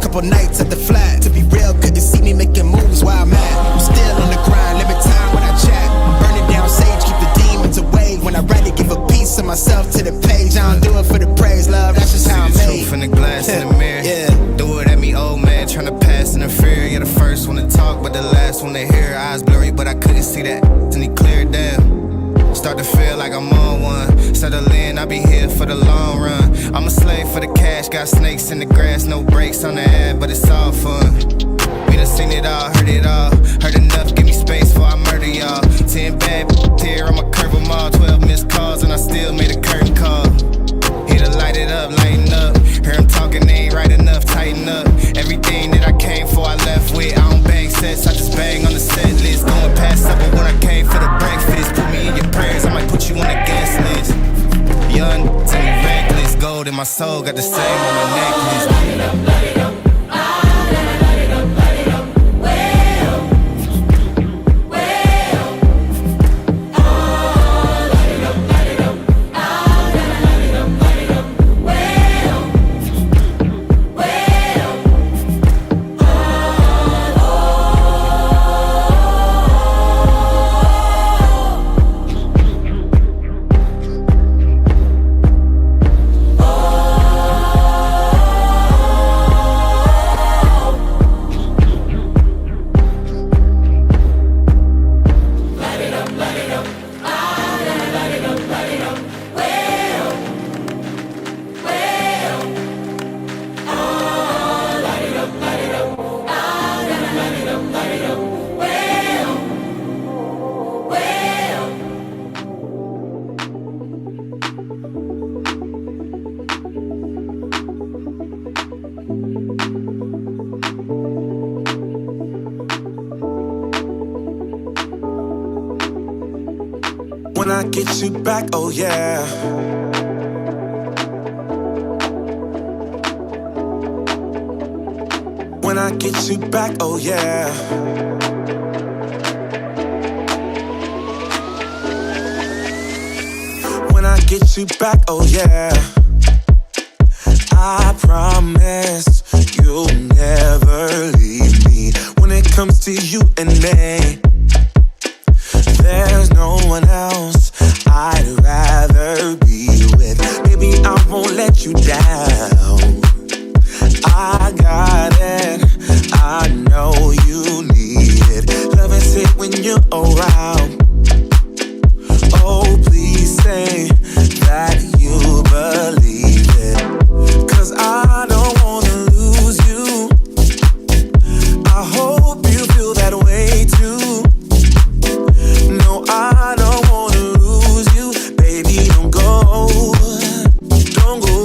couple nights at the flat. To be real, couldn't see me making moves while I'm at. I'm still on the grind, limit time when I chat. I'm burning down sage, keep the demons away. When I write it, give a piece of myself to the page. I don't do it for the praise, love, that's just how I'm made. See the truth in the glass in the mirror. Yeah. Do it at me, old man, tryna pass in the fear. You're the first one to talk, but the last one to hear. Eyes blurry, but I couldn't see that, and he cleared down. Start to feel like I'm on one. Settle in, I'll be here for the long run. I'm a slave for the cash, got snakes in the grass, no brakes on the ad, but it's all fun. We done seen it all, heard it all. Heard enough, give me space before I murder y'all. 10 bad here, I'ma curve them all. 12 missed calls, and I still made a curtain call. Here to light it up, lighten up. Hear him talking, they ain't right enough, tighten up. Everything that I came for, I left with. I don't bang sets, I just bang on the set list. Going past supper when I came for the breakfast. Put me in your prayers, I might put you on the guest list. Young, tell me reckless. Gold in my soul, got the same on my necklace. Light it up, light it up. Light it up, light it up. Well, well. Oh, light it up, light it up. Light it up, light it up. Well, well. When I get you back, oh yeah. When I get you back, oh yeah. When I get you back, oh yeah. I promise you'll never leave me. When it comes to you and me, there's no one else I'd rather be with. Baby, I won't let you down. I got it, I know you need it. Love is it when you're around. Oh, please say that you believe it. 'Cause I don't wanna lose you. I hope you feel that way too. No, I don't wanna lose you. Baby, don't go. Don't go.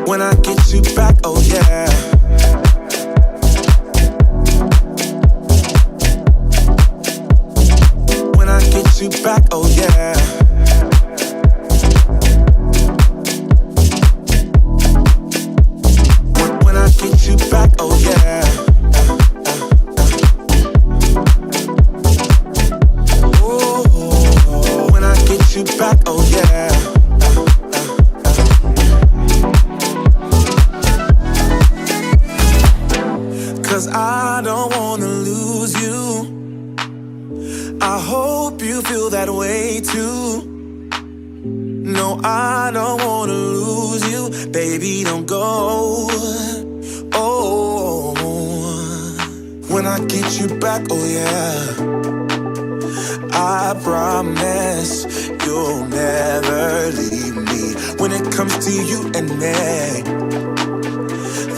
When I get you back, oh yeah. When I get you back, oh yeah. When I get you back, oh yeah. When I get you back, oh yeah. 'Cause I don't wanna lose you. I hope you feel that way too. No, I don't wanna lose you. Baby, don't go. Oh, when I get you back, oh yeah. I promise you'll never leave me. When it comes to you and me,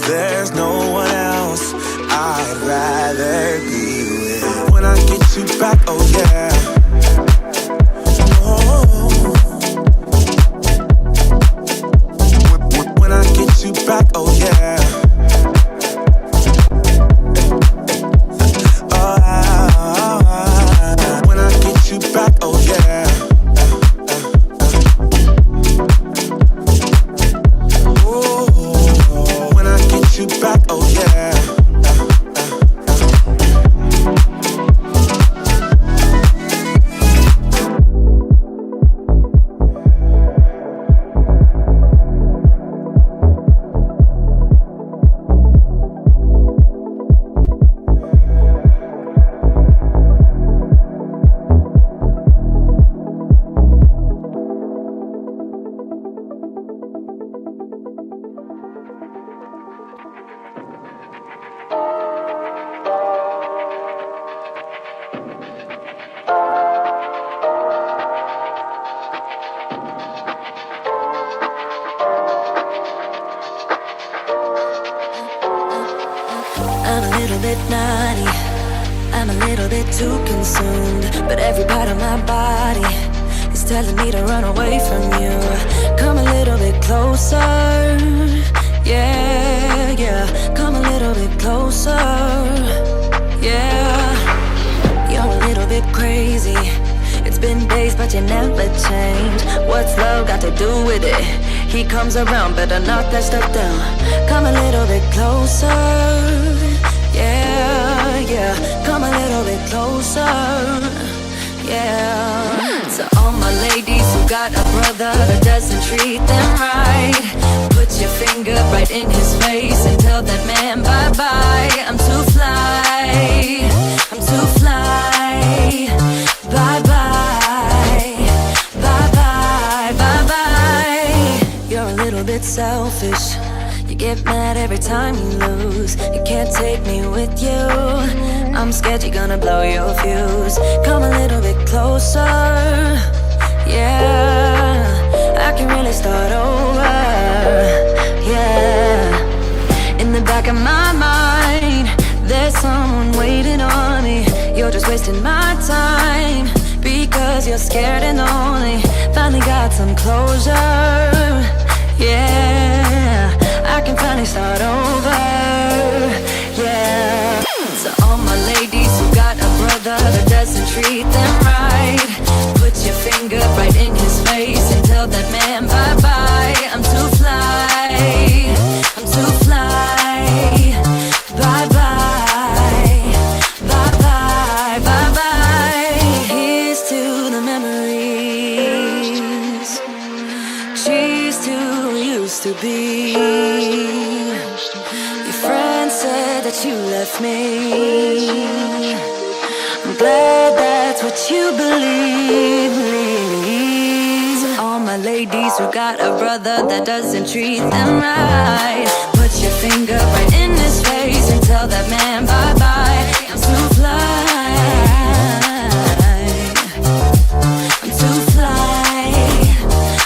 there's no one else I'd rather be with. When I get you back, oh yeah. Oh. When I get you back, oh yeah. When I get you back, oh yeah. When I get you back, oh yeah. little bit naughty. I'm a little bit too consumed, but every part of my body is telling me to run away from you. Come a little bit closer, yeah, yeah. Come a little bit closer, yeah. You're a little bit crazy. It's been days, but you never change. What's love got to do with it? He comes around, better knock that stuff down. Come a little bit closer, yeah, yeah. Come a little bit closer, yeah. To all my ladies who got a brother that doesn't treat them right, put your finger right in his face and tell that man bye-bye. I'm too fly, I'm too fly. Bye-bye, bye-bye, bye-bye. You're a little bit selfish. You get mad every time you lose. You can't take me with you. I'm scared you're gonna blow your fuse. Come a little bit closer, yeah. I can really start over, yeah. In the back of my mind, there's someone waiting on me. You're just wasting my time because you're scared and lonely. Finally got some closure, yeah. I can finally start over, yeah. To all my ladies who got a brother that doesn't treat them right, put your finger right in his face and tell that man bye-bye. I'm too fly, I'm too fly. Bye-bye, bye-bye, bye-bye. Here's to the memories. Cheers to who used to be. Your friend said that you left me. I'm glad that's what you believe. All my ladies who got a brother that doesn't treat them right, put your finger right in his face and tell that man bye-bye. I'm too fly, I'm too fly.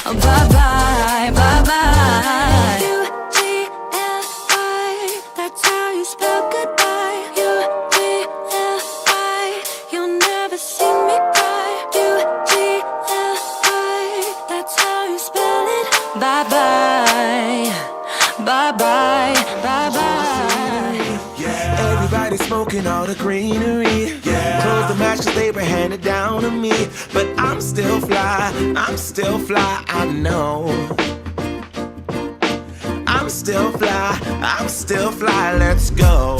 Oh, bye-bye, bye-bye. U-G-L-I, that's how you spell goodbye. U-G-L-I, you'll never see me cry. U-G-L-I, that's how you spell it. Bye-bye, bye-bye, bye-bye. Everybody smoking all the greenery. Close the matches, they were handed down to me. But I'm still fly, I'm still fly, I know. I'm still fly, I'm still fly, let's go.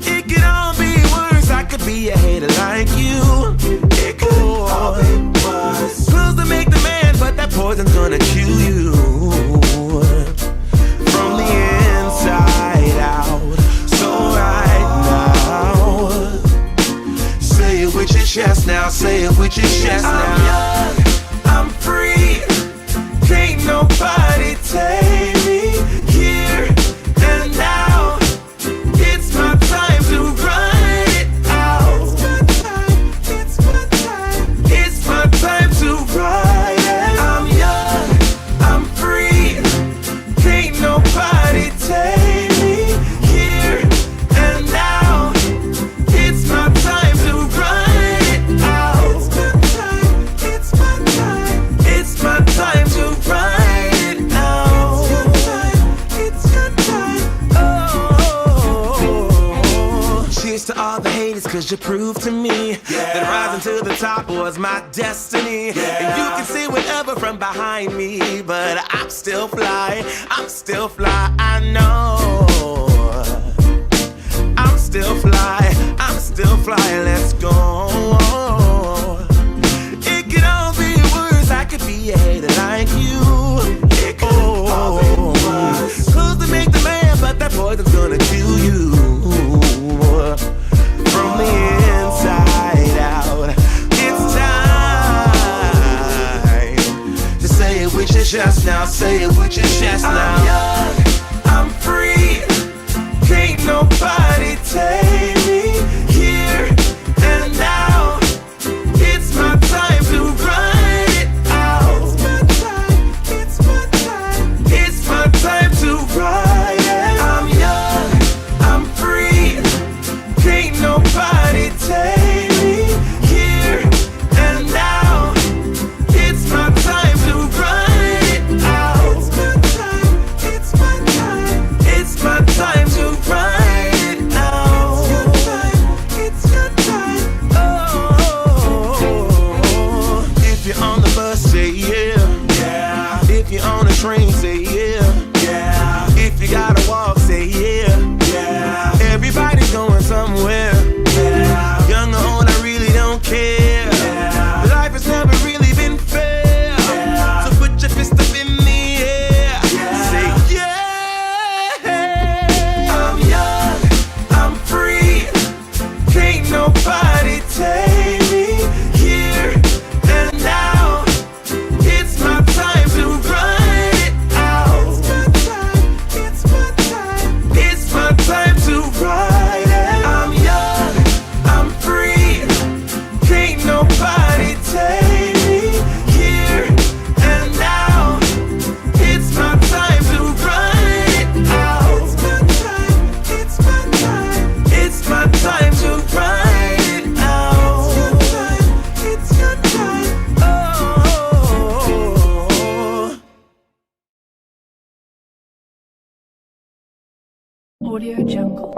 It could all be worse, I could be a hater like you. It could all be worse. Pills to make the man, but that poison's gonna kill you. From the inside out. So right now, say it with your chest now, say it with your chest now. I'm young, I'm free, can't nobody take me here and now. It's my time to run it out. It's my time, it's my time to ride it. I'm young, I'm free, can't nobody take me here and now. It's my time to run it out. It's my time, it's my time to run it out. It's your time, oh. Cheers to all the haters, cause you proved to me that rising to the top was my destiny. And you can see whatever from behind me, but I'm still fly, I know. I'm still fly, let's go. It could all be worse, I could be a hater like you. It could all be worse. Clothes to make the man, but that poison's gonna kill you. From the inside out, it's time to say it with your chest now, say it with your chest now. I'm young, I'm free, can't nobody take me here and now. It's my time to run it out. It's my time, it's my time to ride it. I'm young, I'm swing, say yeah. Yeah. If you gotta walk, say yeah. Yeah. Everybody's going somewhere. Yeah. Young or old, I really don't care. Yeah. Life has never really been fair. Yeah. So put your fist up in the air. Yeah. Say yeah. I'm young, I'm free. Can't nobody take me here and now. It's my time to run it out. It's my time, it's my time to ride it. I'm young, I'm free. Can't nobody take me here and now. It's my time to run it out. It's my time, it's my time, it's my time to ride it out. It's your time, oh. Audio Jungle.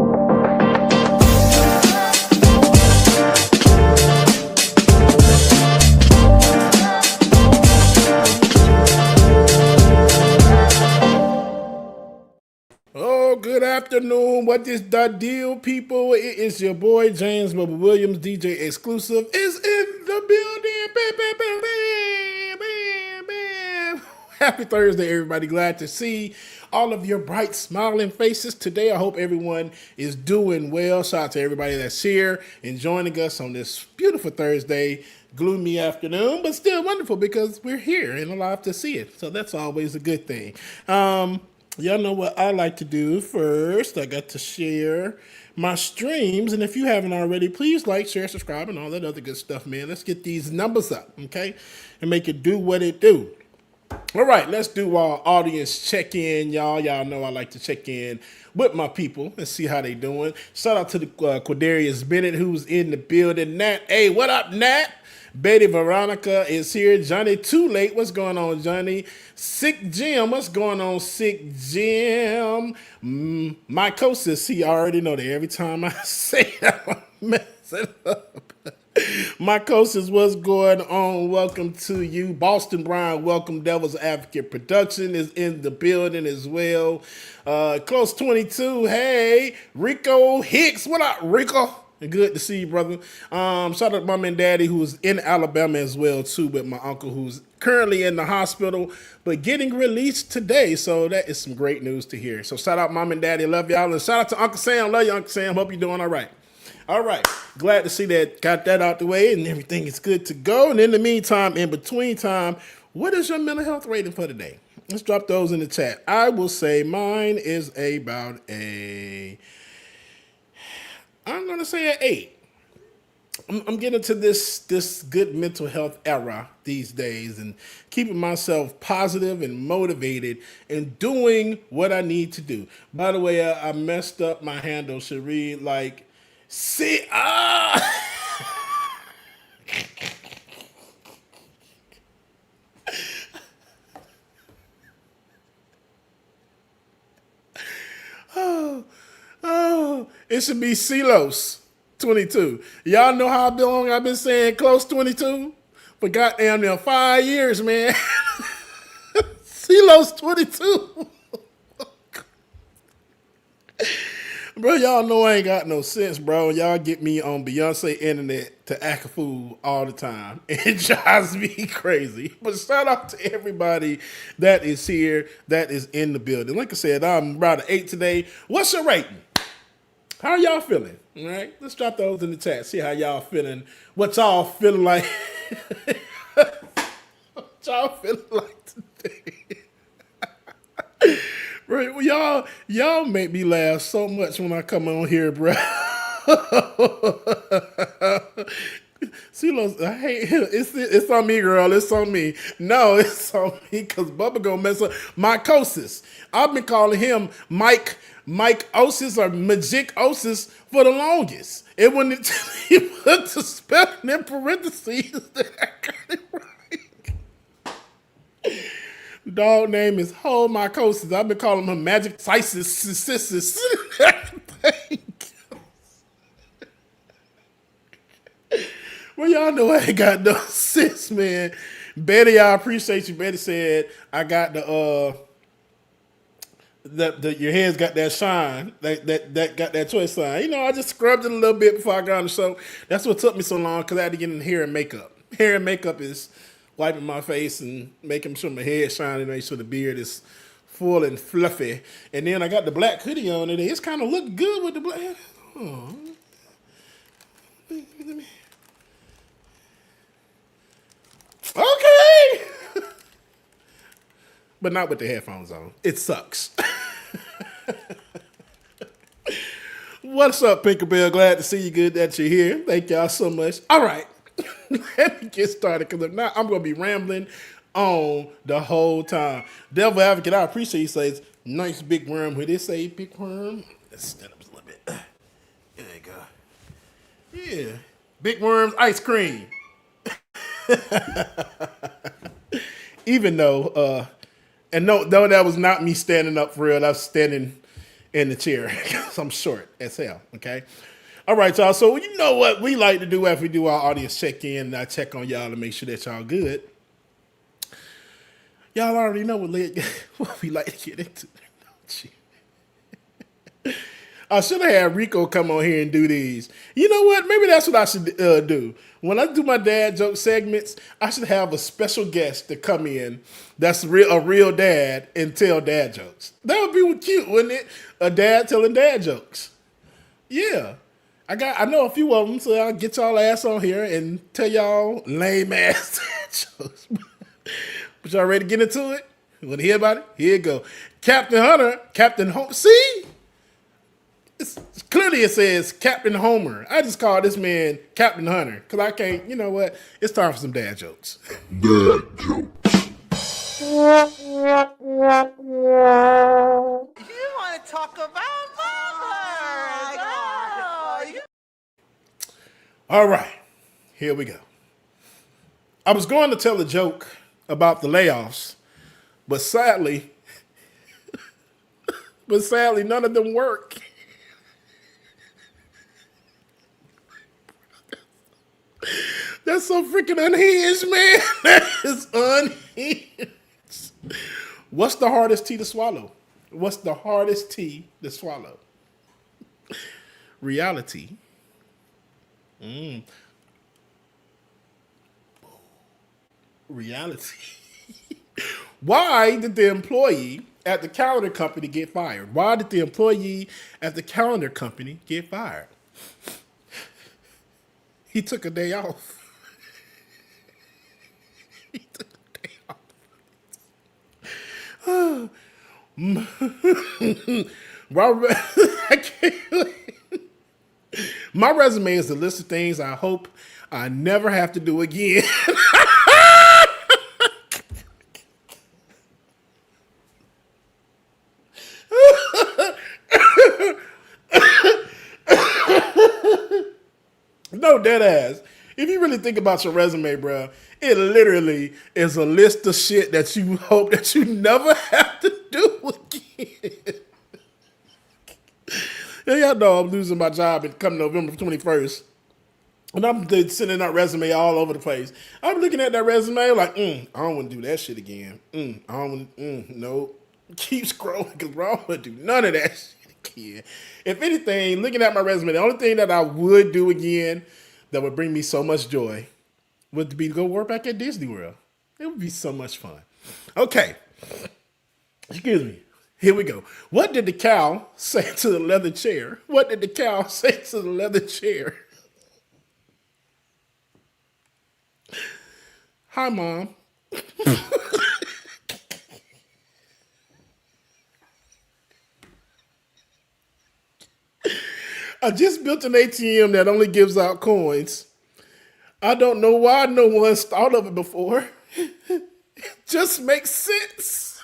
Oh, good afternoon. What is the deal, people? It is your boy James Bubba Williams, DJ Exclusive, is in the building. Bam, bam, bam, bam, bam, bam. Happy Thursday, everybody. Glad to see all of your bright, smiling faces today. I hope everyone is doing well. Shout out to everybody that's here and joining us on this beautiful Thursday, gloomy afternoon, but still wonderful because we're here and alive to see it. So that's always a good thing. Y'all know what I like to do first. I got to share my streams. And if you haven't already, please like, share, subscribe, and all that other good stuff, man. Let's get these numbers up, okay? And make it do what it do. All right, let's do our audience check-in, y'all. Y'all know I like to check in with my people and see how they doing. Shout out to the Quadarius Bennett, who's in the building. Nat, hey, what up, Nat? Betty Veronica is here. Johnny Too Late. What's going on, Johnny? Sick Jim. What's going on, Sick Jim? Mycosis. He already know that every time I say that, I'm messing up. Mycosis, what's going on? Welcome to you. Boston Brown, welcome. Devil's Advocate Production is in the building as well. Close 22. Hey, Rico Hicks. What up, Rico? Good to see you, brother. Shout out to Mom and Daddy, who's in Alabama as well, too, with my uncle who's currently in the hospital, but getting released today. So that is some great news to hear. So shout out Mom and Daddy. Love y'all. And shout out to Uncle Sam. Love you, Uncle Sam. Hope you're doing all right. All right. Glad to see that. Got that out the way and everything is good to go. And in the meantime, in between time, what is your mental health rating for today? Let's drop those in the chat. I will say mine is about I'm going to say an 8. I'm getting to this good mental health era these days and keeping myself positive and motivated and doing what I need to do. By the way, I messed up my handle. Should read like, see, it should be Silos 22. Y'all know how long I've been saying close 22? For goddamn near 5 years, man. Silos 22. Bro, y'all know I ain't got no sense, bro. Y'all get me on Beyonce internet to act a fool all the time. It drives me crazy. But shout out to everybody that is here, that is in the building. Like I said, I'm about an 8 today. What's your rating? How are y'all feeling? All right, let's drop those in the chat. See how y'all feeling. What y'all feeling like? What y'all feeling like today? Bro, y'all make me laugh so much when I come on here, bro. See, I hate it's on me, girl. It's on me. No, it's on me because Bubba gonna mess up Mycosis. I've been calling him Mike Osis or Magic Osis for the longest. And when he put the spelling in parentheses, that I got it right. Dog name is Ho Mycosis. I've been calling him Magic Isis. Well, y'all know I ain't got no sense, man. Betty, I appreciate you. Betty said I got the your head's got that shine, that got that choice sign. You know, I just scrubbed it a little bit before I got on the show. That's what took me so long because I had to get in hair and makeup. Hair and makeup is wiping my face and making sure my head shine and make sure the beard is full and fluffy. And then I got the black hoodie on today. It's kind of look good with the black. Oh. Okay. But not with the headphones on. It sucks. What's up, Pinkerbell? Glad to see you. Good that you're here. Thank y'all so much. All right. Let me get started because if not, I'm going to be rambling on the whole time. Devil Advocate, I appreciate you says nice big worm. Where they say big worm? Let's stand up a little bit. There you go. Yeah. Big worms, ice cream. Even though, and no, that was not me standing up for real. I was standing in the chair because I'm short as hell, okay? All right, y'all. So you know what we like to do after we do our audience check-in and I check on y'all to make sure that y'all good. Y'all already know what we like to get into, don't you? I should have had Rico come on here and do these. You know what? Maybe that's what I should do. When I do my dad joke segments, I should have a special guest to come in that's a real dad and tell dad jokes. That would be cute, wouldn't it? A dad telling dad jokes. Yeah. I know a few of them, so I'll get y'all ass on here and tell y'all lame ass dad jokes. But y'all ready to get into it? You want to hear about it? Here you go. Captain Hunter, Captain Homer. See? Clearly it says Captain Homer. I just call this man Captain Hunter because I can't, you know what? It's time for some dad jokes. Dad jokes. You want to talk about mama? All right, here we go. I was going to tell a joke about the layoffs, but sadly, none of them work. That's so freaking unhinged, man. That is unhinged. What's the hardest tea to swallow? What's the hardest tea to swallow? Reality. Reality. Why did the employee at the calendar company get fired? Why did the employee at the calendar company get fired? He took a day off. He took a day off. I can't. My resume is a list of things I hope I never have to do again. No, dead ass. If you really think about your resume, bro, it literally is a list of shit that you hope that you never have to do again. Yeah, y'all know I'm losing my job come November 21st. And I'm sending out resume all over the place. I'm looking at that resume like, I don't want to do that shit again. I don't want no. Keep scrolling because I don't want to do none of that shit again. If anything, looking at my resume, the only thing that I would do again that would bring me so much joy would be to go work back at Disney World. It would be so much fun. Okay. Excuse me. Here we go. What did the cow say to the leather chair? What did the cow say to the leather chair? Hi, Mom. I just built an ATM that only gives out coins. I don't know why no one's thought of it before. It just makes sense.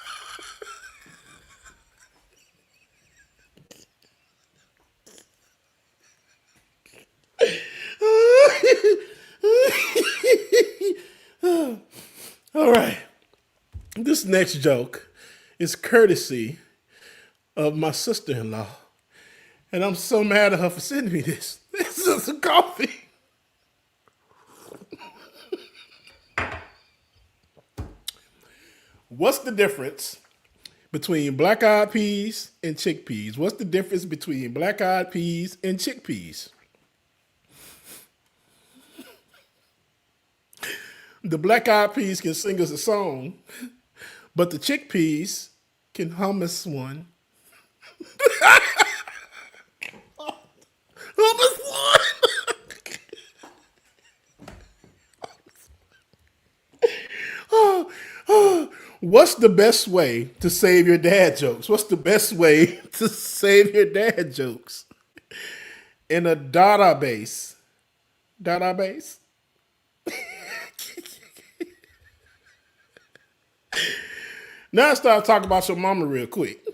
All right. This next joke is courtesy of my sister-in-law. And I'm so mad at her for sending me this. This is a coffee. What's the difference between black-eyed peas and chickpeas. What's the difference between black-eyed peas and chickpeas? The black-eyed peas can sing us a song, but the chickpeas can hum us one. Hum us one. What's the best way to save your dad jokes? What's the best way to save your dad jokes? In a database. Database? Now I start talking about your mama real quick.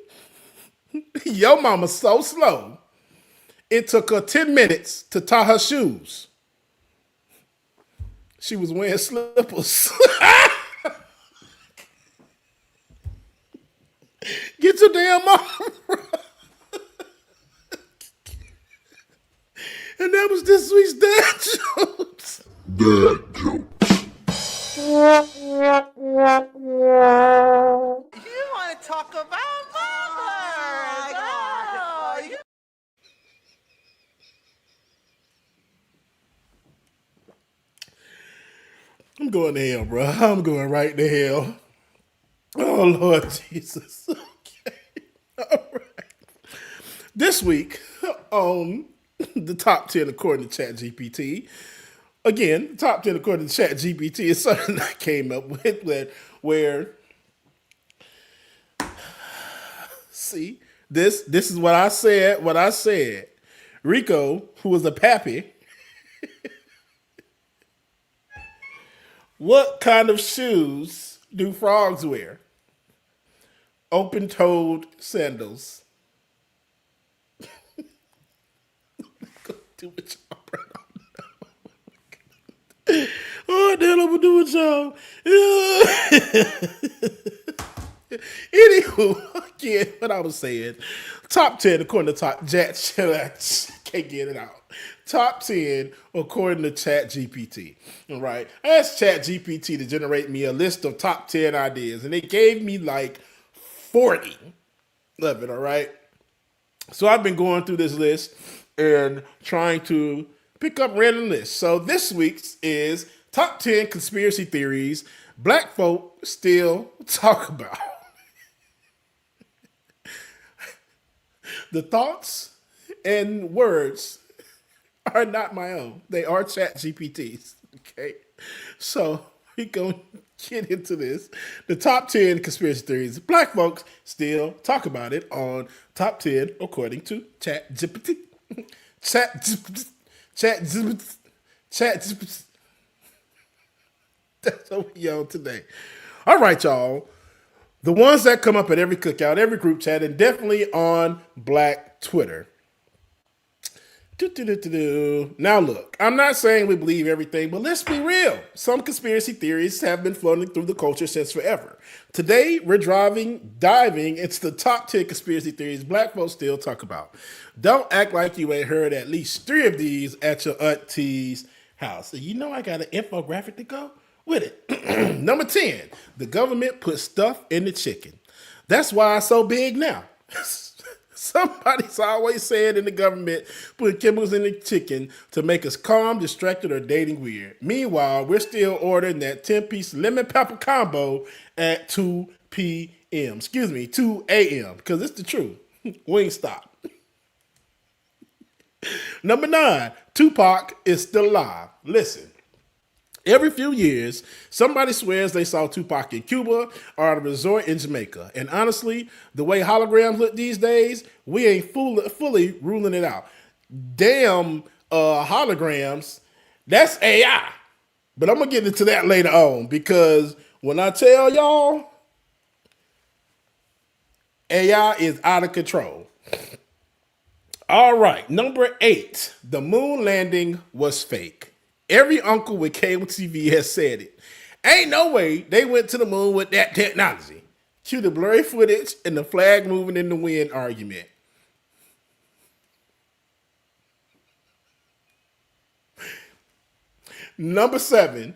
Your mama's so slow, it took her 10 minutes to tie her shoes. She was wearing slippers. Get your damn mama. And that was this week's dad jokes. Dad joke. You want to talk about mothers? Oh, you- I'm going to hell, bro. I'm going right to hell. Oh, Lord Jesus. Okay. All right. This week on the top 10 according to ChatGPT, again, top 10 according to ChatGPT is something I came up with where see, this is what I said. Rico, who was a pappy, what kind of shoes do frogs wear? Open-toed sandals. Go do it, y'all, bro. Oh, damn, I'm gonna do it, y'all. Anywho, again, what I was saying. Top 10 according to top can't get it out. Top 10 according to ChatGPT. All right. I asked ChatGPT to generate me a list of top 10 ideas, and it gave me like 40 of it, all right? So I've been going through this list and trying to pick up random lists. So this week's is top 10 conspiracy theories black folk still talk about. The thoughts and words are not my own. They are ChatGPT's, okay? So we going to get into this. The top 10 conspiracy theories black folks still talk about it on top 10 according to ChatGPT. ChatGPT. That's what we on today. All right, y'all. The ones that come up at every cookout, every group chat, and definitely on Black Twitter. Now look, I'm not saying we believe everything, but let's be real. Some conspiracy theories have been floating through the culture since forever. Today, we're diving into the top 10 conspiracy theories black folks still talk about. Don't act like you ain't heard at least 3 of these at your auntie's house. You know I got an infographic to go with it. Number 10, the government put stuff in the chicken. That's why it's so big now. Somebody's always saying in the government put chemicals in the chicken to make us calm, distracted, or dating weird. Meanwhile, we're still ordering that 10-piece lemon pepper combo at 2 p.m. Excuse me, 2 a.m. because it's the truth. Wingstop. Number 9, Tupac is still alive. Listen. Every few years, somebody swears they saw Tupac in Cuba or at a resort in Jamaica. And honestly, the way holograms look these days, we ain't fully ruling it out. Damn holograms, that's AI. But I'm going to get into that later on because when I tell y'all, AI is out of control. All right, number 8, the moon landing was fake. Every uncle with cable TV has said it. Ain't no way they went to the moon with that technology. Cue the blurry footage and the flag moving in the wind argument. Number 7,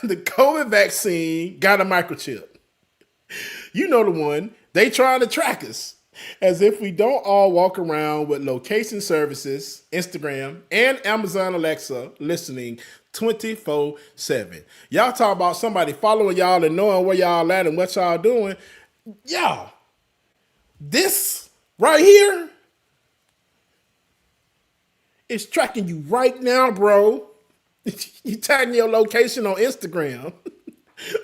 the COVID vaccine got a microchip. You know the one. They trying to track us as if we don't all walk around with location services, Instagram, and Amazon Alexa listening 24/7. Y'all talk about somebody following y'all and knowing where y'all at and what y'all doing. Y'all, this right here is tracking you right now, bro. You tagging your location on Instagram,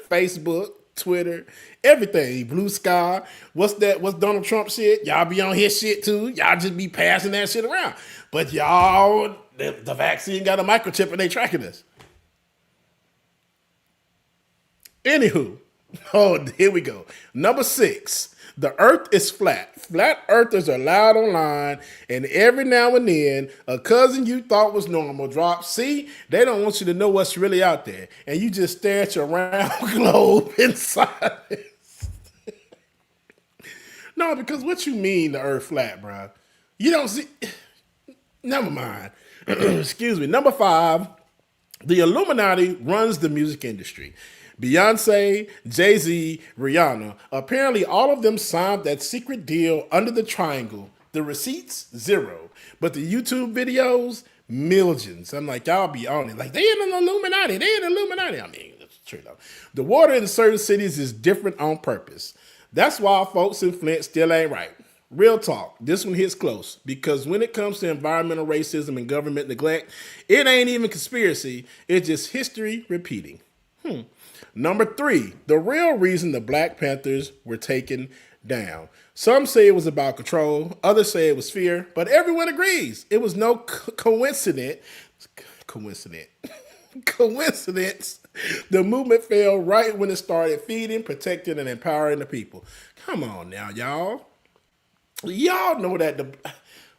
Facebook, Twitter, everything. Blue Sky. What's Donald Trump shit? Y'all be on his shit too. Y'all just be passing that shit around. But y'all, the vaccine got a microchip and they tracking us. Anywho, here we go. Number 6. The earth is flat. Flat earthers are loud online, and every now and then, a cousin you thought was normal drops. See, they don't want you to know what's really out there, and you just stare at your round globe in silence. No, because what you mean the earth flat, bro? You don't see... Never mind. Excuse me. Number 5, the Illuminati runs the music industry. Beyonce, Jay-Z, Rihanna. Apparently, all of them signed that secret deal under the triangle. The receipts, 0. But the YouTube videos, millions. I'm like, y'all be on it. Like, they in the Illuminati. They in the Illuminati. I mean, that's true though. The water in certain cities is different on purpose. That's why folks in Flint still ain't right. Real talk. This one hits close. Because when it comes to environmental racism and government neglect, it ain't even conspiracy. It's just history repeating. Number 3, the real reason the Black Panthers were taken down. Some say it was about control, others say it was fear, but everyone agrees it was no coincidence. The movement fell right when it started feeding, protecting, and empowering the people. Come on now, y'all. Y'all know that the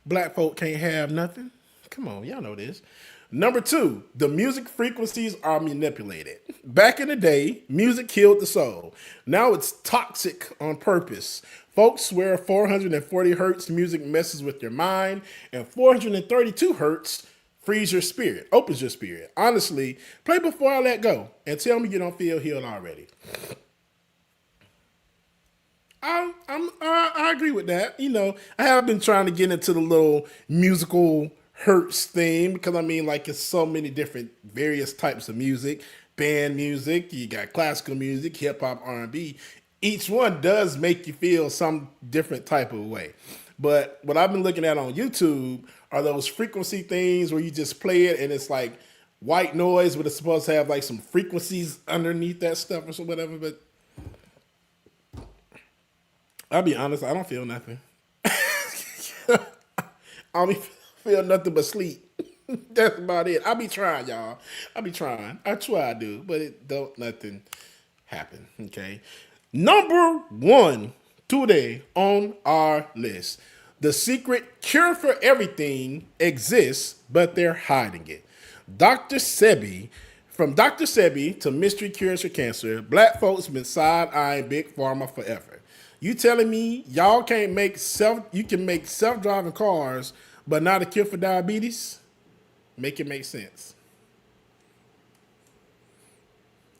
black folk can't have nothing. Come on, y'all know this. Number 2, the music frequencies are manipulated. Back in the day, music killed the soul. Now it's toxic on purpose. Folks swear 440 hertz music messes with your mind, and 432 hertz frees your spirit, opens your spirit. Honestly, play Before I Let Go and tell me you don't feel healed already. I agree with that. You know, I have been trying to get into the little musical hertz thing because I mean, like, it's so many different various types of music, band music, you got classical music, hip hop, R&B. Each one does make you feel some different type of way. But what I've been looking at on YouTube are those frequency things where you just play it and it's like white noise, but it's supposed to have like some frequencies underneath that stuff or so whatever. But I'll be honest, I don't feel nothing. I don't feel nothing but sleep. That's about it. I be trying, y'all. I be trying. I try I do, but it don't nothing happen. Okay. Number 1 today on our list. The secret cure for everything exists, but they're hiding it. Dr. Sebi, from Dr. Sebi to mystery cures for cancer, black folks been side-eyeing big pharma forever. You telling me y'all can't make you can make self-driving cars, but not a cure for diabetes? Make it make sense.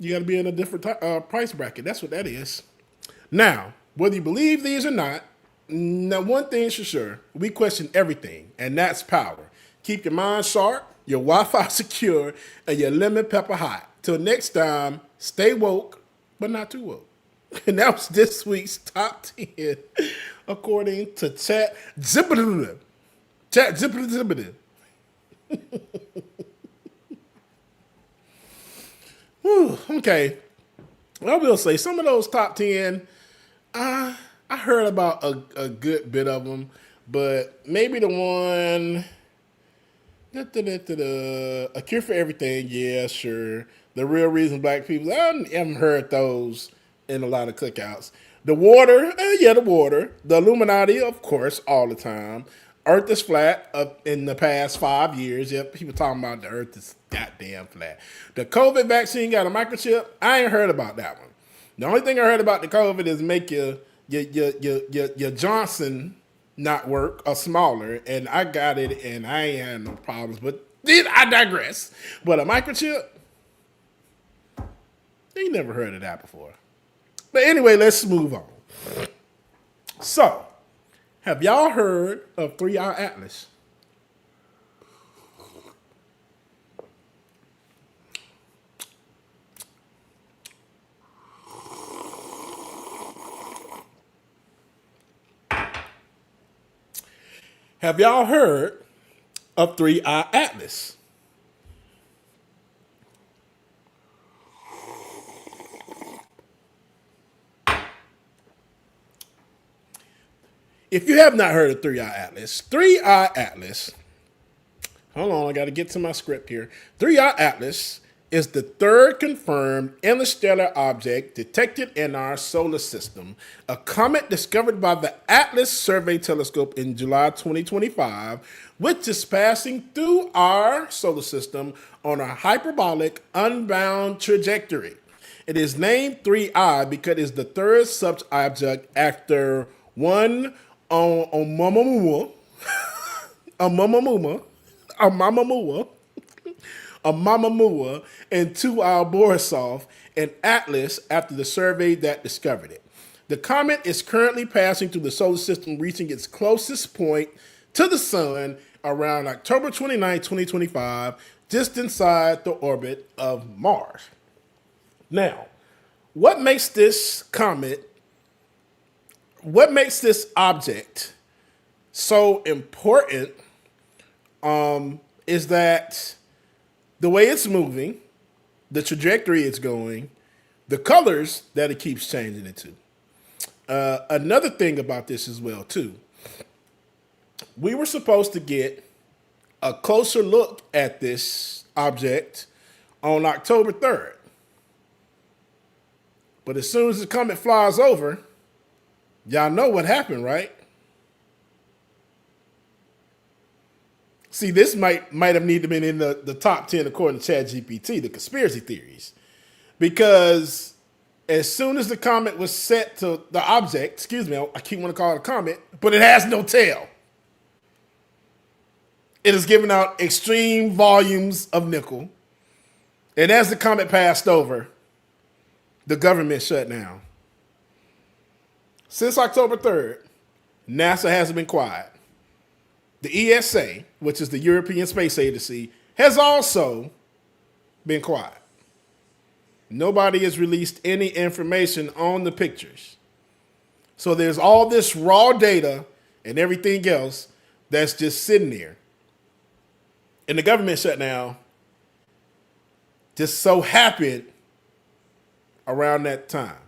You got to be in a different price bracket. That's what that is. Now, whether you believe these or not, now one thing's for sure, we question everything, and that's power. Keep your mind sharp, your Wi-Fi secure, and your lemon pepper hot. Till next time, stay woke, but not too woke. And that was this week's top 10, according to ChatGPT. Okay. I will say some of those top 10, I heard about a good bit of them, but maybe the one, A Cure for Everything, yeah, sure. The Real Reason Black People, I haven't heard those in a lot of cookouts. The Water, the Water. The Illuminati, of course, all the time. Earth is flat in the past 5 years. Yep, people talking about the earth is goddamn flat. The COVID vaccine got a microchip. I ain't heard about that one. The only thing I heard about the COVID is make your Johnson not work or smaller, and I got it, and I ain't had no problems. But I digress. But a microchip, you never heard of that before. But anyway, let's move on. So, have y'all heard of 3-Eye Atlas? Have y'all heard of 3-Eye Atlas? If you have not heard of 3-Eye Atlas, 3-Eye Atlas, hold on, I got to get to my script here. 3-Eye Atlas is the third confirmed interstellar object detected in our solar system, a comet discovered by the Atlas Survey Telescope in July 2025, which is passing through our solar system on a hyperbolic, unbound trajectory. It is named 3-Eye because it is the third such object after one on Mamamua, a Mamamua, a Mamamua, a Mamamua, and 2-Eye Borisov, and Atlas after the survey that discovered it. The comet is currently passing through the solar system, reaching its closest point to the sun around October 29, 2025, just inside the orbit of Mars. Now, what makes this object so important is that the way it's moving, the trajectory it's going, the colors that it keeps changing it to. Another thing about this as well, too, we were supposed to get a closer look at this object on October 3rd. But as soon as the comet flies over, y'all know what happened, right? See, this might have needed to be in the top 10 according to ChatGPT, the conspiracy theories. Because as soon as the comet was set to the object, excuse me, I keep wanting to call it a comet, but it has no tail. It is giving out extreme volumes of nickel. And as the comet passed over, the government shut down. Since October 3rd, NASA hasn't been quiet. The ESA, which is the European Space Agency, has also been quiet. Nobody has released any information on the pictures. So there's all this raw data and everything else that's just sitting there. And the government shutdown just so happened around that time.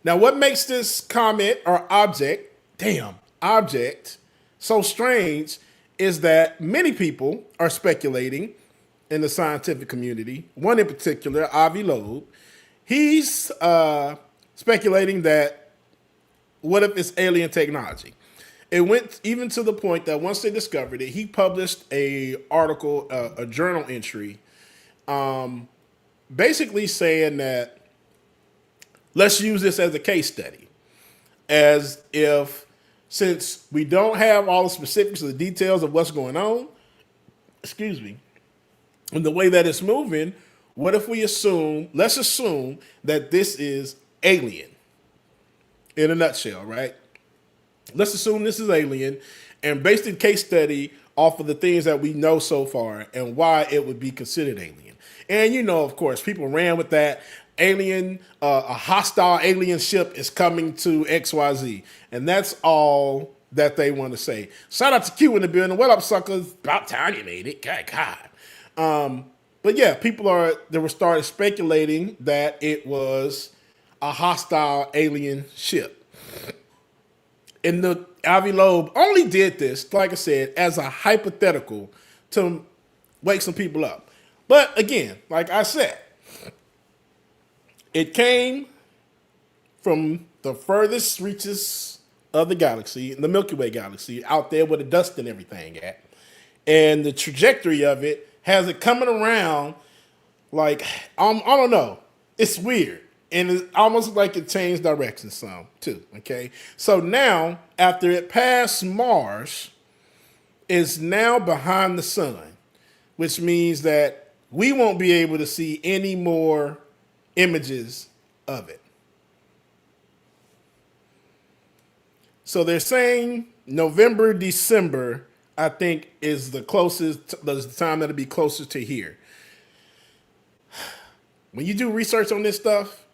Now, what makes this comet or object so strange is that many people are speculating in the scientific community. One in particular, Avi Loeb, he's speculating that what if it's alien technology? It went even to the point that once they discovered it, he published a article, a journal entry, basically saying that let's use this as a case study, as if since we don't have all the specifics of the details of what's going on, excuse me, and the way that it's moving, what if let's assume that this is alien in a nutshell, right? Let's assume this is alien and base the case study off of the things that we know so far and why it would be considered alien. And of course, people ran with that. Alien, a hostile alien ship is coming to XYZ. And that's all that they want to say. Shout out to Q in the building. What up, suckers? About time you made it. God. But yeah, they were started speculating that it was a hostile alien ship. And the Avi Loeb only did this, like I said, as a hypothetical to wake some people up. But again, like I said, it came from the furthest reaches of the galaxy, the Milky Way galaxy, out there where the dust and everything at. And the trajectory of it has it coming around like, I don't know. It's weird. And it's almost like it changed direction some, too, okay? So now, after it passed Mars, it's now behind the sun, which means that we won't be able to see any more images of it. So they're saying November, December, I think is the closest, the time that'll be closer to here. When you do research on this stuff,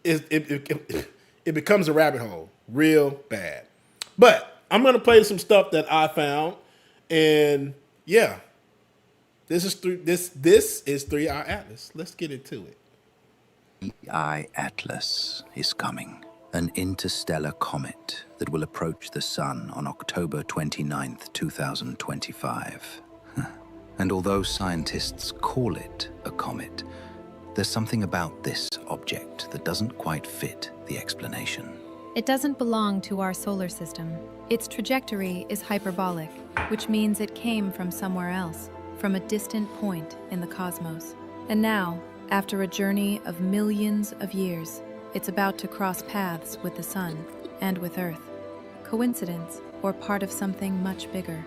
it becomes a rabbit hole real bad. But I'm going to play some stuff that I found. And yeah, this is 3i Atlas. Let's get into it. 3i Atlas is coming. An interstellar comet that will approach the sun on October 29th, 2025. And although scientists call it a comet, there's something about this object that doesn't quite fit the explanation. It doesn't belong to our solar system. Its trajectory is hyperbolic, which means it came from somewhere else, from a distant point in the cosmos. And now, after a journey of millions of years, it's about to cross paths with the sun and with Earth. Coincidence, or part of something much bigger?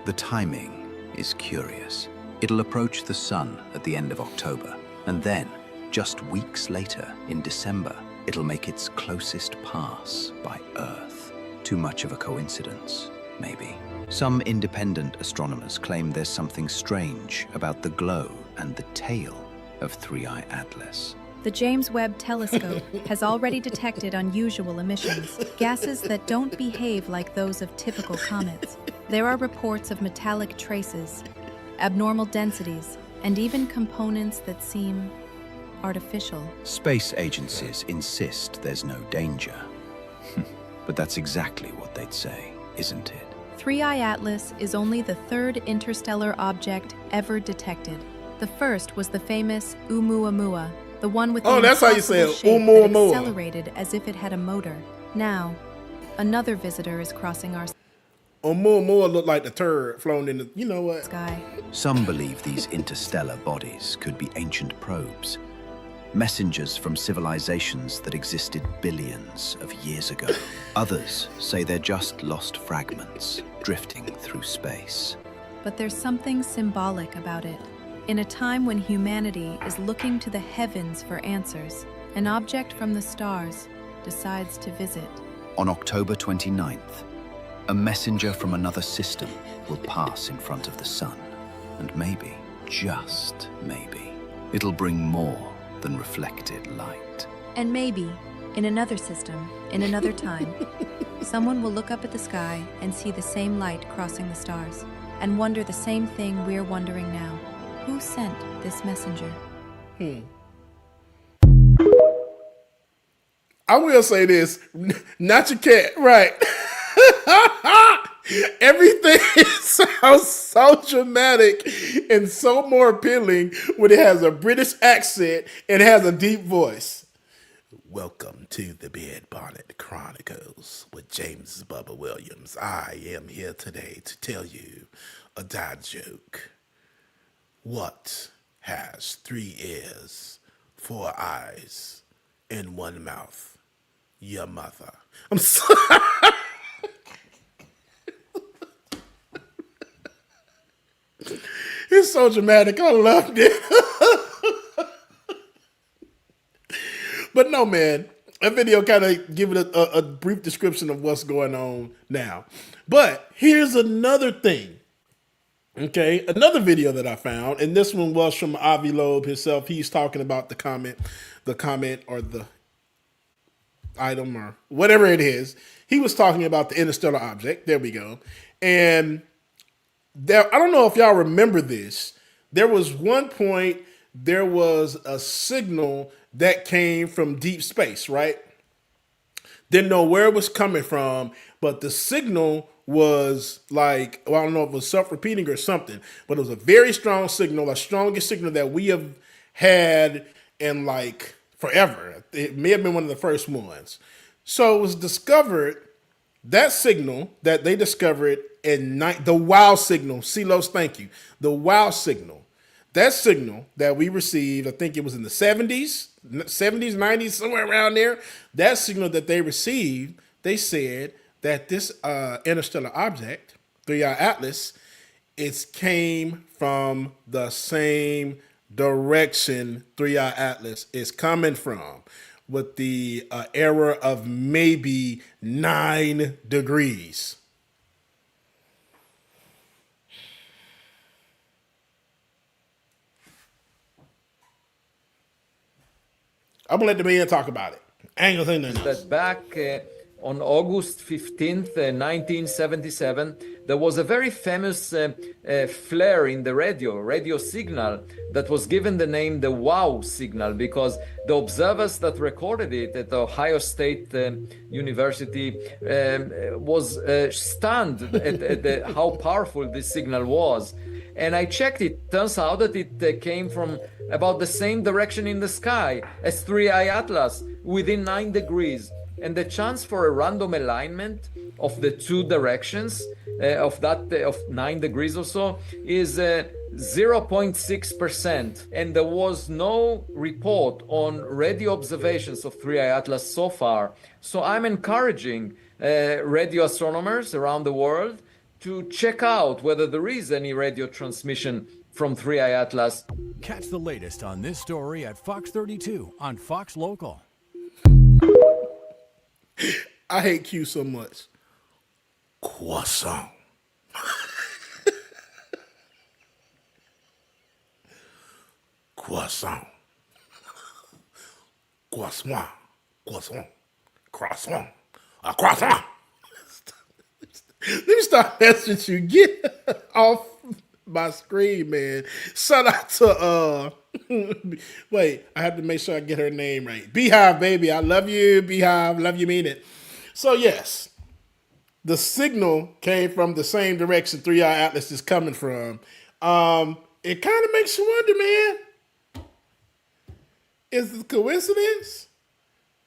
The timing is curious. It'll approach the sun at the end of October, and then, just weeks later, in December, it'll make its closest pass by Earth. Too much of a coincidence, maybe. Some independent astronomers claim there's something strange about the glow and the tail of 3i Atlas. The James Webb Telescope has already detected unusual emissions, gases that don't behave like those of typical comets. There are reports of metallic traces, abnormal densities, and even components that seem artificial. Space agencies insist there's no danger. But that's exactly what they'd say, isn't it? 3i Atlas is only the third interstellar object ever detected. The first was the famous Oumuamua, the one with the that's how you say it, impossible shape that Oumuamua. accelerated as if it had a motor. Now, another visitor is crossing our Oumuamua looked like the turd flown in the, you know what? sky. Some believe these interstellar bodies could be ancient probes, messengers from civilizations that existed billions of years ago. Others say they're just lost fragments drifting through space. But there's something symbolic about it. In a time when humanity is looking to the heavens for answers, an object from the stars decides to visit. On October 29th, a messenger from another system will pass in front of the sun. And maybe, just maybe, it'll bring more than reflected light. And maybe, in another system, in another time, someone will look up at the sky and see the same light crossing the stars, and wonder the same thing we're wondering now. Who sent this messenger? I will say this, not your cat, right? Everything sounds so dramatic and so more appealing when it has a British accent and has a deep voice. Welcome to the Bed Bonnet Chronicles with James Bubba Williams. I am here today to tell you a dad joke. What has 3 ears, 4 eyes, and 1 mouth? Your mother. I'm sorry. It's so dramatic. I loved it. But no, man, that video kind of give it a brief description of what's going on now. But here's another thing. Okay, another video that I found, and this one was from Avi Loeb himself. He's talking about the comment or the item or whatever it is. He was talking about the interstellar object. There we go. And there, I don't know if y'all remember this. There was one point, there was a signal that came from deep space, right? Didn't know where it was coming from, but the signal was like, well, I don't know if it was self-repeating or something, but it was a very strong signal, the strongest signal that we have had in like forever. It may have been one of the first ones. So it was discovered, that signal that they discovered in the wow signal, CeeLos, thank you, the wow signal, that signal that we received, I think it was in the 70s, 90s, somewhere around there, that signal that they received, they said that this interstellar object, 3i Atlas, it came from the same direction 3i Atlas is coming from. with the error of maybe 9 degrees. I'm gonna let the man talk about it. I ain't gonna say nothing else. That back on August 15th, 1977, there was a very famous flare in the radio signal that was given the name the wow signal because the observers that recorded it at Ohio State University was stunned at how powerful this signal was. And I checked it. Turns out that it came from about the same direction in the sky as 3i Atlas, within 9 degrees. And the chance for a random alignment of the 2 directions of 9 degrees or so is 0.6%. And there was no report on radio observations of 3i Atlas so far. So I'm encouraging radio astronomers around the world to check out whether there is any radio transmission from 3i Atlas. Catch the latest on this story at Fox 32 on Fox Local. I hate Q so much. Croissant. Croissant. Croissant. Croissant. Croissant. A croissant. Let me start messing with you. Get off my screen, man. Shout out to wait, I have to make sure I get her name right. Beehive, baby. I love you, Beehive. Love you, mean it. So yes, the signal came from the same direction 3i Atlas is coming from. It kind of makes you wonder, man. Is it a coincidence?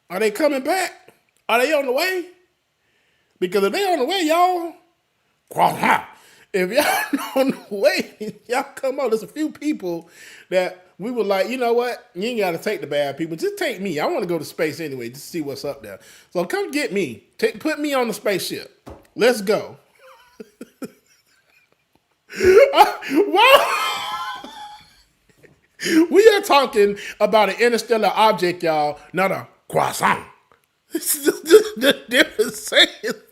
Are they coming back? Are they on the way? Because if they on the way, y'all, if y'all on the way, y'all come on. There's a few people that we were like, you know what? You ain't got to take the bad people. Just take me. I want to go to space anyway, just to see what's up there. So come get me. Put me on the spaceship. Let's go. We are talking about an interstellar object, y'all, not a croissant. It's just the different sayings.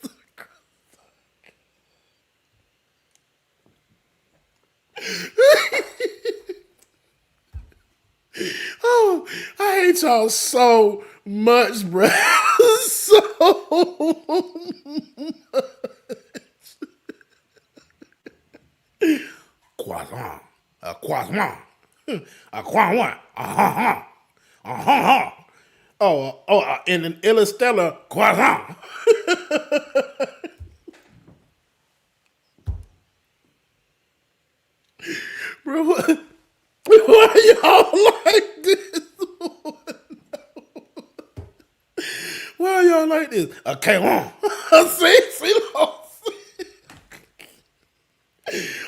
Oh, I hate y'all so much, bro. So much. Croissant. A croissant. A croissant. In an interstellar croissant. Bro, why y'all like this? Why are y'all like this?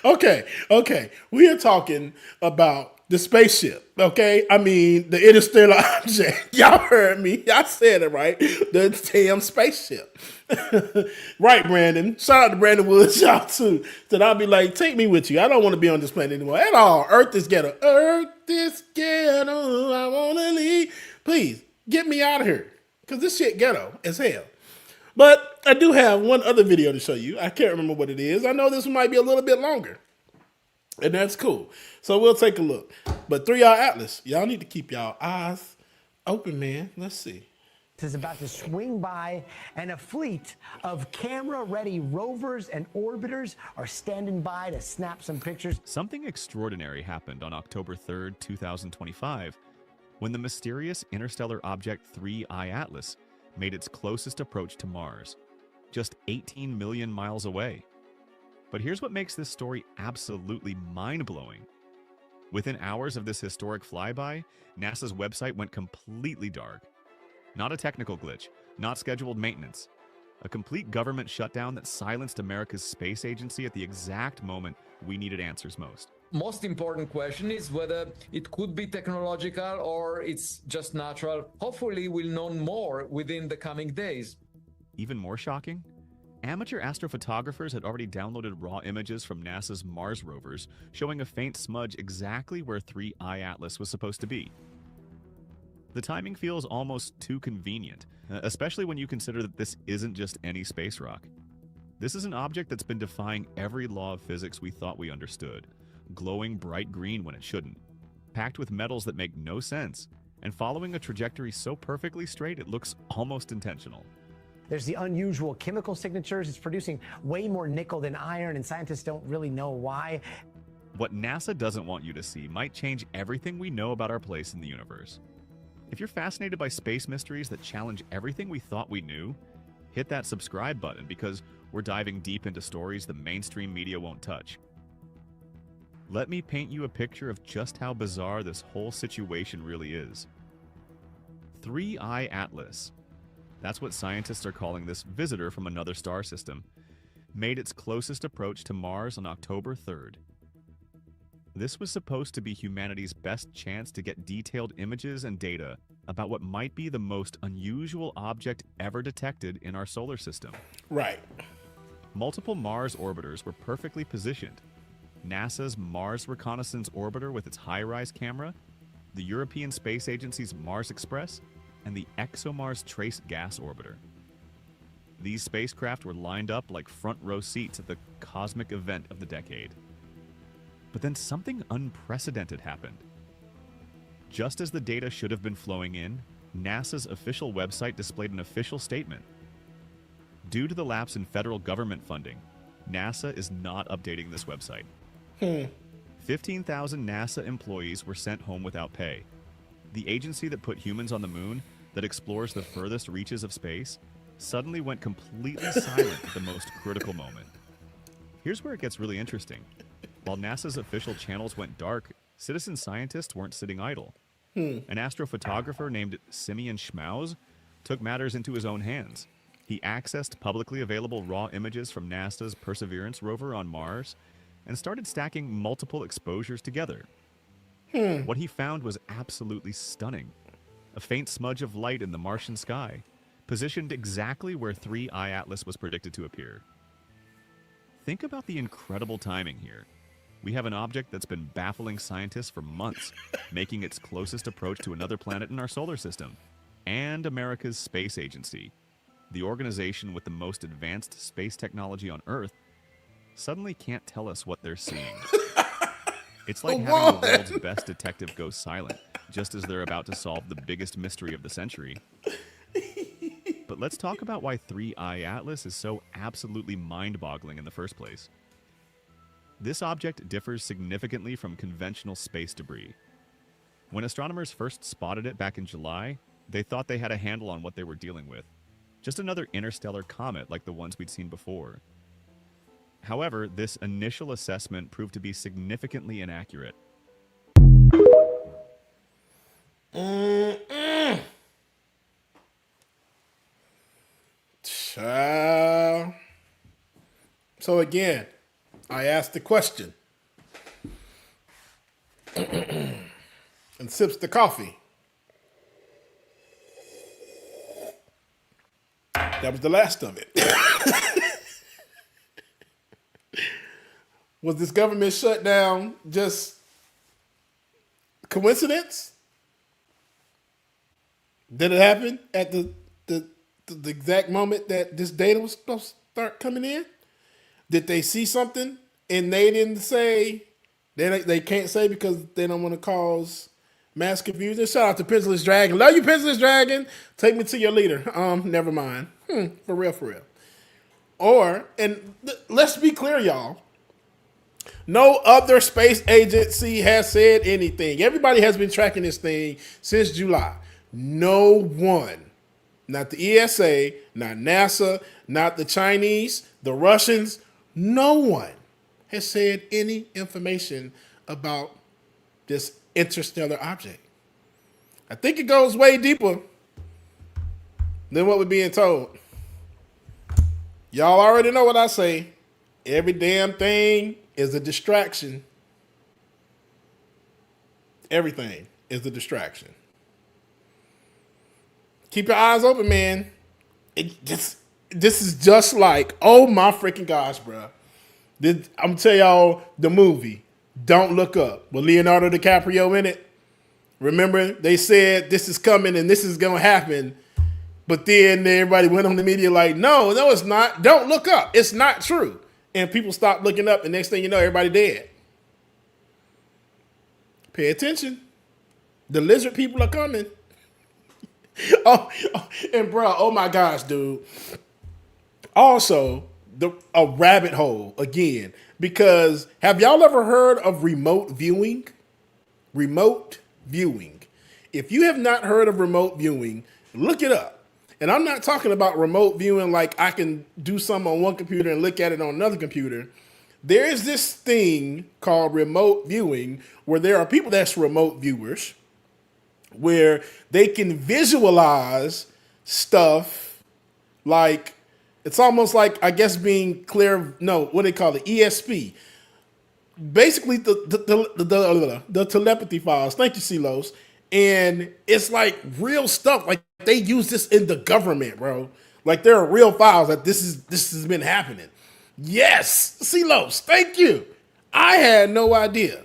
Okay, okay. We are talking about the spaceship, okay? I mean, the interstellar object. Y'all heard me. Y'all said it right. The damn spaceship. Right, Brandon. Shout out to Brandon Woods, y'all, too. That I'll be like, take me with you. I don't want to be on this planet anymore at all. Earth is ghetto. Earth is ghetto. I want to leave. Please, get me out of here. Because this shit ghetto as hell. But I do have one other video to show you. I can't remember what it is. I know this might be a little bit longer. And that's cool. So we'll take a look. But 3i Atlas, y'all need to keep y'all eyes open, man. Let's see. Is about to swing by, and a fleet of camera-ready rovers and orbiters are standing by to snap some pictures. Something extraordinary happened on October 3rd, 2025, when the mysterious interstellar object 3i Atlas made its closest approach to Mars, just 18 million miles away. But here's what makes this story absolutely mind-blowing. Within hours of this historic flyby, NASA's website went completely dark. Not a technical glitch, not scheduled maintenance. A complete government shutdown that silenced America's space agency at the exact moment we needed answers most. Most important question is whether it could be technological or it's just natural. Hopefully we'll know more within the coming days. Even more shocking? Amateur astrophotographers had already downloaded raw images from NASA's Mars rovers showing a faint smudge exactly where 3i Atlas was supposed to be. The timing feels almost too convenient, especially when you consider that this isn't just any space rock. This is an object that's been defying every law of physics we thought we understood, glowing bright green when it shouldn't, packed with metals that make no sense, and following a trajectory so perfectly straight it looks almost intentional. There's the unusual chemical signatures. It's producing way more nickel than iron, and scientists don't really know why. What NASA doesn't want you to see might change everything we know about our place in the universe. If you're fascinated by space mysteries that challenge everything we thought we knew, hit that subscribe button because we're diving deep into stories the mainstream media won't touch. Let me paint you a picture of just how bizarre this whole situation really is. 3I Atlas, that's what scientists are calling this visitor from another star system, made its closest approach to Mars on October 3rd. This was supposed to be humanity's best chance to get detailed images and data about what might be the most unusual object ever detected in our solar system. Right. Multiple Mars orbiters were perfectly positioned. NASA's Mars Reconnaissance Orbiter with its HiRISE camera, the European Space Agency's Mars Express, and the ExoMars Trace Gas Orbiter. These spacecraft were lined up like front row seats at the cosmic event of the decade. But then something unprecedented happened. Just as the data should have been flowing in, NASA's official website displayed an official statement. Due to the lapse in federal government funding, NASA is not updating this website. 15,000 NASA employees were sent home without pay. The agency that put humans on the moon, that explores the furthest reaches of space, suddenly went completely silent at the most critical moment. Here's where it gets really interesting. While NASA's official channels went dark, citizen scientists weren't sitting idle. An astrophotographer named Simeon Schmaus took matters into his own hands. He accessed publicly available raw images from NASA's Perseverance rover on Mars and started stacking multiple exposures together. What he found was absolutely stunning. A faint smudge of light in the Martian sky, positioned exactly where 3I Atlas was predicted to appear. Think about the incredible timing here. We have an object that's been baffling scientists for months, making its closest approach to another planet in our solar system, and America's space agency, the organization with the most advanced space technology on Earth, suddenly can't tell us what they're seeing. It's like having the world's best detective go silent, just as they're about to solve the biggest mystery of the century. But let's talk about why 3I Atlas is so absolutely mind-boggling in the first place. This object differs significantly from conventional space debris. When astronomers first spotted it back in July, they thought they had a handle on what they were dealing with. Just another interstellar comet like the ones we'd seen before. However, this initial assessment proved to be significantly inaccurate. So again, I asked the question and sips the coffee. That was the last of it. Was this government shutdown just coincidence? Did it happen at the exact moment that this data was supposed to start coming in? Did they see something and they didn't say? They can't say because they don't want to cause mass confusion. Shout out to Pencilless Dragon. Love you, Pencilless Dragon. Take me to your leader. Never mind. For real. Or, and let's be clear, y'all. No other space agency has said anything. Everybody has been tracking this thing since July. No one, not the ESA, not NASA, not the Chinese, the Russians, no one has said any information about this interstellar object. I think it goes way deeper than what we're being told. Y'all already know what I say. Every damn thing is a distraction. Everything is a distraction. Keep your eyes open, man. This is just like, oh my freaking gosh, bro. I'm gonna tell y'all the movie, Don't Look Up, with Leonardo DiCaprio in it. Remember, they said this is coming and this is going to happen. But then everybody went on the media like, no, it's not. Don't look up. It's not true. And people stopped looking up. And next thing you know, everybody dead. Pay attention. The lizard people are coming. And bro, oh my gosh, dude. Also, a rabbit hole again. Because have y'all ever heard of remote viewing? Remote viewing. If you have not heard of remote viewing, look it up. And I'm not talking about remote viewing like I can do something on one computer and look at it on another computer. There is this thing called remote viewing where there are people that's remote viewers where they can visualize stuff like, it's almost like, I guess, being clear. No, what do they call it? ESP. Basically, the telepathy files. Thank you, Silos. And it's like real stuff. Like they use this in the government, bro. Like there are real files that this has been happening. Yes, Silos. Thank you. I had no idea.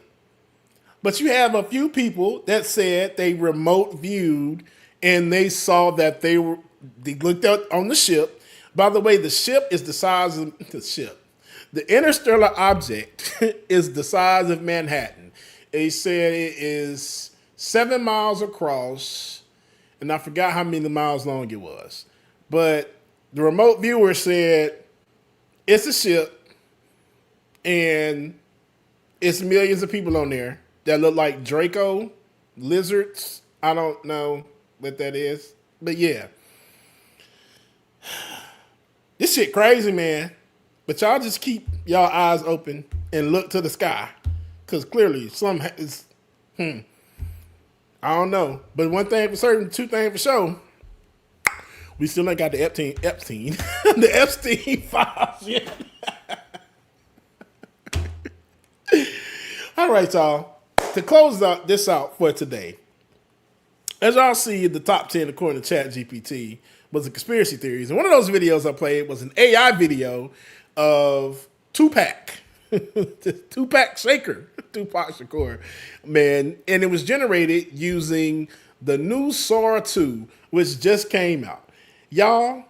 But you have a few people that said they remote viewed and they saw that they looked out on the ship. By the way, the ship is the size of the ship. The interstellar object is the size of Manhattan. They said it is 7 miles across, and I forgot how many miles long it was. But the remote viewer said it's a ship, and it's millions of people on there that look like Draco lizards. I don't know what that is, but yeah. This shit crazy, man. But y'all just keep y'all eyes open and look to the sky. Because clearly some is, I don't know. But one thing for certain, two things for sure, we still ain't got the Epstein, the Epstein files yet. All right, y'all. To close this out for today, as y'all see, the top 10 according to ChatGPT was the conspiracy theories. And one of those videos I played was an AI video of Tupac. Tupac Shakur. Tupac Shakur. Man. And it was generated using the new Sora 2, which just came out. Y'all,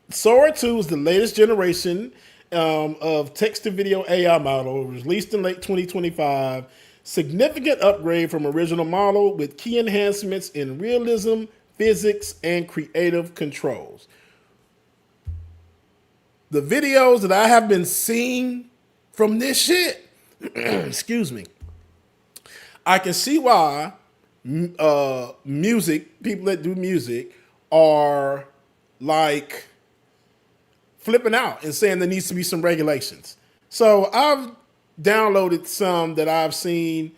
Sora 2 is the latest generation of text-to-video AI model, released in late 2025. Significant upgrade from original model with key enhancements in realism, physics, and creative controls. The videos that I have been seeing from this shit, excuse me, I can see why music, people that do music are like flipping out and saying there needs to be some regulations. So I've downloaded some that I've seen,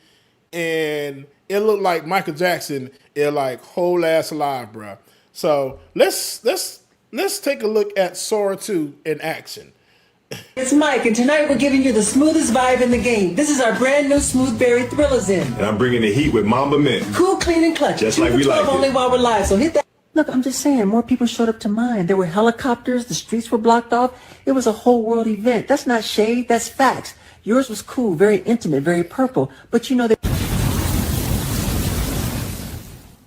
and it looked like Michael Jackson is like whole ass alive, bro. So let's take a look at Sora 2 in action. It's Mike, and tonight we're giving you the smoothest vibe in the game. This is our brand new Smooth Berry Thrillers in. And I'm bringing the heat with Mamba Mint. Cool, clean, and clutch. Just like we like it. Only while we're live, so hit that. Look, I'm just saying, more people showed up to mine. There were helicopters, the streets were blocked off. It was a whole world event. That's not shade, that's facts. Yours was cool, very intimate, very purple. But you know that.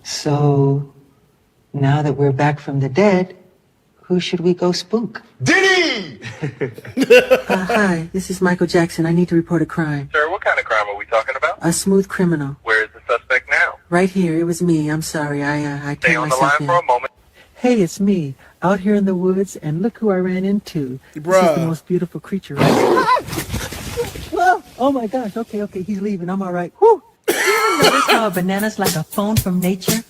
So, now that we're back from the dead, who should we go spook? DERY! Hi, this is Michael Jackson. I need to report a crime. Sir, what kind of crime are we talking about? A smooth criminal. Where is the suspect now? Right here. It was me. I'm sorry. I Stay turned on the myself line in. for a moment. Hey, it's me. Out here in the woods, and look who I ran into. Bruh. This is the most beautiful creature. Whoa. Oh my gosh. Okay. He's leaving. I'm all right. Whew. You ever notice how a banana's like a phone from nature?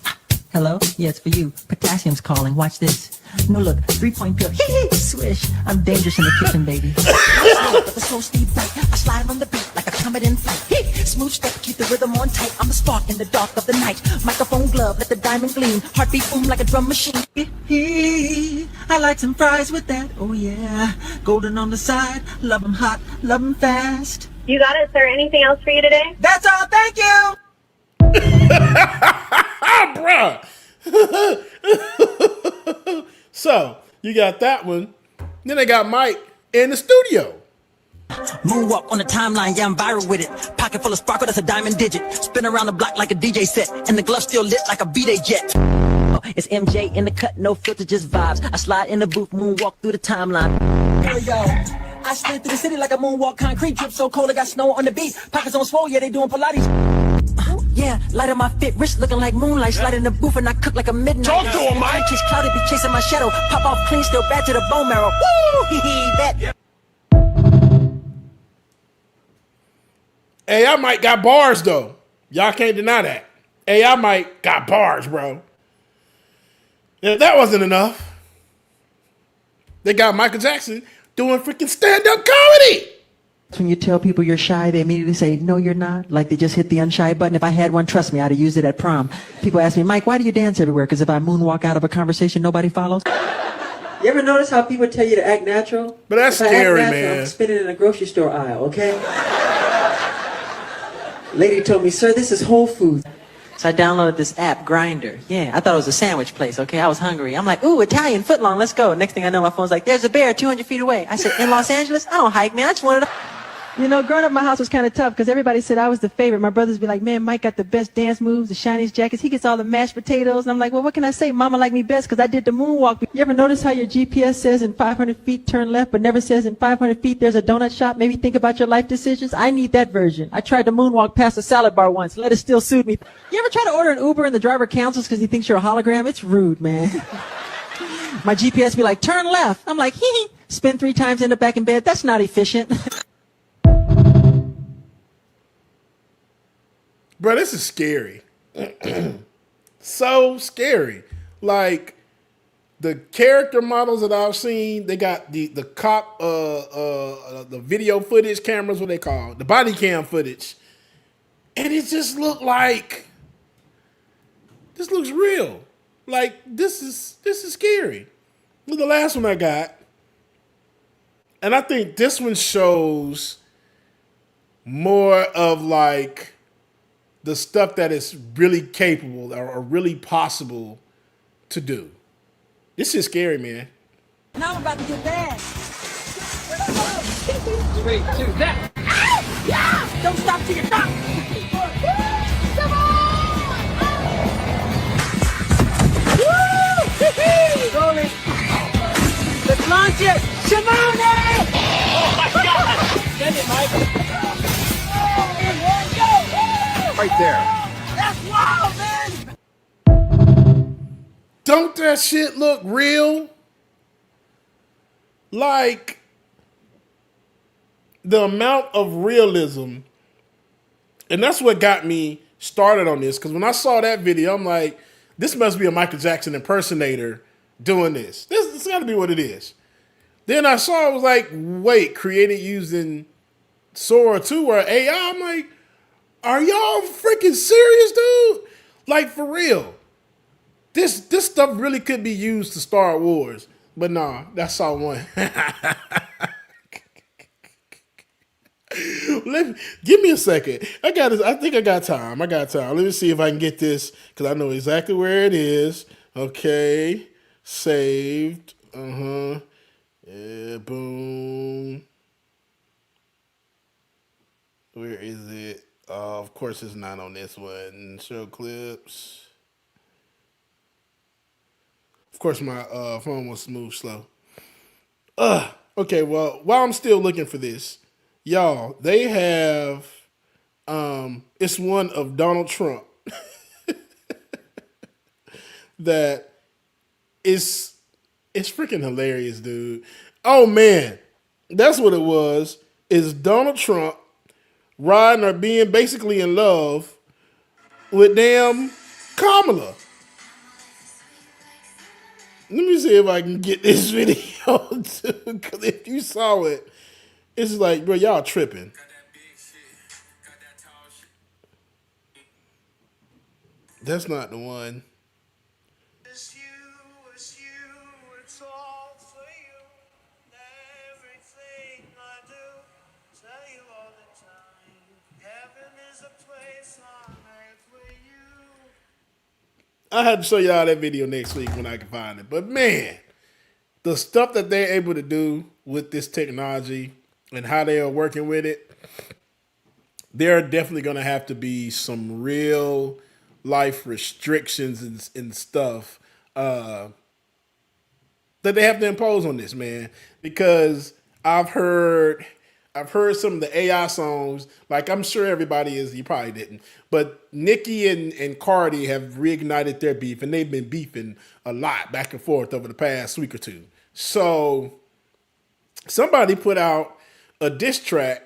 Hello? Yeah, it's for you. Potassium's calling. Watch this. No, look. 3-point pill. Swish. I'm dangerous in the kitchen, baby. The soul steep back. I slide on the beat like a comet in flight. Smooth step, keep the rhythm on tight. I'm a spark in the dark of the night. Microphone glove, let the diamond gleam. Heartbeat boom like a drum machine. I like some fries with that. Oh yeah. Golden on the side. Love 'em hot. Love 'em fast. You got it, sir. Anything else for you today? That's all. Thank you. Bruh. So you got that one. Then they got Mike in the studio. Moonwalk on the timeline, yeah, I'm viral with it. Pocket full of sparkle, that's a diamond digit. Spin around the block like a DJ set, and the glove still lit like a B-Day jet. It's MJ in the cut, no filter, just vibes. I slide in the booth, moonwalk through the timeline. Here we go. I slid through the city like a moonwalk, concrete drip so cold I got snow on the beat. Pockets on swole, yeah, they doing Pilates. Yeah, light on my fit, wrist looking like moonlight. Slide in the booth and I cook like a midnight. Talk to him, Mike. Kiss cloudy, be chasing my shadow. Pop off clean, still bad to the bone marrow. Woo, hee hee, that. AI Mike got bars though. Y'all can't deny that. AI Mike got bars, bro. If that wasn't enough, they got Michael Jackson doing freaking stand-up comedy. When you tell people you're shy, they immediately say, no, you're not. Like they just hit the unshy button. If I had one, trust me, I'd have used it at prom. People ask me, Mike, why do you dance everywhere? Because if I moonwalk out of a conversation, nobody follows. You ever notice how people tell you to act natural? But that's if scary, I act natural, man. I'm spinning in a grocery store aisle, okay? Lady told me, sir, this is Whole Foods. So I downloaded this app, Grindr. Yeah, I thought it was a sandwich place, okay? I was hungry. I'm like, ooh, Italian footlong, let's go. Next thing I know, my phone's like, there's a bear 200 feet away. I said, in Los Angeles? I don't hike, man. I just wanted to... You know, growing up, my house was kind of tough because everybody said I was the favorite. My brothers be like, man, Mike got the best dance moves, the shiniest jackets. He gets all the mashed potatoes. And I'm like, well, what can I say? Mama liked me best because I did the moonwalk. You ever notice how your GPS says in 500 feet, turn left, but never says in 500 feet, there's a donut shop? Maybe think about your life decisions. I need that version. I tried to moonwalk past a salad bar once. Let it still suit me. You ever try to order an Uber and the driver cancels because he thinks you're a hologram? It's rude, man. My GPS be like, turn left. I'm like, hee hee. Spin 3 times, end up back in bed. That's not efficient. Bro, this is scary. So scary. Like, the character models that I've seen, they got the cop, the video footage cameras, what they call it, the body cam footage. And it just looked like, this looks real. Like, this is scary. Look, the last one I got. And I think this one shows more of like the stuff that is really capable or really possible to do. This is scary, man. Now I'm about to get bad. 3, 2, that. Yeah! Don't stop till you're done. Come on! Rolling. Let's launch it. Shimone! Oh my God! Send it, Mike. Right there. That's wild, man! Don't that shit look real? Like, the amount of realism, and that's what got me started on this, because when I saw that video, I'm like, this must be a Michael Jackson impersonator doing this. This got to be what it is. Then I saw, I was like, wait, created using Sora 2 or AI? I'm like, are y'all freaking serious, dude? Like, for real. This stuff really could be used to Star Wars. But nah, that's all one. Give me a second. I think I got time. Let me see if I can get this, because I know exactly where it is. Okay. Saved. Yeah, boom. Where is it? Of course it's not on this one. Show clips. Of course my phone was smooth slow. Okay, well, while I'm still looking for this, y'all, they have it's one of Donald Trump that it's freaking hilarious, dude. Oh man, that's what it was. Is Donald Trump riding or being basically in love with damn Kamala. Let me see if I can get this video too, because if you saw it, it's like, bro, y'all tripping. That's not the one. I had to show y'all that video next week when I can find it. But man, the stuff that they're able to do with this technology and how they are working with it, there are definitely going to have to be some real life restrictions and stuff that they have to impose on this, man. Because I've heard some of the AI songs. Like, I'm sure everybody is. You probably didn't, but Nicki and Cardi have reignited their beef, and they've been beefing a lot back and forth over the past week or two. So somebody put out a diss track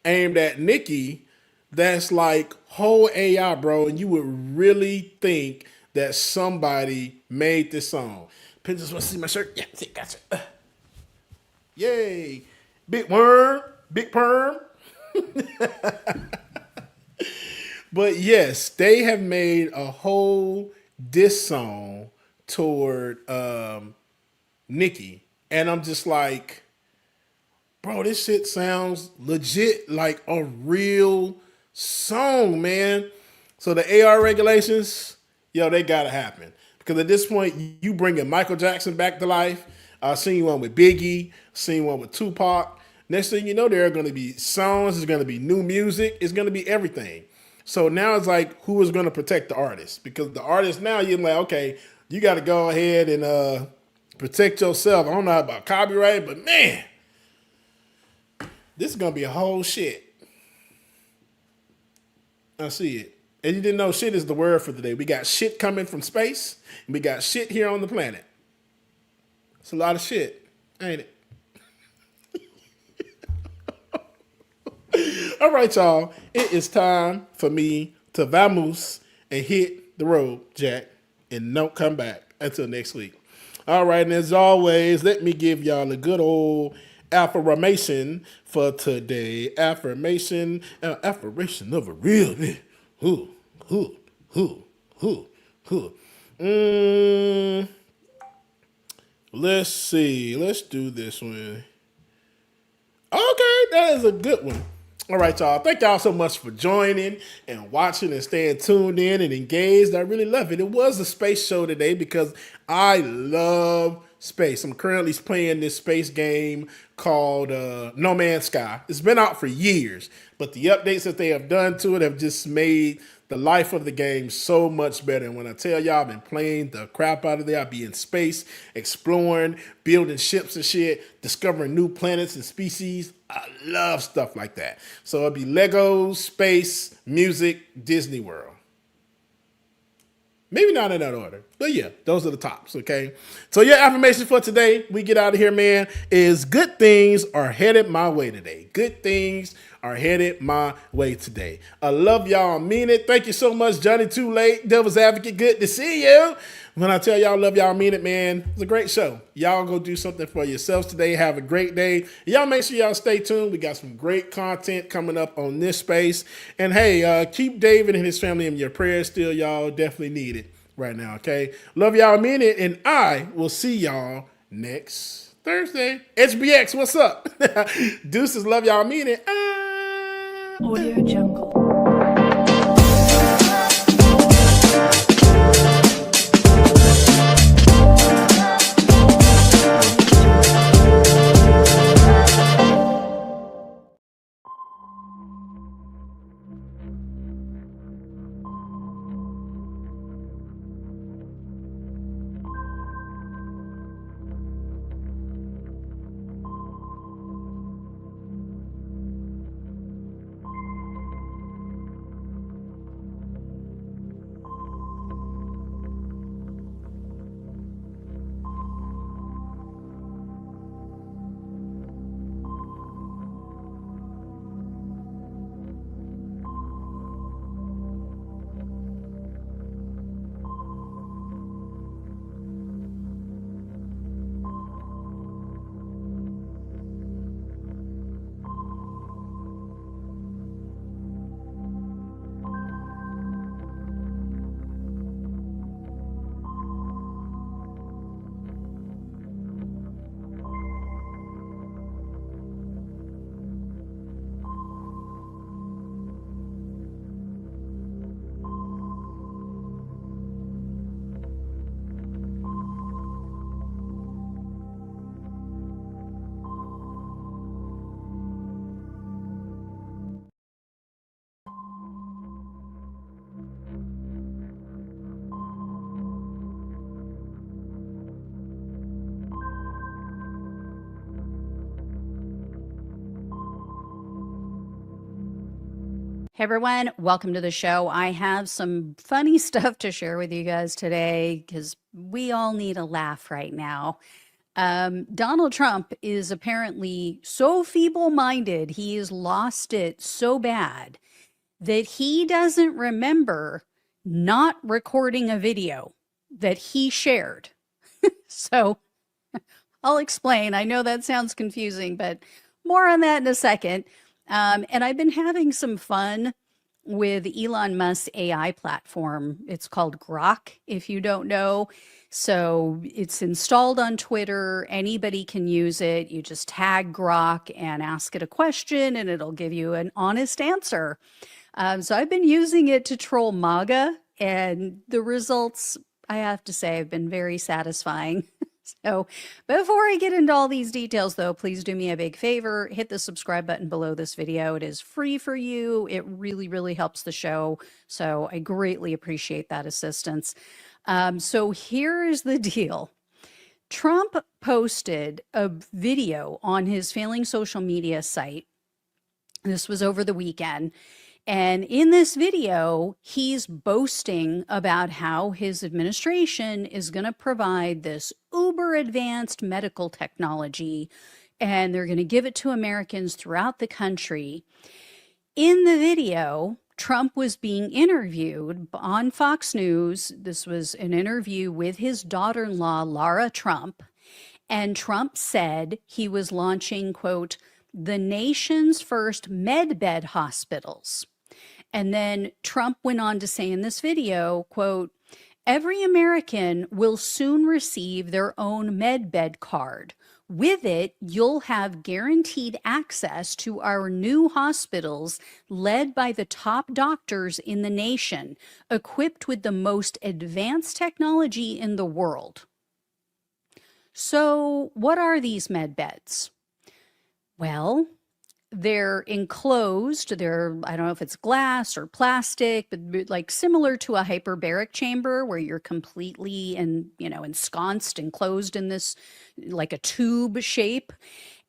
aimed at Nicki that's like whole AI, bro, and you would really think that somebody made this song. Princess wants to see my shirt? Yeah, see, gotcha. Yay. Big worm, big perm. But yes, they have made a whole diss song toward Nicki. And I'm just like, bro, this shit sounds legit like a real song, man. So the AR regulations, yo, they gotta happen. Because at this point, you bringing Michael Jackson back to life. I've seen one with Biggie, seen one with Tupac. Next thing you know, there are going to be songs, there's going to be new music, it's going to be everything. So now it's like, who is going to protect the artist? Because the artist now, you're like, okay, you got to go ahead and protect yourself. I don't know about copyright, but man, this is going to be a whole shit. I see it. And you didn't know shit is the word for today. We got shit coming from space, and we got shit here on the planet. It's a lot of shit, ain't it? All right, y'all. It is time for me to vamoose and hit the road, Jack, and don't come back until next week. All right, and as always, let me give y'all a good old affirmation for today. Affirmation of a real man. Who. Let's see. Let's do this one. Okay, that is a good one. All right, y'all. Thank y'all so much for joining and watching and staying tuned in and engaged. I really love it. It was a space show today because I love space. I'm currently playing this space game called No Man's Sky. It's been out for years, but the updates that they have done to it have just made the life of the game so much better. And when I tell y'all I've been playing the crap out of it, I'll be in space, exploring, building ships and shit, discovering new planets and species. I love stuff like that. So it'll be Legos, space, music, Disney World. Maybe not in that order, but yeah, those are the tops, okay? So your affirmation for today, we get out of here, man, is good things are headed my way today. Good things are headed my way today. I love y'all, mean it. Thank you so much, Johnny Too Late, Devil's Advocate, good to see you. When I tell y'all love y'all, mean it, man. It's a great show. Y'all go do something for yourselves today. Have a great day. Y'all make sure y'all stay tuned. We got some great content coming up on this space. And hey, keep David and his family in your prayers still, y'all. Definitely need it right now, okay? Love y'all, mean it. And I will see y'all next Thursday. HBX, what's up? Deuces, love y'all, mean it. Audio Jungle. Hey everyone, welcome to the show. I have some funny stuff to share with you guys today because we all need a laugh right now. Donald Trump is apparently so feeble-minded, he has lost it so bad that he doesn't remember not recording a video that he shared. So I'll explain. I know that sounds confusing, but more on that in a second. And I've been having some fun with Elon Musk's AI platform. It's called Grok, if you don't know. So it's installed on Twitter. Anybody can use it. You just tag Grok and ask it a question, and it'll give you an honest answer. So I've been using it to troll MAGA, and the results, I have to say, have been very satisfying. So before I get into all these details, though, please do me a big favor. Hit the subscribe button below this video. It is free for you. It really, really helps the show. So I greatly appreciate that assistance. So here's the deal. Trump posted a video on his failing social media site. This was over the weekend. And in this video, he's boasting about how his administration is going to provide this uber advanced medical technology, and they're going to give it to Americans throughout the country. In the video, Trump was being interviewed on Fox News. This was an interview with his daughter-in-law, Lara Trump. And Trump said he was launching, quote, the nation's first medbed hospitals. And then Trump went on to say in this video, quote, every American will soon receive their own medbed card. With it, you'll have guaranteed access to our new hospitals led by the top doctors in the nation, equipped with the most advanced technology in the world. So what are these medbeds? Well, they're enclosed. I don't know if it's glass or plastic, but like similar to a hyperbaric chamber where you're completely ensconced, enclosed in this like a tube shape.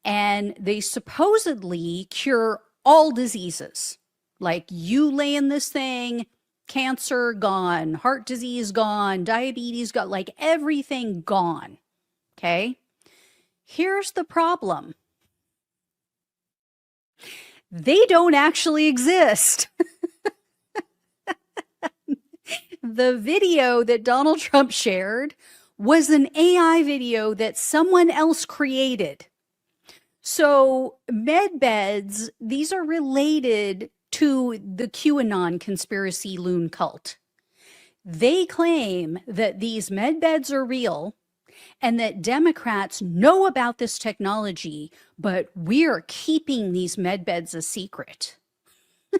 And they supposedly cure all diseases. Like you lay in this thing, cancer gone, heart disease gone, diabetes gone, like everything gone. Okay. Here's the problem. They don't actually exist. The video that Donald Trump shared was an AI video that someone else created. So med beds, these are related to the QAnon conspiracy loon cult. They claim that these med beds are real and that Democrats know about this technology, but we're keeping these med beds a secret.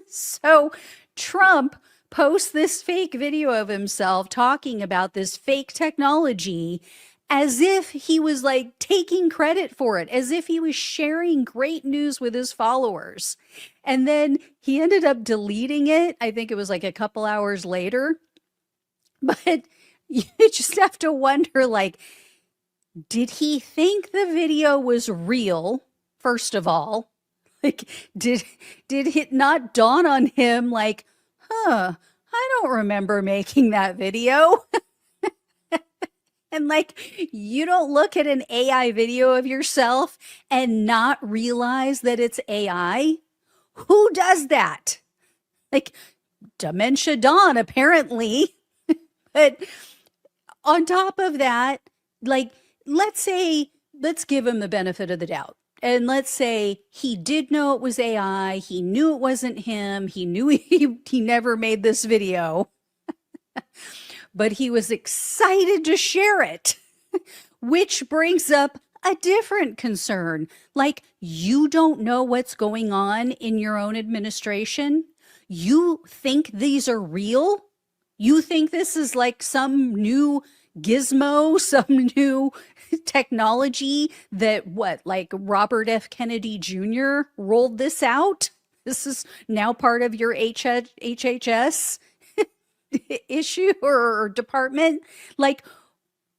So Trump posts this fake video of himself talking about this fake technology as if he was like taking credit for it, as if he was sharing great news with his followers. And then he ended up deleting it. I think it was like a couple hours later. But you just have to wonder, like, did he think the video was real, first of all? Like, did it not dawn on him, like, I don't remember making that video? And like, you don't look at an AI video of yourself and not realize that it's AI? Who does that? Like, Dementia Dawn, apparently. But on top of that, like, let's give him the benefit of the doubt. And let's say he did know it was AI. He knew it wasn't him. He knew he never made this video. But he was excited to share it, which brings up a different concern. Like, you don't know what's going on in your own administration. You think these are real? You think this is like some new gizmo, some new technology that like Robert F. Kennedy Jr. rolled this out? This is now part of your HHS issue or department? Like,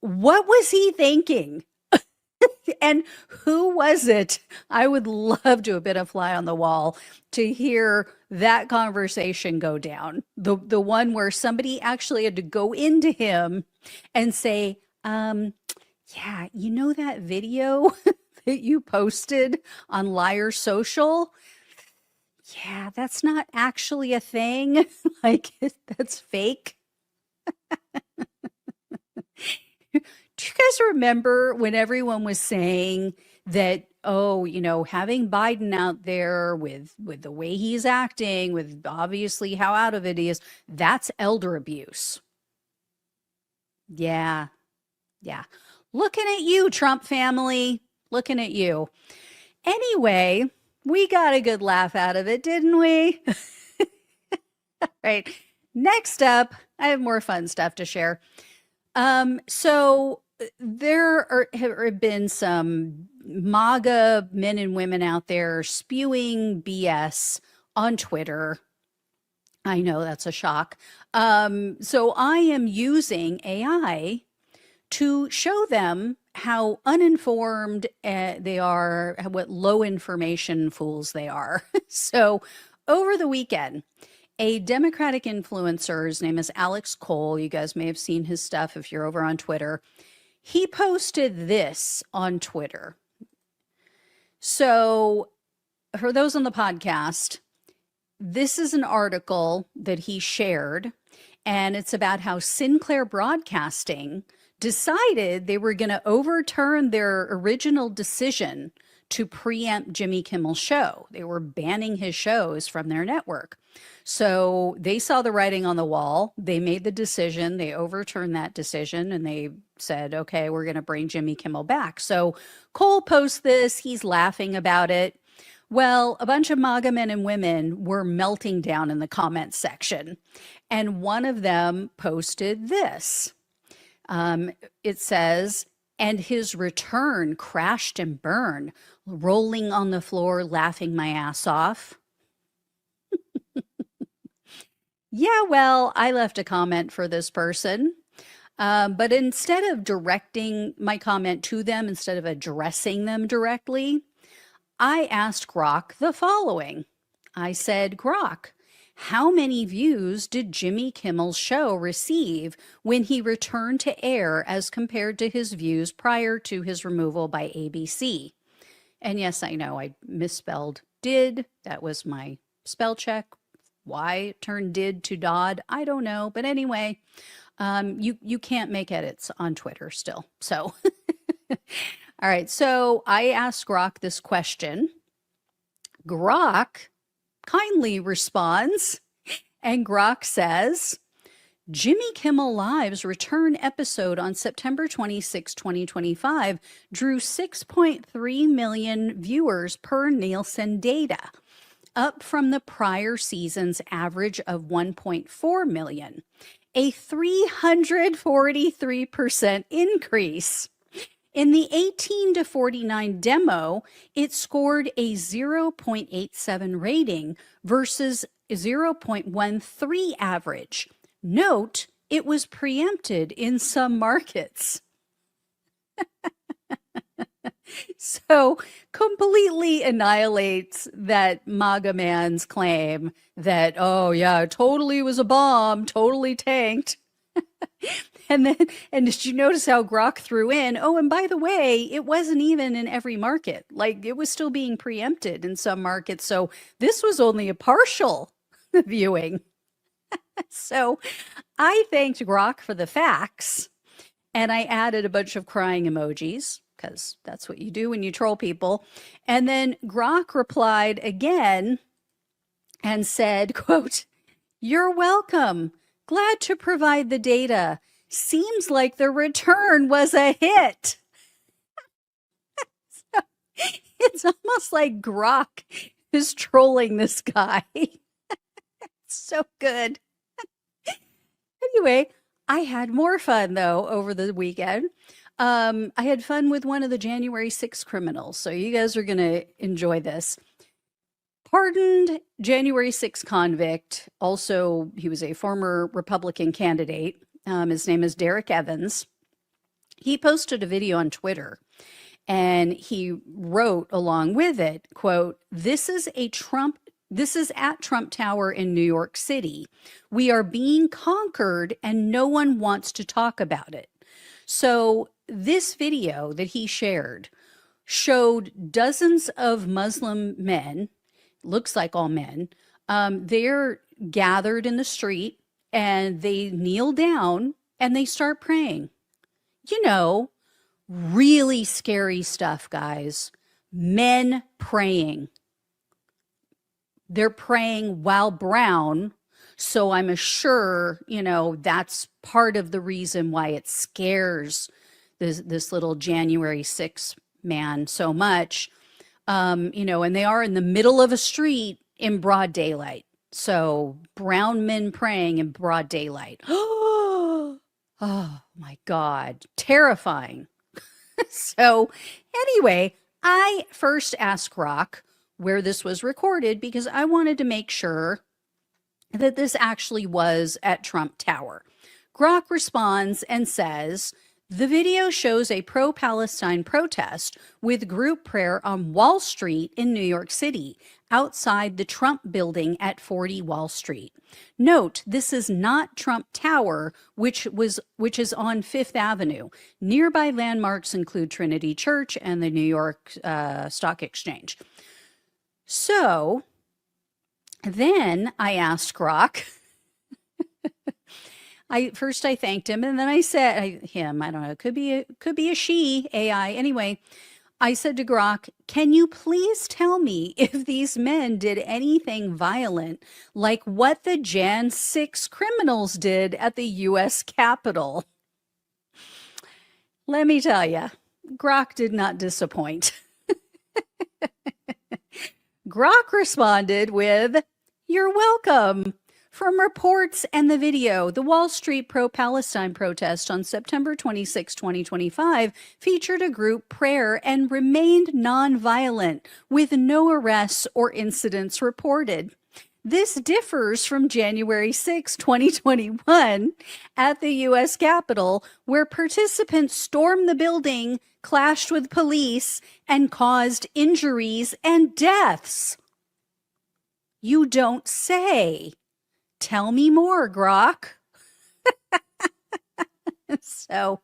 what was he thinking? And who was it? I would love to have been a fly on the wall to hear that conversation go down. The one where somebody actually had to go into him and say, yeah, you know that video that you posted on Liar Social? Yeah, that's not actually a thing. Like, that's fake. Do you guys remember when everyone was saying that, oh, you know, having Biden out there with the way he's acting, with obviously how out of it he is, that's elder abuse. Yeah. Yeah. Looking at you, Trump family. Looking at you. Anyway, we got a good laugh out of it, didn't we? All right. Next up, I have more fun stuff to share. So there have been some MAGA men and women out there spewing BS on Twitter. I know that's a shock. So I am using AI to show them how uninformed they are, what low information fools they are. So over the weekend, a Democratic influencer, his name is Alex Cole. You guys may have seen his stuff if you're over on Twitter. He posted this on Twitter. So for those on the podcast, this is an article that he shared, and it's about how Sinclair Broadcasting decided they were going to overturn their original decision to preempt Jimmy Kimmel's show. They were banning his shows from their network. So they saw the writing on the wall. They made the decision. They overturned that decision and they said, okay, we're going to bring Jimmy Kimmel back. So Cole posts this. He's laughing about it. Well, a bunch of MAGA men and women were melting down in the comments section. And one of them posted this. It says, and his return crashed and burned, rolling on the floor, laughing my ass off. Yeah, well, I left a comment for this person. But instead of directing my comment to them, instead of addressing them directly, I asked Grok the following. I said, Grok, how many views did Jimmy Kimmel's show receive when he returned to air as compared to his views prior to his removal by ABC? And yes, I know I misspelled did. That was my spell check. Why it turned did to Dodd, I don't know. But anyway, you can't make edits on Twitter still. So, all right. So I asked Grok this question. Grok kindly responds, and Grok says, Jimmy Kimmel Live's return episode on September 26, 2025 drew 6.3 million viewers per Nielsen data, up from the prior season's average of 1.4 million, a 343% increase. In the 18 to 49 demo, it scored a 0.87 rating versus 0.13 average. Note, it was preempted in some markets. So completely annihilates that MAGA man's claim that, oh yeah, totally was a bomb, totally tanked. And did you notice how Grok threw in, oh, and by the way, it wasn't even in every market. Like, it was still being preempted in some markets. So this was only a partial viewing. So I thanked Grok for the facts, and I added a bunch of crying emojis, because that's what you do when you troll people. And then Grok replied again and said, quote, "You're welcome. Glad to provide the data. Seems like the return was a hit." So, it's almost like Grok is trolling this guy. So good. Anyway, I had more fun, though, over the weekend. I had fun with one of the January 6th criminals, so you guys are going to enjoy this. Pardoned January 6th convict. Also, he was a former Republican candidate. His name is Derek Evans. He posted a video on Twitter, And he wrote along with it, quote, this is at Trump Tower in New York City. We are being conquered and no one wants to talk about it. So this video that he shared showed dozens of Muslim men, looks like all men, they're gathered in the street and they kneel down and they start praying. You know, really scary stuff, guys. Men praying. They're praying while brown. So I'm sure, you know, that's part of the reason why it scares this little January 6th man so much. You know, and they are in the middle of a street in broad daylight. So brown men praying in broad daylight. Oh my God. Terrifying. So anyway, I first asked Grok where this was recorded because I wanted to make sure that this actually was at Trump Tower. Grok responds and says, the video shows a pro-Palestine protest with group prayer on Wall Street in New York City, outside the Trump building at 40 Wall Street. Note, this is not Trump Tower, which is on Fifth Avenue. Nearby landmarks include Trinity Church and the New York Stock Exchange. So then I asked Grok. I thanked him, and then I said, I don't know, it could be a she, AI. Anyway, I said to Grok, can you please tell me if these men did anything violent, like what the Jan 6 criminals did at the U.S. Capitol? Let me tell you, Grok did not disappoint. Grok responded with, you're welcome. From reports and the video, the Wall Street pro-Palestine protest on September 26, 2025 featured a group prayer and remained nonviolent, with no arrests or incidents reported. This differs from January 6, 2021 at the U.S. Capitol, where participants stormed the building, clashed with police, and caused injuries and deaths. You don't say. Tell me more, Grok. So,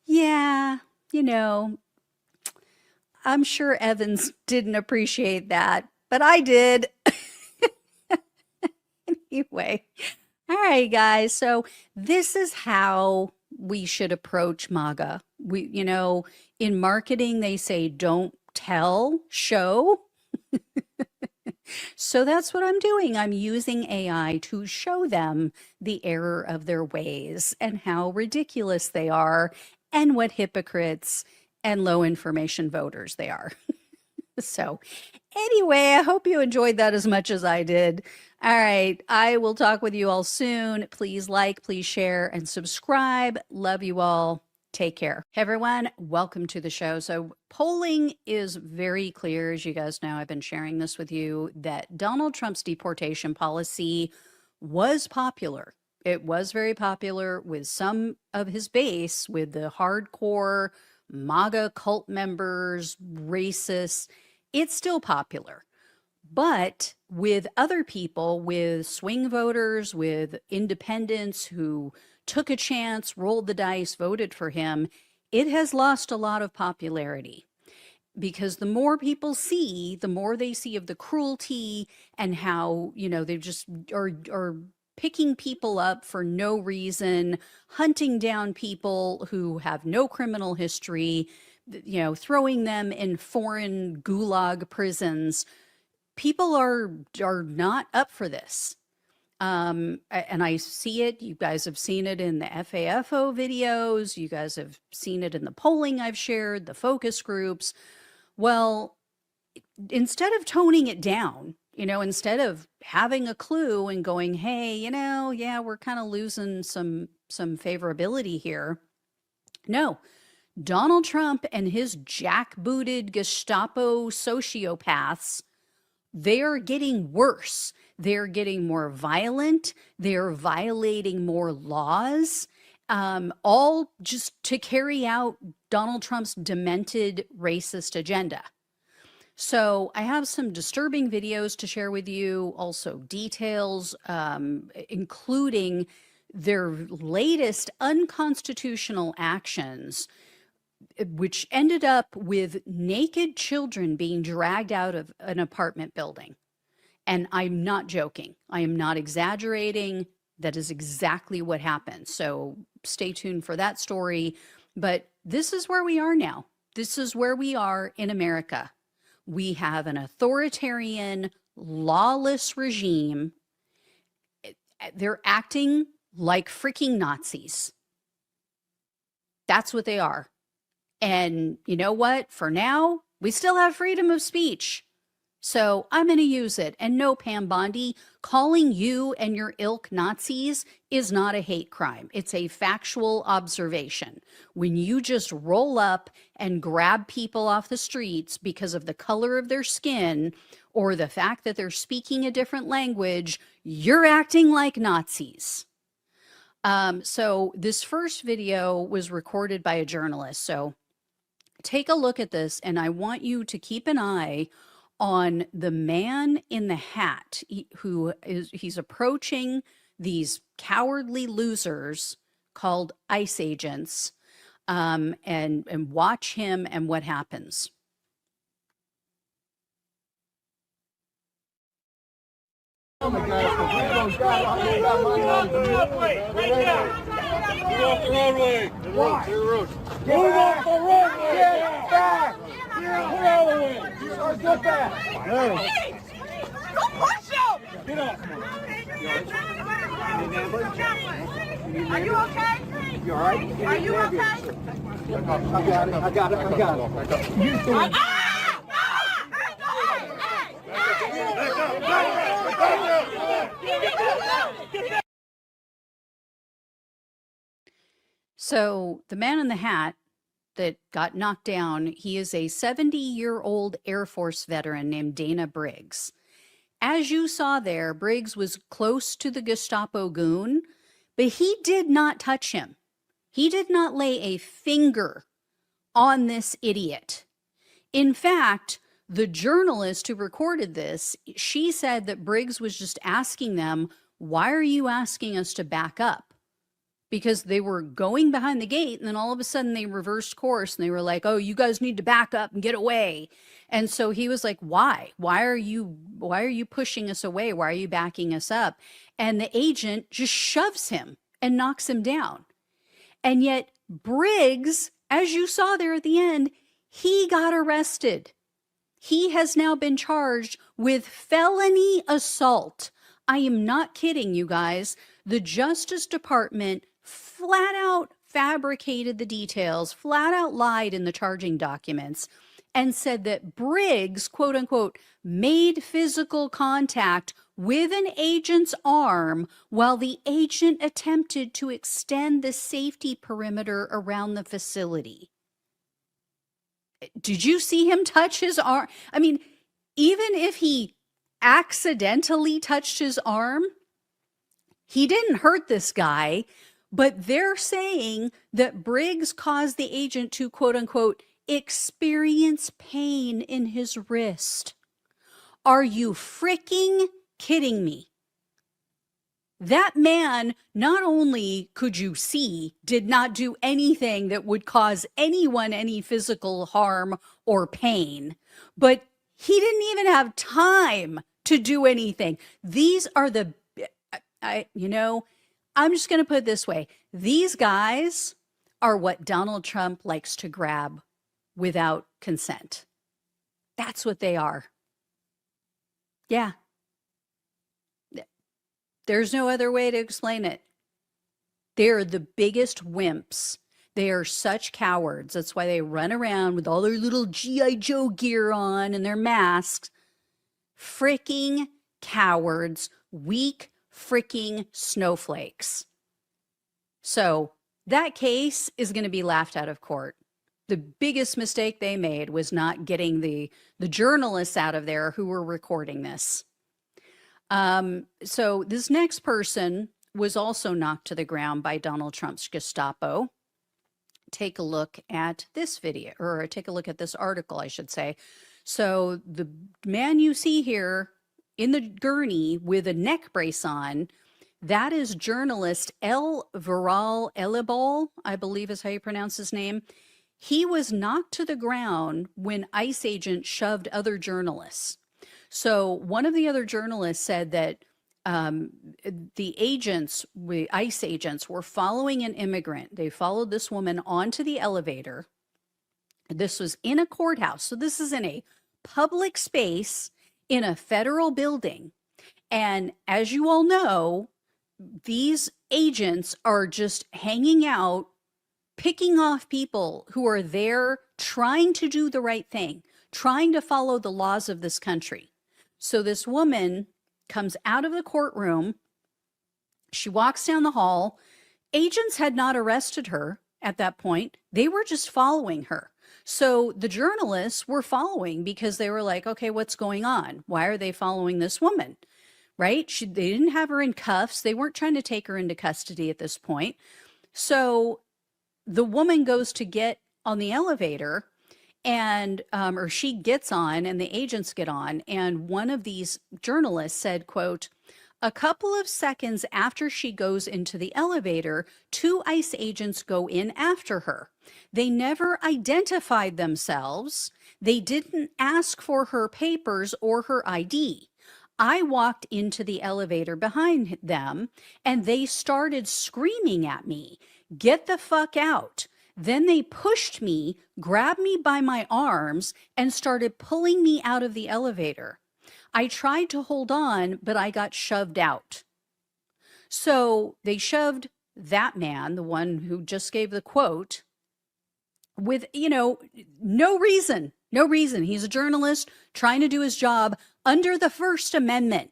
yeah, you know, I'm sure Evans didn't appreciate that, but I did. Anyway, all right, guys. So this is how we should approach MAGA. You know, in marketing, they say, don't tell, show. So that's what I'm doing. I'm using AI to show them the error of their ways and how ridiculous they are and what hypocrites and low information voters they are. So anyway, I hope you enjoyed that as much as I did. All right. I will talk with you all soon. Please like, please share, and subscribe. Love you all. Take care. Hey everyone, welcome to the show. So polling is very clear, as you guys know, I've been sharing this with you, that Donald Trump's deportation policy was popular. It was very popular with some of his base, with the hardcore MAGA cult members, racists. It's still popular. But with other people, with swing voters, with independents who took a chance, rolled the dice, voted for him, it has lost a lot of popularity. Because the more people see, the more they see of the cruelty and how, you know, they just are picking people up for no reason, hunting down people who have no criminal history, you know, throwing them in foreign gulag prisons. People are not up for this. And I see it. You guys have seen it in the FAFO videos. You guys have seen it in the polling I've shared, the focus groups. Well, instead of toning it down, you know, instead of having a clue and going, hey, you know, yeah, we're kind of losing some favorability here. No, Donald Trump and his jackbooted Gestapo sociopaths, they're getting worse. They're getting more violent. They're violating more laws. all just to carry out Donald Trump's demented racist agenda. So I have some disturbing videos to share with you, also details, including their latest unconstitutional actions, which ended up with naked children being dragged out of an apartment building. And I'm not joking. I am not exaggerating. That is exactly what happened. So stay tuned for that story. But this is where we are now. This is where we are in America. We have an authoritarian, lawless regime. They're acting like freaking Nazis. That's what they are. And you know what? For now, we still have freedom of speech. So I'm going to use it. And no, Pam Bondi, calling you and your ilk Nazis is not a hate crime. It's a factual observation. When you just roll up and grab people off the streets because of the color of their skin or the fact that they're speaking a different language, you're acting like Nazis. So this first video was recorded by a journalist. So take a look at this, and I want you to keep an eye on the man in the hat he's approaching these cowardly losers called ICE agents, and watch him and what happens. Oh my God, get off the roadway! Get off the roadway! Move off the roadway! Get back! Get out of the way! Get back! Don't push him! Get off! Are you okay? You all right? Are you okay? I got it. So the man in the hat that got knocked down, he is a 70-year-old Air Force veteran named Dana Briggs. As you saw there, Briggs was close to the Gestapo goon, but he did not touch him. He did not lay a finger on this idiot. In fact, the journalist who recorded this, she said that Briggs was just asking them, why are you asking us to back up? Because they were going behind the gate, and then all of a sudden they reversed course and they were like, oh, you guys need to back up and get away. And so he was like, why? Why are you pushing us away? Why are you backing us up? And the agent just shoves him and knocks him down. And yet Briggs, as you saw there at the end, he got arrested. He has now been charged with felony assault. I am not kidding, you guys. The Justice Department flat out fabricated the details, flat out lied in the charging documents, and said that Briggs, quote unquote, made physical contact with an agent's arm while the agent attempted to extend the safety perimeter around the facility. Did you see him touch his arm? I mean, even if he accidentally touched his arm, he didn't hurt this guy, but they're saying that Briggs caused the agent to, quote unquote, experience pain in his wrist. Are you freaking kidding me? That man, not only could you see, did not do anything that would cause anyone any physical harm or pain, but he didn't even have time to do anything. These are the, I'm just going to put it this way. These guys are what Donald Trump likes to grab without consent. That's what they are. Yeah. There's no other way to explain it. They're the biggest wimps. They are such cowards. That's why they run around with all their little G.I. Joe gear on and their masks. Freaking cowards. Weak freaking snowflakes. So that case is going to be laughed out of court. The biggest mistake they made was not getting the journalists out of there who were recording this. So this next person was also knocked to the ground by Donald Trump's Gestapo. Take a look at this video, or take a look at this article, I should say. So the man you see here in the gurney with a neck brace on, that is journalist El Viral Elibol, I believe is how you pronounce his name. He was knocked to the ground when ICE agents shoved other journalists. So one of the other journalists said that the ICE agents were following an immigrant. They followed this woman onto the elevator. This was in a courthouse. So this is in a public space in a federal building. And as you all know, these agents are just hanging out, picking off people who are there trying to do the right thing, trying to follow the laws of this country. So this woman comes out of the courtroom. She walks down the hall. Agents had not arrested her at that point. They were just following her. So the journalists were following because they were like, okay, what's going on? Why are they following this woman? Right? They didn't have her in cuffs. They weren't trying to take her into custody at this point. So the woman goes to get on the elevator, and or she gets on and the agents get on, and one of these journalists said, quote, a couple of seconds after she goes into the elevator, 2 ICE agents go in after her. They never identified themselves. They didn't ask for her papers or her ID. I walked into the elevator behind them and they started screaming at me, get the fuck out. Then they pushed me, grabbed me by my arms, and started pulling me out of the elevator. I tried to hold on, but I got shoved out. So they shoved that man, the one who just gave the quote, with, no reason. No reason. He's a journalist trying to do his job under the First Amendment.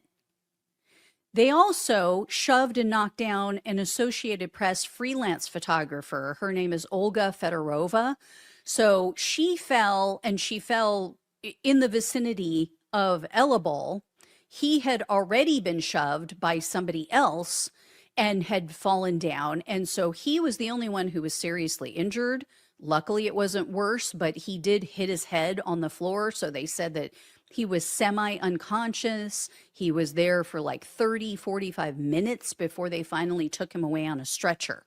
They also shoved and knocked down an Associated Press freelance photographer. Her name is Olga Fedorova. So she fell in the vicinity of Elibol. He had already been shoved by somebody else and had fallen down. And so he was the only one who was seriously injured. Luckily, it wasn't worse, but he did hit his head on the floor. So they said that he was semi-unconscious. He was there for like 30, 45 minutes before they finally took him away on a stretcher.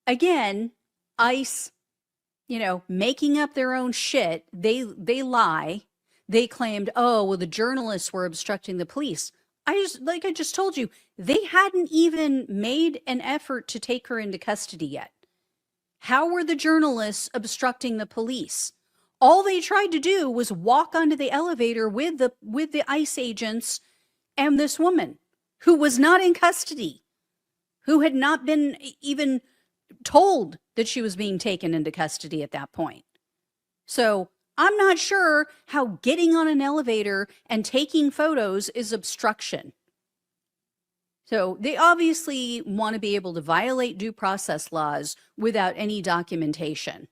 Again, ICE, making up their own shit. They lie. They claimed, oh, well, the journalists were obstructing the police. Like I just told you, they hadn't even made an effort to take her into custody yet. How were the journalists obstructing the police? All they tried to do was walk onto the elevator with the ICE agents and this woman who was not in custody, who had not been even told that she was being taken into custody at that point. So I'm not sure how getting on an elevator and taking photos is obstruction. So they obviously want to be able to violate due process laws without any documentation,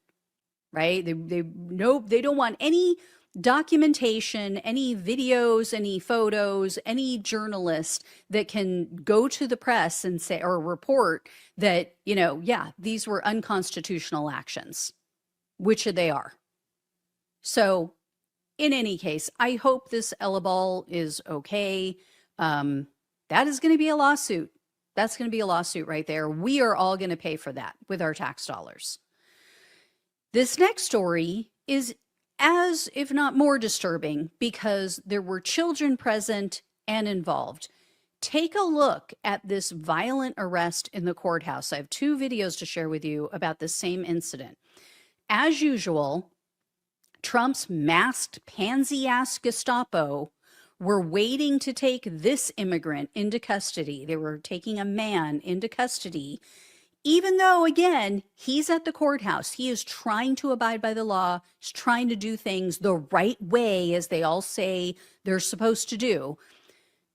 right? They don't want any documentation, any videos, any photos, any journalist that can go to the press and say, or report that, these were unconstitutional actions, which they are. So in any case, I hope this Elibol is okay. That is going to be a lawsuit. That's going to be a lawsuit right there. We are all going to pay for that with our tax dollars. This next story is as, if not more disturbing, because there were children present and involved. Take a look at this violent arrest in the courthouse. I have 2 videos to share with you about the same incident. As usual, Trump's masked pansy-ass Gestapo were waiting to take this immigrant into custody. They were taking a man into custody, even though, again, he's at the courthouse. He is trying to abide by the law. He's trying to do things the right way, as they all say they're supposed to do.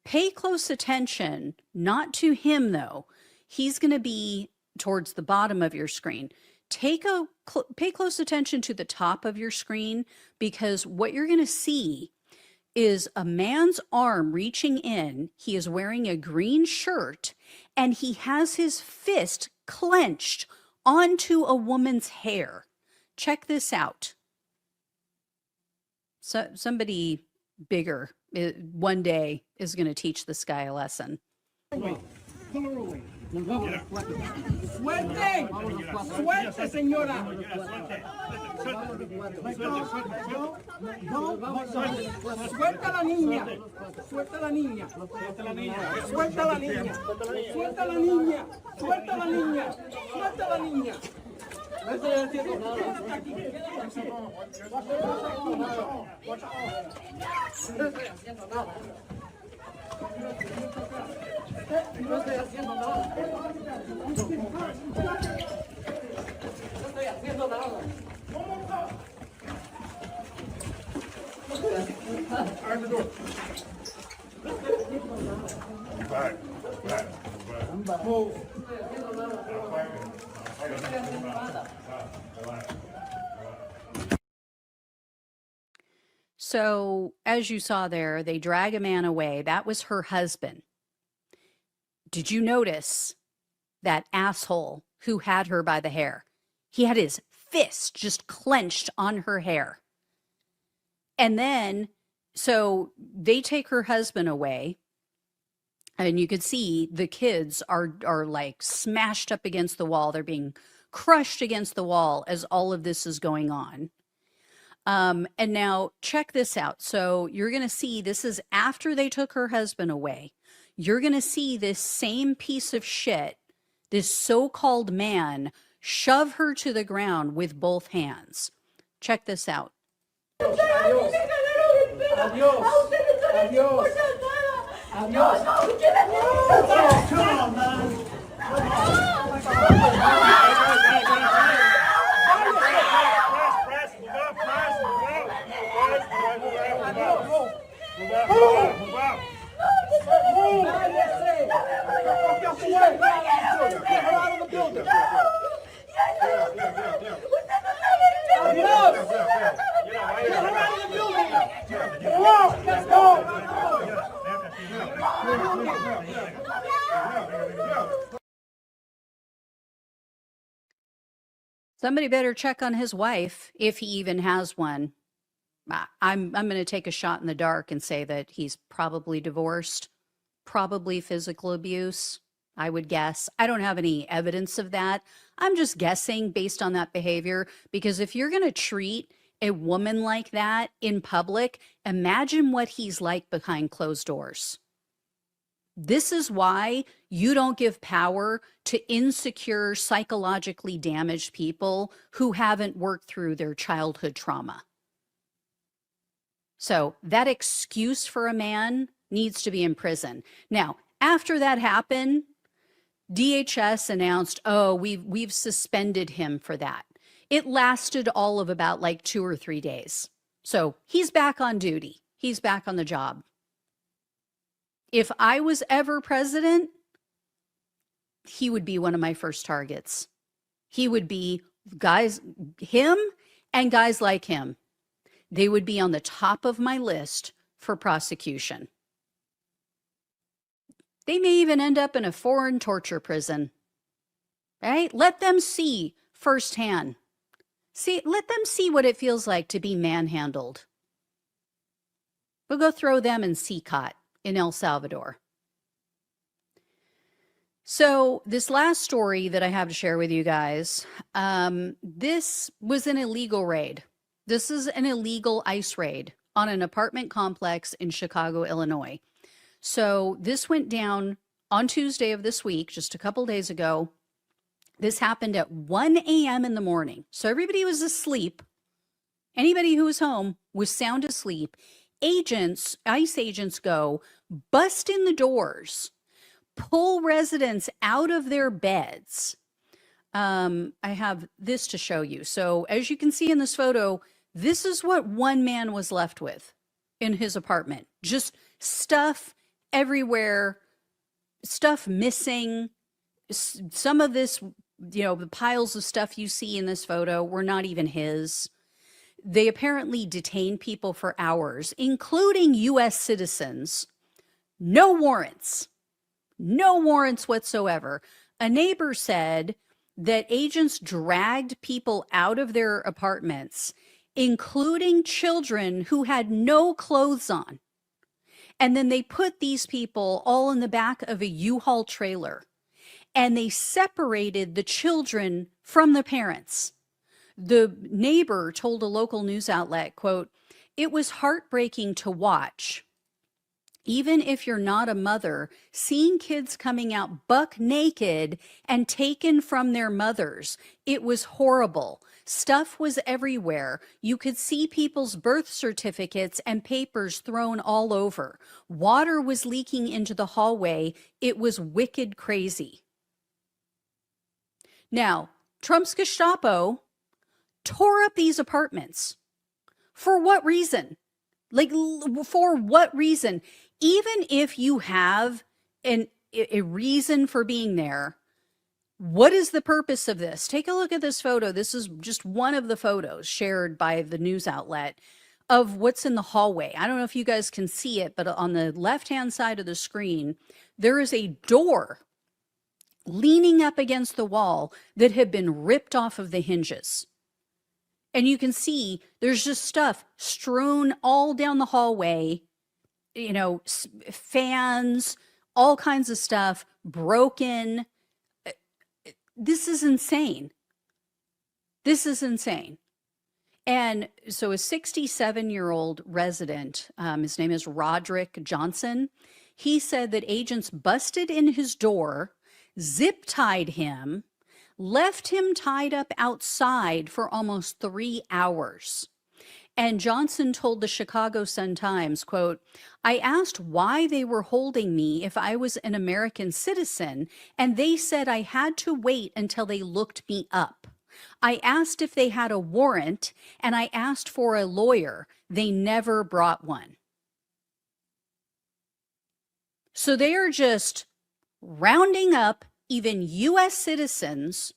Pay close attention, not to him, though. He's going to be towards the bottom of your screen. Pay close attention to the top of your screen, because what you're going to see is a man's arm reaching in. He is wearing a green shirt, and he has his fist clenched onto a woman's hair. Check this out. So somebody bigger one day is going to teach this guy a lesson. Suerte, suerte, señora. Suelta a la niña, suelta a la niña, suelta a la niña, suelta a la niña, suelta a la niña, suelta a la niña, suelta a la niña. No estoy haciendo nada. No estoy haciendo nada. So, as you saw there, they drag a man away. That was her husband. Did you notice that asshole who had her by the hair? He had his fist just clenched on her hair. And then, so they take her husband away, and you could see the kids are like smashed up against the wall. They're being crushed against the wall as all of this is going on. And now check this out. So you're going to see this is after they took her husband away. You're going to see this same piece of shit, this so-called man, shove her to the ground with both hands. Check this out. Adiós. Adiós. Adiós. Adiós. Come on, man. Somebody better check on his wife, if he even has one. I'm going to take a shot in the dark and say that he's probably divorced, probably physical abuse, I would guess. I don't have any evidence of that. I'm just guessing based on that behavior, because if you're going to treat a woman like that in public, imagine what he's like behind closed doors. This is why you don't give power to insecure, psychologically damaged people who haven't worked through their childhood trauma. So that excuse for a man needs to be in prison. Now, after that happened, DHS announced, oh, we've suspended him for that. It lasted all of about like 2 or 3 days. So he's back on duty. He's back on the job. If I was ever president, he would be one of my first targets. He would be him and guys like him. They would be on the top of my list for prosecution. They may even end up in a foreign torture prison. Right? Let them see firsthand. Let them see what it feels like to be manhandled. We'll go throw them in CCOT in El Salvador. So this last story that I have to share with you guys, this was an illegal raid. This is an illegal ICE raid on an apartment complex in Chicago, Illinois. So this went down on Tuesday of this week, just a couple days ago. This happened at 1 a.m. in the morning. So everybody was asleep. Anybody who was home was sound asleep. ICE agents go, bust in the doors, pull residents out of their beds. I have this to show you. So as you can see in this photo, this is what one man was left with in his apartment. Just stuff everywhere, stuff missing. Some of this, the piles of stuff you see in this photo were not even his. They apparently detained people for hours, including U.S. citizens. No warrants. No warrants whatsoever. A neighbor said that agents dragged people out of their apartments, including children who had no clothes on. And then they put these people all in the back of a U-Haul trailer, and they separated the children from the parents. The neighbor told a local news outlet, quote, "It was heartbreaking to watch. Even if you're not a mother, seeing kids coming out buck naked and taken from their mothers, it was horrible. Stuff was everywhere. You could see people's birth certificates and papers thrown all over. Water was leaking into the hallway. It was wicked crazy." Now, Trump's Gestapo tore up these apartments. For what reason? Like, for what reason? Even if you have a reason for being there, what is the purpose of this? Take a look at this photo. This is just one of the photos shared by the news outlet of what's in the hallway. I don't know if you guys can see it, but on the left-hand side of the screen, there is a door leaning up against the wall that had been ripped off of the hinges. And you can see there's just stuff strewn all down the hallway, you know, fans, all kinds of stuff, broken. This is insane. This is insane. And so a 67-year-old resident, his name is Roderick Johnson, he said that agents busted in his door, zip-tied him, left him tied up outside for almost 3 hours. And Johnson told the Chicago Sun-Times, quote, "I asked why they were holding me if I was an American citizen, and they said I had to wait until they looked me up. I asked if they had a warrant, and I asked for a lawyer. They never brought one." So they are just rounding up even U.S. citizens,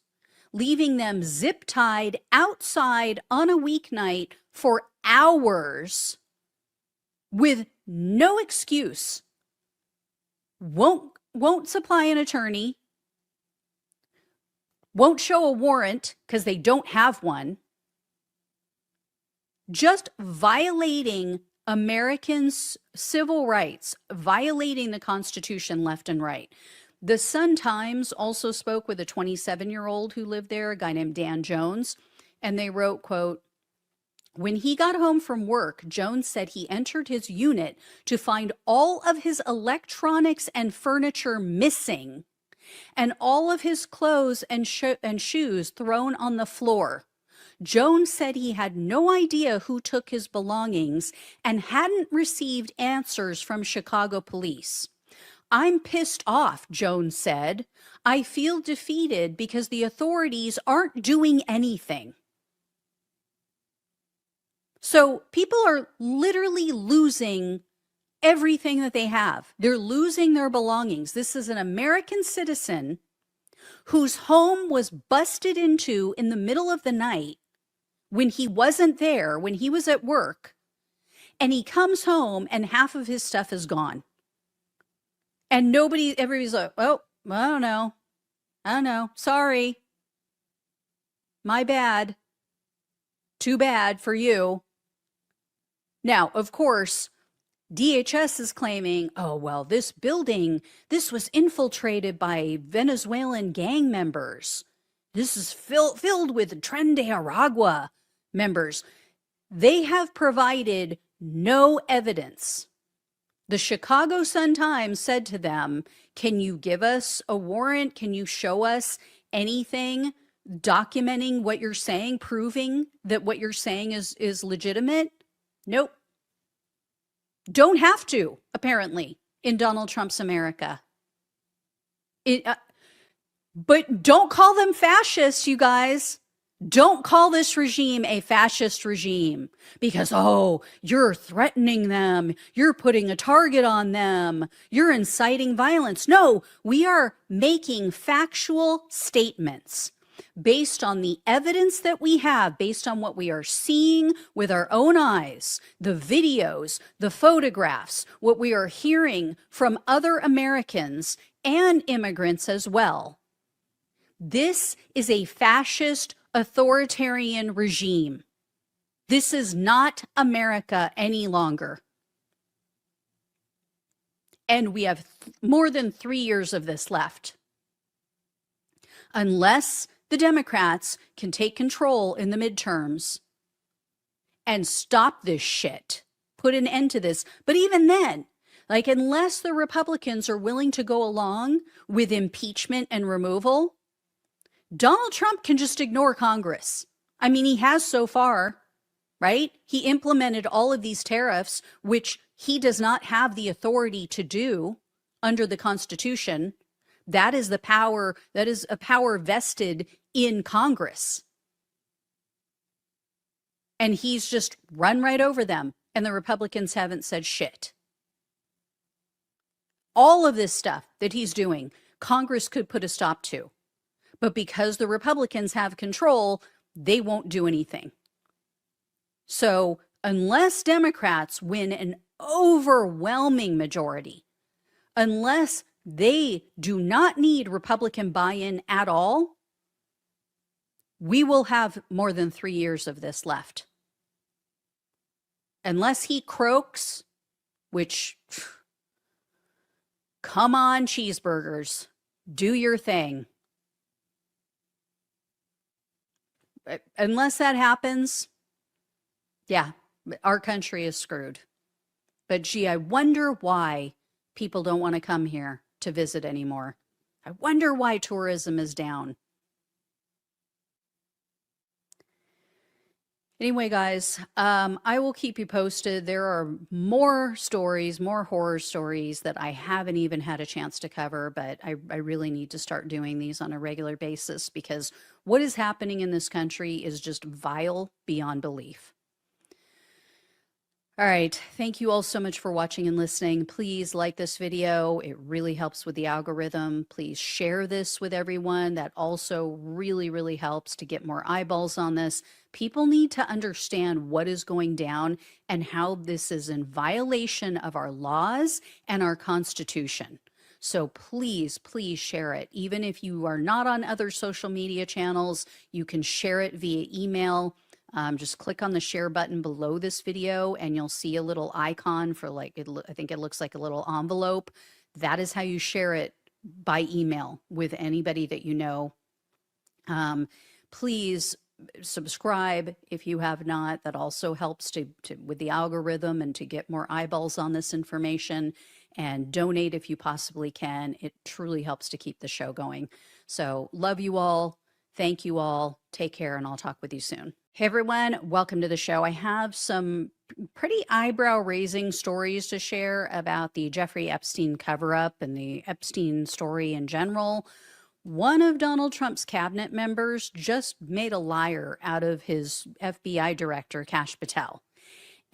leaving them zip-tied outside on a weeknight for hours with no excuse. Won't supply an attorney, won't show a warrant because they don't have one. Just violating Americans' civil rights, violating the Constitution left and right. The Sun-Times also spoke with a 27-year-old who lived there, a guy named Dan Jones, and they wrote, quote, "When he got home from work, Jones said he entered his unit to find all of his electronics and furniture missing and all of his clothes and shoes thrown on the floor. Jones said he had no idea who took his belongings and hadn't received answers from Chicago police. I'm pissed off," Jones said. "I feel defeated because the authorities aren't doing anything." So people are literally losing everything that they have. They're losing their belongings. This is an American citizen whose home was busted into in the middle of the night when he wasn't there, when he was at work, and he comes home and half of his stuff is gone. And everybody's like, "Oh, I don't know. Sorry. My bad. Too bad for you." Now, of course, DHS is claiming, "Oh, well, this building, this was infiltrated by Venezuelan gang members. This is filled with Tren de Aragua members." They have provided no evidence. The Chicago Sun-Times said to them, "Can you give us a warrant? Can you show us anything documenting what you're saying, proving that what you're saying is legitimate?" Nope. Don't have to, apparently, in Donald Trump's America. But don't call them fascists, you guys. Don't call this regime a fascist regime because, oh, you're threatening them. You're putting a target on them. You're inciting violence. No, we are making factual statements. based on the evidence that we have, based on what we are seeing with our own eyes, the videos, the photographs, what we are hearing from other Americans and immigrants as well. This is a fascist authoritarian regime. This is not America any longer. And we have more than 3 years of this left. Unless the Democrats can take control in the midterms and stop this shit, put an end to this. But even then, like, unless the Republicans are willing to go along with impeachment and removal, Donald Trump can just ignore Congress. I mean, he has so far, right? He implemented all of these tariffs, which he does not have the authority to do under the Constitution. That is the power, that is a power vested in Congress. And he's just run right over them, and the Republicans haven't said shit. All of this stuff that he's doing, Congress could put a stop to. But because the Republicans have control, they won't do anything. So unless Democrats win an overwhelming majority, unless they do not need Republican buy-in at all, we will have more than 3 years of this left. Unless he croaks, which, come on, cheeseburgers, do your thing. Unless that happens, yeah, our country is screwed. But gee, I wonder why people don't want to come here to visit anymore. I wonder why tourism is down. Anyway, guys, I will keep you posted. There are more stories, more horror stories that I haven't even had a chance to cover, but I really need to start doing these on a regular basis because what is happening in this country is just vile beyond belief. All right. Thank you all so much for watching and listening. Please like this video. It really helps with the algorithm. Please share this with everyone. That also really, really helps to get more eyeballs on this. People need to understand what is going down and how this is in violation of our laws and our Constitution. So please, please share it. Even if you are not on other social media channels, you can share it via email. Just click on the share button below this video and you'll see a little icon for I think it looks like a little envelope. That is how you share it by email with anybody that you know. Please subscribe if you have not. That also helps with the algorithm and to get more eyeballs on this information. And donate if you possibly can. It truly helps to keep the show going. So love you all. Thank you all. Take care, and I'll talk with you soon. Hey, everyone. Welcome to the show. I have some pretty eyebrow-raising stories to share about the Jeffrey Epstein cover-up and the Epstein story in general. One of Donald Trump's cabinet members just made a liar out of his FBI director, Kash Patel.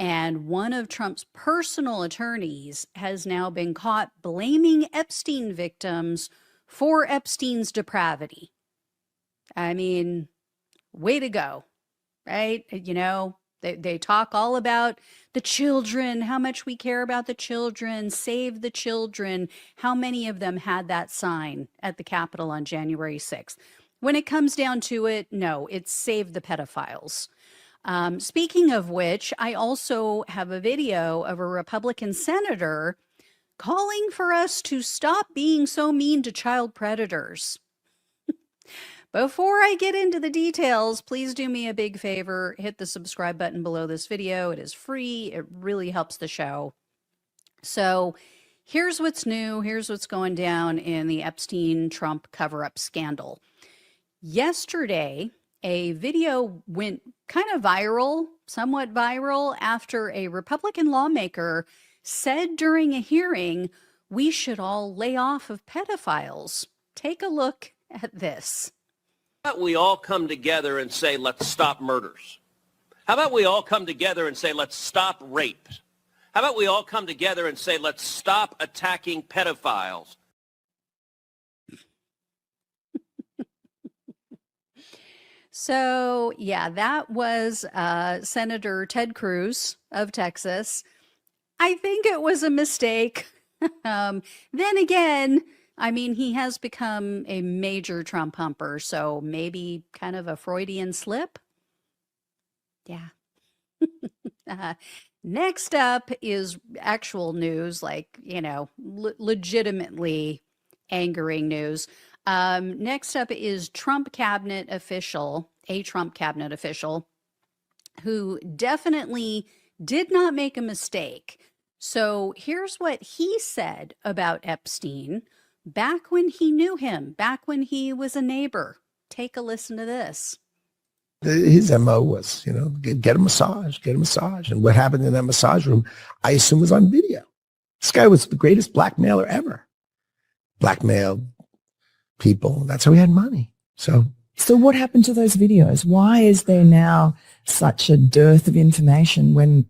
And one of Trump's personal attorneys has now been caught blaming Epstein victims for Epstein's depravity. I mean, way to go, right? You know, they talk all about the children, how much we care about the children, save the children. How many of them had that sign at the Capitol on January 6th? When it comes down to it, no, it's save the pedophiles. Speaking of which, I also have a video of a Republican senator calling for us to stop being so mean to child predators. Before I get into the details, please do me a big favor. Hit the subscribe button below this video. It is free. It really helps the show. So here's what's new. Here's what's going down in the Epstein-Trump cover-up scandal. Yesterday, a video went kind of viral, somewhat viral, after a Republican lawmaker said during a hearing, we should all lay off of pedophiles. Take a look at this. How about we all come together and say, let's stop murders? How about we all come together and say, let's stop rape? How about we all come together and say, let's stop attacking pedophiles? So, yeah, that was Senator Ted Cruz of Texas. I think it was a mistake. Then again, I mean, he has become a major Trump humper, so maybe kind of a Freudian slip. Yeah. Next up is actual news, like, legitimately angering news. Next up is a Trump cabinet official who definitely did not make a mistake. So here's what he said about Epstein back when he knew him, back when he was a neighbor. Take a listen to this. His MO was, get a massage. And what happened in that massage room, I assume, was on video. This guy was the greatest blackmailer ever. Blackmailed people. That's how he had money. So what happened to those videos? Why is there now such a dearth of information when,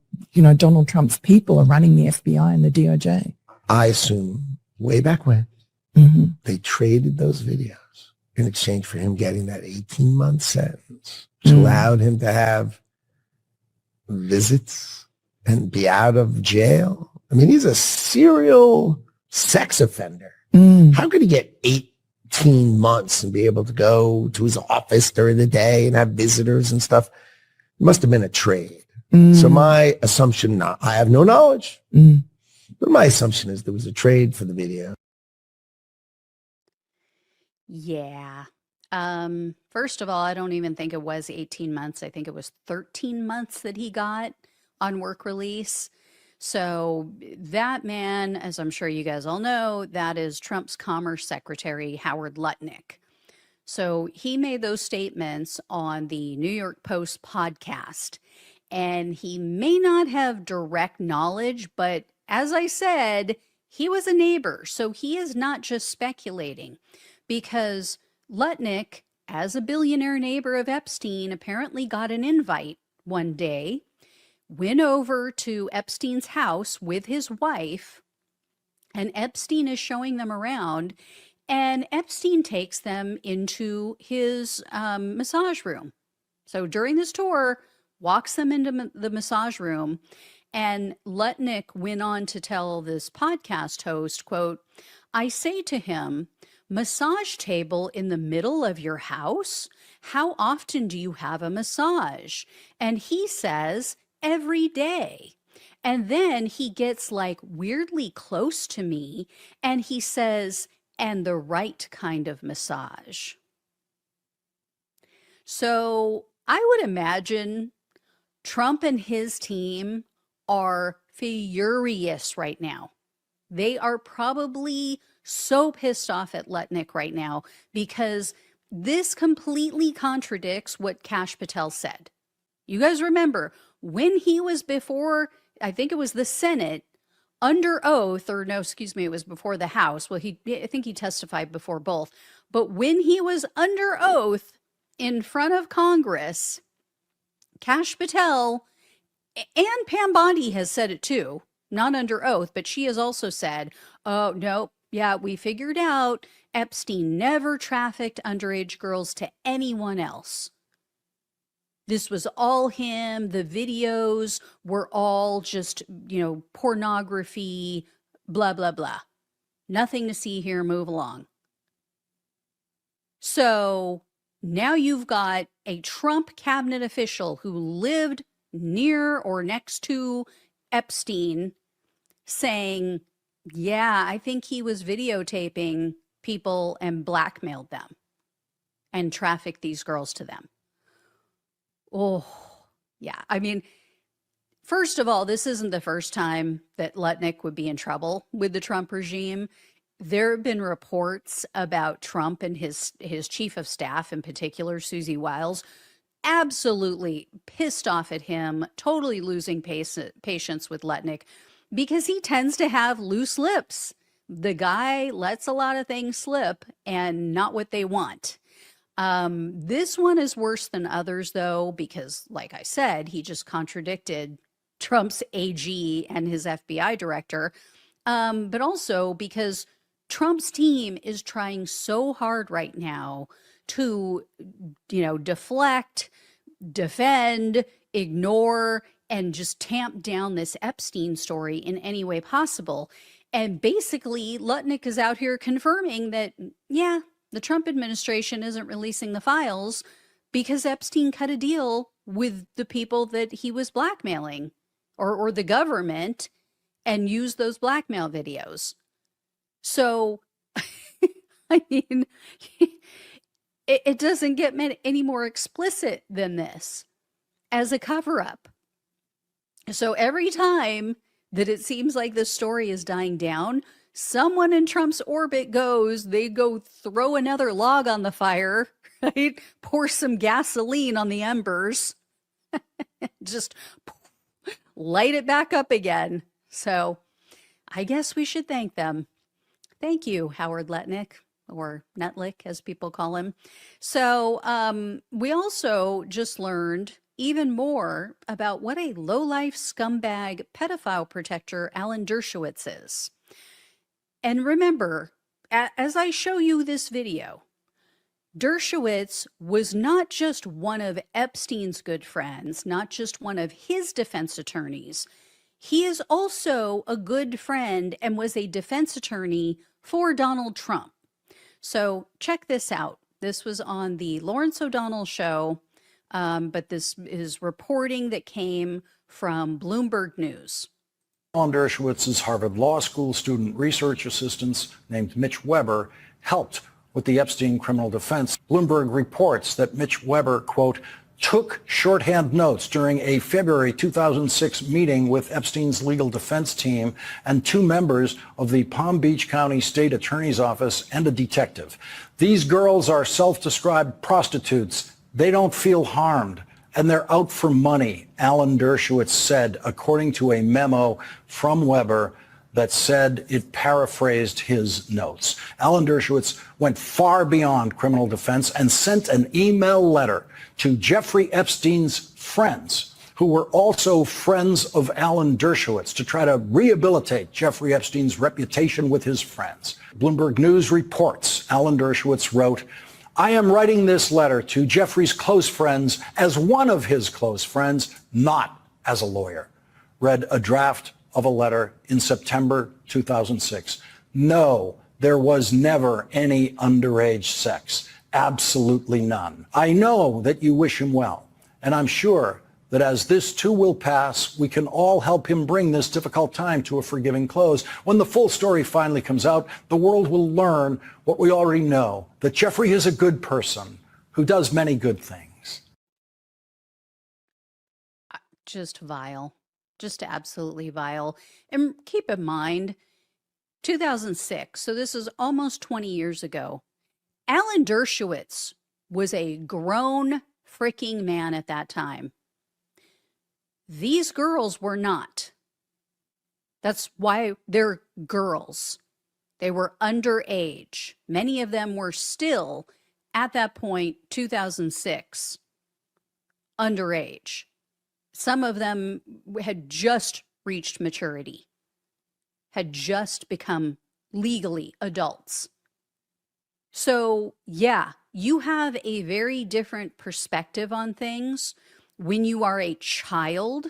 Donald Trump's people are running the FBI and the DOJ? I assume way back when they traded those videos in exchange for him getting that 18-month sentence, which allowed him to have visits and be out of jail. I mean, he's a serial sex offender. How could he get 18 months and be able to go to his office during the day and have visitors and stuff? It must have been a trade. So my assumption, I have no knowledge, but my assumption is there was a trade for the video. Yeah. First of all, I don't even think it was 18 months. I think it was 13 months that he got on work release. So that man, as I'm sure you guys all know, that is Trump's Commerce Secretary, Howard Lutnick. So he made those statements on the New York Post podcast, and he may not have direct knowledge, but as I said, he was a neighbor. So he is not just speculating, because Lutnick, as a billionaire neighbor of Epstein, apparently got an invite one day, went over to Epstein's house with his wife, and Epstein is showing them around, and Epstein takes them into his massage room. So during this tour, walks them into the massage room, and Lutnick went on to tell this podcast host, quote, "I say to him, massage table in the middle of your house? How often do you have a massage?" And he says, "Every day." And then he gets like weirdly close to me and he says, "And the right kind of massage." So I would imagine Trump and his team are furious right now. They are probably so pissed off at Lutnick right now because this completely contradicts what Kash Patel said. You guys remember when he was before, I think it was the Senate, under oath, or no, excuse me, it was before the House. Well, I think he testified before both. But when he was under oath in front of Congress, Kash Patel and Pam Bondi has said it too, not under oath, but she has also said, "Oh, no, yeah, we figured out Epstein never trafficked underage girls to anyone else. This was all him. The videos were all just, pornography, blah, blah, blah. Nothing to see here. Move along." So now you've got a Trump cabinet official who lived near or next to Epstein saying, "Yeah, I think he was videotaping people and blackmailed them and trafficked these girls to them." Oh, yeah. I mean, first of all, this isn't the first time that Lutnick would be in trouble with the Trump regime. There have been reports about Trump and his chief of staff, in particular, Susie Wiles, absolutely pissed off at him, totally losing patience with Lutnick because he tends to have loose lips. The guy lets a lot of things slip and not what they want. This one is worse than others, though, because, like I said, he just contradicted Trump's AG and his FBI director, but also because Trump's team is trying so hard right now to, deflect, defend, ignore, and just tamp down this Epstein story in any way possible. And basically, Lutnick is out here confirming that, yeah, the Trump administration isn't releasing the files because Epstein cut a deal with the people that he was blackmailing, or the government, and used those blackmail videos. So, I mean, it doesn't get any more explicit than this as a cover-up. So every time that it seems like this story is dying down, someone in Trump's orbit they go throw another log on the fire, right? Pour some gasoline on the embers, just light it back up again. So I guess we should thank them. Thank you, Howard Lutnick, or Netlick, as people call him. So we also just learned even more about what a low-life scumbag pedophile protector Alan Dershowitz is. And remember, as I show you this video, Dershowitz was not just one of Epstein's good friends, not just one of his defense attorneys. He is also a good friend and was a defense attorney for Donald Trump. So check this out. This was on the Lawrence O'Donnell show, but this is reporting that came from Bloomberg News. Alan Dershowitz's Harvard Law School student research assistant named Mitch Weber helped with the Epstein criminal defense. Bloomberg reports that Mitch Weber, quote, took shorthand notes during a February 2006 meeting with Epstein's legal defense team and two members of the Palm Beach County State Attorney's Office and a detective. These girls are self-described prostitutes. They don't feel harmed, and they're out for money, Alan Dershowitz said, according to a memo from Weber that said it paraphrased his notes. Alan Dershowitz went far beyond criminal defense and sent an email letter to Jeffrey Epstein's friends, who were also friends of Alan Dershowitz, to try to rehabilitate Jeffrey Epstein's reputation with his friends. Bloomberg News reports Alan Dershowitz wrote, I am writing this letter to Jeffrey's close friends as one of his close friends, not as a lawyer. Read a draft of a letter in September 2006. No, there was never any underage sex. Absolutely none. I know that you wish him well, and I'm sure that as this too will pass, we can all help him bring this difficult time to a forgiving close. When the full story finally comes out, the world will learn what we already know, that Jeffrey is a good person who does many good things. Just vile. Just absolutely vile. And keep in mind, 2006, so this is almost 20 years ago, Alan Dershowitz was a grown freaking man at that time. These girls were not. That's why they're girls. They were underage. Many of them were still, at that point, 2006, underage. Some of them had just reached maturity, had just become legally adults. So, yeah, you have a very different perspective on things when you are a child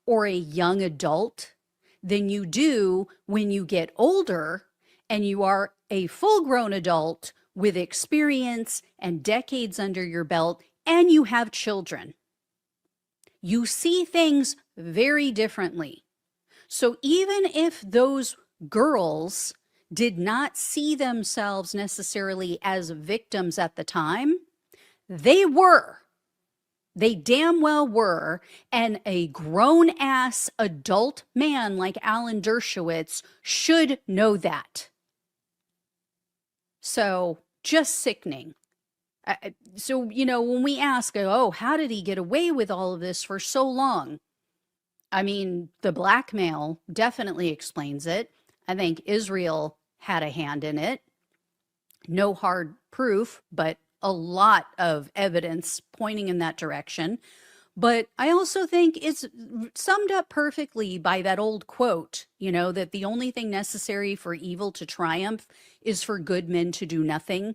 or a young adult than you do when you get older and you are a full-grown adult with experience and decades under your belt and you have children. You see things very differently. So even if those girls did not see themselves necessarily as victims at the time, they were. They damn well were. And a grown-ass adult man like Alan Dershowitz should know that. So, just sickening. So, when we ask, oh, how did he get away with all of this for so long? I mean, the blackmail definitely explains it. I think Israel had a hand in it. No hard proof, but a lot of evidence pointing in that direction. But I also think it's summed up perfectly by that old quote, that the only thing necessary for evil to triumph is for good men to do nothing.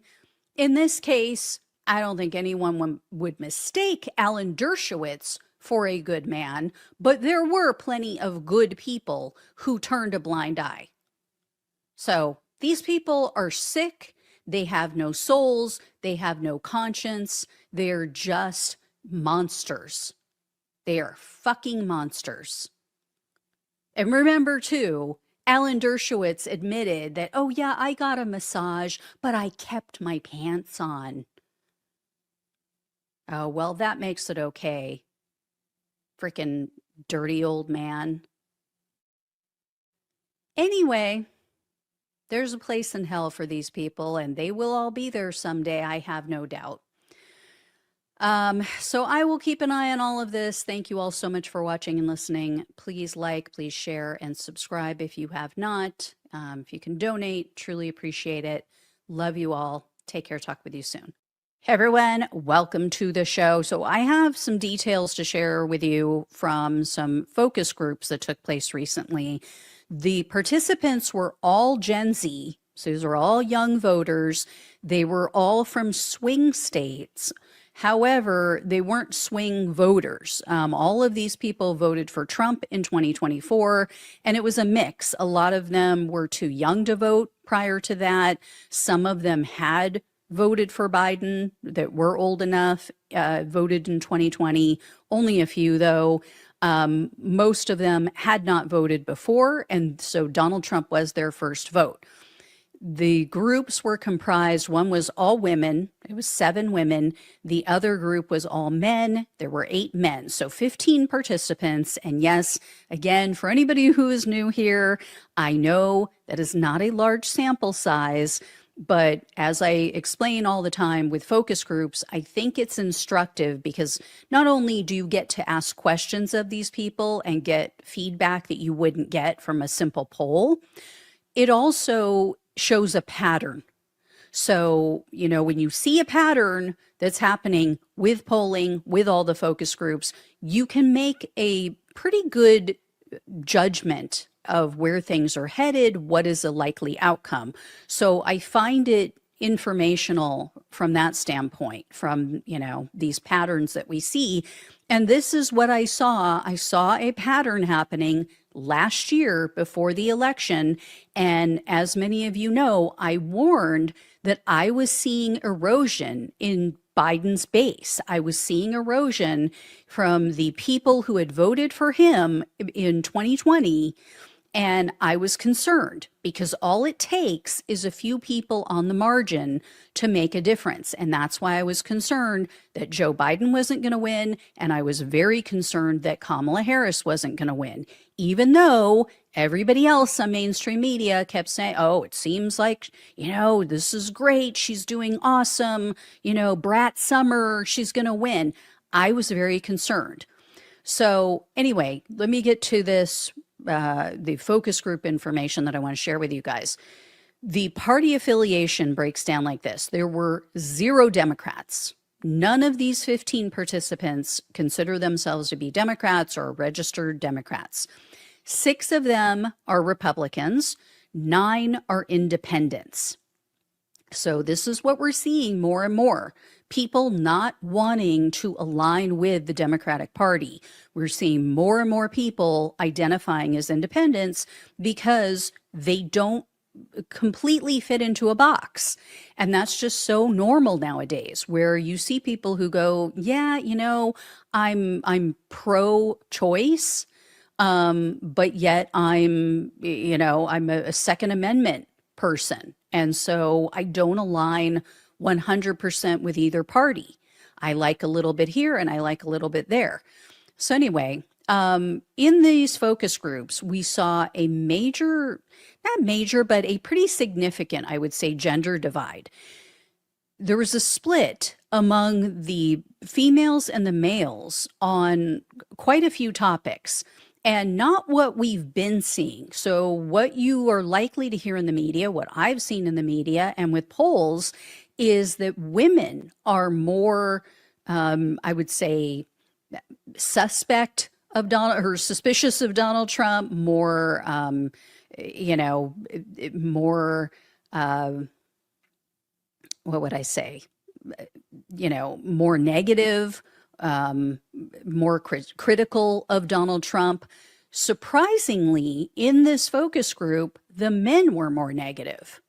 In this case, I don't think anyone would mistake Alan Dershowitz for a good man, but there were plenty of good people who turned a blind eye. So these people are sick. They have no souls. They have no conscience. They're just monsters. They are fucking monsters. And remember, too, Alan Dershowitz admitted that, oh, yeah, I got a massage, but I kept my pants on. Oh, well, that makes it okay. Freaking dirty old man. Anyway, there's a place in hell for these people, and they will all be there someday, I have no doubt. So I will keep an eye on all of this. Thank you all so much for watching and listening. Please like, please share, and subscribe if you have not. If you can donate, truly appreciate it. Love you all. Take care. Talk with you soon. Hey everyone, welcome to the show. So I have some details to share with you from some focus groups that took place recently. The participants were all Gen Z, so these are all young voters. They were all from swing states. However, they weren't swing voters. All of these people voted for Trump in 2024, and it was a mix. A lot of them were too young to vote prior to that. Some of them had voted for Biden that were old enough, voted in 2020. Only a few, though. Most of them had not voted before, and so Donald Trump was their first vote. The groups were comprised, one was all women, it was 7 women. The other group was all men, there were 8 men. So 15 participants. And yes, again, for anybody who is new here, I know that is not a large sample size, but as I explain all the time with focus groups, I think it's instructive because not only do you get to ask questions of these people and get feedback that you wouldn't get from a simple poll, it also shows a pattern. So, you know, when you see a pattern that's happening with polling, with all the focus groups, you can make a pretty good judgment of where things are headed, what is a likely outcome. So I find it informational from that standpoint, from, you know, these patterns that we see. And this is what I saw. I saw a pattern happening last year before the election. And as many of you know, I warned that I was seeing erosion in Biden's base. I was seeing erosion from the people who had voted for him in 2020. And I was concerned because all it takes is a few people on the margin to make a difference. And that's why I was concerned that Joe Biden wasn't going to win. And I was very concerned that Kamala Harris wasn't going to win, even though everybody else on mainstream media kept saying, oh, it seems like, you know, this is great. She's doing awesome. You know, Brat Summer, she's going to win. I was very concerned. So anyway, let me get to this. The focus group information that I want to share with you guys. The party affiliation breaks down like this. There were 0 Democrats. None of these 15 participants consider themselves to be Democrats or registered Democrats. 6 of them are Republicans. 9 are independents. So this is what we're seeing more and more. People not wanting to align with the Democratic Party. We're seeing more and more people identifying as independents because they don't completely fit into a box. And that's just so normal nowadays, where you see people who go, yeah, you know, I'm pro-choice, but yet I'm a Second Amendment person. And so I don't align 100% with either party. I like a little bit here and I like a little bit there. So anyway, in these focus groups, we saw a but a pretty significant, I would say, gender divide. There was a split among the females and the males on quite a few topics. And not what we've been seeing. So what you are likely to hear in the media, what I've seen in the media and with polls, is that women are more, I would say, suspect of Donald, or suspicious of Donald Trump, more, more, what would I say? more negative, more critical of Donald Trump. Surprisingly, in this focus group, the men were more negative.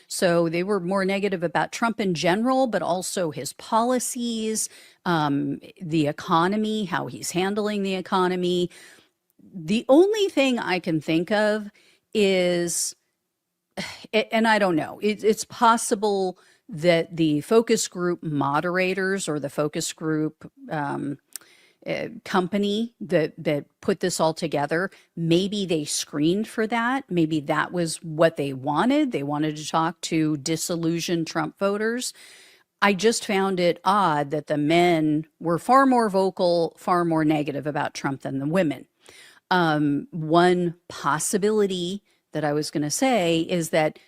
So they were more negative about Trump in general, but also his policies, the economy, how he's handling the economy. The only thing I can think of is, and I don't know, it's possible that the focus group moderators or the focus group company that put this all together, maybe they screened for that. Maybe that was what they wanted. They wanted to talk to disillusioned Trump voters. I just found it odd that the men were far more vocal, far more negative about Trump than the women. One possibility that I was going to say is that,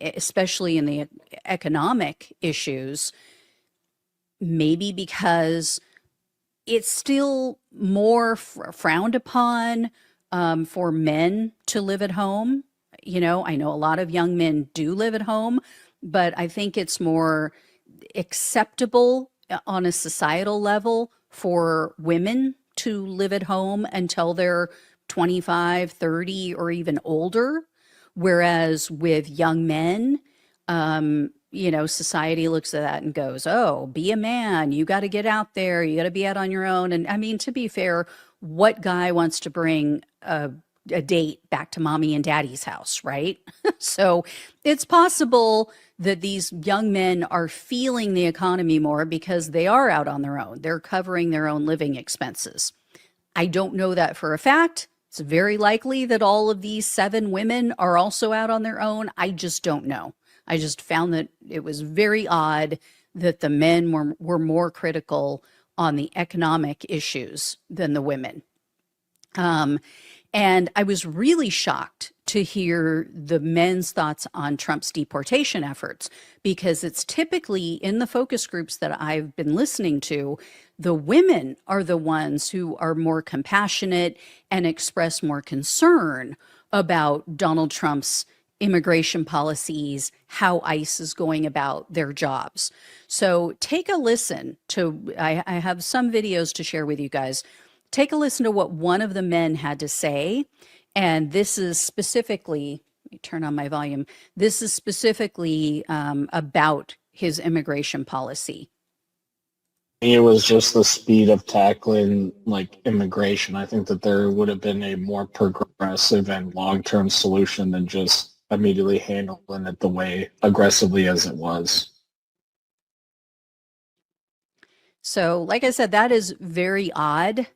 especially in the economic issues, maybe because it's still more frowned upon for men to live at home. I know a lot of young men do live at home, but I think it's more acceptable on a societal level for women to live at home until they're 25, 30, or even older. Whereas with young men, society looks at that and goes, oh, be a man. You got to get out there. You got to be out on your own. And I mean, to be fair, what guy wants to bring a date back to mommy and daddy's house, right? So it's possible that these young men are feeling the economy more because they are out on their own. They're covering their own living expenses. I don't know that for a fact. It's very likely that all of these 7 women are also out on their own. I just don't know. I just found that it was very odd that the men were more critical on the economic issues than the women. And I was really shocked to hear the men's thoughts on Trump's deportation efforts, because it's typically in the focus groups that I've been listening to, the women are the ones who are more compassionate and express more concern about Donald Trump's immigration policies, how ICE is going about their jobs. So take a listen to, I have some videos to share with you guys. Take a listen to what one of the men had to say. And this is specifically, let me turn on my volume. This is specifically about his immigration policy. It was just the speed of tackling immigration. I think that there would have been a more progressive and long-term solution than just immediately handling it the way aggressively as it was. So, like I said, that is very odd.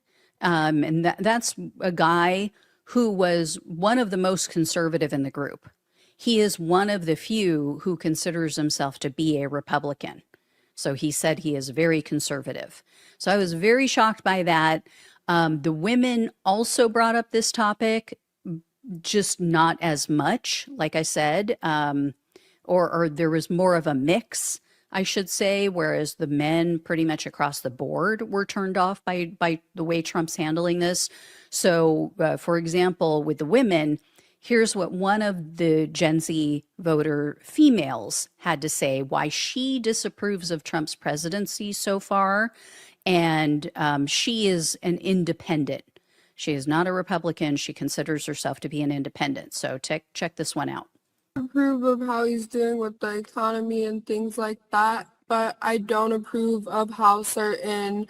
And that's a guy who was one of the most conservative in the group. He is one of the few who considers himself to be a Republican. So he said he is very conservative. So I was very shocked by that. The women also brought up this topic, just not as much, like I said, or there was more of a mix, I should say, whereas the men pretty much across the board were turned off by the way Trump's handling this. So, for example, with the women, here's what one of the Gen Z voter females had to say, why she disapproves of Trump's presidency so far. And she is an independent. She is not a Republican. She considers herself to be an independent. So check this one out. Approve of how he's doing with the economy and things like that, but I don't approve of how certain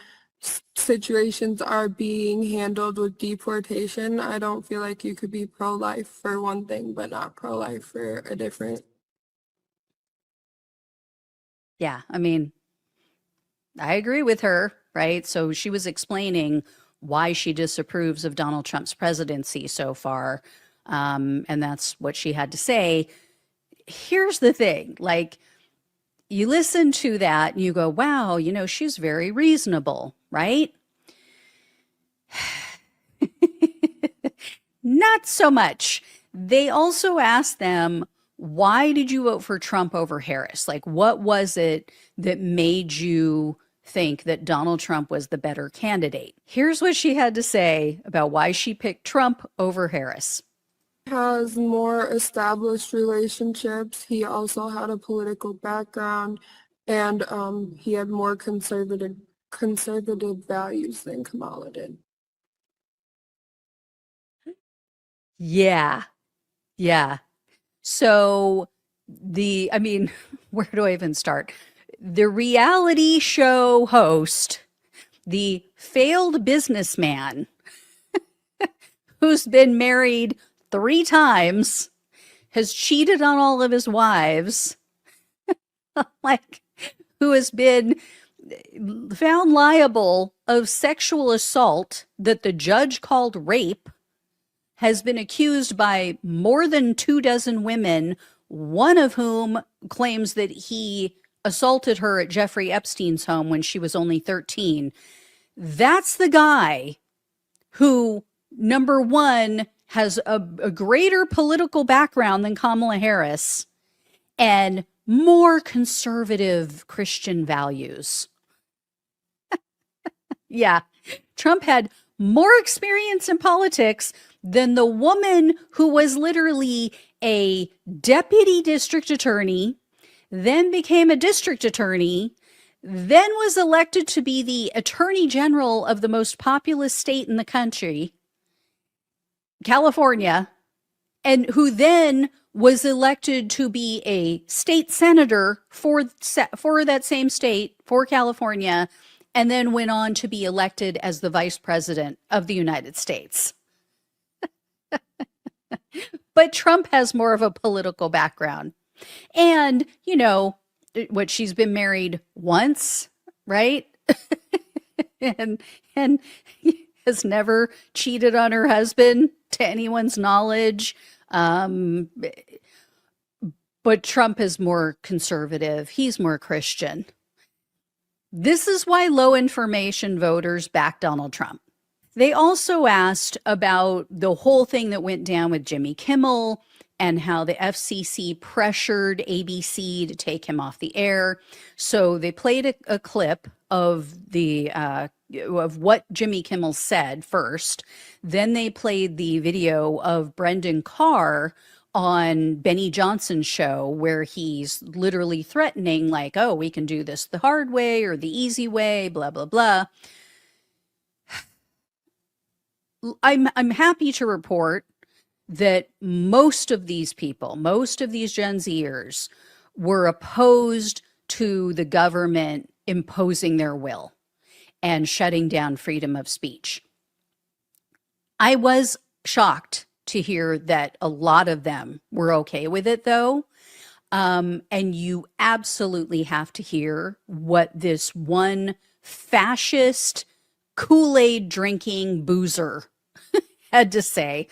situations are being handled with deportation. I don't feel like you could be pro-life for one thing but not pro-life for a different. Yeah, I mean, I agree with her, right? So she was explaining why she disapproves of Donald Trump's presidency so far. And that's what she had to say. Here's the thing, you listen to that and you go, wow, she's very reasonable, right? Not so much. They also asked them, why did you vote for Trump over Harris? What was it that made you think that Donald Trump was the better candidate? Here's what she had to say about why she picked Trump over Harris. Has more established relationships. He also had a political background, and he had more conservative values than Kamala did. Yeah. Yeah. So I mean, where do I even start? The reality show host, the failed businessman who's been married 3 times, has cheated on all of his wives, like, who has been found liable of sexual assault that the judge called rape, has been accused by more than 24 women, one of whom claims that he assaulted her at Jeffrey Epstein's home when she was only 13. That's the guy who, number one, has a greater political background than Kamala Harris and more conservative Christian values. Yeah, Trump had more experience in politics than the woman who was literally a deputy district attorney, then became a district attorney, then was elected to be the attorney general of the most populous state in the country, California, and who then was elected to be a state senator for that same state, for California, and then went on to be elected as the vice president of the United States. But Trump has more of a political background. And, you know, what, she's been married once, right? and has never cheated on her husband to anyone's knowledge. But Trump is more conservative. He's more Christian. This is why low information voters back Donald Trump. They also asked about the whole thing that went down with Jimmy Kimmel and how the FCC pressured ABC to take him off the air. So they played a clip of of what Jimmy Kimmel said first. Then they played the video of Brendan Carr on Benny Johnson's show, where he's literally threatening, like, oh, we can do this the hard way or the easy way, blah, blah, blah. I'm happy to report that most of these people, most of these Gen Zers, were opposed to the government imposing their will and shutting down freedom of speech. I was shocked to hear that a lot of them were okay with it, though. And you absolutely have to hear what this one fascist Kool-Aid drinking boozer had to say.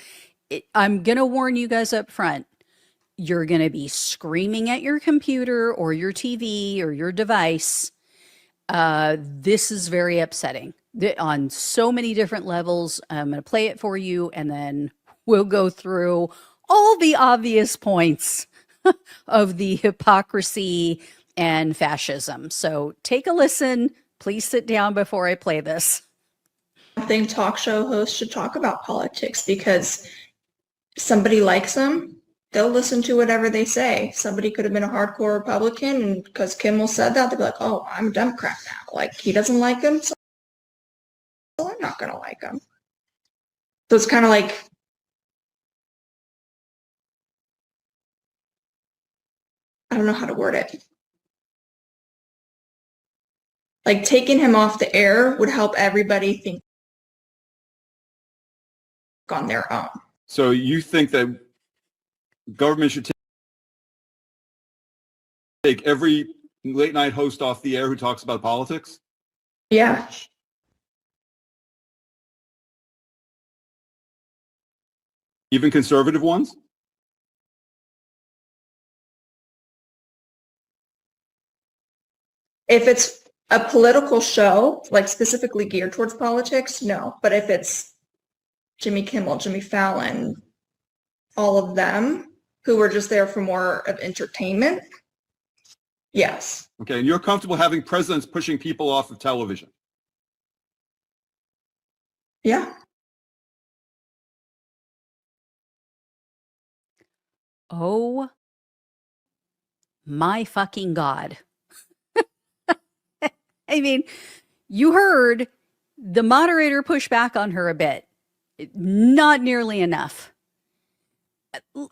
I'm going to warn you guys up front. You're going to be screaming at your computer or your TV or your device. This is very upsetting on so many different levels. I'm going to play it for you, and then we'll go through all the obvious points of the hypocrisy and fascism. So take a listen. Please sit down before I play this. I think talk show hosts should talk about politics because somebody likes them, they'll listen to whatever they say. Somebody could have been a hardcore Republican, and because Kimmel said that, they'd be like, oh, I'm a Democrat now. Like, he doesn't like him, so I'm not going to like him. So it's kind of like, I don't know how to word it. Like, taking him off the air would help everybody think on their own. So you think that government should take every late night host off the air who talks about politics? Yeah. Even conservative ones? If it's a political show, like specifically geared towards politics, no. But if it's Jimmy Kimmel, Jimmy Fallon, all of them who were just there for more of entertainment, yes. Okay, and you're comfortable having presidents pushing people off of television? Yeah. Oh my fucking God. I mean, you heard the moderator push back on her a bit. Not nearly enough.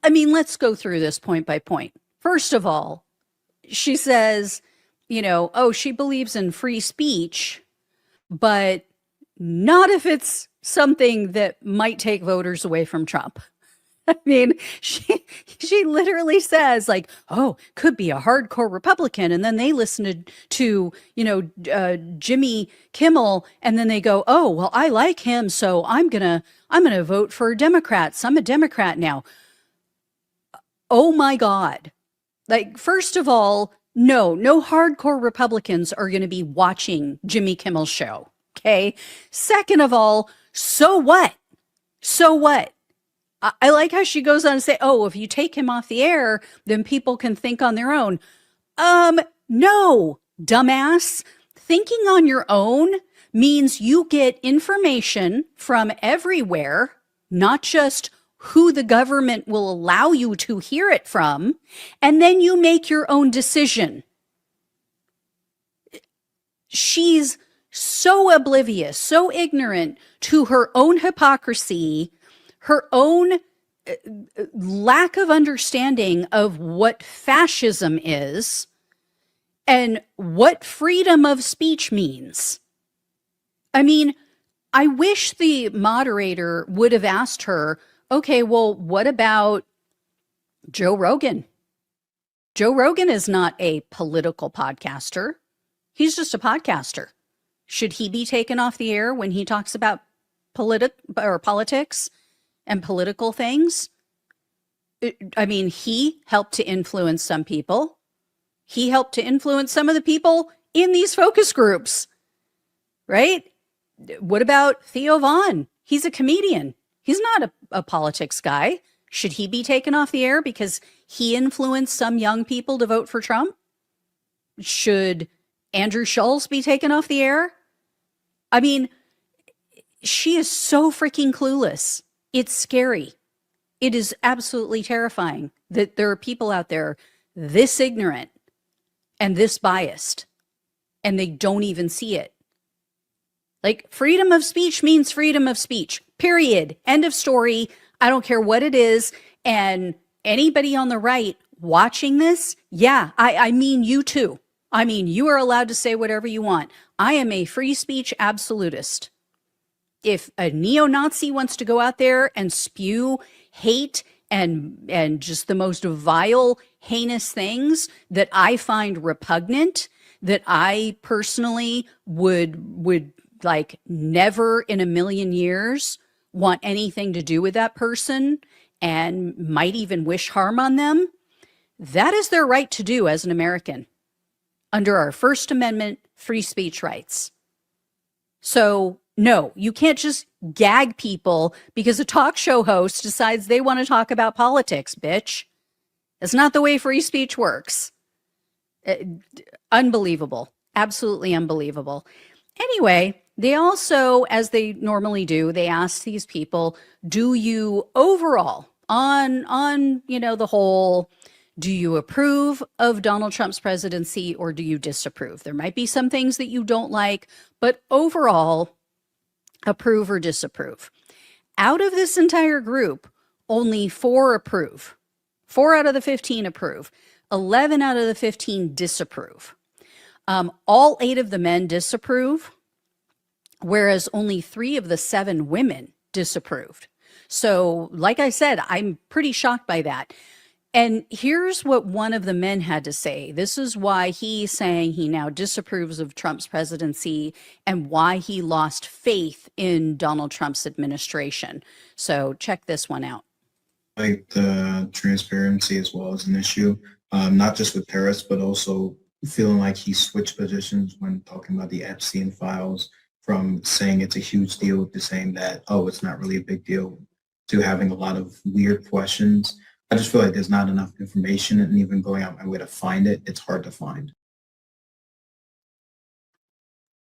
I mean, let's go through this point by point. First of all, she says, she believes in free speech, but not if it's something that might take voters away from Trump. I mean, she literally says like, oh, could be a hardcore Republican. And then they listen to Jimmy Kimmel. And then they go, oh, well, I like him. So I'm going to vote for Democrats. I'm a Democrat now. Oh my God. Like, first of all, no hardcore Republicans are going to be watching Jimmy Kimmel's show. Okay. Second of all, so what? So what? I like how she goes on to say, oh, if you take him off the air, then people can think on their own. No, dumbass. Thinking on your own means you get information from everywhere, not just who the government will allow you to hear it from, and then you make your own decision. She's so oblivious, so ignorant to her own hypocrisy, her own lack of understanding of what fascism is and what freedom of speech means. I mean, I wish the moderator would have asked her, okay, well, what about Joe Rogan? Joe Rogan is not a political podcaster. He's just a podcaster. Should he be taken off the air when he talks about politics and political things? I mean, he helped to influence some people. He helped to influence some of the people in these focus groups, right? What about Theo Vaughn? He's a comedian. He's not a politics guy. Should he be taken off the air because he influenced some young people to vote for Trump? Should Andrew Schulz be taken off the air? I mean, she is so freaking clueless. It's scary. It is absolutely terrifying that there are people out there this ignorant and this biased, and they don't even see it. Like, freedom of speech means freedom of speech, period. End of story. I don't care what it is. And anybody on the right watching this, yeah, I mean you too. I mean, you are allowed to say whatever you want. I am a free speech absolutist. If a neo-Nazi wants to go out there and spew hate and just the most vile, heinous things that I find repugnant, that I personally would like never in a million years want anything to do with that person and might even wish harm on them, that is their right to do as an American under our First Amendment free speech rights. So no, you can't just gag people because a talk show host decides they want to talk about politics, bitch. That's not the way free speech works. Unbelievable. Absolutely unbelievable. Anyway, they also, as they normally do, they ask these people, do you overall, on the whole, do you approve of Donald Trump's presidency or do you disapprove? There might be some things that you don't like, but overall, approve or disapprove. Out of this entire group, only 4 approve. 4 out of the 15 approve. 11 out of the 15 disapprove. All 8 of the men disapprove, whereas only 3 of the 7 women disapproved. So, like I said, I'm pretty shocked by that. And here's what one of the men had to say. This is why he's saying he now disapproves of Trump's presidency and why he lost faith in Donald Trump's administration. So check this one out. Like the transparency as well as an issue, not just with terrorists, but also feeling like he switched positions when talking about the Epstein files, from saying it's a huge deal to saying that, oh, it's not really a big deal, to having a lot of weird questions. I just feel like there's not enough information, and even going out my way to find it, it's hard to find.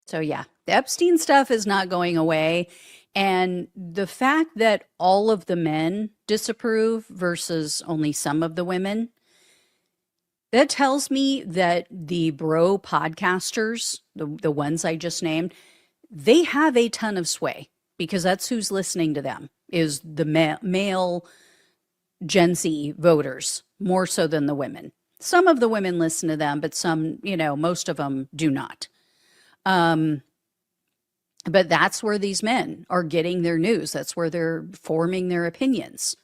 So yeah, the Epstein stuff is not going away. And the fact that all of the men disapprove versus only some of the women, That tells me that the bro podcasters, the ones I just named, they have a ton of sway because that's who's listening to them is the male Gen Z voters more so than the women. Some of the women listen to them, but some, most of them do not. But that's where these men are getting their news. That's where they're forming their opinions.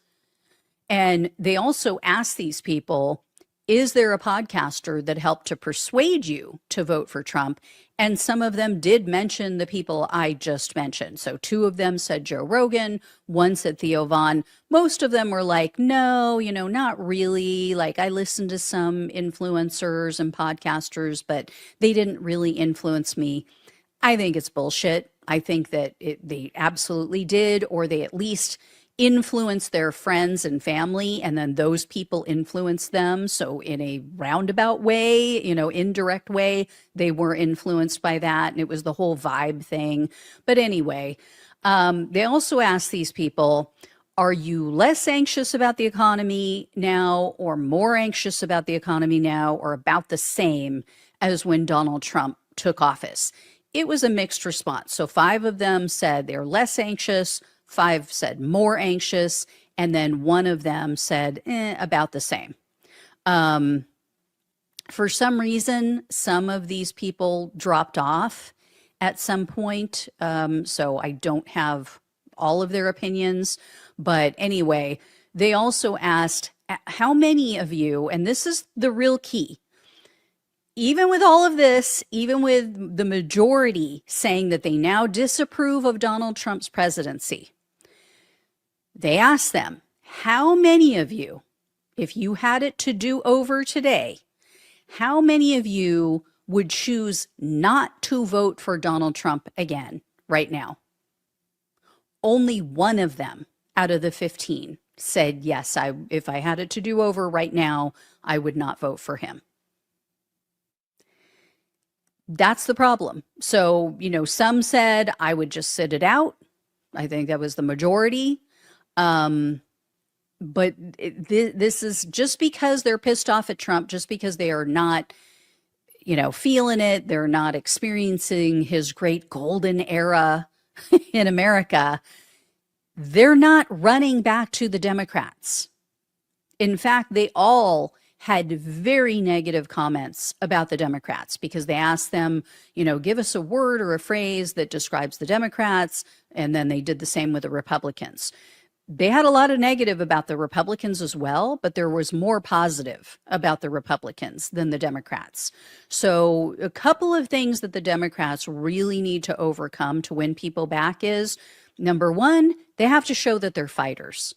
And they also ask these people, is there a podcaster that helped to persuade you to vote for Trump? And some of them did mention the people I just mentioned. So 2 of them said Joe Rogan, 1 said Theo Vaughn. Most of them were like, no, not really. Like I listened to some influencers and podcasters, but they didn't really influence me. I think it's bullshit. I think that they absolutely did, or they at least influence their friends and family, and then those people influence them. So in a roundabout way, indirect way, they were influenced by that. And it was the whole vibe thing. But anyway, they also asked these people, are you less anxious about the economy now or more anxious about the economy now or about the same as when Donald Trump took office? It was a mixed response. So 5 of them said they're less anxious, 5 said more anxious, and then 1 of them said about the same. For some reason, some of these people dropped off at some point, so I don't have all of their opinions. But anyway, they also asked how many of you, and this is the real key, even with all of this, even with the majority saying that they now disapprove of Donald Trump's presidency, they asked them, how many of you, if you had it to do over today, how many of you would choose not to vote for Donald Trump again right now? Only 1 of them out of the 15 said, yes, if I had it to do over right now, I would not vote for him. That's the problem. So, some said I would just sit it out. I think that was the majority. But this is just because they're pissed off at Trump, just because they are not, feeling it. They're not experiencing his great golden era in America. They're not running back to the Democrats. In fact, they all had very negative comments about the Democrats because they asked them, give us a word or a phrase that describes the Democrats. And then they did the same with the Republicans. They had a lot of negative about the Republicans as well, but there was more positive about the Republicans than the Democrats. So a couple of things that the Democrats really need to overcome to win people back is, number 1, they have to show that they're fighters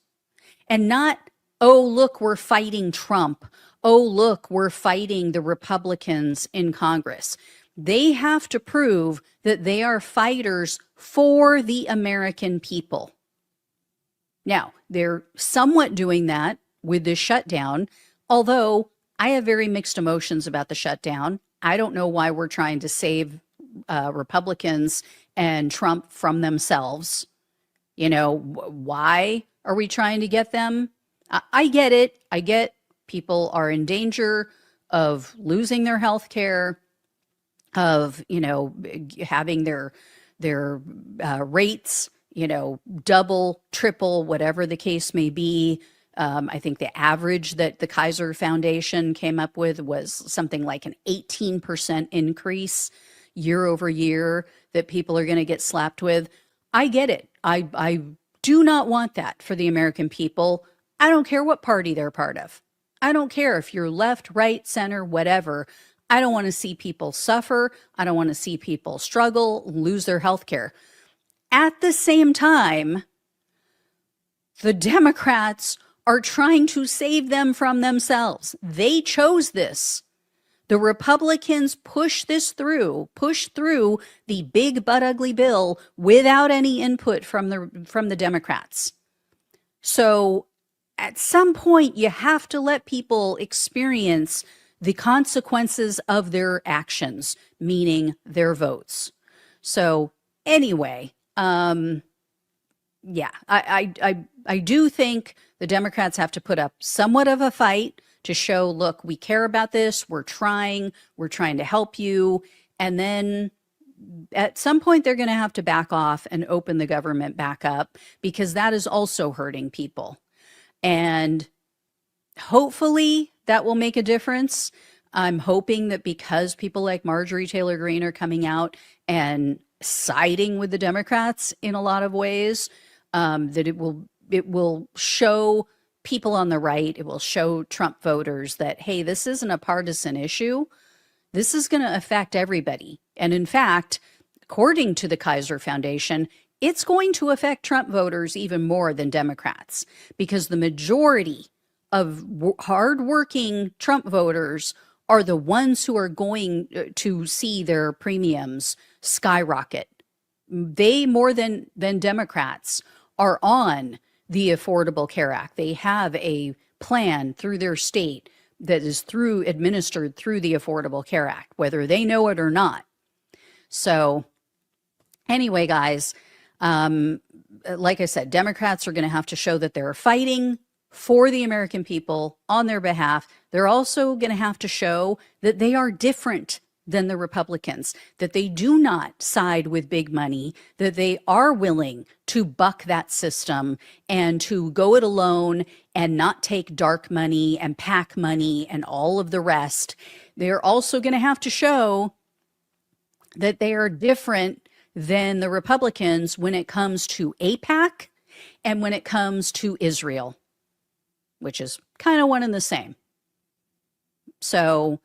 and not, oh, look, we're fighting Trump. Oh, look, we're fighting the Republicans in Congress. They have to prove that they are fighters for the American people. Now, they're somewhat doing that with this shutdown, although I have very mixed emotions about the shutdown. I don't know why we're trying to save Republicans and Trump from themselves. Why are we trying to get them? I get it. I get people are in danger of losing their health care, of, having their rates, double, triple, whatever the case may be. I think the average that the Kaiser Foundation came up with was something like an 18% increase year over year that people are going to get slapped with. I get it. I do not want that for the American people. I don't care what party they're part of. I don't care if you're left, right, center, whatever. I don't want to see people suffer. I don't want to see people struggle, lose their health care. At the same time, the Democrats are trying to save them from themselves. They chose this. The Republicans pushed through the big but ugly bill without any input from the Democrats. So at some point, you have to let people experience the consequences of their actions, meaning their votes. So anyway, yeah, I do think the Democrats have to put up somewhat of a fight to show, look, we care about this. We're trying to help you. And then at some point, they're going to have to back off and open the government back up, because that is also hurting people. And hopefully that will make a difference. I'm hoping that because people like Marjorie Taylor Greene are coming out and siding with the Democrats in a lot of ways, that it will show people on the right, it will show Trump voters that, hey, this isn't a partisan issue. This is going to affect everybody. And in fact, according to the Kaiser Foundation, it's going to affect Trump voters even more than Democrats, because the majority of hardworking Trump voters are the ones who are going to see their premiums skyrocket. They, more than Democrats, are on the Affordable Care Act. They have a plan through their state that is administered through the Affordable Care Act, whether they know it or not. So anyway, guys, like I said, Democrats are going to have to show that they're fighting for the American people on their behalf. They're also going to have to show that they are different than the Republicans, that they do not side with big money, that they are willing to buck that system and to go it alone and not take dark money and PAC money and all of the rest. They're also going to have to show that they are different than the Republicans when it comes to AIPAC and when it comes to Israel, which is kind of one and the same. So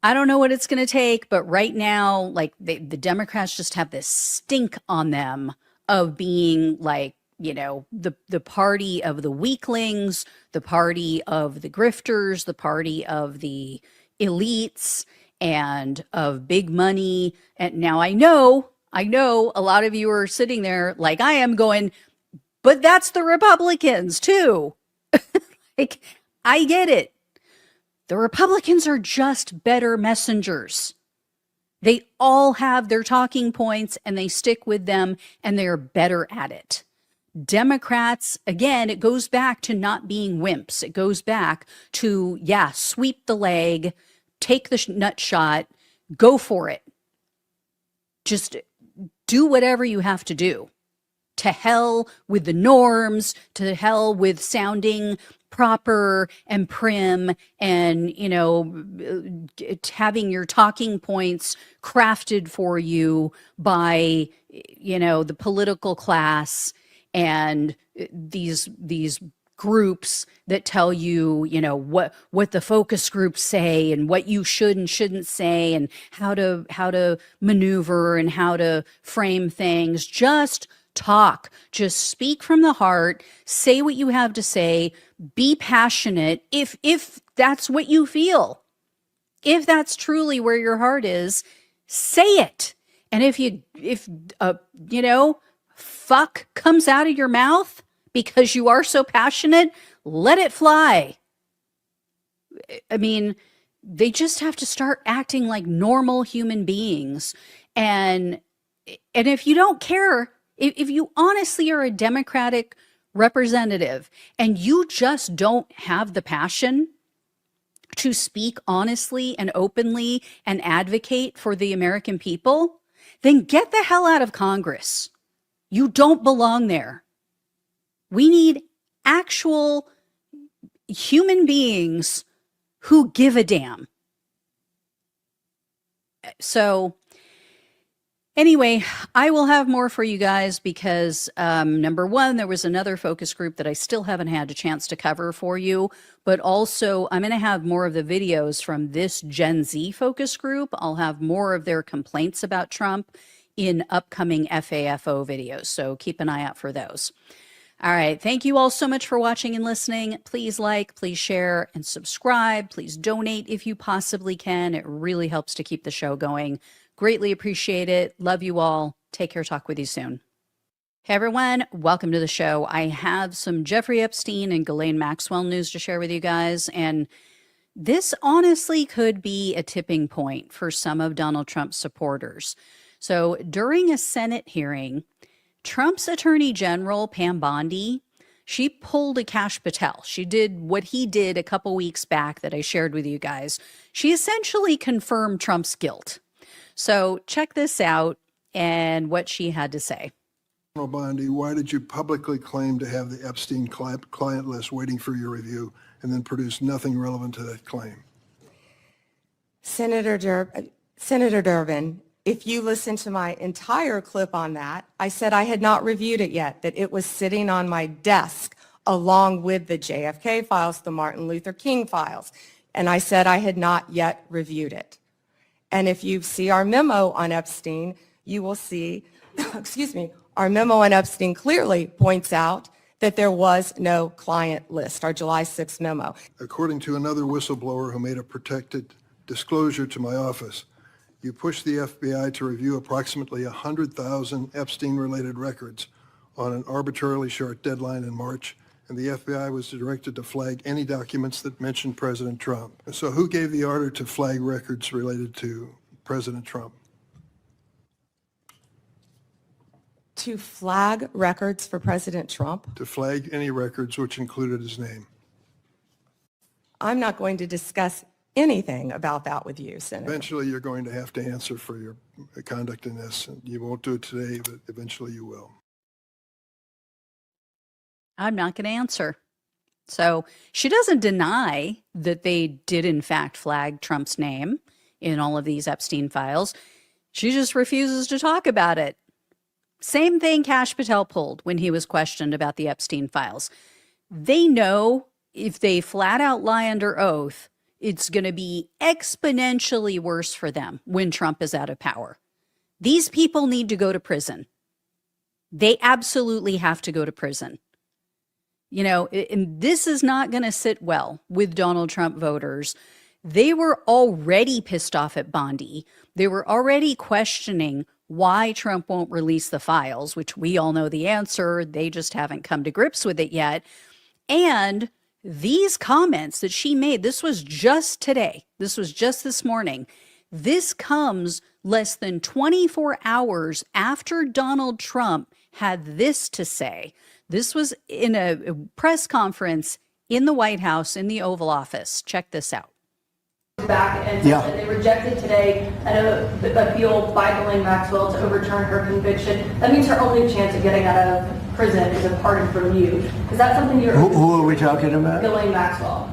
I don't know what it's going to take, but right now, like the Democrats just have this stink on them of being like, you know, the party of the weaklings, the party of the grifters, the party of the elites and of big money. And now I know a lot of you are sitting there like I am going, but that's the Republicans too. Like, I get it. The Republicans are just better messengers. They all have their talking points and they stick with them and they're better at it. Democrats, again, it goes back to not being wimps. It goes back to, yeah, sweep the leg, take the nut shot, go for it. Just do whatever you have to do. To hell with the norms, to hell with sounding proper and prim and, you know, having your talking points crafted for you by, you know, the political class and these groups that tell you, you know, what the focus groups say and what you should and shouldn't say and how to maneuver and how to frame things. Just talk, just speak from the heart, say what you have to say, be passionate if that's what you feel. If that's truly where your heart is, say it. And if you know, fuck comes out of your mouth because you are so passionate, let it fly. I mean, they just have to start acting like normal human beings. And if you don't care, if you honestly are a Democratic representative and you just don't have the passion to speak honestly and openly and advocate for the American people, then get the hell out of Congress. You don't belong there. We need actual human beings who give a damn. So anyway, I will have more for you guys because number one, there was another focus group that I still haven't had a chance to cover for you, but also I'm going to have more of the videos from this Gen Z focus group. I'll have more of their complaints about Trump in upcoming FAFO videos, so keep an eye out for those. All right, thank you all so much for watching and listening. Please like, please share, and subscribe. Please donate if you possibly can. It really helps to keep the show going. Greatly appreciate it. Love you all. Take care. Talk with you soon. Hey everyone, welcome to the show. I have some Jeffrey Epstein and Ghislaine Maxwell news to share with you guys, and this honestly could be a tipping point for some of Donald Trump's supporters. So during a Senate hearing, Trump's Attorney General Pam Bondi, She pulled a Kash Patel. She did what he did a couple weeks back that I shared with you guys. She essentially confirmed Trump's guilt. So check this out and what she had to say. Bondi, why did you publicly claim to have the Epstein client list waiting for your review and then produce nothing relevant to that claim? Senator Durbin, if you listen to my entire clip on that, I said I had not reviewed it yet, that it was sitting on my desk along with the JFK files, the Martin Luther King files, and I said I had not yet reviewed it. And if you see our memo on Epstein, you will see, excuse me, our memo on Epstein clearly points out that there was no client list, our July 6th memo. According to another whistleblower who made a protected disclosure to my office, you pushed the FBI to review approximately 100,000 Epstein-related records on an arbitrarily short deadline in March, and the FBI was directed to flag any documents that mentioned President Trump. So who gave the order to flag records related to President Trump? To flag records for President Trump? To flag any records which included his name. I'm not going to discuss anything about that with you, Senator. Eventually, you're going to have to answer for your conduct in this. And you won't do it today, but eventually you will. I'm not going to answer. So she doesn't deny that they did, in fact, flag Trump's name in all of these Epstein files. She just refuses to talk about it. Same thing Kash Patel pulled when he was questioned about the Epstein files. They know if they flat out lie under oath, it's going to be exponentially worse for them when Trump is out of power. These people need to go to prison. They absolutely have to go to prison. You know, and this is not going to sit well with Donald Trump voters. They were already pissed off at Bondi. They were already questioning why Trump won't release the files, which we all know the answer. They just haven't come to grips with it yet. And these comments that she made, this was just today. This was just this morning. This comes less than 24 hours after Donald Trump had this to say. This was in a press conference in the White House, in the Oval Office. Check this out. Back and said that they rejected today an appeal by Ghislaine Maxwell to overturn her conviction. That means her only chance of getting out of prison is a pardon from you. Is that something you're... Who are we talking about? Ghislaine Maxwell.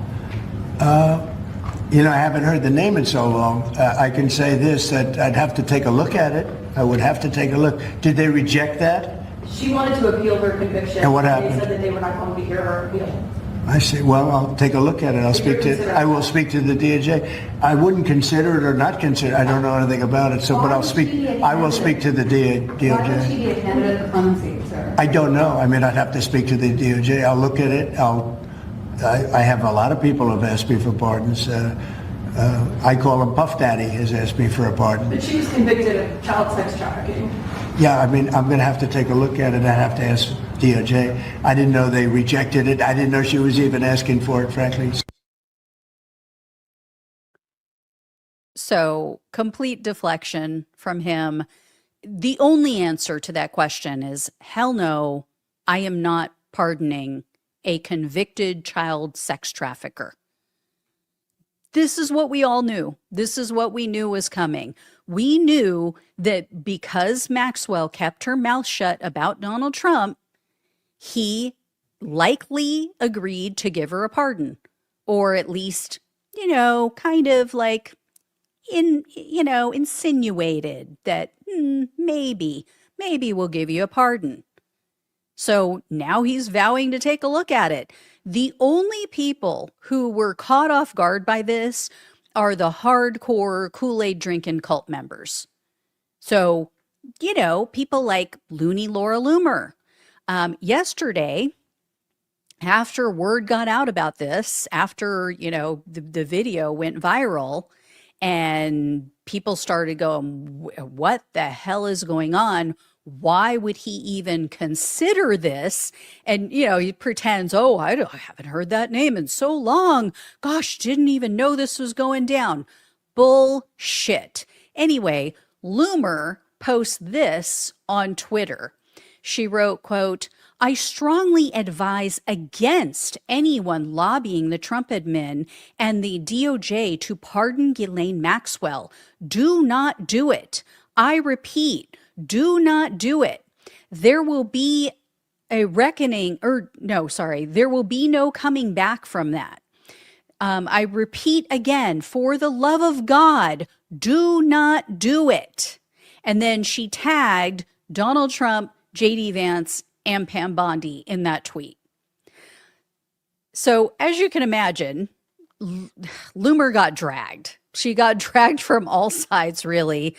You know, I haven't heard the name in so long. I can say this, that I'd have to take a look at it. I would have to take a look. Did they reject that? She wanted to appeal her conviction. And what happened? They said that they were not going to hear her appeal. I see. Well, I'll take a look at it. I will speak to the DOJ. I wouldn't consider it or not consider it. I don't know anything about it. So, but I will speak to the DOJ. Why would she be a candidate for clemency, sir? I don't know. I mean, I'd have to speak to the DOJ. I'll look at it. I have a lot of people who have asked me for pardons. I call him Puff Daddy has asked me for a pardon. But she was convicted of child sex trafficking. Yeah, I mean, I'm going to have to take a look at it. I have to ask DOJ. I didn't know they rejected it. I didn't know she was even asking for it, frankly. So, complete deflection from him. The only answer to that question is, hell no, I am not pardoning a convicted child sex trafficker. This is what we all knew. This is what we knew was coming. We knew that because Maxwell kept her mouth shut about Donald Trump, he likely agreed to give her a pardon, or at least, you know, kind of like insinuated that maybe we'll give you a pardon. So now he's vowing to take a look at it. The only people who were caught off guard by this are the hardcore Kool-Aid drinking cult members. So, you know, people like Looney Laura Loomer. Yesterday, after word got out about this, after, you know, the video went viral and people started going, what the hell is going on? Why would he even consider this? And, you know, he pretends, oh, I haven't heard that name in so long. Gosh, didn't even know this was going down. Bullshit. Anyway, Loomer posts this on Twitter. She wrote, quote, I strongly advise against anyone lobbying the Trump admin and the DOJ to pardon Ghislaine Maxwell. Do not do it. I repeat, do not do it. There will be a reckoning, there will be no coming back from that. I repeat again, for the love of God, do not do it. And then she tagged Donald Trump, JD Vance, and Pam Bondi in that tweet. So as you can imagine, Loomer got dragged. She got dragged from all sides, really.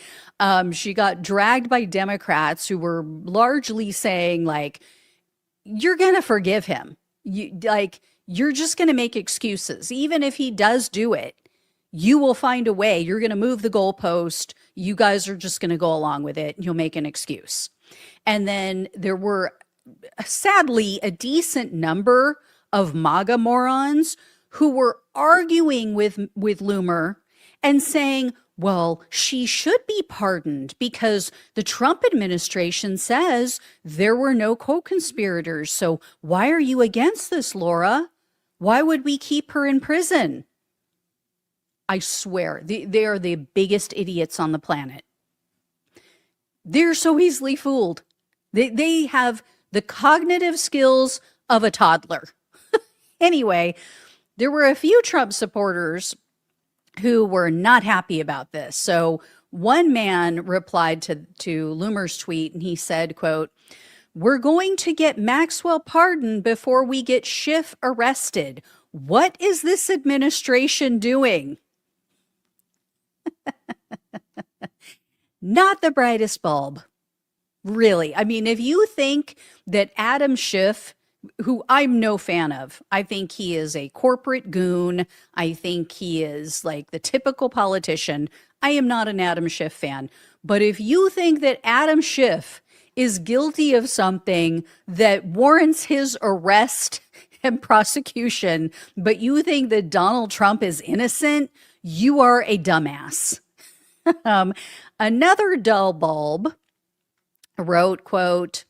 She got dragged by Democrats who were largely saying, like, you're going to forgive him. You're just going to make excuses. Even if he does do it, you will find a way. You're going to move the goalpost. You guys are just going to go along with it. You'll make an excuse. And then there were, sadly, a decent number of MAGA morons who were arguing with Loomer and saying, well, she should be pardoned because the Trump administration says there were no co-conspirators. So why are you against this, Laura? Why would we keep her in prison? I swear, they are the biggest idiots on the planet. They're so easily fooled. They have the cognitive skills of a toddler. Anyway, there were a few Trump supporters who were not happy about this. So one man replied to Loomer's tweet and he said, quote, "We're going to get Maxwell pardoned before we get Schiff arrested. What is this administration doing?" Not the brightest bulb. Really. I mean, if you think that Adam Schiff, who I'm no fan of, I think he is a corporate goon. I think he is like the typical politician. I am not an Adam Schiff fan. But if you think that Adam Schiff is guilty of something that warrants his arrest and prosecution, but you think that Donald Trump is innocent, you are a dumbass. Another dull bulb wrote, quote,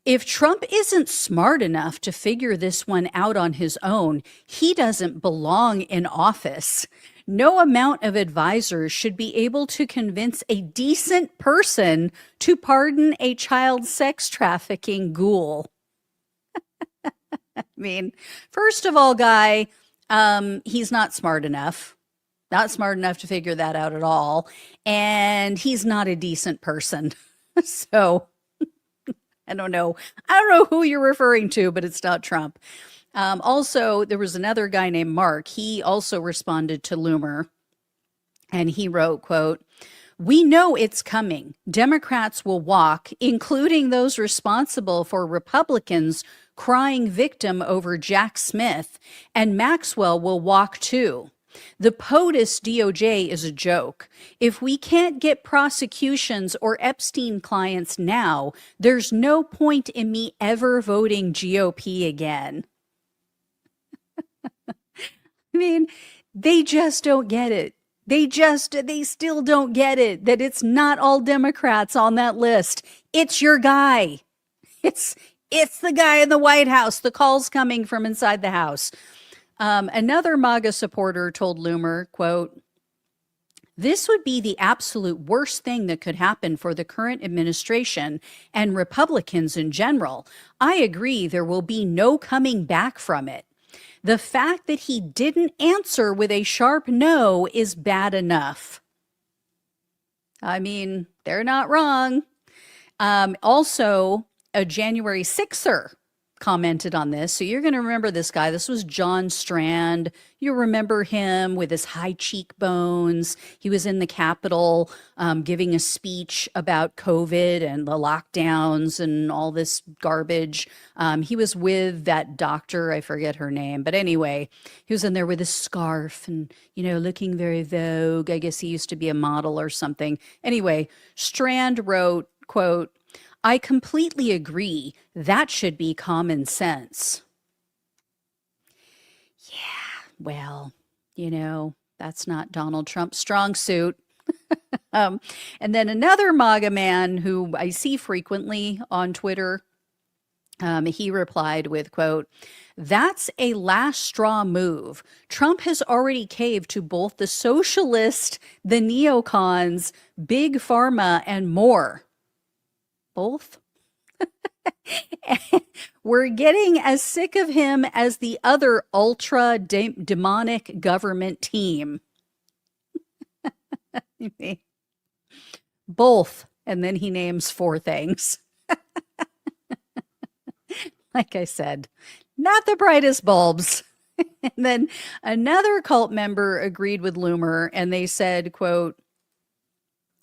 "If Trump isn't smart enough to figure this one out on his own, he doesn't belong in office. No amount of advisors should be able to convince a decent person to pardon a child sex trafficking ghoul." I mean, first of all, guy, he's not smart enough. Not smart enough to figure that out at all. And he's not a decent person. So I don't know who you're referring to, but it's not Trump. Also, there was another guy named Mark. He also responded to Loomer. And he wrote, quote, "We know it's coming. Democrats will walk, including those responsible for Republicans crying victim over Jack Smith, and Maxwell will walk too. The POTUS DOJ is a joke. If we can't get prosecutions or Epstein clients now, there's no point in me ever voting GOP again." I mean, they just don't get it. They still don't get it that it's not all Democrats on that list. It's your guy. It's the guy in the White House. The call's coming from inside the house. Another MAGA supporter told Loomer, quote, "This would be the absolute worst thing that could happen for the current administration and Republicans in general. I agree there will be no coming back from it. The fact that he didn't answer with a sharp no is bad enough." I mean, they're not wrong. Also, a January 6er commented on this. So you're going to remember this guy. This was John Strand. You remember him with his high cheekbones. He was in the Capitol giving a speech about COVID and the lockdowns and all this garbage. He was with that doctor. I forget her name. But anyway, he was in there with his scarf and, looking very vogue. I guess he used to be a model or something. Anyway, Strand wrote, quote, "I completely agree. That should be common sense." Yeah, well, that's not Donald Trump's strong suit. And then another MAGA man who I see frequently on Twitter He replied with, quote, "That's a last straw move. Trump has already caved to both the socialist, the neocons, big pharma, and more." Both? "We're getting as sick of him as the other ultra demonic government team." Both. And then he names 4 things. Like I said, not the brightest bulbs. And then another cult member agreed with Loomer, and they said, quote,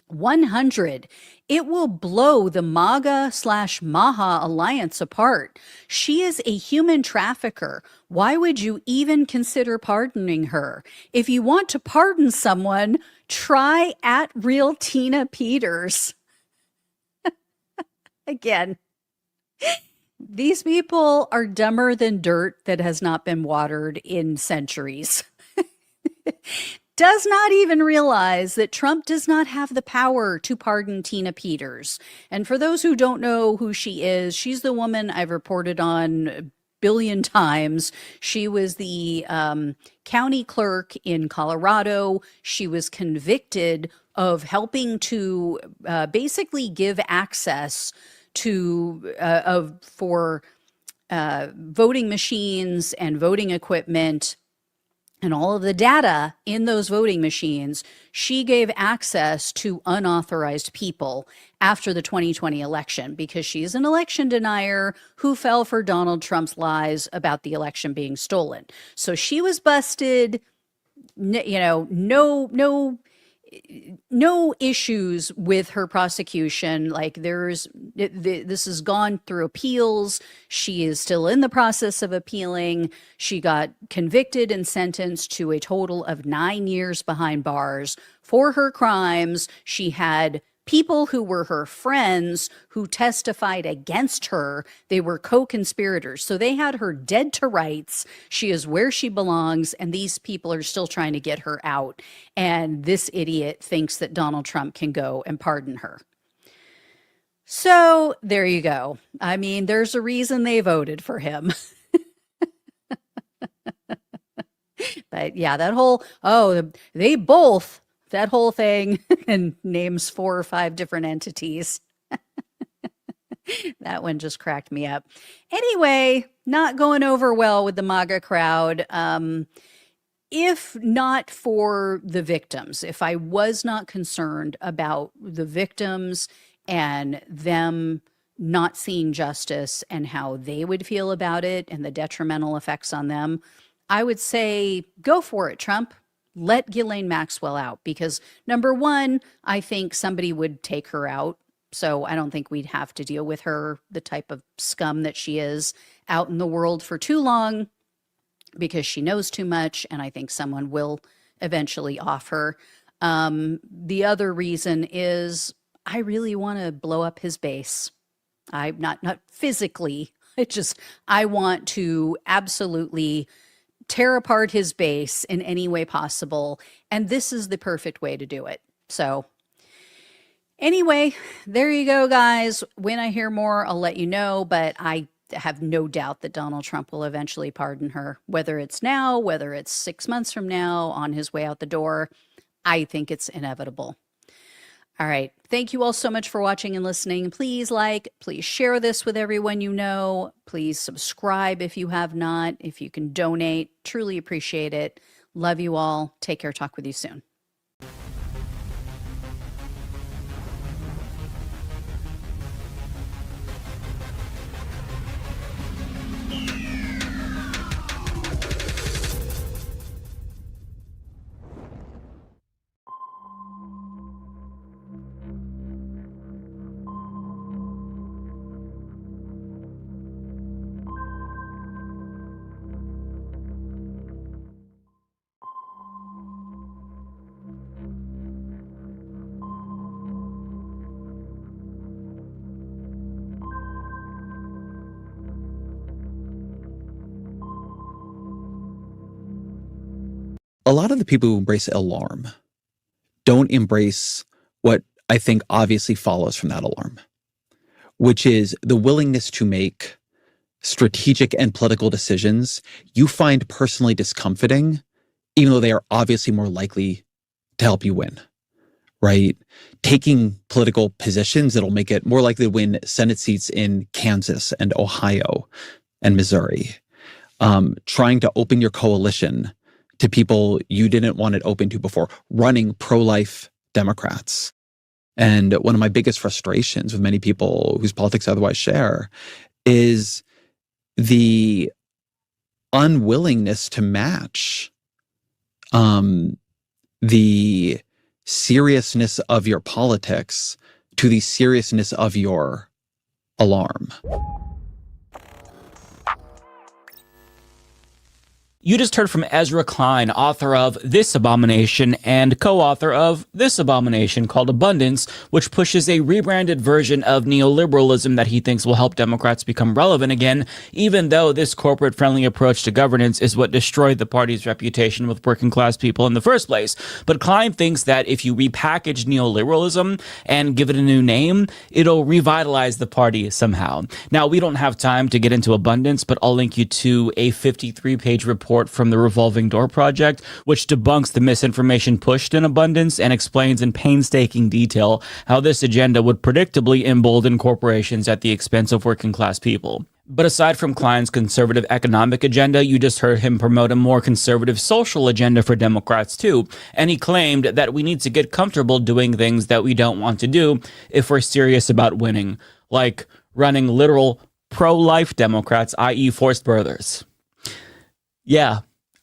100. "It will blow the MAGA/Maha alliance apart. She is a human trafficker. Why would you even consider pardoning her? If you want to pardon someone, try at real Tina Peters." Again, these people are dumber than dirt that has not been watered in centuries. Does not even realize that Trump does not have the power to pardon Tina Peters. And for those who don't know who she is, she's the woman I've reported on a billion times. She was the county clerk in Colorado. She was convicted of helping to basically give access to for voting machines and voting equipment and all of the data in those voting machines. She gave access to unauthorized people after the 2020 election because she's an election denier who fell for Donald Trump's lies about the election being stolen. So she was busted, no issues with her prosecution. Like this has gone through appeals. She is still in the process of appealing. She got convicted and sentenced to a total of 9 years behind bars for her crimes. She had people who were her friends who testified against her. They were co-conspirators. So they had her dead to rights. She is where she belongs, and these people are still trying to get her out. And this idiot thinks that Donald Trump can go and pardon her. So there you go. I mean, there's a reason they voted for him. But yeah, that whole, they both, that whole thing, and names 4 or 5 different entities. That one just cracked me up. Anyway, not going over well with the MAGA crowd. If not for the victims, if I was not concerned about the victims and them not seeing justice and how they would feel about it and the detrimental effects on them, I would say go for it, Trump. Let Ghislaine Maxwell out because, number one, I think somebody would take her out. So I don't think we'd have to deal with her, the type of scum that she is, out in the world for too long because she knows too much. And I think someone will eventually off her. The other reason is I really want to blow up his base. I'm not physically. I want to absolutely tear apart his base in any way possible. And this is the perfect way to do it. So anyway, there you go, guys. When I hear more, I'll let you know. But I have no doubt that Donald Trump will eventually pardon her, whether it's now, whether it's 6 months from now, on his way out the door. I think it's inevitable. All right. Thank you all so much for watching and listening. Please please share this with everyone you know. Please subscribe if you have not. If you can donate, truly appreciate it. Love you all. Take care. Talk with you soon. A lot of the people who embrace alarm don't embrace what I think obviously follows from that alarm, which is the willingness to make strategic and political decisions you find personally discomfiting, even though they are obviously more likely to help you win, right? Taking political positions that'll make it more likely to win Senate seats in Kansas and Ohio and Missouri. Trying to open your coalition to people you didn't want it open to before, running pro-life Democrats. And one of my biggest frustrations with many people whose politics I otherwise share is the unwillingness to match the seriousness of your politics to the seriousness of your alarm. You just heard from Ezra Klein, author of This Abomination and co-author of This Abomination called Abundance, which pushes a rebranded version of neoliberalism that he thinks will help Democrats become relevant again, even though this corporate-friendly approach to governance is what destroyed the party's reputation with working-class people in the first place. But Klein thinks that if you repackage neoliberalism and give it a new name, it'll revitalize the party somehow. Now, we don't have time to get into Abundance, but I'll link you to a 53-page report from the Revolving Door Project, which debunks the misinformation pushed in Abundance and explains in painstaking detail how this agenda would predictably embolden corporations at the expense of working class people. But aside from Klein's conservative economic agenda, you just heard him promote a more conservative social agenda for Democrats too, and he claimed that we need to get comfortable doing things that we don't want to do if we're serious about winning, like running literal pro-life Democrats, i.e. forced birthers. Yeah,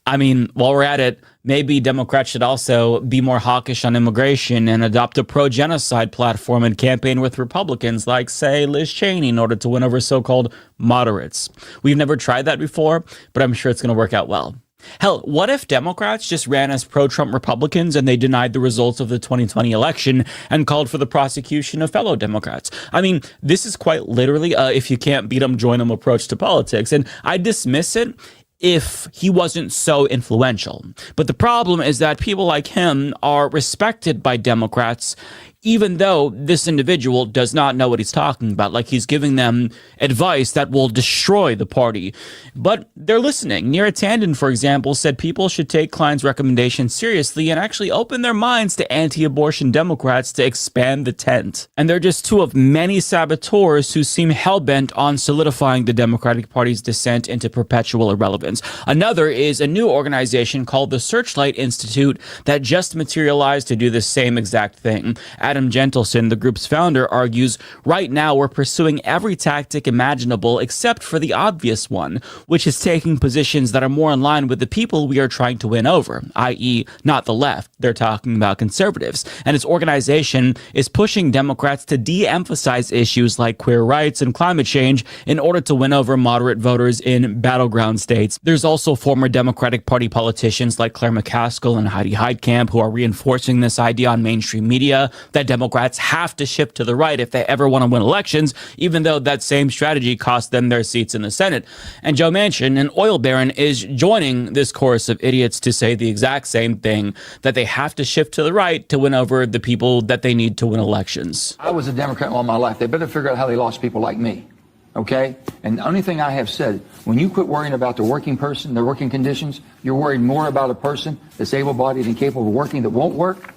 I mean, while we're at it, maybe Democrats should also be more hawkish on immigration and adopt a pro-genocide platform and campaign with Republicans like, say, Liz Cheney in order to win over so-called moderates. We've never tried that before, but I'm sure it's going to work out well. Hell, what if Democrats just ran as pro-Trump Republicans and they denied the results of the 2020 election and called for the prosecution of fellow Democrats? I mean, this is quite literally if you can't beat them, join them approach to politics. And I dismiss it if he wasn't so influential. But the problem is that people like him are respected by Democrats, even though this individual does not know what he's talking about, like he's giving them advice that will destroy the party. But they're listening. Neera Tanden, for example, said people should take Klein's recommendation seriously and actually open their minds to anti-abortion Democrats to expand the tent. And they're just two of many saboteurs who seem hell-bent on solidifying the Democratic Party's descent into perpetual irrelevance. Another is a new organization called the Searchlight Institute that just materialized to do the same exact thing. Adam Gentleson, the group's founder, argues, right now we're pursuing every tactic imaginable except for the obvious one, which is taking positions that are more in line with the people we are trying to win over, i.e. not the left. They're talking about conservatives. And its organization is pushing Democrats to de-emphasize issues like queer rights and climate change in order to win over moderate voters in battleground states. There's also former Democratic Party politicians like Claire McCaskill and Heidi Heitkamp who are reinforcing this idea on mainstream media that Democrats have to shift to the right if they ever want to win elections, even though that same strategy cost them their seats in the Senate. And Joe Manchin, an oil baron, is joining this chorus of idiots to say the exact same thing, that they have to shift to the right to win over the people that they need to win elections. I was a Democrat all my life. They better figure out how they lost people like me. Okay? And the only thing I have said, when you quit worrying about the working person, their working conditions, you're worried more about a person that's able-bodied and capable of working that won't work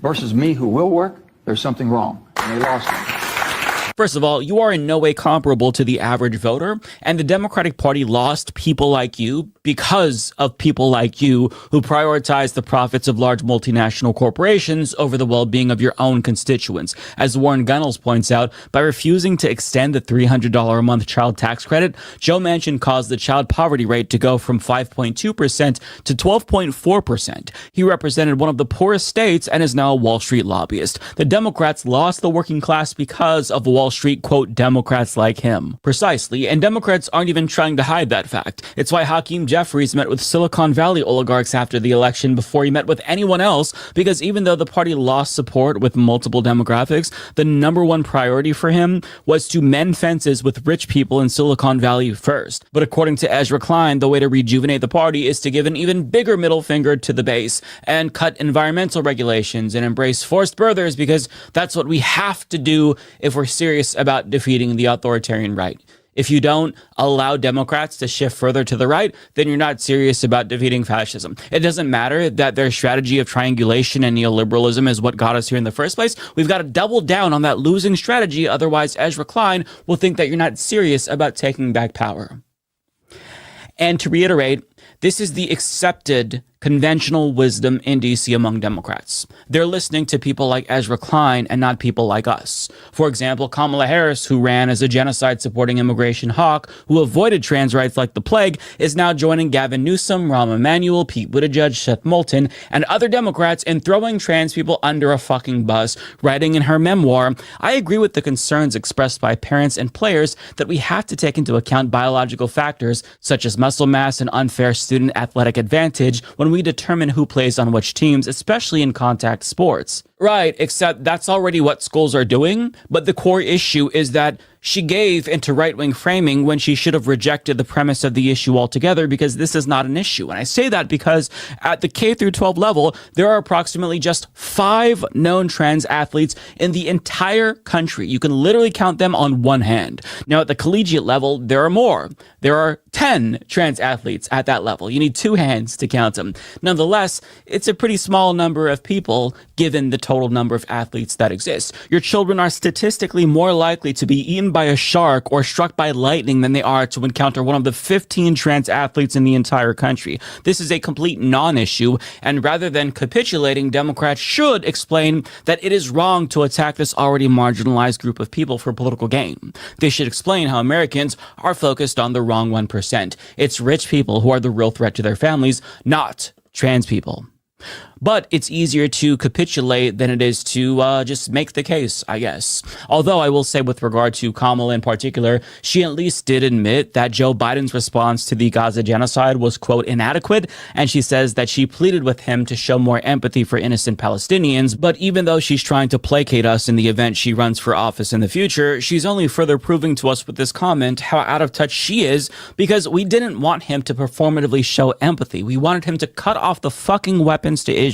versus me who will work, there's something wrong. And they lost them. First of all, you are in no way comparable to the average voter, and the Democratic Party lost people like you because of people like you who prioritize the profits of large multinational corporations over the well-being of your own constituents. As Warren Gunnels points out, by refusing to extend the $300 a month child tax credit, Joe Manchin caused the child poverty rate to go from 5.2% to 12.4%. He represented one of the poorest states and is now a Wall Street lobbyist. The Democrats lost the working class because of Wall Street, quote, Democrats like him. Precisely, and Democrats aren't even trying to hide that fact. It's why Hakeem Jeffries met with Silicon Valley oligarchs after the election before he met with anyone else, because even though the party lost support with multiple demographics, the number one priority for him was to mend fences with rich people in Silicon Valley first. But according to Ezra Klein, the way to rejuvenate the party is to give an even bigger middle finger to the base and cut environmental regulations and embrace forced birthers, because that's what we have to do if we're serious about defeating the authoritarian right. If you don't allow Democrats to shift further to the right, then you're not serious about defeating fascism. It doesn't matter that their strategy of triangulation and neoliberalism is what got us here in the first place. We've got to double down on that losing strategy. Otherwise, Ezra Klein will think that you're not serious about taking back power. And to reiterate, this is the accepted conventional wisdom in DC among Democrats. They're listening to people like Ezra Klein and not people like us. For example, Kamala Harris, who ran as a genocide-supporting immigration hawk who avoided trans rights like the plague, is now joining Gavin Newsom, Rahm Emanuel, Pete Buttigieg, Seth Moulton, and other Democrats in throwing trans people under a fucking bus, writing in her memoir, "I agree with the concerns expressed by parents and players that we have to take into account biological factors such as muscle mass and unfair student athletic advantage when we determine who plays on which teams, especially in contact sports." Right, except that's already what schools are doing. But the core issue is that she gave into right-wing framing when she should have rejected the premise of the issue altogether, because this is not an issue. And I say that because at the K through 12 level, there are approximately just 5 known trans athletes in the entire country. You can literally count them on one hand. Now, at the collegiate level, there are more. There are 10 trans athletes at that level. You need 2 hands to count them. Nonetheless, it's a pretty small number of people given the total number of athletes that exist. Your children are statistically more likely to be eaten by a shark or struck by lightning than they are to encounter one of the 15 trans athletes in the entire country. This is a complete non-issue, and rather than capitulating, Democrats should explain that it is wrong to attack this already marginalized group of people for political gain. They should explain how Americans are focused on the wrong 1%. It's rich people who are the real threat to their families, not trans people. But it's easier to capitulate than it is to just make the case, I guess. Although I will say with regard to Kamala in particular, she at least did admit that Joe Biden's response to the Gaza genocide was, quote, inadequate. And she says that she pleaded with him to show more empathy for innocent Palestinians. But even though she's trying to placate us in the event she runs for office in the future, she's only further proving to us with this comment how out of touch she is, because we didn't want him to performatively show empathy. We wanted him to cut off the fucking weapons to Israel.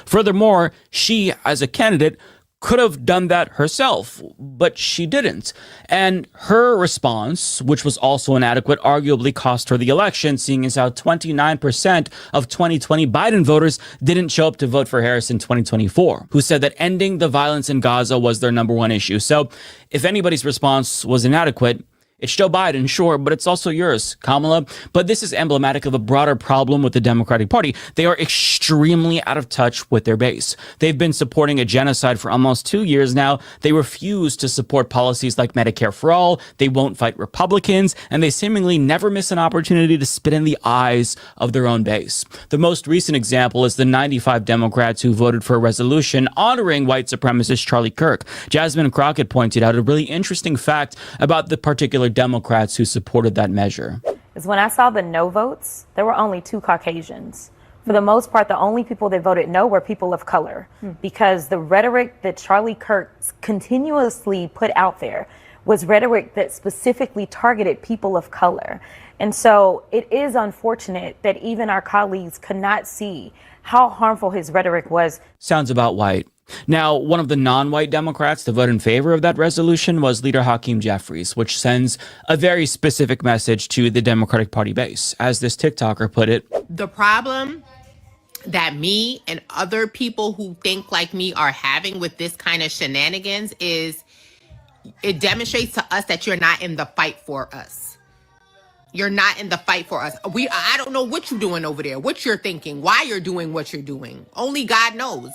Furthermore, she, as a candidate, could have done that herself, but she didn't. And her response, which was also inadequate, arguably cost her the election, seeing as how 29% of 2020 Biden voters didn't show up to vote for Harris in 2024, who said that ending the violence in Gaza was their number one issue. So if anybody's response was inadequate, it's Joe Biden, sure, but it's also yours, Kamala. But this is emblematic of a broader problem with the Democratic Party. They are extremely out of touch with their base. They've been supporting a genocide for almost 2 years now. They refuse to support policies like Medicare for all. They won't fight Republicans, and they seemingly never miss an opportunity to spit in the eyes of their own base. The most recent example is the 95 Democrats who voted for a resolution honoring white supremacist Charlie Kirk. Jasmine Crockett pointed out a really interesting fact about the particular Democrats who supported that measure. Is when I saw the no votes, there were only 2 Caucasians. For the most part, the only people that voted no were people of color, because the rhetoric that Charlie Kirk continuously put out there was rhetoric that specifically targeted people of color. And so it is unfortunate that even our colleagues could not see how harmful his rhetoric was. Sounds about white. Now, one of the non-white Democrats to vote in favor of that resolution was leader Hakeem Jeffries, which sends a very specific message to the Democratic Party base. As this TikToker put it, the problem that me and other people who think like me are having with this kind of shenanigans is it demonstrates to us that you're not in the fight for us. You're not in the fight for us. I don't know what you're doing over there, what you're thinking, why you're doing what you're doing. Only God knows.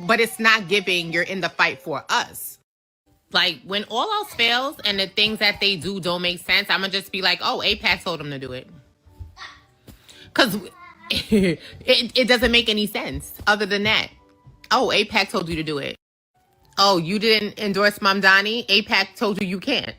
But it's not giving you're in the fight for us. Like, when all else fails and the things that they do don't make sense, I'm going to just be like, oh, AIPAC told them to do it. Because it doesn't make any sense other than that. Oh, AIPAC told you to do it. Oh, you didn't endorse Mamdani? AIPAC told you you can't.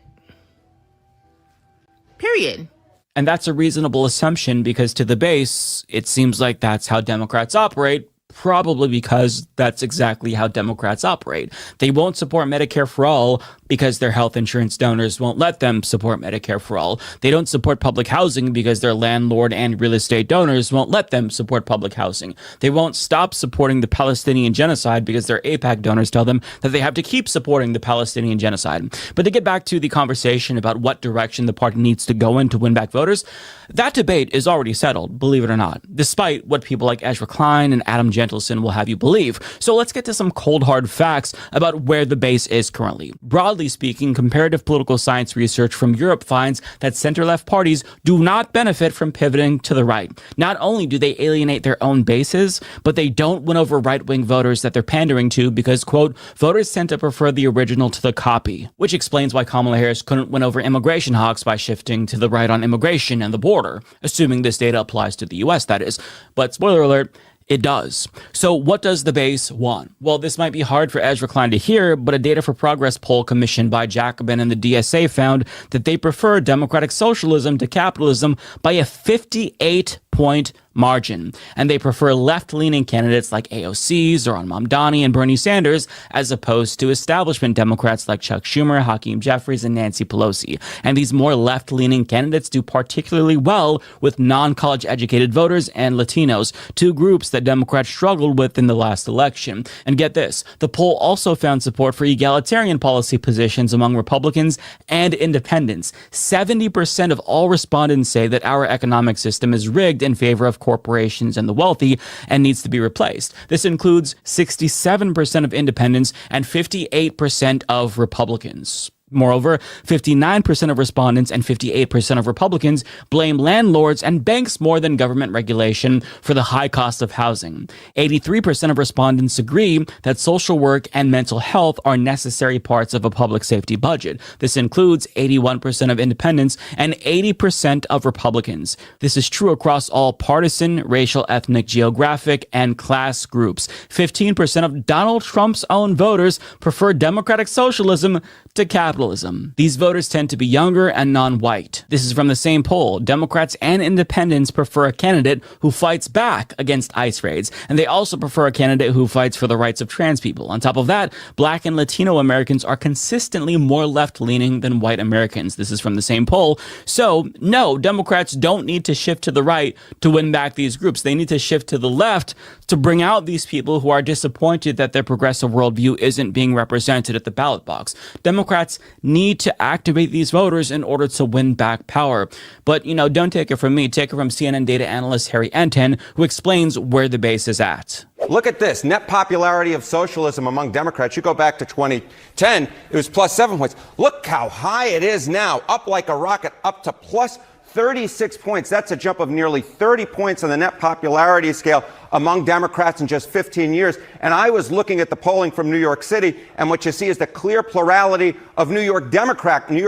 Period. And that's a reasonable assumption because to the base, it seems like that's how Democrats operate. Probably because that's exactly how Democrats operate. They won't support Medicare for all because their health insurance donors won't let them support Medicare for all. They don't support public housing because their landlord and real estate donors won't let them support public housing. They won't stop supporting the Palestinian genocide because their AIPAC donors tell them that they have to keep supporting the Palestinian genocide. But to get back to the conversation about what direction the party needs to go in to win back voters, that debate is already settled, believe it or not, despite what people like Ezra Klein and Adam Gentleson will have you believe. So let's get to some cold hard facts about where the base is currently. Broadly speaking, comparative political science research from Europe finds that center-left parties do not benefit from pivoting to the right. Not only do they alienate their own bases, but they don't win over right-wing voters that they're pandering to because, quote, voters tend to prefer the original to the copy, which explains why Kamala Harris couldn't win over immigration hawks by shifting to the right on immigration and the border, assuming this data applies to the US, that is. But spoiler alert, it does. So what does the base want? Well, this might be hard for Ezra Klein to hear, but a Data for Progress poll commissioned by Jacobin and the DSA found that they prefer democratic socialism to capitalism by a 58-point margin, and they prefer left-leaning candidates like AOC, Zohran Mamdani, and Bernie Sanders, as opposed to establishment Democrats like Chuck Schumer, Hakeem Jeffries, and Nancy Pelosi. And these more left-leaning candidates do particularly well with non-college educated voters and Latinos, two groups that Democrats struggled with in the last election. And get this, the poll also found support for egalitarian policy positions among Republicans and independents. 70% of all respondents say that our economic system is rigged in favor of corporations and the wealthy and needs to be replaced. This includes 67% of independents and 58% of Republicans. Moreover, 59% of respondents and 58% of Republicans blame landlords and banks more than government regulation for the high cost of housing. 83% of respondents agree that social work and mental health are necessary parts of a public safety budget. This includes 81% of independents and 80% of Republicans. This is true across all partisan, racial, ethnic, geographic, and class groups. 15% of Donald Trump's own voters prefer democratic socialism to capitalism. These voters tend to be younger and non-white. This is from the same poll. Democrats and independents prefer a candidate who fights back against ICE raids, and they also prefer a candidate who fights for the rights of trans people. On top of that, Black and Latino Americans are consistently more left-leaning than white Americans. This is from the same poll. So, no, Democrats don't need to shift to the right to win back these groups. They need to shift to the left to bring out these people who are disappointed that their progressive worldview isn't being represented at the ballot box. Democrats need to activate these voters in order to win back power. But, don't take it from me. Take it from CNN data analyst Harry Enten, who explains where the base is at. Look at this. Net popularity of socialism among Democrats. You go back to 2010, it was plus 7 points. Look how high it is now, up like a rocket, up to plus 36 points. That's a jump of nearly 30 points on the net popularity scale among Democrats in just 15 years. And I was looking at the polling from New York City, and what you see is the clear plurality of New York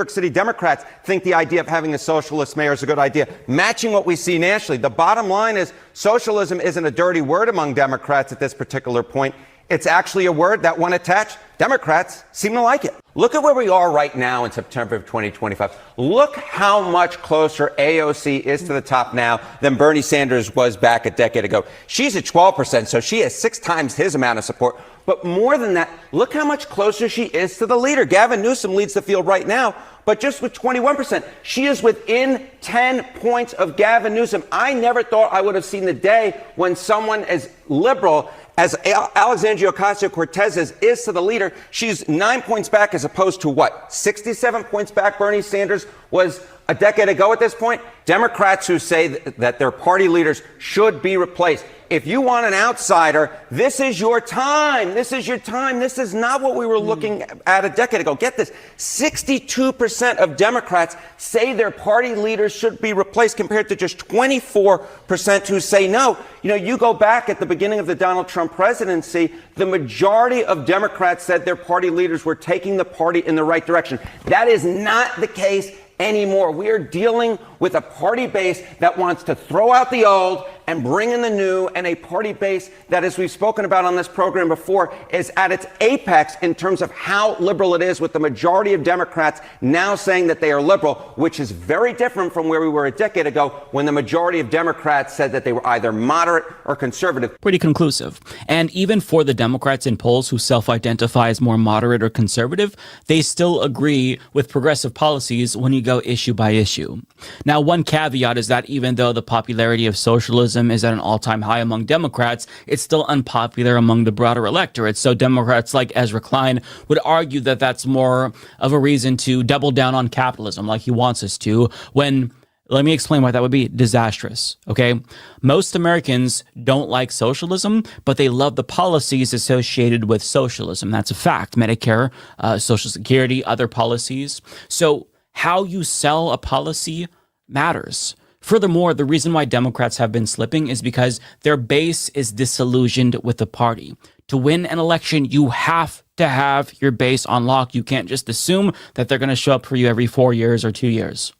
City Democrats think the idea of having a socialist mayor is a good idea, matching what we see nationally. The bottom line is socialism isn't a dirty word among Democrats at this particular point. It's actually a word that, when attached, Democrats seem to like it. Look at where we are right now in September of 2025. Look how much closer AOC is to the top now than Bernie Sanders was back a decade ago. She's at 12%, so she has 6 times his amount of support. But more than that, look how much closer she is to the leader. Gavin Newsom leads the field right now, but just with 21%. She is within 10 points of Gavin Newsom. I never thought I would have seen the day when someone as liberal as Alexandria Ocasio-Cortez is to the leader. She's 9 points back as opposed to what? 67 points back Bernie Sanders was a decade ago at this point. Democrats who say that their party leaders should be replaced. If you want an outsider, this is your time. This is your time. This is not what we were looking at a decade ago. Get this. 62% of Democrats say their party leaders should be replaced compared to just 24% who say no. You go back at the beginning of the Donald Trump presidency, the majority of Democrats said their party leaders were taking the party in the right direction. That is not the case anymore. We are dealing with a party base that wants to throw out the old and bring in the new and a party base that, as we've spoken about on this program before, is at its apex in terms of how liberal it is, with the majority of Democrats now saying that they are liberal, which is very different from where we were a decade ago when the majority of Democrats said that they were either moderate or conservative. Pretty conclusive. And even for the Democrats in polls who self-identify as more moderate or conservative, they still agree with progressive policies when you go issue by issue. Now, one caveat is that even though the popularity of socialism is at an all-time high among Democrats, it's still unpopular among the broader electorate. So Democrats like Ezra Klein would argue that that's more of a reason to double down on capitalism like he wants us to, when let me explain why that would be disastrous, okay? Most Americans don't like socialism, but they love the policies associated with socialism. That's a fact. Medicare, Social Security, other policies. So how you sell a policy matters. Furthermore, the reason why Democrats have been slipping is because their base is disillusioned with the party. To win an election, you have to have your base on lock. You can't just assume that they're going to show up for you every 4 years or 2 years.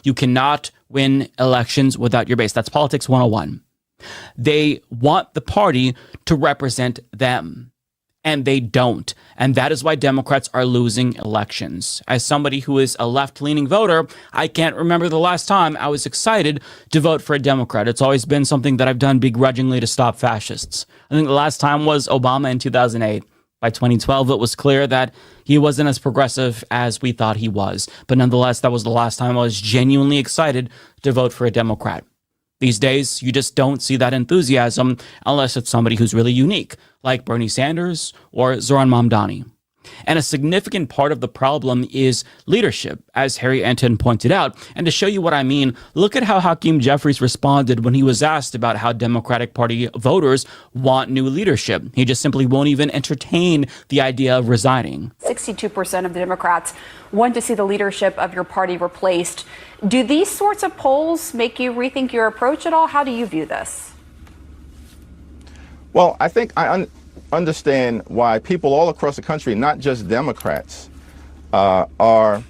You cannot win elections without your base. That's politics 101. They want the party to represent them, and they don't. And that is why Democrats are losing elections. As somebody who is a left-leaning voter, I can't remember the last time I was excited to vote for a Democrat. It's always been something that I've done begrudgingly to stop fascists. I think the last time was Obama in 2008. By 2012, it was clear that he wasn't as progressive as we thought he was. But nonetheless, that was the last time I was genuinely excited to vote for a Democrat. These days, you just don't see that enthusiasm unless it's somebody who's really unique, like Bernie Sanders or Zoran Mamdani. And a significant part of the problem is leadership, as Harry Anton pointed out. And to show you what I mean, look at how Hakeem Jeffries responded when he was asked about how Democratic Party voters want new leadership. He just simply won't even entertain the idea of resigning. 62% of the Democrats want to see the leadership of your party replaced. Do these sorts of polls make you rethink your approach at all? How do you view this? Well, I think I understand why people all across the country, not just Democrats, are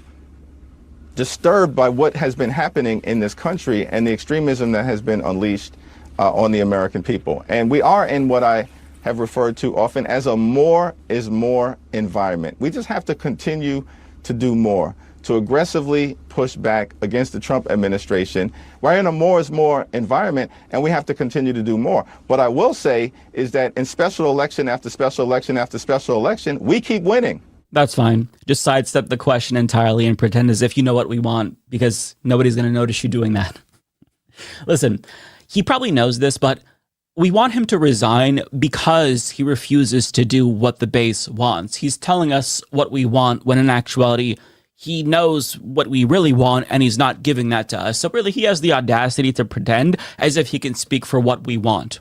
disturbed by what has been happening in this country and the extremism that has been unleashed on the American people. And we are in what I have referred to often as a more is more environment. We just have to continue to do more, to aggressively push back against the Trump administration. We're in a more is more environment, and we have to continue to do more. What I will say is that in special election after special election after special election, we keep winning. That's fine. Just sidestep the question entirely and pretend as if you know what we want, because nobody's going to notice you doing that. Listen, he probably knows this, but we want him to resign because he refuses to do what the base wants. He's telling us what we want when in actuality, he knows what we really want, and he's not giving that to us. So really, he has the audacity to pretend as if he can speak for what we want,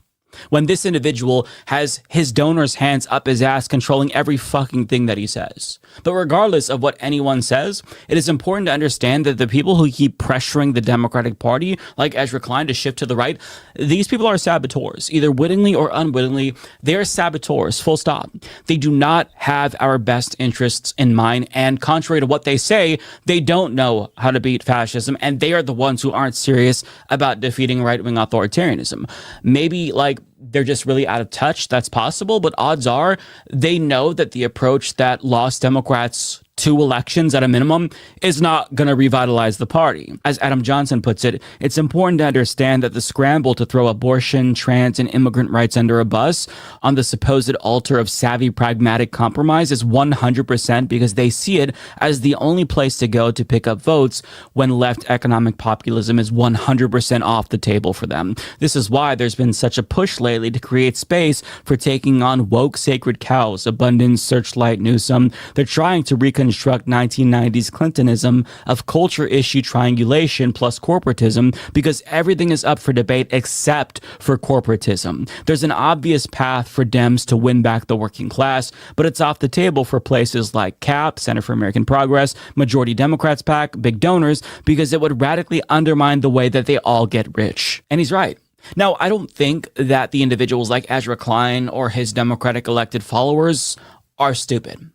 when this individual has his donors' hands up his ass controlling every fucking thing that he says. But regardless of what anyone says, it is important to understand that the people who keep pressuring the Democratic Party, like Ezra Klein, to shift to the right, these people are saboteurs. Either wittingly or unwittingly, they are saboteurs, full stop. They do not have our best interests in mind, and contrary to what they say, they don't know how to beat fascism, and they are the ones who aren't serious about defeating right-wing authoritarianism. Maybe, like, they're just really out of touch. That's possible, but odds are they know that the approach that lost Democrats 2 elections at a minimum is not going to revitalize the party. As Adam Johnson puts it, it's important to understand that the scramble to throw abortion, trans, and immigrant rights under a bus on the supposed altar of savvy, pragmatic compromise is 100% because they see it as the only place to go to pick up votes when left economic populism is 100% off the table for them. This is why there's been such a push lately to create space for taking on woke sacred cows, Abundance, Searchlight, Newsom. They're trying to reconstruct 1990s Clintonism of culture issue triangulation plus corporatism, because everything is up for debate except for corporatism. There's an obvious path for Dems to win back the working class, but it's off the table for places like CAP, Center for American Progress, Majority Democrats PAC, big donors, because it would radically undermine the way that they all get rich. And he's right. Now, I don't think that the individuals like Ezra Klein or his Democratic elected followers are stupid.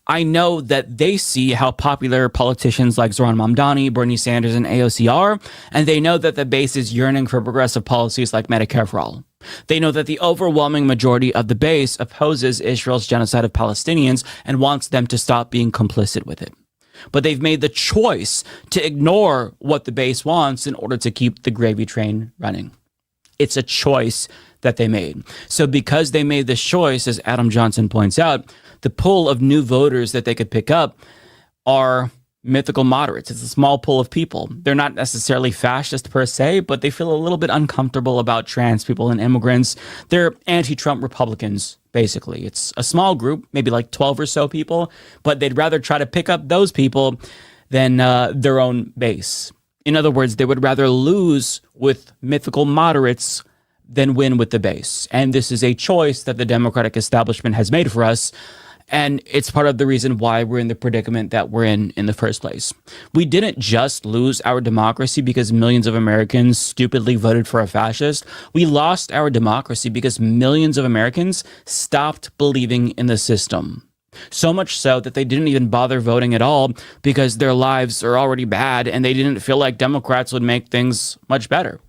I know that they see how popular politicians like Zoran Mamdani, Bernie Sanders, and AOC are, and they know that the base is yearning for progressive policies like Medicare for all. They know that the overwhelming majority of the base opposes Israel's genocide of Palestinians and wants them to stop being complicit with it. But they've made the choice to ignore what the base wants in order to keep the gravy train running. It's a choice that they made. So because they made this choice, as Adam Johnson points out, the pool of new voters that they could pick up are mythical moderates. It's a small pool of people. They're not necessarily fascist per se, but they feel a little bit uncomfortable about trans people and immigrants. They're anti-Trump Republicans, basically. It's a small group, maybe like 12 or so people, but they'd rather try to pick up those people than their own base. In other words, they would rather lose with mythical moderates than win with the base. And this is a choice that the Democratic establishment has made for us. And it's part of the reason why we're in the predicament that we're in the first place. We didn't just lose our democracy because millions of Americans stupidly voted for a fascist. We lost our democracy because millions of Americans stopped believing in the system. So much so that they didn't even bother voting at all because their lives are already bad and they didn't feel like Democrats would make things much better.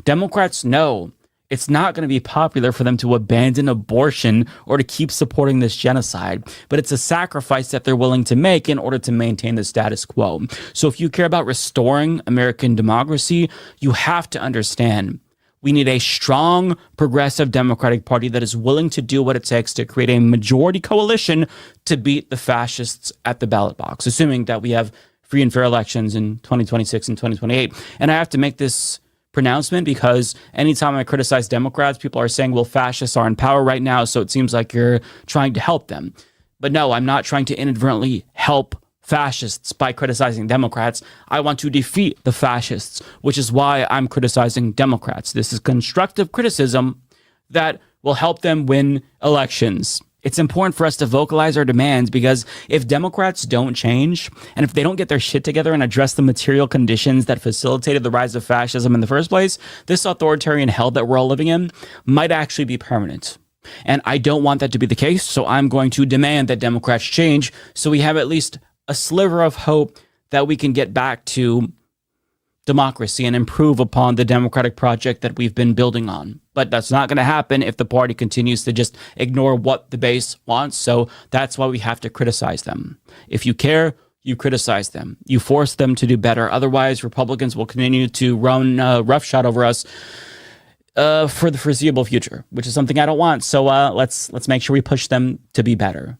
Democrats know it's not going to be popular for them to abandon abortion or to keep supporting this genocide, but it's a sacrifice that they're willing to make in order to maintain the status quo. So if you care about restoring American democracy, you have to understand we need a strong, progressive Democratic Party that is willing to do what it takes to create a majority coalition to beat the fascists at the ballot box, assuming that we have free and fair elections in 2026 and 2028. And I have to make this pronouncement because anytime I criticize Democrats, people are saying, well, fascists are in power right now, so it seems like you're trying to help them. But no, I'm not trying to inadvertently help fascists by criticizing Democrats. I want to defeat the fascists, which is why I'm criticizing Democrats. This is constructive criticism that will help them win elections. It's important for us to vocalize our demands because if Democrats don't change and if they don't get their shit together and address the material conditions that facilitated the rise of fascism in the first place, this authoritarian hell that we're all living in might actually be permanent. And I don't want that to be the case, so I'm going to demand that Democrats change so we have at least a sliver of hope that we can get back to democracy and improve upon the democratic project that we've been building on. But that's not going to happen if the party continues to just ignore what the base wants. So that's why we have to criticize them. If you care, you criticize them. You force them to do better. Otherwise, Republicans will continue to run roughshod over us for the foreseeable future, which is something I don't want. So let's make sure we push them to be better.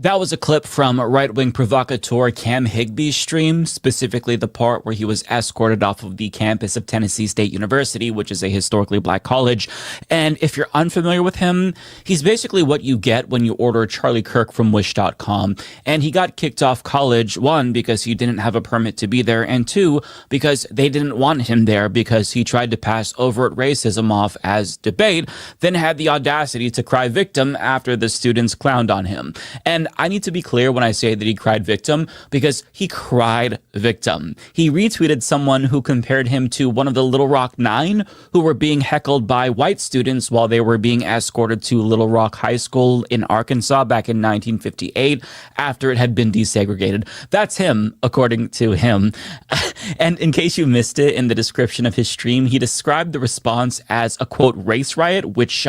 That was a clip from right-wing provocateur Cam Higby's stream, specifically the part where he was escorted off of the campus of Tennessee State University, which is a historically black college. And if you're unfamiliar with him, he's basically what you get when you order Charlie Kirk from Wish.com. And he got kicked off college, one, because he didn't have a permit to be there, and two, because they didn't want him there because he tried to pass overt racism off as debate, then had the audacity to cry victim after the students clowned on him. And I need to be clear when I say that he cried victim, because he cried victim. He retweeted someone who compared him to one of the Little Rock Nine who were being heckled by white students while they were being escorted to Little Rock High School in Arkansas back in 1958 after it had been desegregated. That's him, according to him. And in case you missed it, in the description of his stream, he described the response as a, quote, race riot, which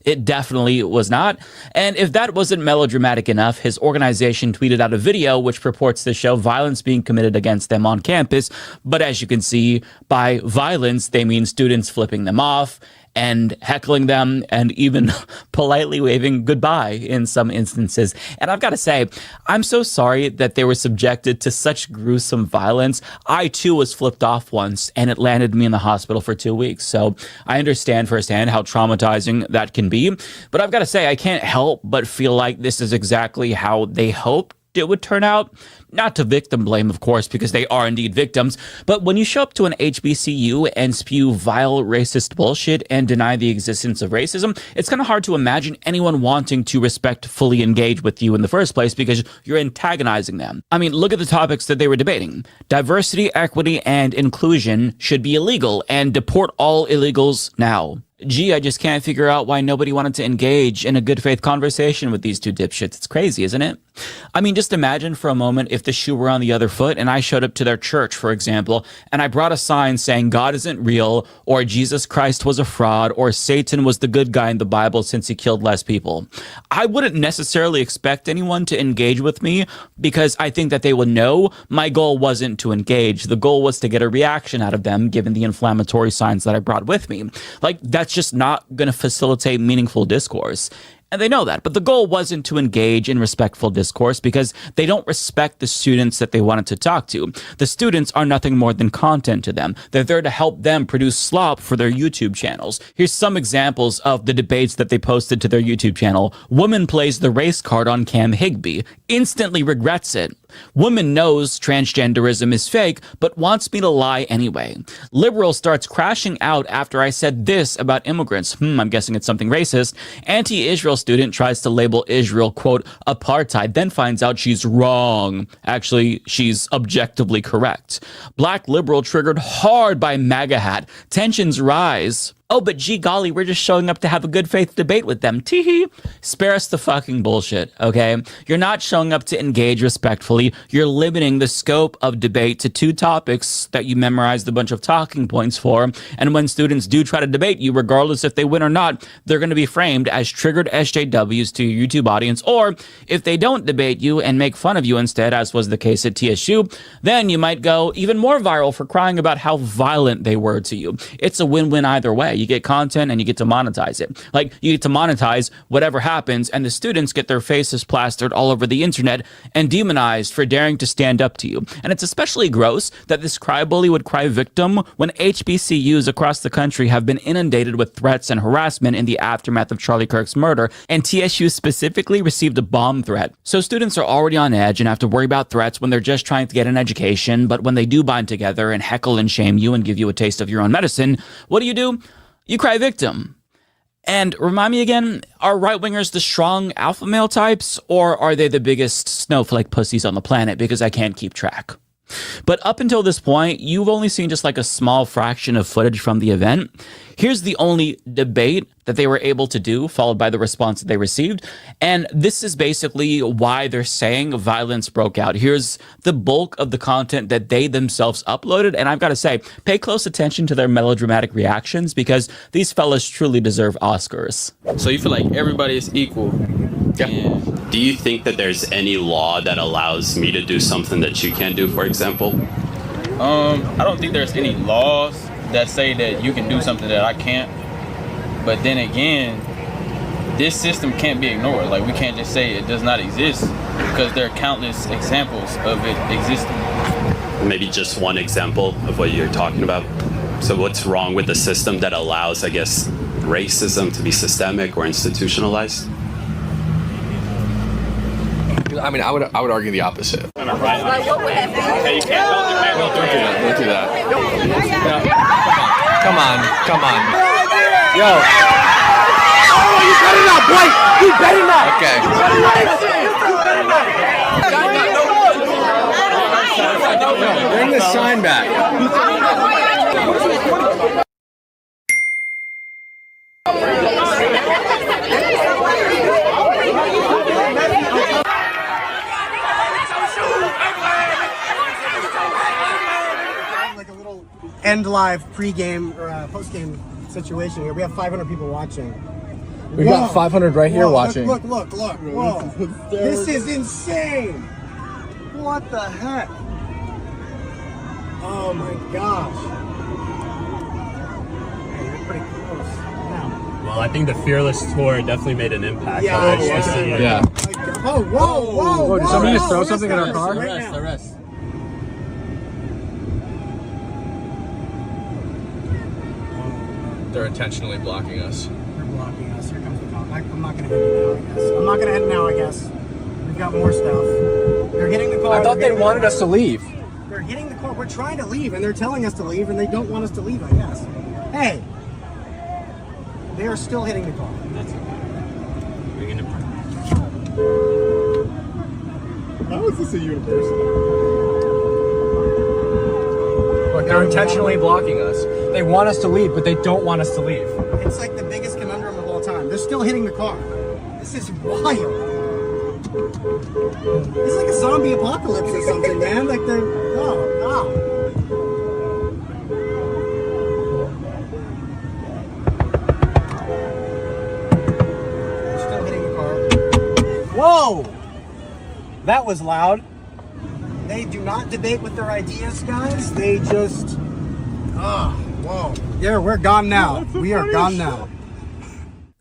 it definitely was not. And if that wasn't melodramatic enough, his organization tweeted out a video which purports to show violence being committed against them on campus. But as you can see, by violence, they mean students flipping them off and heckling them and even politely waving goodbye in some instances. And I've got to say, I'm so sorry that they were subjected to such gruesome violence. I too was flipped off once and it landed me in the hospital for 2 weeks. So I understand firsthand how traumatizing that can be. But I've got to say, I can't help but feel like this is exactly how they hope it would turn out. Not to victim blame, of course, because they are indeed victims, but when you show up to an HBCU and spew vile racist bullshit and deny the existence of racism, it's kind of hard to imagine anyone wanting to respectfully engage with you in the first place because you're antagonizing them. I mean, look at the topics that they were debating. Diversity, equity, and inclusion should be illegal, and deport all illegals now. Gee, I just can't figure out why nobody wanted to engage in a good faith conversation with these two dipshits. It's crazy, isn't it? I mean, just imagine for a moment if the shoe were on the other foot and I showed up to their church, for example, and I brought a sign saying God isn't real, or Jesus Christ was a fraud, or Satan was the good guy in the Bible since he killed less people. I wouldn't necessarily expect anyone to engage with me because I think that they would know my goal wasn't to engage. The goal was to get a reaction out of them given the inflammatory signs that I brought with me. Like, that's just not going to facilitate meaningful discourse. And they know that. But the goal wasn't to engage in respectful discourse because they don't respect the students that they wanted to talk to. The students are nothing more than content to them. They're there to help them produce slop for their YouTube channels. Here's some examples of the debates that they posted to their YouTube channel. Woman plays the race card on Cam Higbee. Instantly regrets it. Woman knows transgenderism is fake, but wants me to lie anyway. Liberal starts crashing out after I said this about immigrants. I'm guessing it's something racist. Anti-Israel student tries to label Israel, quote, apartheid, then finds out she's wrong. Actually, she's objectively correct. Black liberal triggered hard by MAGA hat. Tensions rise. Oh, but gee golly, we're just showing up to have a good faith debate with them. Teehee. Spare us the fucking bullshit, okay? You're not showing up to engage respectfully. You're limiting the scope of debate to 2 topics that you memorized a bunch of talking points for. And when students do try to debate you, regardless if they win or not, they're going to be framed as triggered SJWs to your YouTube audience. Or if they don't debate you and make fun of you instead, as was the case at TSU, then you might go even more viral for crying about how violent they were to you. It's a win-win either way. You get content and you get to monetize it. Like, you get to monetize whatever happens, and the students get their faces plastered all over the internet and demonized for daring to stand up to you. And it's especially gross that this crybaby would cry victim when HBCUs across the country have been inundated with threats and harassment in the aftermath of Charlie Kirk's murder, and TSU specifically received a bomb threat. So students are already on edge and have to worry about threats when they're just trying to get an education, but when they do bind together and heckle and shame you and give you a taste of your own medicine, what do? You cry victim. And remind me again, are right-wingers the strong alpha male types, or are they the biggest snowflake pussies on the planet? Because I can't keep track. But up until this point, you've only seen just like a small fraction of footage from the event. Here's the only debate that they were able to do, followed by the response that they received. And this is basically why they're saying violence broke out. Here's the bulk of the content that they themselves uploaded. And I've got to say, pay close attention to their melodramatic reactions because these fellas truly deserve Oscars. So you feel like everybody is equal? Yeah. Do you think that there's any law that allows me to do something that you can't do, for example? I don't think there's any laws that say that you can do something that I can't. But then again, this system can't be ignored. Like, we can't just say it does not exist because there are countless examples of it existing. Maybe just one example of what you're talking about. So what's wrong with the system that allows, I guess, racism to be systemic or institutionalized? I mean, I would argue the opposite. Like, what would that be? Hey, you can't Don't do that. Come on. Yo. Oh, you better not, Blake! You better not! Okay. Bring the sign back. Like a little end live pre-game or post-game situation here. We have 500 people watching. We've got 500 right here watching. Look. Whoa. This is insane. What the heck? Oh my gosh. Hey, you're pretty close. Now. Well, I think the Fearless tour definitely made an impact. Yeah. Oh, whoa. Did somebody just throw something in our car? Arrest. They're intentionally blocking us. They're blocking us. Here comes the cop. I'm not going to hit it now, I guess. We've got more stuff. They're hitting the car. I thought they wanted us to leave. They're hitting the car. We're trying to leave, and they're telling us to leave, and they don't want us to leave, I guess. Hey! They are still hitting the car. That's okay. We're gonna... How is this a university? Look, they're intentionally blocking us. They want us to leave, but they don't want us to leave. It's like the biggest conundrum of all time. They're still hitting the car. This is wild. It's like a zombie apocalypse or something, man. Like they're... Oh, wow. They're still hitting the car. Whoa! That was loud. They do not debate with their ideas, guys. They just... Oh, whoa. Yeah, we're gone now. We are gone now.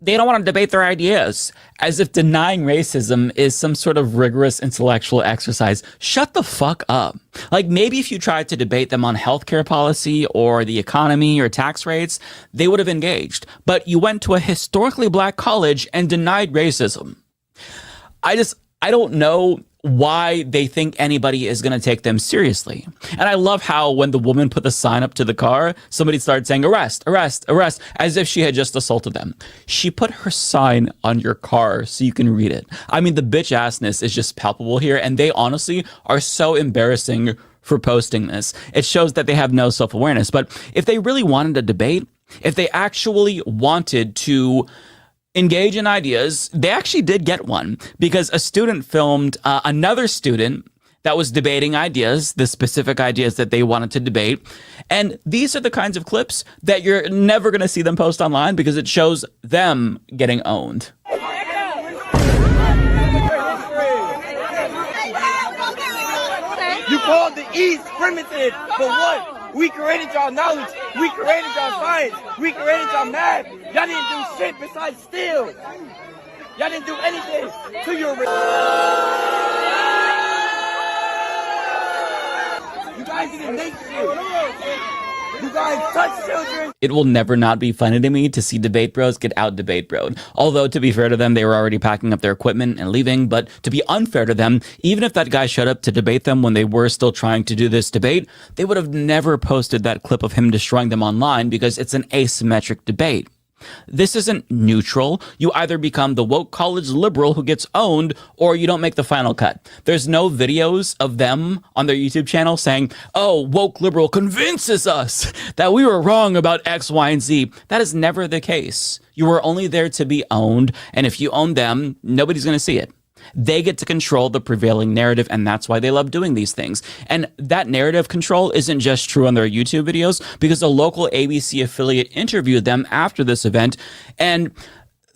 They don't want to debate their ideas, as if denying racism is some sort of rigorous intellectual exercise. Shut the fuck up. Like, maybe if you tried to debate them on healthcare policy or the economy or tax rates, they would have engaged. But you went to a historically black college and denied racism. I don't know why they think anybody is going to take them seriously. And I love how when the woman put the sign up to the car, somebody started saying, arrest, arrest, arrest, as if she had just assaulted them. She put her sign on your car so you can read it. I mean, the bitch assness is just palpable here. And they honestly are so embarrassing for posting this. It shows that they have no self-awareness. But if they really wanted a debate, if they actually wanted to engage in ideas, they actually did get one, because a student filmed another student that was debating ideas, the specific ideas that they wanted to debate. And these are the kinds of clips that you're never going to see them post online, because it shows them getting owned. You called the East primitive for what? We created y'all knowledge. We created y'all science. We created y'all math. Y'all didn't do shit besides steal. Y'all didn't do anything to your... You guys didn't make shit. You guys touch children. It will never not be funny to me to see debate bros get out debate broed. Although, to be fair to them, they were already packing up their equipment and leaving. But to be unfair to them, even if that guy showed up to debate them when they were still trying to do this debate, they would have never posted that clip of him destroying them online, because it's an asymmetric debate. This isn't neutral. You either become the woke college liberal who gets owned, or you don't make the final cut. There's no videos of them on their YouTube channel saying, oh, woke liberal convinces us that we were wrong about X, Y, and Z. That is never the case. You were only there to be owned, and if you own them, nobody's going to see it. They get to control the prevailing narrative, and that's why they love doing these things. And that narrative control isn't just true on their YouTube videos, because a local ABC affiliate interviewed them after this event, and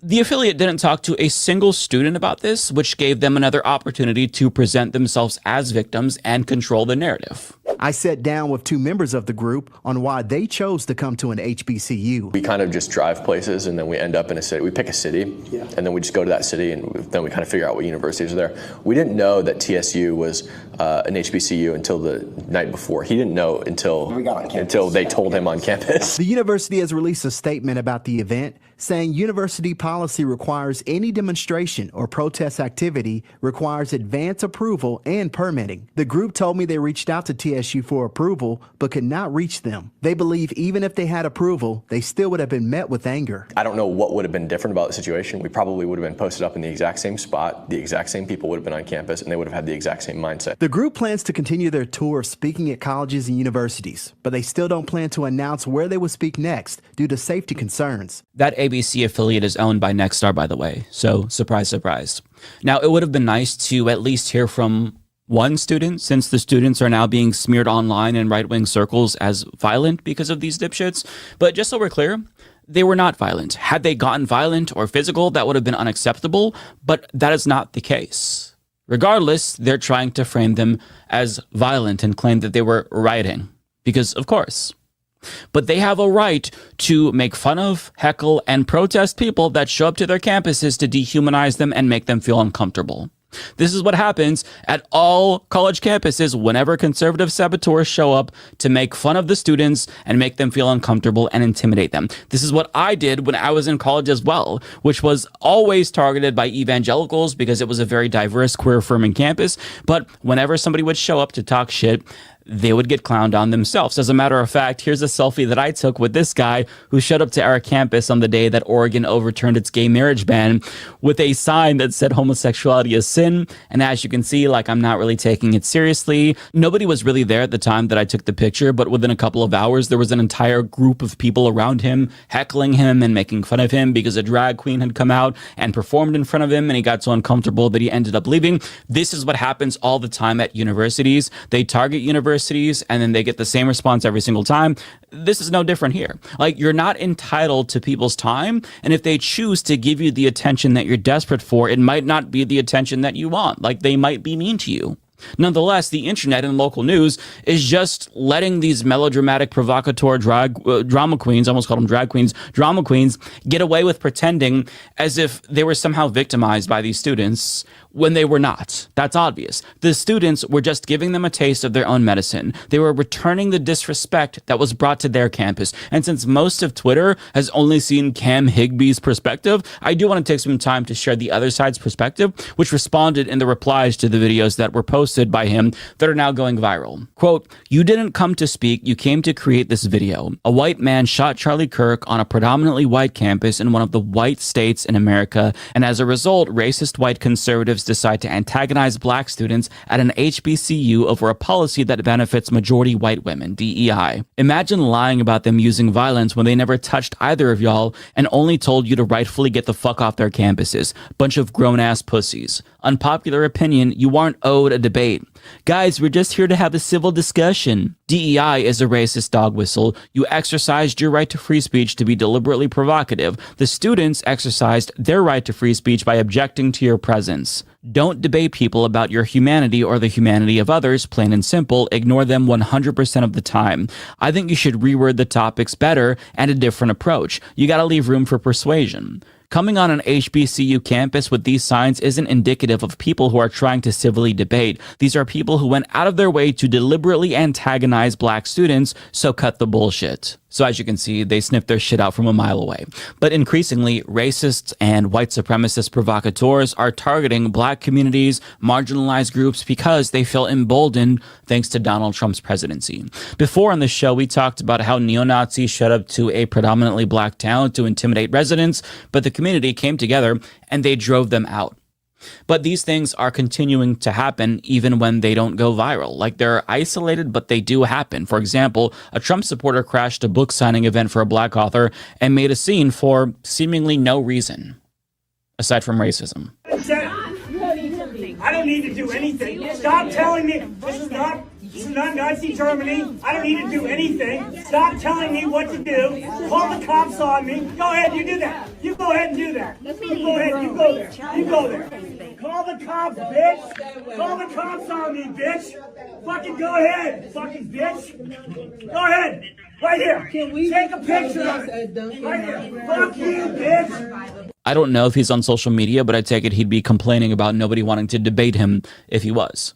the affiliate didn't talk to a single student about this, which gave them another opportunity to present themselves as victims and control the narrative. I sat down with two members of the group on why they chose to come to an HBCU. We kind of just drive places, and then we end up in a city. We pick a city, and then we just go to that city, and then we kind of figure out what universities are there. We didn't know that TSU was an HBCU until the night before. He didn't know until they told him on campus. The university has released a statement about the event, saying university policy requires any demonstration or protest activity requires advance approval and permitting. The group told me they reached out to TSU for approval, but could not reach them. They believe even if they had approval, they still would have been met with anger. I don't know what would have been different about the situation. We probably would have been posted up in the exact same spot. The exact same people would have been on campus, and they would have had the exact same mindset. The group plans to continue their tour of speaking at colleges and universities, but they still don't plan to announce where they will speak next due to safety concerns. That ABC affiliate is owned by Nexstar, by the way, so surprise, surprise. Now, it would have been nice to at least hear from one student, since the students are now being smeared online in right-wing circles as violent because of these dipshits. But just so we're clear, they were not violent. Had they gotten violent or physical, that would have been unacceptable, but that is not the case. Regardless, they're trying to frame them as violent and claim that they were rioting, because of course. But they have a right to make fun of, heckle, and protest people that show up to their campuses to dehumanize them and make them feel uncomfortable. This is what happens at all college campuses whenever conservative saboteurs show up to make fun of the students and make them feel uncomfortable and intimidate them. This is what I did when I was in college as well, which was always targeted by evangelicals because it was a very diverse, queer-affirming campus. But whenever somebody would show up to talk shit, they would get clowned on themselves. As a matter of fact, here's a selfie that I took with this guy who showed up to our campus on the day that Oregon overturned its gay marriage ban with a sign that said homosexuality is sin. And as you can see, like, I'm not really taking it seriously. Nobody was really there at the time that I took the picture, but within a couple of hours, there was an entire group of people around him heckling him and making fun of him because a drag queen had come out and performed in front of him, and he got so uncomfortable that he ended up leaving. This is what happens all the time at universities. They target universities and then they get the same response every single time. This is no different here. Like, you're not entitled to people's time, and if they choose to give you the attention that you're desperate for, it might not be the attention that you want. Like, they might be mean to you. Nonetheless, the internet and local news is just letting these melodramatic, provocateur drama queens, I almost called them drag queens, drama queens, get away with pretending as if they were somehow victimized by these students when they were not. That's obvious. The students were just giving them a taste of their own medicine. They were returning the disrespect that was brought to their campus. And since most of Twitter has only seen Cam Higby's perspective, I do want to take some time to share the other side's perspective, which responded in the replies to the videos that were posted by him that are now going viral. Quote, "You didn't come to speak, you came to create this video. A white man shot Charlie Kirk on a predominantly white campus in one of the white states in America, and as a result, racist white conservatives decide to antagonize black students at an HBCU over a policy that benefits majority white women, DEI. Imagine lying about them using violence when they never touched either of y'all and only told you to rightfully get the fuck off their campuses. Bunch of grown-ass pussies. Unpopular opinion, you aren't owed a debate. Guys, we're just here to have a civil discussion. DEI is a racist dog whistle. You exercised your right to free speech to be deliberately provocative. The students exercised their right to free speech by objecting to your presence. Don't debate people about your humanity or the humanity of others, plain and simple. Ignore them 100% of the time. I think you should reword the topics better and a different approach. You gotta leave room for persuasion. Coming on an HBCU campus with these signs isn't indicative of people who are trying to civilly debate. These are people who went out of their way to deliberately antagonize black students, so cut the bullshit." So as you can see, they sniffed their shit out from a mile away. But increasingly, racists and white supremacist provocateurs are targeting black communities, marginalized groups, because they feel emboldened thanks to Donald Trump's presidency. Before on the show, we talked about how neo-Nazis showed up to a predominantly black town to intimidate residents, but the community came together and they drove them out. But these things are continuing to happen even when they don't go viral. Like, they're isolated, but they do happen. For example, a Trump supporter crashed a book signing event for a black author and made a scene for seemingly no reason, aside from racism. I don't need to do anything. Stop telling me this is not Nazi Germany. I don't need to do anything. Stop telling me what to do. Call the cops on me. Go ahead, you do that. You go ahead and do that. You go ahead, you go there. You go there. Call the cops, bitch. Call the cops on me, bitch. Fucking go ahead, fucking bitch. Go ahead. Right here. Take a picture of it. Right here. Fuck you, bitch. I don't know if he's on social media, but I take it he'd be complaining about nobody wanting to debate him if he was.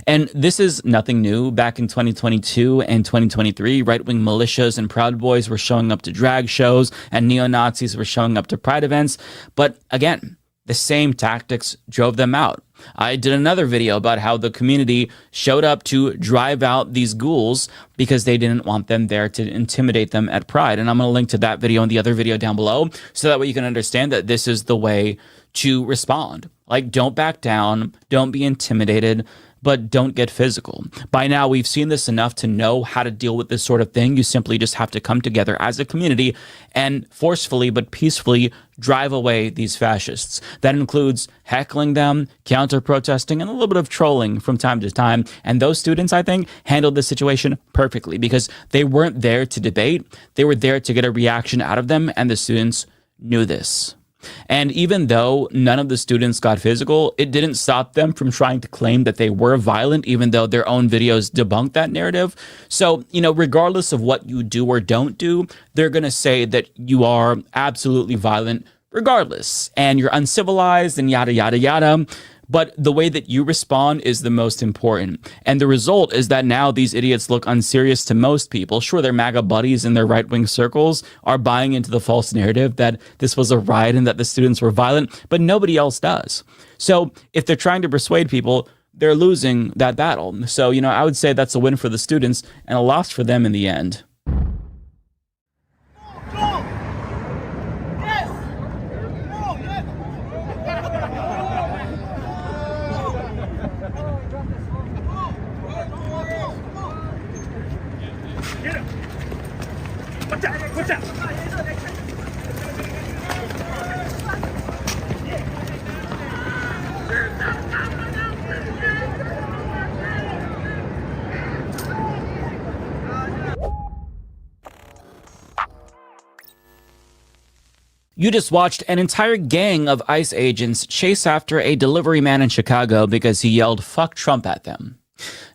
And this is nothing new. Back in 2022 and 2023, right-wing militias and Proud Boys were showing up to drag shows and neo-Nazis were showing up to pride events. But again, the same tactics drove them out. I did another video about how the community showed up to drive out these ghouls because they didn't want them there to intimidate them at Pride. And I'm going to link to that video and the other video down below so that way you can understand that this is the way to respond. Like, don't back down, don't be intimidated, but don't get physical. By now, we've seen this enough to know how to deal with this sort of thing. You simply just have to come together as a community and forcefully but peacefully drive away these fascists. That includes heckling them, counter-protesting, and a little bit of trolling from time to time. And those students, I think, handled this situation perfectly because they weren't there to debate. They were there to get a reaction out of them, and the students knew this. And even though none of the students got physical, it didn't stop them from trying to claim that they were violent, even though their own videos debunked that narrative. So, regardless of what you do or don't do, they're going to say that you are absolutely violent regardless, and you're uncivilized and yada, yada, yada. But the way that you respond is the most important. And the result is that now these idiots look unserious to most people. Sure, their MAGA buddies in their right-wing circles are buying into the false narrative that this was a riot and that the students were violent, but nobody else does. So if they're trying to persuade people, they're losing that battle. So, I would say that's a win for the students and a loss for them in the end. You just watched an entire gang of ICE agents chase after a delivery man in Chicago because he yelled "fuck Trump" at them.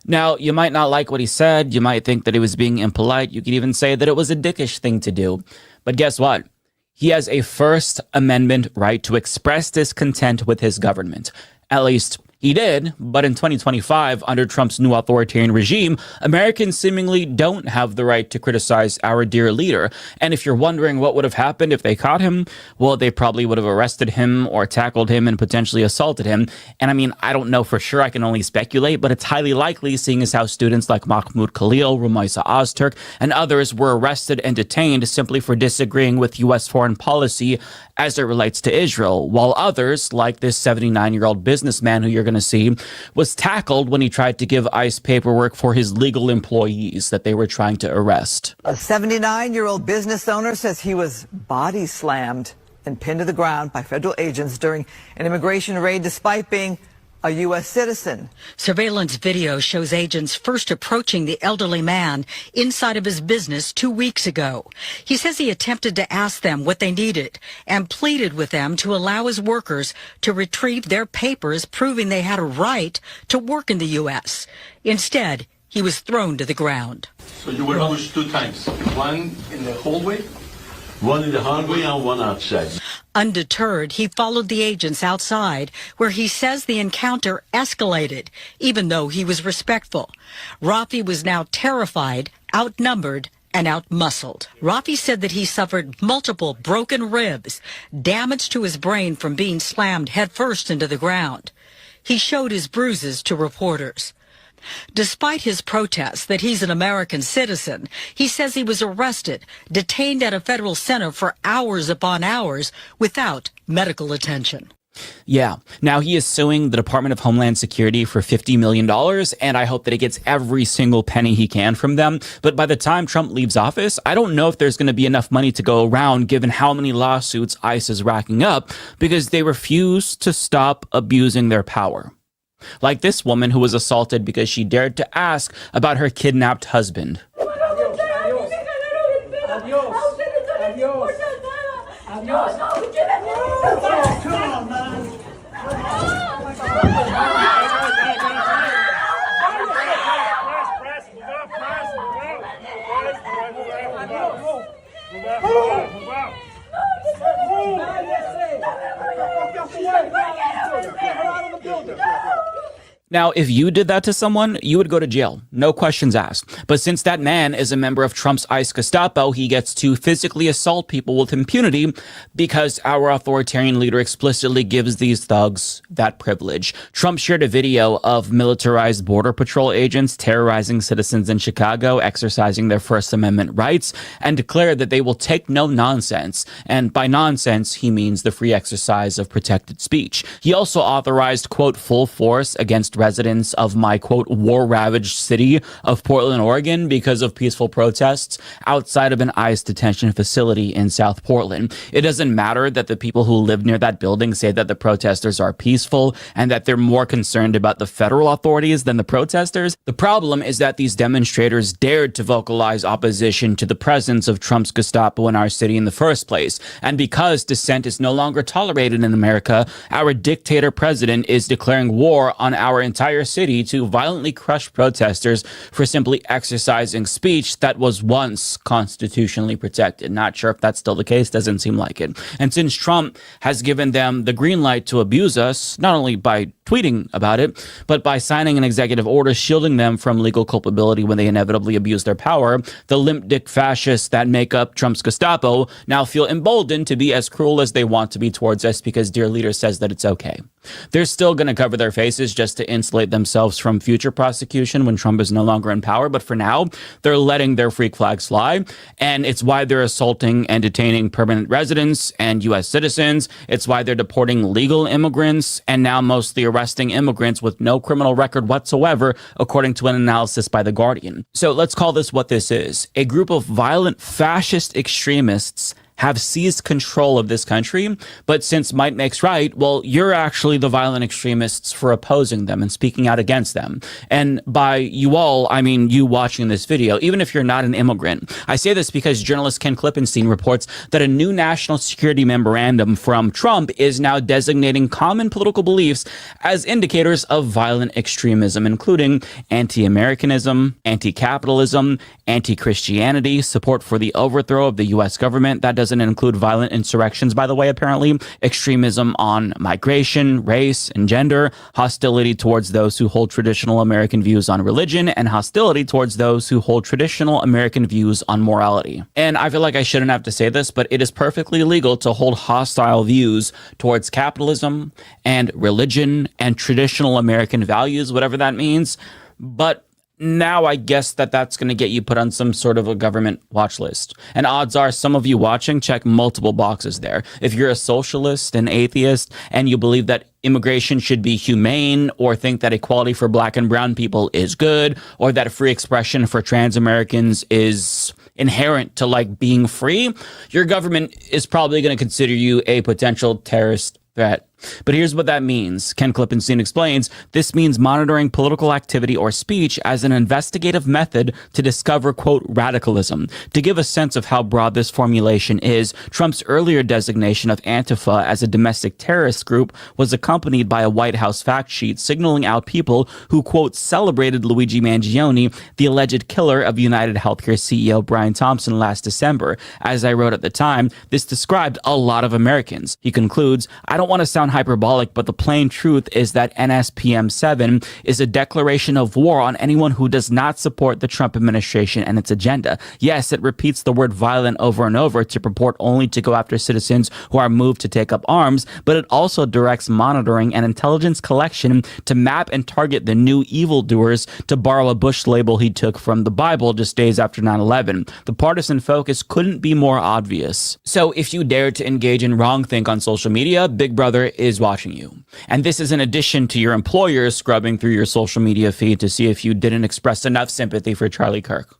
Now, you might not like what he said. You might think that he was being impolite. You could even say that it was a dickish thing to do. But guess what? He has a First Amendment right to express discontent with his government. At least he did, but in 2025, under Trump's new authoritarian regime, Americans seemingly don't have the right to criticize our dear leader. And if you're wondering what would have happened if they caught him, well, they probably would have arrested him or tackled him and potentially assaulted him. And I mean, I don't know for sure, I can only speculate, but it's highly likely, seeing as how students like Mahmoud Khalil, Rumaisa Ozturk, and others were arrested and detained simply for disagreeing with U.S. foreign policy as it relates to Israel, while others, like this 79-year-old businessman who you're going to see, was tackled when he tried to give ICE paperwork for his legal employees that they were trying to arrest. A 79-year-old business owner says he was body slammed and pinned to the ground by federal agents during an immigration raid despite being a U.S. citizen. Surveillance video shows agents first approaching the elderly man inside of his business 2 weeks ago. He says he attempted to ask them what they needed and pleaded with them to allow his workers to retrieve their papers proving they had a right to work in the U.S. Instead, he was thrown to the ground. So you were pushed 2 times, one in the hallway, one in the hallway, and one outside. Undeterred, he followed the agents outside, where he says the encounter escalated, even though he was respectful. Rafi was now terrified, outnumbered, and outmuscled. Rafi said that he suffered multiple broken ribs, damage to his brain from being slammed headfirst into the ground. He showed his bruises to reporters. Despite his protests that he's an American citizen, he says he was arrested, detained at a federal center for hours upon hours without medical attention. Yeah. Now he is suing the Department of Homeland Security for $50 million, and I hope that he gets every single penny he can from them. But by the time Trump leaves office, I don't know if there's going to be enough money to go around given how many lawsuits ICE is racking up because they refuse to stop abusing their power. Like this woman who was assaulted because she dared to ask about her kidnapped husband. Now, if you did that to someone, you would go to jail. No questions asked. But since that man is a member of Trump's ICE Gestapo, he gets to physically assault people with impunity because our authoritarian leader explicitly gives these thugs that privilege. Trump shared a video of militarized Border Patrol agents terrorizing citizens in Chicago, exercising their First Amendment rights, and declared that they will take no nonsense. And by nonsense, he means the free exercise of protected speech. He also authorized, quote, full force against residents of my, quote, war-ravaged city of Portland, Oregon, because of peaceful protests outside of an ICE detention facility in South Portland. It doesn't matter that the people who live near that building say that the protesters are peaceful and that they're more concerned about the federal authorities than the protesters. The problem is that these demonstrators dared to vocalize opposition to the presence of Trump's Gestapo in our city in the first place. And because dissent is no longer tolerated in America, our dictator president is declaring war on our entire city to violently crush protesters for simply exercising speech that was once constitutionally protected. Not sure if that's still the case, doesn't seem like it. And since Trump has given them the green light to abuse us, not only by tweeting about it, but by signing an executive order shielding them from legal culpability when they inevitably abuse their power, the limp dick fascists that make up Trump's Gestapo now feel emboldened to be as cruel as they want to be towards us because their leader says that it's okay. They're still going to cover their faces just to insulate themselves from future prosecution when Trump is no longer in power, but for now, they're letting their freak flags fly, and it's why they're assaulting and detaining permanent residents and U.S. citizens. It's why they're deporting legal immigrants and now mostly arresting immigrants with no criminal record whatsoever, according to an analysis by The Guardian. So let's call this what this is: a group of violent fascist extremists have seized control of this country, but since might makes right, well, you're actually the violent extremists for opposing them and speaking out against them. And by you all, I mean you watching this video, even if you're not an immigrant. I say this because journalist Ken Klippenstein reports that a new national security memorandum from Trump is now designating common political beliefs as indicators of violent extremism, including anti-Americanism, anti-capitalism, anti-Christianity, support for the overthrow of the U.S. government. That doesn't include violent insurrections, by the way, apparently, extremism on migration, race, and gender, hostility towards those who hold traditional American views on religion, and hostility towards those who hold traditional American views on morality. And I feel like I shouldn't have to say this, but it is perfectly legal to hold hostile views towards capitalism and religion and traditional American values, whatever that means. But now I guess that's going to get you put on some sort of a government watch list. And odds are some of you watching check multiple boxes there. If you're a socialist, an atheist, and you believe that immigration should be humane, or think that equality for black and brown people is good, or that free expression for trans Americans is inherent to like being free, your government is probably going to consider you a potential terrorist threat. But here's what that means. Ken Klippenstein explains, this means monitoring political activity or speech as an investigative method to discover, quote, radicalism. To give a sense of how broad this formulation is, Trump's earlier designation of Antifa as a domestic terrorist group was accompanied by a White House fact sheet signaling out people who, quote, celebrated Luigi Mangione, the alleged killer of United Healthcare CEO Brian Thompson last December. As I wrote at the time, this described a lot of Americans. He concludes, I don't want to sound hyperbolic, but the plain truth is that NSPM 7 is a declaration of war on anyone who does not support the Trump administration and its agenda. Yes, it repeats the word violent over and over to purport only to go after citizens who are moved to take up arms, but it also directs monitoring and intelligence collection to map and target the new evildoers, to borrow a Bush label he took from the Bible just days after 9/11. The partisan focus couldn't be more obvious. So if you dare to engage in wrongthink on social media, Big Brother is watching you. And this is in addition to your employers scrubbing through your social media feed to see if you didn't express enough sympathy for Charlie Kirk.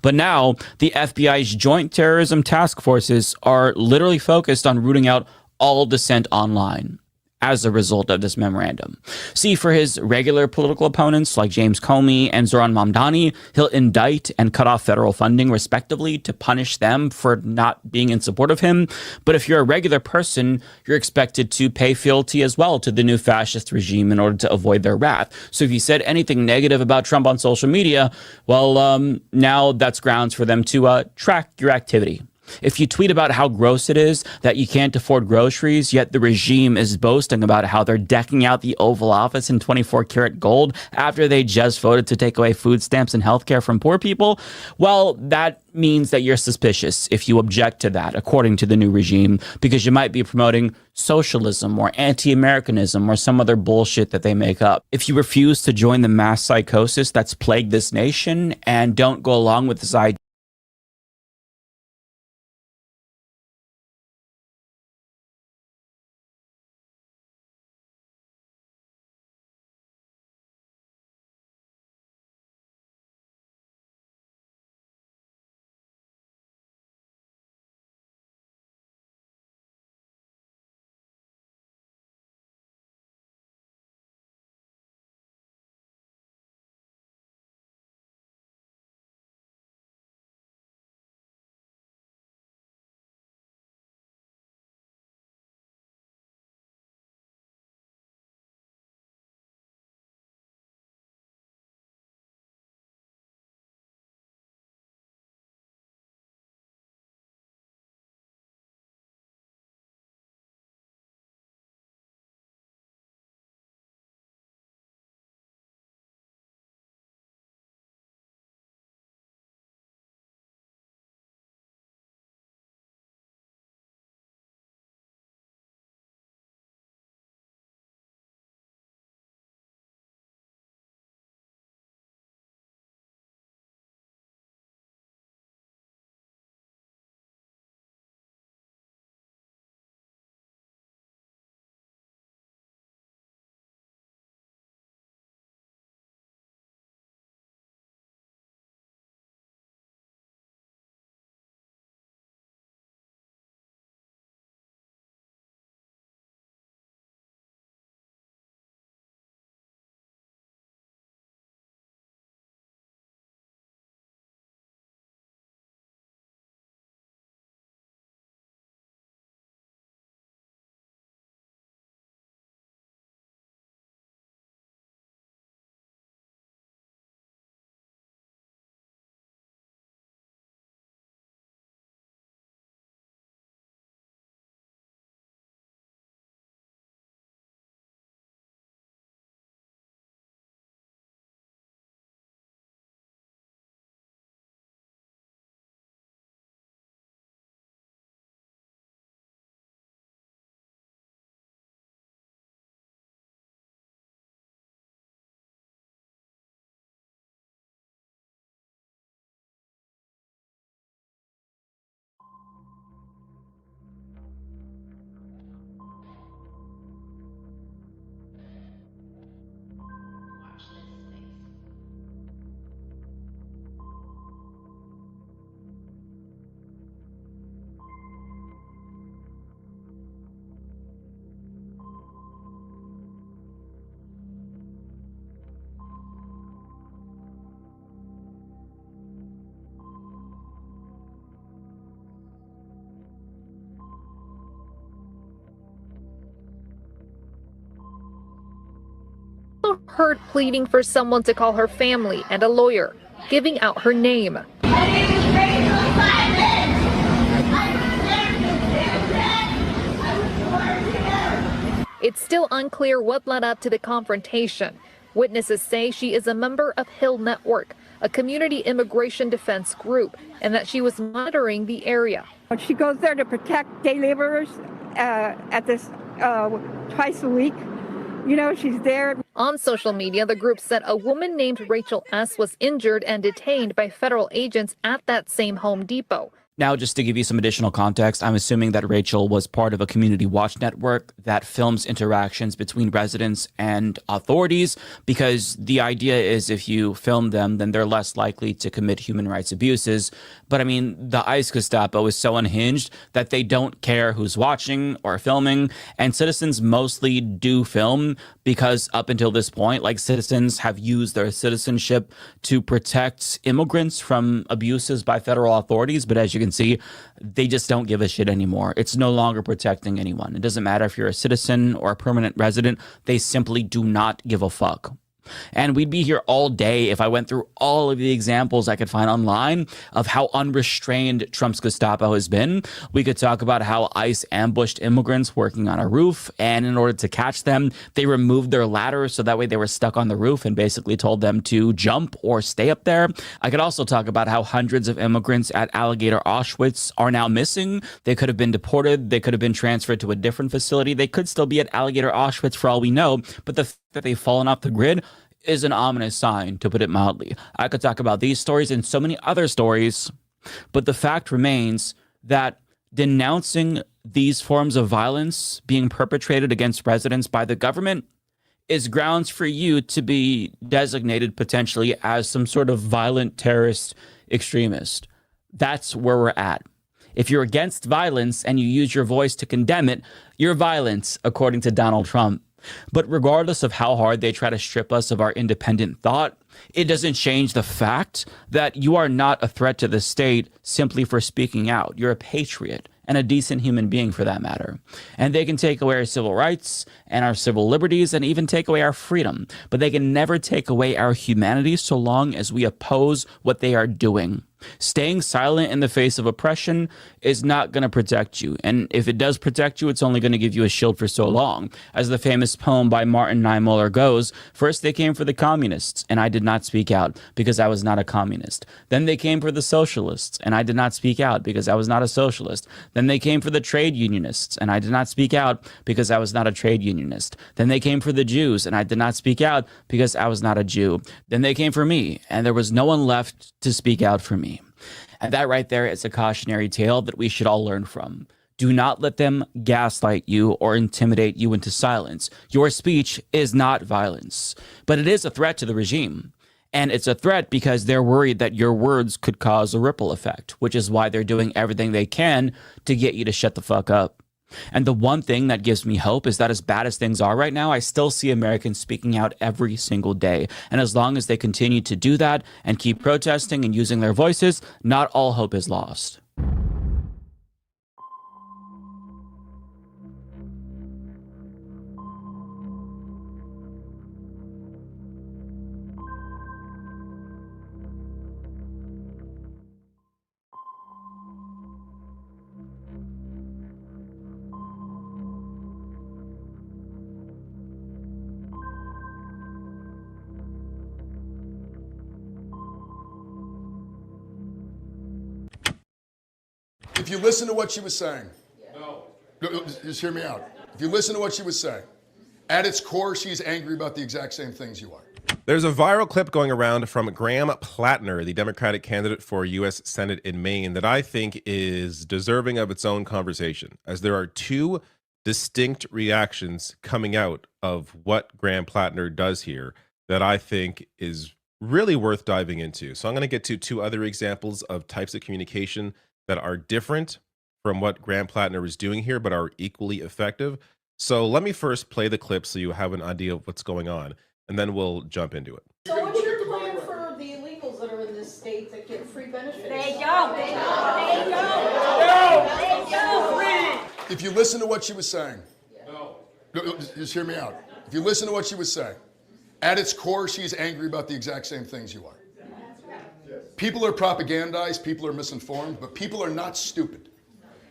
But now, the FBI's Joint Terrorism Task Forces are literally focused on rooting out all dissent online as a result of this memorandum. See, for his regular political opponents like James Comey and Zoran Mamdani, he'll indict and cut off federal funding respectively to punish them for not being in support of him. But if you're a regular person, you're expected to pay fealty as well to the new fascist regime in order to avoid their wrath. So if you said anything negative about Trump on social media, well, now that's grounds for them to track your activity. If you tweet about how gross it is that you can't afford groceries, yet the regime is boasting about how they're decking out the Oval Office in 24-karat gold after they just voted to take away food stamps and healthcare from poor people, well, that means that you're suspicious if you object to that, according to the new regime, because you might be promoting socialism or anti-Americanism or some other bullshit that they make up. If you refuse to join the mass psychosis that's plagued this nation and don't go along with this idea also heard pleading for someone to call her family and a lawyer, giving out her name. It's still unclear what led up to the confrontation. Witnesses say she is a member of Hill Network, a community immigration defense group, and that she was monitoring the area. She goes there to protect day laborers at this twice a week. You know, she's there. On social media, the group said a woman named Rachel S. was injured and detained by federal agents at that same Home Depot. Now, just to give you some additional context, I'm assuming that Rachel was part of a community watch network that films interactions between residents and authorities, because the idea is if you film them, then they're less likely to commit human rights abuses. But I mean, the ICE Gestapo is so unhinged that they don't care who's watching or filming, and citizens mostly do film because up until this point, like, citizens have used their citizenship to protect immigrants from abuses by federal authorities. But as you can see, they just don't give a shit anymore. It's no longer protecting anyone. It doesn't matter if you're a citizen or a permanent resident. They simply do not give a fuck. And we'd be here all day if I went through all of the examples I could find online of how unrestrained Trump's Gestapo has been. We could talk about how ICE ambushed immigrants working on a roof, and in order to catch them, they removed their ladders so that way they were stuck on the roof and basically told them to jump or stay up there. I could also talk about how hundreds of immigrants at Alligator Auschwitz are now missing. They could have been deported. They could have been transferred to a different facility. They could still be at Alligator Auschwitz for all we know, but the fact that they've fallen off the grid is an ominous sign, to put it mildly. I could talk about these stories and so many other stories, but the fact remains that denouncing these forms of violence being perpetrated against residents by the government is grounds for you to be designated potentially as some sort of violent terrorist extremist. That's where we're at. If you're against violence and you use your voice to condemn it, you're violent, according to Donald Trump. But regardless of how hard they try to strip us of our independent thought, it doesn't change the fact that you are not a threat to the state simply for speaking out. You're a patriot and a decent human being, for that matter. And they can take away our civil rights and our civil liberties and even take away our freedom. But they can never take away our humanity so long as we oppose what they are doing. Staying silent in the face of oppression is not going to protect you. And if it does protect you, it's only going to give you a shield for so long. As the famous poem by Martin Niemöller goes, first they came for the communists, and I did not speak out because I was not a communist. Then they came for the socialists, and I did not speak out because I was not a socialist. Then they came for the trade unionists, and I did not speak out because I was not a trade unionist. Then they came for the Jews, and I did not speak out because I was not a Jew. Then they came for me, and there was no one left to speak out for me. And that right there is a cautionary tale that we should all learn from. Do not let them gaslight you or intimidate you into silence. Your speech is not violence, but it is a threat to the regime. And it's a threat because they're worried that your words could cause a ripple effect, which is why they're doing everything they can to get you to shut the fuck up. And the one thing that gives me hope is that as bad as things are right now, I still see Americans speaking out every single day. And as long as they continue to do that and keep protesting and using their voices, not all hope is lost. If you listen to what she was saying, just hear me out. If you listen to what she was saying, at its core, she's angry about the exact same things you are. There's a viral clip going around from Graham Plattner, the Democratic candidate for U.S. Senate in Maine, that I think is deserving of its own conversation, as there are two distinct reactions coming out of what Graham Plattner does here that I think is really worth diving into. So I'm going to get to two other examples of types of communication that are different from what Graham Plattner is doing here, but are equally effective. So let me first play the clip so you have an idea of what's going on, and then we'll jump into it. So what's your plan for the illegals that are in this state that get free benefits? They don't. If you listen to what she was saying, just hear me out. If you listen to what she was saying, At its core, she is angry about the exact same things you are. People are propagandized, people are misinformed, but people are not stupid.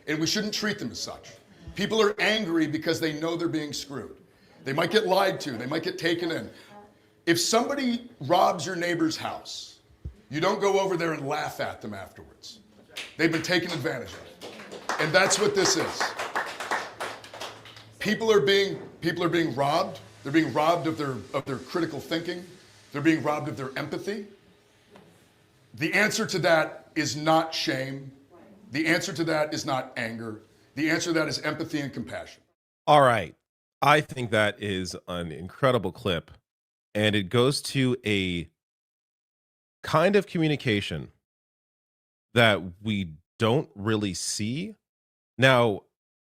And we shouldn't treat them as such. People are angry because they know they're being screwed. They might get lied to, they might get taken in. If somebody robs your neighbor's house, you don't go over there and laugh at them afterwards. They've been taken advantage of. And that's what this is. People are being robbed. They're being robbed of their critical thinking. They're being robbed of their empathy. The answer to that is not shame. The answer to that is not anger. The answer to that is empathy and compassion. All right. I think that is an incredible clip. And it goes to a kind of communication that we don't really see. Now,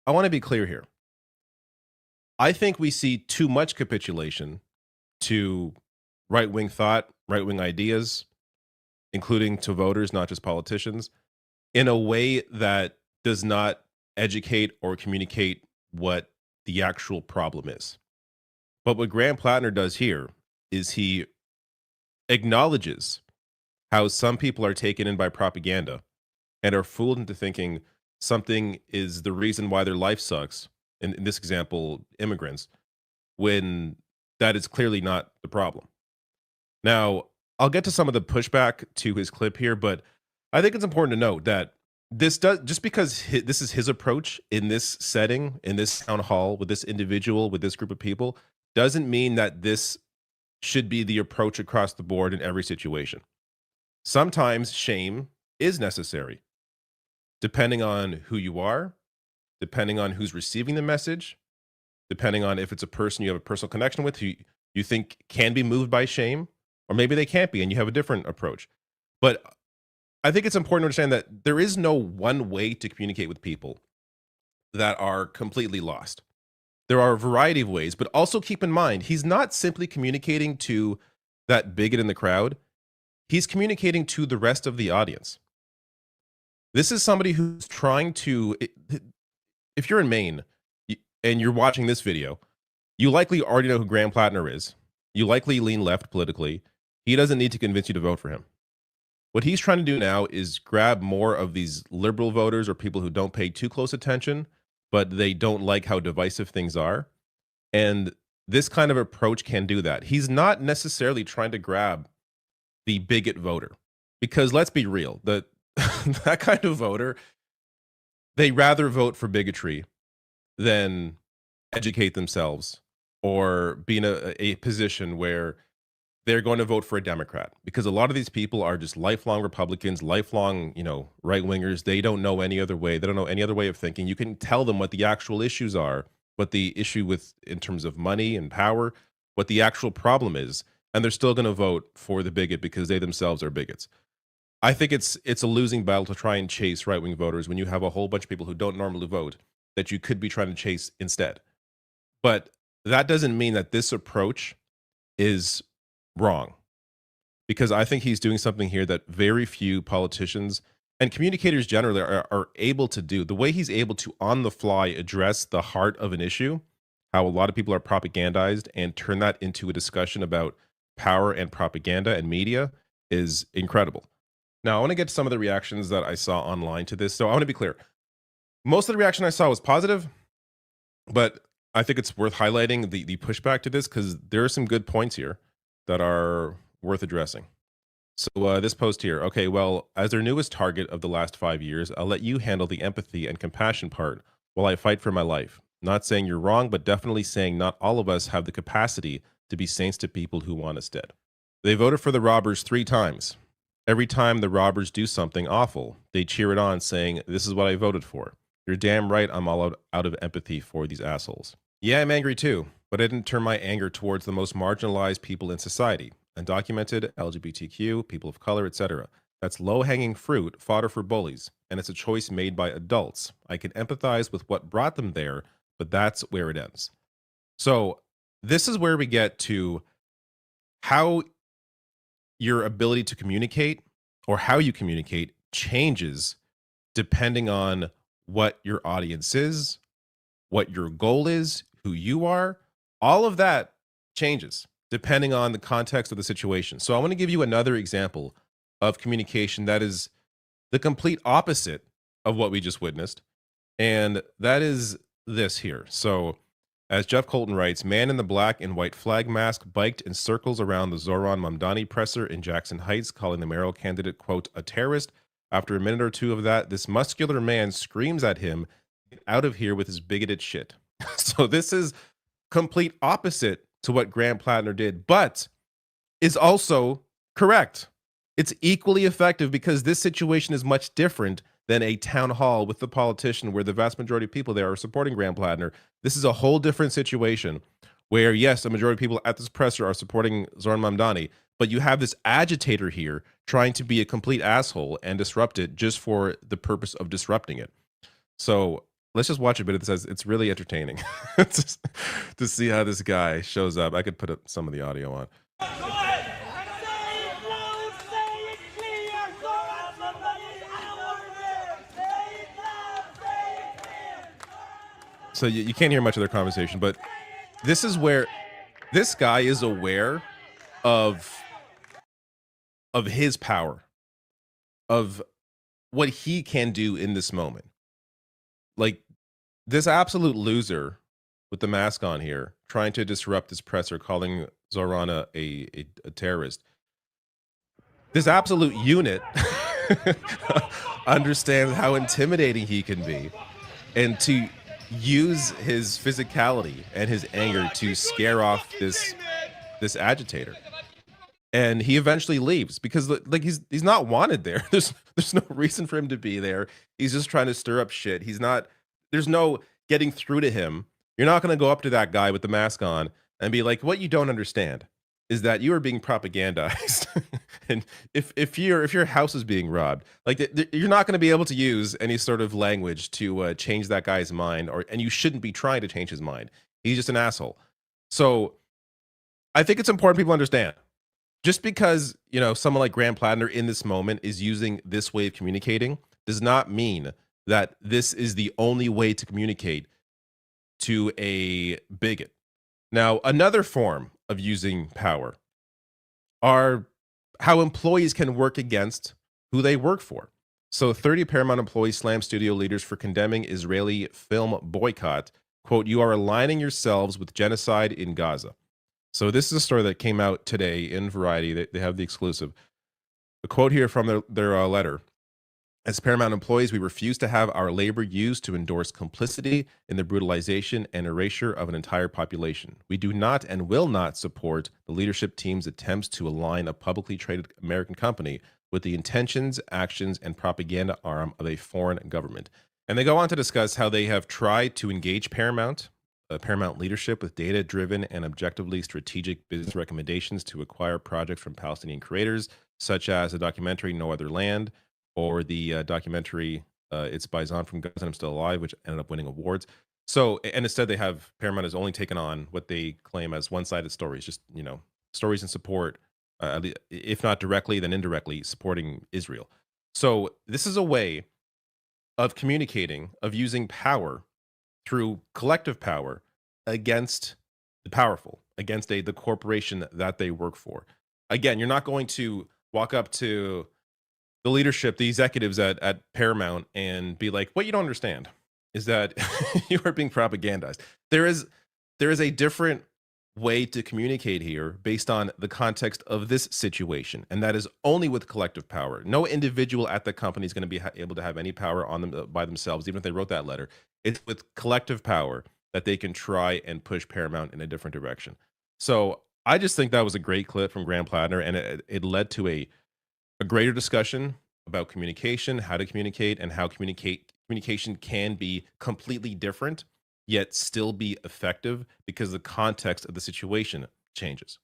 I want to be clear here. I think we see too much capitulation to right-wing thought, right-wing ideas, including to voters, not just politicians, in a way that does not educate or communicate what the actual problem is. But what Graham Plattner does here is he acknowledges how some people are taken in by propaganda and are fooled into thinking something is the reason why their life sucks, in this example, immigrants, when that is clearly not the problem. Now, I'll get to some of the pushback to his clip here, but I think it's important to note that this does, just because this is his approach in this setting, in this town hall, with this individual, with this group of people, doesn't mean that this should be the approach across the board in every situation. Sometimes shame is necessary, depending on who you are, depending on who's receiving the message, depending on if it's a person you have a personal connection with who you think can be moved by shame, or maybe they can't be and you have a different approach. But I think it's important to understand that there is no one way to communicate with people that are completely lost. There are a variety of ways, but also keep in mind, he's not simply communicating to that bigot in the crowd. He's communicating to the rest of the audience. This is somebody who's trying to, if you're in Maine and you're watching this video, you likely already know who Graham Plattner is. You likely lean left politically. He doesn't need to convince you to vote for him. What he's trying to do now is grab more of these liberal voters or people who don't pay too close attention, but they don't like how divisive things are. And this kind of approach can do that. He's not necessarily trying to grab the bigot voter, because let's be real, that kind of voter, they rather vote for bigotry than educate themselves or be in a position where they're going to vote for a Democrat, because a lot of these people are just lifelong Republicans, lifelong, right-wingers. They don't know any other way. They don't know any other way of thinking. You can tell them what the actual issues are, what the issue with in terms of money and power, what the actual problem is, and they're still going to vote for the bigot because they themselves are bigots. I think it's a losing battle to try and chase right-wing voters when you have a whole bunch of people who don't normally vote that you could be trying to chase instead. But that doesn't mean that this approach is wrong, because I think he's doing something here that very few politicians and communicators generally are able to do. The way he's able to on the fly address the heart of an issue, how a lot of people are propagandized, and turn that into a discussion about power and propaganda and media is incredible. Now, I want to get to some of the reactions that I saw online to this. So I want to be clear. Most of the reaction I saw was positive, but I think it's worth highlighting the pushback to this, because there are some good points here that are worth addressing. So this post here, okay, well, as their newest target of the last 5 years, I'll let you handle the empathy and compassion part while I fight for my life. Not saying you're wrong, but definitely saying not all of us have the capacity to be saints to people who want us dead. They voted for the robbers 3 times. Every time the robbers do something awful, they cheer it on saying, this is what I voted for. You're damn right I'm all out of empathy for these assholes. Yeah, I'm angry too, but I didn't turn my anger towards the most marginalized people in society. Undocumented, LGBTQ, people of color, etc. That's low-hanging fruit, fodder for bullies, and it's a choice made by adults. I can empathize with what brought them there, but that's where it ends. So this is where we get to how your ability to communicate, or how you communicate, changes depending on what your audience is, what your goal is, who you are. All of that changes depending on the context of the situation. So I want to give you another example of communication that is the complete opposite of what we just witnessed. And that is this here. So as Jeff Colton writes, man in the black and white flag mask biked in circles around the Zohran Mamdani presser in Jackson Heights, calling the mayoral candidate, quote, a terrorist. After a minute or two of that, this muscular man screams at him, get out of here with his bigoted shit. So this is complete opposite to what Graham Plattner did, but is also correct. It's equally effective because this situation is much different than a town hall with the politician where the vast majority of people there are supporting Graham Plattner. This is a whole different situation where, yes, a majority of people at this presser are supporting Zohran Mamdani, but you have this agitator here trying to be a complete asshole and disrupt it just for the purpose of disrupting it. So let's just watch a bit of this. It's really entertaining to see how this guy shows up. I could put up some of the audio on. So you can't hear much of their conversation, but this is where this guy is aware of his power, of what he can do in this moment. Like this absolute loser with the mask on here, trying to disrupt this presser, calling Zohran a terrorist. This absolute unit understands how intimidating he can be, and to use his physicality and his anger to scare off this agitator. And he eventually leaves because like he's not wanted there. There's no reason for him to be there. He's just trying to stir up shit. There's no getting through to him. You're not going to go up to that guy with the mask on and be like, what you don't understand is that you are being propagandized. And if your house is being robbed, like you're not going to be able to use any sort of language to change that guy's mind, and you shouldn't be trying to change his mind. He's just an asshole. So I think it's important people understand, just because, you know, someone like Graham Plattner in this moment is using this way of communicating does not mean that this is the only way to communicate to a bigot. Now, another form of using power are how employees can work against who they work for. So 30 Paramount employees slammed studio leaders for condemning Israeli film boycott. Quote, you are aligning yourselves with genocide in Gaza. So this is a story that came out today in Variety. They have the exclusive. A quote here from their letter. As Paramount employees, we refuse to have our labor used to endorse complicity in the brutalization and erasure of an entire population. We do not and will not support the leadership team's attempts to align a publicly traded American company with the intentions, actions, and propaganda arm of a foreign government. And they go on to discuss how they have tried to engage Paramount leadership with data-driven and objectively strategic business recommendations to acquire projects from Palestinian creators, such as the documentary No Other Land, or the documentary It's by Zon from Gaza and I'm Still Alive, which ended up winning awards. So, and instead they have, Paramount has only taken on what they claim as one-sided stories, just, you know, stories in support, if not directly, then indirectly supporting Israel. So this is a way of communicating, of using power through collective power against the powerful, against the corporation that they work for. Again, you're not going to walk up to the leadership, the executives at Paramount, and be like, what you don't understand is that you are being propagandized. There is a different way to communicate here based on the context of this situation, and that is only with collective power. No individual at the company is going to be able to have any power on them by themselves, even if they wrote that letter. It's with collective power that they can try and push Paramount in a different direction. So I just think that was a great clip from Graham Plattner, and it led to a greater discussion about communication, how to communicate, and how communication can be completely different, yet still be effective because the context of the situation changes.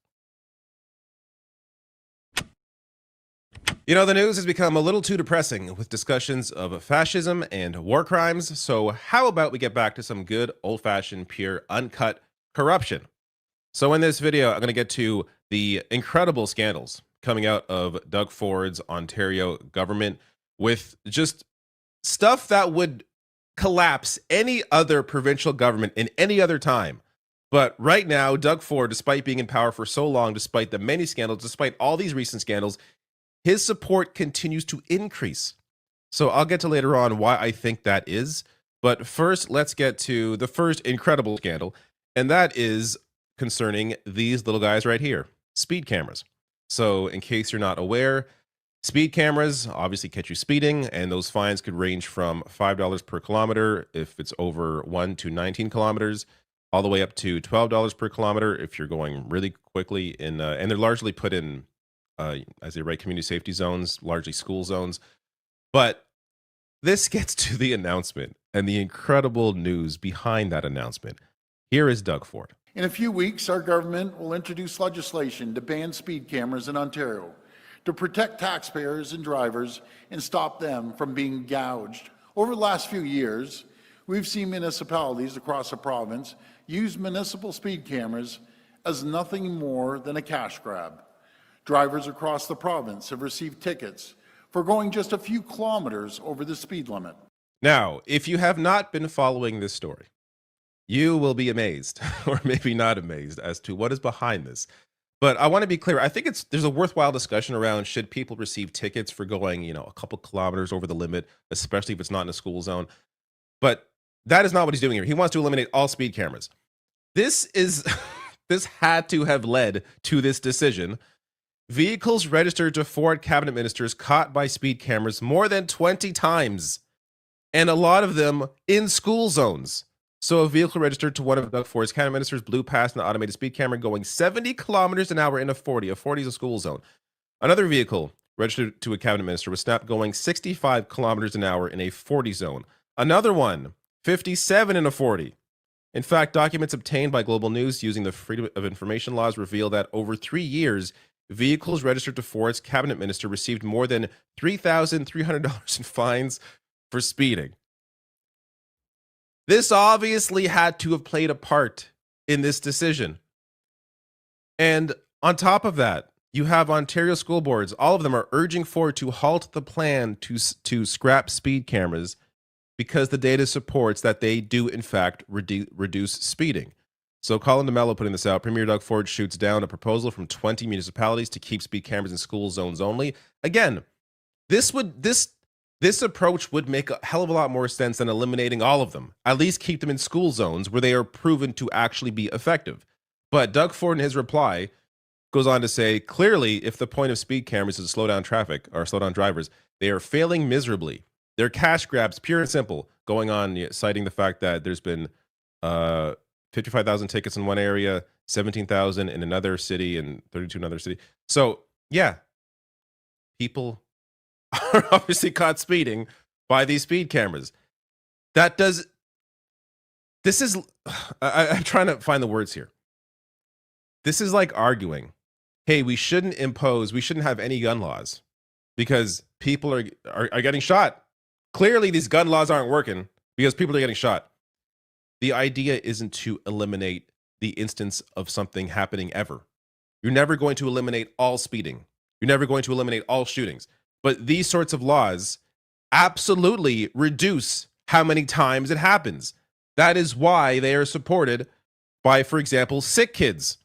You know, the news has become a little too depressing with discussions of fascism and war crimes, so how about we get back to some good old-fashioned, pure, uncut corruption? So in this video, I'm going to get to the incredible scandals coming out of Doug Ford's Ontario government with just stuff that would collapse any other provincial government in any other time. But right now, Doug Ford, despite being in power for so long, despite the many scandals, despite all these recent scandals, his support continues to increase. So I'll get to later on why I think that is. But first, let's get to the first incredible scandal, and that is concerning these little guys right here, speed cameras. So in case you're not aware, speed cameras obviously catch you speeding, and those fines could range from $5 per kilometer if it's over 1 to 19 kilometers, all the way up to $12 per kilometer if you're going really quickly in, and they're largely put in, as they write, community safety zones, largely school zones. But this gets to the announcement and the incredible news behind that announcement. Here is Doug Ford. In a few weeks, our government will introduce legislation to ban speed cameras in Ontario to protect taxpayers and drivers and stop them from being gouged. Over the last few years, we've seen municipalities across the province use municipal speed cameras as nothing more than a cash grab. Drivers across the province have received tickets for going just a few kilometers over the speed limit. Now, if you have not been following this story, you will be amazed, or maybe not amazed, as to what is behind this. But I want to be clear. I think there's a worthwhile discussion around should people receive tickets for going, a couple kilometers over the limit, especially if it's not in a school zone. But that is not what he's doing here. He wants to eliminate all speed cameras. This had to have led to this decision. Vehicles registered to Ford cabinet ministers caught by speed cameras more than 20 times, and a lot of them in school zones. So a vehicle registered to one of Doug Ford's cabinet ministers blew past an automated speed camera going 70 kilometers an hour in a 40. A 40 is a school zone. Another vehicle registered to a cabinet minister was snapped going 65 kilometers an hour in a 40 zone. Another one, 57 in a 40. In fact, documents obtained by Global News using the Freedom of Information laws reveal that over 3 years, vehicles registered to Ford's cabinet minister received more than $3,300 in fines for speeding. This obviously had to have played a part in this decision. And on top of that, you have Ontario school boards. All of them are urging Ford to halt the plan to scrap speed cameras because the data supports that they do, in fact, reduce speeding. So Colin DeMello putting this out. Premier Doug Ford shoots down a proposal from 20 municipalities to keep speed cameras in school zones only. Again, this approach would make a hell of a lot more sense than eliminating all of them. At least keep them in school zones where they are proven to actually be effective. But Doug Ford, in his reply, goes on to say, clearly, if the point of speed cameras is to slow down traffic or slow down drivers, they are failing miserably. They're cash grabs, pure and simple, going on, citing the fact that there's been 55,000 tickets in one area, 17,000 in another city, and 32 in another city. So, yeah, people are obviously caught speeding by these speed cameras. I'm trying to find the words here. This is like arguing, hey, we shouldn't have any gun laws because people are getting shot. Clearly, these gun laws aren't working because people are getting shot. The idea isn't to eliminate the instance of something happening ever. You're never going to eliminate all speeding. You're never going to eliminate all shootings. But these sorts of laws absolutely reduce how many times it happens. That is why they are supported by, for example, sick kids.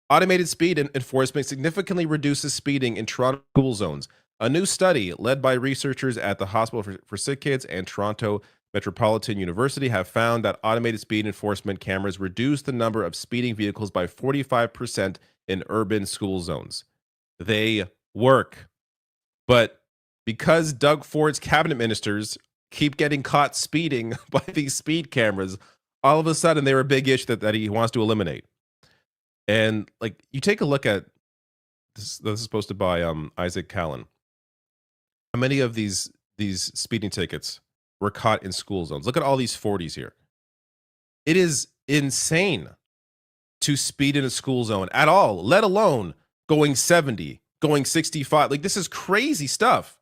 Automated speed enforcement significantly reduces speeding in Toronto school zones. A new study led by researchers at the Hospital for Sick Kids and Toronto Metropolitan University have found that automated speed enforcement cameras reduce the number of speeding vehicles by 45% in urban school zones. They work. But because Doug Ford's cabinet ministers keep getting caught speeding by these speed cameras, all of a sudden they're a big issue that he wants to eliminate. And like, you take a look at this is posted by Isaac Callan. How many of these speeding tickets were caught in school zones? Look at all these 40s here. It is insane to speed in a school zone at all, let alone going 70, going 65. Like, this is crazy stuff.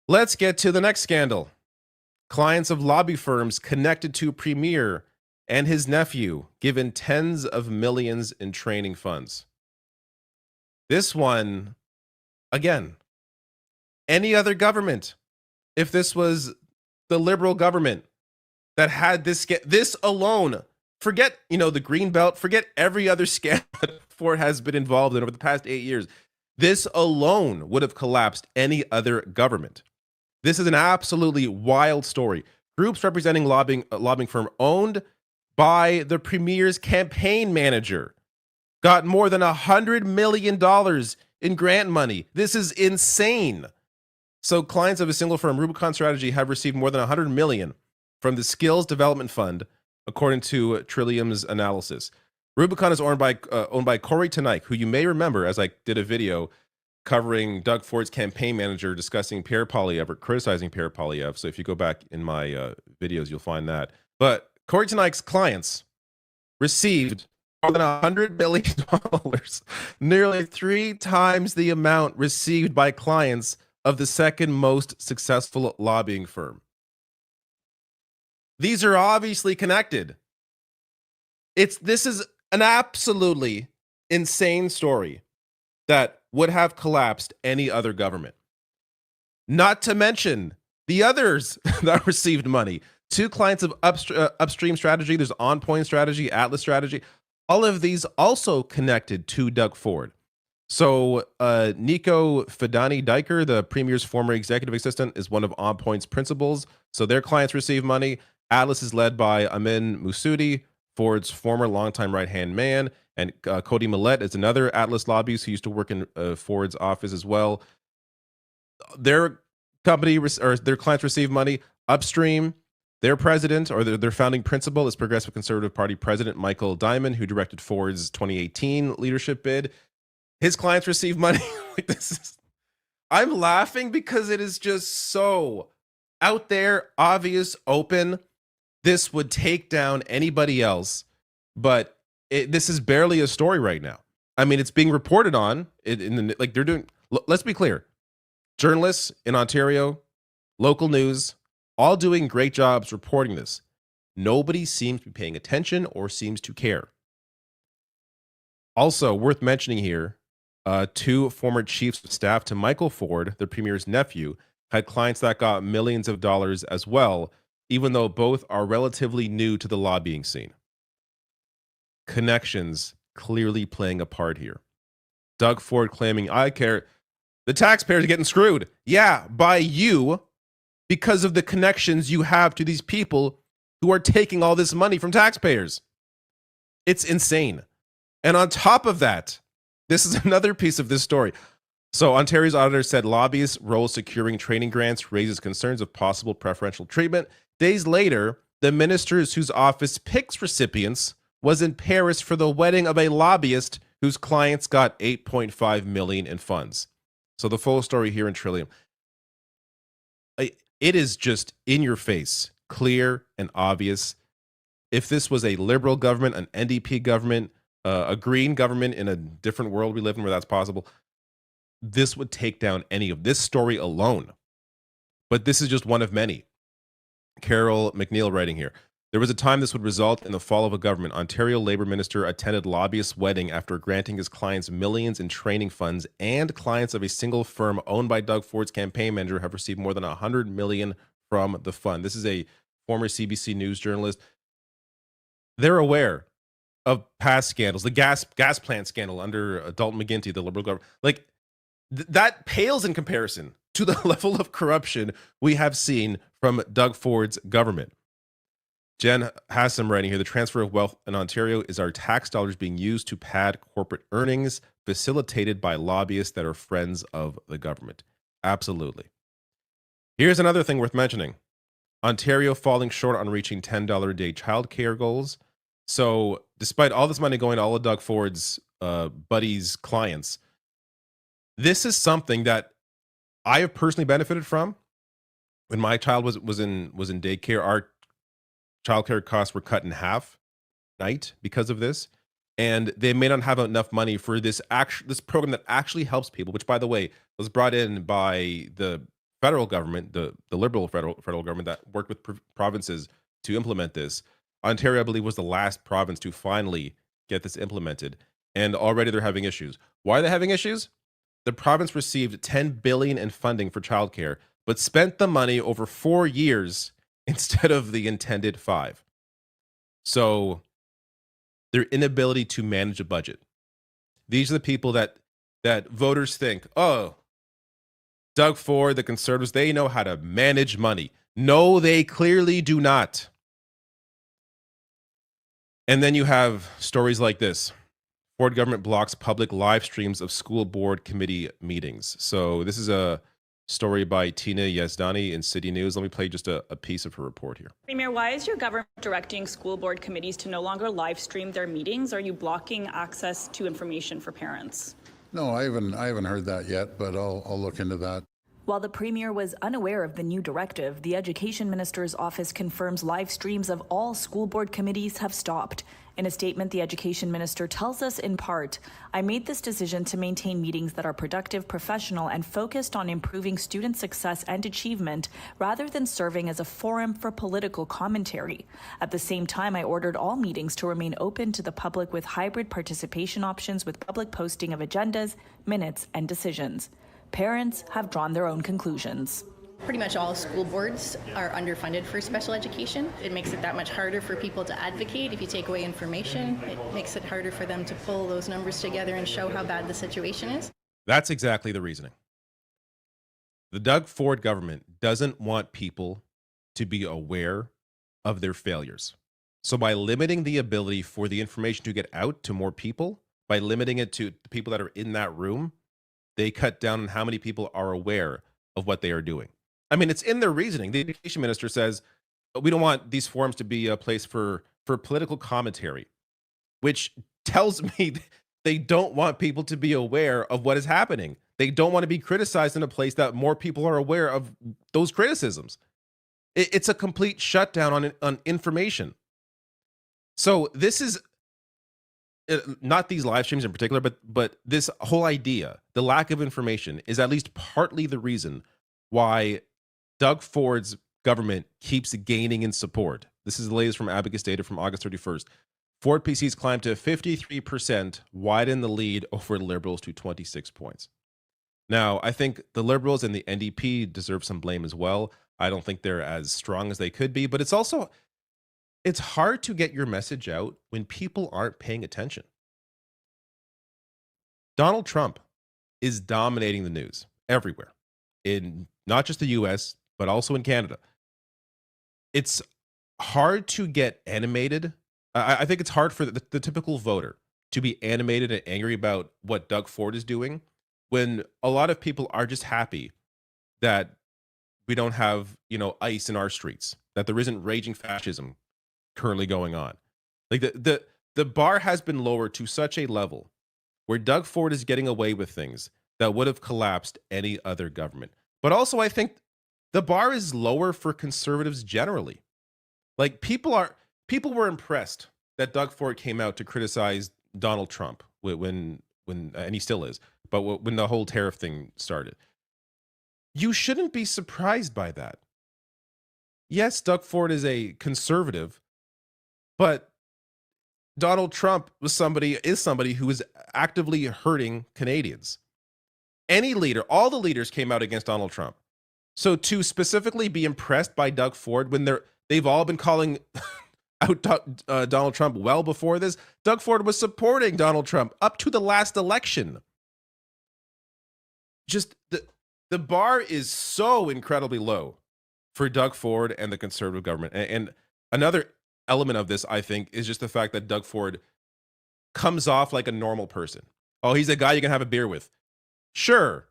Let's get to the next scandal. Clients of lobby firms connected to Premier and his nephew given tens of millions in training funds. This one, again, any other government, if this was the Liberal government that had this alone forget, the Greenbelt, forget every other scam that Ford has been involved in over the past 8 years. This alone would have collapsed any other government. This is an absolutely wild story. Groups representing lobbying firm owned by the premier's campaign manager got more than $100 million in grant money. This is insane. So clients of a single firm, Rubicon Strategy, have received more than $100 million from the Skills Development Fund, according to Trillium's analysis. Rubicon is owned by Corey Tanaik, who you may remember, as I did a video covering Doug Ford's campaign manager discussing Pierre Poilievre, or criticizing Pierre Poilievre. So if you go back in my videos, you'll find that. But Corey Tanaik's clients received more than $100 million, nearly 3 times the amount received by clients of the second most successful lobbying firm. These are obviously connected. This is an absolutely insane story that would have collapsed any other government. Not to mention the others that received money. 2 clients of Upstream Strategy, there's On Point Strategy, Atlas Strategy. All of these also connected to Doug Ford. So Nico Fidani-Diker, the premier's former executive assistant, is one of On Point's principals. So their clients receive money. Atlas is led by Amin Moussoudi, Ford's former longtime right-hand man, and Cody Millett is another Atlas lobbyist who used to work in Ford's office as well. Their company or their clients receive money. Upstream, their president or their founding principal is Progressive Conservative Party President Michael Diamond, who directed Ford's 2018 leadership bid. His clients receive money. I'm laughing because it is just so out there, obvious, open. This would take down anybody else, but this is barely a story right now. I mean, it's being reported on they're doing. Let's be clear, journalists in Ontario, local news, all doing great jobs reporting this. Nobody seems to be paying attention or seems to care. Also, worth mentioning here, 2 former chiefs of staff to Michael Ford, the premier's nephew, had clients that got millions of dollars as well, even though both are relatively new to the lobbying scene. Connections clearly playing a part here. Doug Ford claiming, I care. The taxpayers are getting screwed. Yeah, by you, because of the connections you have to these people who are taking all this money from taxpayers. It's insane. And on top of that, this is another piece of this story. So Ontario's auditor said lobbyists' role securing training grants raises concerns of possible preferential treatment. Days later, the ministers whose office picks recipients was in Paris for the wedding of a lobbyist whose clients got $8.5 million in funds. So the full story here in Trillium. It is just in your face, clear and obvious. If this was a liberal government, an NDP government, a green government in a different world we live in where that's possible, this would take down any of this story alone. But this is just one of many. Carol McNeil writing here. There was a time this would result in the fall of a government. Ontario Labour Minister attended lobbyist's wedding after granting his clients millions in training funds, and clients of a single firm owned by Doug Ford's campaign manager have received more than $100 million from the fund. This is a former CBC News journalist. They're aware of past scandals, the gas plant scandal under Dalton McGuinty, the Liberal government. That pales in comparison to the level of corruption we have seen from Doug Ford's government. Jen has some writing here. The transfer of wealth in Ontario is our tax dollars being used to pad corporate earnings, facilitated by lobbyists that are friends of the government. Absolutely. Here's another thing worth mentioning. Ontario falling short on reaching $10 a day childcare goals. So despite all this money going to all of Doug Ford's buddies' clients, this is something that I have personally benefited from. When my child was in daycare, our childcare costs were cut in half night because of this, and they may not have enough money for this program that actually helps people, which, by the way, was brought in by the federal government, the liberal federal government that worked with provinces to implement this. Ontario, I believe, was the last province to finally get this implemented, and already they're having issues. Why are they having issues? The province received $10 billion in funding for childcare, but spent the money over 4 years instead of the intended 5. So their inability to manage a budget. These are the people that voters think, oh, Doug Ford, the Conservatives, they know how to manage money. No, they clearly do not. And then you have stories like this. Ford government blocks public live streams of school board committee meetings. So this is a story by Tina Yazdani in City News. Let me play just a piece of her report here. Premier, why is your government directing school board committees to no longer live stream their meetings? Are you blocking access to information for parents? No, I haven't heard that yet, but I'll look into that. While the Premier was unaware of the new directive, the Education Minister's office confirms live streams of all school board committees have stopped. In a statement, the Education Minister tells us in part, I made this decision to maintain meetings that are productive, professional, and focused on improving student success and achievement, rather than serving as a forum for political commentary. At the same time, I ordered all meetings to remain open to the public with hybrid participation options with public posting of agendas, minutes, and decisions. Parents have drawn their own conclusions. Pretty much all school boards are underfunded for special education. It makes it that much harder for people to advocate. If you take away information, it makes it harder for them to pull those numbers together and show how bad the situation is. That's exactly the reasoning. The Doug Ford government doesn't want people to be aware of their failures. So by limiting the ability for the information to get out to more people, by limiting it to the people that are in that room, they cut down on how many people are aware of what they are doing. I mean, it's in their reasoning. The education minister says, we don't want these forums to be a place for political commentary, which tells me they don't want people to be aware of what is happening. They don't want to be criticized in a place that more people are aware of those criticisms. It's a complete shutdown on information. So this is not these live streams in particular, but this whole idea, the lack of information, is at least partly the reason why Doug Ford's government keeps gaining in support. This is the latest from Abacus data from August 31st. Ford PCs climbed to 53%, widen the lead over Liberals to 26 points. Now, I think the Liberals and the NDP deserve some blame as well. I don't think they're as strong as they could be, but it's hard to get your message out when people aren't paying attention. Donald Trump is dominating the news everywhere, in not just the US, but also in Canada. It's hard to get animated. I think it's hard for the typical voter to be animated and angry about what Doug Ford is doing when a lot of people are just happy that we don't have, ICE in our streets, that there isn't raging fascism currently going on. Like the bar has been lowered to such a level where Doug Ford is getting away with things that would have collapsed any other government. But also, I think the bar is lower for conservatives generally. Like people were impressed that Doug Ford came out to criticize Donald Trump when and he still is, but when the whole tariff thing started. You shouldn't be surprised by that. Yes, Doug Ford is a conservative, but Donald Trump is somebody who is actively hurting Canadians. Any leader, all the leaders came out against Donald Trump. So to specifically be impressed by Doug Ford when they've all been calling out Donald Trump well before this, Doug Ford was supporting Donald Trump up to the last election. Just the bar is so incredibly low for Doug Ford and the conservative government. And another element of this, I think, is just the fact that Doug Ford comes off like a normal person. Oh, he's a guy you can have a beer with. Sure.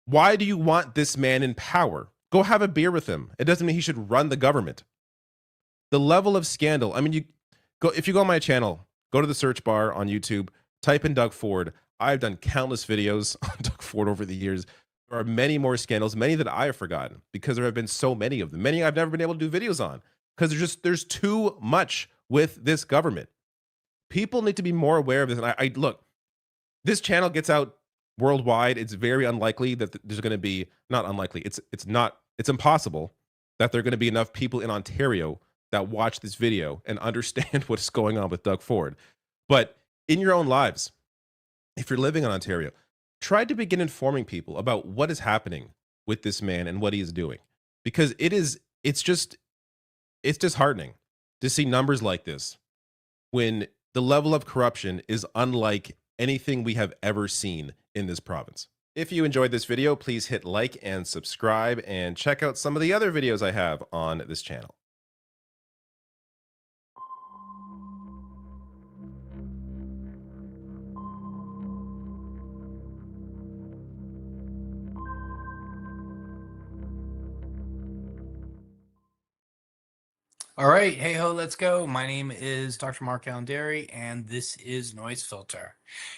Why do you want this man in power? Go have a beer with him. It doesn't mean he should run the government. The level of scandal. I mean, if you go on my channel, go to the search bar on YouTube, type in Doug Ford. I've done countless videos on Doug Ford over the years. There are many more scandals, many that I have forgotten because there have been so many of them. Many I've never been able to do videos on because there's too much with this government. People need to be more aware of this. And I look, this channel gets out worldwide. It's very unlikely that there's going to be, not unlikely, it's impossible that there are going to be enough people in Ontario that watch this video and understand what's going on with Doug Ford. But in your own lives, if you're living in Ontario, try to begin informing people about what is happening with this man and what he is doing. Because it's disheartening to see numbers like this when The level of corruption is unlike anything we have ever seen in this province. If you enjoyed this video, please hit like and subscribe, and check out some of the other videos I have on this channel. All right, hey ho, let's go. My name is Dr. MARKALAIN DERY, and this is Noise Filter.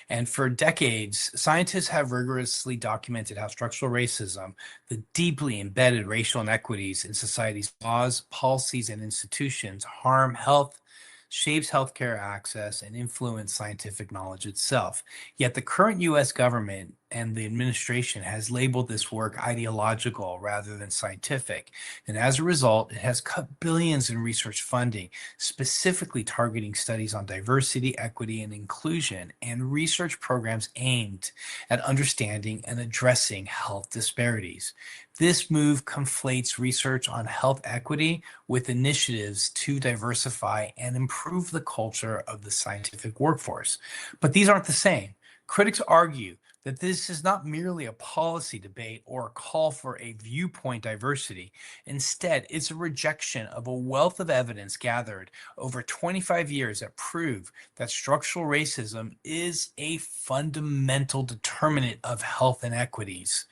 And for decades, scientists have rigorously documented how structural racism, the deeply embedded racial inequities in society's laws, policies, and institutions, harm health, shapes healthcare access, and influence scientific knowledge itself. Yet the current US government and the administration has labeled this work ideological rather than scientific. And as a result, it has cut billions in research funding, specifically targeting studies on diversity, equity, and inclusion, and research programs aimed at understanding and addressing health disparities. This move conflates research on health equity with initiatives to diversify and improve the culture of the scientific workforce. But these aren't the same. Critics argue that this is not merely a policy debate or a call for a viewpoint diversity. Instead, it's a rejection of a wealth of evidence gathered over 25 years that prove that structural racism is a fundamental determinant of health inequities.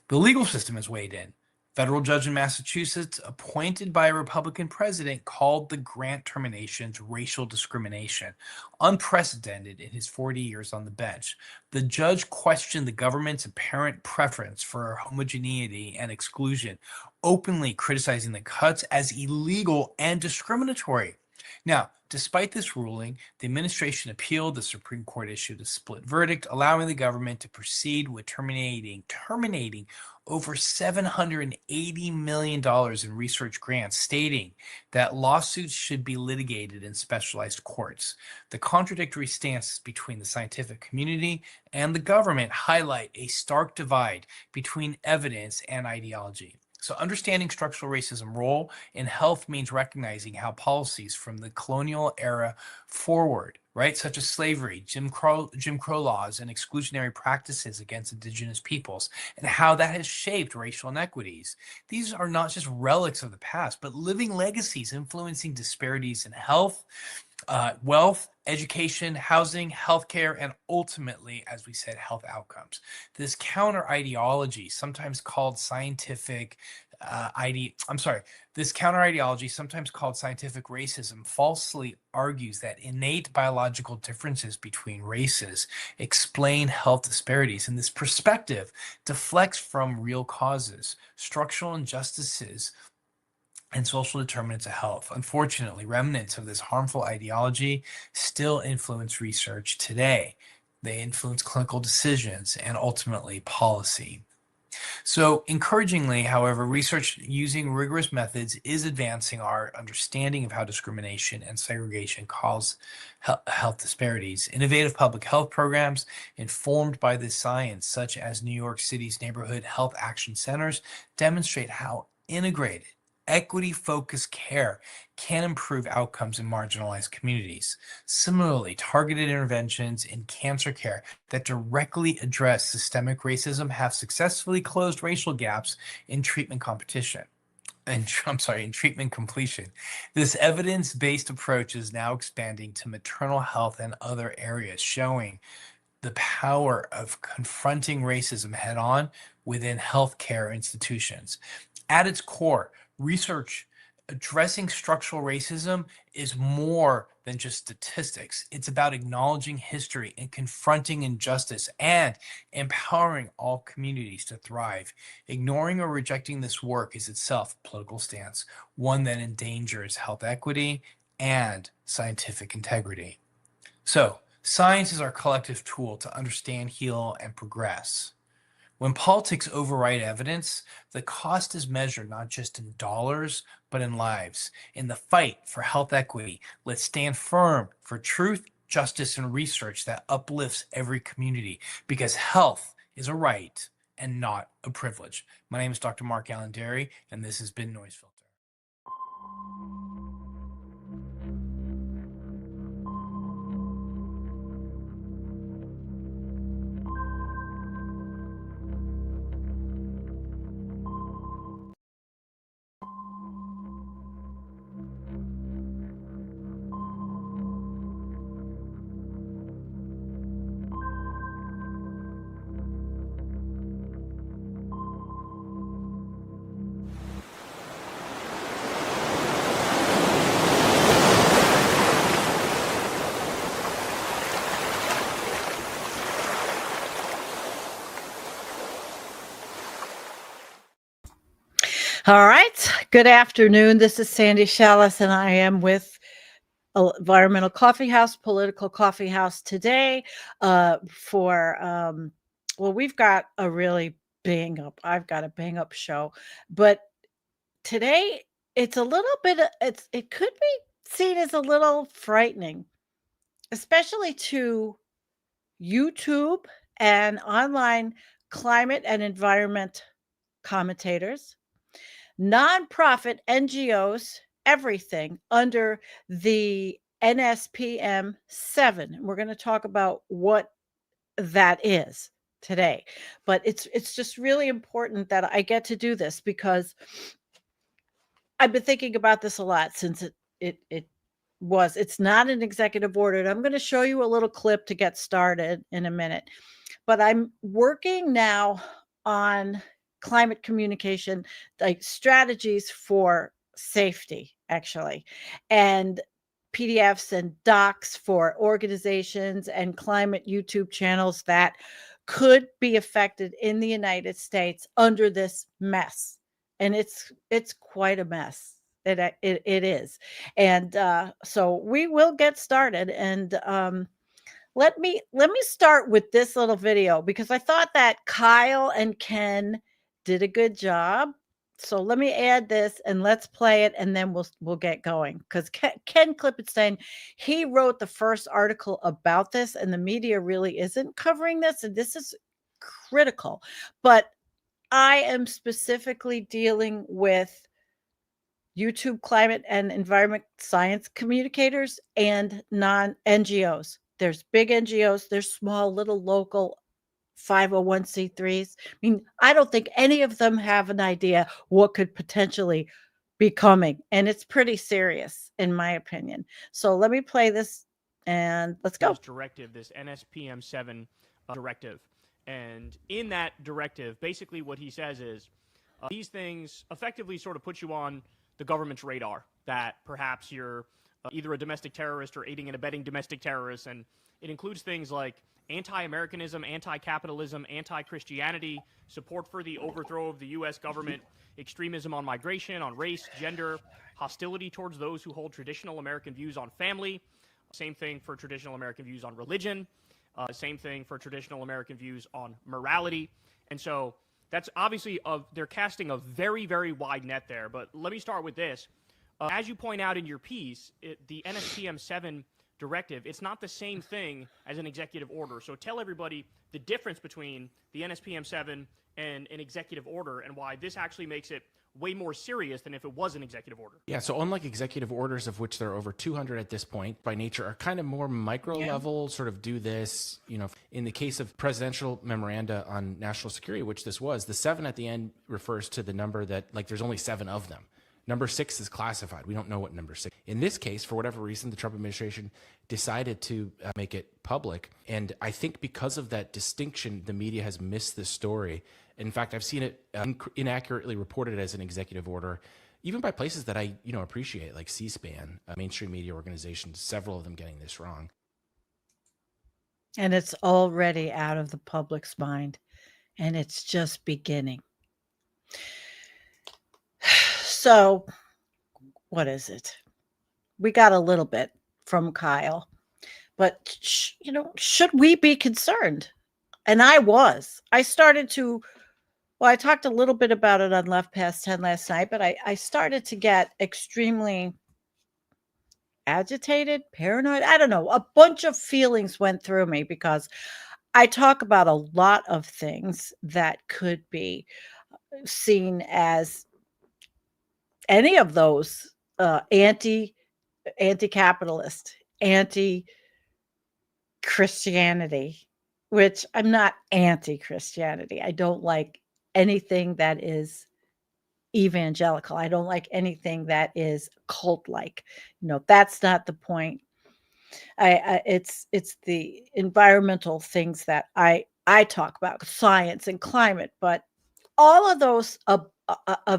The legal system has weighed in. Federal judge in Massachusetts, appointed by a Republican president, called the grant terminations racial discrimination, unprecedented in his 40 years on the bench. The judge questioned the government's apparent preference for homogeneity and exclusion, openly criticizing the cuts as illegal and discriminatory. Now, despite this ruling, the administration appealed. The Supreme Court issued a split verdict, allowing the government to proceed with terminating over $780 million in research grants, stating that lawsuits should be litigated in specialized courts. The contradictory stances between the scientific community and the government highlight a stark divide between evidence and ideology. So understanding structural racism role in health means recognizing how policies from the colonial era forward, right, such as slavery, Jim Crow laws, and exclusionary practices against indigenous peoples, and how that has shaped racial inequities. These are not just relics of the past, but living legacies influencing disparities in health, wealth, education, housing, healthcare, and ultimately, as we said, health outcomes. This counter ideology, sometimes called scientific this counter ideology, sometimes called scientific racism, falsely argues that innate biological differences between races explain health disparities. And this perspective deflects from real causes, structural injustices, and social determinants of health. Unfortunately, remnants of this harmful ideology still influence research today. They influence clinical decisions and ultimately policy. So encouragingly, however, research using rigorous methods is advancing our understanding of how discrimination and segregation cause health disparities. Innovative public health programs informed by this science, such as New York City's neighborhood health action centers, demonstrate how integrated equity-focused care can improve outcomes in marginalized communities. Similarly, targeted interventions in cancer care that directly address systemic racism have successfully closed racial gaps in treatment competition. In treatment completion. This evidence-based approach is now expanding to maternal health and other areas, showing the power of confronting racism head-on within healthcare institutions. At its core, research addressing structural racism is more than just statistics. It's about acknowledging history and confronting injustice and empowering all communities to thrive. Ignoring or rejecting this work is itself a political stance, one that endangers health equity and scientific integrity. So, science is our collective tool to understand, heal, and progress. When politics override evidence, the cost is measured not just in dollars, but in lives. In the fight for health equity, let's stand firm for truth, justice, and research that uplifts every community, because health is a right and not a privilege. My name is Dr. MARKALAIN DERY, and this has been Noise Filter. All right. Good afternoon. This is Sandy Shallis, and I am with Environmental Coffeehouse, Political Coffeehouse today well, we've got a really I've got a bang up show, but today it's a little bit, it could be seen as a little frightening, especially to YouTube and online climate and environment commentators, nonprofit NGOs, everything under the NSPM 7. We're going to talk about what that is today. But it's just really important that I get to do this because I've been thinking about this a lot since it's not an executive order. And I'm going to show you a little clip to get started in a minute. But I'm working now on climate communication, like strategies for safety, actually, and PDFs and docs for organizations and climate YouTube channels that could be affected in the United States under this mess. And it's quite a mess. It is. And so we will get started. And let me start with this little video because I thought that Kyle and Ken did a good job. So let me add this and let's play it, and then we'll get going. Because Ken Klippenstein, he wrote the first article about this, and the media really isn't covering this, and this is critical. But I am specifically dealing with YouTube climate and environment science communicators and non-NGOs. There's big NGOs, there's small little local 501c3s. I mean, I don't think any of them have an idea what could potentially be coming. And it's pretty serious, in my opinion. So let me play this and let's go. Directive, this NSPM 7 directive. And in that directive, basically what he says is these things effectively sort of put you on the government's radar that perhaps you're either a domestic terrorist or aiding and abetting domestic terrorists. And it includes things like anti-Americanism, anti-capitalism, anti-Christianity, support for the overthrow of the U.S. government, extremism on migration, on race, gender, hostility towards those who hold traditional American views on family, same thing for traditional American views on religion, same thing for traditional American views on morality. And so that's obviously, they're casting a very, very wide net there. But let me start with this. As you point out in your piece, the NSPM 7 directive, it's not the same thing as an executive order. So tell everybody the difference between the NSPM 7 and an executive order and why this actually makes it way more serious than if it was an executive order. Yeah, so unlike executive orders, of which there are over 200 at this point, by nature are kind of more micro level, sort of do this, in the case of presidential memoranda on national security, which this was, the 7 at the end refers to the number that, like, there's only 7 of them. Number 6 is classified. We don't know what number 6. In this case, for whatever reason, the Trump administration decided to make it public. And I think because of that distinction, the media has missed this story. In fact, I've seen it inaccurately reported as an executive order, even by places that I appreciate, like C-SPAN, mainstream media organizations, several of them getting this wrong. And it's already out of the public's mind, and it's just beginning. So, what is it? We got a little bit from Kyle, but should we be concerned? And I started to, I talked a little bit about it on Left Past 10 last night, but I started to get extremely agitated, paranoid. I don't know. A bunch of feelings went through me because I talk about a lot of things that could be seen as any of those anti-capitalist, anti-Christianity, which I'm not anti-Christianity. I don't like anything that is evangelical. I don't like anything that is cult-like. That's not the point. It's the environmental things that I talk about, science and climate, but all of those of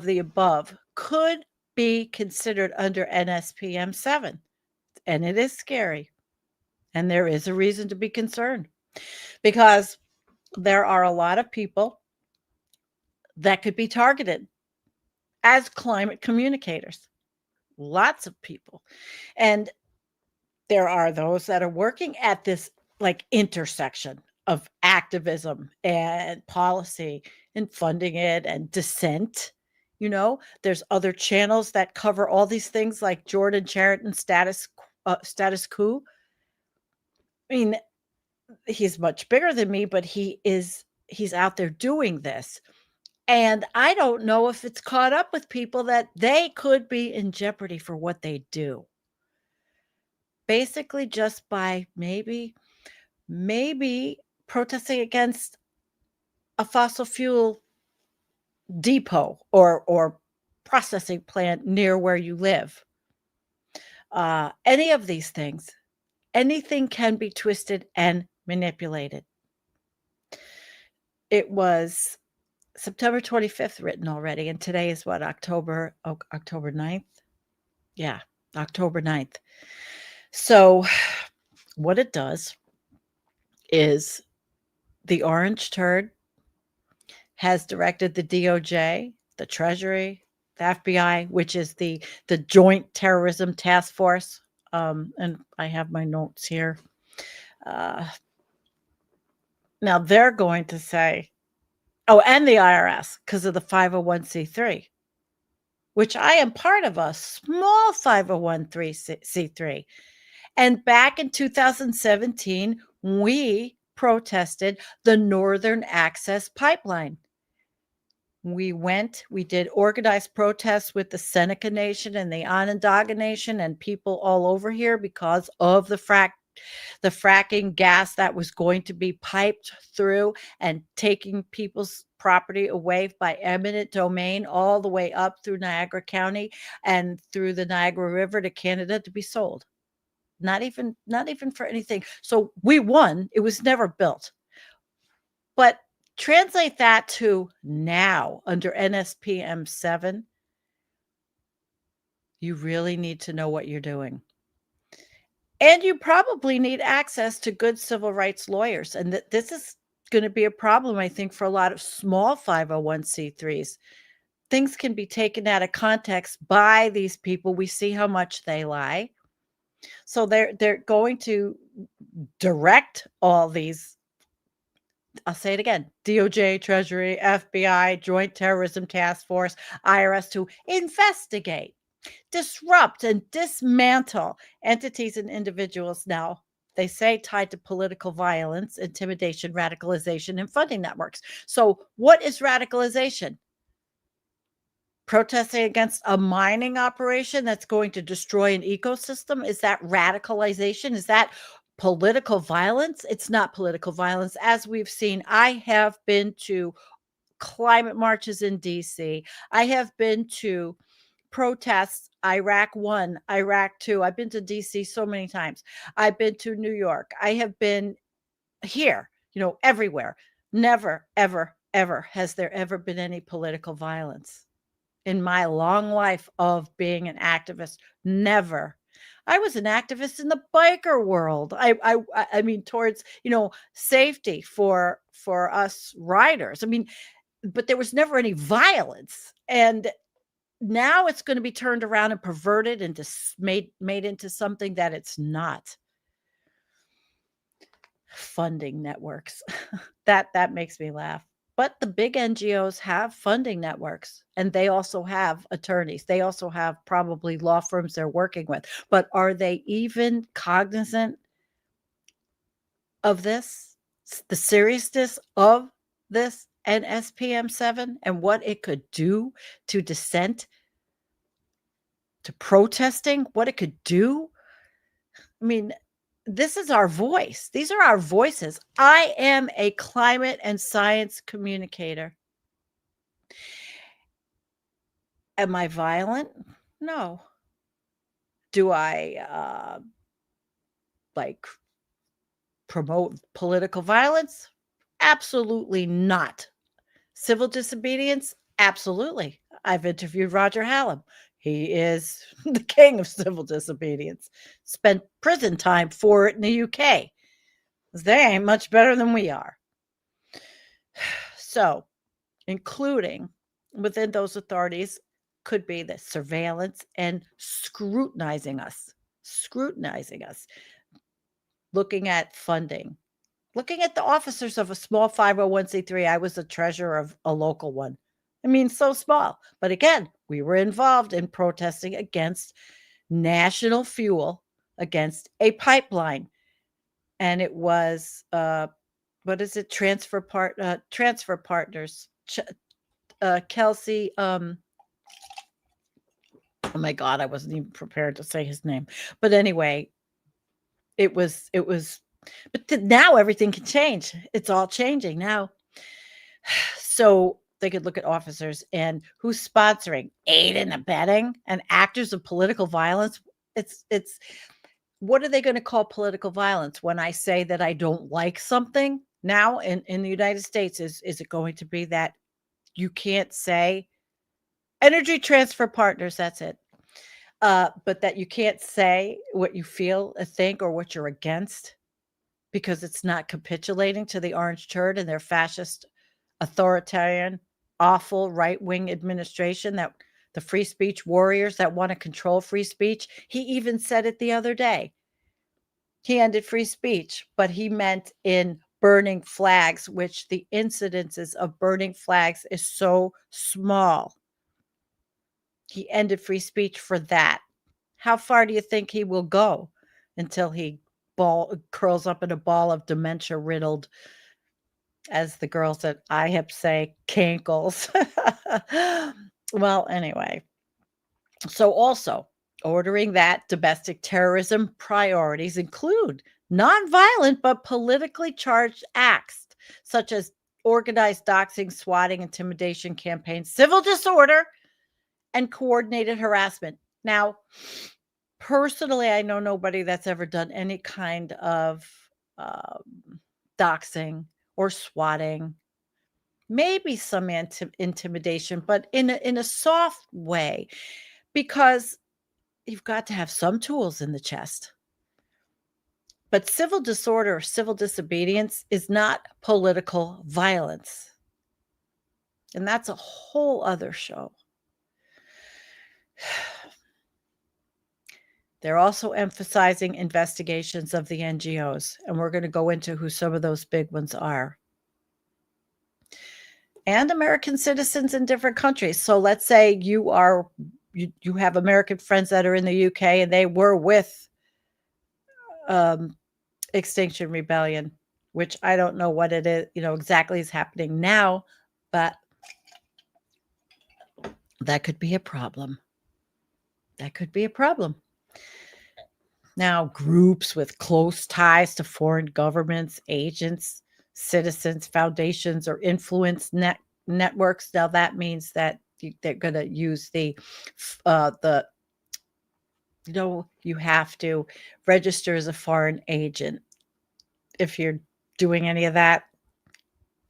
the above could be considered under NSPM 7. And it is scary. And there is a reason to be concerned because there are a lot of people that could be targeted as climate communicators. Lots of people. And there are those that are working at this like intersection of activism and policy and funding it and dissent. You know, there's other channels that cover all these things like Jordan Chariton Status Quo. I mean, he's much bigger than me, but he's out there doing this. And I don't know if it's caught up with people that they could be in jeopardy for what they do. Basically, just by maybe protesting against a fossil fuel depot or processing plant near where you live. Any of these things, anything can be twisted and manipulated. It was September 25th written already, and today is what, October 9th? Yeah, October 9th. So what it does is the orange turd has directed the DOJ, the Treasury, the FBI, which is the Joint Terrorism Task Force, and I have my notes here. Now they're going to say, oh, and the IRS, because of the 501c3, which I am part of a small 501c3. And back in 2017, we protested the Northern Access Pipeline. We did organized protests with the Seneca Nation and the Onondaga Nation and people all over here because of the fracking gas that was going to be piped through and taking people's property away by eminent domain all the way up through Niagara County and through the Niagara River to Canada to be sold. Not even for anything. So we won. It was never built. But translate that to now under NSPM 7. You really need to know what you're doing. And you probably need access to good civil rights lawyers. And this is going to be a problem, I think, for a lot of small 501c3s. Things can be taken out of context by these people. We see how much they lie. So they're going to direct all these, I'll say it again, DOJ, Treasury, FBI, Joint Terrorism Task Force, IRS to investigate, disrupt, and dismantle entities and individuals now, they say, tied to political violence, intimidation, radicalization, and funding networks. So what is radicalization? Protesting against a mining operation that's going to destroy an ecosystem? Is that radicalization? Is that political violence? It's not political violence. As we've seen, I have been to climate marches in DC. I have been to protests, Iraq 1, Iraq 2. I've been to DC so many times. I've been to New York. I have been here, everywhere. Never, ever, ever has there ever been any political violence. In my long life of being an activist, never. I was an activist in the biker world. I mean, towards, safety for us riders. I mean, but there was never any violence. And now it's going to be turned around and perverted and made into something that it's not. Funding networks. That makes me laugh. But the big NGOs have funding networks, and they also have attorneys. They also have probably law firms they're working with. But are they even cognizant of this, the seriousness of this NSPM 7 and what it could do to dissent, to protesting, what it could do? I mean, this is our voice. These are our voices. I am a climate and science communicator. Am I violent? No. Do I promote political violence? Absolutely not. Civil disobedience? Absolutely. I've interviewed Roger Hallam. He is the king of civil disobedience. Spent prison time for it in the UK. They ain't much better than we are. So, including within those authorities, could be the surveillance and scrutinizing us, looking at funding, looking at the officers of a small 501c3. I was the treasurer of a local one. I mean, so small. But again, we were involved in protesting against National Fuel, against a pipeline. And it was, what is it? Transfer Partners. Kelsey, oh my God, I wasn't even prepared to say his name. But anyway, it was, but now everything can change. It's all changing now. So they could look at officers and who's sponsoring, aid and abetting, and actors of political violence. It's what are they going to call political violence when I say that I don't like something now in the United States? Is it going to be that you can't say Energy Transfer Partners? That's it. But that you can't say what you feel, think, or what you're against because it's not capitulating to the orange turd and their fascist, authoritarian, awful right-wing administration, that the free speech warriors that want to control free speech. He even said it the other day. He ended free speech, but he meant in burning flags, which the incidences of burning flags is so small. He ended free speech for that. How far do you think he will go until he curls up in a ball of dementia-riddled, as the girls at IHIP say, cankles? Well, anyway. So also, ordering that domestic terrorism priorities include nonviolent but politically charged acts, such as organized doxing, swatting, intimidation campaigns, civil disorder, and coordinated harassment. Now, personally, I know nobody that's ever done any kind of doxing or swatting. Maybe some intimidation, but in a soft way, because you've got to have some tools in the chest. But civil disorder or civil disobedience is not political violence. And that's a whole other show. They're also emphasizing investigations of the NGOs, and we're going to go into who some of those big ones are. And American citizens in different countries. So let's say you have American friends that are in the UK and they were with Extinction Rebellion, which I don't know what it is, exactly is happening now, but that could be a problem. That could be a problem. Now, groups with close ties to foreign governments, agents, citizens, foundations, or influence networks. Now, that means that they're going to use you have to register as a foreign agent if you're doing any of that.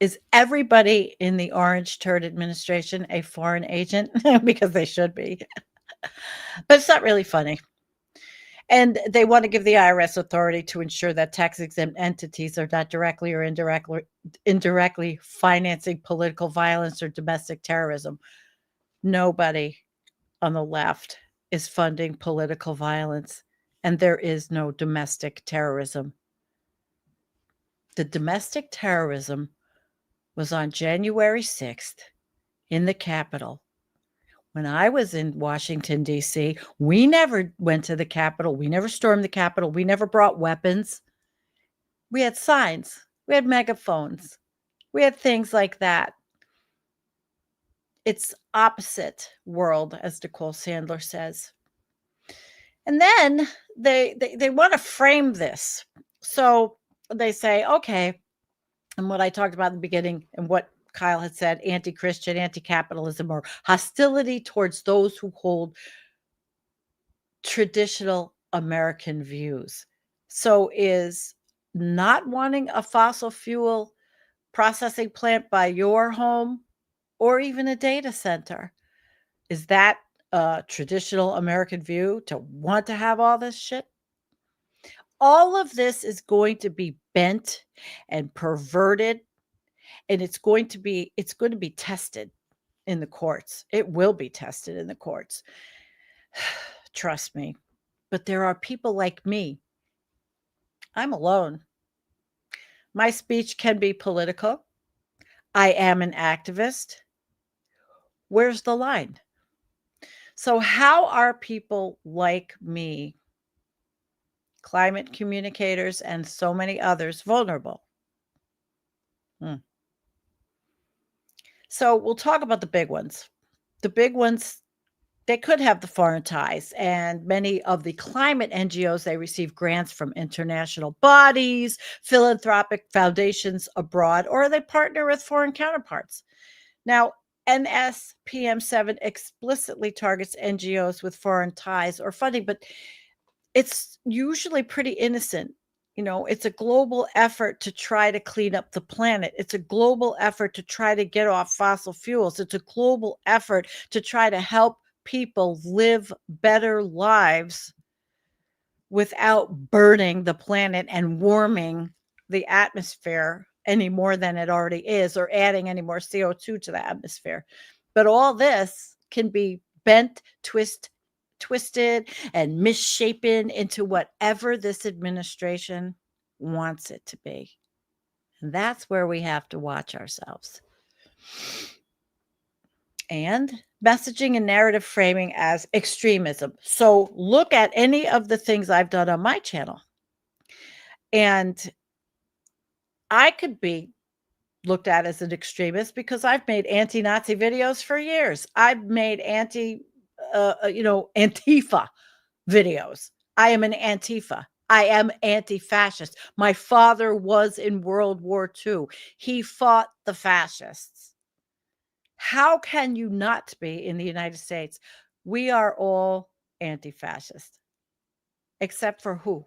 Is everybody in the Orange Turd administration a foreign agent? Because they should be. But it's not really funny. And they want to give the IRS authority to ensure that tax-exempt entities are not directly or indirectly financing political violence or domestic terrorism. Nobody on the left is funding political violence, and there is no domestic terrorism. The domestic terrorism was on January 6th in the Capitol. When I was in Washington, D.C., we never went to the Capitol. We never stormed the Capitol. We never brought weapons. We had signs. We had megaphones. We had things like that. It's opposite world, as Nicole Sandler says. And then they want to frame this. So they say, okay, and what I talked about in the beginning and what Kyle had said, anti-Christian, anti-capitalism, or hostility towards those who hold traditional American views. So is not wanting a fossil fuel processing plant by your home or even a data center, is that a traditional American view to want to have all this shit? All of this is going to be bent and perverted, and it's going to be tested. in the courts. It will be tested in the courts. Trust me. But there are people like me. I'm alone. My speech can be political. I am an activist. Where's the line? So how are people like me, climate communicators, and so many others vulnerable? So we'll talk about the big ones. The big ones, they could have the foreign ties, and many of the climate NGOs, they receive grants from international bodies, philanthropic foundations abroad, or they partner with foreign counterparts. Now, NSPM7 explicitly targets NGOs with foreign ties or funding, but it's usually pretty innocent. It's a global effort to try to clean up the planet. It's a global effort to try to get off fossil fuels. It's a global effort to try to help people live better lives without burning the planet and warming the atmosphere any more than it already is, or adding any more CO2 to the atmosphere. But all this can be bent, twisted, and misshapen into whatever this administration wants it to be. And that's where we have to watch ourselves. And messaging and narrative framing as extremism. So look at any of the things I've done on my channel. And I could be looked at as an extremist because I've made anti-Nazi videos for years. I've made Antifa videos. I am an Antifa. I am anti-fascist. My father was in World War II. He fought the fascists. How can you not be in the United States? We are all anti-fascist. Except for who?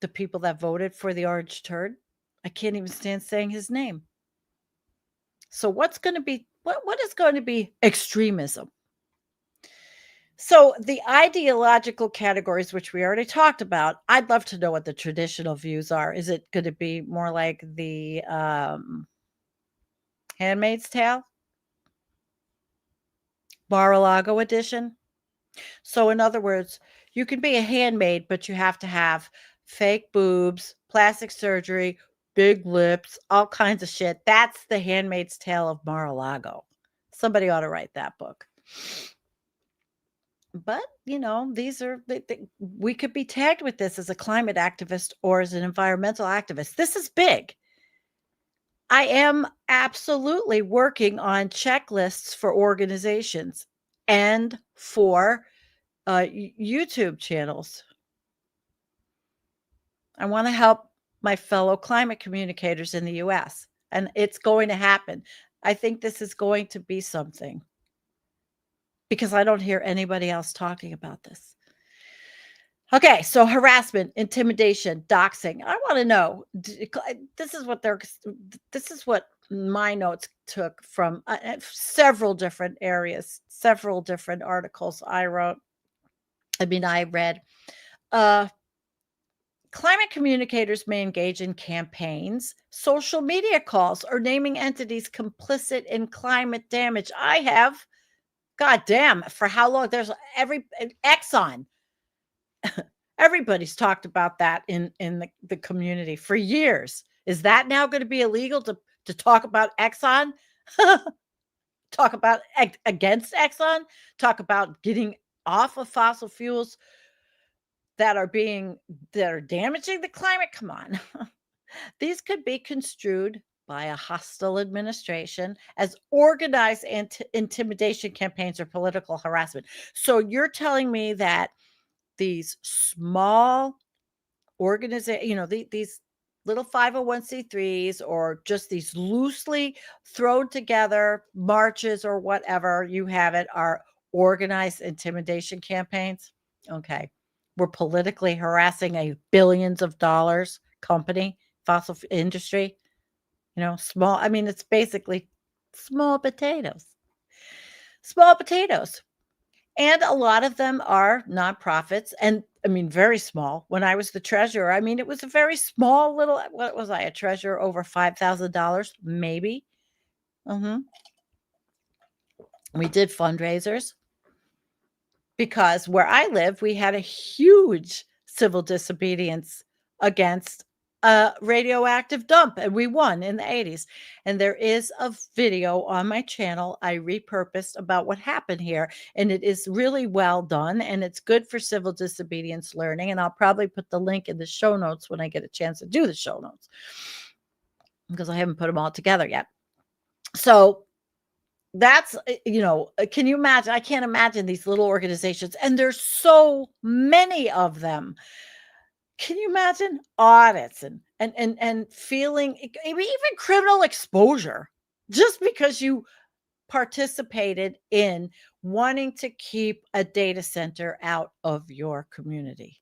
The people that voted for the orange turd? I can't even stand saying his name. So what's going to be, what is going to be extremism? So the ideological categories, which we already talked about, I'd love to know what the traditional views are. Is it going to be more like the Handmaid's Tale? Mar-a-Lago edition? So in other words, you can be a handmaid, but you have to have fake boobs, plastic surgery, big lips, all kinds of shit. That's the Handmaid's Tale of Mar-a-Lago. Somebody ought to write that book. But, these are, we could be tagged with this as a climate activist or as an environmental activist. This is big. I am absolutely working on checklists for organizations and for YouTube channels. I want to help my fellow climate communicators in the US, and it's going to happen. I think this is going to be something because I don't hear anybody else talking about this. Okay, so harassment, intimidation, doxing. I want to know, this is what my notes took from several different areas, several different articles I read. Climate communicators may engage in campaigns, social media calls, or naming entities complicit in climate damage. I have, goddamn, for how long? There's Exxon. Everybody's talked about that in the community for years. Is that now going to be illegal to talk about Exxon? Talk about against Exxon? Talk about getting off of fossil fuels that are damaging the climate? Come on. These could be construed by a hostile administration as organized intimidation campaigns or political harassment. So you're telling me that these small organizations, these little 501c3s, or just these loosely thrown together marches or whatever you have it, are organized intimidation campaigns? Okay. We're politically harassing a billions of dollars company, fossil industry, small. I mean, it's basically small potatoes. Small potatoes. And a lot of them are nonprofits, and very small. When I was the treasurer, it was a very small little, what was I, a treasurer over $5,000, maybe? We did fundraisers because where I live, we had a huge civil disobedience against a radioactive dump, and we won in the 80s. And there is a video on my channel I repurposed about what happened here, and it is really well done, and it's good for civil disobedience learning. And I'll probably put the link in the show notes when I get a chance to do the show notes, because I haven't put them all together yet. So that's, can you imagine? I can't imagine these little organizations, and there's so many of them. Can you imagine audits and feeling even criminal exposure just because you participated in wanting to keep a data center out of your community?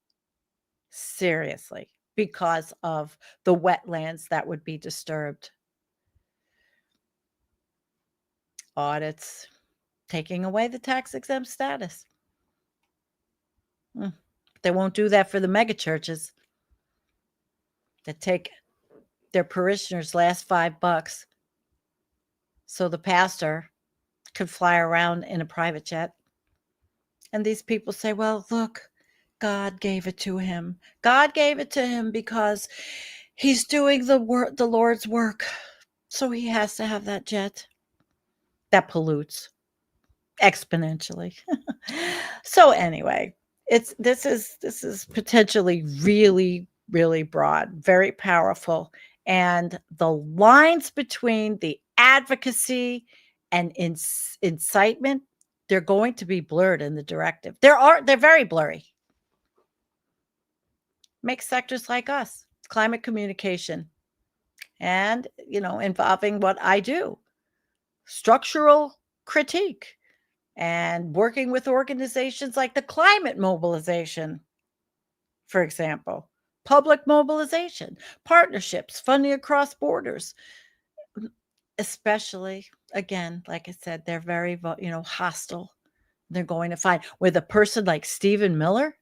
Seriously, because of the wetlands that would be disturbed. Audits, taking away the tax exempt status. They won't do that for the mega churches that take their parishioners' last $5 so the pastor could fly around in a private jet. And these people say, well, look, God gave it to him. God gave it to him because he's doing the Lord's work. So he has to have that jet. That pollutes exponentially. So anyway, this is potentially really, really broad, very powerful. And the lines between the advocacy and incitement, they're going to be blurred in the directive. They're very blurry. Make sectors like us, climate communication, and involving what I do, structural critique, and working with organizations like the Climate Mobilization, for example, public mobilization, partnerships, funding across borders, especially, again, like I said, they're very, hostile. They're going to find with a person like Stephen Miller.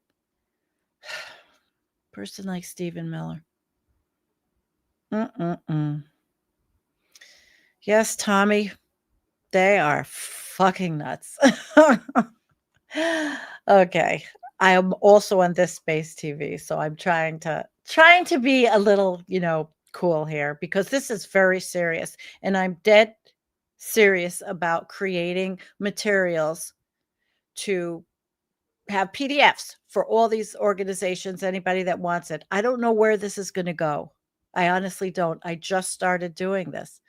Yes, Tommy, they are fucking nuts. Okay. I am also on This Space TV, so I'm trying to be a little, cool here, because this is very serious, and I'm dead serious about creating materials to have PDFs for all these organizations, anybody that wants it. I don't know where this is going to go. I honestly don't. I just started doing this.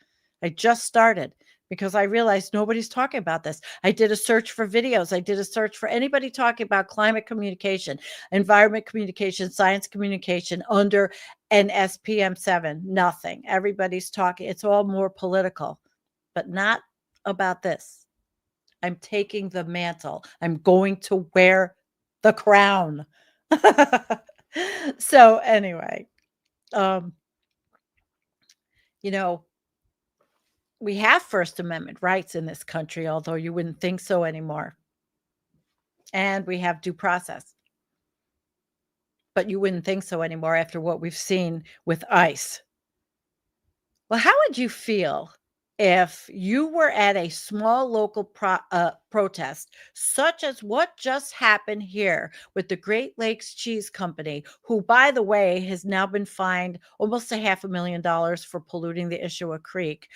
Because I realized nobody's talking about this. I did a search for videos. I did a search for anybody talking about climate communication, environment communication, science communication under an SPM7. Nothing. Everybody's talking. It's all more political, but not about this. I'm taking the mantle. I'm going to wear the crown. So anyway, we have First Amendment rights in this country, although you wouldn't think so anymore. And we have due process. But you wouldn't think so anymore after what we've seen with ICE. Well, how would you feel if you were at a small local protest, such as what just happened here with the Great Lakes Cheese Company, who, by the way, has now been fined almost $500,000 for polluting the Issawa Creek?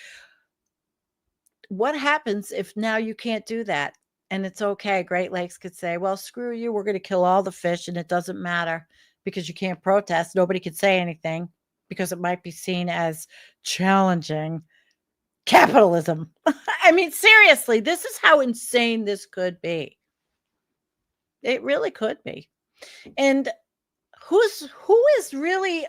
What happens if now you can't do that? And it's okay. Great Lakes could say, well, screw you. We're going to kill all the fish, and it doesn't matter because you can't protest. Nobody could say anything because it might be seen as challenging capitalism. I mean, seriously, this is how insane this could be. It really could be. And who is really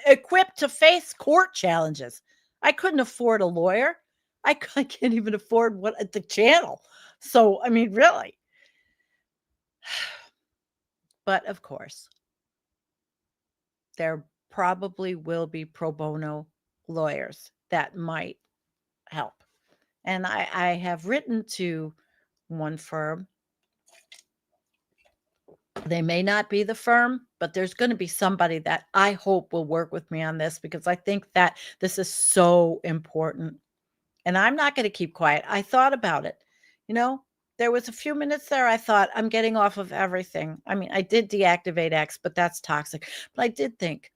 equipped to face court challenges? I couldn't afford a lawyer. I can't even afford the channel. So, I mean, really. But of course, there probably will be pro bono lawyers that might help. And I have written to one firm. They may not be the firm, but there's going to be somebody that I hope will work with me on this, because I think that this is so important. And I'm not going to keep quiet. I thought about it. You know, there was a few minutes there I thought, I'm getting off of everything. I mean, I did deactivate X, but that's toxic. But I did think.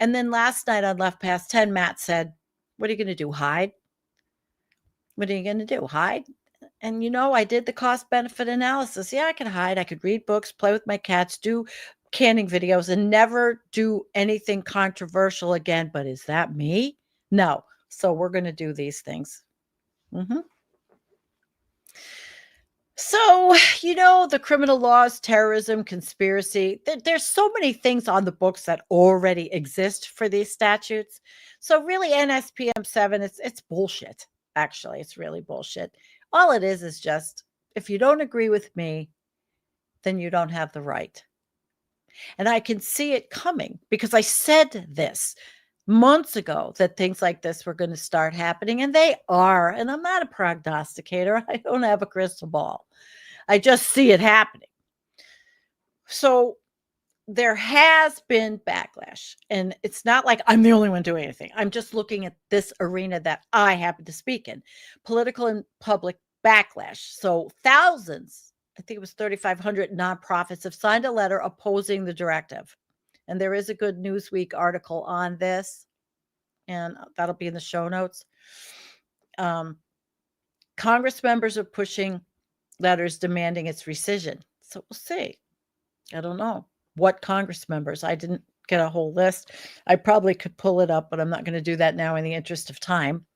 And then last night on Left Past 10, Matt said, what are you going to do? Hide? What are you going to do? Hide? And, you know, I did the cost benefit analysis. Yeah, I could hide. I could read books, play with my cats, do canning videos, and never do anything controversial again. But is that me? No. So we're going to do these things. So, you know, the criminal laws, terrorism, conspiracy, there's so many things on the books that already exist for these statutes. So really NSPM 7, it's bullshit. Actually, it's really bullshit. All it is just, if you don't agree with me, then you don't have the right. And I can see it coming because I said this months ago that things like this were going to start happening, and they are. And I'm not a prognosticator. I don't have a crystal ball. I just see it happening. So there has been backlash, and it's not like I'm the only one doing anything. I'm just looking at this arena that I happen to speak in, political and public backlash. So thousands, I think it was 3,500 nonprofits have signed a letter opposing the directive. And there is a good Newsweek article on this, and that'll be in the show notes. Congress members are pushing letters demanding its rescission. So we'll see. I don't know what Congress members. I didn't get a whole list. I probably could pull it up, but I'm not going to do that now in the interest of time.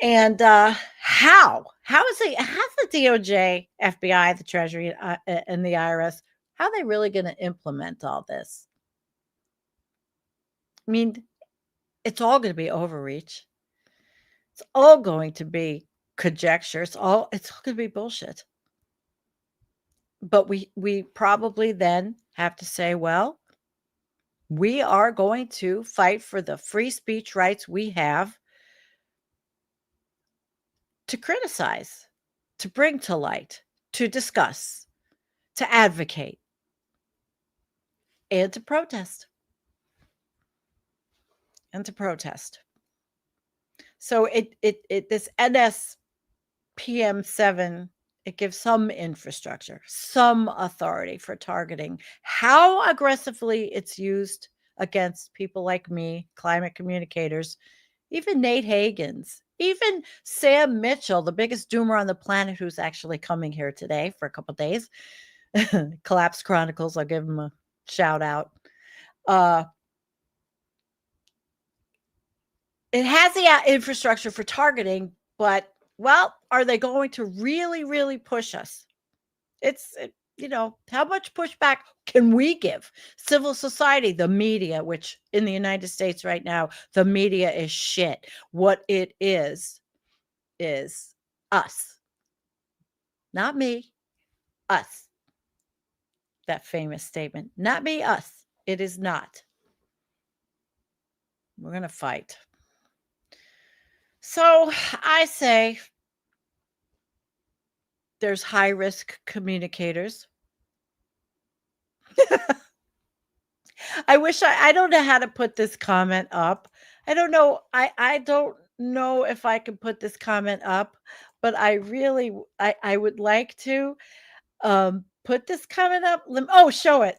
And how has the DOJ, FBI, the Treasury, and the IRS, how are they really going to implement all this? I mean, it's all going to be overreach. It's all going to be conjecture. It's all going to be bullshit. But we probably then have to say, well, we are going to fight for the free speech rights we have to criticize, to bring to light, to discuss, to advocate, and to protest. So this NSPM 7, it gives some infrastructure, some authority for targeting. How aggressively it's used against people like me, climate communicators, even Nate Hagans, even Sam Mitchell, the biggest doomer on the planet, who's actually coming here today for a couple days. Collapse Chronicles, I'll give him a shout out. It has the infrastructure for targeting, but, well, are they going to really, really push us? How much pushback can we give? Civil society, the media, which in the United States right now, the media is shit. What it is us. Not me, us. That famous statement. Not me, us. It is not. We're going to fight. So I say there's high-risk communicators. I wish I don't know how to put this comment up. I don't know. I don't know if I can put this comment up, but I really, I would like to put this comment up. Oh, show it.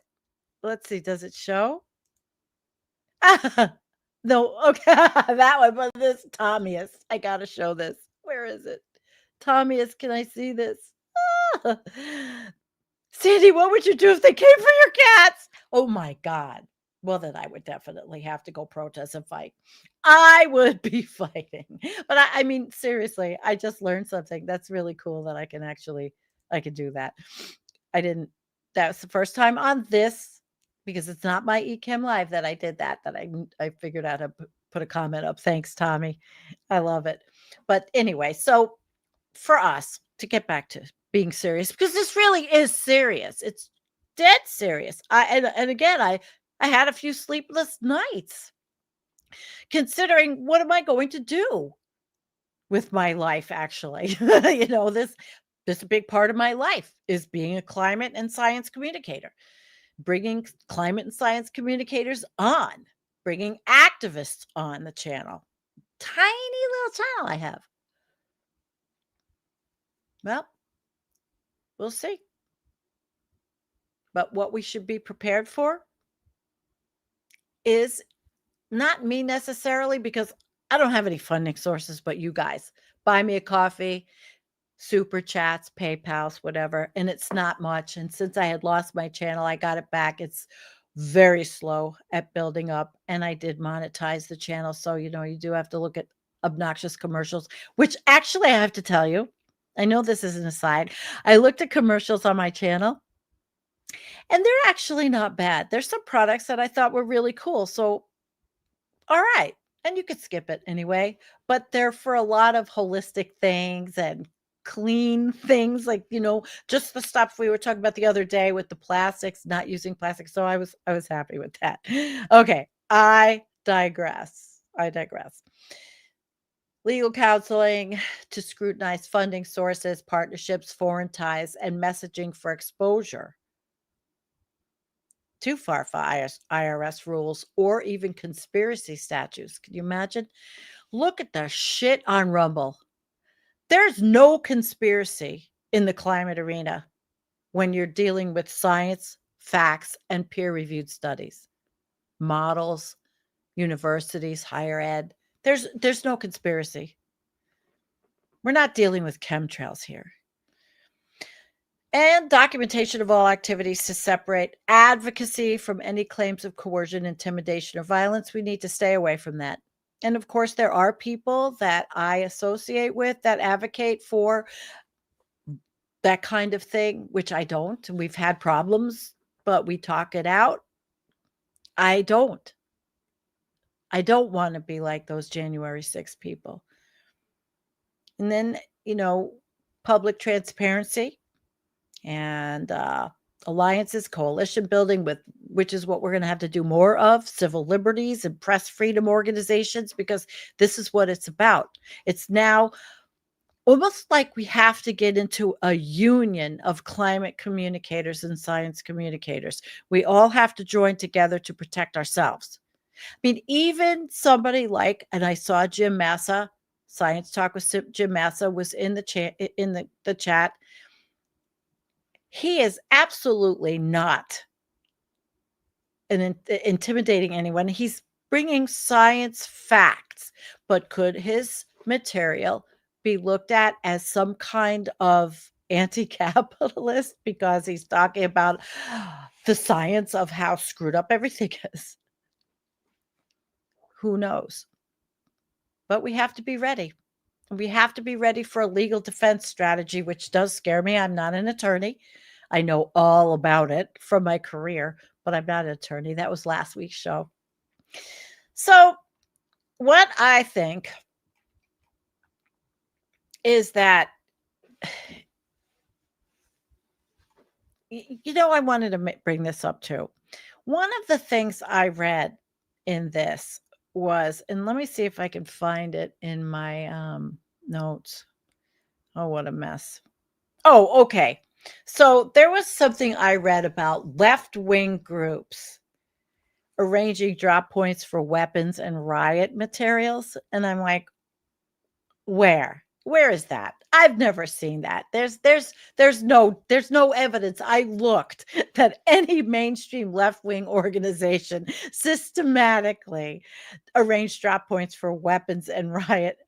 Let's see. Does it show? No. Okay. That one, but this Tommyist. I got to show this. Where is it? Tommyist, can I see this? Sandy, what would you do if they came for your cats? Oh my God. Well, then I would definitely have to go protest and fight. I would be fighting. But I mean, seriously, I just learned something. That's really cool that I can do that. That was the first time on this, because it's not my eChem Live that I did that I figured out how to put a comment up. Thanks, Tommy. I love it. But anyway, so for us to get back to being serious, because this really is serious. It's dead serious. And again, I had a few sleepless nights considering what am I going to do with my life, actually. This is a big part of my life is being a climate and science communicator, bringing climate and science communicators on, bringing activists on the channel. Tiny little channel I have. Well, We'll see. But what we should be prepared for is not me necessarily, because I don't have any funding sources but you guys. Buy me a coffee, super chats, PayPals, whatever. And it's not much. And since I had lost my channel, I got it back. It's very slow at building up. And I did monetize the channel. So, you do have to look at obnoxious commercials, which actually I have to tell you, I know this is an aside. I looked at commercials on my channel and they're actually not bad. There's some products that I thought were really cool. So, all right. And you could skip it anyway, but they're for a lot of holistic things and clean things, like, just the stuff we were talking about the other day with the plastics, not using plastic. So I was happy with that. Okay. I digress. Legal counseling to scrutinize funding sources, partnerships, foreign ties, and messaging for exposure too far for IRS rules or even conspiracy statutes. Can you imagine? Look at the shit on Rumble. There's no conspiracy in the climate arena when you're dealing with science, facts, and peer-reviewed studies. Models, universities, higher ed. There's no conspiracy. We're not dealing with chemtrails here. And documentation of all activities to separate advocacy from any claims of coercion, intimidation, or violence. We need to stay away from that. And of course, there are people that I associate with that advocate for that kind of thing, which I don't. We've had problems, but we talk it out. I don't want to be like those January 6th people. And then, public transparency and alliances, coalition building, which is what we're going to have to do more of, civil liberties and press freedom organizations, because this is what it's about. It's now almost like we have to get into a union of climate communicators and science communicators. We all have to join together to protect ourselves. I mean, even somebody like, and I saw Jim Massa, Science Talk with Jim Massa was in the chat. He is absolutely not intimidating anyone. He's bringing science facts, but could his material be looked at as some kind of anti-capitalist because he's talking about the science of how screwed up everything is? Who knows? But we have to be ready. We have to be ready for a legal defense strategy, which does scare me. I'm not an attorney. I know all about it from my career, but I'm not an attorney. That was last week's show. So what I think is that, I wanted to bring this up too. One of the things I read in this was, and let me see if I can find it in my notes. Oh, what a mess. Oh, okay. So there was something I read about left-wing groups arranging drop points for weapons and riot materials. And I'm like, where is that? I've never seen that. There's no evidence. I looked that any mainstream left-wing organization systematically arranged drop points for weapons and riot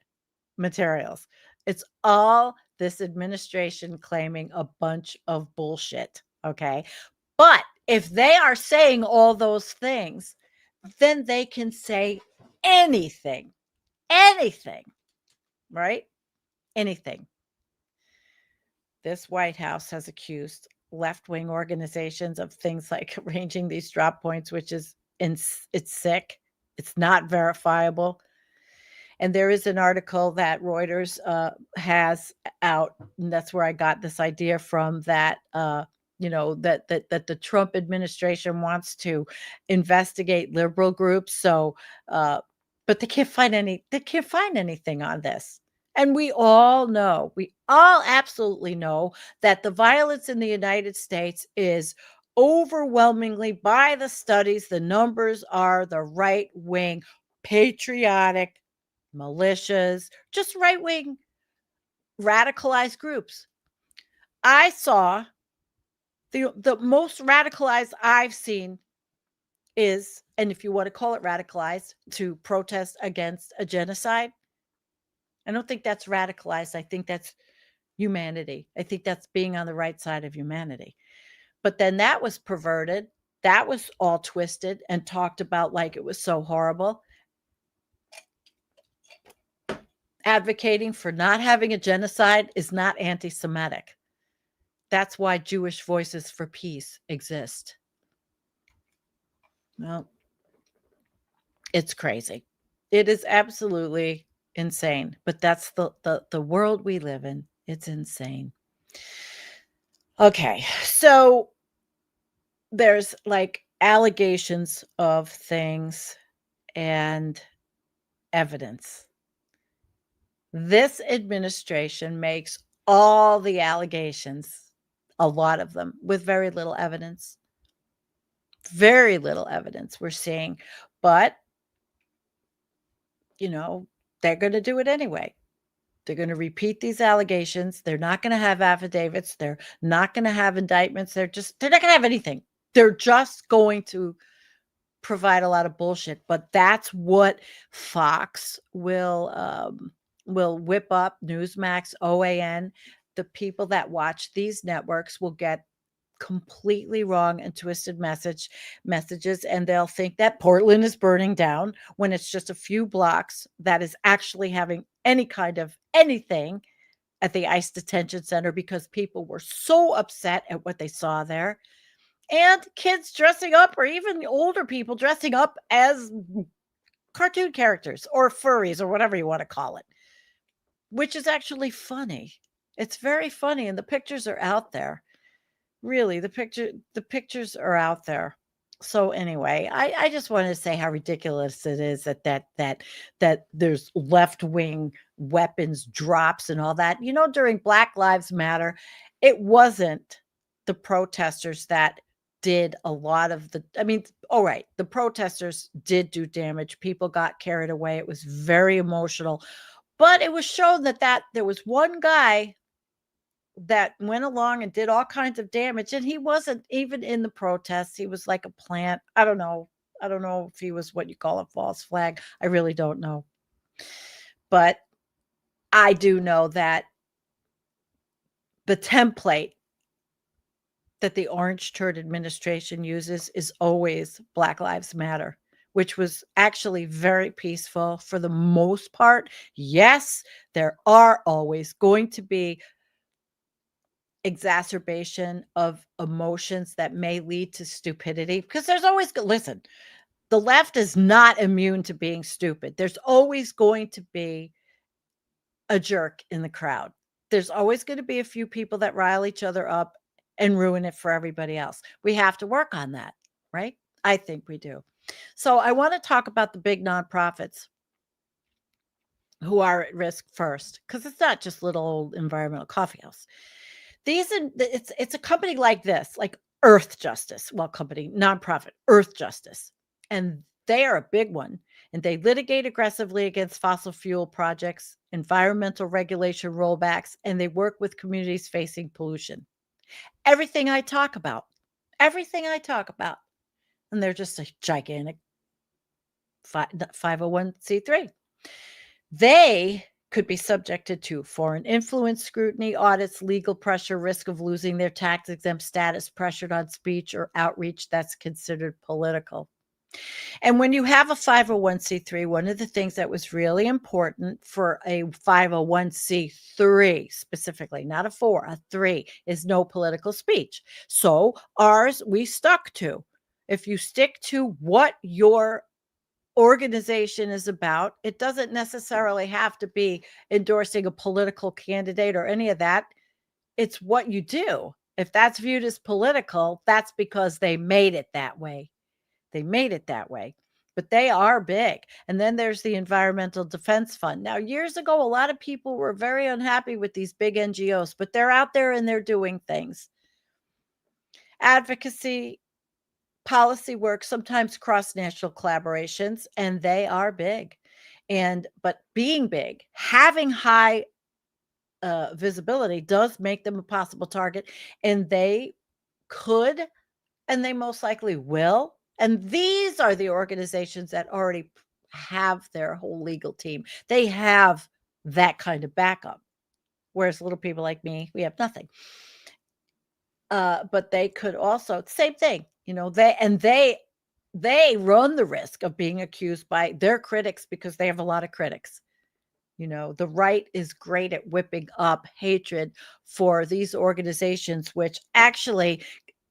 materials. It's all this administration claiming a bunch of bullshit. Okay. But if they are saying all those things, then they can say anything, right? Anything. This White House has accused left-wing organizations of things like arranging these drop points, which is, it's sick. It's not verifiable. And there is an article that Reuters has out, and that's where I got this idea from, that that the Trump administration wants to investigate liberal groups. So, but they can't find anything on this. And we all absolutely know that the violence in the United States is overwhelmingly, by the studies, the numbers are the right-wing, patriotic militias, just right-wing radicalized groups. I saw the most radicalized I've seen is, and if you want to call it radicalized, to protest against a genocide. I don't think that's radicalized. I think that's humanity. I think that's being on the right side of humanity. But then that was perverted. That was all twisted and talked about like it was so horrible. Advocating for not having a genocide is not anti-Semitic. That's why Jewish Voices for Peace exist. Well, it's crazy. It is absolutely insane. But that's the world we live in. It's insane. Okay, so there's like allegations of things and evidence. This administration makes all the allegations, a lot of them, with very little evidence. Very little evidence we're seeing. But, you know, they're going to do it anyway. They're going to repeat these allegations. They're not going to have affidavits. They're not going to have indictments. They're not going to have anything. They're just going to provide a lot of bullshit. But that's what Fox will whip up, Newsmax, OAN. The people that watch these networks will get completely wrong and twisted messages, and they'll think that Portland is burning down when it's just a few blocks that is actually having any kind of anything at the ICE detention center because people were so upset at what they saw there. And kids dressing up, or even older people dressing up as cartoon characters or furries or whatever you want to call it, which is actually funny. It's very funny, and the pictures are out there. Really, the pictures are out there. So anyway, I just wanted to say how ridiculous it is that there's left-wing weapons drops and all that. You know, during Black Lives Matter, it wasn't the protesters that did a lot of the, I mean, all right, the protesters did do damage. People got carried away. It was very emotional. But it was shown that there was one guy that went along and did all kinds of damage, and he wasn't even in the protests. He was like a plant. I don't know if he was what you call a false flag. I really don't know. But I do know that the template that the Orange Turd administration uses is always Black Lives Matter, which was actually very peaceful for the most part. Yes, there are always going to be exacerbation of emotions that may lead to stupidity, because there's always, listen, the left is not immune to being stupid. There's always going to be a jerk in the crowd. There's always going to be a few people that rile each other up and ruin it for everybody else. We have to work on that, right? I think we do. So I want to talk about the big nonprofits who are at risk first, because it's not just little old environmental coffeehouse. It's a company like this, like Earth Justice, nonprofit Earth Justice, and they are a big one, and they litigate aggressively against fossil fuel projects, environmental regulation rollbacks, and they work with communities facing pollution. Everything I talk about, and they're just a gigantic 501c3. They could be subjected to foreign influence scrutiny, audits, legal pressure, risk of losing their tax-exempt status, pressured on speech or outreach that's considered political. And when you have a 501c3, one of the things that was really important for a 501c3 specifically, not a 4, a 3, is no political speech. So ours, we stuck to. If you stick to what your organization is about, it doesn't necessarily have to be endorsing a political candidate or any of that. It's what you do. If that's viewed as political, that's because they made it that way. But they are big. And then there's the Environmental Defense Fund. Now, years ago, a lot of people were very unhappy with these big NGOs, but they're out there and they're doing things. Advocacy, policy work, sometimes cross-national collaborations, and they are big. But being big, having high visibility does make them a possible target, and they could, and they most likely will. And these are the organizations that already have their whole legal team. They have that kind of backup, whereas little people like me, we have nothing. But they could also, same thing, they run the risk of being accused by their critics because they have a lot of critics. The right is great at whipping up hatred for these organizations, which actually,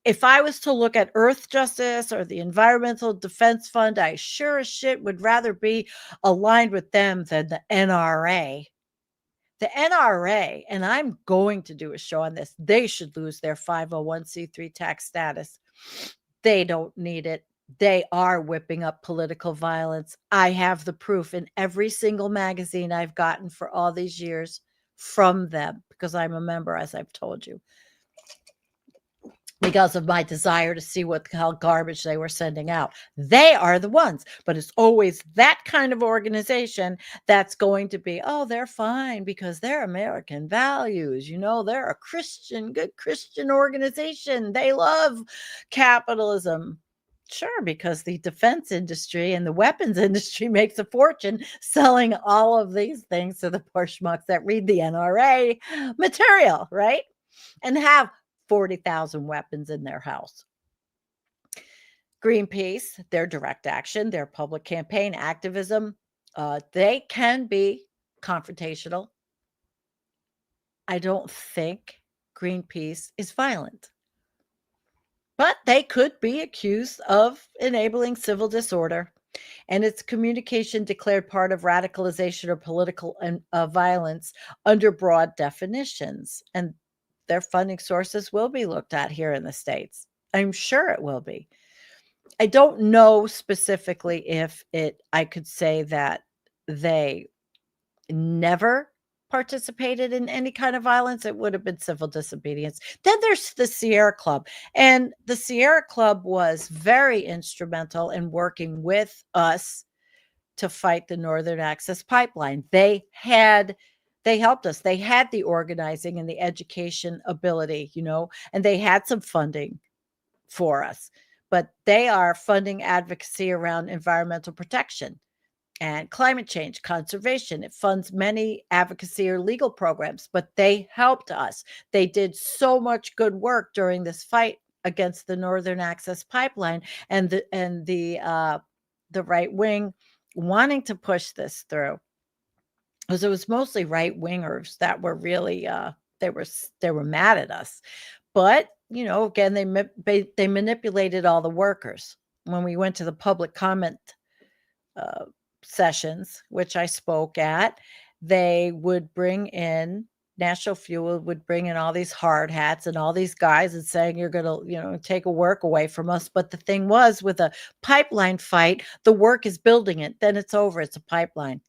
if I was to look at Earth Justice or the Environmental Defense Fund, I sure as shit would rather be aligned with them than the NRA. The NRA, and I'm going to do a show on this, they should lose their 501c3 tax status. They don't need it. They are whipping up political violence. I have the proof in every single magazine I've gotten for all these years from them because I'm a member, as I've told you, because of my desire to see what the hell garbage they were sending out. They are the ones, but it's always that kind of organization that's going to be, oh, they're fine because they're American values. They're a good Christian organization. They love capitalism. Sure, because the defense industry and the weapons industry makes a fortune selling all of these things to the poor schmucks that read the NRA material, right? And have 40,000 weapons in their house. Greenpeace, their direct action, their public campaign activism, they can be confrontational. I don't think Greenpeace is violent, but they could be accused of enabling civil disorder, and its communication declared part of radicalization or political violence under broad definitions. And their funding sources will be looked at here in the States. I'm sure it will be. I don't know specifically if I could say that they never participated in any kind of violence. It would have been civil disobedience. Then there's the Sierra Club. And the Sierra Club was very instrumental in working with us to fight the Northern Access Pipeline. They helped us. They had the organizing and the education ability, and they had some funding for us. But they are funding advocacy around environmental protection and climate change, conservation. It funds many advocacy or legal programs, but they helped us. They did so much good work during this fight against the Northern Access Pipeline and the right wing wanting to push this through. Because it was mostly right wingers that were really they were mad at us. But again, they manipulated all the workers. When we went to the public comment sessions, which I spoke at, they would bring in, National Fuel would bring in all these hard hats and all these guys and saying, you're going to, take a work away from us. But the thing was, with a pipeline fight, the work is building it. Then it's over. It's a pipeline.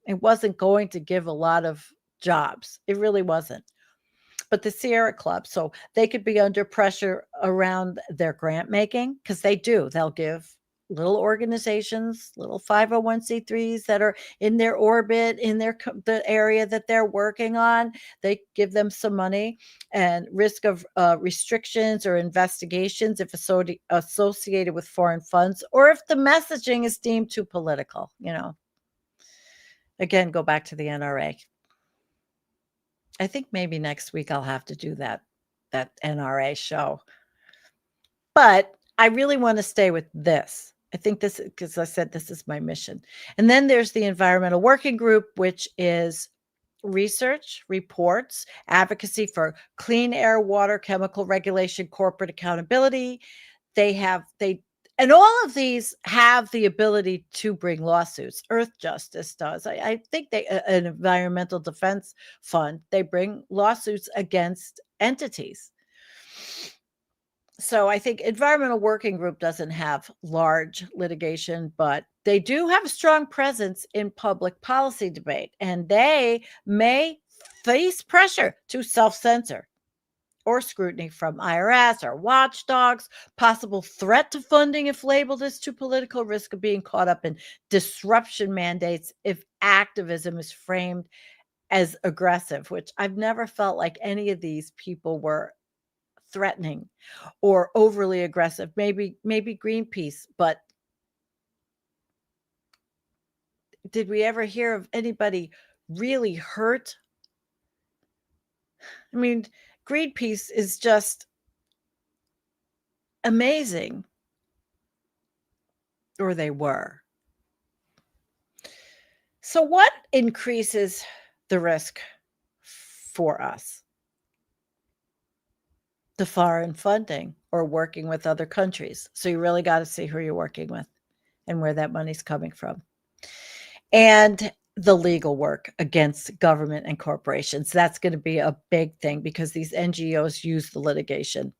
It wasn't going to give a lot of jobs. It really wasn't. But the Sierra Club, so they could be under pressure around their grant making, because they do. They'll give little organizations, little 501c3s that are in their orbit, in the area that they're working on. They give them some money, and risk of restrictions or investigations if associated with foreign funds, or if the messaging is deemed too political. Again, go back to the NRA. I think maybe next week I'll have to do that NRA show. But I really want to stay with this. I think this, because I said this is my mission. And then there's the Environmental Working Group, which is research, reports, advocacy for clean air, water, chemical regulation, corporate accountability. And all of these have the ability to bring lawsuits. Earth Justice does. I think an Environmental Defense Fund, they bring lawsuits against entities. So I think Environmental Working Group doesn't have large litigation, but they do have a strong presence in public policy debate, and they may face pressure to self-censor or scrutiny from IRS or watchdogs, possible threat to funding if labeled as too political, risk of being caught up in disruption mandates if activism is framed as aggressive, which I've never felt like any of these people were threatening or overly aggressive. Maybe Greenpeace, but did we ever hear of anybody really hurt? I mean, Greenpeace is just amazing, or they were. So what increases the risk for us? The foreign funding or working with other countries. So you really got to see who you're working with and where that money's coming from. And the legal work against government and corporations. That's going to be a big thing because these NGOs use the litigation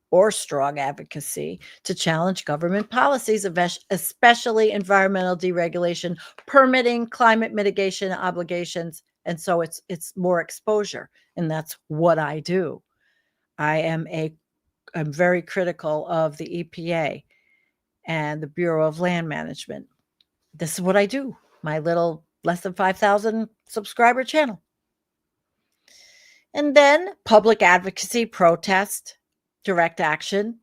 or strong advocacy to challenge government policies, especially environmental deregulation, permitting, climate mitigation obligations. And so it's more exposure. And that's what I do. I'm very critical of the EPA and the Bureau of Land Management. This is what I do. My little less than 5,000 subscriber channel. And then public advocacy, protest, direct action,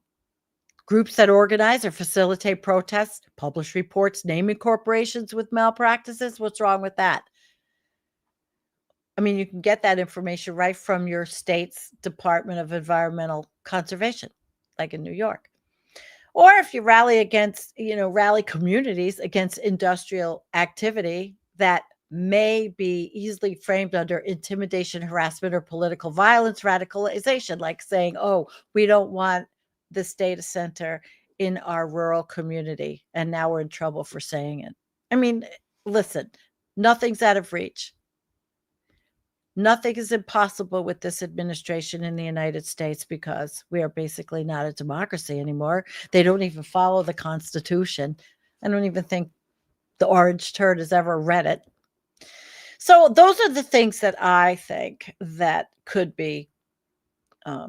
groups that organize or facilitate protests, publish reports naming corporations with malpractices. What's wrong with that? I mean, you can get that information right from your state's Department of Environmental Conservation, like in New York. Or if you rally against, rally communities against industrial activity that may be easily framed under intimidation, harassment, or political violence, radicalization, like saying, oh, we don't want this data center in our rural community, and now we're in trouble for saying it. I mean, listen, nothing's out of reach. Nothing is impossible with this administration in the United States because we are basically not a democracy anymore. They don't even follow the Constitution. I don't even think the orange turd has ever read it. So those are the things that I think that could be a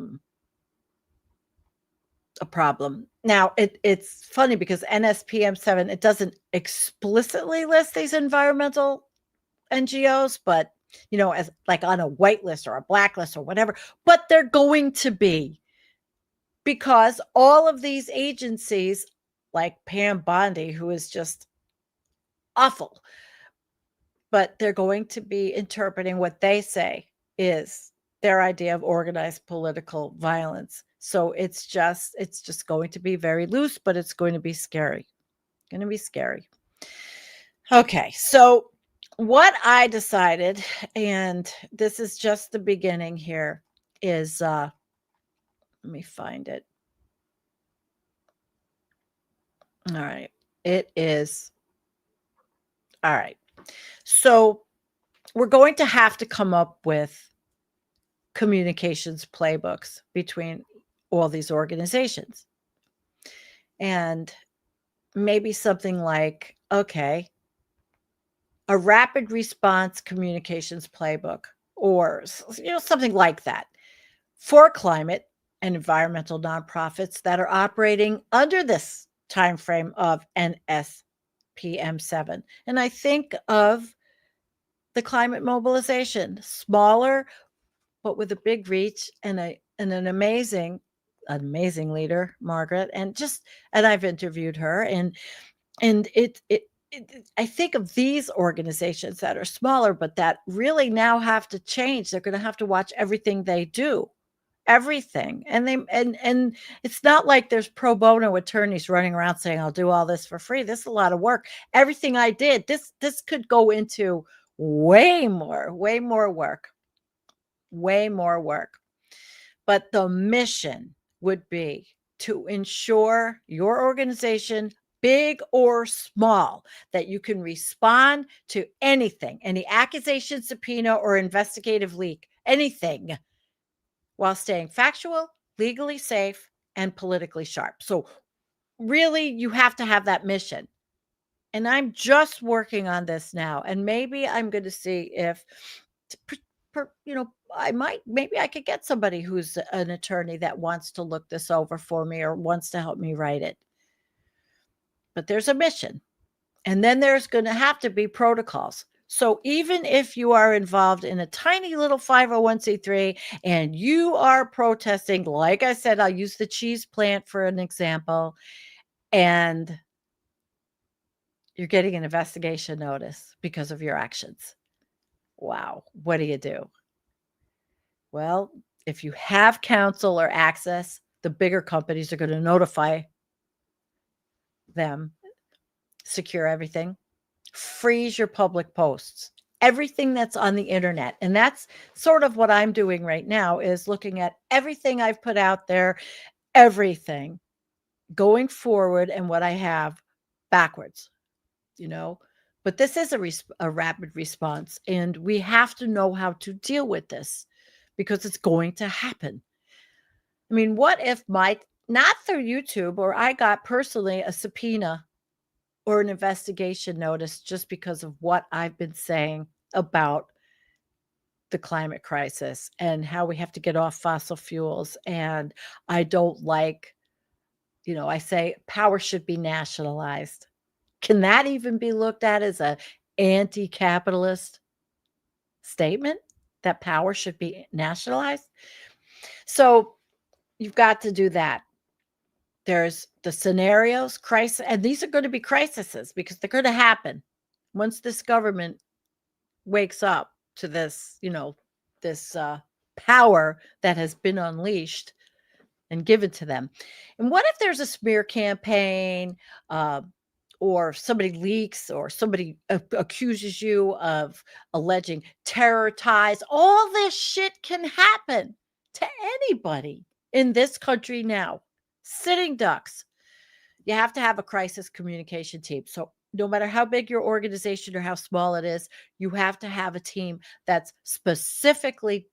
problem. Now, it's funny because NSPM 7, it doesn't explicitly list these environmental NGOs, but as like on a whitelist or a blacklist or whatever, but they're going to be, because all of these agencies like Pam Bondi, who is just awful, but they're going to be interpreting what they say is their idea of organized political violence. So it's just going to be very loose, but it's going to be scary. Going to be scary. Okay, so what I decided, and this is just the beginning here, is let me find it. All right. It is. All right. So we're going to have to come up with communications playbooks between all these organizations. And maybe something like, okay, a rapid response communications playbook, or something like that for climate and environmental nonprofits that are operating under this time frame of NSPM 7. And I think of the climate mobilization, smaller, but with a big reach and an amazing leader, Margaret, and I've interviewed her, and I think of these organizations that are smaller, but that really now have to change. They're going to have to watch everything they do, everything. And and it's not like there's pro bono attorneys running around saying, I'll do all this for free. This is a lot of work. Everything I did, this could go into way more work. But the mission would be to ensure your organization, big or small, that you can respond to anything, any accusation, subpoena, or investigative leak, anything, while staying factual, legally safe, and politically sharp. So really, you have to have that mission. And I'm just working on this now. And maybe I'm going to see if, maybe I could get somebody who's an attorney that wants to look this over for me or wants to help me write it. But there's a mission. And then there's going to have to be protocols. So even if you are involved in a tiny little 501c3 and you are protesting, like I said, I'll use the cheese plant for an example, and you're getting an investigation notice because of your actions. Wow. What do? Well, if you have counsel or access, the bigger companies are going to notify them, secure everything, freeze your public posts, everything that's on the internet. And that's sort of what I'm doing right now, is looking at everything I've put out there, everything going forward and what I have backwards, you know. But this is a rapid response, and we have to know how to deal with this because it's going to happen. I mean, what if not through YouTube, or I got personally a subpoena or an investigation notice just because of what I've been saying about the climate crisis and how we have to get off fossil fuels. And I don't like, I say power should be nationalized. Can that even be looked at as an anti-capitalist statement, that power should be nationalized? So you've got to do that. There's the scenarios, crisis, and these are going to be crises because they're going to happen once this government wakes up to this, this power that has been unleashed and given to them. And what if there's a smear campaign, or somebody leaks, or somebody accuses you of alleging terror ties? All this shit can happen to anybody in this country now. Sitting ducks. You have to have a crisis communication team. So no matter how big your organization or how small it is, you have to have a team that's specifically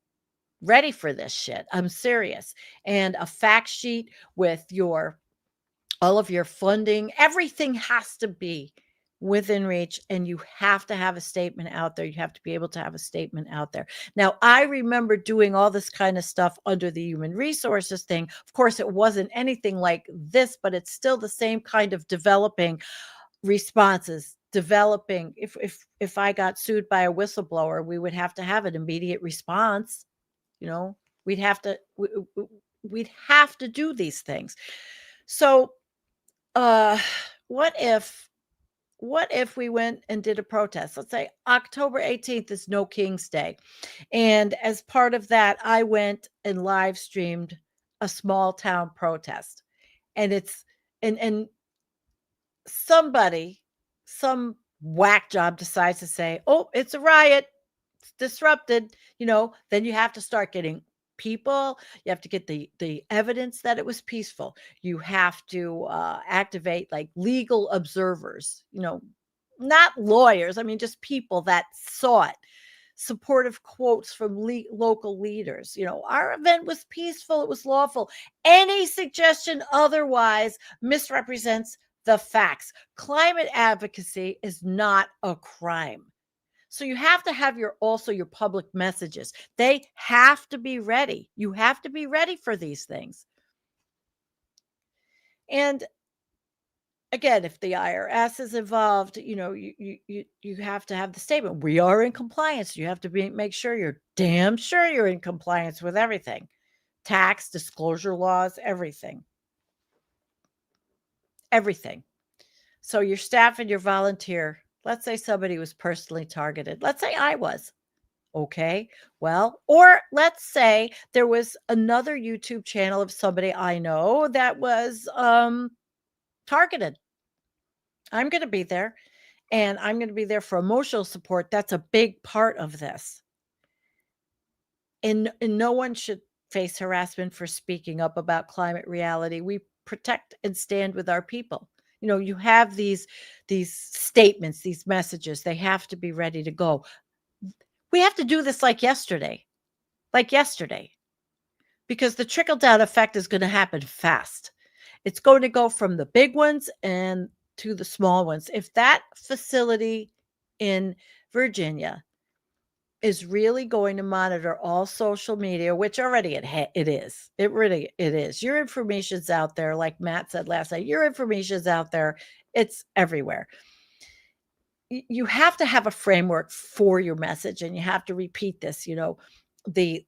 ready for this shit. I'm serious. And a fact sheet with all of your funding, everything has to be within reach, and you have to have a statement out there. You have to be able to have a statement out there. Now, I remember doing all this kind of stuff under the human resources thing. Of course, it wasn't anything like this, but it's still the same kind of developing responses. Developing, if I got sued by a whistleblower, we would have to have an immediate response. We'd have to do these things. So what if we went and did a protest? Let's say October 18th is No King's Day. And as part of that, I went and live streamed a small town protest. And and somebody, some whack job decides to say, oh, it's a riot, it's disrupted, then you have to start getting people. You have to get the evidence that it was peaceful. You have to activate like legal observers, not lawyers. I mean, just people that saw it. Supportive quotes from local leaders. Our event was peaceful. It was lawful. Any suggestion otherwise misrepresents the facts. Climate advocacy is not a crime. So you have to have your public messages. They have to be ready. You have to be ready for these things. And again, if the IRS is involved, you have to have the statement. We are in compliance. You have to make sure you're damn sure you're in compliance with everything. Tax, disclosure laws, everything. Everything. So your staff and your volunteer, let's say somebody was personally targeted. Let's say I was. Okay. Well, or let's say there was another YouTube channel of somebody I know that was targeted. I'm going to be there, and I'm going to be there for emotional support. That's a big part of this. And no one should face harassment for speaking up about climate reality. We protect and stand with our people. You have these statements, these messages, they have to be ready to go. We have to do this like yesterday, because the trickle down effect is going to happen fast. It's going to go from the big ones and to the small ones. If that facility in Virginia is really going to monitor all social media, which already it is. It is. Your information's out there. Like Matt said last night, your information's out there. It's everywhere. you have to have a framework for your message, and you have to repeat this, the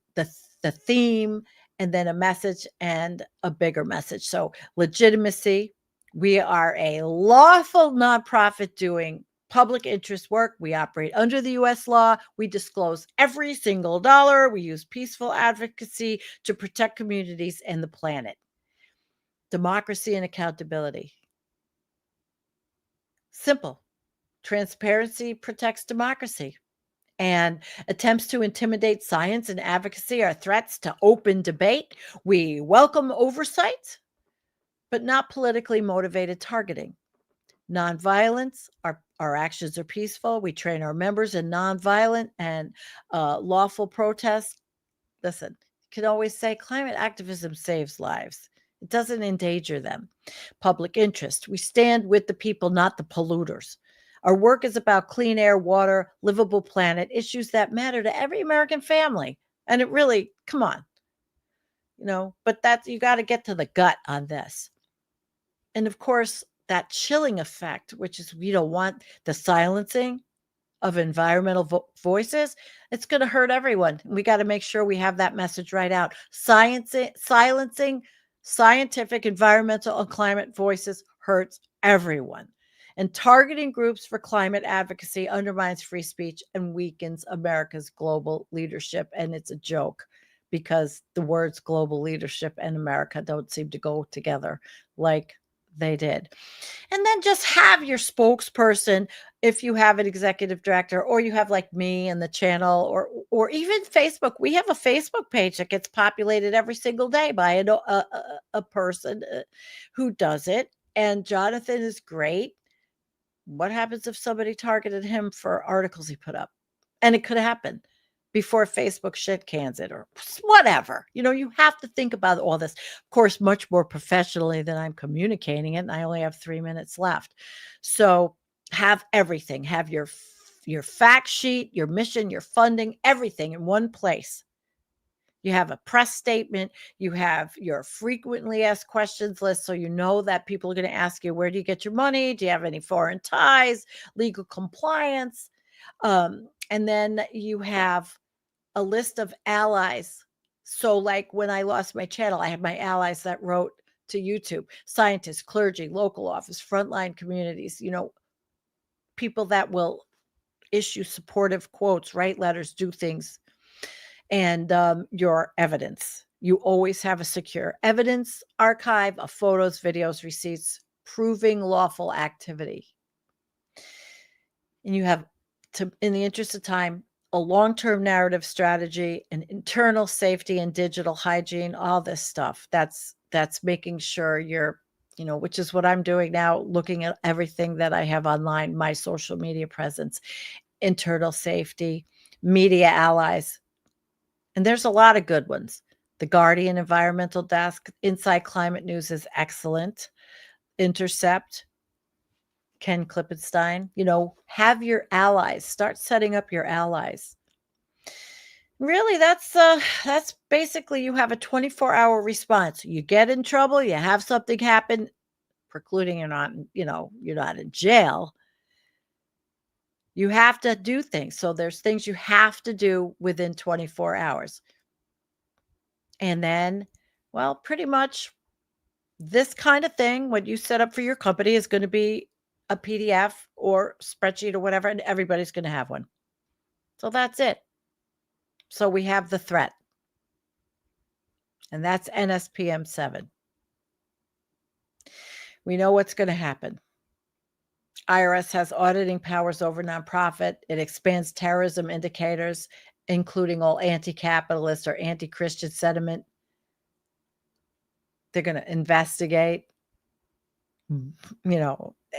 theme, and then a message and a bigger message. So legitimacy, we are a lawful nonprofit doing public interest work. We operate under the U.S. law. We disclose every single dollar. We use peaceful advocacy to protect communities and the planet. Democracy and accountability. Simple. Transparency protects democracy. And attempts to intimidate science and advocacy are threats to open debate. We welcome oversight, but not politically motivated targeting. Nonviolence, our actions are peaceful. We train our members in nonviolent and lawful protest. Listen, you can always say climate activism saves lives. It doesn't endanger them. Public interest. We stand with the people, not the polluters. Our work is about clean air, water, livable planet, issues that matter to every American family. And it really, come on, but you got to get to the gut on this. And of course, that chilling effect, which is we don't want the silencing of environmental voices, it's going to hurt everyone. We got to make sure we have that message right out. Silencing scientific, environmental, and climate voices hurts everyone. And targeting groups for climate advocacy undermines free speech and weakens America's global leadership. And it's a joke because the words global leadership and America don't seem to go together like they did. And then just have your spokesperson, if you have an executive director, or you have like me and the channel, or even Facebook. We have a Facebook page that gets populated every single day by a person who does it. And Jonathan is great. What happens if somebody targeted him for articles he put up? And it could happen before Facebook shit cans it or whatever. You have to think about all this, of course, much more professionally than I'm communicating it. And I only have 3 minutes left. So have everything. Have your fact sheet, your mission, your funding, everything in one place. You have a press statement. You have your frequently asked questions list. So you know that people are going to ask you, where do you get your money? Do you have any foreign ties, legal compliance? And then you have a list of allies. So like when I lost my channel, I had my allies that wrote to YouTube, scientists, clergy, local office, frontline communities, people that will issue supportive quotes, write letters, do things. And your evidence. You always have a secure evidence archive of photos, videos, receipts, proving lawful activity. And you have, in the interest of time, a long-term narrative strategy, and internal safety and digital hygiene, all this stuff. That's making sure you're, which is what I'm doing now, looking at everything that I have online, my social media presence, internal safety, media allies. And there's a lot of good ones. The Guardian Environmental Desk, Inside Climate News is excellent. Intercept, Ken Klippenstein, have your allies. Start setting up your allies. Really, that's basically, you have a 24-hour response. You get in trouble, you have something happen, precluding you're not in jail. You have to do things. So there's things you have to do within 24 hours. And then, well, pretty much this kind of thing, what you set up for your company is going to be a PDF or spreadsheet or whatever, and everybody's going to have one. So that's it. So we have the threat. And that's NSPM 7. We know what's going to happen. IRS has auditing powers over nonprofit. It expands terrorism indicators, including all anti-capitalist or anti-Christian sentiment. They're going to investigate,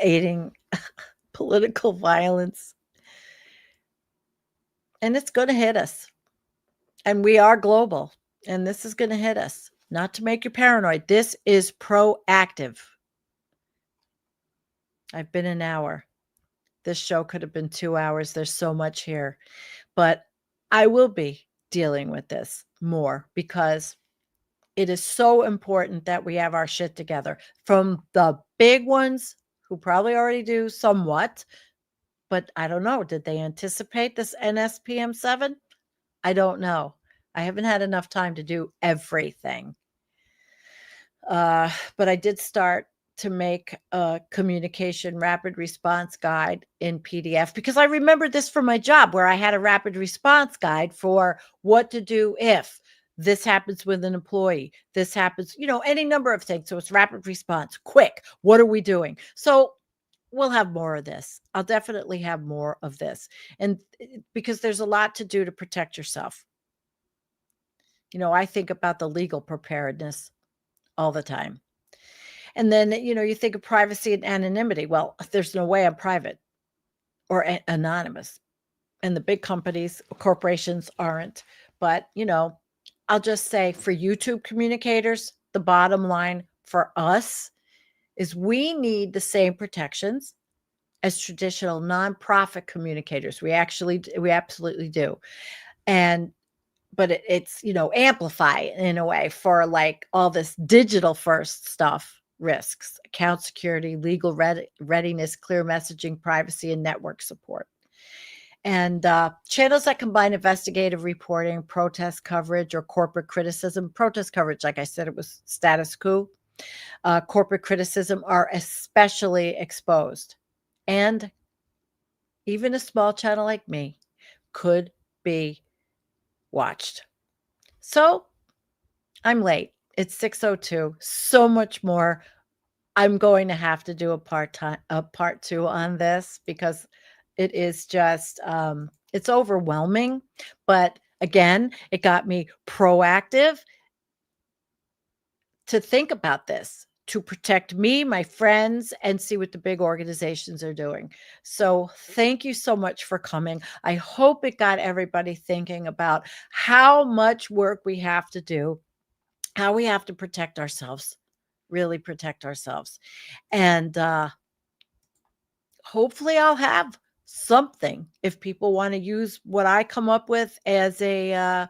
aiding political violence. And it's going to hit us. And we are global. And this is going to hit us. Not to make you paranoid. This is proactive. I've been an hour. This show could have been 2 hours. There's so much here. But I will be dealing with this more because it is so important that we have our shit together. From the big ones, who probably already do somewhat, But I don't know. Did they anticipate this NSPM 7? I don't know. I haven't had enough time to do everything. But I did start to make a communication rapid response guide in PDF because I remembered this from my job where I had a rapid response guide for what to do if this happens with an employee, this happens, any number of things. So it's rapid response, quick. What are we doing? So we'll have more of this. I'll definitely have more of this. And because there's a lot to do to protect yourself. I think about the legal preparedness all the time. And then, you think of privacy and anonymity. Well, there's no way I'm private or anonymous. And the big companies, corporations aren't. But, I'll just say for YouTube communicators, the bottom line for us is we need the same protections as traditional nonprofit communicators. We absolutely do. But it's, amplify in a way for like all this digital first stuff, risks, account security, legal readiness, clear messaging, privacy, and network support. And channels that combine investigative reporting, protest coverage, or corporate criticism. Protest coverage, like I said, it was status quo. Corporate criticism are especially exposed. And even a small channel like me could be watched. So I'm late. It's 6:02. So much more. I'm going to have to do a part 2 on this because it is just it's overwhelming. But again, it got me proactive to think about this, to protect me, my friends, and see what the big organizations are doing. So thank you so much for coming. I hope it got everybody thinking about how much work we have to do, how we have to protect ourselves, really protect ourselves. And hopefully I'll have something if people want to use what I come up with as a, as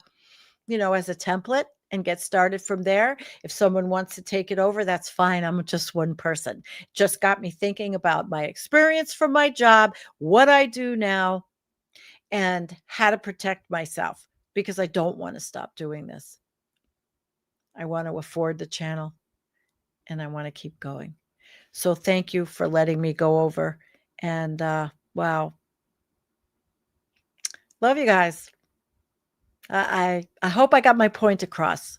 a template and get started from there. If someone wants to take it over, that's fine. I'm just one person. Just got me thinking about my experience from my job, what I do now, and how to protect myself because I don't want to stop doing this. I want to afford the channel and I want to keep going. So thank you for letting me go over. And wow. Love you guys. I hope I got my point across.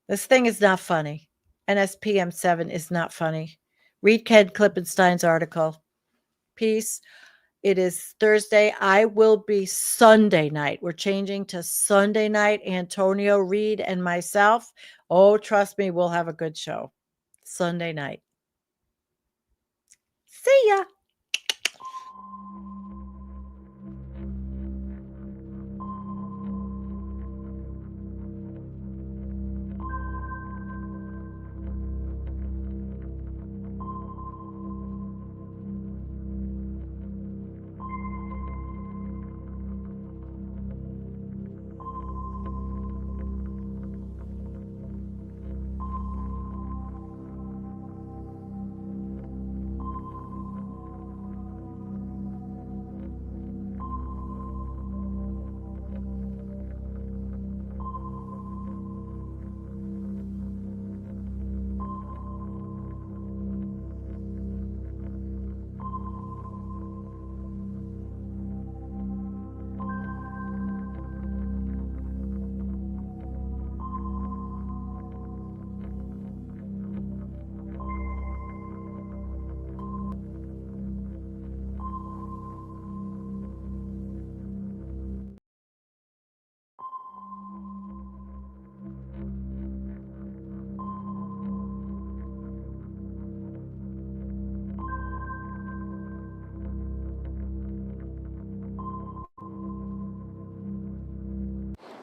This thing is not funny. NSPM 7 is not funny. Read Ken Klippenstein's article. Peace. It is Thursday. I will be Sunday night. We're changing to Sunday night. Antonio, Reed, and myself. Oh, trust me, we'll have a good show. Sunday night. See ya.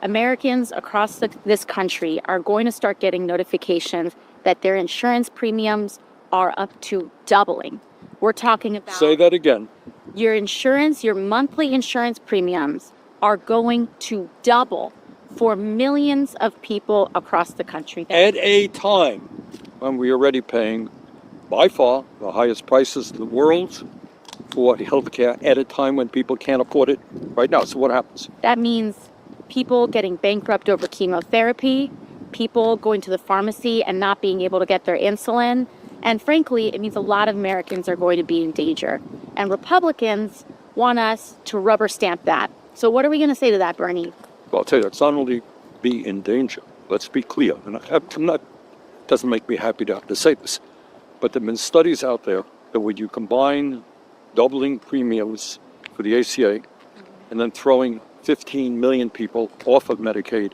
Americans across this country are going to start getting notifications that their insurance premiums are up to doubling. We're talking about... Say that again. Your monthly insurance premiums are going to double for millions of people across the country. At a time when we are already paying, by far, the highest prices in the world for healthcare at a time when people can't afford it right now. So what happens? That means people getting bankrupt over chemotherapy, people going to the pharmacy and not being able to get their insulin. And frankly, it means a lot of Americans are going to be in danger. And Republicans want us to rubber stamp that. So what are we going to say to that, Bernie? Well, I'll tell you, it's not only be in danger. Let's be clear. And doesn't make me happy to have to say this, but there have been studies out there that when you combine doubling premiums for the ACA and then throwing 15 million people off of Medicaid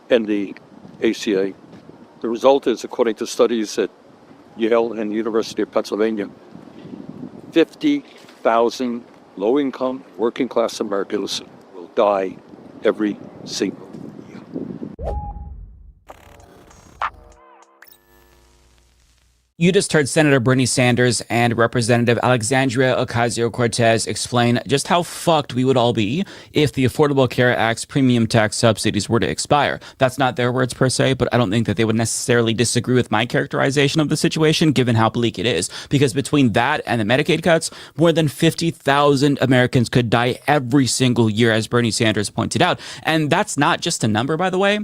and the ACA, the result is, according to studies at Yale and the University of Pennsylvania, 50,000 low-income, working-class Americans will die every single year. You just heard Senator Bernie Sanders and Representative Alexandria Ocasio-Cortez explain just how fucked we would all be if the Affordable Care Act's premium tax subsidies were to expire. That's not their words per se, but I don't think that they would necessarily disagree with my characterization of the situation, given how bleak it is. Because between that and the Medicaid cuts, more than 50,000 Americans could die every single year, as Bernie Sanders pointed out. And that's not just a number, by the way.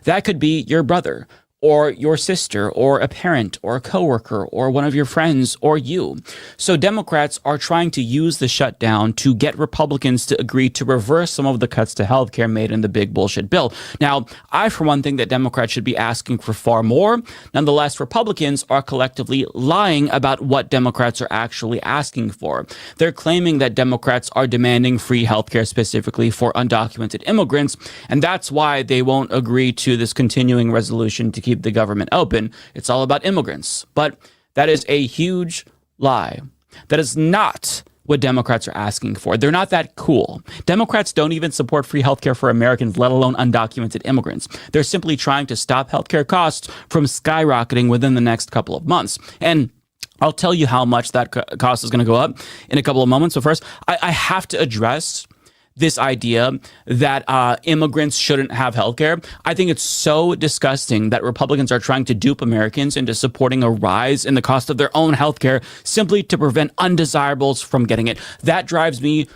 That could be your brother, or your sister, or a parent, or a coworker, or one of your friends, or you. So Democrats are trying to use the shutdown to get Republicans to agree to reverse some of the cuts to healthcare made in the big bullshit bill. Now, I, for one, think that Democrats should be asking for far more. Nonetheless, Republicans are collectively lying about what Democrats are actually asking for. They're claiming that Democrats are demanding free healthcare specifically for undocumented immigrants, and that's why they won't agree to this continuing resolution to keep the government open. It's all about immigrants. But that is a huge lie. That is not what Democrats are asking for. They're not that cool. Democrats don't even support free healthcare for Americans, let alone undocumented immigrants. They're simply trying to stop healthcare costs from skyrocketing within the next couple of months. And I'll tell you how much that cost is going to go up in a couple of moments. But first, I have to address this idea that immigrants shouldn't have healthcare. I think it's so disgusting that Republicans are trying to dupe Americans into supporting a rise in the cost of their own healthcare simply to prevent undesirables from getting it. That drives me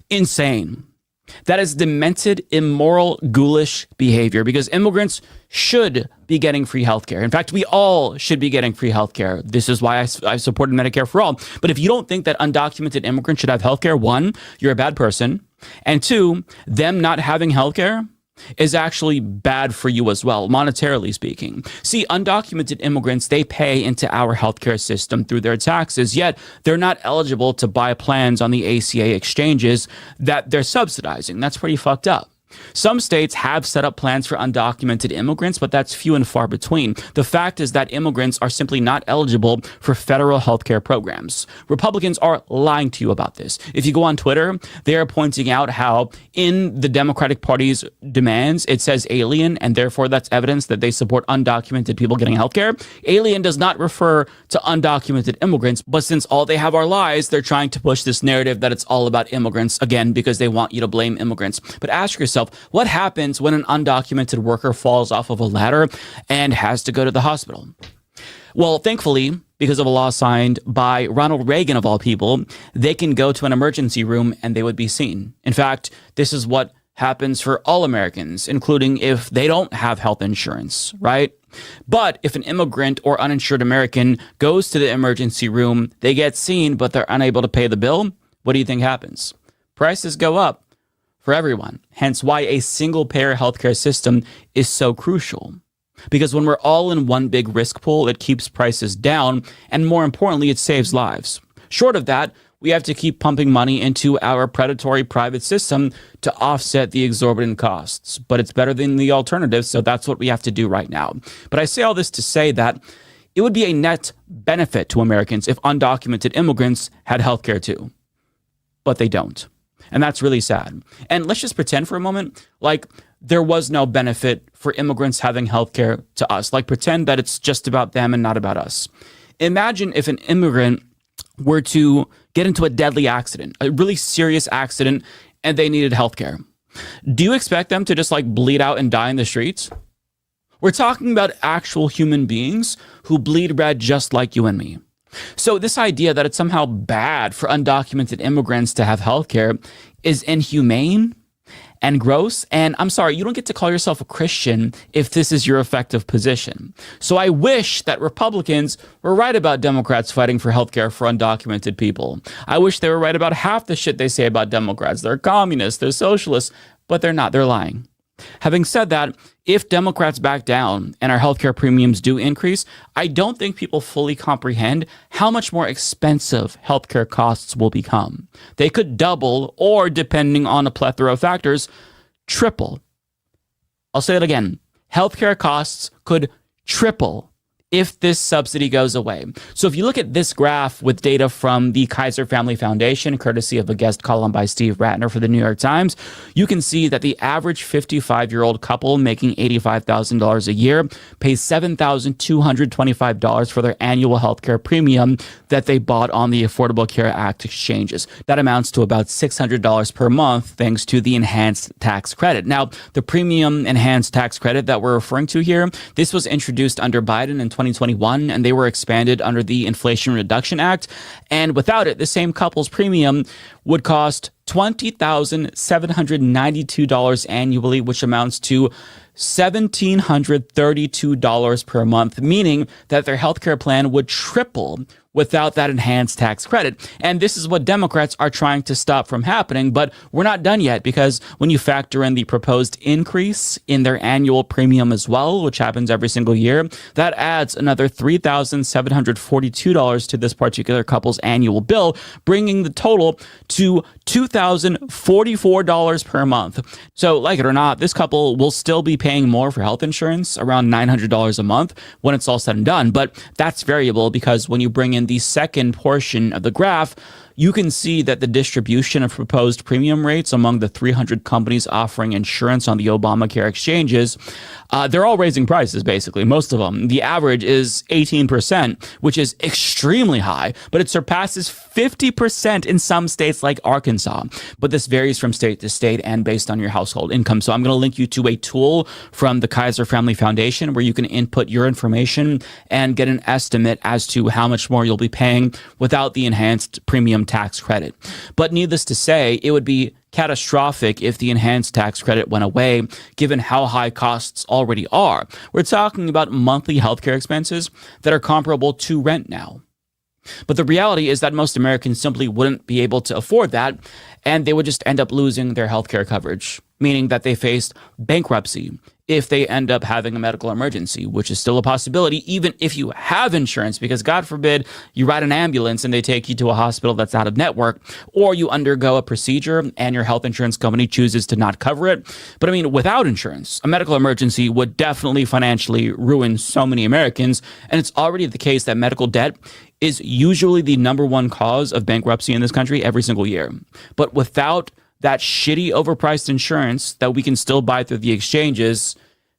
insane. That is demented, immoral, ghoulish behavior, because immigrants should be getting free healthcare. In fact, we all should be getting free healthcare. This is why I supported Medicare for all. But if you don't think that undocumented immigrants should have healthcare, one, you're a bad person. And two, them not having healthcare is actually bad for you as well, monetarily speaking. See, undocumented immigrants, they pay into our healthcare system through their taxes, yet they're not eligible to buy plans on the ACA exchanges that they're subsidizing. That's pretty fucked up. Some states have set up plans for undocumented immigrants, but that's few and far between. The fact is that immigrants are simply not eligible for federal healthcare programs. Republicans are lying to you about this. If you go on Twitter, they are pointing out how in the Democratic Party's demands, it says alien, and therefore that's evidence that they support undocumented people getting healthcare. Alien does not refer to undocumented immigrants, but since all they have are lies, they're trying to push this narrative that it's all about immigrants, again, because they want you to blame immigrants. But ask yourself, what happens when an undocumented worker falls off of a ladder and has to go to the hospital? Well, thankfully, because of a law signed by Ronald Reagan, of all people, they can go to an emergency room and they would be seen. In fact, this is what happens for all Americans, including if they don't have health insurance, right? But if an immigrant or uninsured American goes to the emergency room, they get seen, but they're unable to pay the bill, what do you think happens? Prices go up for everyone. Hence why a single-payer healthcare system is so crucial. Because when we're all in one big risk pool, it keeps prices down, and more importantly, it saves lives. Short of that, we have to keep pumping money into our predatory private system to offset the exorbitant costs. But it's better than the alternative, so that's what we have to do right now. But I say all this to say that it would be a net benefit to Americans if undocumented immigrants had healthcare too. But they don't. And that's really sad. And let's just pretend for a moment like there was no benefit for immigrants having healthcare to us. Like pretend that it's just about them and not about us. Imagine if an immigrant were to get into a deadly accident, a really serious accident, and they needed healthcare. Do you expect them to just like bleed out and die in the streets? We're talking about actual human beings who bleed red just like you and me. So this idea that it's somehow bad for undocumented immigrants to have health care is inhumane and gross. And I'm sorry, you don't get to call yourself a Christian if this is your effective position. So I wish that Republicans were right about Democrats fighting for healthcare for undocumented people. I wish they were right about half the shit they say about Democrats. They're communists, they're socialists, but they're not. They're lying. Having said that, if Democrats back down and our healthcare premiums do increase, I don't think people fully comprehend how much more expensive healthcare costs will become. They could double or, depending on a plethora of factors, triple. I'll say it again. Healthcare costs could triple if this subsidy goes away. So if you look at this graph with data from the Kaiser Family Foundation, courtesy of a guest column by Steve Ratner for the New York Times, you can see that the average 55-year-old couple making $85,000 a year pays $7,225 for their annual healthcare premium that they bought on the Affordable Care Act exchanges. That amounts to about $600 per month thanks to the enhanced tax credit. Now, the premium enhanced tax credit that we're referring to here, this was introduced under Biden in 2021, and they were expanded under the Inflation Reduction Act. And without it, the same couple's premium would cost $20,792 annually, which amounts to $1,732 per month, meaning that their healthcare plan would triple without that enhanced tax credit. And this is what Democrats are trying to stop from happening, but we're not done yet, because when you factor in the proposed increase in their annual premium as well, which happens every single year, that adds another $3,742 to this particular couple's annual bill, bringing the total to $2,044 per month. So like it or not, this couple will still be paying more for health insurance, around $900 a month when it's all said and done. But that's variable, because when you bring in the second portion of the graph, you can see that the distribution of proposed premium rates among the 300 companies offering insurance on the Obamacare exchanges, they're all raising prices, basically, most of them. The average is 18%, which is extremely high, but it surpasses 50% in some states like Arkansas. But this varies from state to state and based on your household income. So I'm going to link you to a tool from the Kaiser Family Foundation where you can input your information and get an estimate as to how much more you'll be paying without the enhanced premium tax credit. But needless to say, it would be catastrophic if the enhanced tax credit went away, given how high costs already are. We're talking about monthly healthcare expenses that are comparable to rent now. But the reality is that most Americans simply wouldn't be able to afford that, and they would just end up losing their healthcare coverage, meaning that they faced bankruptcy if they end up having a medical emergency, which is still a possibility, even if you have insurance, because God forbid you ride an ambulance and they take you to a hospital that's out of network, or you undergo a procedure and your health insurance company chooses to not cover it. But I mean, without insurance, a medical emergency would definitely financially ruin so many Americans. And it's already the case that medical debt is usually the number one cause of bankruptcy in this country every single year. But without that shitty overpriced insurance that we can still buy through the exchanges,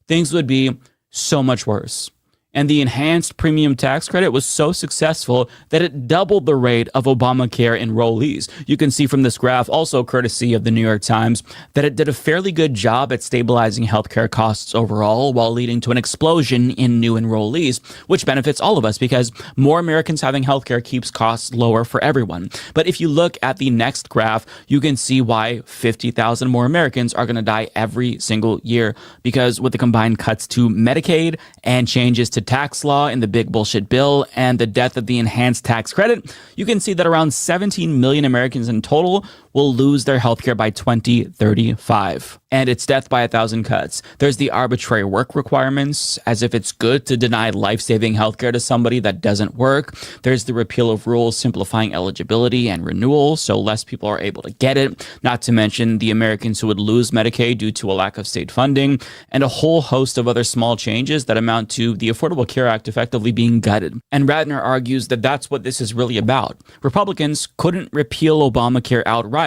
things would be so much worse. And the enhanced premium tax credit was so successful that it doubled the rate of Obamacare enrollees. You can see from this graph, also courtesy of the New York Times, that it did a fairly good job at stabilizing healthcare costs overall, while leading to an explosion in new enrollees, which benefits all of us because more Americans having healthcare keeps costs lower for everyone. But if you look at the next graph, you can see why 50,000 more Americans are going to die every single year, because with the combined cuts to Medicaid and changes to tax law in the big bullshit bill and the death of the enhanced tax credit, you can see that around 17 million Americans in total will lose their healthcare by 2035. And it's death by 1,000 cuts. There's the arbitrary work requirements, as if it's good to deny life-saving healthcare to somebody that doesn't work. There's the repeal of rules simplifying eligibility and renewal, so less people are able to get it. Not to mention the Americans who would lose Medicaid due to a lack of state funding, and a whole host of other small changes that amount to the Affordable Care Act effectively being gutted. And Ratner argues that that's what this is really about. Republicans couldn't repeal Obamacare outright,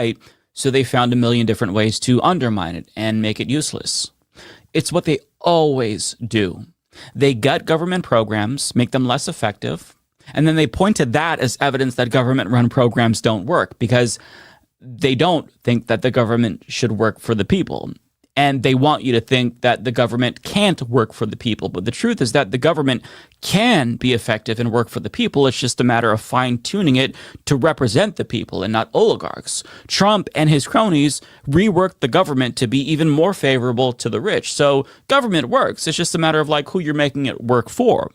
so they found a million different ways to undermine it and make it useless. It's what they always do. They gut government programs, make them less effective, and then they point to that as evidence that government-run programs don't work, because they don't think that the government should work for the people. And they want you to think that the government can't work for the people. But the truth is that the government can be effective and work for the people. It's just a matter of fine-tuning it to represent the people and not oligarchs. Trump and his cronies reworked the government to be even more favorable to the rich. So government works. It's just a matter of like who you're making it work for.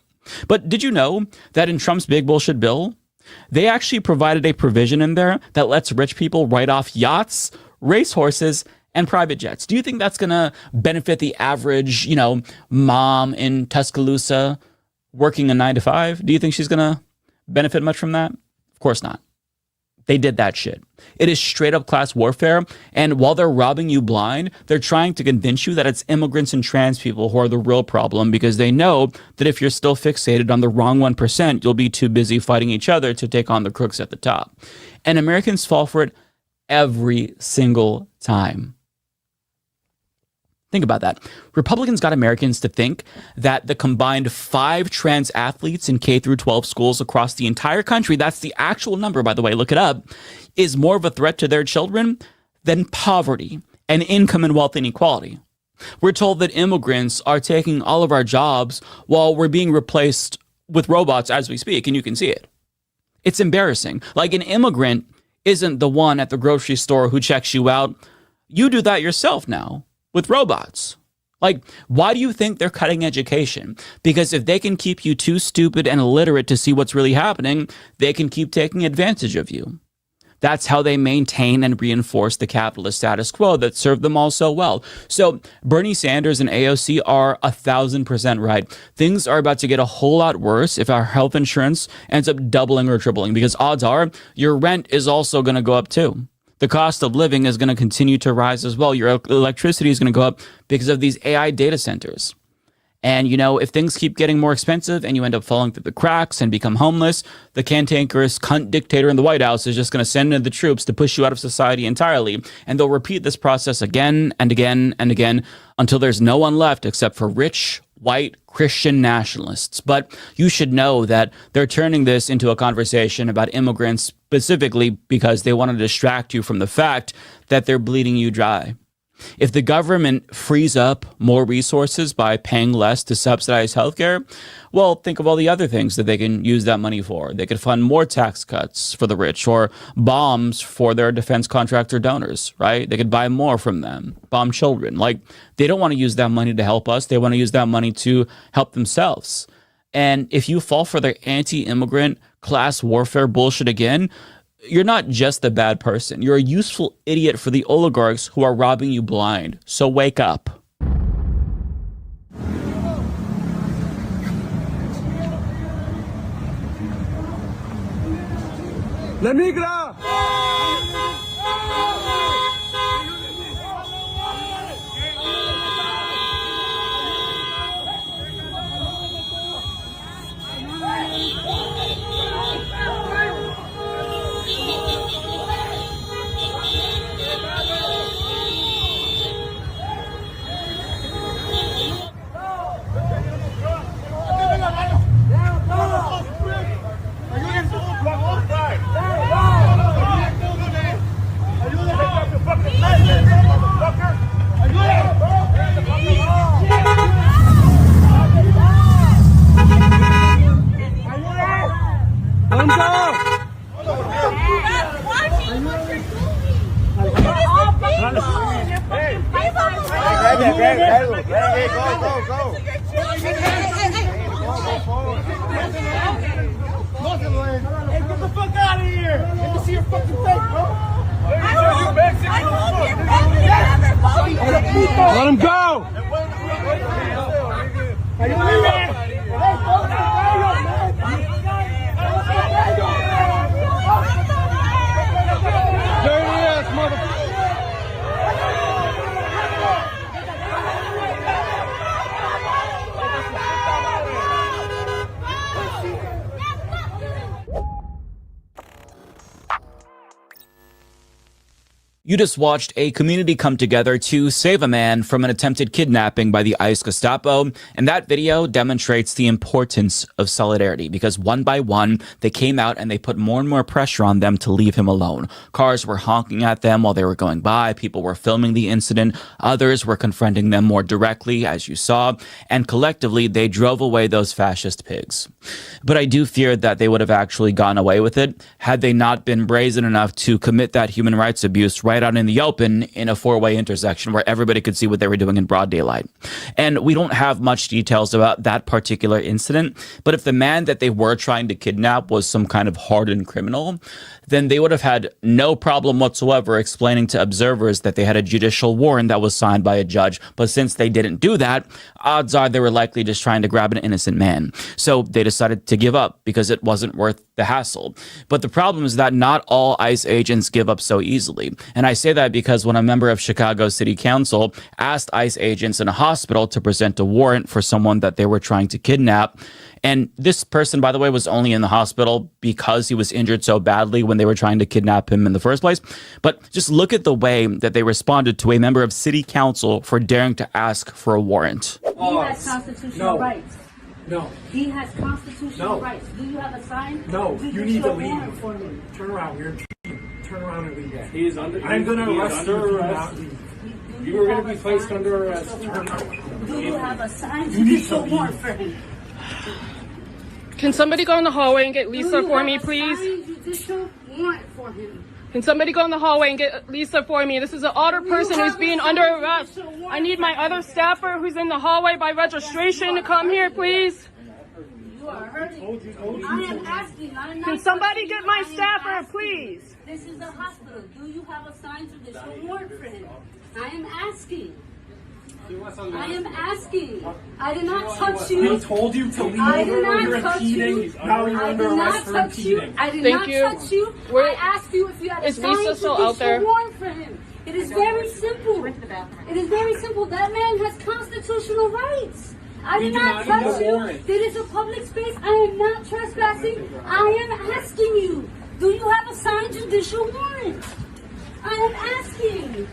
But did you know that in Trump's big bullshit bill, they actually provided a provision in there that lets rich people write off yachts, racehorses, and private jets? Do you think that's going to benefit the average, mom in Tuscaloosa working a 9-to-5? Do you think she's going to benefit much from that? Of course not. They did that shit. It is straight up class warfare. And while they're robbing you blind, they're trying to convince you that it's immigrants and trans people who are the real problem, because they know that if you're still fixated on the wrong 1%, you'll be too busy fighting each other to take on the crooks at the top. And Americans fall for it every single time. Think about that. Republicans got Americans to think that the combined 5 trans athletes in K through 12 schools across the entire country, that's the actual number, by the way, look it up, is more of a threat to their children than poverty and income and wealth inequality. We're told that immigrants are taking all of our jobs while we're being replaced with robots as we speak, and you can see it. It's embarrassing. Like, an immigrant isn't the one at the grocery store who checks you out. You do that yourself now with robots. Like, why do you think they're cutting education? Because if they can keep you too stupid and illiterate to see what's really happening, they can keep taking advantage of you. That's how they maintain and reinforce the capitalist status quo that served them all so well. So Bernie Sanders and AOC are 1,000% right. Things are about to get a whole lot worse if our health insurance ends up doubling or tripling, because odds are your rent is also going to go up too. The cost of living is going to continue to rise as well. Your electricity is going to go up because of these AI data centers. And, if things keep getting more expensive and you end up falling through the cracks and become homeless, the cantankerous cunt dictator in the White House is just going to send in the troops to push you out of society entirely. And they'll repeat this process again and again and again until there's no one left except for rich, white Christian nationalists. But you should know that they're turning this into a conversation about immigrants specifically because they want to distract you from the fact that they're bleeding you dry. If the government frees up more resources by paying less to subsidize healthcare, well, think of all the other things that they can use that money for. They could fund more tax cuts for the rich or bombs for their defense contractor donors, right? They could buy more from them, bomb children. Like, they don't want to use that money to help us. They want to use that money to help themselves. And if you fall for their anti-immigrant class warfare bullshit again, you're not just a bad person. You're a useful idiot for the oligarchs who are robbing you blind. So wake up. La migra! Let him go! You just watched a community come together to save a man from an attempted kidnapping by the ICE Gestapo, and that video demonstrates the importance of solidarity because one by one, they came out and they put more and more pressure on them to leave him alone. Cars were honking at them while they were going by, people were filming the incident, others were confronting them more directly, as you saw, and collectively, they drove away those fascist pigs. But I do fear that they would have actually gone away with it had they not been brazen enough to commit that human rights abuse right out in the open in a four-way intersection where everybody could see what they were doing in broad daylight. And we don't have much details about that particular incident, but if the man that they were trying to kidnap was some kind of hardened criminal, then they would have had no problem whatsoever explaining to observers that they had a judicial warrant that was signed by a judge. But since they didn't do that, odds are they were likely just trying to grab an innocent man. So they decided to give up because it wasn't worth the hassle. But the problem is that not all ICE agents give up so easily. And I say that because when a member of Chicago City Council asked ICE agents in a hospital to present a warrant for someone that they were trying to kidnap, and this person, by the way, was only in the hospital because he was injured so badly when they were trying to kidnap him in the first place. But just look at the way that they responded to a member of city council for daring to ask for a warrant. He has constitutional rights. No. He has constitutional No. rights. Do you have a sign? No, Do you need to show leave. warrant for me? Turn around. You're turn around and leave. He is under. I'm going to he is arrest under you if you arrest. not leave. Do You are going have to be a placed sign? under arrest. Turn around. Do you have a sign? You need to Judicial leave. warrant for him? Can somebody go in the hallway and get Do Lisa you for have me, a please? signed judicial warrant for him? Can somebody go in the hallway and get Lisa for me? This is an older person who's being under arrest. I need my other staffer who's in the hallway by registration to come here, please. You are hurting. I am asking. I am not Can somebody touching get you. my I am staffer, asking. please? This is a hospital. Do you have a signed judicial warrant for him? I am asking. I am asking. I did not touch you. He told you to leave. I did You're not touch you. impeding. Now you're I under did arrest not for touch you. impeding. I did Thank not you. touch you. Where- I asked you if you had a Is signed Lisa still out there? judicial warrant for him. It is very simple. It is very simple. That man has constitutional rights. I did not touch you. It is a public space. I am not trespassing. I am asking you. Do you have a signed judicial warrant? I am asking.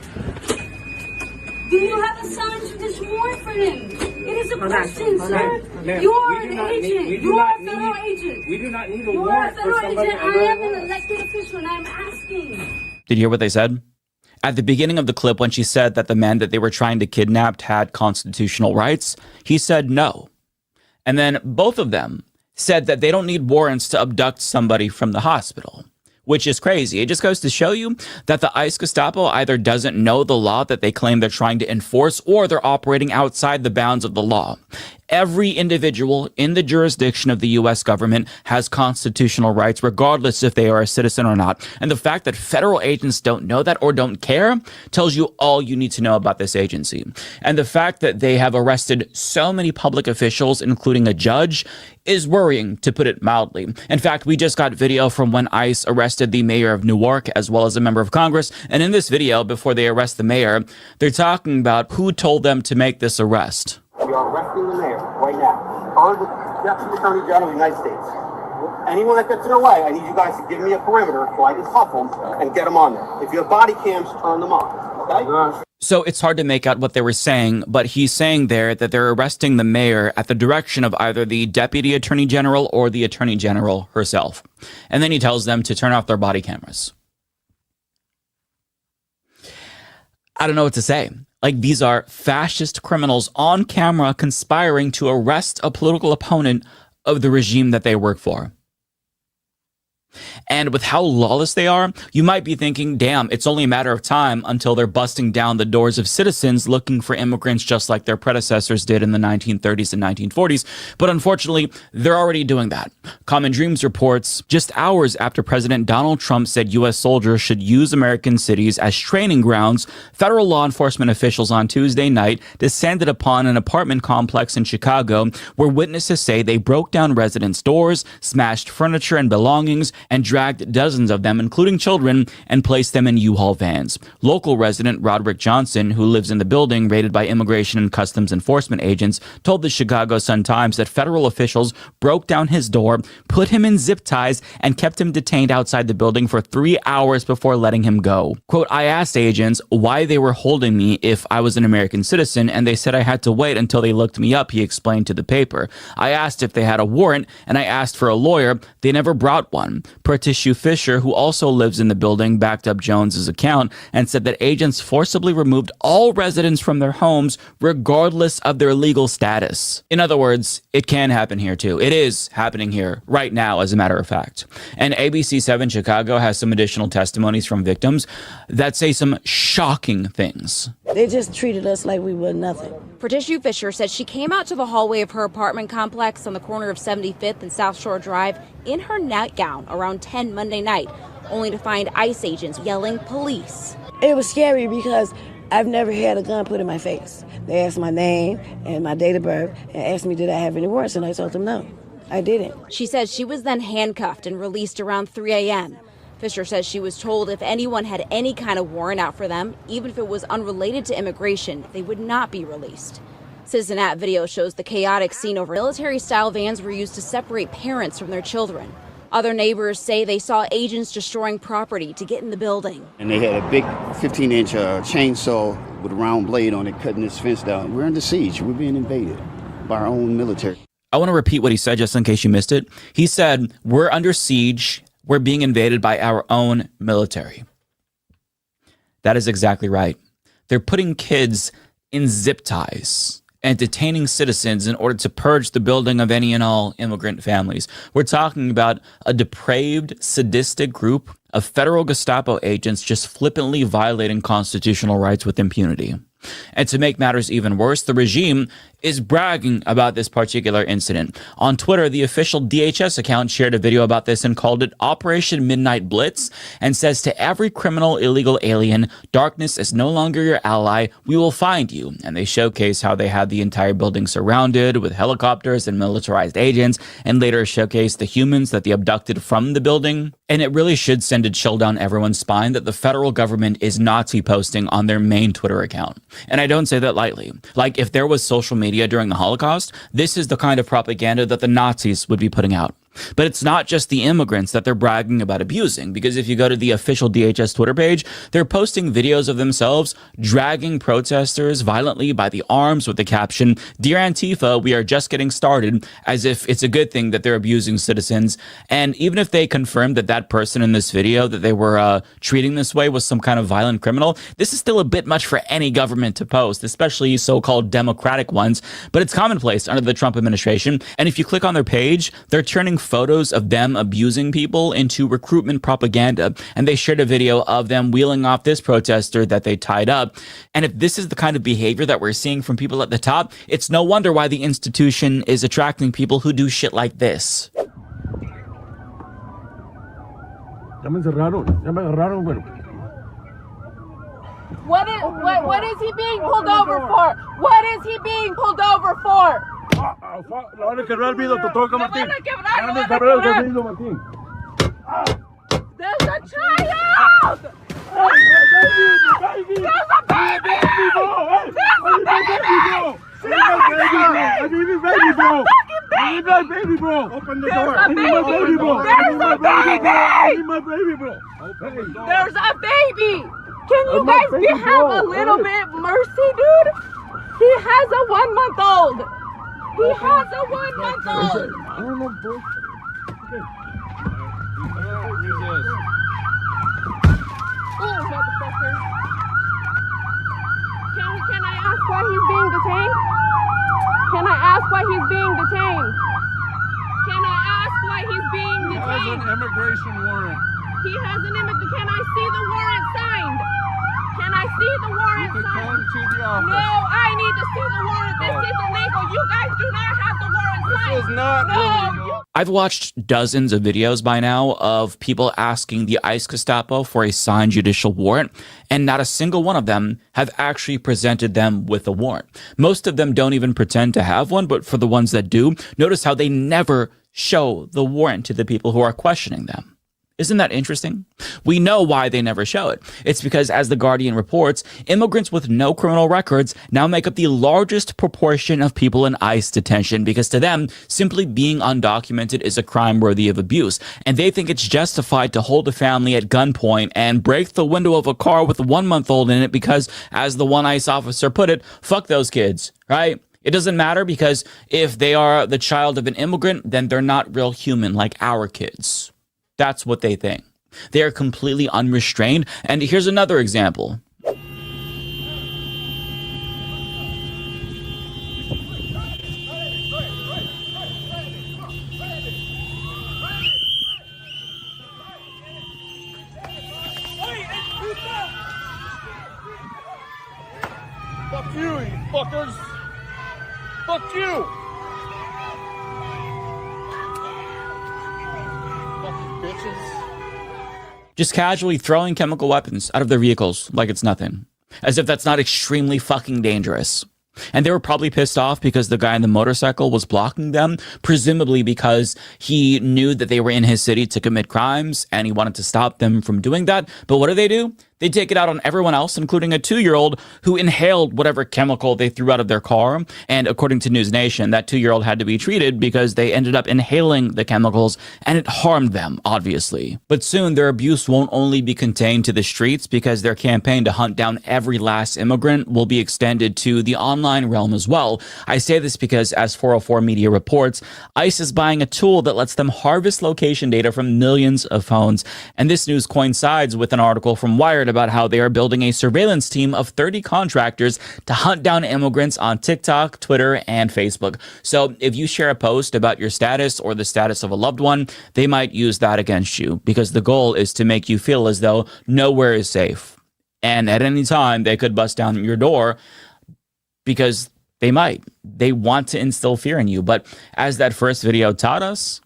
Do you have a signed judicial warrant for him? It is a question, sir. Ma'am, You are we do an not need- agent. we do You are not a federal need- agent. We do not need a You are a warrant for federal somebody agent. I under am an arrest. elected official, and I am asking. Did you hear what they said? At the beginning of the clip, when she said that the man that they were trying to kidnap had constitutional rights, he said no. And then both of them said that they don't need warrants to abduct somebody from the hospital, which is crazy. It just goes to show you that the ICE Gestapo either doesn't know the law that they claim they're trying to enforce, or they're operating outside the bounds of the law. Every individual in the jurisdiction of the U.S. government has constitutional rights, regardless if they are a citizen or not. And the fact that federal agents don't know that or don't care tells you all you need to know about this agency. And the fact that they have arrested so many public officials, including a judge, is worrying, to put it mildly. In fact, we just got video from when ICE arrested the mayor of Newark, as well as a member of Congress. And in this video, before they arrest the mayor, they're talking about who told them to make this arrest. We are arresting the mayor right now. Per the Deputy Attorney General of the United States. Anyone that gets in their way, I need you guys to give me a perimeter so I can cuff them and get them on there. If you have body cams, turn them on. Okay? So it's hard to make out what they were saying, but he's saying there that they're arresting the mayor at the direction of either the Deputy Attorney General or the Attorney General herself. And then he tells them to turn off their body cameras. I don't know what to say. Like, these are fascist criminals on camera conspiring to arrest a political opponent of the regime that they work for. And with how lawless they are, you might be thinking, damn, it's only a matter of time until they're busting down the doors of citizens looking for immigrants just like their predecessors did in the 1930s and 1940s. But unfortunately, they're already doing that. Common Dreams reports, just hours after President Donald Trump said U.S. soldiers should use American cities as training grounds, federal law enforcement officials on Tuesday night descended upon an apartment complex in Chicago where witnesses say they broke down residents' doors, smashed furniture and belongings, and dragged dozens of them, including children, and placed them in U-Haul vans. Local resident Roderick Johnson, who lives in the building raided by Immigration and Customs Enforcement agents, told the Chicago Sun-Times that federal officials broke down his door put him in zip ties, and kept him detained outside the building for 3 hours before letting him go. Quote, I asked agents why they were holding me if I was an American citizen, and they said I had to wait until they looked me up, he explained to the paper. I asked if they had a warrant, and I asked for a lawyer. They never brought one. Pratishu Fisher, who also lives in the building, backed up Jones's account and said that agents forcibly removed all residents from their homes regardless of their legal status. In other words, it can happen here too. It is happening here right now, as a matter of fact. And ABC7 Chicago has some additional testimonies from victims that say some shocking things. They just treated us like we were nothing. Pratishu Fisher said she came out to the hallway of her apartment complex on the corner of 75th and South Shore Drive in her nightgown around 10 Monday night, only to find ICE agents yelling police. It was scary because I've never had a gun put in my face. They asked my name and my date of birth and asked me did I have any warrants, and I told them no, I didn't. She said she was then handcuffed and released around 3 a.m. Fisher says she was told if anyone had any kind of warrant out for them, even if it was unrelated to immigration, they would not be released. Citizen App video shows the chaotic scene over military-style vans were used to separate parents from their children. Other neighbors say they saw agents destroying property to get in the building. And they had a big 15-inch chainsaw with a round blade on it cutting this fence down. We're under siege. We're being invaded by our own military. I want to repeat what he said just in case you missed it. He said, we're under siege. We're being invaded by our own military. That is exactly right. They're putting kids in zip ties and detaining citizens in order to purge the building of any and all immigrant families. We're talking about a depraved, sadistic group of federal Gestapo agents just flippantly violating constitutional rights with impunity. And to make matters even worse, the regime is bragging about this particular incident. On Twitter, the official DHS account shared a video about this and called it Operation Midnight Blitz, and says to every criminal illegal alien, darkness is no longer your ally, we will find you. And they showcase how they had the entire building surrounded with helicopters and militarized agents, and later showcase the humans that they abducted from the building. And it really should send a chill down everyone's spine that the federal government is Nazi posting on their main Twitter account. And I don't say that lightly. Like, if there was social media during the Holocaust, this is the kind of propaganda that the Nazis would be putting out. But it's not just the immigrants that they're bragging about abusing, because if you go to the official DHS Twitter page, they're posting videos of themselves dragging protesters violently by the arms with the caption, "Dear Antifa, we are just getting started," as if it's a good thing that they're abusing citizens. And even if they confirmed that that person in this video that they were treating this way was some kind of violent criminal, this is still a bit much for any government to post, especially so-called democratic ones. But it's commonplace under the Trump administration. And if you click on their page, they're turning photos of them abusing people into recruitment propaganda, and they shared a video of them wheeling off this protester that they tied up. And if this is the kind of behavior that we're seeing from people at the top, it's no wonder why the institution is attracting people who do shit like this. What is he being pulled over for? What is he being pulled over for? There's a child! There's a baby! There's a baby! Can you guys have a little bit mercy, dude? He has a 1-month-old. He has a 1-month-old. Oh, motherfucker. Can I ask why he's being detained? Can I ask why he's being detained? Can I ask why he's being detained? He has an immigration warrant. He has an immigration. Can I see the warrant signed? Can I see the warrant signed? Come to the office. No, I need to see the warrant. This is illegal. You guys do not have the warrant signed. This is not illegal. I've watched dozens of videos by now of people asking the ICE Gestapo for a signed judicial warrant, and not a single one of them have actually presented them with a warrant. Most of them don't even pretend to have one, but for the ones that do, notice how they never show the warrant to the people who are questioning them. Isn't that interesting? We know why they never show it. It's because, as The Guardian reports, immigrants with no criminal records now make up the largest proportion of people in ICE detention because to them, simply being undocumented is a crime worthy of abuse. And they think it's justified to hold a family at gunpoint and break the window of a car with a 1-month-old in it because, as the one ICE officer put it, fuck those kids, right? It doesn't matter because if they are the child of an immigrant, then they're not real human like our kids. That's what they think. They are completely unrestrained. And here's another example. Fuck you, you fuckers! Fuck you! Just casually throwing chemical weapons out of their vehicles like it's nothing, as if that's not extremely fucking dangerous. And they were probably pissed off because the guy on the motorcycle was blocking them, presumably because he knew that they were in his city to commit crimes and he wanted to stop them from doing that. But what do? They take it out on everyone else, including a 2-year-old who inhaled whatever chemical they threw out of their car. And according to News Nation, that 2-year-old had to be treated because they ended up inhaling the chemicals and it harmed them, obviously. But soon their abuse won't only be contained to the streets because their campaign to hunt down every last immigrant will be extended to the online realm as well. I say this because, as 404 Media reports, ICE is buying a tool that lets them harvest location data from millions of phones. And this news coincides with an article from Wired about how they are building a surveillance team of 30 contractors to hunt down immigrants on TikTok, Twitter, and Facebook. So if you share a post about your status or the status of a loved one, they might use that against you because the goal is to make you feel as though nowhere is safe. And at any time, they could bust down your door because they might. They want to instill fear in you. But as that first video taught us,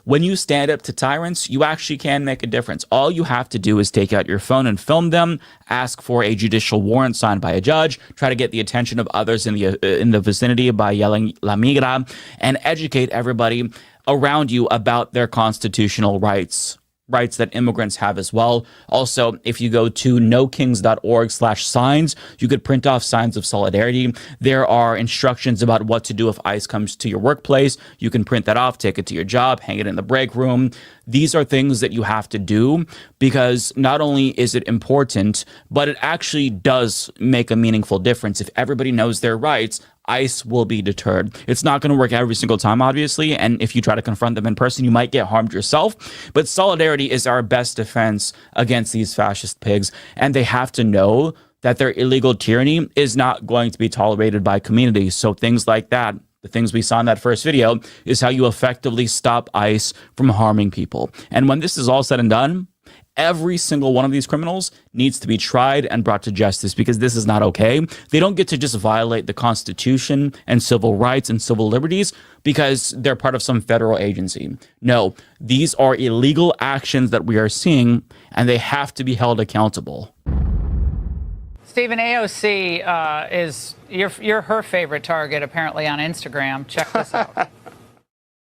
when you stand up to tyrants, you actually can make a difference. All you have to do is take out your phone and film them, ask for a judicial warrant signed by a judge, try to get the attention of others in the vicinity by yelling La Migra, and educate everybody around you about their constitutional rights that immigrants have as well. Also, if you go to nokings.org/signs, you could print off signs of solidarity. There are instructions about what to do if ICE comes to your workplace. You can print that off, take it to your job, hang it in the break room. These are things that you have to do because not only is it important, but it actually does make a meaningful difference. If everybody knows their rights, ICE will be deterred. It's not going to work every single time, obviously, and if you try to confront them in person, you might get harmed yourself. But solidarity is our best defense against these fascist pigs, and they have to know that their illegal tyranny is not going to be tolerated by communities. So things like that, the things we saw in that first video, is how you effectively stop ICE from harming people. And when this is all said and done, every single one of these criminals needs to be tried and brought to justice because this is not okay. They don't get to just violate the Constitution and civil rights and civil liberties because they're part of some federal agency. No, these are illegal actions that we are seeing, and they have to be held accountable. Stephen, AOC is you're her favorite target apparently on Instagram. Check this out.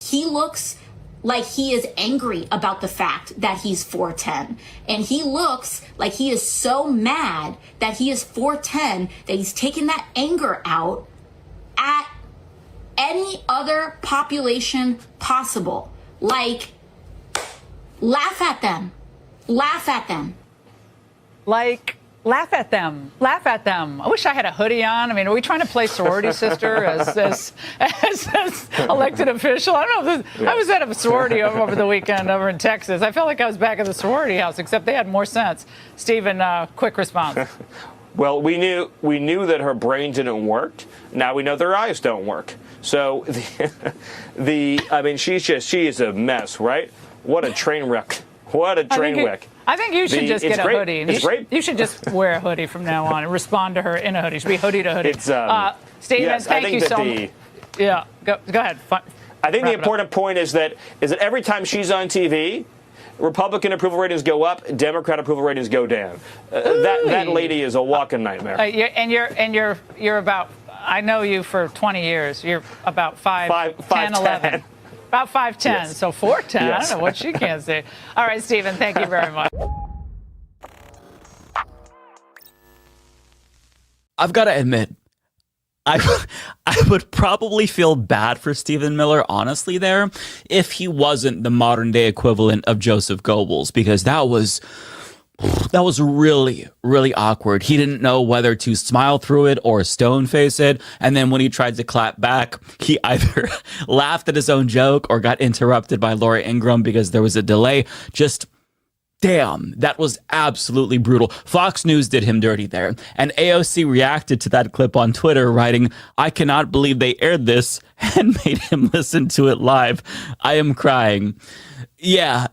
He looks like he is angry about the fact that he's 4'10". And he looks like he is so mad that he is 4'10", that he's taking that anger out at any other population possible. Like, laugh at them. Laugh at them. Like, laugh at them. Laugh at them. I wish I had a hoodie on. I mean, are we trying to play sorority sister as elected official? I don't know. I was at a sorority over the weekend over in Texas. I felt like I was back at the sorority house, except they had more sense. Stephen, quick response. Well, we knew that her brain didn't work. Now we know that her eyes don't work. So I mean, she is a mess, right? What a train wreck. What a train wreck. I think you should just get a hoodie. It's great. You should just wear a hoodie from now on and respond to her in a hoodie. It should be hoodie to hoodie. It's, Stephen, yes, thank you so much. Yeah, go ahead. I think the important point is that every time she's on TV, Republican approval ratings go up, Democrat approval ratings go down. That lady is a walking nightmare. You're about, I know you for 20 years. You're about 5'10", 11. About 5'10", Yes. so 4'10". I Yes. don't know what she can't say. All right, Stephen, thank you very much. I've got to admit, I would probably feel bad for Stephen Miller, honestly, there, if he wasn't the modern day equivalent of Joseph Goebbels, because that was really, really awkward. He didn't know whether to smile through it or stone face it. And then when he tried to clap back, he either laughed at his own joke or got interrupted by Laura Ingraham because there was a delay. Just damn, that was absolutely brutal. Fox News did him dirty there. And AOC reacted to that clip on Twitter, writing, "I cannot believe they aired this," and made him listen to it live. I am crying. Yeah,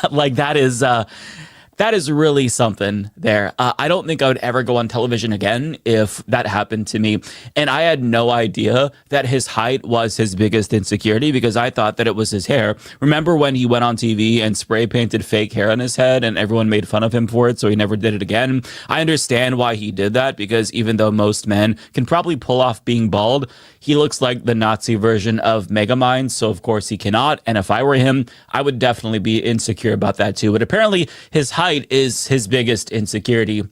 like that is really something there. I don't think I would ever go on television again if that happened to me. And I had no idea that his height was his biggest insecurity because I thought that it was his hair. Remember when he went on TV and spray painted fake hair on his head and everyone made fun of him for it, so he never did it again? I understand why he did that because even though most men can probably pull off being bald, he looks like the Nazi version of Megamind, so of course he cannot. And if I were him, I would definitely be insecure about that too. But apparently his height is his biggest insecurity.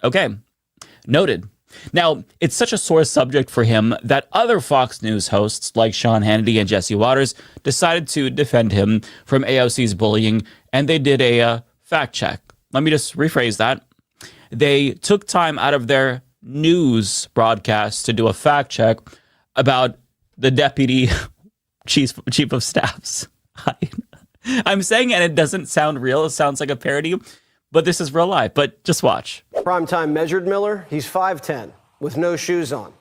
Okay, noted. Now, it's such a sore subject for him that other Fox News hosts like Sean Hannity and Jesse Waters decided to defend him from AOC's bullying, and they did a fact check. Let me just rephrase that. They took time out of their news broadcast to do a fact check about the deputy chief of staff's height. I'm saying it and it doesn't sound real. It sounds like a parody, but this is real life. But just watch. Primetime measured Miller. He's 5'10", with no shoes on.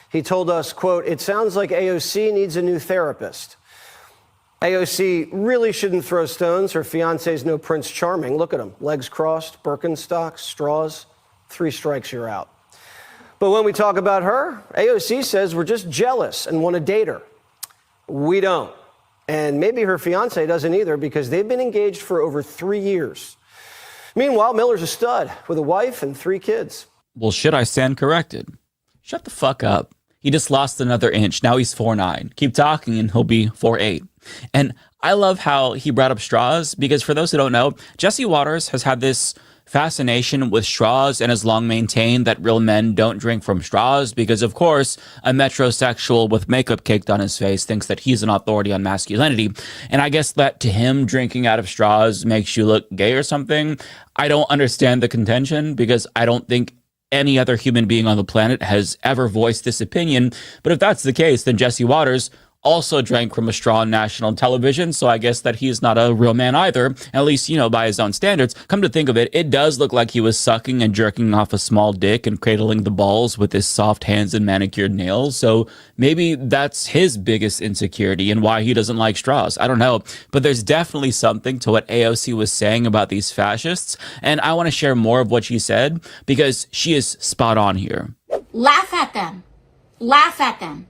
He told us, quote, "It sounds like AOC needs a new therapist." AOC really shouldn't throw stones. Her fiance's no Prince Charming. Look at him. Legs crossed, Birkenstocks, straws. 3 strikes, you're out. But when we talk about her, AOC says we're just jealous and want to date her. We don't. And maybe her fiance doesn't either because they've been engaged for over 3 years. Meanwhile, Miller's a stud with a wife and 3 kids. Well, should I stand corrected? Shut the fuck up. He just lost another inch. Now he's 4'9". Keep talking and he'll be 4'8". And I love how he brought up straws because for those who don't know, Jesse Waters has had this fascination with straws and has long maintained that real men don't drink from straws because, of course, a metrosexual with makeup caked on his face thinks that he's an authority on masculinity. And I guess that to him, drinking out of straws makes you look gay or something. I don't understand the contention because I don't think any other human being on the planet has ever voiced this opinion. But if that's the case, then Jesse Waters also drank from a straw on national television, so I guess that he's not a real man either, at least, you know, by his own standards. Come to think of it, it does look like he was sucking and jerking off a small dick and cradling the balls with his soft hands and manicured nails, so maybe that's his biggest insecurity and why he doesn't like straws. I don't know, but there's definitely something to what AOC was saying about these fascists, and I want to share more of what she said because she is spot on here. Laugh at them. Laugh at them.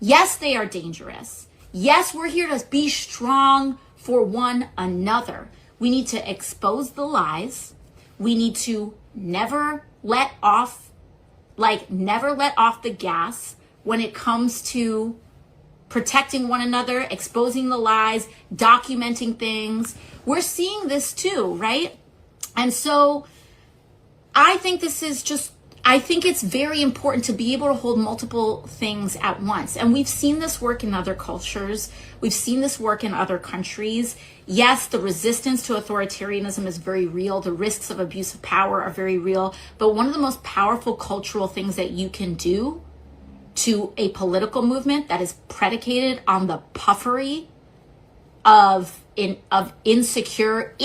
Yes, they are dangerous. Yes, we're here to be strong for one another. We need to expose the lies. We need to never let off the gas when it comes to protecting one another, exposing the lies, documenting things. We're seeing this too, right? And so I think it's very important to be able to hold multiple things at once. And we've seen this work in other cultures. We've seen this work in other countries. Yes, the resistance to authoritarianism is very real. The risks of abuse of power are very real. But one of the most powerful cultural things that you can do to a political movement that is predicated on the puffery of insecure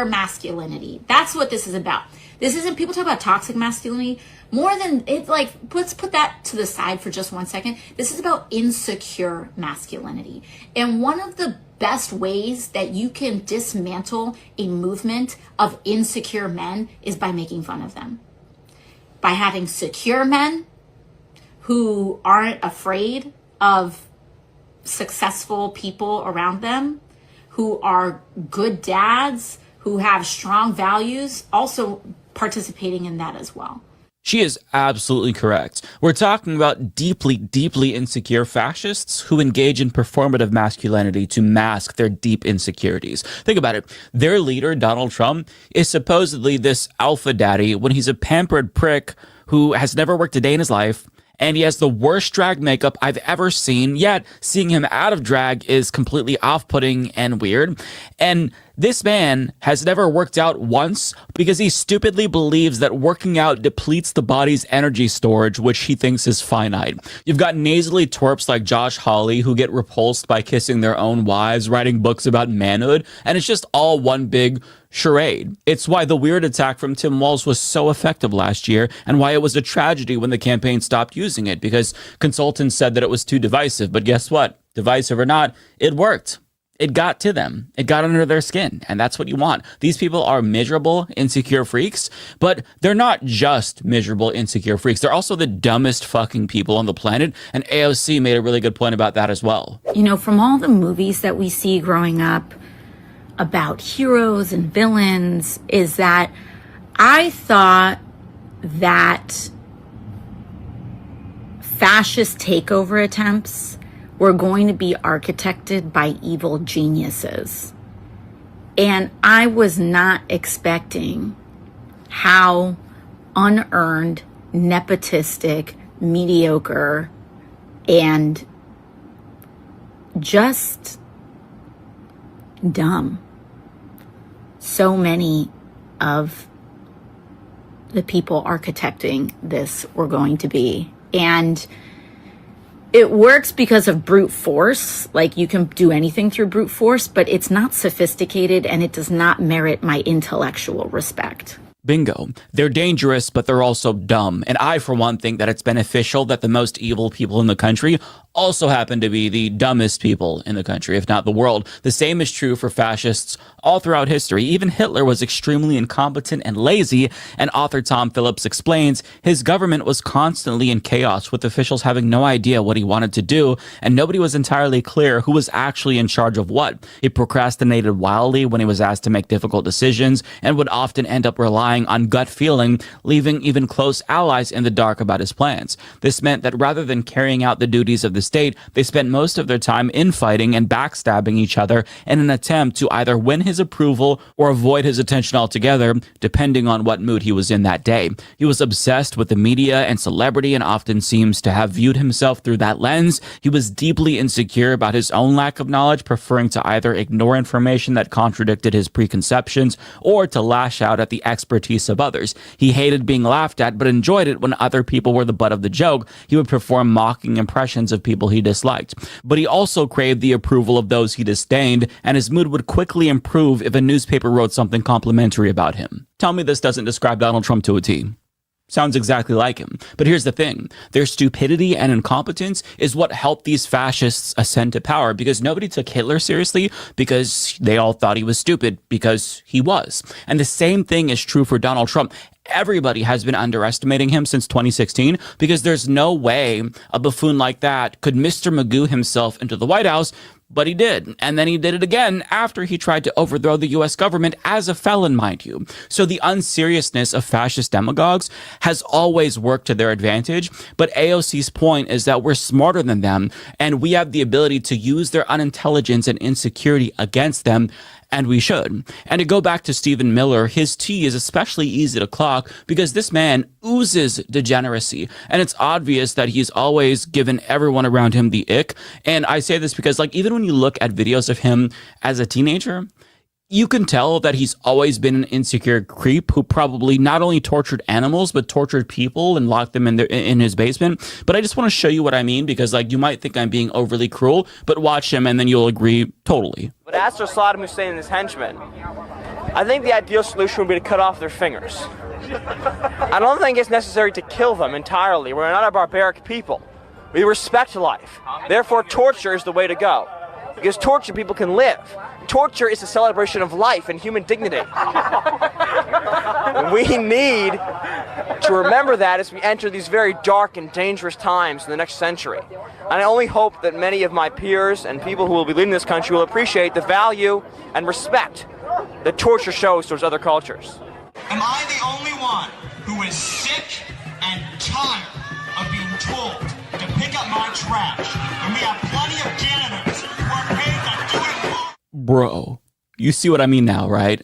masculinity. That's what this is about. This isn't, people talk about toxic masculinity more than it's like, let's put that to the side for just 1 second. This is about insecure masculinity. And one of the best ways that you can dismantle a movement of insecure men is by making fun of them. By having secure men who aren't afraid of successful people around them, who are good dads, who have strong values, also participating in that as well. She is absolutely correct. We're talking about deeply, deeply insecure fascists who engage in performative masculinity to mask their deep insecurities. Think about it. Their leader, Donald Trump, is supposedly this alpha daddy when he's a pampered prick who has never worked a day in his life, and he has the worst drag makeup I've ever seen, yet seeing him out of drag is completely off-putting and weird. And this man has never worked out once because he stupidly believes that working out depletes the body's energy storage, which he thinks is finite. You've got nasally twerps like Josh Hawley who get repulsed by kissing their own wives, writing books about manhood, and it's just all one big charade. It's why the weird attack from Tim Walz was so effective last year, and why it was a tragedy when the campaign stopped using it, because consultants said that it was too divisive. But guess what? Divisive or not, it worked. It got to them. It got under their skin. And that's what you want. These people are miserable, insecure freaks, but they're not just miserable, insecure freaks. They're also the dumbest fucking people on the planet. And AOC made a really good point about that as well. You know, from all the movies that we see growing up about heroes and villains, is that I thought that fascist takeover attempts were going to be architected by evil geniuses. And I was not expecting how unearned, nepotistic, mediocre, and just dumb so many of the people architecting this were going to be. And it works because of brute force. Like, you can do anything through brute force, but it's not sophisticated and it does not merit my intellectual respect. Bingo. They're dangerous, but they're also dumb. And I, for one, think that it's beneficial that the most evil people in the country also happen to be the dumbest people in the country, if not the world. The same is true for fascists all throughout history. Even Hitler was extremely incompetent and lazy, and author Tom Phillips explains his government was constantly in chaos, with officials having no idea what he wanted to do, and nobody was entirely clear who was actually in charge of what. He procrastinated wildly when he was asked to make difficult decisions, and would often end up relying on gut feeling, leaving even close allies in the dark about his plans. This meant that rather than carrying out the duties of the state, they spent most of their time infighting and backstabbing each other in an attempt to either win his approval or avoid his attention altogether, depending on what mood he was in that day. He was obsessed with the media and celebrity and often seems to have viewed himself through that lens. He was deeply insecure about his own lack of knowledge, preferring to either ignore information that contradicted his preconceptions or to lash out at the expertise of others. He hated being laughed at, but enjoyed it when other people were the butt of the joke. He would perform mocking impressions of people he disliked. But he also craved the approval of those he disdained, and his mood would quickly improve if a newspaper wrote something complimentary about him. Tell me this doesn't describe Donald Trump to a T. Sounds exactly like him. But here's the thing. Their stupidity and incompetence is what helped these fascists ascend to power, because nobody took Hitler seriously because they all thought he was stupid, because he was. And the same thing is true for Donald Trump. Everybody has been underestimating him since 2016 because there's no way a buffoon like that could Mr. Magoo himself into the White House. But he did. And then he did it again after he tried to overthrow the U.S. government as a felon, mind you. So the unseriousness of fascist demagogues has always worked to their advantage. But AOC's point is that we're smarter than them, and we have the ability to use their unintelligence and insecurity against them. And we should. And to go back to Stephen Miller, his T is especially easy to clock because this man oozes degeneracy. And it's obvious that he's always given everyone around him the ick. And I say this because, like, even when you look at videos of him as a teenager, you can tell that he's always been an insecure creep who probably not only tortured animals, but tortured people and locked them in his basement. But I just want to show you what I mean, because, like, you might think I'm being overly cruel, but watch him and then you'll agree totally. But as for Saddam Hussein and his henchmen, I think the ideal solution would be to cut off their fingers. I don't think it's necessary to kill them entirely. We're not a barbaric people. We respect life. Therefore, torture is the way to go. Because tortured people can live. Torture is a celebration of life and human dignity. We need to remember that as we enter these very dark and dangerous times in the next century. And I only hope that many of my peers and people who will be leading this country will appreciate the value and respect that torture shows towards other cultures. Am I the only one who is sick and tired of being told to pick up my trash. And we have plenty of janitors who are paid to do it for. Bro, you see what I mean now, right?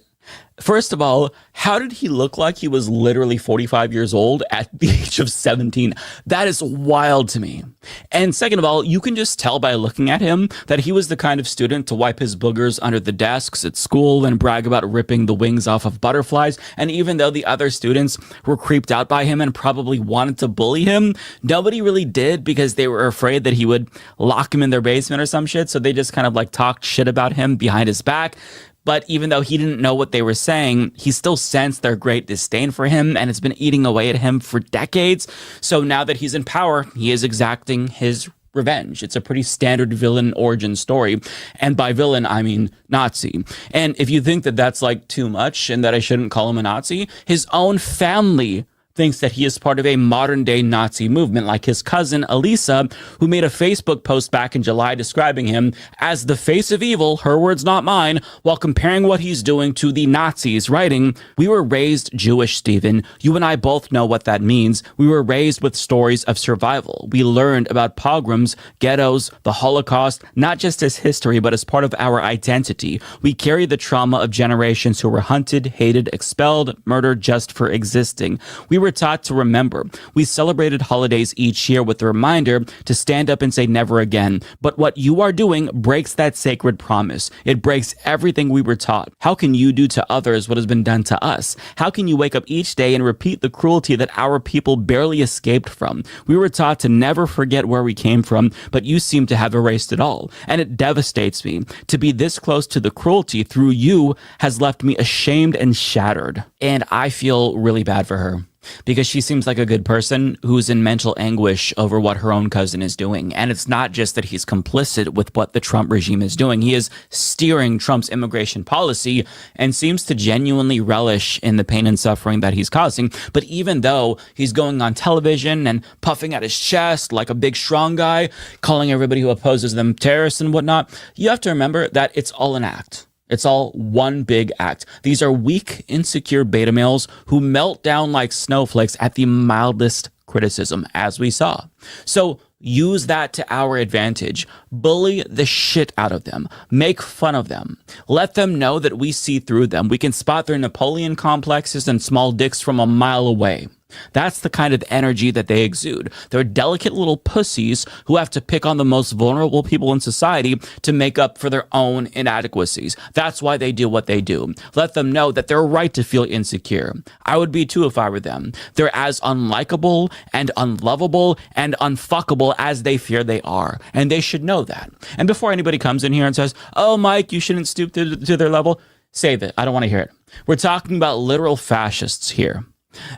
First of all, how did he look like he was literally 45 years old at the age of 17? That is wild to me. And second of all, you can just tell by looking at him that he was the kind of student to wipe his boogers under the desks at school and brag about ripping the wings off of butterflies. And even though the other students were creeped out by him and probably wanted to bully him, nobody really did because they were afraid that he would lock him in their basement or some shit. So they just kind of like talked shit about him behind his back. But even though he didn't know what they were saying, he still sensed their great disdain for him, and it's been eating away at him for decades. So now that he's in power, he is exacting his revenge. It's a pretty standard villain origin story. And by villain, I mean Nazi. And if you think that that's like too much and that I shouldn't call him a Nazi, his own family thinks that he is part of a modern-day Nazi movement, like his cousin Elisa, who made a Facebook post back in July describing him as the face of evil, her words not mine, while comparing what he's doing to the Nazis, writing, "We were raised Jewish, Stephen. You and I both know what that means. We were raised with stories of survival. We learned about pogroms, ghettos, the Holocaust, not just as history, but as part of our identity. We carry the trauma of generations who were hunted, hated, expelled, murdered just for existing. We were taught to remember. We celebrated holidays each year with the reminder to stand up and say never again. But what you are doing breaks that sacred promise. It breaks everything we were taught. How can you do to others what has been done to us? How can you wake up each day and repeat the cruelty that our people barely escaped from? We were taught to never forget where we came from, but you seem to have erased it all. And it devastates me. To be this close to the cruelty through you has left me ashamed and shattered." And I feel really bad for her, because she seems like a good person who's in mental anguish over what her own cousin is doing. And it's not just that he's complicit with what the Trump regime is doing. He is steering Trump's immigration policy and seems to genuinely relish in the pain and suffering that he's causing. But even though he's going on television and puffing out his chest like a big strong guy, calling everybody who opposes them terrorists and whatnot, you have to remember that it's all an act. It's all one big act. These are weak, insecure beta males who melt down like snowflakes at the mildest criticism, as we saw. So use that to our advantage. Bully the shit out of them. Make fun of them. Let them know that we see through them. We can spot their Napoleon complexes and small dicks from a mile away. That's the kind of energy that they exude. They're delicate little pussies who have to pick on the most vulnerable people in society to make up for their own inadequacies. That's why they do what they do. Let them know that they're right to feel insecure. I would be too if I were them. They're as unlikable and unlovable and unfuckable as they fear they are. And they should know that. And before anybody comes in here and says, "Oh, Mike, you shouldn't stoop to their level," save it. I don't want to hear it. We're talking about literal fascists here.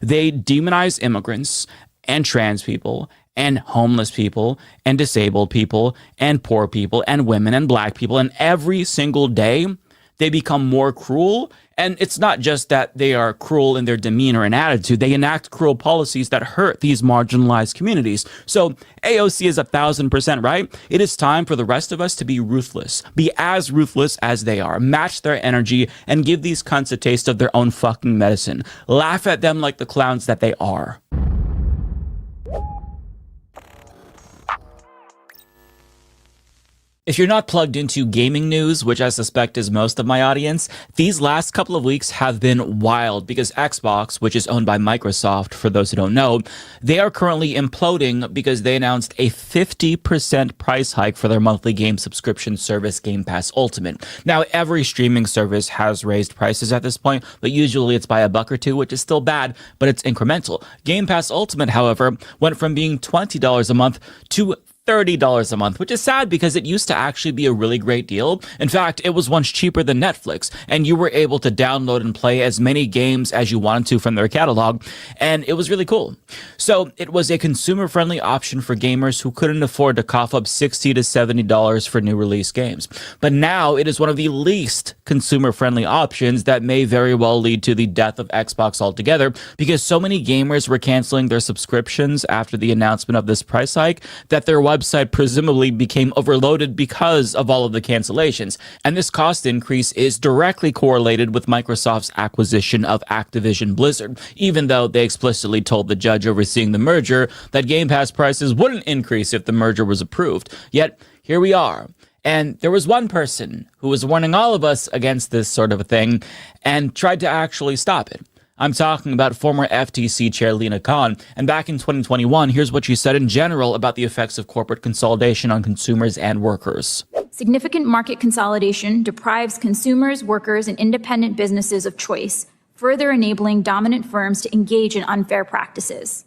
They demonize immigrants and trans people and homeless people and disabled people and poor people and women and black people. And every single day they become more cruel. And it's not just that they are cruel in their demeanor and attitude. They enact cruel policies that hurt these marginalized communities. So AOC is 1,000% right. It is time for the rest of us to be ruthless. Be as ruthless as they are. Match their energy and give these cunts a taste of their own fucking medicine. Laugh at them like the clowns that they are. If you're not plugged into gaming news, which I suspect is most of my audience, these last couple of weeks have been wild because Xbox, which is owned by Microsoft, for those who don't know, they are currently imploding because they announced a 50% price hike for their monthly game subscription service, Game Pass Ultimate. Now, every streaming service has raised prices at this point, but usually it's by $1 or $2, which is still bad, but it's incremental. Game Pass Ultimate, however, went from being $20 a month to $30 a month, which is sad because it used to actually be a really great deal. In fact, it was once cheaper than Netflix, and you were able to download and play as many games as you wanted to from their catalog, and it was really cool. So it was a consumer-friendly option for gamers who couldn't afford to cough up $60 to $70 for new release games. But now it is one of the least consumer-friendly options that may very well lead to the death of Xbox altogether, because so many gamers were canceling their subscriptions after the announcement of this price hike that their website website presumably became overloaded because of all of the cancellations. And this cost increase is directly correlated with Microsoft's acquisition of Activision Blizzard, even though they explicitly told the judge overseeing the merger that Game Pass prices wouldn't increase if the merger was approved. Yet, here we are. And there was one person who was warning all of us against this sort of a thing and tried to actually stop it. I'm talking about former FTC Chair Lina Khan, and back in 2021, here's what she said in general about the effects of corporate consolidation on consumers and workers. Significant market consolidation deprives consumers, workers, and independent businesses of choice, further enabling dominant firms to engage in unfair practices.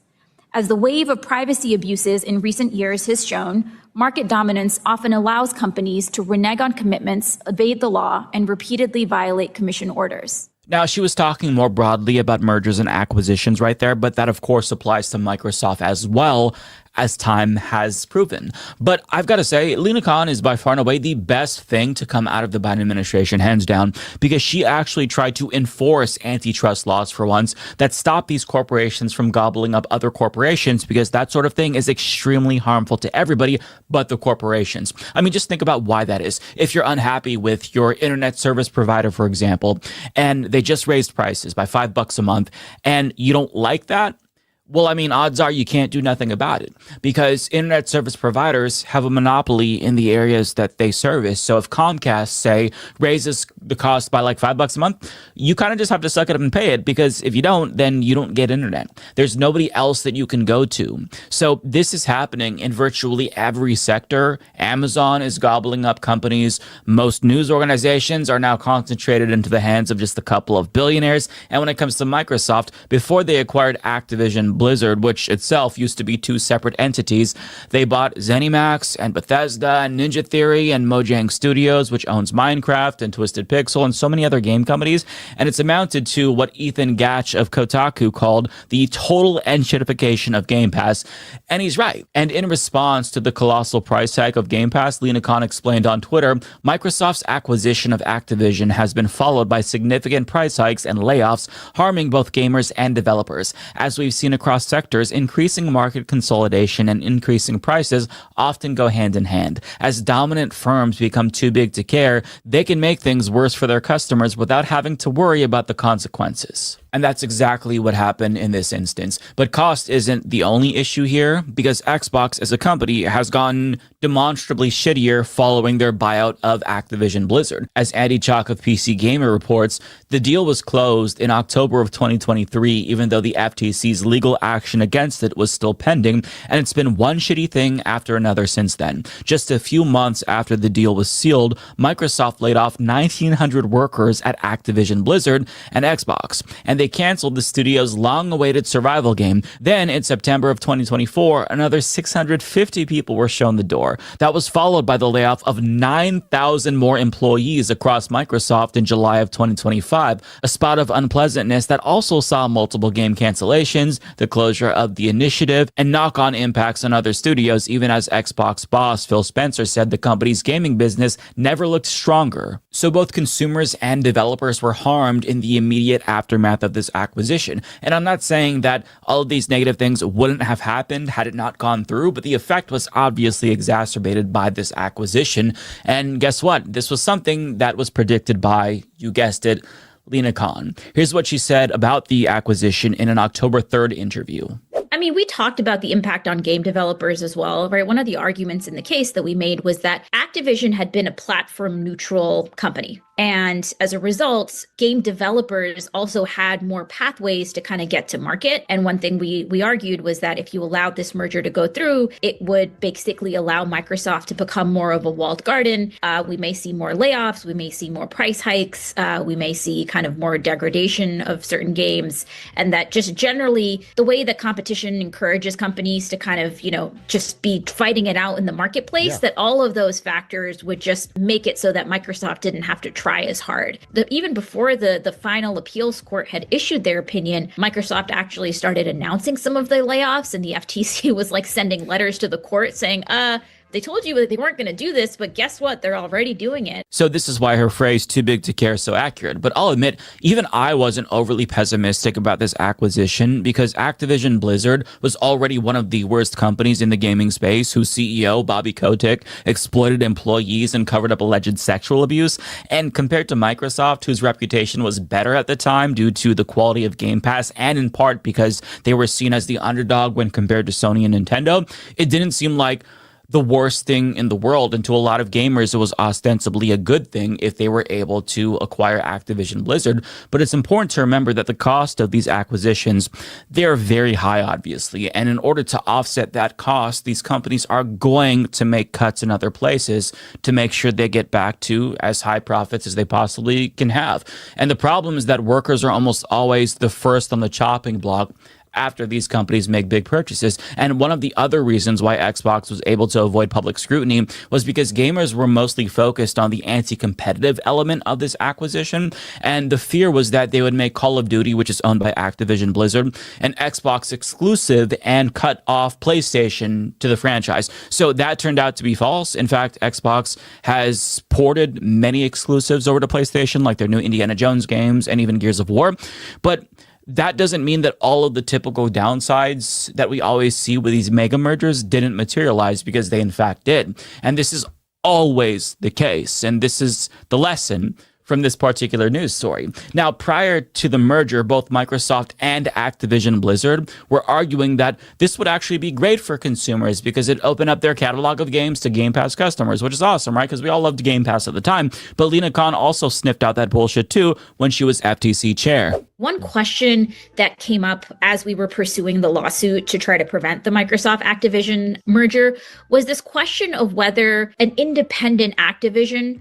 As the wave of privacy abuses in recent years has shown, market dominance often allows companies to renege on commitments, evade the law, and repeatedly violate commission orders. Now, she was talking more broadly about mergers and acquisitions right there, but that, of course, applies to Microsoft as well, as time has proven. But I've got to say, Lina Khan is by far and away the best thing to come out of the Biden administration, hands down, because she actually tried to enforce antitrust laws for once that stop these corporations from gobbling up other corporations, because that sort of thing is extremely harmful to everybody but the corporations. I mean, just think about why that is. If you're unhappy with your internet service provider, for example, and they just raised prices by $5 a month, and you don't like that, well, I mean, odds are you can't do nothing about it because internet service providers have a monopoly in the areas that they service. So if Comcast, say, raises the cost by like $5 a month, you kind of just have to suck it up and pay it, because if you don't, then you don't get internet. There's nobody else that you can go to. So this is happening in virtually every sector. Amazon is gobbling up companies. Most news organizations are now concentrated into the hands of just a couple of billionaires. And when it comes to Microsoft, before they acquired Activision Blizzard, which itself used to be two separate entities, they bought ZeniMax and Bethesda and Ninja Theory and Mojang Studios, which owns Minecraft and Twisted Pixel and so many other game companies. And it's amounted to what Ethan Gatch of Kotaku called the total enshittification of Game Pass. And he's right. And in response to the colossal price hike of Game Pass, Lina Khan explained on Twitter, Microsoft's acquisition of Activision has been followed by significant price hikes and layoffs, harming both gamers and developers. As we've seen across sectors, increasing market consolidation and increasing prices often go hand in hand. As dominant firms become too big to care, they can make things worse for their customers without having to worry about the consequences. And that's exactly what happened in this instance. But cost isn't the only issue here, because Xbox as a company has gotten demonstrably shittier following their buyout of Activision Blizzard. As Andy Chalk of PC Gamer reports, the deal was closed in October of 2023, even though the FTC's legal action against it was still pending, and it's been one shitty thing after another since then. Just a few months after the deal was sealed, Microsoft laid off 1,900 workers at Activision Blizzard and Xbox, and they canceled the studio's long-awaited survival game. Then, in September of 2024, another 650 people were shown the door. That was followed by the layoff of 9,000 more employees across Microsoft in July of 2025, a spot of unpleasantness that also saw multiple game cancellations, the closure of the initiative, and knock-on impacts on other studios, even as Xbox boss Phil Spencer said the company's gaming business never looked stronger. So both consumers and developers were harmed in the immediate aftermath of this acquisition. And I'm not saying that all of these negative things wouldn't have happened had it not gone through, but the effect was obviously exacerbated by this acquisition. And guess what? This was something that was predicted by, you guessed it, Lina Khan. Here's what she said about the acquisition in an October 3rd interview. I mean, we talked about the impact on game developers as well, right? One of the arguments in the case that we made was that Activision had been a platform neutral company. And as a result, game developers also had more pathways to kind of get to market. And one thing we argued was that if you allowed this merger to go through, it would basically allow Microsoft to become more of a walled garden. We may see more layoffs. We may see more price hikes. We may see kind of more degradation of certain games. And that just generally the way that competition encourages companies to kind of, just be fighting it out in the marketplace, that all of those factors would just make it so that Microsoft didn't have to try as hard. Even before the final appeals court had issued their opinion, Microsoft actually started announcing some of the layoffs, and the FTC was like sending letters to the court saying, they told you that they weren't going to do this, but guess what? They're already doing it. So this is why her phrase "too big to care" is so accurate. But I'll admit, even I wasn't overly pessimistic about this acquisition because Activision Blizzard was already one of the worst companies in the gaming space, whose CEO, Bobby Kotick, exploited employees and covered up alleged sexual abuse. And compared to Microsoft, whose reputation was better at the time due to the quality of Game Pass and in part because they were seen as the underdog when compared to Sony and Nintendo, it didn't seem like the worst thing in the world. And to a lot of gamers, it was ostensibly a good thing if they were able to acquire Activision Blizzard. But it's important to remember that the cost of these acquisitions, they're very high, obviously. And in order to offset that cost, these companies are going to make cuts in other places to make sure they get back to as high profits as they possibly can have. And the problem is that workers are almost always the first on the chopping block after these companies make big purchases. And one of the other reasons why Xbox was able to avoid public scrutiny was because gamers were mostly focused on the anti-competitive element of this acquisition. And the fear was that they would make Call of Duty, which is owned by Activision Blizzard, an Xbox exclusive and cut off PlayStation to the franchise. So that turned out to be false. In fact, Xbox has ported many exclusives over to PlayStation, like their new Indiana Jones games and even Gears of War. But that doesn't mean that all of the typical downsides that we always see with these mega mergers didn't materialize, because they in fact did. And this is always the case. And this is the lesson from this particular news story. Now, prior to the merger, both Microsoft and Activision Blizzard were arguing that this would actually be great for consumers because it opened up their catalog of games to Game Pass customers, which is awesome, right? Because we all loved Game Pass at the time. But Lina Khan also sniffed out that bullshit too when she was FTC chair. One question that came up as we were pursuing the lawsuit to try to prevent the Microsoft Activision merger was this question of whether an independent Activision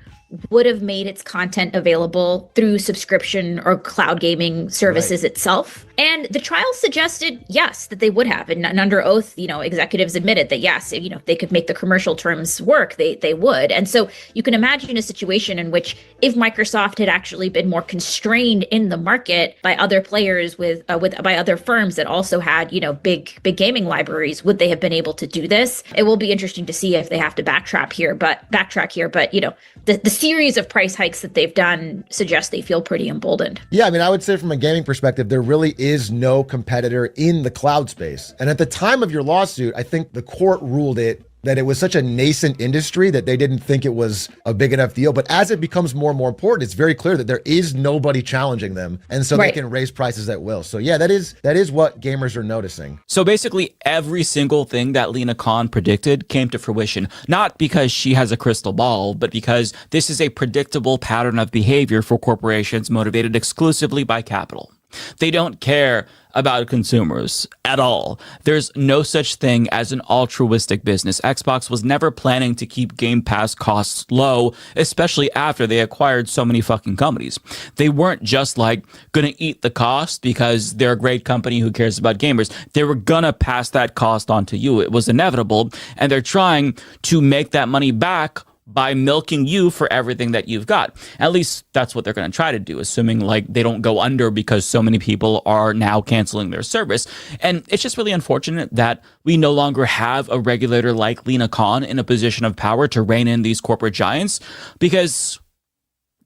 would have made its content available through subscription or cloud gaming services itself. And the trial suggested, yes, that they would have. And under oath, executives admitted that, yes, if they could make the commercial terms work, they would. And so you can imagine a situation in which if Microsoft had actually been more constrained in the market by other players by other firms that also had, big gaming libraries, would they have been able to do this? It will be interesting to see if they have to backtrack here. But the series of price hikes that they've done suggest they feel pretty emboldened. Yeah, I mean, I would say from a gaming perspective, there really is no competitor in the cloud space. And at the time of your lawsuit, I think the court ruled that it was such a nascent industry that they didn't think it was a big enough deal. But as it becomes more and more important, it's very clear that there is nobody challenging them. And so they can raise prices at will. So yeah, that is what gamers are noticing. So basically every single thing that Lina Khan predicted came to fruition, not because she has a crystal ball, but because this is a predictable pattern of behavior for corporations motivated exclusively by capital. They don't care about consumers at all. There's no such thing as an altruistic business. Xbox was never planning to keep Game Pass costs low, especially after they acquired so many fucking companies. They weren't just gonna eat the cost because they're a great company who cares about gamers. They were gonna pass that cost on to you. It was inevitable, and they're trying to make that money back by milking you for everything that you've got. At least that's what they're going to try to do, assuming they don't go under because so many people are now canceling their service. And it's just really unfortunate that we no longer have a regulator like Lina Khan in a position of power to rein in these corporate giants, because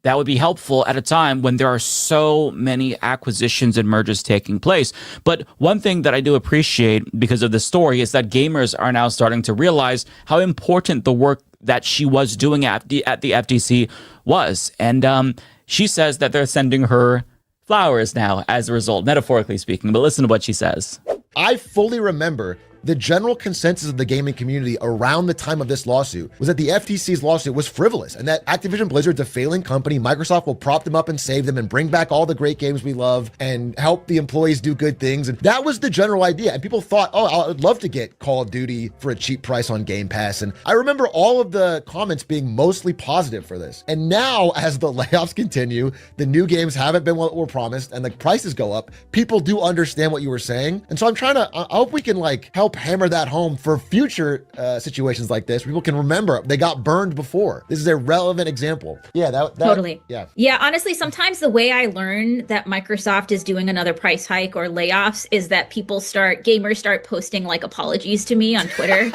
that would be helpful at a time when there are so many acquisitions and mergers taking place. But one thing that I do appreciate because of this story is that gamers are now starting to realize how important the work that she was doing at the FTC was. And she says that they're sending her flowers now as a result, metaphorically speaking. But listen to what she says. I fully remember the general consensus of the gaming community around the time of this lawsuit was that the FTC's lawsuit was frivolous and that Activision Blizzard's a failing company. Microsoft will prop them up and save them and bring back all the great games we love and help the employees do good things. And that was the general idea. And people thought, oh, I'd love to get Call of Duty for a cheap price on Game Pass. And I remember all of the comments being mostly positive for this. And now, as the layoffs continue, the new games haven't been what were promised and the prices go up, people do understand what you were saying. And so I hope we can help help hammer that home for future situations like this. People can remember they got burned before. This is a relevant example. Yeah, that Totally. Yeah. Yeah, honestly, sometimes the way I learn that Microsoft is doing another price hike or layoffs is that gamers start posting like apologies to me on Twitter.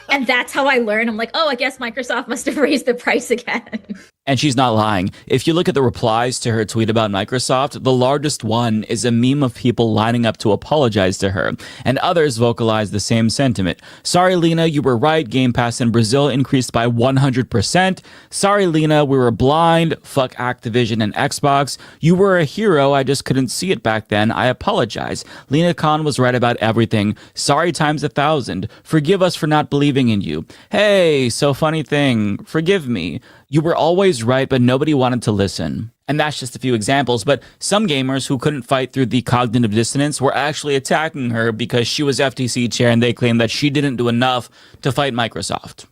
And that's how I learn. I'm like, oh, I guess Microsoft must have raised the price again. And she's not lying. If you look at the replies to her tweet about Microsoft, the largest one is a meme of people lining up to apologize to her, and others vocalize the same sentiment. Sorry, Lena, you were right. Game Pass in Brazil increased by 100%. Sorry, Lena, we were blind. Fuck Activision and Xbox. You were a hero. I just couldn't see it back then. I apologize. Lena Khan was right about everything. Sorry times 1,000. Forgive us for not believing in you. Hey, so funny thing. Forgive me. You were always right, but nobody wanted to listen. And that's just a few examples, but some gamers who couldn't fight through the cognitive dissonance were actually attacking her because she was FTC chair and they claimed that she didn't do enough to fight Microsoft.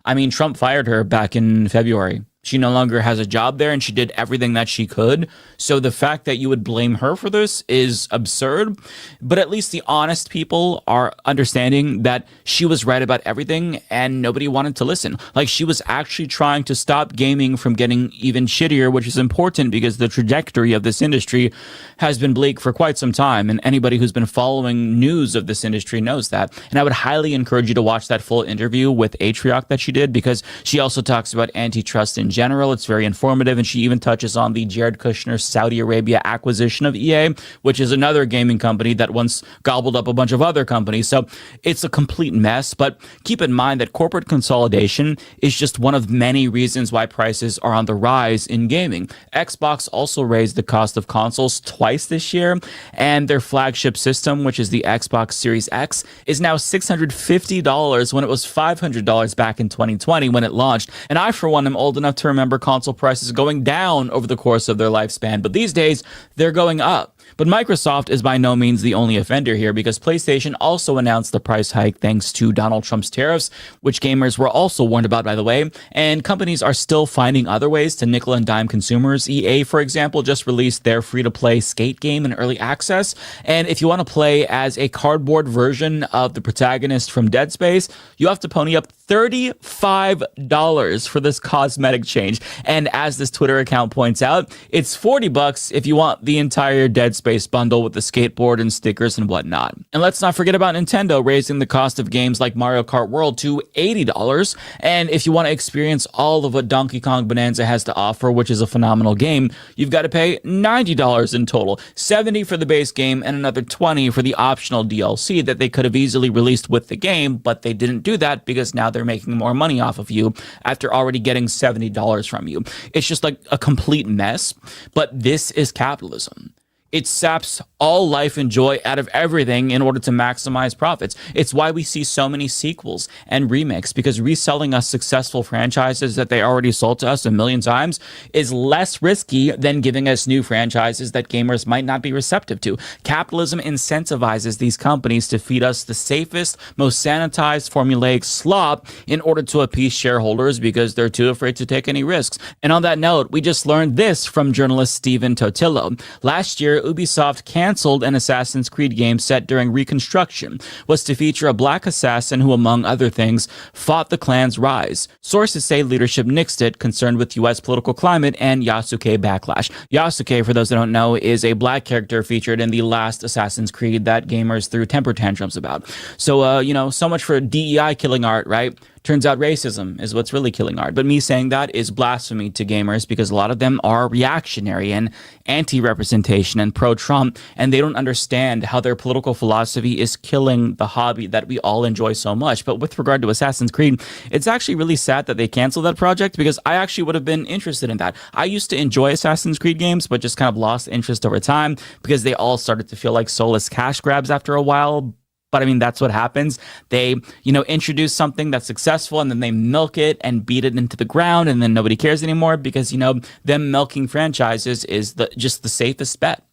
I mean, Trump fired her back in February. She no longer has a job there and she did everything that she could. So the fact that you would blame her for this is absurd. But at least the honest people are understanding that she was right about everything and nobody wanted to listen. Like, she was actually trying to stop gaming from getting even shittier, which is important because the trajectory of this industry has been bleak for quite some time. And anybody who's been following news of this industry knows that. And I would highly encourage you to watch that full interview with Atrioc that she did, because she also talks about antitrust in general. It's very informative, and she even touches on the Jared Kushner Saudi Arabia acquisition of EA, which is another gaming company that once gobbled up a bunch of other companies. So it's a complete mess, but keep in mind that corporate consolidation is just one of many reasons why prices are on the rise in gaming. Xbox also raised the cost of consoles twice this year, and their flagship system, which is the Xbox Series X, is now $650 when it was $500 back in 2020 when it launched. And I, for one, am old enough to remember console prices going down over the course of their lifespan, but these days they're going up. But Microsoft is by no means the only offender here, because PlayStation also announced the price hike thanks to Donald Trump's tariffs, which gamers were also warned about, by the way, and companies are still finding other ways to nickel and dime consumers. EA, for example, just released their free-to-play Skate game in early access, and if you want to play as a cardboard version of the protagonist from Dead Space, you have to pony up $35 for this cosmetic change. And as this Twitter account points out, it's $40 if you want the entire Dead Space bundle with the skateboard and stickers and whatnot. And let's not forget about Nintendo raising the cost of games like Mario Kart World to $80. And if you want to experience all of what Donkey Kong Bonanza has to offer, which is a phenomenal game, you've got to pay $90 in total. $70 for the base game and another $20 for the optional DLC that they could have easily released with the game, but they didn't do that because now they're making more money off of you after already getting $70 from you. It's just like a complete mess, but this is capitalism. It saps all life and joy out of everything in order to maximize profits. It's why we see so many sequels and remakes, because reselling us successful franchises that they already sold to us a million times is less risky than giving us new franchises that gamers might not be receptive to. Capitalism incentivizes these companies to feed us the safest, most sanitized, formulaic slop in order to appease shareholders because they're too afraid to take any risks. And on that note, we just learned this from journalist Steven Totillo. Last year, Ubisoft canceled an Assassin's Creed game set during Reconstruction, was to feature a black assassin who, among other things, fought the clan's rise. Sources say leadership nixed it, concerned with U.S. political climate and Yasuke backlash. Yasuke, for those that don't know, is a black character featured in the last Assassin's Creed that gamers threw temper tantrums about. So, so much for DEI killing art, right? Turns out racism is what's really killing art. But me saying that is blasphemy to gamers, because a lot of them are reactionary and anti-representation and pro-Trump, and they don't understand how their political philosophy is killing the hobby that we all enjoy so much. But with regard to Assassin's Creed, it's actually really sad that they canceled that project, because I actually would have been interested in that. I used to enjoy Assassin's Creed games, but just kind of lost interest over time because they all started to feel like soulless cash grabs after a while. But I mean, that's what happens. They, introduce something that's successful and then they milk it and beat it into the ground, and then nobody cares anymore because, them milking franchises is just the safest bet.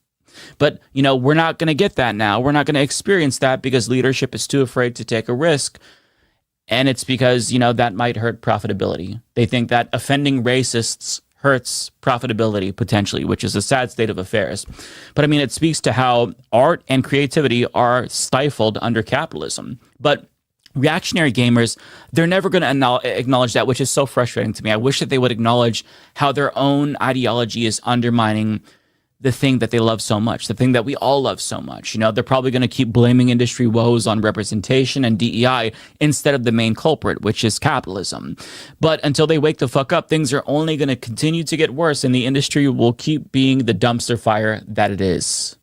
But, we're not going to get that now. We're not going to experience that because leadership is too afraid to take a risk. And it's because, that might hurt profitability. They think that offending racists hurts profitability potentially, which is a sad state of affairs. But I mean, it speaks to how art and creativity are stifled under capitalism. But reactionary gamers, they're never going to acknowledge that, which is so frustrating to me. I wish that they would acknowledge how their own ideology is undermining the thing that they love so much, the thing that we all love so much. You know, they're probably going to keep blaming industry woes on representation and DEI instead of the main culprit, which is capitalism. But until they wake the fuck up, things are only going to continue to get worse, and the industry will keep being the dumpster fire that it is.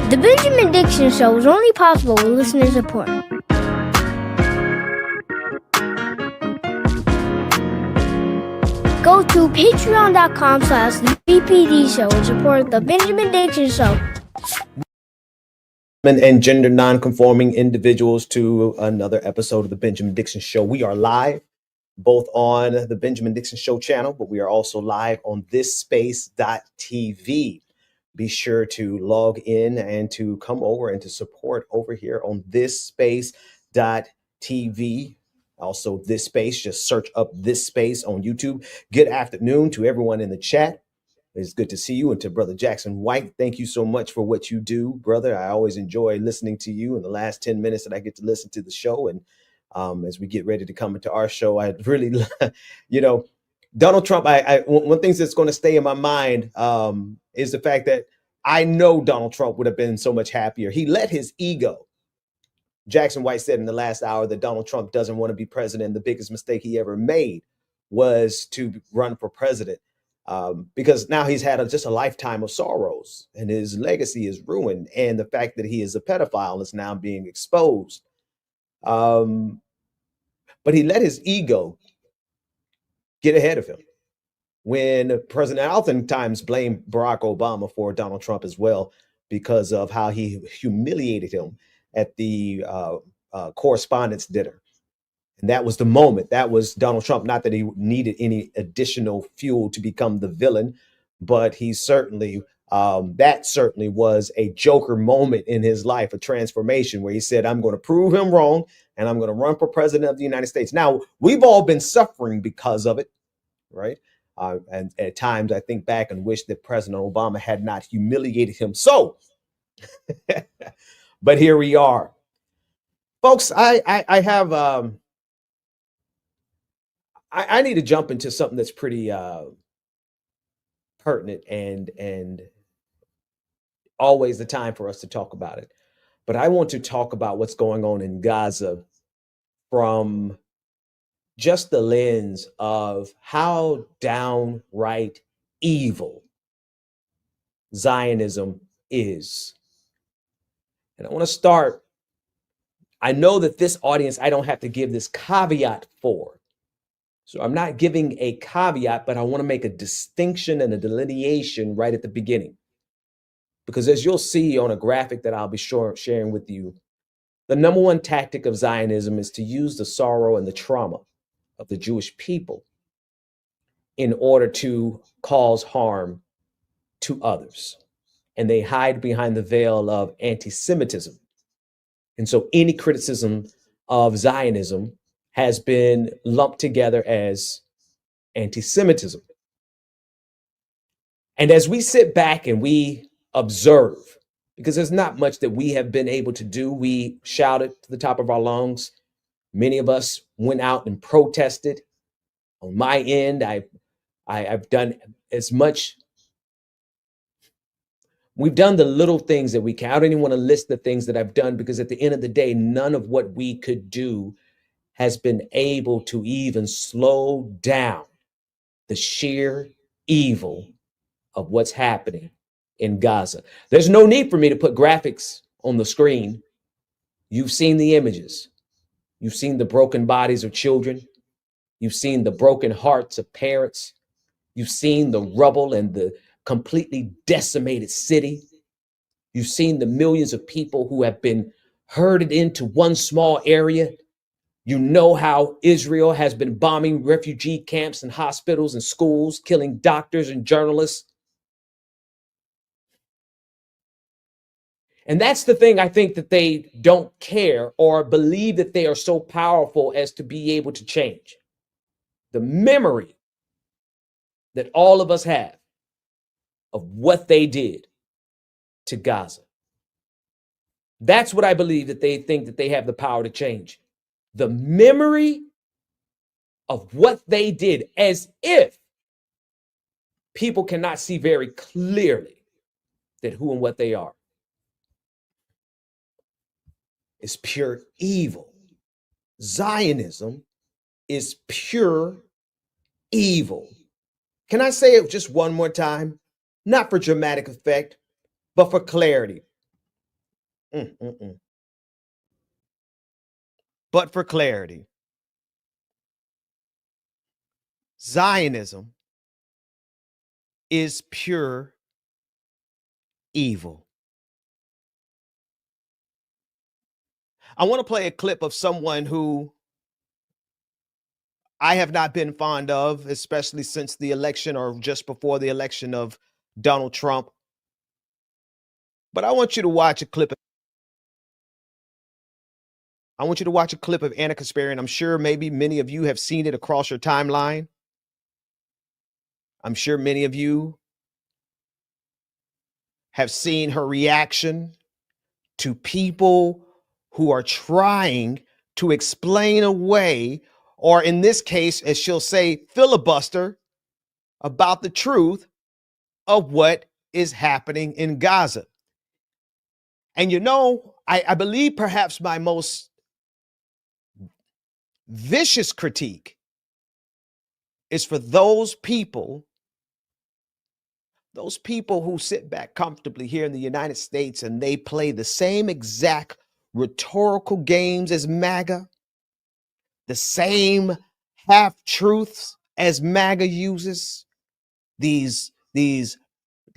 The Benjamin Dixon Show is only possible with listener support. Go to patreon.com/BPD Show and support the Benjamin Dixon Show. And gender non-conforming individuals to another episode of the Benjamin Dixon Show. We are live both on the Benjamin Dixon Show channel, but we are also live on thisspace.tv. Be sure to log in and to come over and to support over here on thisspace.tv. Also, This Space, just search up This Space on YouTube. Good afternoon to everyone in the chat. It's good to see you. And to Brother Jackson White, thank you so much for what you do, brother. I always enjoy listening to you in the last 10 minutes that I get to listen to the show. And as we get ready to come into our show, I really, Donald Trump, one thing that's going to stay in my mind is the fact that I know Donald Trump would have been so much happier. He let his ego. Jackson White said in the last hour that Donald Trump doesn't want to be president. The biggest mistake he ever made was to run for president because now he's had just a lifetime of sorrows and his legacy is ruined. And the fact that he is a pedophile is now being exposed. But he let his ego get ahead of him. When President oftentimes blamed Barack Obama for Donald Trump as well because of how he humiliated him at the correspondence dinner. And that was the moment. That was Donald Trump. Not that he needed any additional fuel to become the villain, but he certainly, that certainly was a Joker moment in his life, a transformation where he said, I'm going to prove him wrong and I'm going to run for president of the United States. Now, we've all been suffering because of it, right? And at times I think back and wish that President Obama had not humiliated him so. But here we are. Folks, I have, I need to jump into something that's pretty pertinent and always the time for us to talk about it. But I want to talk about what's going on in Gaza from just the lens of how downright evil Zionism is. And I want to start, I know that this audience, I don't have to give this caveat for. So I'm not giving a caveat, but I want to make a distinction and a delineation right at the beginning. Because as you'll see on a graphic that I'll be sharing with you, the number one tactic of Zionism is to use the sorrow and the trauma of the Jewish people in order to cause harm to others. and they hide behind the veil of anti-Semitism. And so any criticism of Zionism has been lumped together as anti-Semitism. And as we sit back and we observe, because there's not much that we have been able to do, we shouted to the top of our lungs. Many of us went out and protested. On my end, I've done as much. We've done the little things that we can. I don't even want to list the things that I've done, because at the end of the day, none of what we could do has been able to even slow down the sheer evil of what's happening in Gaza. There's no need for me to put graphics on the screen. You've seen the images. You've seen the broken bodies of children. You've seen the broken hearts of parents. You've seen the rubble and the completely decimated city. You've seen the millions of people who have been herded into one small area. You know how Israel has been bombing refugee camps and hospitals and schools, killing doctors and journalists. And that's the thing I think that they don't care or believe that they are so powerful as to be able to change. The memory that all of us have of what they did to Gaza. That's what I believe that they think that they have the power to change. The memory of what they did, as if people cannot see very clearly that who and what they are is pure evil. Zionism is pure evil. Can I say it just one more time? Not for dramatic effect, but for clarity. But for clarity. Zionism is pure evil. I want to play a clip of someone who I have not been fond of, especially since the election or just before the election of Donald Trump. But I want you to watch a clip. I want you to watch a clip of Anna Kasparian. I'm sure maybe many of you have seen it across your timeline. I'm sure many of you have seen her reaction to people who are trying to explain away, or in this case, as she'll say, filibuster about the truth of what is happening in Gaza. And you know, I believe perhaps my most vicious critique is for those people who sit back comfortably here in the United States and they play the same exact rhetorical games as MAGA, the same half-truths as MAGA uses, these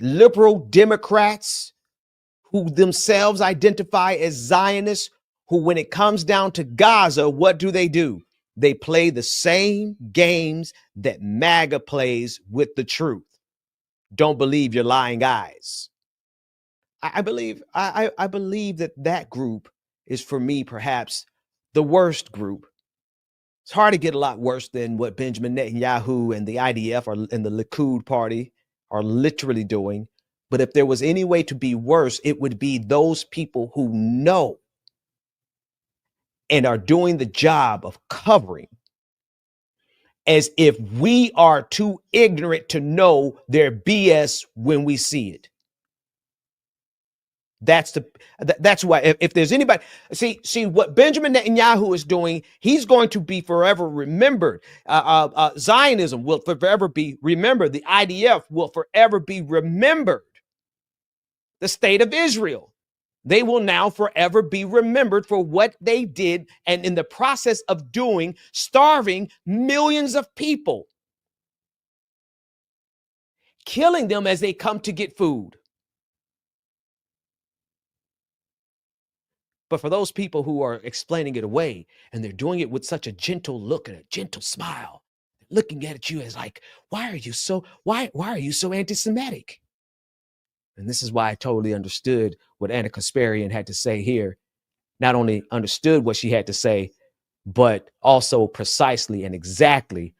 liberal Democrats who themselves identify as Zionists, who when it comes down to Gaza, what do? They play the same games that MAGA plays with the truth. Don't believe your lying eyes. I believe that group is, for me, perhaps the worst group. It's hard to get a lot worse than what Benjamin Netanyahu and the IDF and the Likud party are literally doing. But if there was any way to be worse, it would be those people who know and are doing the job of covering as if we are too ignorant to know their BS when we see it. That's why if there's anybody, see what Benjamin Netanyahu is doing, he's going to be forever remembered. Zionism will forever be remembered. The IDF will forever be remembered. The state of Israel, they will now forever be remembered for what they did, and in the process of doing, starving millions of people, killing them as they come to get food. But for those people who are explaining it away, and they're doing it with such a gentle look and a gentle smile, looking at you as like, why are you so anti-Semitic? And this is why I totally understood what Anna Kasparian had to say here. Not only understood what she had to say, but also precisely and exactly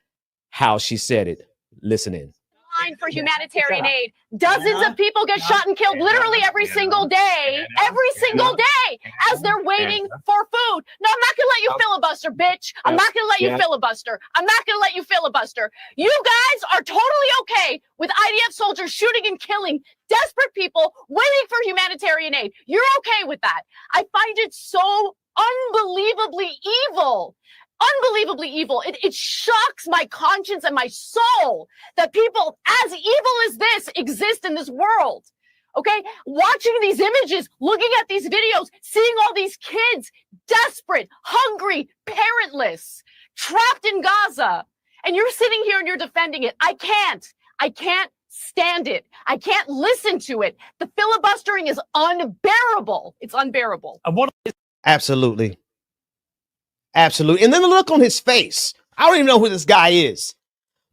how she said it. Listen in. For humanitarian aid. Dozens of people get shot and killed literally every single day as they're waiting for food. No, I'm not gonna let you filibuster, bitch. I'm not gonna let you filibuster. I'm not gonna let you filibuster. You guys are totally okay with IDF soldiers shooting and killing desperate people waiting for humanitarian aid. You're okay with that. I find it so unbelievably evil. Unbelievably evil. It shocks my conscience and my soul that people as evil as this exist in this world. Okay? Watching these images, looking at these videos, seeing all these kids desperate, hungry, parentless, trapped in Gaza. And you're sitting here and you're defending it. I can't stand it. I can't listen to it. The filibustering is unbearable. It's unbearable. Absolutely. Absolutely. And then the look on his face. I don't even know who this guy is.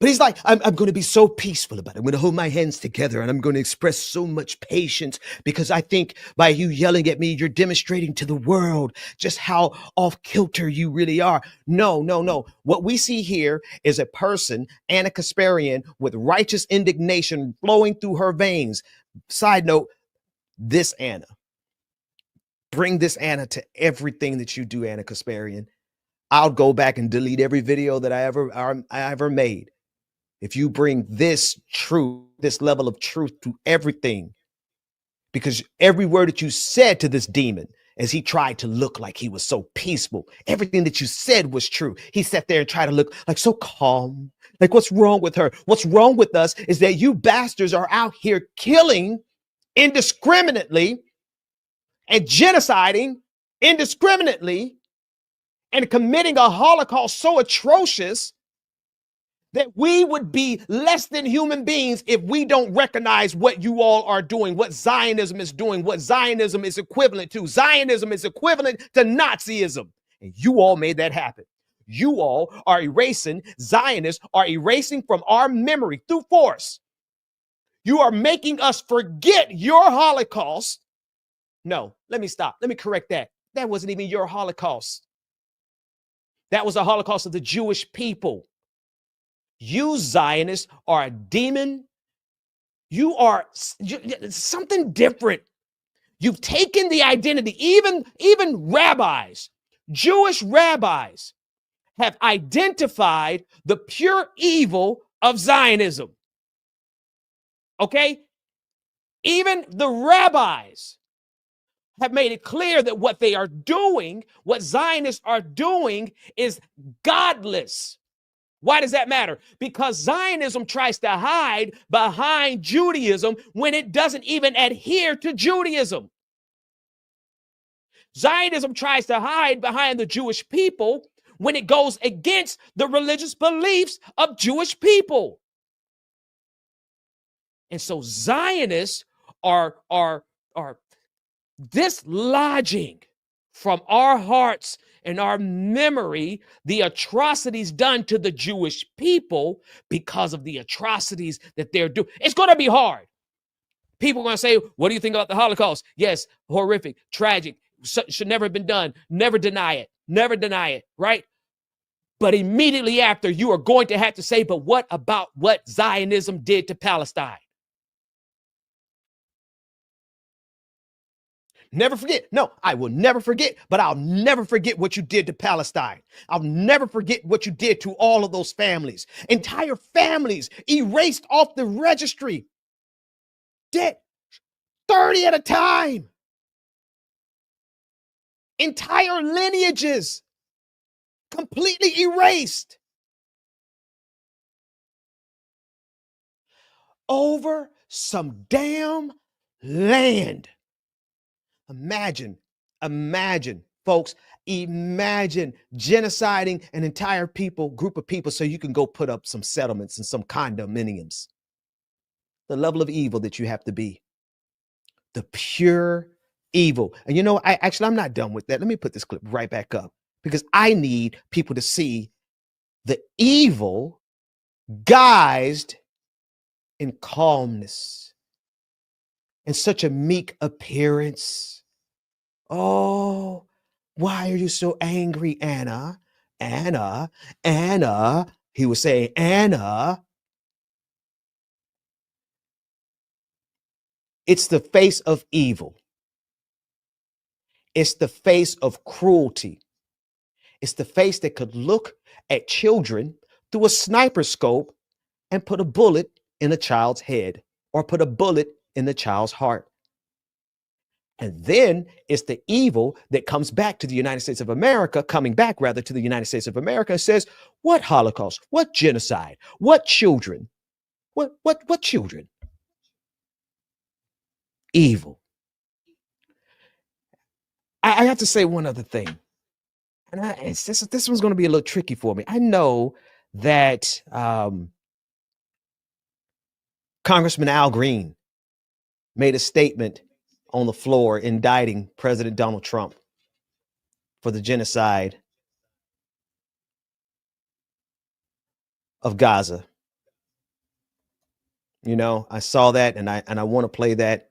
But he's like, I'm going to be so peaceful about it. I'm going to hold my hands together and I'm going to express so much patience because I think by you yelling at me, you're demonstrating to the world just how off kilter you really are. No. What we see here is a person, Anna Kasparian, with righteous indignation flowing through her veins. Side note, this Anna. Bring this Anna to everything that you do, Anna Kasparian. I'll go back and delete every video that I ever made. If you bring this truth, this level of truth to everything, because every word that you said to this demon as he tried to look like he was so peaceful, everything that you said was true. He sat there and tried to look like so calm. Like, what's wrong with her? What's wrong with us is that you bastards are out here killing indiscriminately and genociding indiscriminately and committing a Holocaust so atrocious that we would be less than human beings if we don't recognize what you all are doing, what Zionism is doing, what Zionism is equivalent to. Zionism is equivalent to Nazism. And you all made that happen. You all are erasing, Zionists are erasing from our memory through force. You are making us forget your Holocaust. No, let me stop. Let me correct that. That wasn't even your Holocaust. That was the Holocaust of the Jewish people. You Zionists are a demon. You are something different. You've taken the identity, even rabbis, Jewish rabbis have identified the pure evil of Zionism. Okay? Even the rabbis have made it clear that what they are doing, what Zionists are doing, is godless. Why does that matter? Because Zionism tries to hide behind Judaism when it doesn't even adhere to Judaism. Zionism tries to hide behind the Jewish people when it goes against the religious beliefs of Jewish people. And so Zionists are dislodging from our hearts and our memory the atrocities done to the Jewish people because of the atrocities that they're doing. It's going to be hard. People are going to say, what do you think about the Holocaust? Yes, horrific, tragic, should never have been done. Never deny it, right? But immediately after, you are going to have to say, but what about what Zionism did to Palestine? Never forget. No, I will never forget, but I'll never forget what you did to Palestine. I'll never forget what you did to all of those families. Entire families erased off the registry. Dead 30 at a time. Entire lineages completely erased. Over some damn land. Imagine, folks, imagine genociding an entire group of people so you can go put up some settlements and some condominiums. The level of evil that you have to be. The pure evil. And you know, I'm not done with that. Let me put this clip right back up because I need people to see the evil guised in calmness. and such a meek appearance. Oh, why are you so angry, Anna? Anna, Anna. He was saying, Anna. It's the face of evil. It's the face of cruelty. It's the face that could look at children through a sniper scope and put a bullet in a child's head or put a bullet in the child's heart. And then it's the evil that comes back to the United States of America, coming back rather to the United States of America, and says, what Holocaust? What genocide? What children? What children? Evil. I have to say one other thing. And this one's going to be a little tricky for me. I know that Congressman Al Green made a statement on the floor indicting President Donald Trump for the genocide of Gaza. You know, I saw that and I want to play that.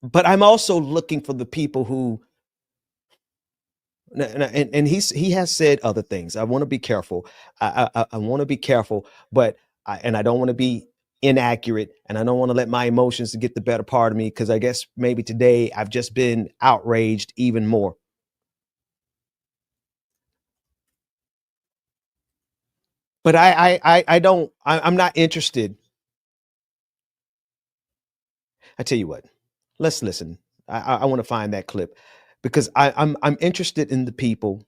But I'm also looking for the people who, and he has said other things. I want to be careful. I want to be careful, but I don't want to be inaccurate, and I don't want to let my emotions get the better part of me, because I guess maybe today I've just been outraged even more. But I'm not interested. I tell you what, let's listen. I want to find that clip, because I'm interested in the people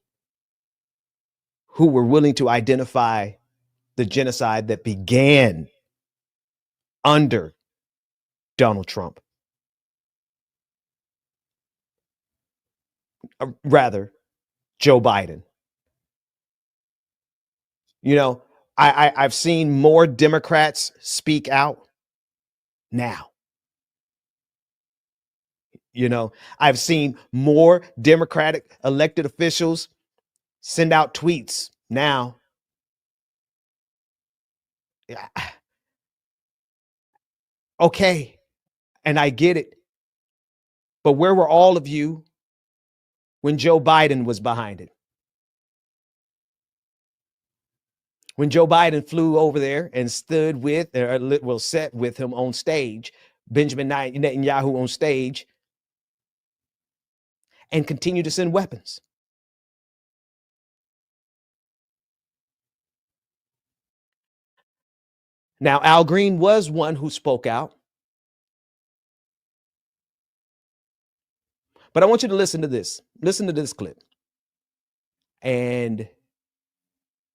who were willing to identify the genocide that began under Donald Trump. Rather, Joe Biden. You know, I've seen more Democrats speak out now. You know, I've seen more Democratic elected officials send out tweets now. Okay, and I get it. But where were all of you when Joe Biden was behind it? When Joe Biden flew over there and stood with, sat with him on stage, Benjamin Netanyahu on stage, and continued to send weapons. Now, Al Green was one who spoke out. But I want you to listen to this. Listen to this clip. And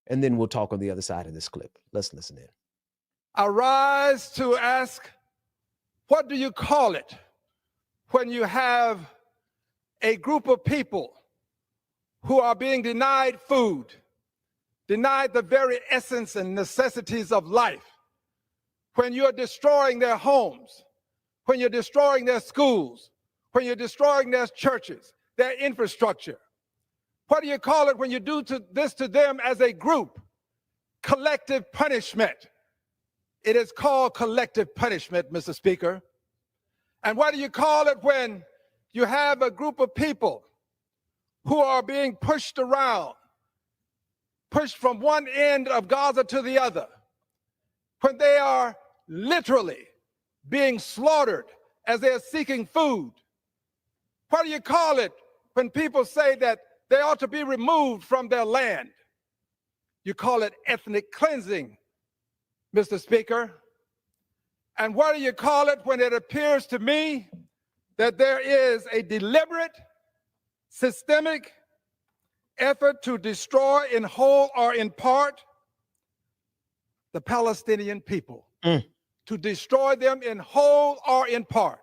then we'll talk on the other side of this clip. Let's listen in. I rise to ask, what do you call it when you have a group of people who are being denied food, denied the very essence and necessities of life, when you're destroying their homes, when you're destroying their schools, when you're destroying their churches, their infrastructure? What do you call it when you do this to them as a group? Collective punishment. It is called collective punishment, Mr. Speaker. And what do you call it when you have a group of people who are being pushed around, pushed from one end of Gaza to the other, when they are literally being slaughtered as they are seeking food? What do you call it when people say that they ought to be removed from their land? You call it ethnic cleansing, Mr. Speaker. And what do you call it when it appears to me that there is a deliberate, systemic effort to destroy in whole or in part the Palestinian people, to destroy them in whole or in part?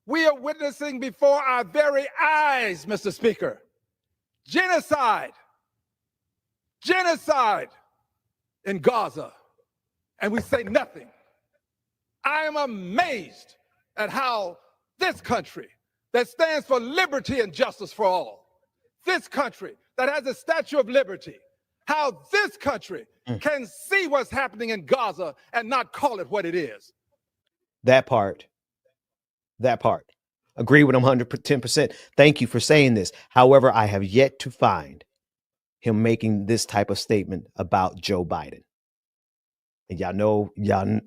We are witnessing before our very eyes, Mr. Speaker, genocide in Gaza, and we say nothing. I am amazed at how this country that stands for liberty and justice for all, this country that has a Statue of Liberty, how this country can see what's happening in Gaza and not call it what it is. That part. Agree with him 110%. Thank you for saying this. However, I have yet to find him making this type of statement about Joe Biden. And y'all know,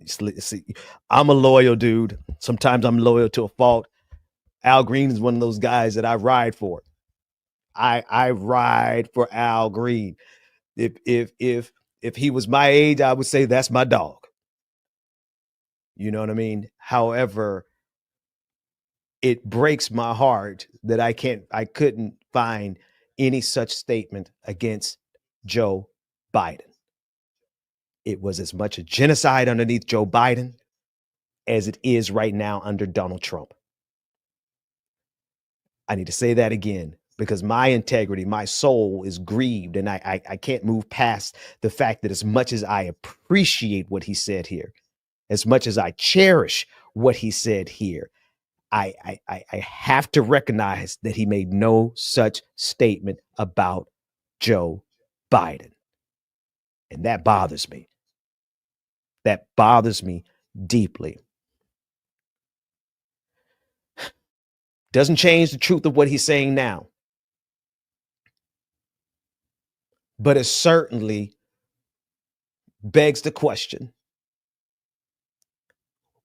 see, I'm a loyal dude. Sometimes I'm loyal to a fault. Al Green is one of those guys that I ride for. I ride for Al Green. If he was my age, I would say that's my dog. You know what I mean? However, it breaks my heart that I couldn't find any such statement against Joe Biden. It was as much a genocide underneath Joe Biden as it is right now under Donald Trump. I need to say that again because my integrity, my soul is grieved, and I can't move past the fact that as much as I appreciate what he said here, as much as I cherish what he said here, I have to recognize that he made no such statement about Joe Biden. And that bothers me. That bothers me deeply. Doesn't change the truth of what he's saying now. But it certainly begs the question,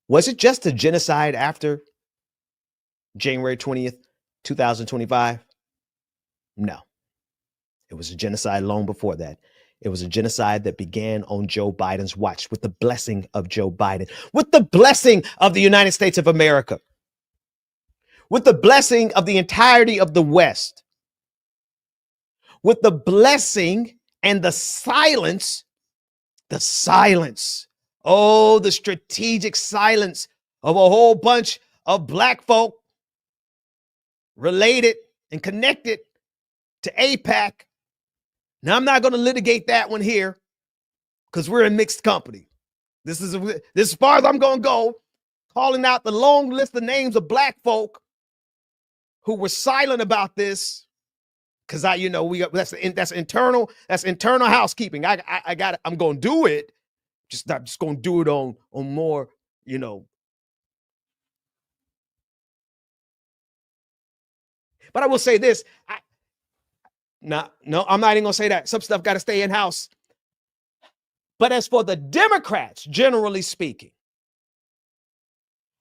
was it just a genocide after January 20th, 2025? No. It was a genocide long before that. It was a genocide that began on Joe Biden's watch with the blessing of Joe Biden, with the blessing of the United States of America, with the blessing of the entirety of the West, with the blessing and the silence, oh, the strategic silence of a whole bunch of black folk related and connected to AIPAC. Now, I'm not going to litigate that one here because we're in mixed company. This is as far as I'm going to go, calling out the long list of names of black folk who were silent about this because that's internal housekeeping. I got it. I'm going to do it. I'm just going to do it on more, But I will say this. No, I'm not even going to say that. Some stuff got to stay in-house. But as for the Democrats, generally speaking,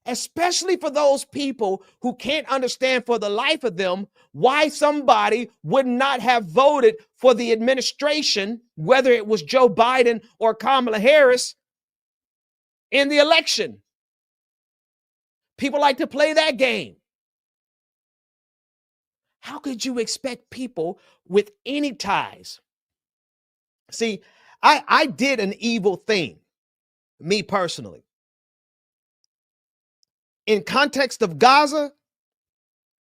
especially for those people who can't understand for the life of them why somebody would not have voted for the administration, whether it was Joe Biden or Kamala Harris, in the election. People like to play that game. How could you expect people with any ties? See, I did an evil thing, me personally. In context of Gaza,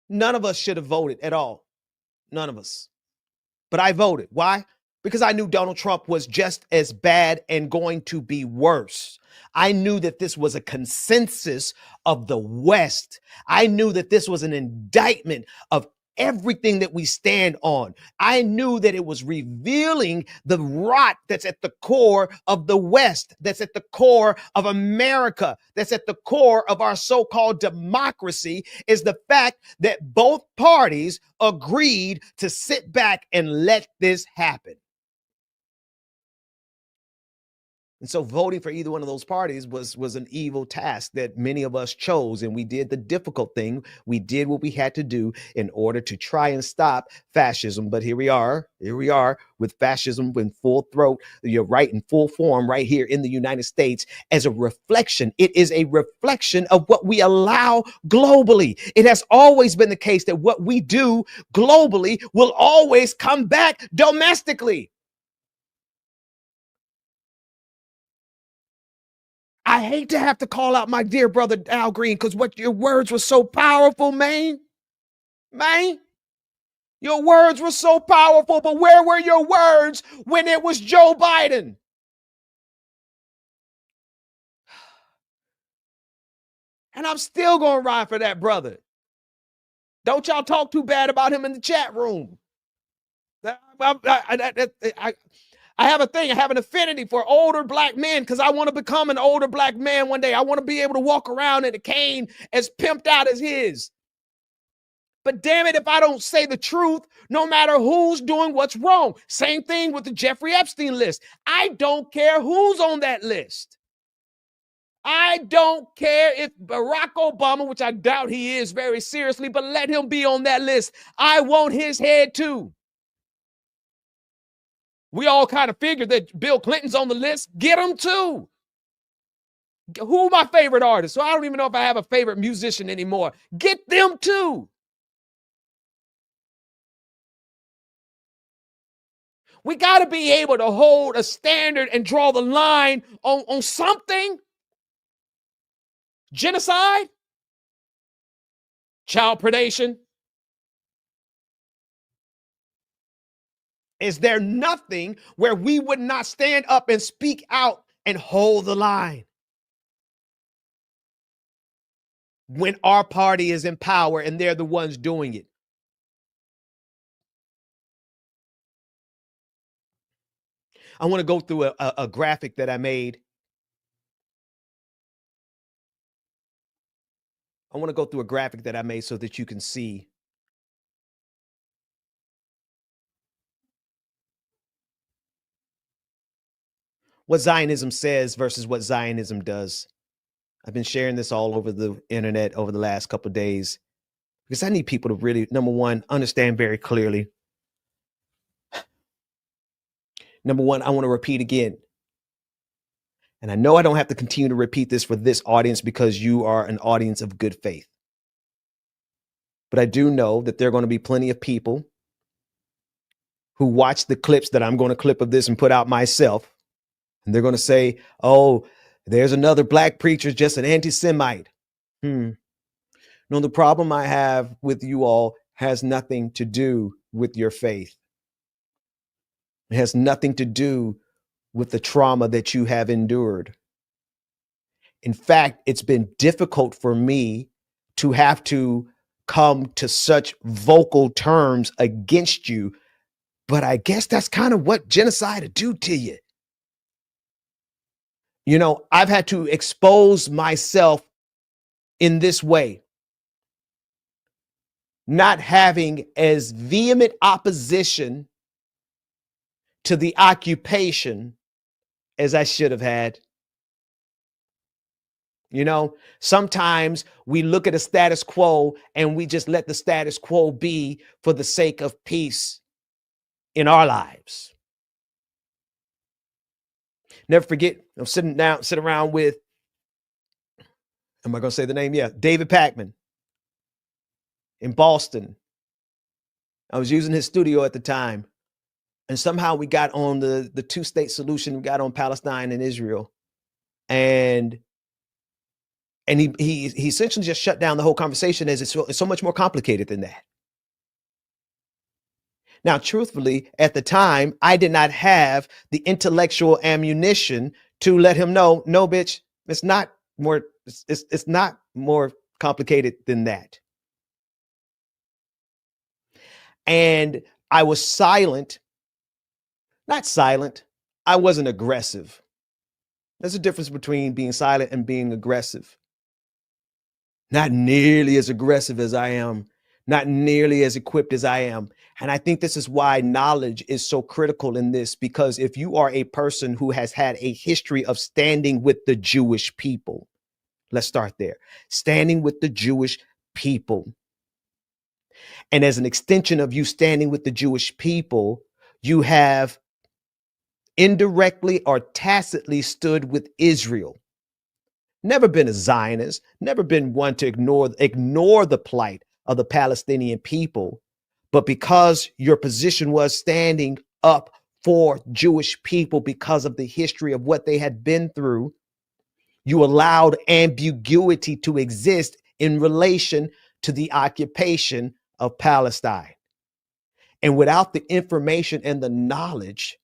none of us should have voted at all. None of us. But I voted. Why? Because I knew Donald Trump was just as bad and going to be worse. I knew that this was a consensus of the West. I knew that this was an indictment of everything that we stand on. I knew that it was revealing the rot that's at the core of the West, that's at the core of America, that's at the core of our so-called democracy, is the fact that both parties agreed to sit back and let this happen. And so voting for either one of those parties was an evil task that many of us chose. And we did the difficult thing. We did what we had to do in order to try and stop fascism. But here we are with fascism in full throat. You're right, in full form right here in the United States as a reflection. It is a reflection of what we allow globally. It has always been the case that what we do globally will always come back domestically. I hate to have to call out my dear brother Al Green because what your words were so powerful, man. Your words were so powerful, but where were your words when it was Joe Biden? And I'm still going to ride for that brother. Don't y'all talk too bad about him in the chat room. I have a thing. I have an affinity for older black men because I want to become an older black man one day. I want to be able to walk around in a cane as pimped out as his. But damn it, if I don't say the truth, no matter who's doing what's wrong. Same thing with the Jeffrey Epstein list. I don't care who's on that list. I don't care if Barack Obama, which I doubt he is very seriously, but let him be on that list. I want his head too. We all kind of figured that Bill Clinton's on the list. Get him too. Who are my favorite artists? So I don't even know if I have a favorite musician anymore. Get them too. We got to be able to hold a standard and draw the line on something. Genocide, child predation. Is there nothing where we would not stand up and speak out and hold the line? When our party is in power and they're the ones doing it. I want to go through a graphic that I made. I want to go through a graphic that I made so that you can see what Zionism says versus what Zionism does. I've been sharing this all over the internet over the last couple of days because I need people to really, number one, understand very clearly. Number one, I want to repeat again. And I know I don't have to continue to repeat this for this audience because you are an audience of good faith. But I do know that there are going to be plenty of people who watch the clips that I'm going to clip of this and put out myself. And they're going to say, oh, there's another black preacher, just an anti-Semite. No, the problem I have with you all has nothing to do with your faith. It has nothing to do with the trauma that you have endured. In fact, it's been difficult for me to have to come to such vocal terms against you, but I guess that's kind of what genocide would do to you. You know, I've had to expose myself in this way, not having as vehement opposition to the occupation as I should have had. You know, sometimes we look at a status quo and we just let the status quo be for the sake of peace in our lives. Never forget, I'm sitting around with, am I going to say the name? Yeah, David Pakman in Boston. I was using his studio at the time. And somehow we got on the two-state solution. We got on Palestine and Israel. And he essentially just shut down the whole conversation as it's so much more complicated than that. Now, truthfully, at the time, I did not have the intellectual ammunition to let him know, no, bitch, it's not more complicated than that. And I was silent. Not silent. I wasn't aggressive. There's a difference between being silent and being aggressive. Not nearly as aggressive as I am, not nearly as equipped as I am. And I think this is why knowledge is so critical in this, because if you are a person who has had a history of standing with the Jewish people, let's start there, standing with the Jewish people. And as an extension of you standing with the Jewish people, you have indirectly or tacitly stood with Israel. Never been a Zionist, never been one to ignore the plight of the Palestinian people. But because your position was standing up for Jewish people because of the history of what they had been through, you allowed ambiguity to exist in relation to the occupation of Palestine. And without the information and the knowledge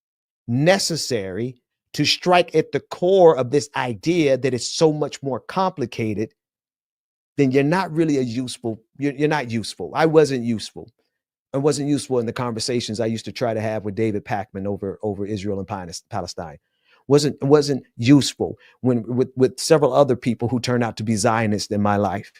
necessary to strike at the core of this idea that is so much more complicated, then you're not really you're not useful. I wasn't useful. It wasn't useful in the conversations I used to try to have with David Pacman over Israel and Palestine. Wasn't useful when with several other people who turned out to be Zionists in my life.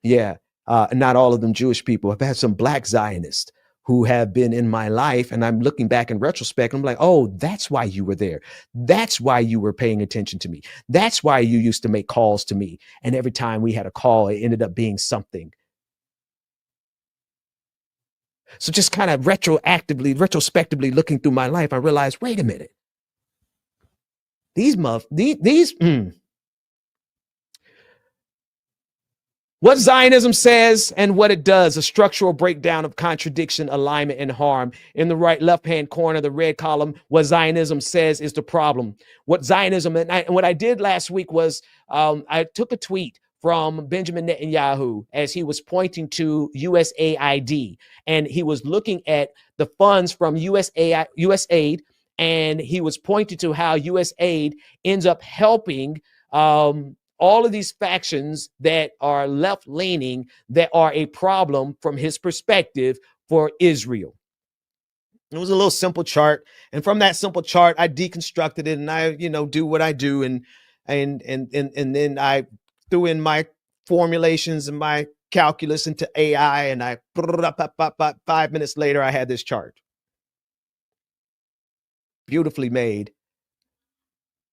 Yeah, not all of them Jewish people. I've had some Black Zionists who have been in my life, and I'm looking back in retrospect, and I'm like, oh, that's why you were there. That's why you were paying attention to me. That's why you used to make calls to me. And every time we had a call, it ended up being something. So just kind of retrospectively looking through my life, I realized, wait a minute. What Zionism says and what it does, a structural breakdown of contradiction, alignment, and harm. In the left-hand corner, the red column, what Zionism says is the problem. What Zionism, and what I did last week was I took a tweet from Benjamin Netanyahu as he was pointing to USAID, and he was looking at the funds from USAID, and he was pointing to how USAID ends up helping all of these factions that are left-leaning that are a problem from his perspective for Israel. It was a little simple chart, and from that simple chart, I deconstructed it, and I, do what I do, and then I threw in my formulations and my calculus into AI, and I 5 minutes later, I had this chart, beautifully made.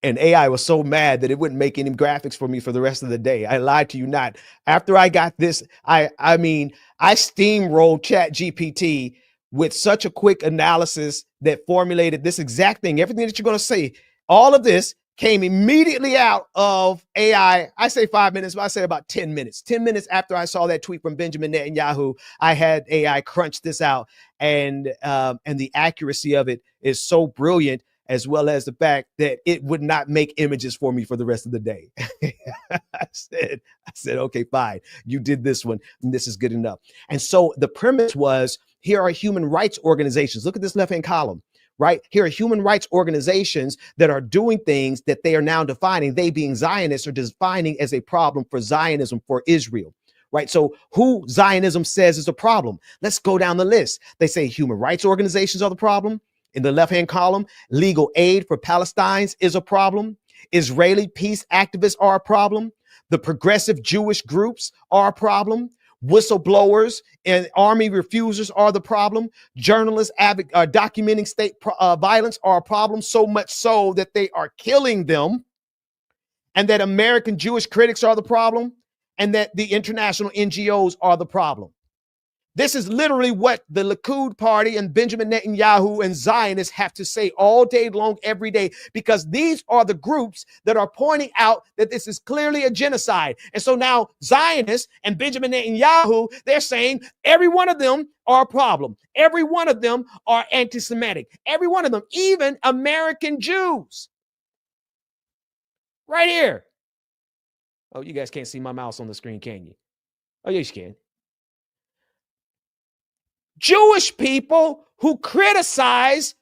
And AI was so mad that it wouldn't make any graphics for me for the rest of the day. I lied to you not. After I got this, I steamrolled ChatGPT with such a quick analysis that formulated this exact thing. Everything that you're going to say, all of this came immediately out of AI. I say 5 minutes, but I say about 10 minutes. 10 minutes after I saw that tweet from Benjamin Netanyahu, I had AI crunch this out, and the accuracy of it is so brilliant, as well as the fact that it would not make images for me for the rest of the day. I said, okay, fine. You did this one, and this is good enough. And so the premise was, here are human rights organizations. Look at this left-hand column, right? Here are human rights organizations that are doing things that they are now defining, they being Zionists, are defining as a problem for Zionism, for Israel. Right. So who Zionism says is a problem? Let's go down the list. They say human rights organizations are the problem. In the left-hand column, legal aid for Palestinians is a problem. Israeli peace activists are a problem. The progressive Jewish groups are a problem. Whistleblowers and army refusers are the problem. Journalists documenting state violence are a problem, so much so that they are killing them. And that American Jewish critics are the problem. And that the international NGOs are the problem. This is literally what the Likud party and Benjamin Netanyahu and Zionists have to say all day long, every day, because these are the groups that are pointing out that this is clearly a genocide. And so now Zionists and Benjamin Netanyahu, they're saying every one of them are a problem. Every one of them are anti-Semitic. Every one of them, even American Jews. Right here. Oh, you guys can't see my mouse on the screen, can you? Oh, yes, you can. Jewish people who criticize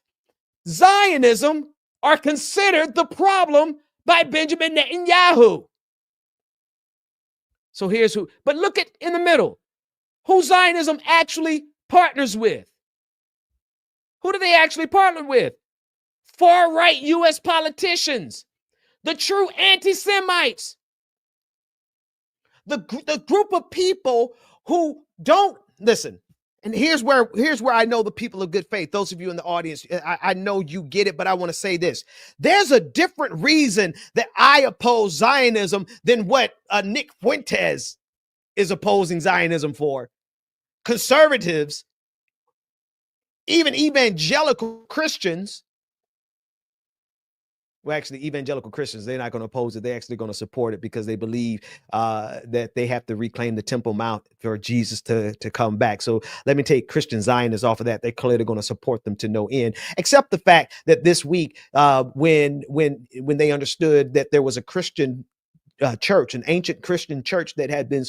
Zionism are considered the problem by Benjamin Netanyahu. So here's who, but look at in the middle, who Zionism actually partners with. Who do they actually partner with? Far-right U.S. politicians, the true anti-Semites, the group of people who don't listen. And here's where I know the people of good faith, those of you in the audience, I know you get it, but I want to say this. There's a different reason that I oppose Zionism than what Nick Fuentes is opposing Zionism for. Conservatives, even evangelical Christians, well, actually, evangelical Christians, they're not going to oppose it. They're actually going to support it because they believe that they have to reclaim the Temple Mount for Jesus to come back. So let me take Christian Zionists off of that. They're clearly going to support them to no end, except the fact that this week, when they understood that there was a Christian church, an ancient Christian church that had been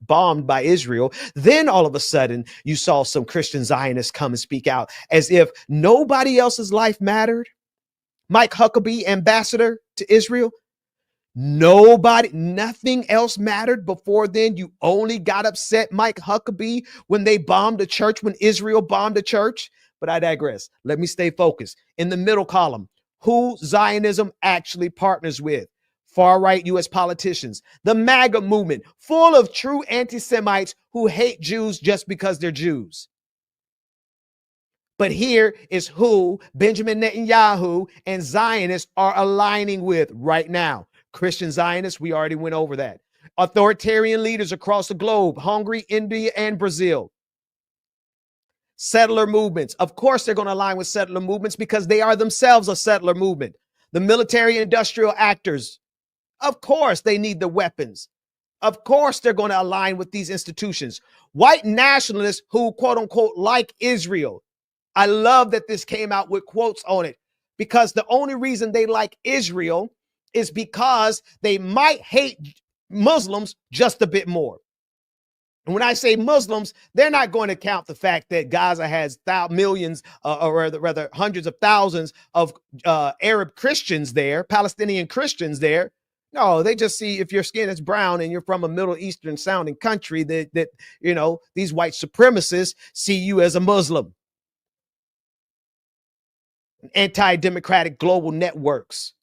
bombed by Israel, then all of a sudden you saw some Christian Zionists come and speak out as if nobody else's life mattered. Mike Huckabee, ambassador to Israel, Nothing else mattered before then. You only got upset, Mike Huckabee, when they bombed a church, when Israel bombed a church. But I digress. Let me stay focused. In the middle column, who Zionism actually partners with. Far-right U.S. politicians. The MAGA movement, full of true anti-Semites who hate Jews just because they're Jews. But here is who Benjamin Netanyahu and Zionists are aligning with right now. Christian Zionists, we already went over that. Authoritarian leaders across the globe, Hungary, India, and Brazil. Settler movements. Of course, they're going to align with settler movements because they are themselves a settler movement. The military industrial actors. Of course, they need the weapons. Of course, they're going to align with these institutions. White nationalists who, quote unquote, like Israel. I love that this came out with quotes on it because the only reason they like Israel is because they might hate Muslims just a bit more. And when I say Muslims, they're not going to count the fact that Gaza has millions, or rather hundreds of thousands of Arab Christians there, Palestinian Christians there. No, they just see if your skin is brown and you're from a Middle Eastern sounding country that you know, these white supremacists see you as a Muslim. Anti-democratic global networks.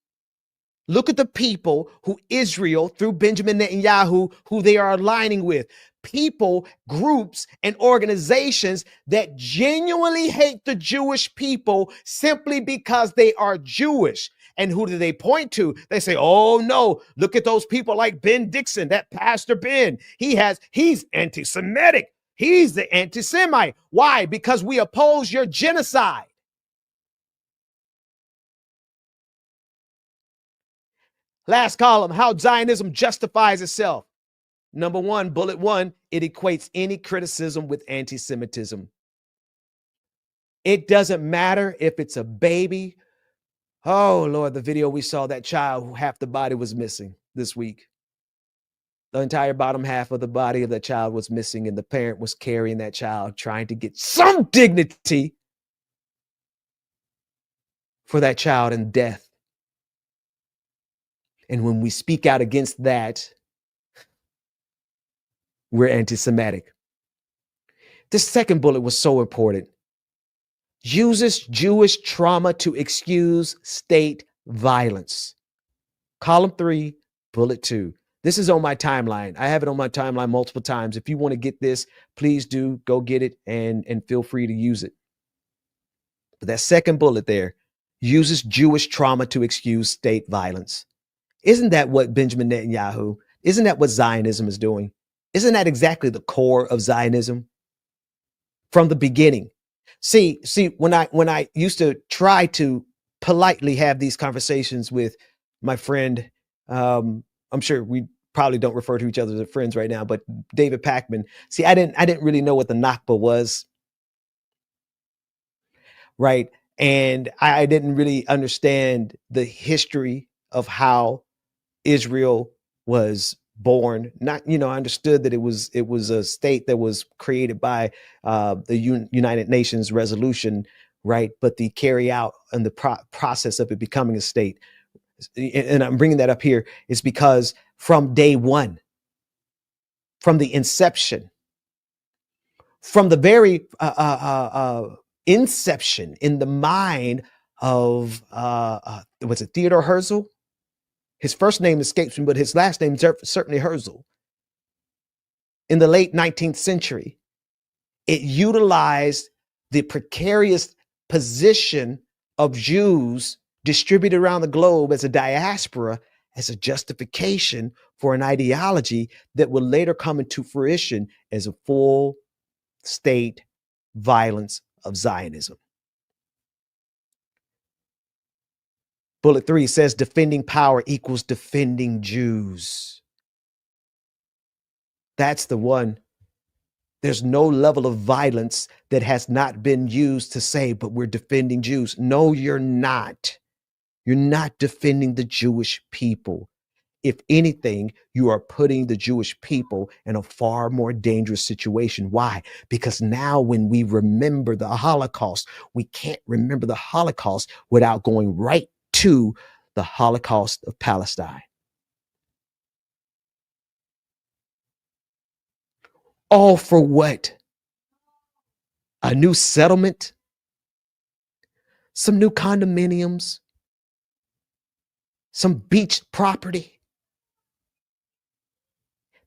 Look at the people who Israel, through Benjamin Netanyahu, who they are aligning with. People, groups, and organizations that genuinely hate the Jewish people simply because they are Jewish. And who do they point to? They say, oh no, look at those people like Ben Dixon, that Pastor Ben. He's anti-Semitic. He's the anti-Semite. Why? Because we oppose your genocide. Last column, how Zionism justifies itself. Number one, bullet one, it equates any criticism with anti-Semitism. It doesn't matter if it's a baby. Oh, Lord, the video we saw, that child who half the body was missing this week. The entire bottom half of the body of that child was missing, and the parent was carrying that child, trying to get some dignity for that child in death. And when we speak out against that, we're anti-Semitic. This second bullet was so important. Uses Jewish trauma to excuse state violence. Column 3, bullet 2. This is on my timeline. I have it on my timeline multiple times. If you want to get this, please do go get it and feel free to use it. But that second bullet there, uses Jewish trauma to excuse state violence. Isn't that what Benjamin Netanyahu, isn't that what Zionism is doing? Isn't that exactly the core of Zionism? From the beginning. See, when I used to try to politely have these conversations with my friend, I'm sure we probably don't refer to each other as friends right now, but David Packman. See, I didn't really know what the Nakba was, right? And I didn't really understand the history of how Israel was born. Not, I understood that it was a state that was created by the United Nations resolution, right? But the carry out and the process of it becoming a state, and I'm bringing that up here, is because from day one, from the inception, from the very inception in the mind of was it Theodore Herzl? His first name escapes me, but his last name is certainly Herzl. In the late 19th century, it utilized the precarious position of Jews distributed around the globe as a diaspora as a justification for an ideology that will later come into fruition as a full state violence of Zionism. Bullet 3 says defending power equals defending Jews. That's the one. There's no level of violence that has not been used to say, but we're defending Jews. No, you're not. You're not defending the Jewish people. If anything, you are putting the Jewish people in a far more dangerous situation. Why? Because now when we remember the Holocaust, we can't remember the Holocaust without going right to the Holocaust of Palestine. All for what? A new settlement? Some new condominiums? Some beach property?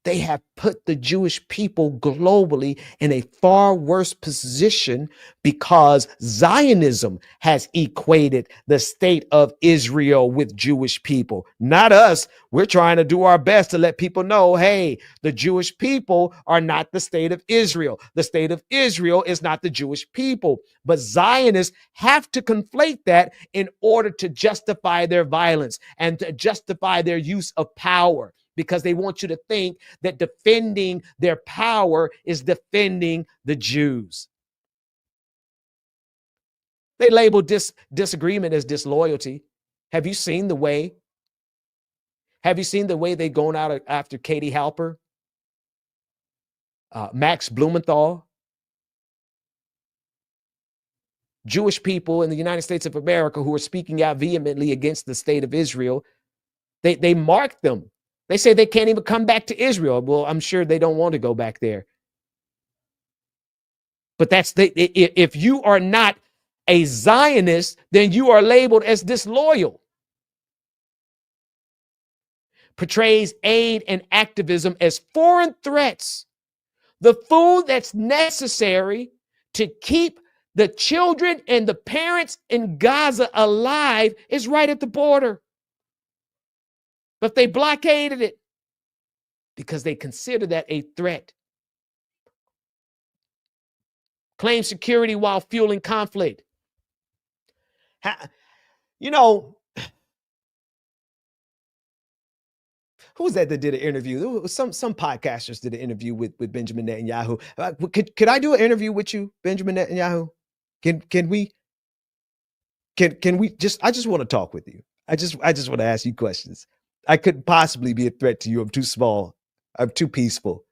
They have put the Jewish people globally in a far worse position because Zionism has equated the state of Israel with Jewish people. Not us. We're trying to do our best to let people know, hey, the Jewish people are not the state of Israel. The state of Israel is not the Jewish people. But Zionists have to conflate that in order to justify their violence and to justify their use of power, because they want you to think that defending their power is defending the Jews. They label disagreement as disloyalty. Have you seen the way? Have you seen the way they've gone out after Katie Halper, Max Blumenthal? Jewish people in the United States of America who are speaking out vehemently against the state of Israel, they mark them. They say they can't even come back to Israel. Well, I'm sure they don't want to go back there. But if you are not a Zionist, then you are labeled as disloyal. Portrays aid and activism as foreign threats. The food that's necessary to keep the children and the parents in Gaza alive is right at the border. But they blockaded it because they consider that a threat. Claim security while fueling conflict. You know, who was that did an interview? Some podcasters did an interview with Benjamin Netanyahu. Could I do an interview with you, Benjamin Netanyahu? Can we just? I just want to talk with you. I just want to ask you questions. I couldn't possibly be a threat to you. I'm too small. I'm too peaceful.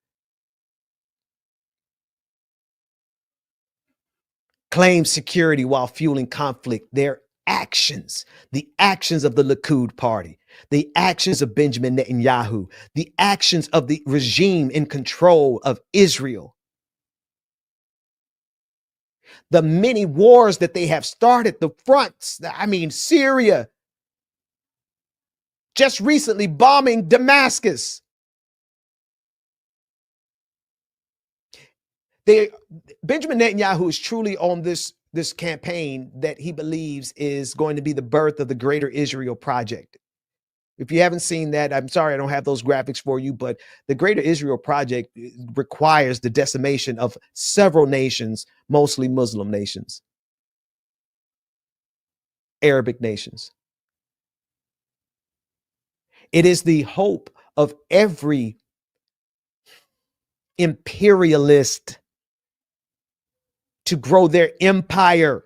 Claim security while fueling conflict. Their actions, the actions of the Likud party, the actions of Benjamin Netanyahu, the actions of the regime in control of Israel, the many wars that they have started, the fronts, Syria, just recently bombing Damascus. Benjamin Netanyahu is truly on this campaign that he believes is going to be the birth of the Greater Israel Project. If you haven't seen that, I'm sorry I don't have those graphics for you, but the Greater Israel Project requires the decimation of several nations, mostly Muslim nations, Arabic nations. It is the hope of every imperialist to grow their empire.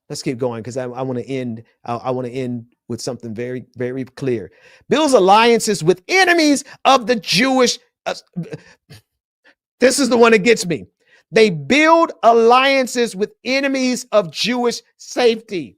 Let's keep going because I want to end. I want to end with something very, very clear. Builds alliances with enemies of the Jewish. This is the one that gets me. They build alliances with enemies of Jewish safety.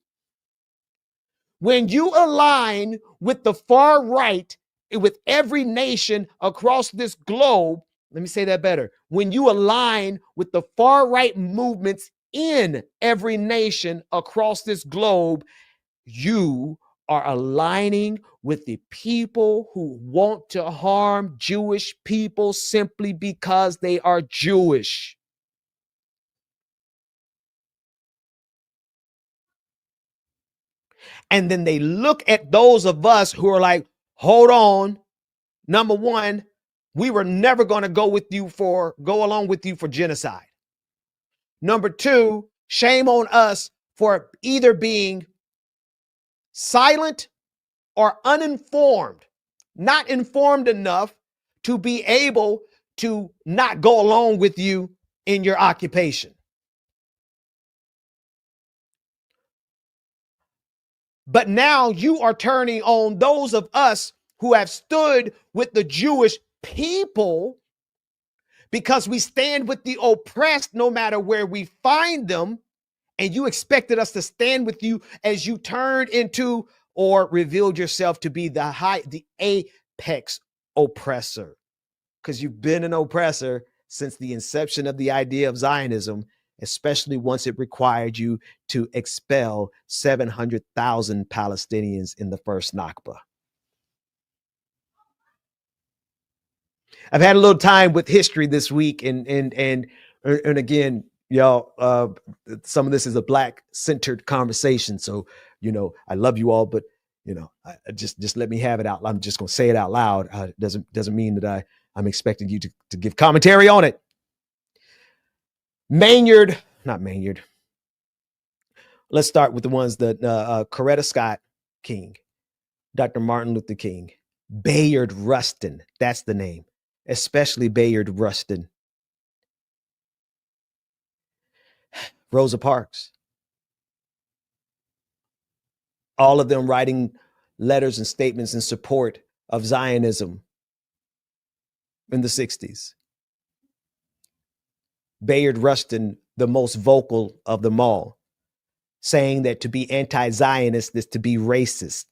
When you align with the far right, with every nation across this globe, let me say that better. When you align with the far right movements in every nation across this globe, you are aligning with the people who want to harm Jewish people simply because they are Jewish. And then they look at those of us who are like, hold on. Number one, we were never going to go along with you for genocide. Number two, shame on us for either being silent or uninformed, not informed enough to be able to not go along with you in your occupation. But now you are turning on those of us who have stood with the Jewish people because we stand with the oppressed no matter where we find them. And you expected us to stand with you as you turned into or revealed yourself to be the apex oppressor. because you've been an oppressor since the inception of the idea of Zionism, especially once it required you to expel 700,000 Palestinians in the first Nakba. I've had a little time with history this week, and again, y'all, some of this is a Black-centered conversation. So, I love you all, but I just let me have it out. I'm just gonna say it out loud. Doesn't mean that I'm expecting you to give commentary on it. Not Maynard. Let's start with the ones that Coretta Scott King, Dr. Martin Luther King, Bayard Rustin. That's the name. Especially Bayard Rustin, Rosa Parks, all of them writing letters and statements in support of Zionism in the 60s. Bayard Rustin, the most vocal of them all, saying that to be anti-Zionist is to be racist.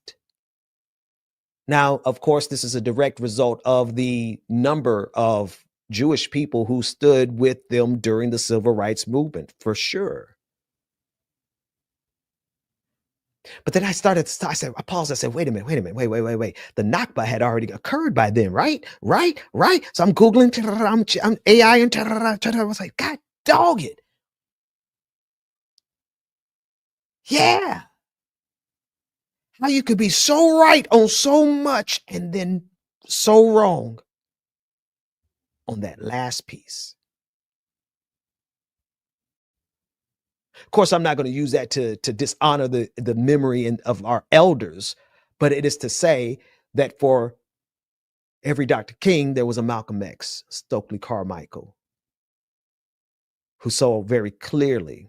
Now, of course, this is a direct result of the number of Jewish people who stood with them during the civil rights movement, for sure. But then I paused. I said, wait a minute. The Nakba had already occurred by then, right? So I'm Googling, I'm AI, and I was like, God dog it. Yeah. How you could be so right on so much and then so wrong on that last piece. Of course, I'm not going to use that to dishonor the memory of our elders, but it is to say that for every Dr. King, there was a Malcolm X, Stokely Carmichael, who saw very clearly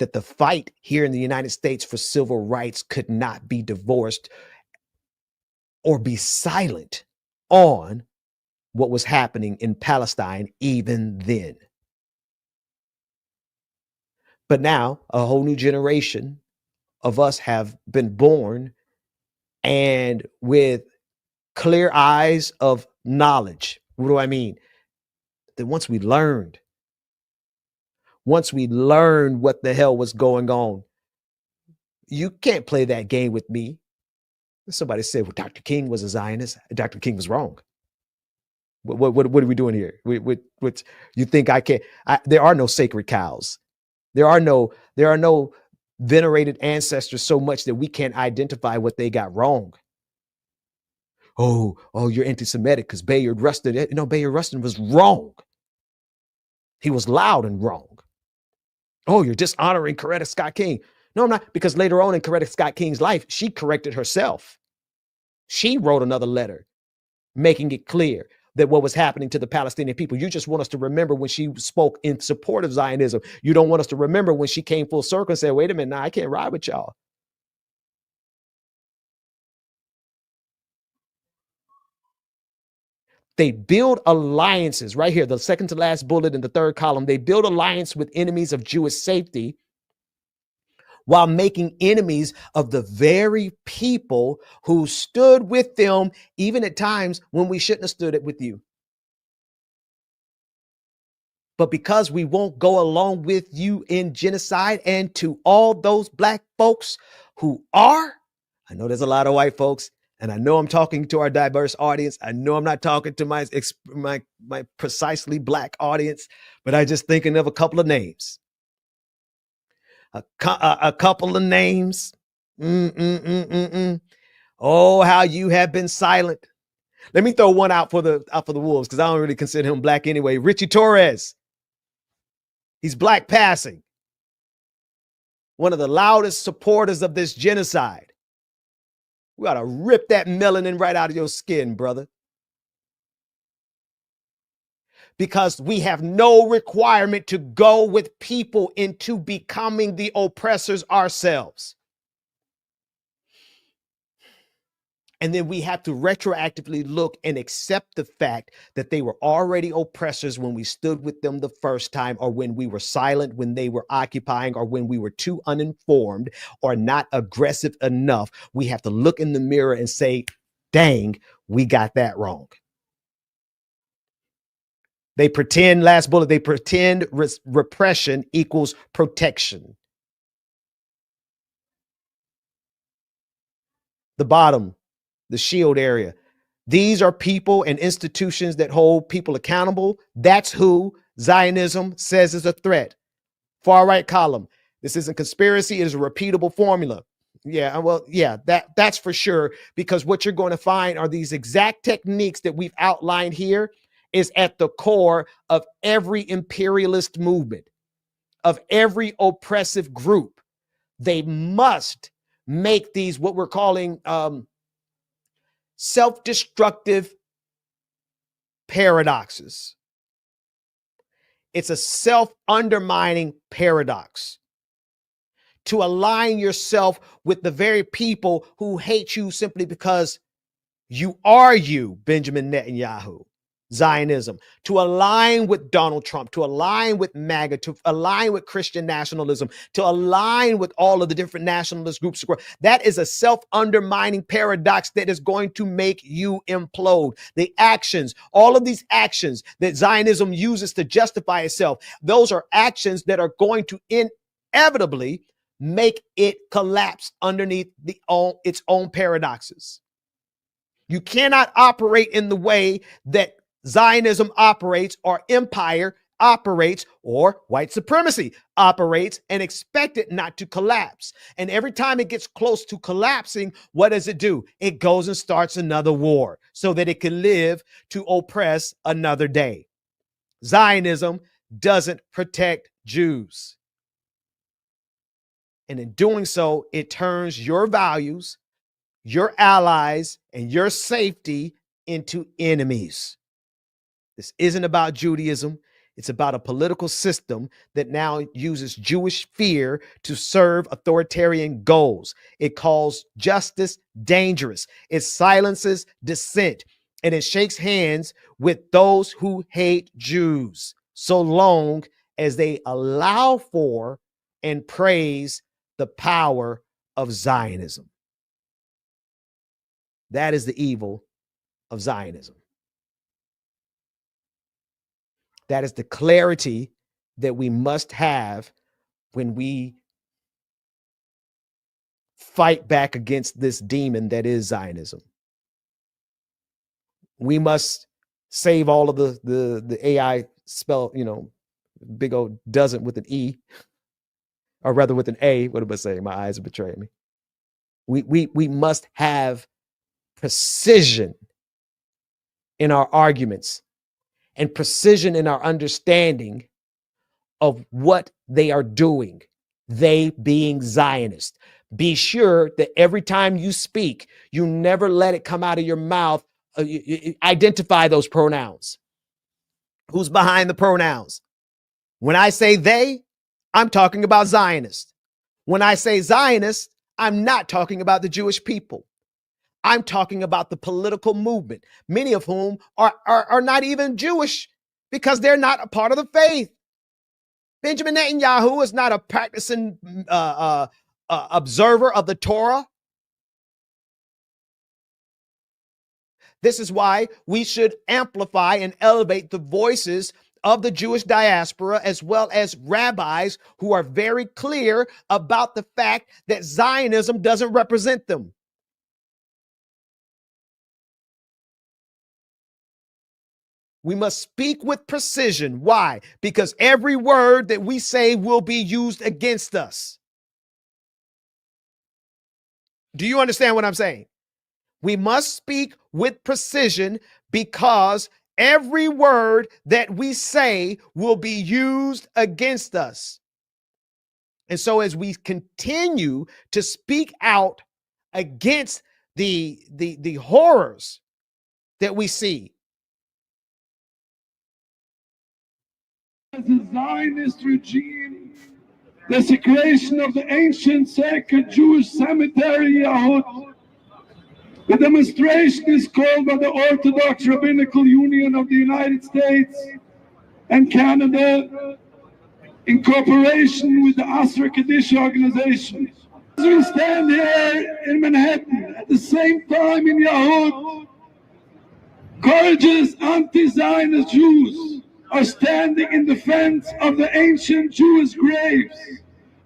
that the fight here in the United States for civil rights could not be divorced or be silent on what was happening in Palestine even then. But now a whole new generation of us have been born, and with clear eyes of knowledge. What do I mean? That once we learned what the hell was going on, you can't play that game with me. Somebody said, well, Dr. King was a Zionist. Dr. King was wrong. What are we doing here? What you think I can't? There are no sacred cows. There are no venerated ancestors so much that we can't identify what they got wrong. Oh, you're anti-Semitic because Bayard Rustin. No, Bayard Rustin was wrong. He was loud and wrong. Oh, you're dishonoring Coretta Scott King. No, I'm not, because later on in Coretta Scott King's life, she corrected herself. She wrote another letter making it clear that what was happening to the Palestinian people. You just want us to remember when she spoke in support of Zionism. You don't want us to remember when she came full circle and said, wait a minute, now I can't ride with y'all. They build alliances right here, the second to last bullet in the third column. They build alliance with enemies of Jewish safety while making enemies of the very people who stood with them, even at times when we shouldn't have stood it with you. But because we won't go along with you in genocide, and to all those Black folks who are, I know there's a lot of white folks, and I know I'm talking to our diverse audience. I know I'm not talking to my precisely Black audience, but I just thinking of a couple of names. A couple of names. Oh, how you have been silent. Let me throw one out for the Wolves, because I don't really consider him Black anyway. Richie Torres. He's Black passing. One of the loudest supporters of this genocide. We ought to rip that melanin right out of your skin, brother. Because we have no requirement to go with people into becoming the oppressors ourselves. And then we have to retroactively look and accept the fact that they were already oppressors when we stood with them the first time, or when we were silent when they were occupying, or when we were too uninformed or not aggressive enough. We have to look in the mirror and say, dang, we got that wrong. They pretend, last bullet, they pretend repression equals protection. The bottom, the shield area. These are people and institutions that hold people accountable. That's who Zionism says is a threat. Far right column. This isn't conspiracy. It is a repeatable formula. Yeah, well, yeah, that's for sure, because what you're going to find are these exact techniques that we've outlined here is at the core of every imperialist movement, of every oppressive group. They must make these what we're calling self-destructive paradoxes. It's a self-undermining paradox to align yourself with the very people who hate you simply because you are you, Benjamin Netanyahu. Zionism, to align with Donald Trump, to align with MAGA, to align with Christian nationalism, to align with all of the different nationalist groups. That is a self-undermining paradox that is going to make you implode. The actions, all of these actions that Zionism uses to justify itself, those are actions that are going to inevitably make it collapse underneath its own paradoxes. You cannot operate in the way that Zionism operates, or empire operates, or white supremacy operates, and expect it not to collapse. And every time it gets close to collapsing, what does it do? It goes and starts another war so that it can live to oppress another day. Zionism doesn't protect Jews. And in doing so, it turns your values, your allies, and your safety into enemies. This isn't about Judaism. It's about a political system that now uses Jewish fear to serve authoritarian goals. It calls justice dangerous. It silences dissent, and it shakes hands with those who hate Jews so long as they allow for and praise the power of Zionism. That is the evil of Zionism. That is the clarity that we must have when we fight back against this demon that is Zionism. We must save all of the AI spell, big old doesn't with an E, or rather with an A. What am I saying? My eyes are betraying me. We must have precision in our arguments and precision in our understanding of what they are doing, they being Zionists. Be sure that every time you speak, you never let it come out of your mouth. Identify those pronouns. Who's behind the pronouns? When I say they, I'm talking about Zionists. When I say Zionists, I'm not talking about the Jewish people. I'm talking about the political movement, many of whom are not even Jewish because they're not a part of the faith. Benjamin Netanyahu is not a practicing observer of the Torah. This is why we should amplify and elevate the voices of the Jewish diaspora, as well as rabbis who are very clear about the fact that Zionism doesn't represent them. We must speak with precision. Why? Because every word that we say will be used against us. Do you understand what I'm saying? We must speak with precision because every word that we say will be used against us. And so as we continue to speak out against the horrors that we see, the Zionist regime, desecration of the ancient sacred Jewish cemetery, Yahud. The demonstration is called by the Orthodox Rabbinical Union of the United States and Canada in cooperation with the Asra Kaddish organization. As we stand here in Manhattan, at the same time in Yahud, courageous anti-Zionist Jews are standing in defense of the ancient Jewish graves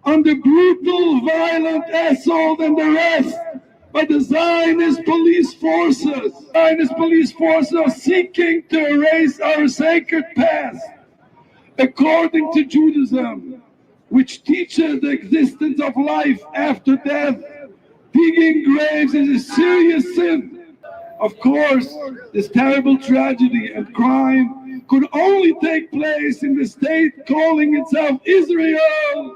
under brutal, violent assault and arrest by the Zionist police forces. Zionist police forces are seeking to erase our sacred past. According to Judaism, which teaches the existence of life after death, digging graves is a serious sin. Of course, this terrible tragedy and crime could only take place in the state calling itself Israel.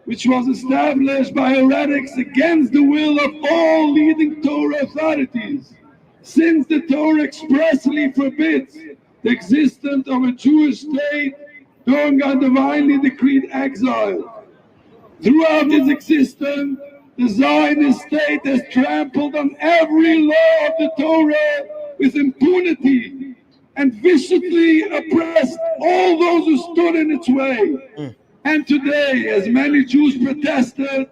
Which was established by heretics against the will of all leading Torah authorities, since the Torah expressly forbids the existence of a Jewish state during our divinely decreed exile. Throughout its existence, the Zionist state has trampled on every law of the Torah with impunity and viciously oppressed all those who stood in its way. And today, as many Jews protested,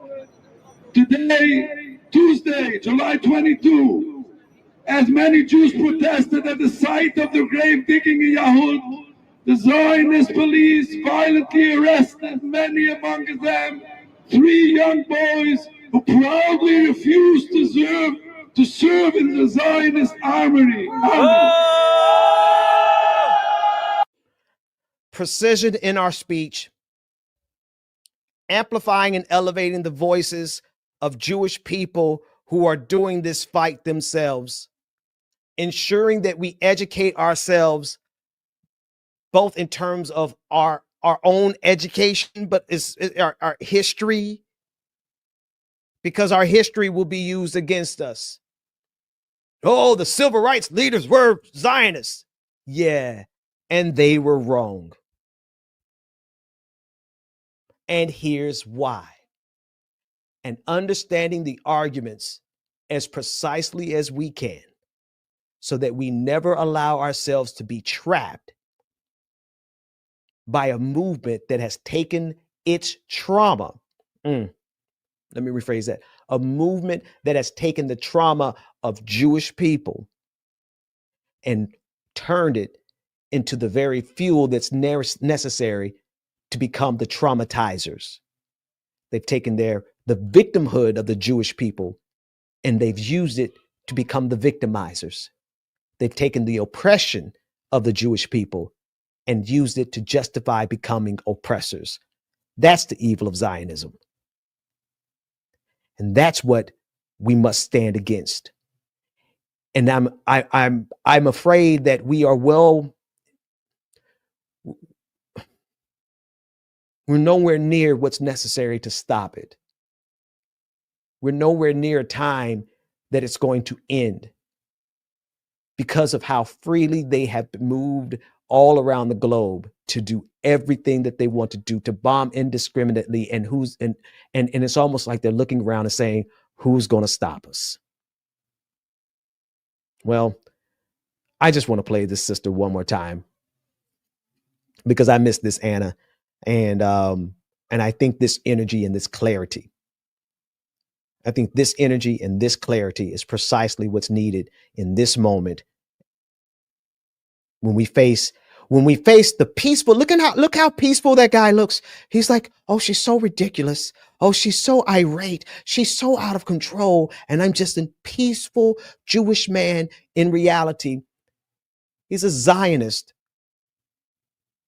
today, Tuesday, July 22, as many Jews protested at the site of the grave digging in Yahud, the Zionist police violently arrested many among them 3 young boys who proudly refused to serve in the Zionist army. Precision in our speech, amplifying and elevating the voices of Jewish people who are doing this fight themselves, ensuring that we educate ourselves both in terms of our own education, but it's our history, because our history will be used against us. Oh, the civil rights leaders were Zionists. Yeah, and they were wrong. And here's why. And understanding the arguments as precisely as we can, so that we never allow ourselves to be trapped by a movement that has taken its trauma. Let me rephrase that. A movement that has taken the trauma of Jewish people and turned it into the very fuel that's necessary to become the traumatizers. They've taken the victimhood of the Jewish people and they've used it to become the victimizers. They've taken the oppression of the Jewish people and used it to justify becoming oppressors. That's the evil of Zionism. And that's what we must stand against. And I'm afraid that we're nowhere near what's necessary to stop it. We're nowhere near a time that it's going to end because of how freely they have moved all around the globe to do everything that they want to do, to bomb indiscriminately. And it's almost like they're looking around and saying, who's going to stop us? Well, I just want to play this sister one more time because I miss this Anna. And I think this energy and this clarity, I think this energy and this clarity is precisely what's needed in this moment. When we face the peaceful, look how peaceful that guy looks. He's like, oh, she's so ridiculous. Oh, she's so irate. She's so out of control. And I'm just a peaceful Jewish man. In reality, he's a Zionist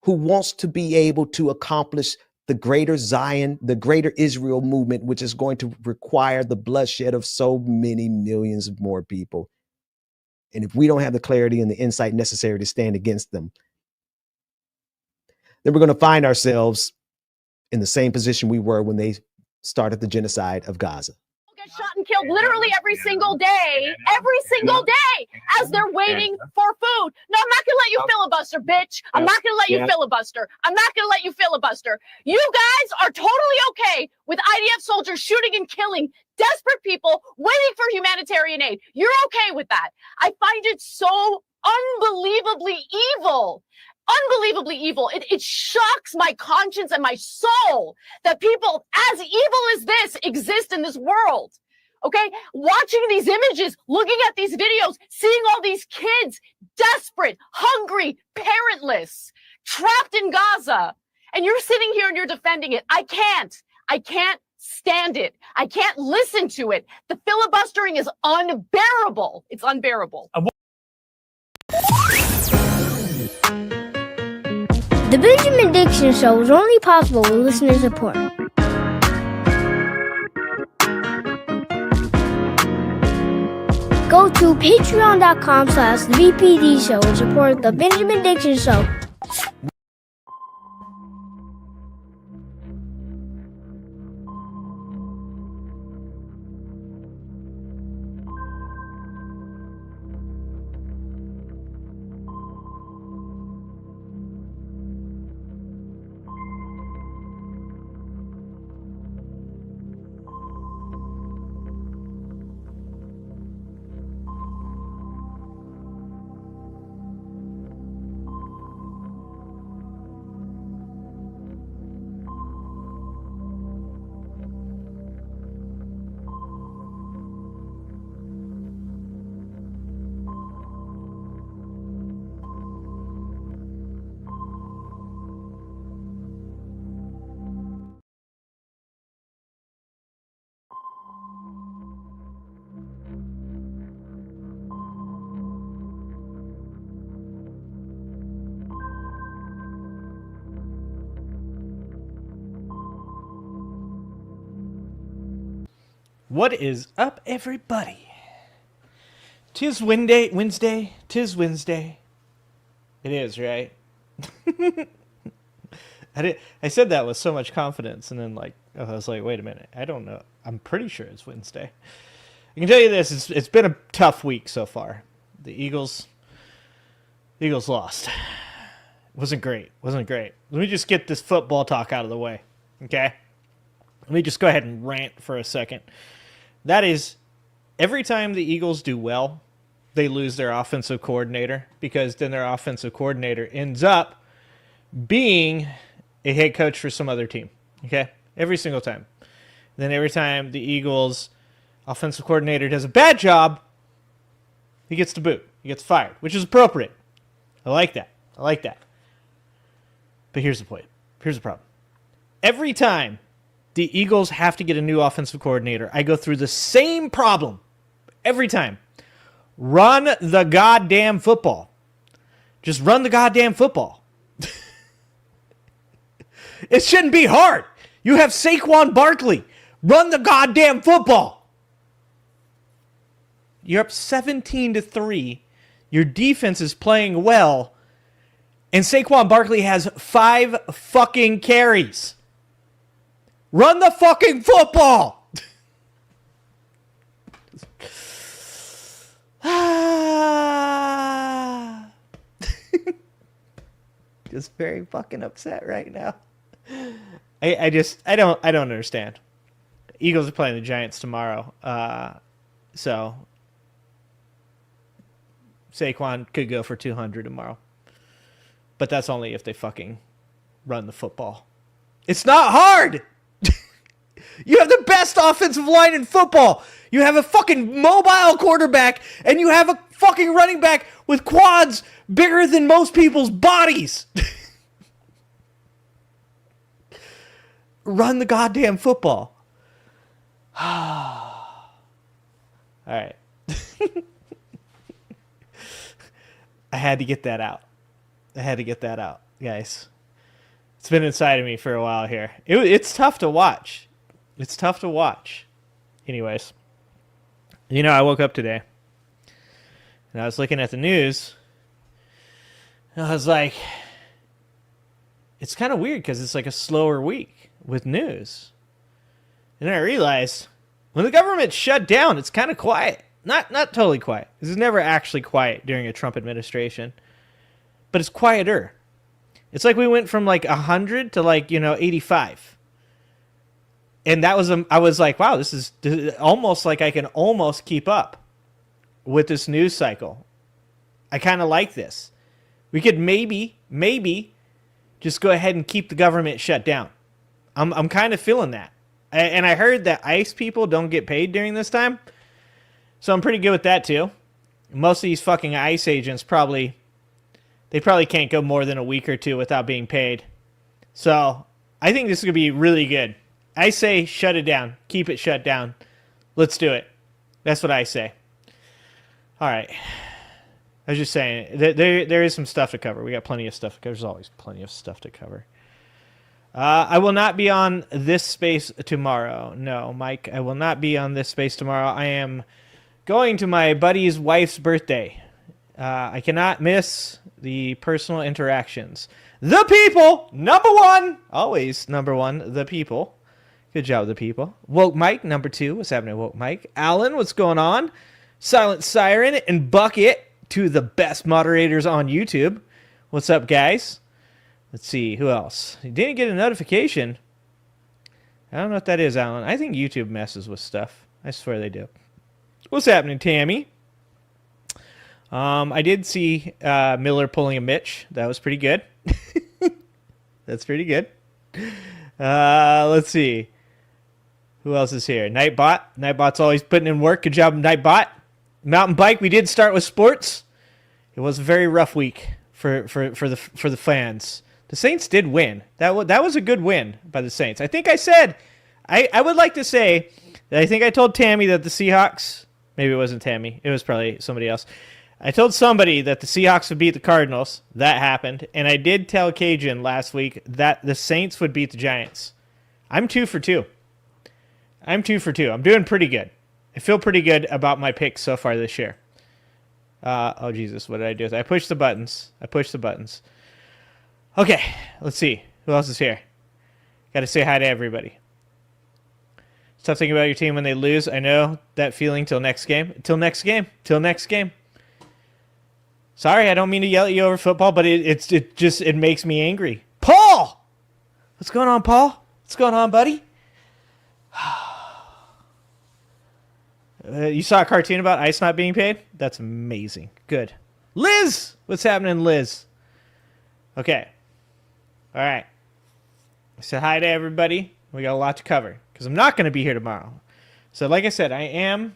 who wants to be able to accomplish the greater Zion, the greater Israel movement, which is going to require the bloodshed of so many millions of more people. And if we don't have the clarity and the insight necessary to stand against them, then we're going to find ourselves in the same position we were when they started the genocide of Gaza. Get shot and killed literally every single day, as they're waiting for food. No, I'm not gonna let you filibuster, bitch. I'm not gonna let you filibuster. I'm not gonna let you filibuster. You guys are totally okay with IDF soldiers shooting and killing desperate people waiting for humanitarian aid. You're okay with that. I find it so unbelievably evil. Unbelievably evil. It shocks my conscience and my soul that people as evil as this exist in this world. Okay, watching these images, looking at these videos, seeing all these kids desperate, hungry, parentless, trapped in Gaza, and you're sitting here and you're defending it. I can't stand it. I can't listen to it. The filibustering is unbearable. It's unbearable. The Benjamin Dixon Show is only possible with listener support. Go to patreon.com/VPD show and support the Benjamin Dixon Show. What is up, everybody? Tis Wednesday. Tis Wednesday. It is, right? I said that with so much confidence, and then I was like, wait a minute, I don't know. I'm pretty sure it's Wednesday. I can tell you this: it's been a tough week so far. The Eagles lost. Wasn't great. Let me just get this football talk out of the way, okay? Let me just go ahead and rant for a second. That is, every time the Eagles do well, they lose their offensive coordinator, because then their offensive coordinator ends up being a head coach for some other team. Okay? Every single time. Then every time the Eagles offensive coordinator does a bad job, he gets to boot. He gets fired, which is appropriate. I like that. But here's the point. Here's the problem. Every time the Eagles have to get a new offensive coordinator, I go through the same problem every time. Run the goddamn football. Just run the goddamn football. It shouldn't be hard. You have Saquon Barkley. Run the goddamn football. You're up 17-3. Your defense is playing well. And Saquon Barkley has 5 fucking carries. Run the fucking football! Just very fucking upset right now. I don't understand. Eagles are playing the Giants tomorrow. So Saquon could go for 200 tomorrow. But that's only if they fucking run the football. It's not hard! You have the best offensive line in football. You have a fucking mobile quarterback, and you have a fucking running back with quads bigger than most people's bodies. Run the goddamn football. All right. I had to get that out. Guys. It's been inside of me for a while here. It's tough to watch. Anyways. I woke up today, and I was looking at the news, and I was like, it's kind of weird because it's like a slower week with news. And then I realized, when the government's shut down, it's kind of quiet. Not totally quiet. This is never actually quiet during a Trump administration, but it's quieter. It's like we went from 100 to 85. And that was, I was like, wow, this is almost like I can almost keep up with this news cycle. I kind of like this. We could maybe just go ahead and keep the government shut down. I'm kind of feeling that. And I heard that ICE people don't get paid during this time. So I'm pretty good with that too. Most of these fucking ICE agents probably can't go more than a week or two without being paid. So I think this is going to be really good. I say shut it down. Keep it shut down. Let's do it. That's what I say. All right. I was just saying, there is some stuff to cover. We got plenty of stuff. There's always plenty of stuff to cover. I will not be on this space tomorrow. No, Mike, I will not be on this space tomorrow. I am going to my buddy's wife's birthday. I cannot miss the personal interactions. The people, number one. Always number one, the people. Good job, the people. Woke Mike, number two. What's happening, Woke Mike? Alan, what's going on? Silent Siren and Bucket, two of the best moderators on YouTube. What's up, guys? Let's see, who else? You didn't get a notification. I don't know what that is, Alan. I think YouTube messes with stuff. I swear they do. What's happening, Tammy? I did see Miller pulling a Mitch. That was pretty good. That's pretty good. Let's see. Who else is here? Nightbot. Nightbot's always putting in work. Good job, Nightbot. Mountain bike. We did start with sports. It was a very rough week for the fans. The Saints did win. That was a good win by the Saints. I think I said, I would like to say that I think I told Tammy that the Seahawks, maybe it wasn't Tammy, it was probably somebody else. I told somebody that the Seahawks would beat the Cardinals. That happened. And I did tell Cajun last week that the Saints would beat the Giants. I'm 2 for 2. I'm doing pretty good. I feel pretty good about my picks so far this year. Oh, Jesus, what did I do? I pushed the buttons. Okay, let's see. Who else is here? Got to say hi to everybody. It's tough thinking about your team when they lose. I know that feeling till next game. Till next game. Sorry, I don't mean to yell at you over football, but it makes me angry. Paul! What's going on, Paul? What's going on, buddy? You saw a cartoon about ICE not being paid? That's amazing. Good. Liz! What's happening, Liz? Okay. All right. I said hi to everybody. We got a lot to cover because I'm not going to be here tomorrow. So like I said, I am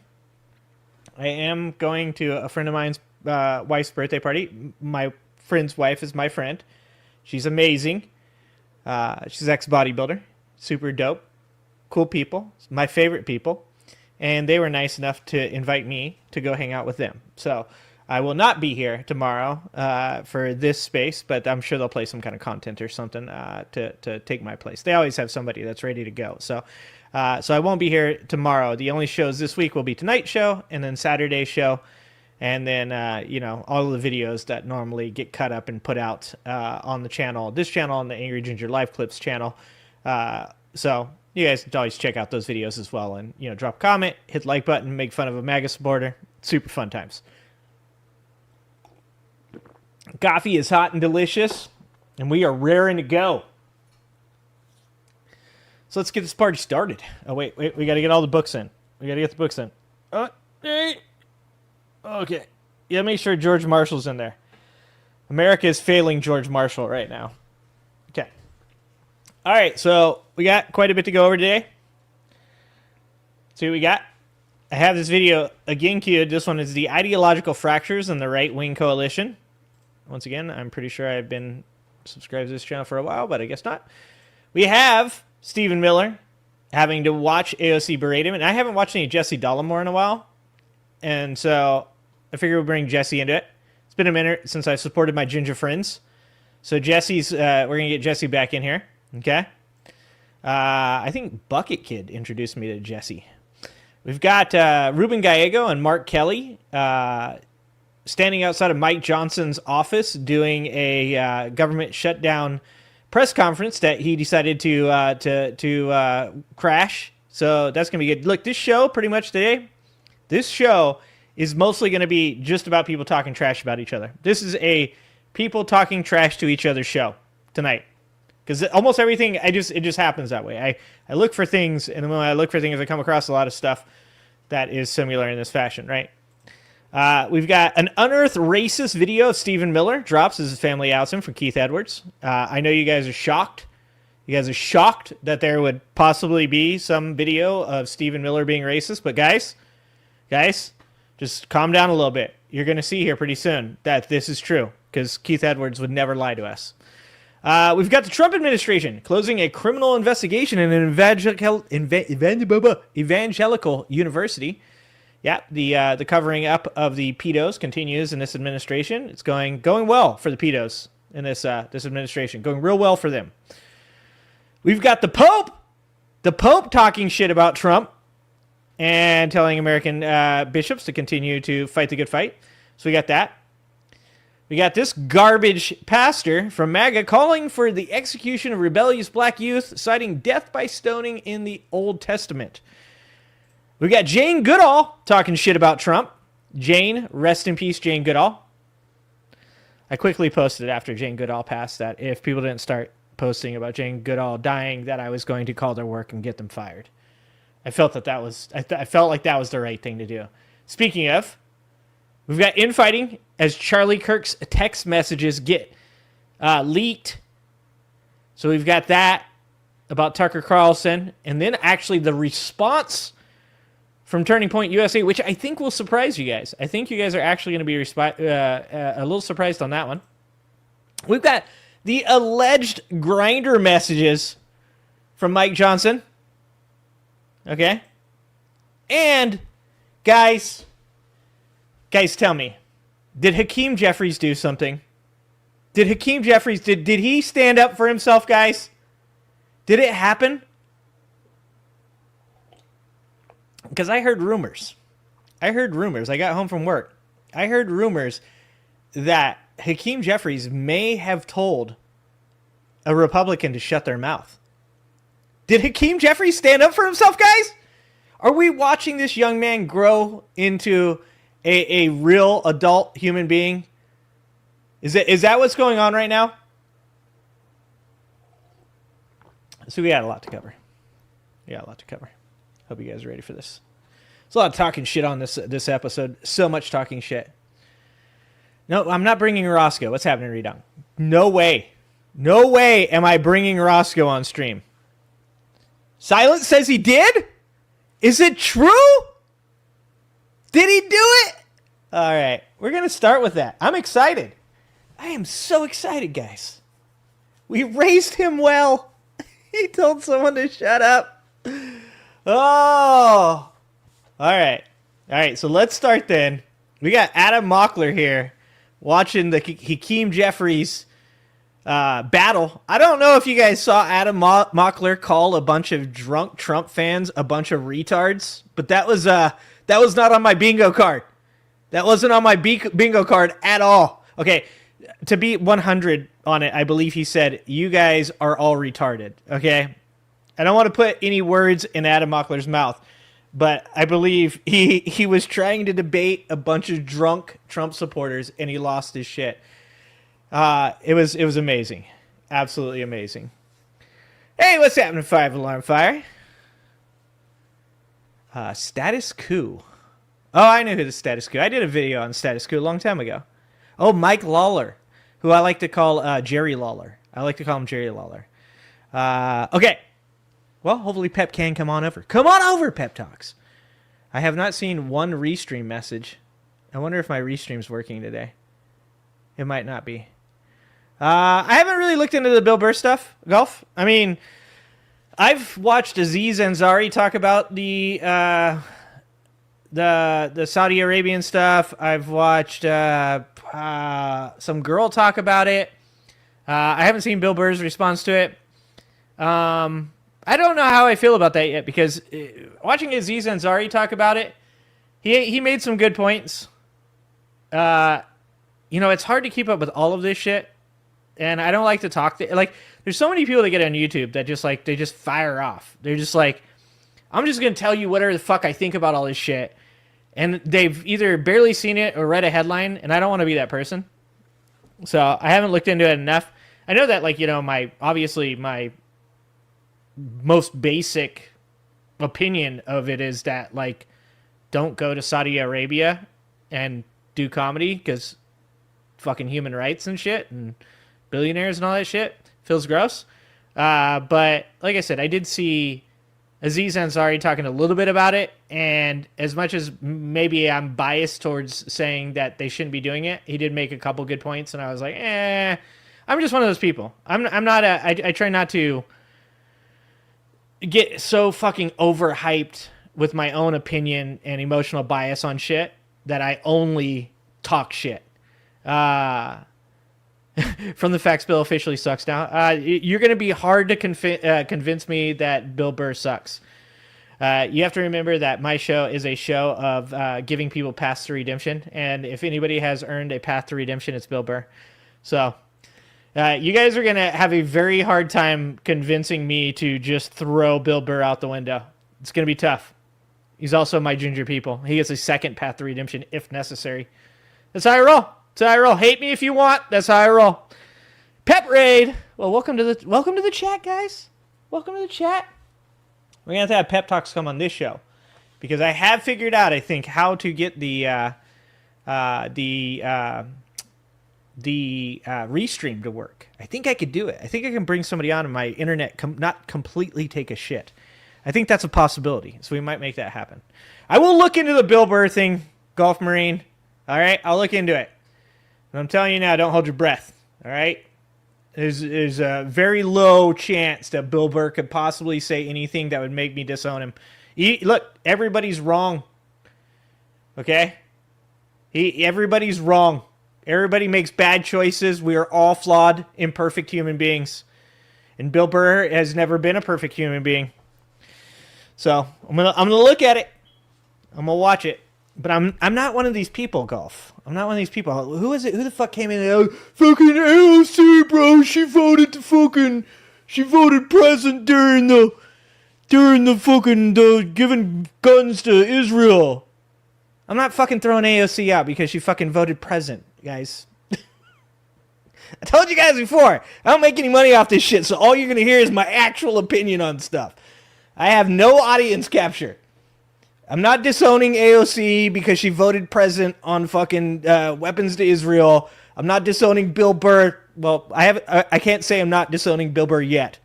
going to a friend of mine's wife's birthday party. My friend's wife is my friend. She's amazing. She's ex-bodybuilder. Super dope. Cool people. My favorite people. And they were nice enough to invite me to go hang out with them. So I will not be here tomorrow for this space, but I'm sure they'll play some kind of content or something to take my place. They always have somebody that's ready to go. So I won't be here tomorrow. The only shows this week will be tonight's show and then Saturday's show. And then, all of the videos that normally get cut up and put out on the channel, this channel, on the Angry Ginger Live Clips channel. So you guys can always check out those videos as well and, drop a comment, hit the like button, make fun of a MAGA supporter. Super fun times. Coffee is hot and delicious, and we are raring to go. So let's get this party started. Oh, wait, we got to get all the books in. Okay. Yeah, make sure George Marshall's in there. America is failing George Marshall right now. Okay. All right, so we got quite a bit to go over today. See what we got? I have this video again queued. This one is the ideological fractures in the right-wing coalition. Once again, I'm pretty sure I've been subscribed to this channel for a while, but I guess not. We have Stephen Miller having to watch AOC berate him, and I haven't watched any Jesse Dollemore in a while, and so I figure we'll bring Jesse into it. It's been a minute since I've supported my ginger friends, so Jesse's we're gonna get Jesse back in here. Okay. I think Bucket Kid introduced me to Jesse. We've got Ruben Gallego and Mark Kelly standing outside of Mike Johnson's office doing a government shutdown press conference that he decided to crash. So that's going to be good. Look, this show pretty much today, this show is mostly going to be just about people talking trash about each other. This is a people talking trash to each other show tonight. Because almost everything, it just happens that way. I look for things, and when I look for things, I come across a lot of stuff that is similar in this fashion, right? We've got an unearthed racist video of Stephen Miller drops as his family outs him from Keith Edwards. I know you guys are shocked You guys are shocked that there would possibly be some video of Stephen Miller being racist. But guys, just calm down a little bit. You're going to see here pretty soon that this is true, because Keith Edwards would never lie to us. We've got the Trump administration closing a criminal investigation in an evangelical university. Yeah, the covering up of the pedos continues in this administration. It's going well for the pedos in this administration. Going real well for them. We've got the Pope talking shit about Trump and telling American bishops to continue to fight the good fight. So we got that. We got this garbage pastor from MAGA calling for the execution of rebellious black youth, citing death by stoning in the Old Testament. We got Jane Goodall talking shit about Trump. Jane, rest in peace, Jane Goodall. I quickly posted after Jane Goodall passed that if people didn't start posting about Jane Goodall dying, that I was going to call their work and get them fired. I felt like that was the right thing to do. Speaking of, we've got infighting as Charlie Kirk's text messages get leaked. So we've got that about Tucker Carlson, and then actually the response from Turning Point USA, which I think will surprise you guys. I think you guys are actually going to be a little surprised on that one. We've got the alleged Grindr messages from Mike Johnson. Okay? And, guys, tell me, did Hakeem Jeffries do something? Did Hakeem Jeffries, did he stand up for himself, guys? Did it happen? Because I heard rumors. I got home from work. I heard rumors that Hakeem Jeffries may have told a Republican to shut their mouth. Did Hakeem Jeffries stand up for himself, guys? Are we watching this young man grow into a real adult human being? Is that what's going on right now? So we got a lot to cover. Hope you guys are ready for this. There's a lot of talking shit on this episode. So much talking shit. No, I'm not bringing Roscoe. What's happening, Redung? No way am I bringing Roscoe on stream. Silence says he did? Is it true? Did he do it? All right, we're going to start with that. I'm excited. I am so excited, guys. We raised him well. He told someone to shut up. Oh. All right, so let's start then. We got Adam Mockler here watching the Hakeem Jeffries battle. I don't know if you guys saw Adam Mockler call a bunch of drunk Trump fans a bunch of retards, but that was not on my bingo card. That wasn't on my bingo card at all. Okay, to be 100 on it, I believe he said, "You guys are all retarded." Okay, I don't want to put any words in Adam Mockler's mouth, but I believe he was trying to debate a bunch of drunk Trump supporters, and he lost his shit. It was amazing. Absolutely amazing. Hey, what's happening, 5 Alarm Fire? Status Coup. Oh, I knew who the Status Coup. I did a video on Status Coup a long time ago. Oh, Mike Lawler, who I like to call Jerry Lawler. I like to call him Jerry Lawler. Okay. Well, hopefully Pep can come on over. Come on over, Pep Talks. I have not seen one restream message. I wonder if my restream's working today. It might not be. I haven't really looked into the Bill Burr stuff, Golf. I mean, I've watched Aziz Ansari talk about the Saudi Arabian stuff. I've watched some girl talk about it. I haven't seen Bill Burr's response to it. I don't know how I feel about that yet, because watching Aziz Ansari talk about it, he made some good points. It's hard to keep up with all of this shit, and I don't like to talk there's so many people that get on YouTube that they just fire off. They're just like, I'm just gonna tell you whatever the fuck I think about all this shit, and they've either barely seen it or read a headline, and I don't want to be that person. So I haven't looked into it enough. I know that my most basic opinion of it is that don't go to Saudi Arabia and do comedy, because fucking human rights and shit and billionaires and all that shit feels gross. But like I said, I did see Aziz Ansari talking a little bit about it, and as much as maybe I'm biased towards saying that they shouldn't be doing it, he did make a couple good points, and I was like, I'm just one of those people. I try not to get so fucking overhyped with my own opinion and emotional bias on shit that I only talk shit. From the facts, Bill officially sucks now. You're going to be hard to convince me that Bill Burr sucks. You have to remember that my show is a show of giving people paths to redemption, and if anybody has earned a path to redemption, it's Bill Burr. So you guys are going to have a very hard time convincing me to just throw Bill Burr out the window. It's going to be tough. He's also my ginger people. He gets a second path to redemption if necessary. That's how I roll. That's how I roll. Hate me if you want. That's how I roll. Pep raid. Well, welcome to the chat, guys. Welcome to the chat. We're gonna have to have pep talks come on this show because I have figured out, I think, how to get the restream to work. I think I could do it. I think I can bring somebody on and my internet not completely take a shit. I think that's a possibility, so we might make that happen. I will look into the Bill Burr thing, Golf Marine. All right, I'll look into it. And I'm telling you now, don't hold your breath. All right, there's a very low chance that Bill Burr could possibly say anything that would make me disown him. Look, everybody's wrong. Okay, everybody's wrong. Everybody makes bad choices. We are all flawed, imperfect human beings, and Bill Burr has never been a perfect human being. So I'm gonna look at it. I'm gonna watch it. But I'm not one of these people, Golf. I'm not one of these people. Who is it? Who the fuck came in and fucking AOC, bro? She voted present during the giving guns to Israel. I'm not fucking throwing AOC out because she fucking voted present, guys. I told you guys before, I don't make any money off this shit, so all you're gonna hear is my actual opinion on stuff. I have no audience capture. I'm not disowning AOC because she voted present on fucking weapons to Israel. I'm not disowning Bill Burr. Well, I can't say I'm not disowning Bill Burr yet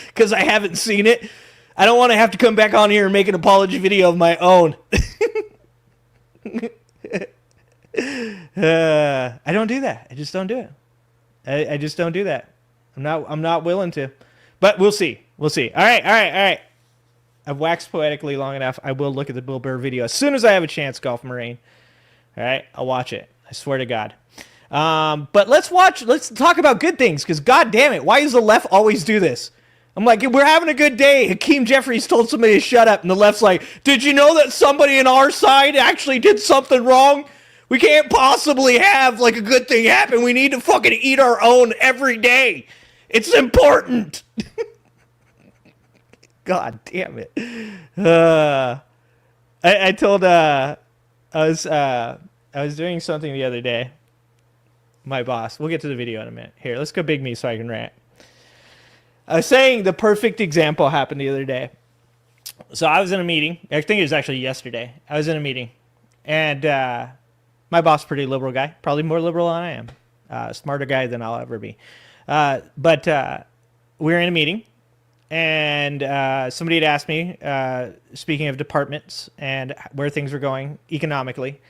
because I haven't seen it. I don't want to have to come back on here and make an apology video of my own. I don't do that. I just don't do it. I just don't do that. I'm not willing to. But we'll see. We'll see. All right. I've waxed poetically long enough. I will look at the Bill Burr video as soon as I have a chance, Golf Marine. All right, I'll watch it. I swear to God. But let's talk about good things, because God damn it, why does the left always do this? I'm like, we're having a good day. Hakeem Jeffries told somebody to shut up, and the left's like, did you know that somebody on our side actually did something wrong? We can't possibly have like a good thing happen. We need to fucking eat our own every day. It's important. God damn it. I told I was doing something the other day. My boss. We'll get to the video in a minute. Here, let's go big me so I can rant. I was saying the perfect example happened the other day. So I was in a meeting. I think it was actually yesterday. I was in a meeting. And my boss is a pretty liberal guy. Probably more liberal than I am. Smarter guy than I'll ever be. But we were in a meeting. And somebody had asked me, speaking of departments and where things were going economically,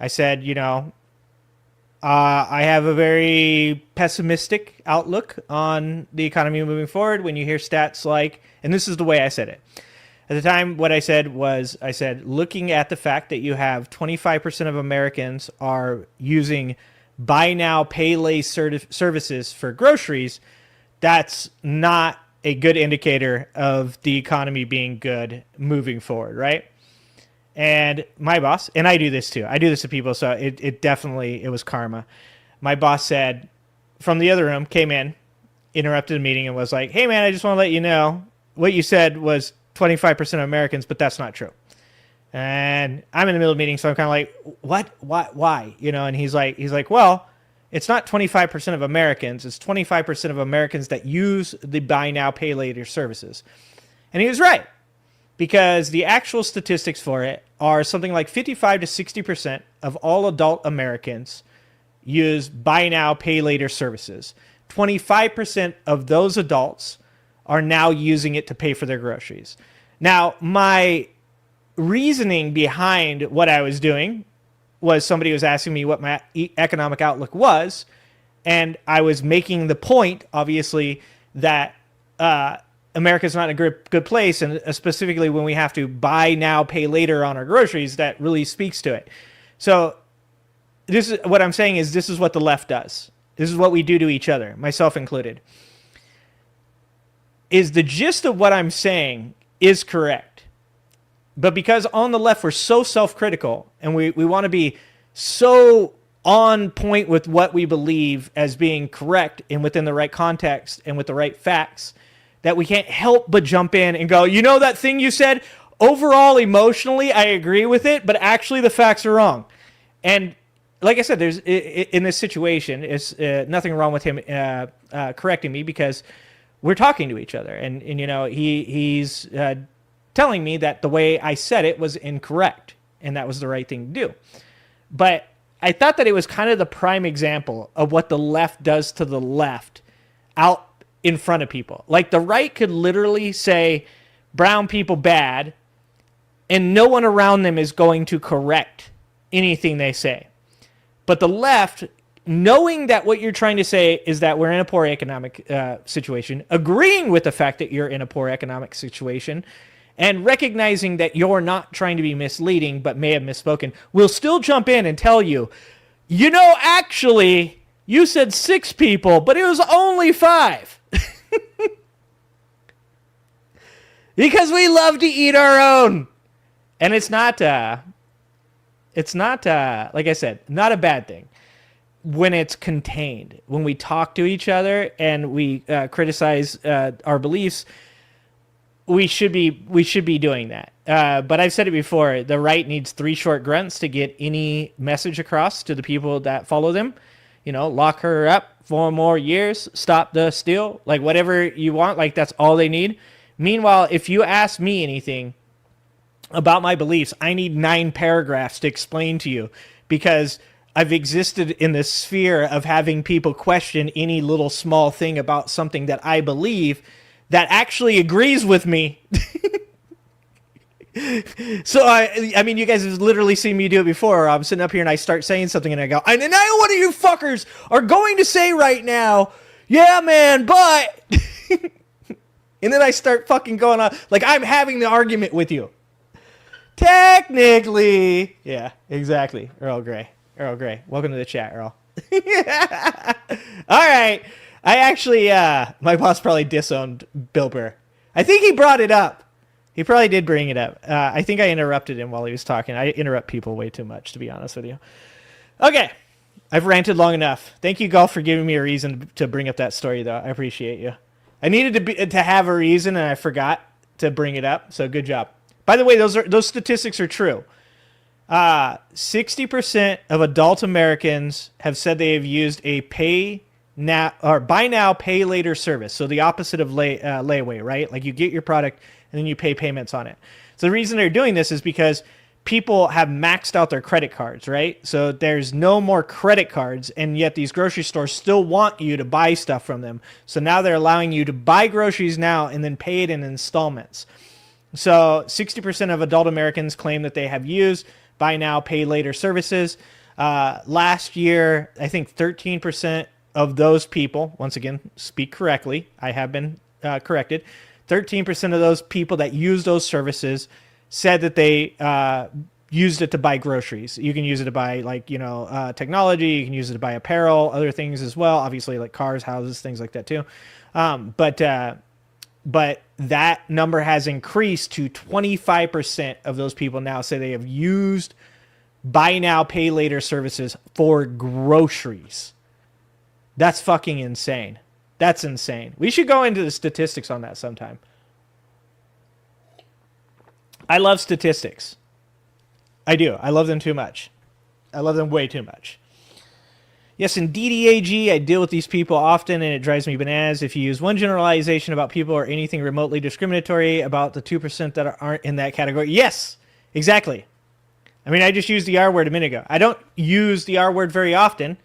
I said, I have a very pessimistic outlook on the economy moving forward. When you hear stats like, and this is the way I said it. At the time, what I said was, looking at the fact that you have 25% of Americans are using buy now, pay later services for groceries, that's not a good indicator of the economy being good moving forward, right? And my boss, and I do this too. I do this to people, so it definitely was karma. My boss said, from the other room, came in, interrupted the meeting, and was like, hey man, I just want to let you know, what you said was 25% of Americans, but that's not true. And I'm in the middle of the meeting, so I'm kind of like, what? Why? And he's like, well, it's not 25% of Americans. It's 25% of Americans that use the buy now, pay later services. And he was right, because the actual statistics for it are something like 55 to 60% of all adult Americans use buy now, pay later services. 25% of those adults are now using it to pay for their groceries. Now, my reasoning behind what I was doing was somebody was asking me what my economic outlook was, and I was making the point, obviously, that America's not in a good place, and specifically when we have to buy now, pay later on our groceries, that really speaks to it. So this is what I'm saying is this is what the left does. This is what we do to each other, myself included. Is the gist of what I'm saying is correct. But because on the left we're so self-critical and we want to be so on point with what we believe as being correct and within the right context and with the right facts, that we can't help but jump in and go, you know that thing you said? Overall, emotionally, I agree with it, but actually the facts are wrong. And like I said, there's in this situation, it's nothing wrong with him correcting me because we're talking to each other. And you know, he's telling me that the way I said it was incorrect and that was the right thing to do. But I thought that it was kind of the prime example of what the left does to the left out in front of people. Like the right could literally say brown people bad and no one around them is going to correct anything they say. But the left, knowing that what you're trying to say is that we're in a poor economic situation, agreeing with the fact that you're in a poor economic situation, and recognizing that you're not trying to be misleading but may have misspoken, will still jump in and tell you, you know, actually, you said 6 people, but it was only 5. Because we love to eat our own. And it's not, like I said, not a bad thing when it's contained. When we talk to each other and we criticize our beliefs, we should be doing that. But I've said it before, the right needs 3 short grunts to get any message across to the people that follow them. You know, lock her up 4 more years, stop the steal, like whatever you want, like that's all they need. Meanwhile, if you ask me anything about my beliefs, I need 9 paragraphs to explain to you because I've existed in the sphere of having people question any little small thing about something that I believe that actually agrees with me. So, I mean, you guys have literally seen me do it before. I'm sitting up here and I start saying something and I go, and I know what you fuckers are going to say right now. Yeah, man, but... And then I start fucking going on like I'm having the argument with you. Technically. Yeah, exactly. Earl Grey. Welcome to the chat, Earl. All right. I actually, my boss probably disowned Bill Burr. I think he brought it up. He probably did bring it up. I think I interrupted him while he was talking. I interrupt people way too much, to be honest with you. Okay. I've ranted long enough. Thank you, Golf, for giving me a reason to bring up that story, though. I appreciate you. I needed to have a reason, and I forgot to bring it up, so good job. By the way, those statistics are true. 60% of adult Americans have said they have used a pay now or buy now, pay later service. So the opposite of layaway, right? Like you get your product and then you pay payments on it. So the reason they're doing this is because people have maxed out their credit cards, right? So there's no more credit cards, and yet these grocery stores still want you to buy stuff from them. So now they're allowing you to buy groceries now and then pay it in installments. So 60% of adult Americans claim that they have used buy now, pay later services. Last year, I think 13% of those people, once again, speak correctly, I have been corrected, 13% of those people that use those services said that they used it to buy groceries. You can use it to buy, like, you know, technology. You can use it to buy apparel, other things as well. Obviously, like cars, houses, things like that too. But that number has increased to 25% of those people now say they have used buy now, pay later services for groceries. That's fucking insane. That's insane. We should go into the statistics on that sometime. I love statistics. I do. I love them too much. I love them way too much. Yes, in DDAG, I deal with these people often, and it drives me bananas. If you use one generalization about people or anything remotely discriminatory about the 2% that aren't in that category. Yes, exactly. I mean, I just used the R word a minute ago. I don't use the R word very often,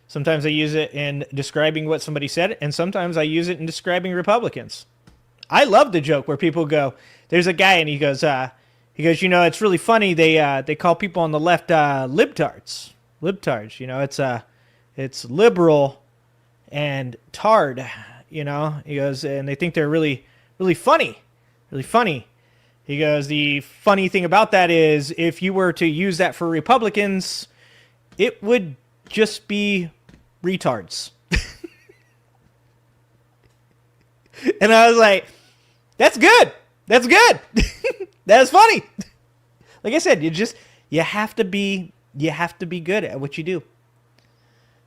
Sometimes I use it in describing what somebody said, and sometimes I use it in describing Republicans. I love the joke where people go, there's a guy and he goes, you know, it's really funny. They call people on the left libtards. Libtards, you know, it's liberal and tard, you know. He goes, and they think they're really, really funny. Really funny. He goes, the funny thing about that is if you were to use that for Republicans, it would just be retards. And I was like, that's good. That's good. That's funny. Like I said, you have to be good at what you do.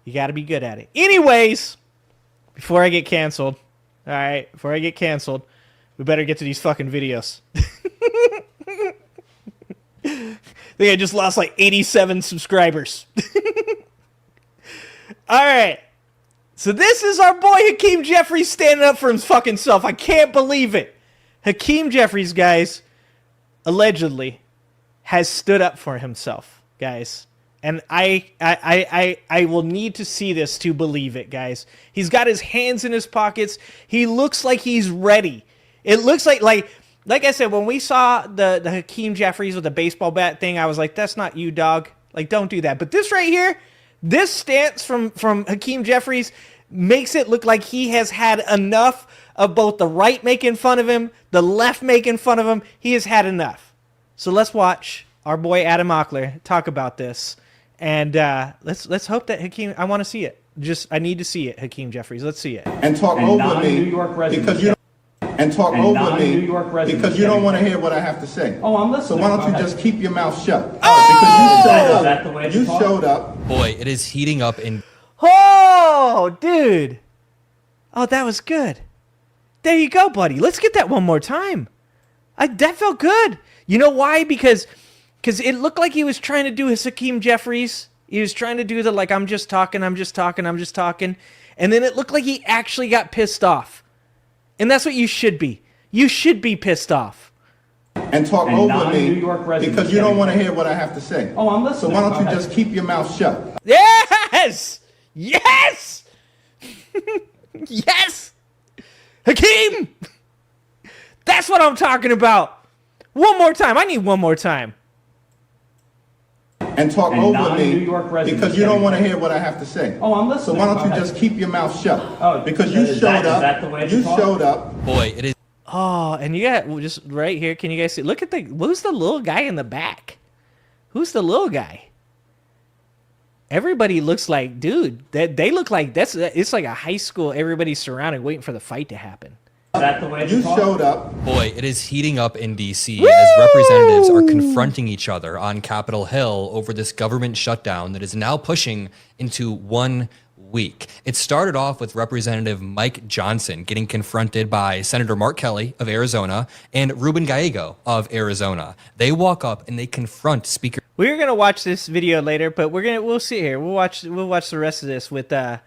You got to be good at it. Anyways, before I get canceled, all right, we better get to these fucking videos. I think I just lost like 87 subscribers. All right. So this is our boy Hakeem Jeffries standing up for his fucking self. I can't believe it. Hakeem Jeffries, guys, allegedly has stood up for himself, guys. And I will need to see this to believe it, guys. He's got his hands in his pockets. He looks like he's ready. It looks like I said, when we saw the Hakeem Jeffries with the baseball bat thing, I was like, that's not you, dog. Like, don't do that. But this right here, this stance from Hakeem Jeffries makes it look like he has had enough of both the right making fun of him, the left making fun of him. He has had enough. So let's watch our boy Adam Ockler talk about this. And let's hope that Hakeem, I want to see it. I need to see it, Hakeem Jeffries. Let's see it. And talk over me because you don't want to hear what I have to say. Oh, I'm listening. So why don't you just keep your mouth shut? Oh! Because you showed up. Boy, it is heating up in... Oh, dude. Oh, that was good. There you go, buddy. Let's get that one more time. That felt good. You know why? Because it looked like he was trying to do his Hakeem Jeffries. He was trying to do the, like, I'm just talking. And then it looked like he actually got pissed off. And that's what you should be. You should be pissed off. And talk over me because you don't want to hear what I have to say. Oh, I'm listening. So why don't you just keep your mouth shut? Yes! Yes! Yes! Hakeem! That's what I'm talking about. One more time. I need one more time. And talk over me because you don't want to hear what I have to say. Oh, I'm listening. So why don't you just keep your mouth shut? Oh, because you showed up. You showed up. Boy, it is. Oh, and you got just right here. Can you guys see? Look at who's the little guy in the back? Who's the little guy? Everybody looks like, dude, they look like it's like a high school. Everybody's surrounded, waiting for the fight to happen. Is that the way you showed up? Boy, it is heating up in D.C. as representatives are confronting each other on Capitol Hill over this government shutdown that is now pushing into 1 week. It started off with Representative Mike Johnson getting confronted by Senator Mark Kelly of Arizona and Ruben Gallego of Arizona. They walk up and they confront Speaker. We're gonna watch this video later, but we'll see here. We'll watch the rest of this with Adam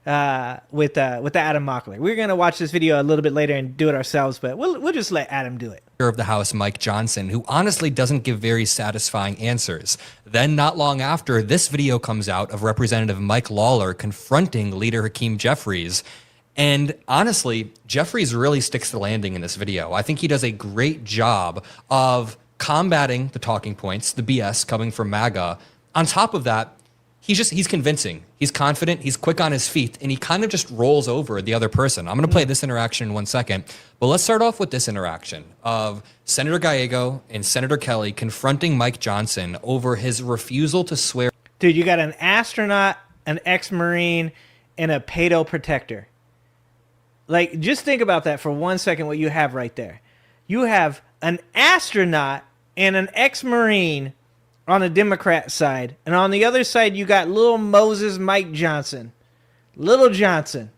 Mockler. We're gonna watch this video a little bit later and do it ourselves, but we'll just let Adam do it. Of the House, Mike Johnson, who honestly doesn't give very satisfying answers. Then not long after, this video comes out of Representative Mike Lawler confronting Leader Hakeem Jeffries. And honestly, Jeffries really sticks the landing in this video. I think he does a great job of combating the talking points, the BS coming from MAGA. On top of that, he's convincing. He's confident. He's quick on his feet, and he kind of just rolls over the other person. I'm going to play this interaction in 1 second, but let's start off with this interaction of Senator Gallego and Senator Kelly confronting Mike Johnson over his refusal to swear. Dude, you got an astronaut, an ex-Marine, and a pedo protector. Like, just think about that for 1 second, what you have right there. You have an astronaut and an ex-Marine on the Democrat side. And on the other side, you got little Moses Mike Johnson. Little Johnson.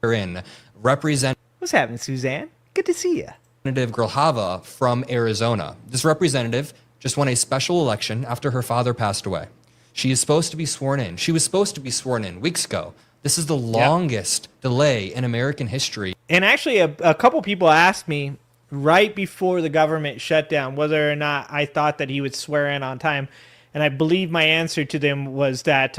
In represent. What's happening, Suzanne? Good to see you. Representative Grijalva from Arizona. This representative just won a special election after her father passed away. She is supposed to be sworn in. She was supposed to be sworn in weeks ago. This is the longest delay in American history. And actually, a couple people asked me right before the government shut down whether or not I thought that he would swear in on time. And I believe my answer to them was that,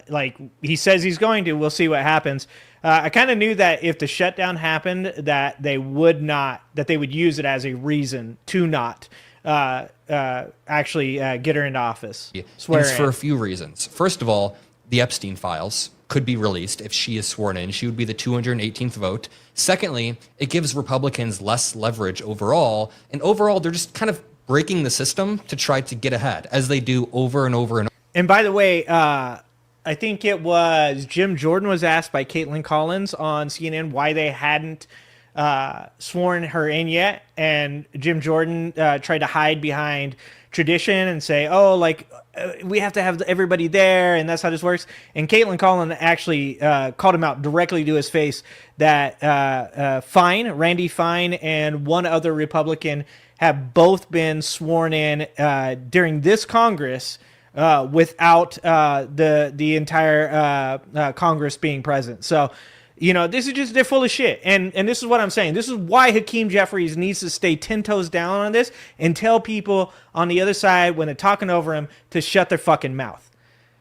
like, he says he's going to. We'll see what happens. I kind of knew that if the shutdown happened, that they would use it as a reason to not actually get her into office. And it's for a few reasons. First of all, the Epstein files could be released if she is sworn in. She would be the 218th vote. Secondly, it gives Republicans less leverage overall. And overall, they're just kind of breaking the system to try to get ahead, as they do over and over and over. And by the way, I think it was Jim Jordan was asked by Caitlin Collins on CNN why they hadn't sworn her in yet. And Jim Jordan tried to hide behind tradition and say, oh, like, we have to have everybody there, and that's how this works. And Caitlin Collins actually called him out directly to his face that Randy Fine and one other Republican have both been sworn in during this Congress without the entire Congress being present. So, you know, this is just, they're full of shit. And this is what I'm saying. This is why Hakeem Jeffries needs to stay 10 toes down on this and tell people on the other side when they're talking over him to shut their fucking mouth.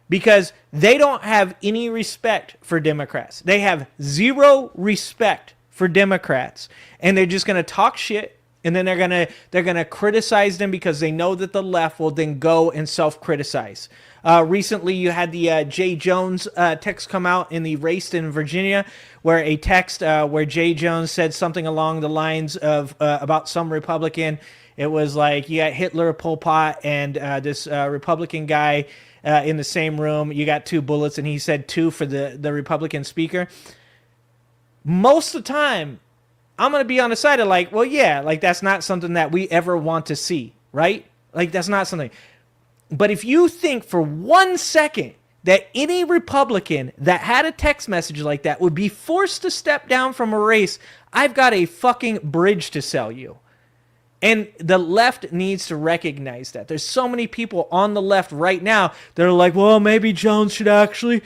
Because they don't have any respect for Democrats. They have zero respect for Democrats. And they're just going to talk shit. And then they're gonna criticize them because they know that the left will then go and self-criticize. Recently, you had the Jay Jones text come out in the race in Virginia, where a text where Jay Jones said something along the lines of about some Republican. It was like you got Hitler, Pol Pot, and this Republican guy in the same room. You got 2 bullets, and he said 2 for the Republican speaker. Most of the time, I'm going to be on the side of like, well, yeah, like that's not something that we ever want to see, right? Like that's not something. But if you think for 1 second that any Republican that had a text message like that would be forced to step down from a race, I've got a fucking bridge to sell you. And the left needs to recognize that. There's so many people on the left right now that are like, well, maybe Jones should actually,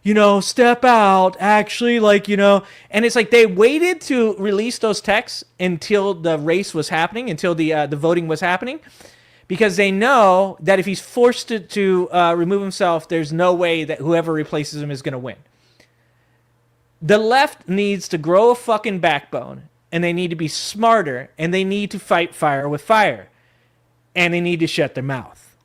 you know, step out, actually, like, you know. And it's like they waited to release those texts until the race was happening, until the voting was happening, because they know that if he's forced to remove himself, there's no way that whoever replaces him is going to win. The left needs to grow a fucking backbone, and they need to be smarter, and they need to fight fire with fire, and they need to shut their mouth.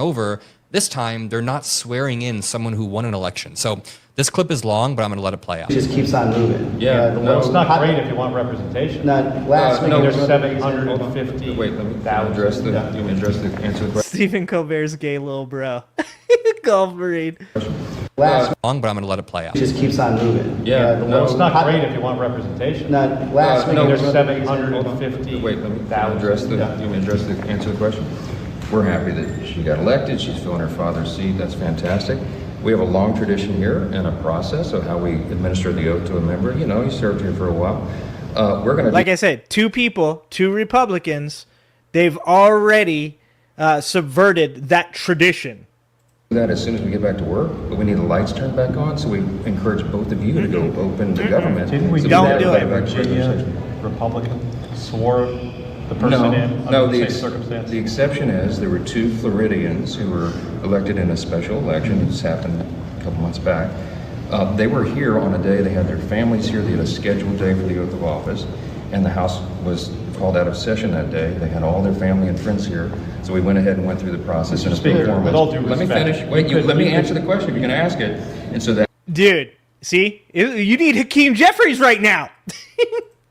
Over. This time, they're not swearing in someone who won an election. So this clip is long, but I'm going to let it play out. It just keeps on moving. Yeah, no, it's not great if you want representation. Last week, there's 750. Wait, let me address the answer the question. Stephen Colbert's gay little bro. Golf Marine. Long, but I'm going to let it play out. It just keeps on moving. Yeah, no, it's not great if you want representation. Last week, there's 750. Wait, let me address the answer the question. We're happy that she got elected. She's filling her father's seat. That's fantastic. We have a long tradition here and a process of how we administer the oath to a member. You know, he served here for a while. We're going to... Like I said, 2 people, 2 Republicans, they've already subverted that tradition. That as soon as we get back to work, but we need the lights turned back on, so we encourage both of you to go open the government. Didn't we so don't do it? Virginia Republican swore the person in under the same circumstance? The exception is there were 2 Floridians who were elected in a special election. This happened a couple months back. They were here on a day, they had their families here, they had a scheduled day for the oath of office, and the House was called out of session that day. They had all their family and friends here, so we went ahead and went through the process. Mr. Speaker, with all due respect, let me finish. Wait, let me answer the question if you're going to ask it. And so that... Dude, see? You need Hakeem Jeffries right now.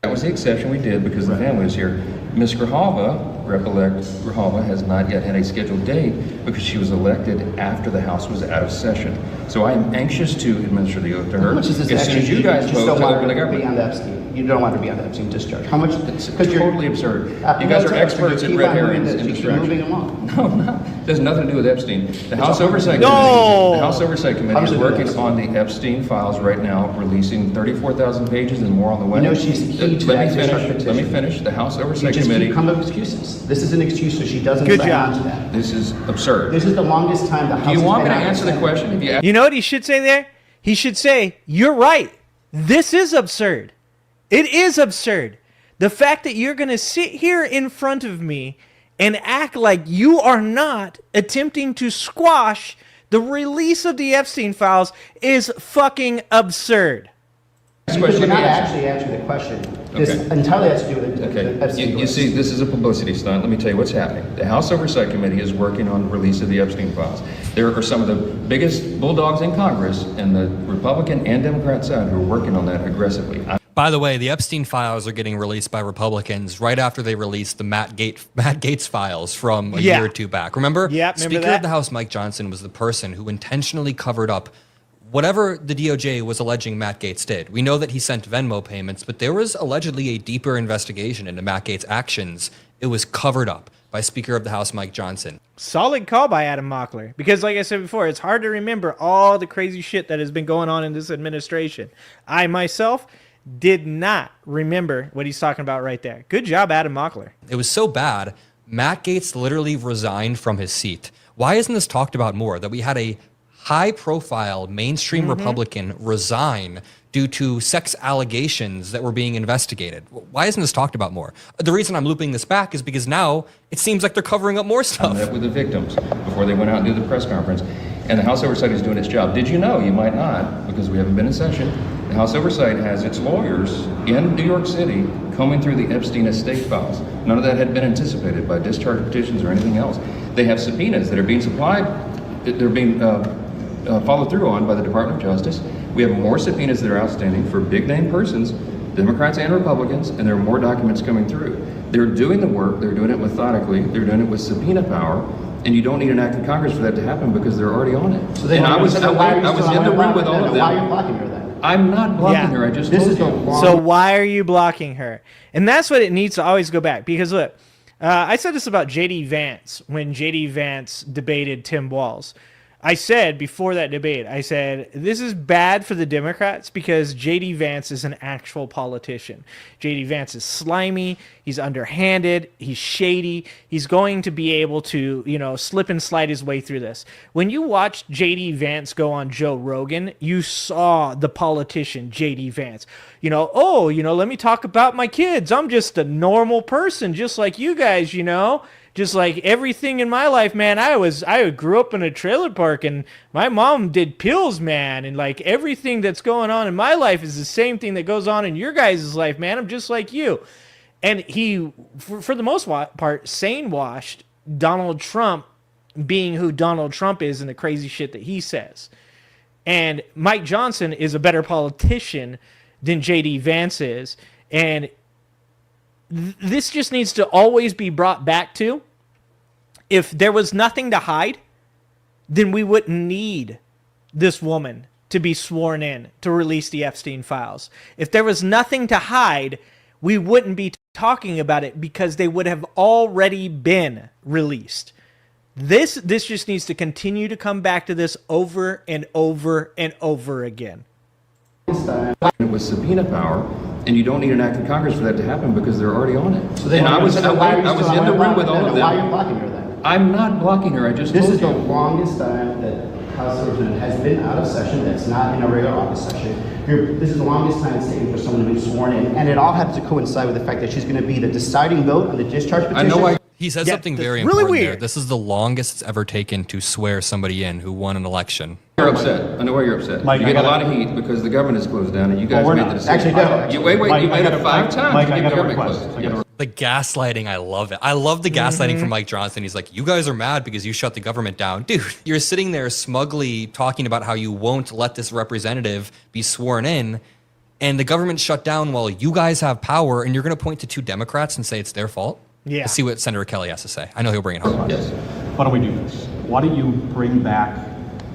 That was the exception we did because the family was here. Ms. Grijalva, Rep-elect Grijalva, has not yet had a scheduled date because she was elected after the House was out of session. So I am anxious to administer the oath to her. How much is this as soon as you guys vote to open the government. Be on the Epstein. You don't want to be on the Epstein discharge. How much? It's totally absurd. You guys are experts at red herrings and distraction. No, no. It has nothing to do with Epstein. The House Oversight Committee is working on the Epstein files right now, releasing 34,000 pages and more on the way. You know she's key to that Let me finish. The House Oversight Committee. You just come up with excuses. This is an excuse, so she doesn't sign on to that. This is absurd. This is the longest time the House. Do you want me to answer the question? You know what he should say there? He should say, "You're right. This is absurd. It is absurd. The fact that you're going to sit here in front of me and act like you are not attempting to squash the release of the Epstein files is fucking absurd. Because you're not actually answering the question. This entirely has to do with the Epstein. You see, this is a publicity stunt. Let me tell you what's happening. The House Oversight Committee is working on the release of the Epstein files. There are some of the biggest bulldogs in Congress and the Republican and Democrat side who are working on that aggressively. By the way, the Epstein files are getting released by Republicans right after they released the Matt Gaetz files from a year or two back. Remember? Yeah, remember Speaker that? of the House Mike Johnson was the person who intentionally covered up whatever the DOJ was alleging Matt Gaetz did. We know that he sent Venmo payments, but there was allegedly a deeper investigation into Matt Gaetz' actions. It was covered up by Speaker of the House Mike Johnson. Solid call by Adam Mockler. Because like I said before, it's hard to remember all the crazy shit that has been going on in this administration. I myself did not remember what he's talking about right there. Good job, Adam Mockler. It was so bad, Matt Gaetz literally resigned from his seat. Why isn't this talked about more? That we had a high-profile mainstream Republican resign due to sex allegations that were being investigated. Why isn't this talked about more? The reason I'm looping this back is because now it seems like they're covering up more stuff. I met with the victims before they went out and did the press conference, and the House Oversight is doing its job. Did you know? You might not, because we haven't been in session. The House Oversight has its lawyers in New York City combing through the Epstein estate files. None of that had been anticipated by discharge petitions or anything else. They have subpoenas that are being supplied, they're being followed through on by the Department of Justice. We have more subpoenas that are outstanding for big-name persons, Democrats and Republicans, and there are more documents coming through. They're doing the work, they're doing it methodically, they're doing it with subpoena power, and you don't need an act of Congress for that to happen because they're already on it. So I was in the room with all of them. Why are you blocking her then? I'm not blocking her, I just told you. So why are you blocking her? And that's what it needs to always go back. Because look, I said this about J.D. Vance when J.D. Vance debated Tim Walz. I said before that debate, I said, this is bad for the Democrats because J.D. Vance is an actual politician. J.D. Vance is slimy, he's underhanded, he's shady, he's going to be able to, you know, slip and slide his way through this. When you watched J.D. Vance go on Joe Rogan, you saw the politician, J.D. Vance. You know, oh, you know, let me talk about my kids. I'm just a normal person, just like you guys, you know. Just like everything in my life, man, I grew up in a trailer park and my mom did pills, man. And like everything that's going on in my life is the same thing that goes on in your guys' life, man. I'm just like you. And he, for the most part, sane washed Donald Trump being who Donald Trump is and the crazy shit that he says. And Mike Johnson is a better politician than J.D. Vance is. And this just needs to always be brought back to, if there was nothing to hide, then we wouldn't need this woman to be sworn in to release the Epstein files. If there was nothing to hide, we wouldn't be talking about it because they would have already been released. This just needs to continue to come back to this over and over and over again. It was subpoena power, and you don't need an act of Congress for that to happen because they're already on it. So then I was in the room with all of them. Why are you blocking her then? I'm not blocking her, I just told you. This is the longest time that House Representative has been out of session that's not in a regular office session. This is the longest time it's taken for someone to be sworn in, and it all happens to coincide with the fact that she's going to be the deciding vote on the discharge petition. I know why. He said something very important there. This is the longest it's ever taken to swear somebody in who won an election. You're upset. I know why you're upset. Mike, you get a lot of heat because the government is closed down and you guys made the decision. Actually, no. You made it 5 times. Mike, I to got keep a the request. government closed. The gaslighting, I love it. I love the gaslighting from Mike Johnson. He's like, you guys are mad because you shut the government down. Dude, you're sitting there smugly talking about how you won't let this representative be sworn in, and the government shut down while you guys have power, and you're going to point to 2 Democrats and say it's their fault? Yeah. Let's see what Senator Kelly has to say. I know he'll bring it home. Yes. Why don't we do this? Why don't you bring back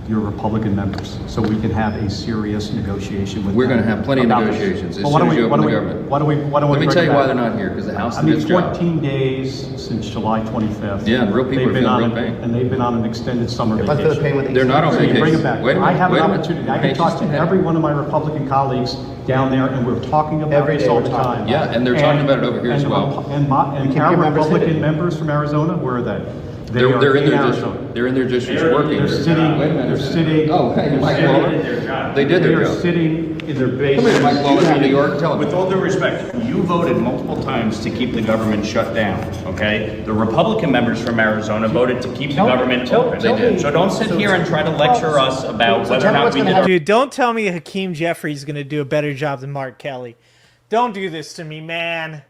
your Republican members so we can have a serious negotiation with We're them going to have plenty of about this? negotiations as Well, soon as you open the government. Why don't we Let me bring tell you it why back? they're not here, because the House I did mean, its job. 14 days since July 25th. Yeah, and real people are feeling real pain. And they've been on an extended summer If I feel the vacation. pain with They're not on So you vacation. bring it back. Wait a minute, I have wait an a minute. opportunity. I can talk to every one of my Republican colleagues down there, and we're talking about Every this day all we're the talking time. Yeah, and they're talking about it over here as well. And our your members Republican hidden. members from Arizona, where are they? They're in their Arizona. district. They're in their districts working. They're sitting. Oh, hey, Mike Lawler. They did their They're job. sitting in their base. Come here, Mike Lawler from New York. Tell With them. all due respect, you voted multiple times to keep the government shut down, okay? The Republican members from Arizona voted to keep the government open. They did. So don't sit here and try to lecture us about whether or not we did. Dude, don't tell me Hakeem Jeffries is going to do a better job than Mark Kelly. Don't do this to me, man.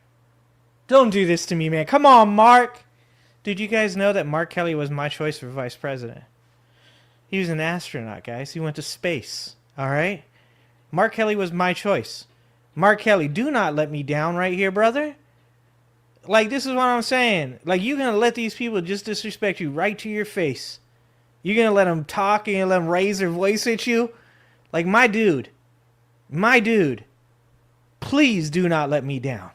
Don't do this to me, man. Come on, Mark. Did you guys know that Mark Kelly was my choice for vice president? He was an astronaut, guys. He went to space, all right? Mark Kelly was my choice. Mark Kelly, do not let me down right here, brother. Like, this is what I'm saying. Like, you're going to let these people just disrespect you right to your face. You're going to let them talk and let them raise their voice at you? Like, my dude, please do not let me down.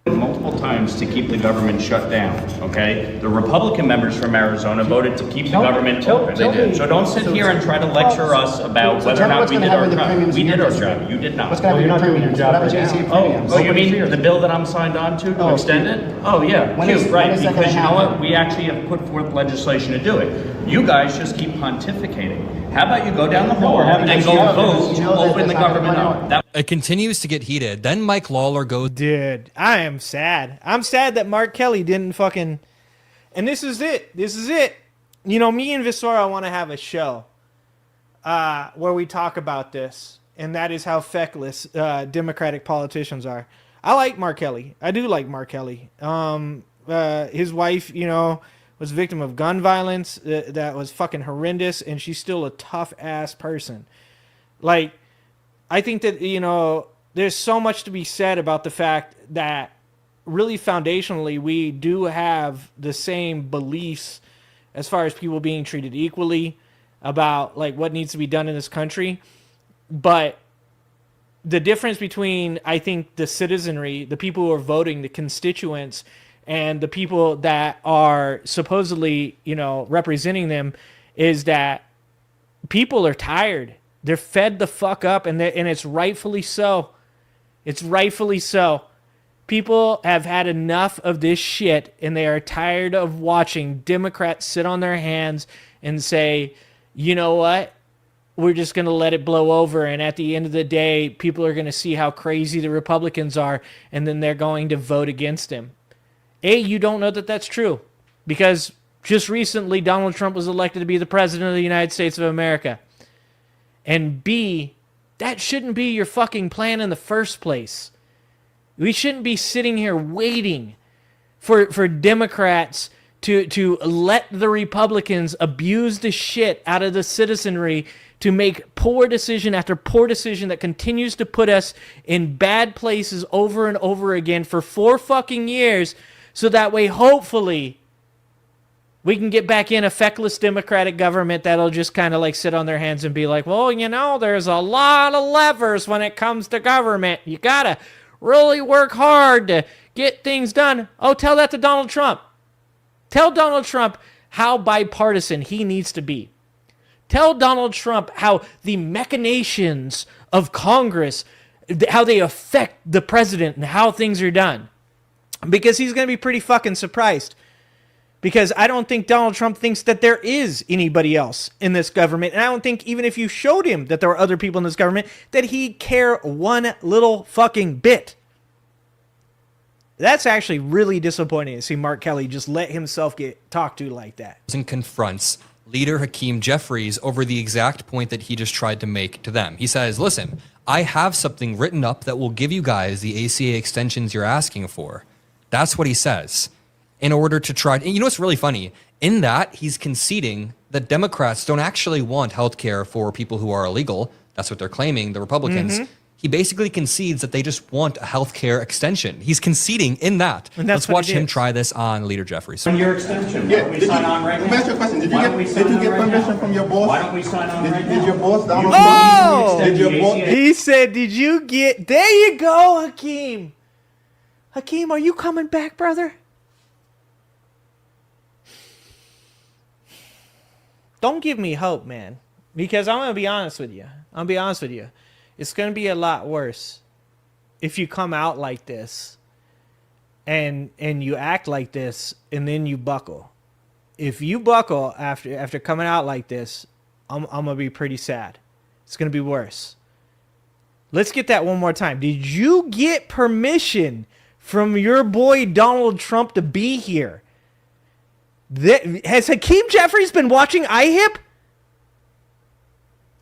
Multiple times to keep the government shut down, okay? The Republican members from Arizona voted to keep the government open. They did. So don't sit here and try to lecture us about whether or not we did our job. We did our job. You did not. What's going to happen with your job right now? Oh, you mean the bill that I'm signed on to extend it? Oh, yeah, cute, right? Because you know what? We actually have put forth legislation to do it. You guys just keep pontificating. How about you go down the hall and go vote to open the government up? It continues to get heated. Then Mike Lawler goes, Dude, I am sad. I'm sad that Mark Kelly didn't fucking... And this is it. This is it. You know, me and Visora want to have a show where we talk about this. And that is how feckless Democratic politicians are. I like Mark Kelly. I do like Mark Kelly. His wife, you know, was a victim of gun violence that was fucking horrendous, and she's still a tough-ass person. Like, I think that, you know, there's so much to be said about the fact that really foundationally we do have the same beliefs as far as people being treated equally, about, like, what needs to be done in this country. But the difference between, I think, the citizenry, the people who are voting, the constituents, and the people that are supposedly, you know, representing them, is that people are tired. They're fed the fuck up, and it's rightfully so. It's rightfully so. People have had enough of this shit, and they are tired of watching Democrats sit on their hands and say, you know what? We're just going to let it blow over, and at the end of the day, people are going to see how crazy the Republicans are, and then they're going to vote against him. A, you don't know that that's true, because just recently Donald Trump was elected to be the president of the United States of America. And B, that shouldn't be your fucking plan in the first place. We shouldn't be sitting here waiting for Democrats to let the Republicans abuse the shit out of the citizenry to make poor decision after poor decision that continues to put us in bad places over and over again for 4 fucking years. So that way, hopefully, we can get back in a feckless Democratic government that'll just kind of like sit on their hands and be like, well, you know, there's a lot of levers when it comes to government. You gotta really work hard to get things done. Oh, tell that to Donald Trump. Tell Donald Trump how bipartisan he needs to be. Tell Donald Trump how the machinations of Congress, how they affect the president and how things are done. Because he's going to be pretty fucking surprised. Because I don't think Donald Trump thinks that there is anybody else in this government. And I don't think even if you showed him that there are other people in this government, that he'd care one little fucking bit. That's actually really disappointing to see Mark Kelly just let himself get talked to like that. And confronts leader Hakeem Jeffries over the exact point that he just tried to make to them. He says, listen, I have something written up that will give you guys the ACA extensions you're asking for. That's what he says. In order to try, and you know what's really funny? In that, he's conceding that Democrats don't actually want health care for people who are illegal. That's what they're claiming, the Republicans. Mm-hmm. He basically concedes that they just want a health care extension. He's conceding in that. Let's watch him try this on Leader Jeffries. On your extension, why don't we sign on right now? Let me ask you a question. Did you get permission from your boss? Why don't we sign on right now? Did your boss, Donald Trump? Did your boss? He said, did you get... There you go, Hakeem. Hakeem, are you coming back, brother? Don't give me hope, man. Because I'm going to be honest with you. It's going to be a lot worse if you come out like this and you act like this and then you buckle. if you buckle after coming out like this, I'm gonna be pretty sad. It's gonna be worse. Let's get that one more time. Did you get permission from your boy Donald Trump to be here? Has Hakeem Jeffries been watching iHip?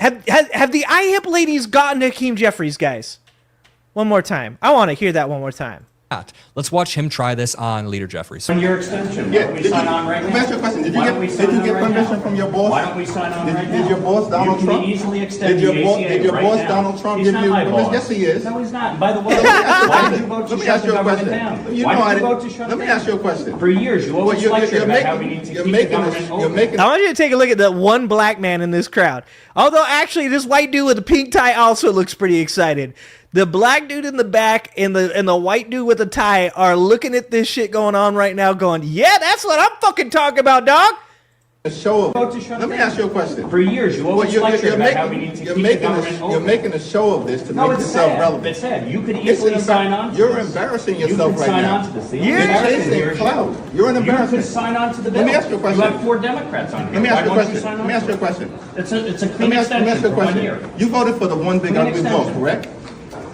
Have the iHip ladies gotten Hakeem Jeffries, guys? One more time. I want to hear that one more time. Let's watch him try this on Leader Jeffries. On your extension, why don't we sign on right now? Let me ask you a question. Did you get permission from your boss? Why don't we sign on right now? Did your boss Donald Trump? Easily extend Did your boss Donald Trump give you permission? Yes, he is. No, he's not. By the way, why did you vote to shut the government down? Why did you vote to shut it down? Let me ask you a question. For years, you always lectured about how we need to keep the government open. I want you to take a look at the one black man in this crowd. Although, actually, this white dude with the pink tie also looks pretty excited. The black dude in the back and the white dude with the tie are looking at this shit going on right now going, yeah, that's what I'm fucking talking about, dog. Let me ask you a question. For years, you always lectured about how we need to keep the government open. You're making a show of this to make yourself relevant. It's sad. You could easily sign on to You're this. embarrassing yourself right now. You could sign on to this. You're chasing clout. You're an embarrassment. You could sign on to the bill. Let me ask you a question. You have 4 Democrats on here. Let me ask you a Why won't question. sign on Let me ask to you a it? question. It's a clean extension for 1 year. You voted for the one big Clean ugly bill, extension. correct?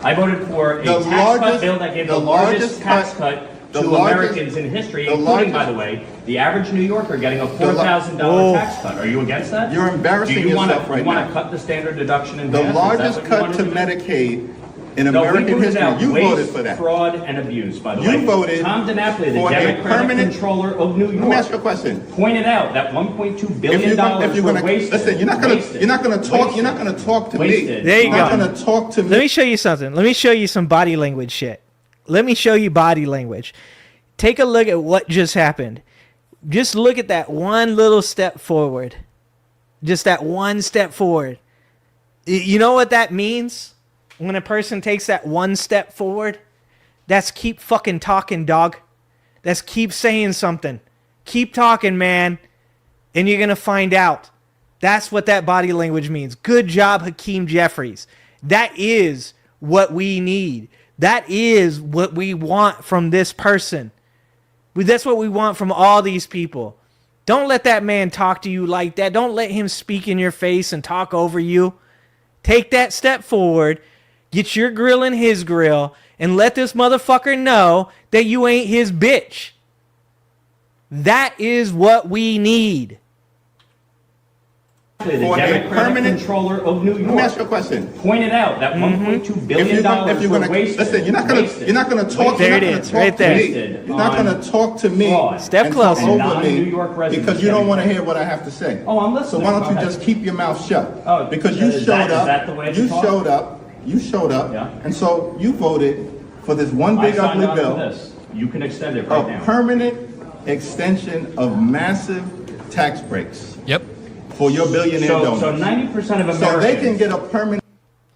I voted for a tax cut bill that gave the largest tax cut to Americans in history, including, by the way, the average New Yorker getting a $4,000 tax cut. Are you against that? You're embarrassing yourself right now. Do you want to cut the standard deduction in The half? largest cut to Medicaid in American history. You voted for that. Fraud and abuse, by the way. You voted Tom DiNapoli, the for a Democratic permanent controller of New York. Let me ask you a question. Pointed out that $1.2 billion were wasted. Listen, you're not gonna talk to me. There you go. You're not gonna talk to me. Let me show you something. Let me show you some body language shit. Let me show you body language. Take a look at what just happened. Just look at that one little step forward. Just that one step forward. You know what that means? When a person takes that one step forward, that's keep fucking talking, dog. That's keep saying something. Keep talking, man. And you're going to find out. That's what that body language means. Good job, Hakeem Jeffries. That is what we need. That is what we want from this person. That's what we want from all these people. Don't let that man talk to you like that. Don't let him speak in your face and talk over you. Take that step forward. Get your grill in his grill and let this motherfucker know that you ain't his bitch. That is what we need. The Democratic controller of New York. Let me ask you a question. Pointed out that $1.2 billion were wasted. Listen, you're not gonna talk. There it is, right there. You're not gonna talk to me. Step closer. Over me because you don't want to hear what I have to say. Oh, I'm listening. So why don't you just keep your mouth shut? Oh, because you showed up. Is that the way to talk? You showed up, Yeah. and so you voted for this one big ugly bill. This. You can extend it right A now. permanent extension of massive tax breaks. Yep. For your billionaire donors. So 90% of Americans. So they can get a permanent.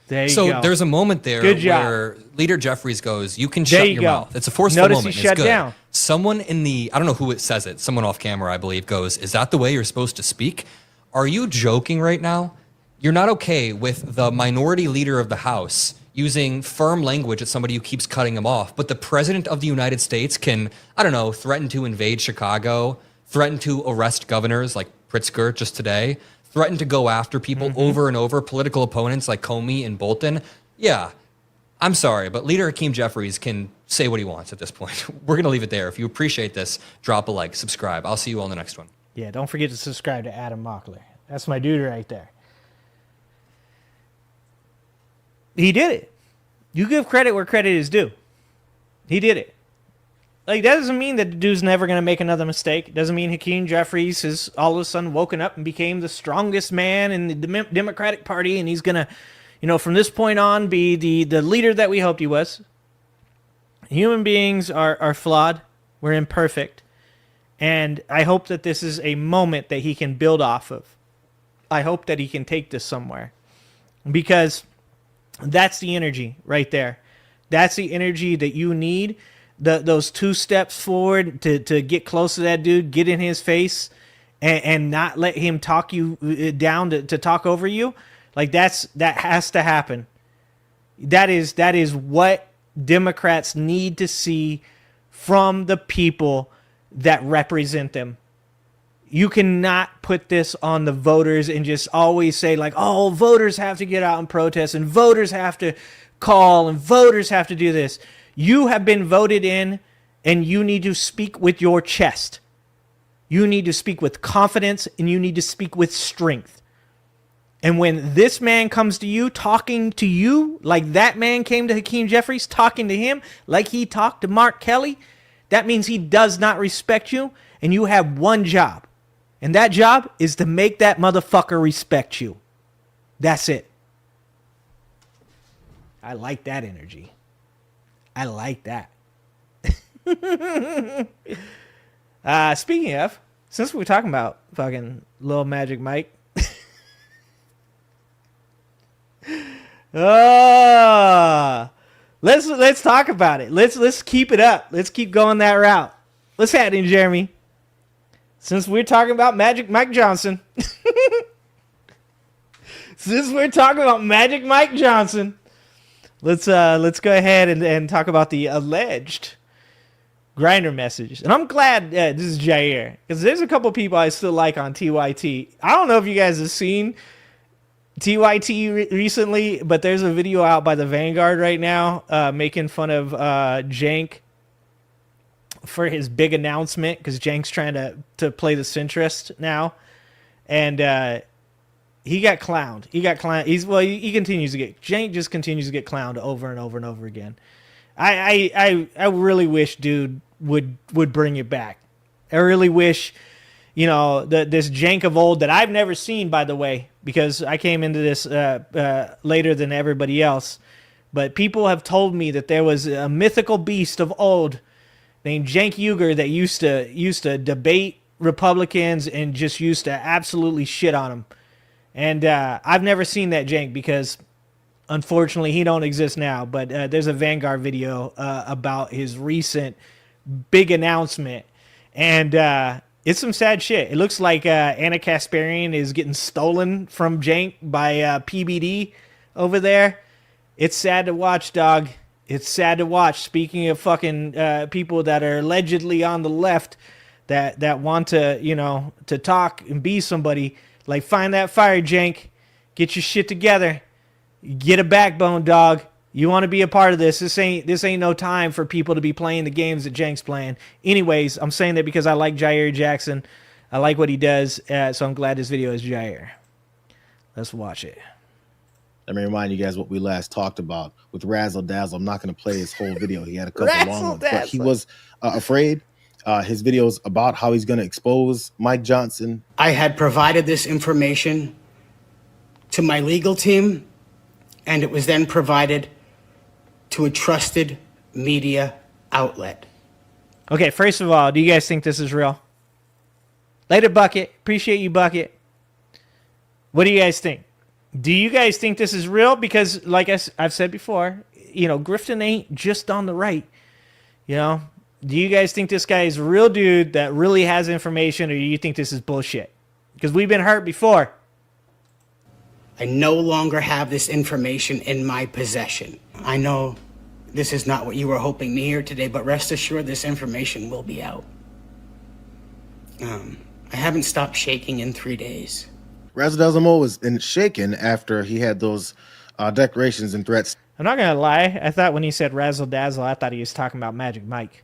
There you So go. there's a moment there Good job. where Leader Jeffries goes, you can There shut you your go. mouth. It's a forceful Notice moment. he It's shut good. down. Someone in the, I don't know who it says it, someone off camera, I believe, goes, is that the way you're supposed to speak? Are you joking right now? You're not okay with the minority leader of the House using firm language at somebody who keeps cutting him off, but the president of the United States can, I don't know, threaten to invade Chicago, threaten to arrest governors like Pritzker just today, threaten to go after people over and over, political opponents like Comey and Bolton. Yeah, I'm sorry, but Leader Hakeem Jeffries can say what he wants at this point. We're going to leave it there. If you appreciate this, drop a like, subscribe. I'll see you all in the next one. Yeah, don't forget to subscribe to Adam Mockler. That's my dude right there. He did it. You give credit where credit is due. He did it. Like, that doesn't mean that the dude's never going to make another mistake. It doesn't mean Hakeem Jeffries has all of a sudden woken up and became the strongest man in the Democratic Party, and he's going to, you know, from this point on, be the leader that we hoped he was. Human beings are flawed. We're imperfect. And I hope that this is a moment that he can build off of. I hope that he can take this somewhere. Because that's the energy right there. That's the energy that you need. Those 2 steps forward to get close to that dude, get in his face, and not let him talk you down to talk over you. Like, that has to happen. That is what Democrats need to see from the people that represent them. You cannot put this on the voters and just always say like, oh, voters have to get out and protest and voters have to call and voters have to do this. You have been voted in and you need to speak with your chest. You need to speak with confidence and you need to speak with strength. And when this man comes to you, talking to you like that man came to Hakeem Jeffries, talking to him like he talked to Mark Kelly, that means he does not respect you and you have one job. And that job is to make that motherfucker respect you. That's it. I like that energy. I like that. Speaking of, since we're talking about fucking Lil Magic Mike. Let's talk about it. Let's keep it up. Let's keep going that route. What's happening, Jeremy? Since we're talking about Magic Mike Johnson. Since we're talking about Magic Mike Johnson, let's go ahead and talk about the alleged Grindr message. And I'm glad this is Jair, because there's a couple people I still like on TYT. I don't know if you guys have seen TYT recently, but there's a video out by the Vanguard right now making fun of Jank for his big announcement, because Jank's trying to play the centrist now, and he got clowned. He continues to get, Jank just continues to get clowned over and over and over again. I really wish dude would bring it back. I really wish, this Jank of old that I've never seen, by the way, because I came into this later than everybody else, but people have told me that there was a mythical beast of old named Cenk Uygur that used to debate Republicans and just used to absolutely shit on them. And I've never seen that Cenk because, unfortunately, he don't exist now. But there's a Vanguard video about his recent big announcement, and it's some sad shit. It looks like Anna Kasparian is getting stolen from Cenk by PBD over there. It's sad to watch, dog. It's sad to watch. Speaking of fucking people that are allegedly on the left that want to, to talk and be somebody, like, find that fire, Cenk. Get your shit together. Get a backbone, dog. You want to be a part of this. This ain't no time for people to be playing the games that Cenk's playing. Anyways, I'm saying that because I like Jair Jackson. I like what he does, so I'm glad this video is Jair. Let's watch it. Let me remind you guys what we last talked about with Razzle Dazzle. I'm not going to play his whole video. He had a couple long ones, but he was afraid. His videos about how he's going to expose Mike Johnson. I had provided this information to my legal team, and it was then provided to a trusted media outlet. Okay, first of all, do you guys think this is real? Later, Bucket. Appreciate you, Bucket. What do you guys think? Do you guys think this is real? Because, like I've said before, Grifton ain't just on the right. Do you guys think this guy is a real dude that really has information, or do you think this is bullshit? Because we've been hurt before. I no longer have this information in my possession. I know this is not what you were hoping to hear today, but rest assured this information will be out. I haven't stopped shaking in 3 days. Razzle Dazzle Mo was shaken after he had those declarations and threats. I'm not going to lie. I thought when he said Razzle Dazzle, I thought he was talking about Magic Mike.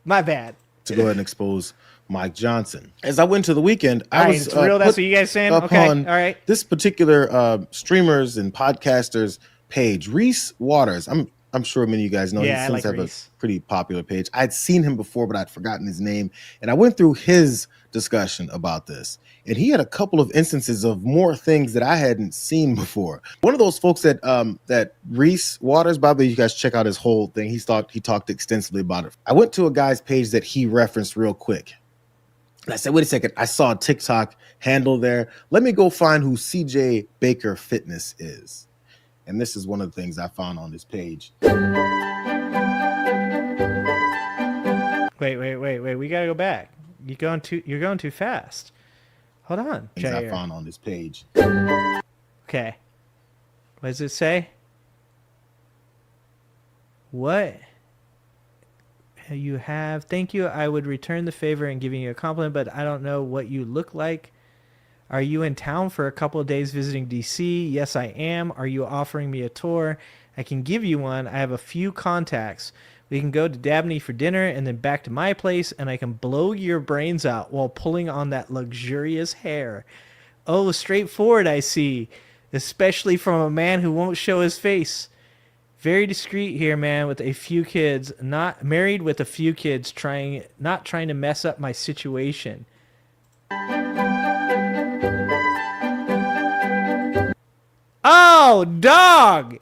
My bad. To go ahead and expose Mike Johnson. As I went to the weekend, I was it's real. That's what you guys saying? Okay. All right. This particular streamers and podcasters page, Reese Waters. I'm sure many of you guys know. Yeah, he seems I like to have Reese. a pretty popular page. I'd seen him before, but I'd forgotten his name. And I went through his discussion about this. And he had a couple of instances of more things that I hadn't seen before. One of those folks that Reese Waters, by the way, you guys check out his whole thing. He talked extensively about it. I went to a guy's page that he referenced real quick. And I said, wait a second, I saw a TikTok handle there. Let me go find who CJ Baker Fitness is. And this is one of the things I found on this page. Wait. We gotta go back. You're going too fast. Hold on, Things Jair. I found on this page. Okay. What does it say? What you have. Thank you. I would return the favor and giving you a compliment, but I don't know what you look like. Are you in town for a couple of days visiting DC? Yes, I am. Are you offering me a tour? I can give you one. I have a few contacts. We can go to Dabney for dinner and then back to my place, and I can blow your brains out while pulling on that luxurious hair. Oh, straightforward, I see. Especially from a man who won't show his face. Very discreet here, man, with a few kids. Not married with a few kids, not trying to mess up my situation. Oh, dog!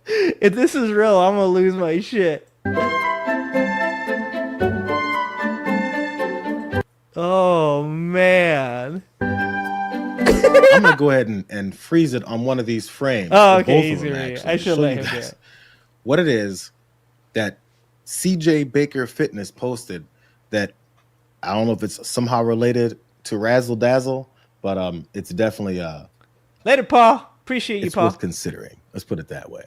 If this is real, I'm gonna lose my shit. Oh, man. I'm gonna go ahead and freeze it on one of these frames. Oh, okay, both of easy. them, actually, I to should show let you him do guys it. what it is that CJ Baker Fitness posted that I don't know if it's somehow related to Razzle Dazzle, but it's definitely Later, Paul. Appreciate you, it's Paul. worth considering. Let's put it that way.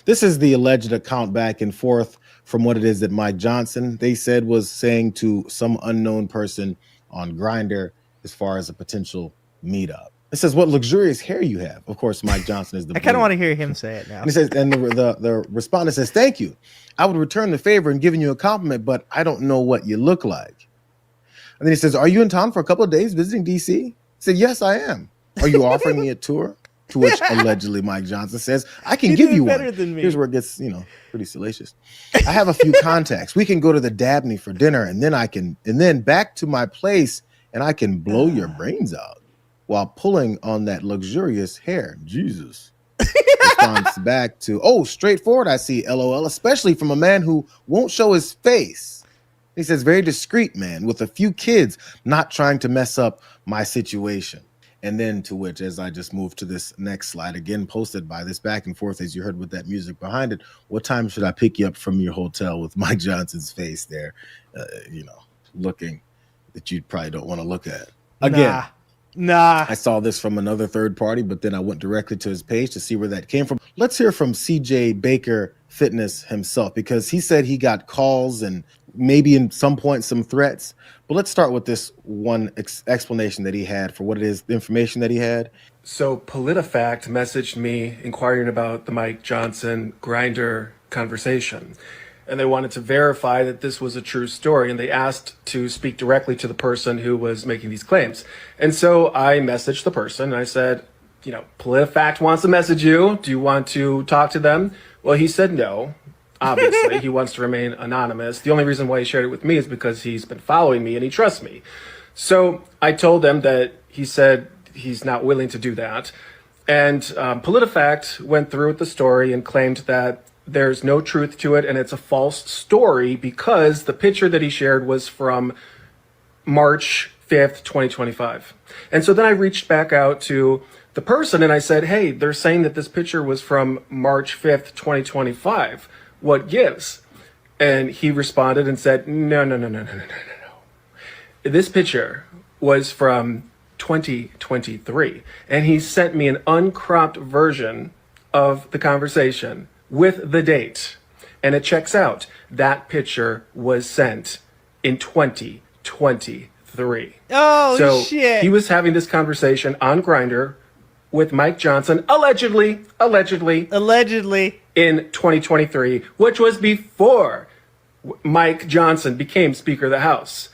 This is the alleged account back and forth from what it is that Mike Johnson, they said, was saying to some unknown person on Grindr as far as a potential meetup. It says, what luxurious hair you have. Of course, Mike Johnson is the I kind of want to hear him say it now. And he says, and the respondent says, thank you. I would return the favor and giving you a compliment, but I don't know what you look like. And then he says, are you in town for a couple of days visiting DC? He said, yes, I am. Are you offering me a tour? To which allegedly Mike Johnson says, I can give you one. Here's where it gets, pretty salacious. I have a few contacts. We can go to the Dabney for dinner, and then back to my place, and I can blow your brains out while pulling on that luxurious hair. Jesus. Response back to, oh, straightforward, I see, LOL, especially from a man who won't show his face. He says, very discreet man with a few kids, not trying to mess up my situation. And then to which, as I just moved to this next slide, again posted by this back and forth, as you heard with that music behind it, what time should I pick you up from your hotel with Mike Johnson's face there, looking that you probably don't want to look at. Again, nah. I saw this from another third party, but then I went directly to his page to see where that came from. Let's hear from CJ Baker Fitness himself, because he said he got calls and maybe in some point some threats. But let's start with this one explanation that he had for what it is, the information that he had. So PolitiFact messaged me inquiring about the Mike Johnson Grindr conversation. And they wanted to verify that this was a true story. And they asked to speak directly to the person who was making these claims. And so I messaged the person and I said, PolitiFact wants to message you. Do you want to talk to them? Well, he said no. Obviously, he wants to remain anonymous. The only reason why he shared it with me is because he's been following me and he trusts me. So I told them that he said he's not willing to do that. And PolitiFact went through with the story and claimed that there's no truth to it and it's a false story because the picture that he shared was from March 5th, 2025. And so then I reached back out to the person and I said, hey, they're saying that this picture was from March 5th, 2025. What gives? And he responded and said, no. This picture was from 2023. And he sent me an uncropped version of the conversation with the date. And it checks out. That picture was sent in 2023. Oh, shit. He was having this conversation on Grindr with Mike Johnson, allegedly, in 2023, which was before Mike Johnson became Speaker of the House.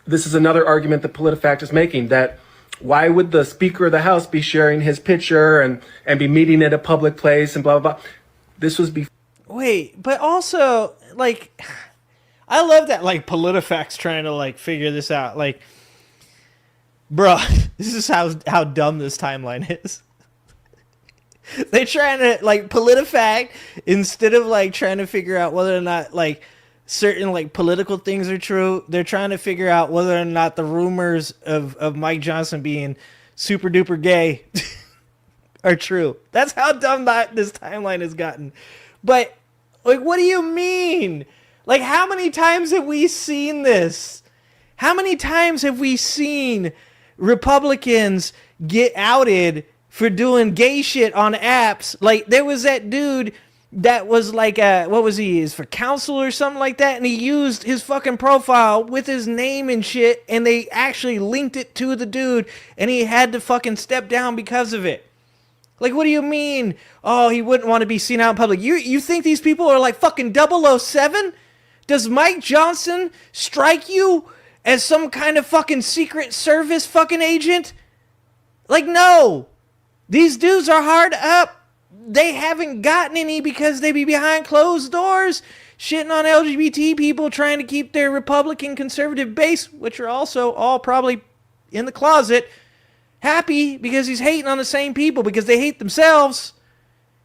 This is another argument that PolitiFact is making, that why would the Speaker of the House be sharing his picture and be meeting at a public place and blah, blah, blah. This was before. Wait, but also, I love that, PolitiFact's trying to, figure this out. Bro, this is how dumb this timeline is. They're trying to, PolitiFact, instead of, trying to figure out whether or not, certain, political things are true, they're trying to figure out whether or not the rumors of Mike Johnson being super duper gay are true. That's how dumb this timeline has gotten. But, what do you mean? How many times have we seen this? How many times have we seen Republicans get outed for doing gay shit on apps. Like, there was that dude that was like, what was he? Is for counsel or something like that, and he used his fucking profile with his name and shit, and they actually linked it to the dude, and he had to fucking step down because of it. Like, what do you mean? Oh, he wouldn't want to be seen out in public. You think these people are like fucking 007? Does Mike Johnson strike you as some kind of fucking Secret Service fucking agent? Like, no. These dudes are hard up. They haven't gotten any because they be behind closed doors shitting on LGBT people, trying to keep their Republican conservative base, which are also all probably in the closet, happy because he's hating on the same people because they hate themselves.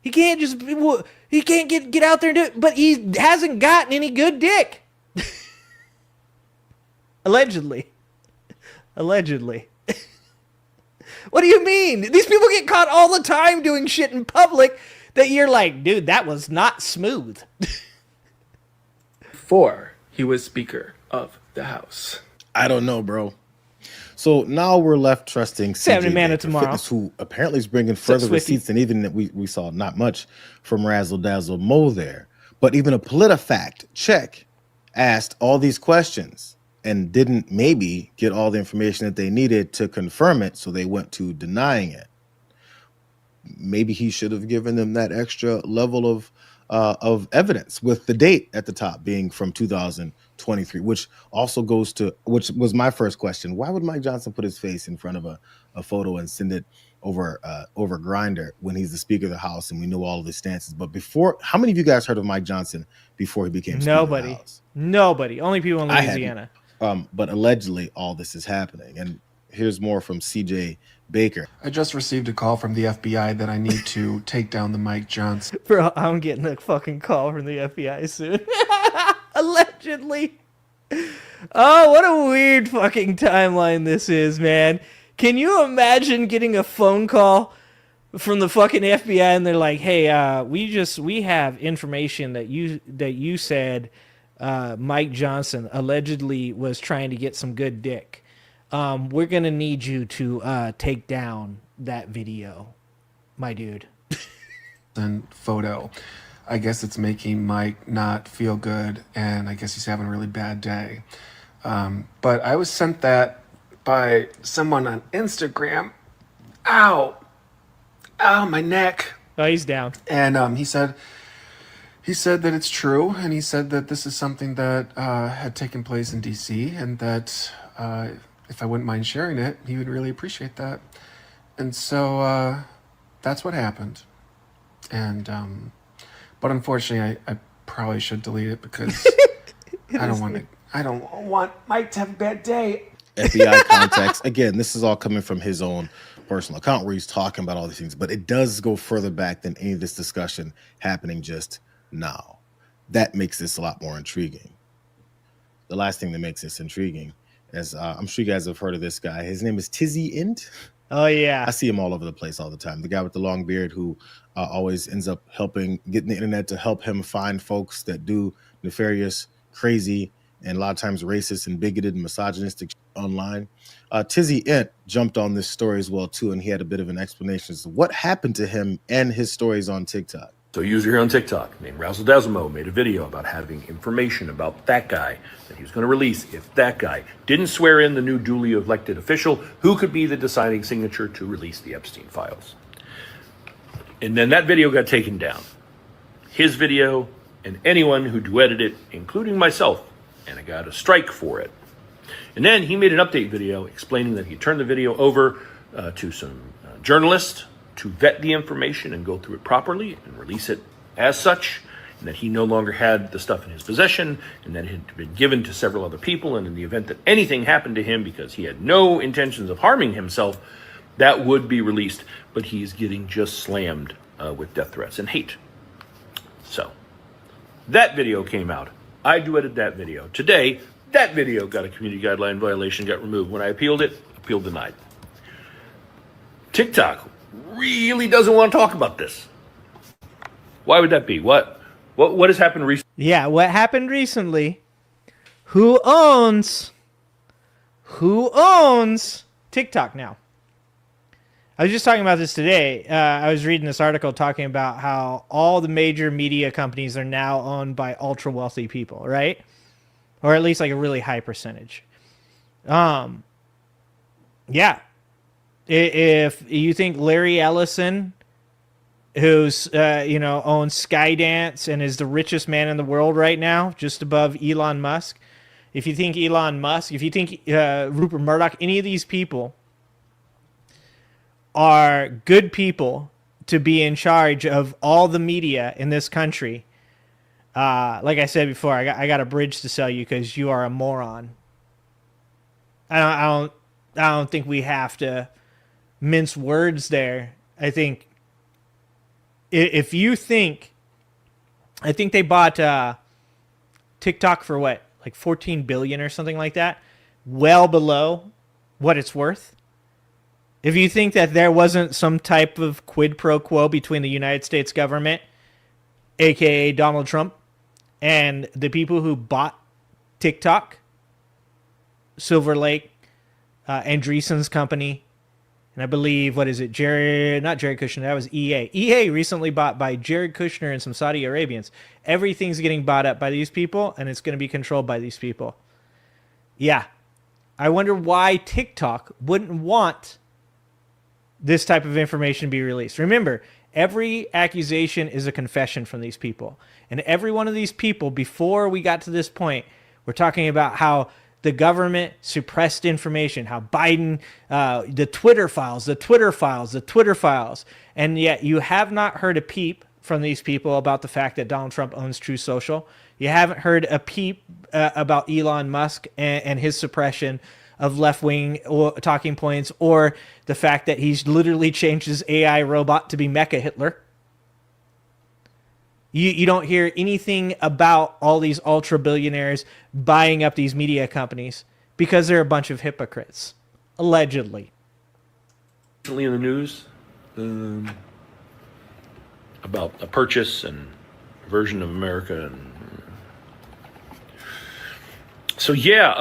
He can't get out there and do it, but he hasn't gotten any good dick. Allegedly. What do you mean? These people get caught all the time doing shit in public that you're like, dude, that was not smooth. Before he was Speaker of the House. I don't know, bro. So now we're left trusting 70 CJ Mana Baker tomorrow. Fitness, who apparently is bringing further receipts than even that we saw not much from Razzle Dazzle Mo there. But even a PolitiFact check asked all these questions and didn't maybe get all the information that they needed to confirm it, so they went to denying it. Maybe he should have given them that extra level of evidence, with the date at the top being from 2023, which also goes to, which was my first question. Why would Mike Johnson put his face in front of a photo and send it over Grindr when he's the Speaker of the House and we know all of his stances? But before, how many of you guys heard of Mike Johnson before he became Speaker of the House? Nobody. Only people in Louisiana. But allegedly all this is happening. And here's more from CJ Baker. I just received a call from the FBI that I need to take down the Mike Johnson. Bro, I'm getting a fucking call from the FBI soon. Allegedly. Oh, what a weird fucking timeline this is, man. Can you imagine getting a phone call from the fucking FBI and they're like, hey, we have information that you said Mike Johnson allegedly was trying to get some good dick. We're going to need you to take down that video, my dude. And photo. I guess it's making Mike not feel good, and I guess he's having a really bad day. But I was sent that by someone on Instagram. Ow, my neck. Oh, he's down. And he said that it's true, and he said that this is something that had taken place in DC, and that if I wouldn't mind sharing it, he would really appreciate that. And so that's what happened. And but unfortunately, I probably should delete it because I don't want Mike to have a bad day. FBI contacts. Again, this is all coming from his own personal account where he's talking about all these things, but it does go further back than any of this discussion happening just now. That makes this a lot more intriguing. The last thing that makes this intriguing is I'm sure you guys have heard of this guy. His name is Tizzy Int. Oh, yeah. I see him all over the place all the time. The guy with the long beard who always ends up getting the internet to help him find folks that do nefarious, crazy, and a lot of times racist and bigoted and misogynistic online. Tizzy Int jumped on this story as well, too, and he had a bit of an explanation as to what happened to him and his stories on TikTok. So a user here on TikTok named Razzle Dazzle Mo made a video about having information about that guy that he was going to release if that guy didn't swear in the new duly elected official who could be the deciding signature to release the Epstein files. And then that video got taken down. His video and anyone who duetted it, including myself, and I got a strike for it. And then he made an update video explaining that he turned the video over to some journalists to vet the information and go through it properly and release it as such, and that he no longer had the stuff in his possession, and that it had been given to several other people, and in the event that anything happened to him because he had no intentions of harming himself, that would be released, but he's getting just slammed with death threats and hate. So, that video came out. I duetted that video. Today, that video got a community guideline violation, got removed. When I appealed it, appeal denied. TikTok really doesn't want to talk about this. Why would that be? What has happened recently? Yeah, what happened recently? Who owns TikTok now? I was just talking about this today. I was reading this article talking about how all the major media companies are now owned by ultra wealthy people, right? Or at least like a really high percentage. Yeah. If you think Larry Ellison, who's owns Skydance and is the richest man in the world right now, just above Elon Musk. If you think Elon Musk, if you think Rupert Murdoch, any of these people are good people to be in charge of all the media in this country, like I said before, I got a bridge to sell you because you are a moron. I don't think we have to mince words there. I think if you think, I think they bought TikTok for what, like 14 billion or something like that, well below what it's worth. If you think that there wasn't some type of quid pro quo between the United States government, aka Donald Trump, and the people who bought TikTok, Silver Lake, Andreessen's company, and I believe, what is it, not Jared Kushner, that was EA. EA recently bought by Jared Kushner and some Saudi Arabians. Everything's getting bought up by these people, and it's going to be controlled by these people. Yeah. I wonder why TikTok wouldn't want this type of information to be released. Remember, every accusation is a confession from these people. And every one of these people, before we got to this point, we're talking about how the government suppressed information, how Biden, the Twitter files. And yet you have not heard a peep from these people about the fact that Donald Trump owns Truth Social. You haven't heard a peep about Elon Musk and his suppression of left-wing talking points, or the fact that he's literally changed his AI robot to be Mecha Hitler. You don't hear anything about all these ultra billionaires buying up these media companies because they're a bunch of hypocrites, allegedly. Recently in the news about a purchase and a version of America. And so, yeah,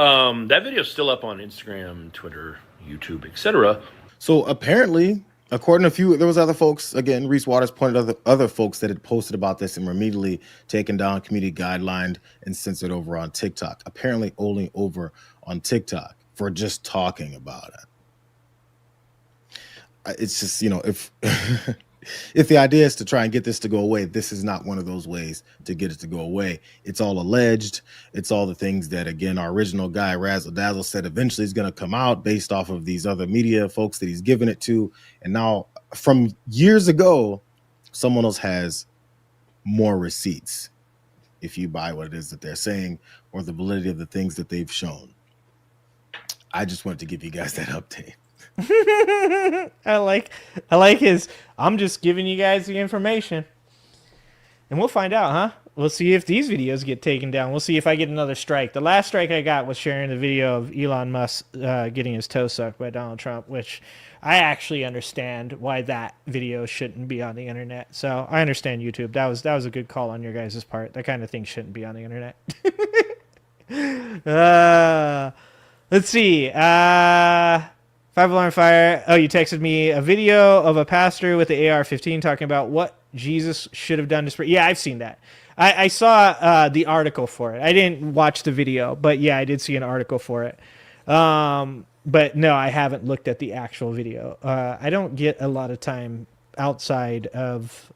that video is still up on Instagram, Twitter, YouTube, etc. So apparently, according to a few, there was other folks, again, Reese Waters pointed out other folks that had posted about this and were immediately taken down, community guidelined, and censored over on TikTok. Apparently only over on TikTok for just talking about it. It's just, if if the idea is to try and get this to go away, this is not one of those ways to get it to go away. It's all alleged. It's all the things that, again, our original guy, Razzle Dazzle, said eventually is going to come out based off of these other media folks that he's given it to. And now from years ago, someone else has more receipts if you buy what it is that they're saying or the validity of the things that they've shown. I just wanted to give you guys that update. I like his, I'm just giving you guys the information. And we'll find out, huh? We'll see if these videos get taken down. We'll see if I get another strike. The last strike I got was sharing the video of Elon Musk getting his toe sucked by Donald Trump, which I actually understand why that video shouldn't be on the internet. So I understand YouTube. That was a good call on your guys' part. That kind of thing shouldn't be on the internet. Let's see. Five Alarm Fire. Oh, you texted me a video of a pastor with the AR-15 talking about what Jesus should have done to spread. Yeah, I've seen that. I saw the article for it. I didn't watch the video, but yeah, I did see an article for it. But no, I haven't looked at the actual video. I don't get a lot of time outside of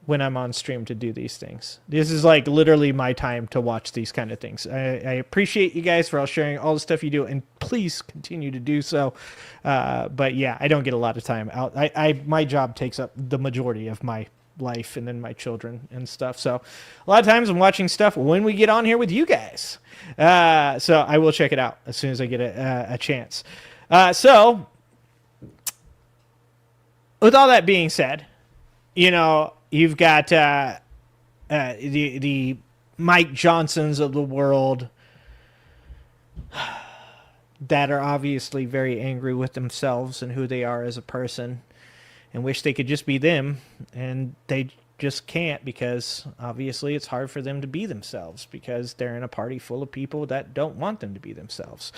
when I'm on stream to do these things. This is like literally my time to watch these kind of things. I appreciate you guys for all sharing all the stuff you do, and please continue to do so. But yeah, I don't get a lot of time out. My job takes up the majority of my life, and then my children and stuff. So a lot of times I'm watching stuff when we get on here with you guys. So I will check it out as soon as I get a chance. So with all that being said, you've got the Mike Johnsons of the world that are obviously very angry with themselves and who they are as a person and wish they could just be them, and they just can't, because obviously it's hard for them to be themselves because they're in a party full of people that don't want them to be themselves.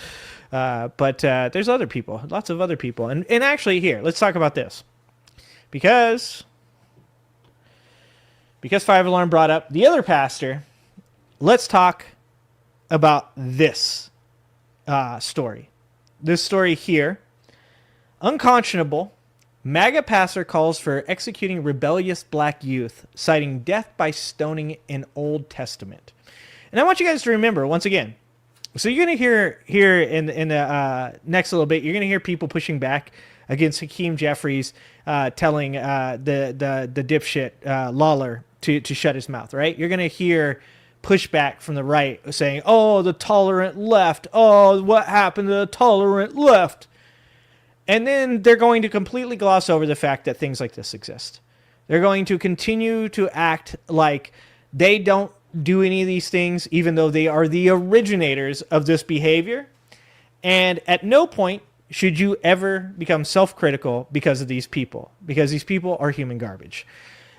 But there's other people, lots of other people. And actually, here, let's talk about this. Because 5 Alarm brought up the other pastor, let's talk about this story. This story here. Unconscionable. MAGA pastor calls for executing rebellious black youth, citing death by stoning in Old Testament. And I want you guys to remember, once again, so you're going to hear here in the next little bit, you're going to hear people pushing back against Hakeem Jeffries telling the dipshit Lawler to shut his mouth, right? You're going to hear pushback from the right saying, oh, the tolerant left. Oh, what happened to the tolerant left? And then they're going to completely gloss over the fact that things like this exist. They're going to continue to act like they don't do any of these things, even though they are the originators of this behavior. And at no point should you ever become self-critical because of these people, because these people are human garbage.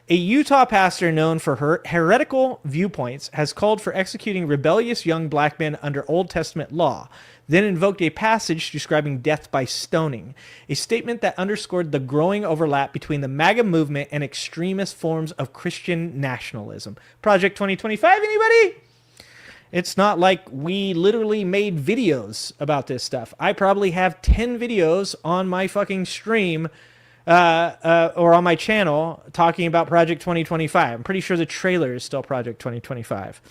A Utah pastor known for her heretical viewpoints has called for executing rebellious young black men under Old Testament law, then invoked a passage describing death by stoning, a statement that underscored the growing overlap between the MAGA movement and extremist forms of Christian nationalism. Project 2025, anybody? It's not like we literally made videos about this stuff. I probably have 10 videos on my fucking stream or on my channel talking about Project 2025. I'm pretty sure the trailer is still Project 2025.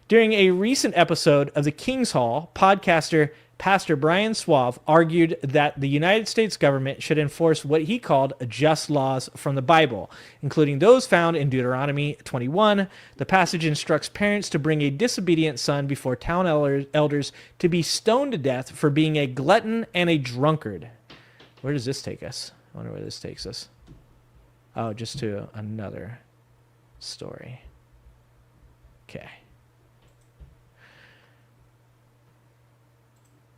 During a recent episode of the King's Hall, podcaster Pastor Brian Suave argued that the United States government should enforce what he called just laws from the Bible, including those found in Deuteronomy 21. The passage instructs parents to bring a disobedient son before town elders to be stoned to death for being a glutton and a drunkard. Where does this take us? I wonder where this takes us. Oh, just to another story. Okay.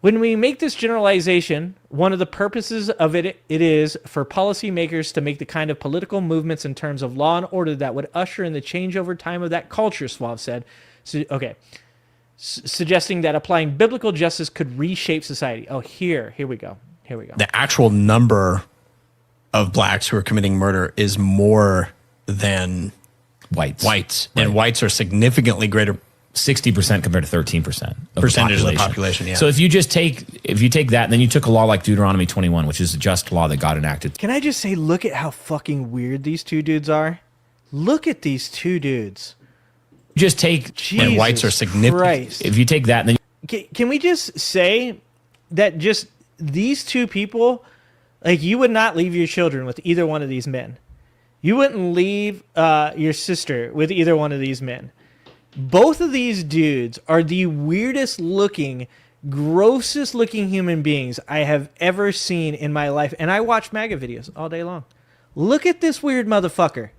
When we make this generalization, one of the purposes of it is for policymakers to make the kind of political movements in terms of law and order that would usher in the change over time of that culture, Suave said. So, okay. Suggesting that applying biblical justice could reshape society. Oh, here we go. Here we go. The actual number of blacks who are committing murder is more than whites. Right. And whites are significantly greater. 60% compared to 13% percentage of the population. Yeah. So if you take that, and then you took a law like Deuteronomy 21, which is a just law that God enacted. Can I just say, look at how fucking weird these two dudes are? Look at these two dudes. Just take Jesus and whites are significant. Christ. If you take that, then can we just say that just these two people, like, you would not leave your children with either one of these men. You wouldn't leave your sister with either one of these men. Both of these dudes are the weirdest looking, grossest looking human beings I have ever seen in my life. And I watch MAGA videos all day long. Look at this weird motherfucker.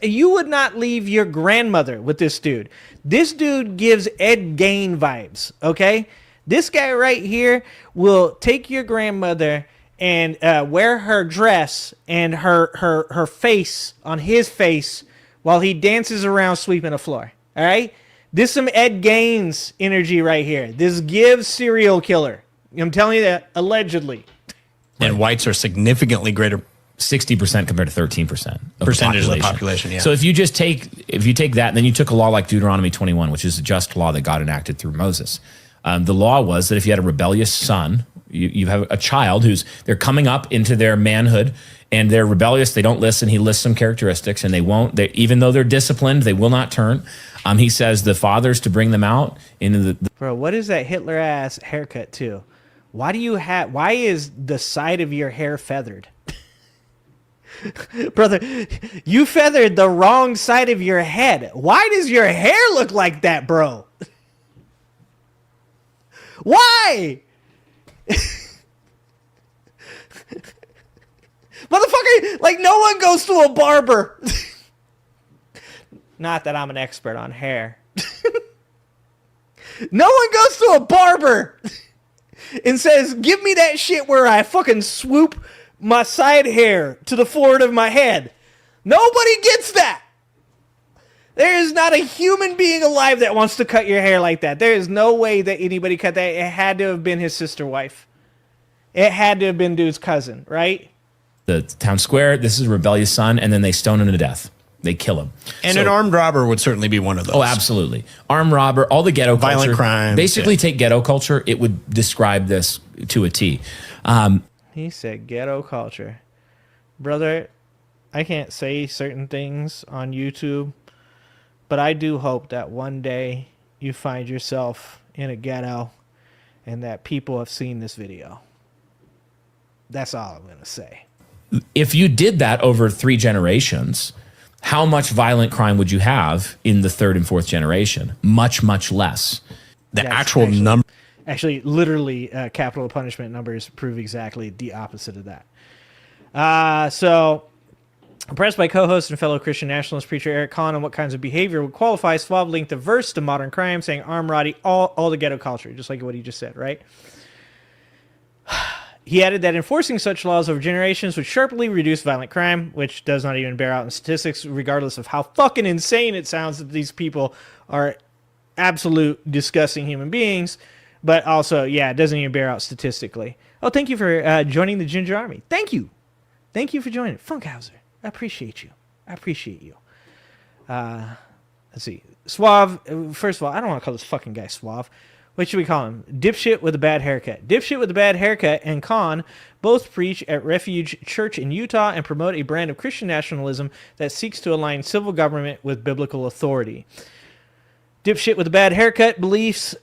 You would not leave your grandmother with this dude. This dude gives Ed Gein vibes, okay? This guy right here will take your grandmother and wear her dress and her face on his face while he dances around sweeping the floor. All right, this is some Ed Gaines energy right here. This gives serial killer. I'm telling you that, allegedly. And whites are significantly greater. 60% compared to 13% percentage of the population. Yeah. So if you take that, and then you took a law like Deuteronomy 21, which is a just law that God enacted through Moses. The law was that if you had a rebellious son, you have a child they're coming up into their manhood and they're rebellious, they don't listen. He lists some characteristics, and even though they're disciplined, they will not turn. He says the fathers to bring them out into the Bro, what is that Hitler ass haircut too? Why is the side of your hair feathered? Brother, you feathered the wrong side of your head. Why does your hair look like that, bro? Why? Motherfucker, like, no one goes to a barber. Not that I'm an expert on hair. No one goes to a barber and says, give me that shit where I fucking swoop my side hair to the forward of my head. Nobody gets that. There is not a human being alive that wants to cut your hair like that. There is no way that anybody cut that. It had to have been his sister wife. It had to have been dude's cousin, right? The town square, this is a rebellious son, and then they stone him to death. They kill him. And an armed robber would certainly be one of those. Oh, absolutely. Armed robber, all the ghetto Violent culture. crimes. Basically, take ghetto culture, it would describe this to a T. He said ghetto culture. Brother, I can't say certain things on YouTube, but I do hope that one day you find yourself in a ghetto and that people have seen this video. That's all I'm going to say. If you did that over 3 generations, how much violent crime would you have in the 3rd and 4th generation? Much, much less. The actual number. Actually, literally, capital punishment numbers prove exactly the opposite of that. So, impressed by co-host and fellow Christian nationalist preacher Eric Kahn on what kinds of behavior would qualify, Suave linked the verse to modern crime, saying armed robbery, all the ghetto culture, just like what he just said, right? He added that enforcing such laws over generations would sharply reduce violent crime, which does not even bear out in statistics, regardless of how fucking insane it sounds that these people are absolute disgusting human beings. But also, yeah, it doesn't even bear out statistically. Oh, thank you for joining the Ginger Army. Thank you. Thank you for joining. Funkhauser, I appreciate you. I appreciate you. Let's see. Suave, first of all, I don't want to call this fucking guy Suave. What should we call him? Dipshit with a bad haircut. Dipshit with a bad haircut and Khan both preach at Refuge Church in Utah and promote a brand of Christian nationalism that seeks to align civil government with biblical authority. Dipshit with a bad haircut beliefs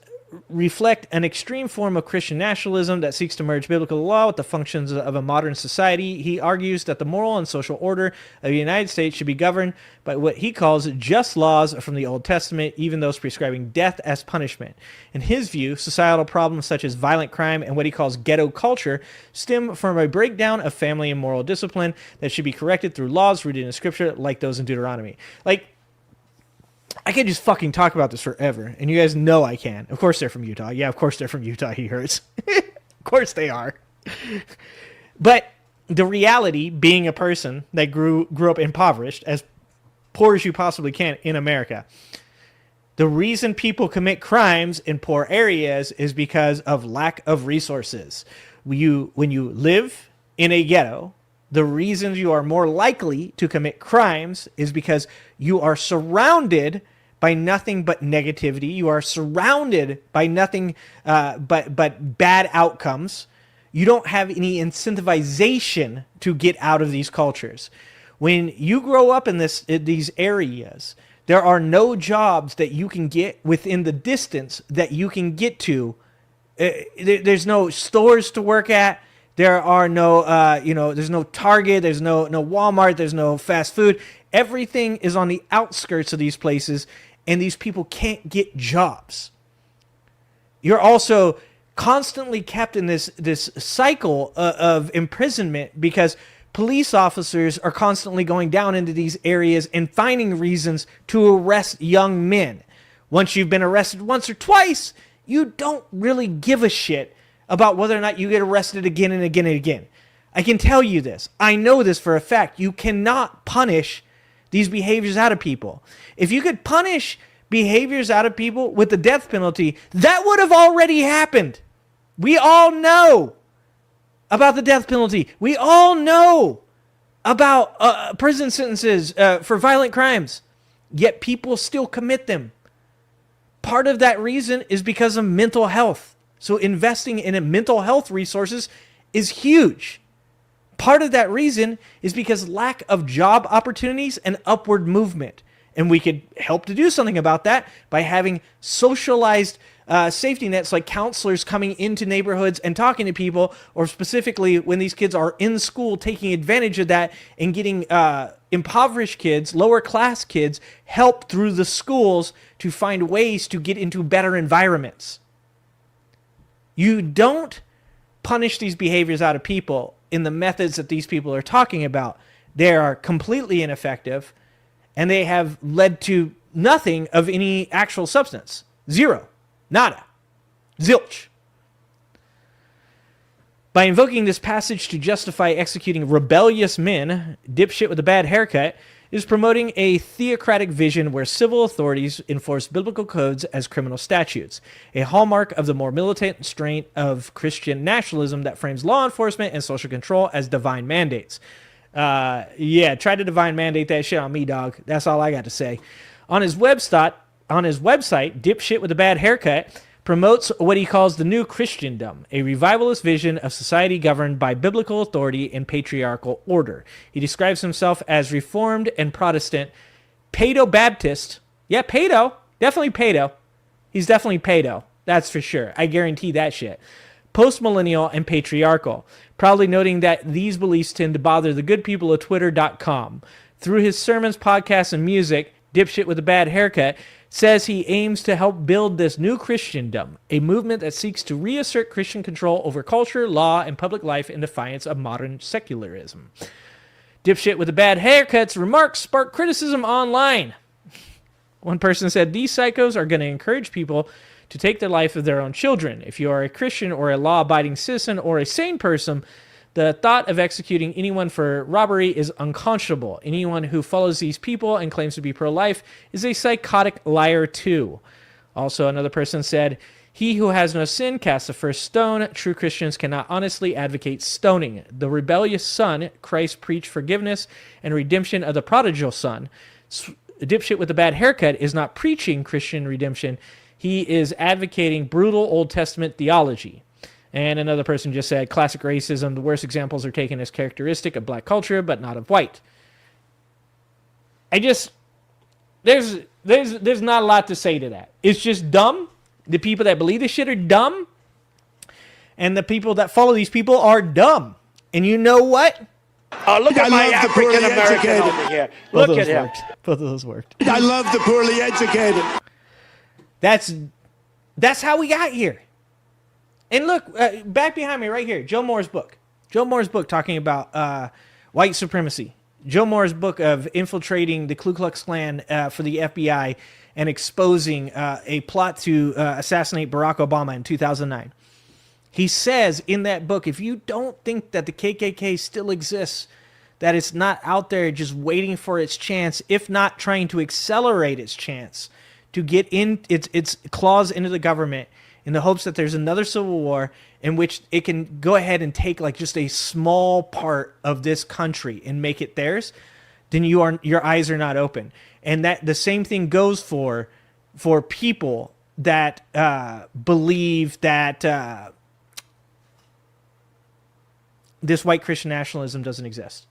reflect an extreme form of Christian nationalism that seeks to merge biblical law with the functions of a modern society. He argues that the moral and social order of the United States should be governed by what he calls just laws from the Old Testament, even those prescribing death as punishment. In his view, societal problems such as violent crime and what he calls ghetto culture stem from a breakdown of family and moral discipline that should be corrected through laws rooted in Scripture, like those in Deuteronomy. Like, I could just fucking talk about this forever, and you guys know I can. Of course they're from Utah. Yeah, of course they're from Utah, he hurts. Of course they are. But the reality, being a person that grew up impoverished, as poor as you possibly can in America, the reason people commit crimes in poor areas is because of lack of resources. When you live in a ghetto, the reasons you are more likely to commit crimes is because you are surrounded by nothing but negativity. You are surrounded by nothing but bad outcomes. You don't have any incentivization to get out of these cultures. When you grow up in these areas, there are no jobs that you can get within the distance that you can get to. There's no stores to work at. There are no, there's no Target, there's no Walmart, there's no fast food. Everything is on the outskirts of these places, and these people can't get jobs. You're also constantly kept in this cycle of imprisonment because police officers are constantly going down into these areas and finding reasons to arrest young men. Once you've been arrested once or twice, you don't really give a shit about whether or not you get arrested again and again and again. I can tell you this. I know this for a fact. You cannot punish these behaviors out of people. If you could punish behaviors out of people with the death penalty, that would have already happened. We all know about the death penalty. We all know about prison sentences for violent crimes. Yet people still commit them. Part of that reason is because of mental health. So investing in mental health resources is huge. Part of that reason is because lack of job opportunities and upward movement. And we could help to do something about that by having socialized safety nets like counselors coming into neighborhoods and talking to people, or specifically when these kids are in school, taking advantage of that and getting impoverished kids, lower class kids, help through the schools to find ways to get into better environments. You don't punish these behaviors out of people in the methods that these people are talking about. They are completely ineffective, and they have led to nothing of any actual substance. Zero. Nada. Zilch. By invoking this passage to justify executing rebellious men, dipshit with a bad haircut is promoting a theocratic vision where civil authorities enforce biblical codes as criminal statutes, a hallmark of the more militant strain of Christian nationalism that frames law enforcement and social control as divine mandates. Yeah, try to divine mandate that shit on me, dog. That's all I got to say. On his website, dipshit with a bad haircut promotes what he calls the new Christendom, a revivalist vision of society governed by biblical authority and patriarchal order. He describes himself as Reformed and Protestant, Paedo-Baptist. Yeah, Paedo. Definitely Paedo. He's definitely Paedo. That's for sure. I guarantee that shit. Post-millennial and patriarchal, proudly noting that these beliefs tend to bother the good people of Twitter.com. Through his sermons, podcasts, and music, dipshit with a bad haircut says he aims to help build this new Christendom, a movement that seeks to reassert Christian control over culture, law, and public life in defiance of modern secularism. Dipshit with the bad haircuts remarks spark criticism online. One person said, these psychos are going to encourage people to take the life of their own children. If you are a Christian or a law-abiding citizen or a sane person, the thought of executing anyone for robbery is unconscionable. Anyone who follows these people and claims to be pro-life is a psychotic liar too. Also, another person said, he who has no sin casts the first stone. True Christians cannot honestly advocate stoning. The rebellious son, Christ preached forgiveness and redemption of the prodigal son. Dipshit with a bad haircut is not preaching Christian redemption. He is advocating brutal Old Testament theology. And another person just said, classic racism, the worst examples are taken as characteristic of black culture, but not of white. There's not a lot to say to that. It's just dumb. The people that believe this shit are dumb. And the people that follow these people are dumb. And you know what? Oh, look at my African American over here. Look at him. Both of those worked. I love the poorly educated. That's how we got here. And look, back behind me right here, Joe Moore's book. Joe Moore's book talking about white supremacy. Joe Moore's book of infiltrating the Ku Klux Klan for the FBI and exposing a plot to assassinate Barack Obama in 2009. He says in that book, if you don't think that the KKK still exists, that it's not out there just waiting for its chance, if not trying to accelerate its chance to get in its claws into the government, in the hopes that there's another civil war in which it can go ahead and take like just a small part of this country and make it theirs, then your eyes are not open. And that the same thing goes for people that believe that this white Christian nationalism doesn't exist.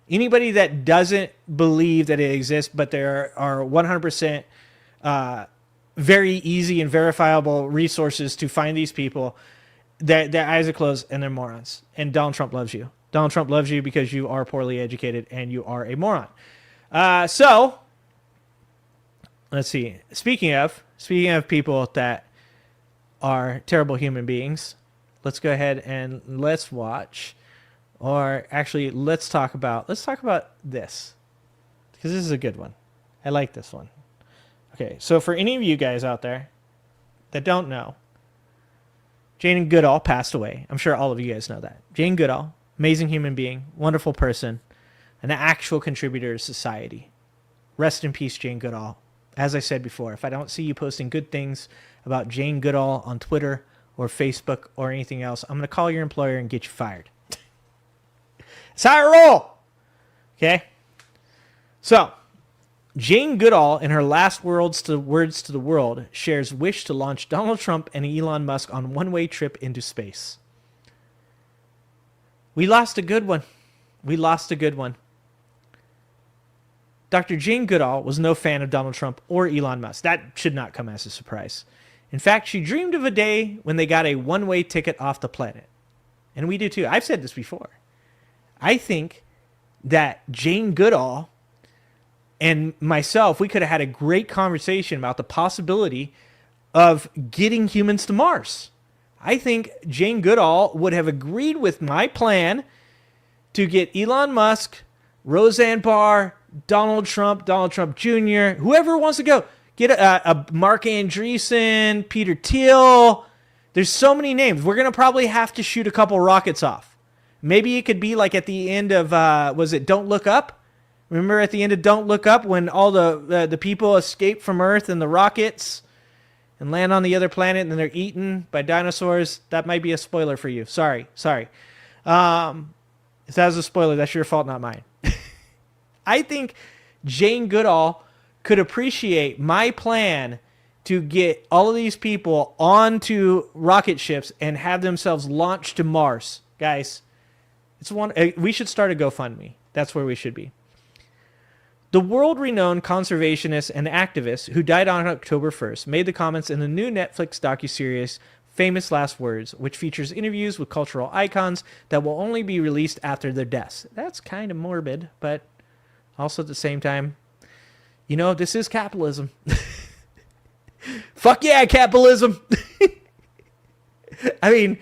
Anybody that doesn't believe that it exists, but there are 100% very easy and verifiable resources to find these people, their eyes are closed and they're morons. And Donald Trump loves you. Donald Trump loves you because you are poorly educated and you are a moron. So let's see. Speaking of people that are terrible human beings, let's go ahead and let's watch, or actually let's talk about this, because this is a good one. I like this one. Okay, so for any of you guys out there that don't know, Jane Goodall passed away. I'm sure all of you guys know that. Jane Goodall, amazing human being, wonderful person, an actual contributor to society. Rest in peace, Jane Goodall. As I said before, if I don't see you posting good things about Jane Goodall on Twitter or Facebook or anything else, I'm going to call your employer and get you fired. That's how I roll. Okay? So, Jane Goodall, in her last words to the world, shares wish to launch Donald Trump and Elon Musk on one-way trip into space. We lost a good one. Dr. Jane Goodall was no fan of Donald Trump or Elon Musk. That should not come as a surprise. In fact, she dreamed of a day when they got a one-way ticket off the planet. And we do too. I've said this before. I think that Jane Goodall and myself, we could have had a great conversation about the possibility of getting humans to Mars. I think Jane Goodall would have agreed with my plan to get Elon Musk, Roseanne Barr, Donald Trump Jr., whoever wants to go. Get a Mark Andreessen, Peter Thiel, There's so many names. We're going to probably have to shoot a couple rockets off. Maybe it could be like at the end of, was it Don't Look Up? Remember at the end of Don't Look Up when all the people escape from Earth and the rockets and land on the other planet and then they're eaten by dinosaurs? That might be a spoiler for you. Sorry. If that was a spoiler, that's your fault, not mine. I think Jane Goodall could appreciate my plan to get all of these people onto rocket ships and have themselves launched to Mars. Guys, we should start a GoFundMe. That's where we should be. The world-renowned conservationist and activist who died on October 1st made the comments in the new Netflix docuseries Famous Last Words, which features interviews with cultural icons that will only be released after their deaths. That's kind of morbid, but also at the same time, this is capitalism. Fuck yeah, capitalism. I mean,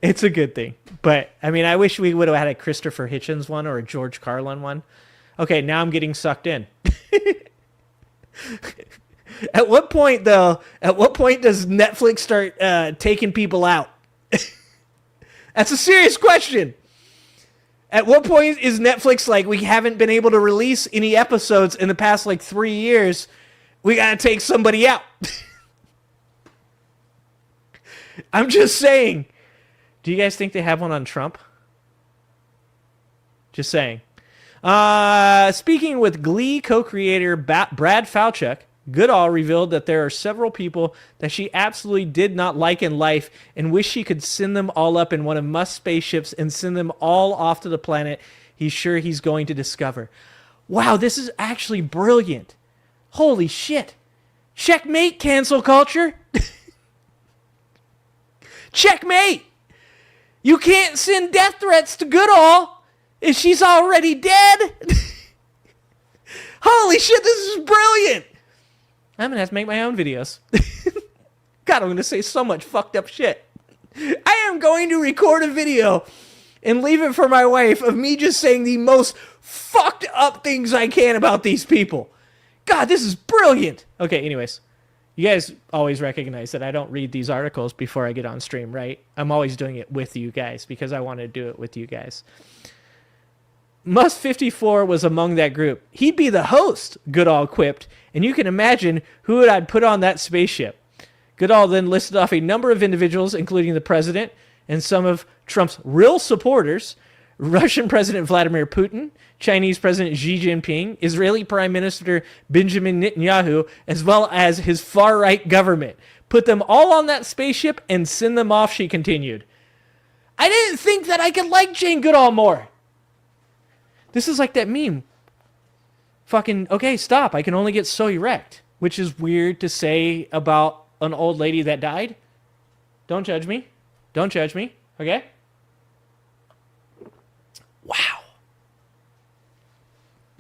it's a good thing. But, I wish we would have had a Christopher Hitchens one or a George Carlin one. Okay, now I'm getting sucked in. At what point does Netflix start taking people out? That's a serious question. At what point is Netflix like, we haven't been able to release any episodes in the past 3 years. We got to take somebody out. I'm just saying. Do you guys think they have one on Trump? Just saying. Speaking with Glee co-creator Brad Falchuk, Goodall revealed that there are several people that she absolutely did not like in life and wish she could send them all up in one of Musk's spaceships and send them all off to the planet he's sure he's going to discover. Wow, this is actually brilliant. Holy shit. Checkmate, cancel culture. Checkmate. You can't send death threats to Goodall if she's already dead. Holy shit, this is brilliant. I'm going to have to make my own videos. God, I'm going to say so much fucked up shit. I am going to record a video and leave it for my wife of me just saying the most fucked up things I can about these people. God, this is brilliant. Okay, anyways. You guys always recognize that I don't read these articles before I get on stream, right? I'm always doing it with you guys because I want to do it with you guys. Musk 54 was among that group. He'd be the host, Goodall quipped, and you can imagine who I'd put on that spaceship. Goodall then listed off a number of individuals, including the president and some of Trump's real supporters, Russian President Vladimir Putin, Chinese President Xi Jinping, Israeli Prime Minister Benjamin Netanyahu, as well as his far-right government. Put them all on that spaceship and send them off, she continued. I didn't think that I could like Jane Goodall more. This is like that meme. Fucking, okay, stop. I can only get so erect. Which is weird to say about an old lady that died. Don't judge me. Don't judge me. Okay? Wow.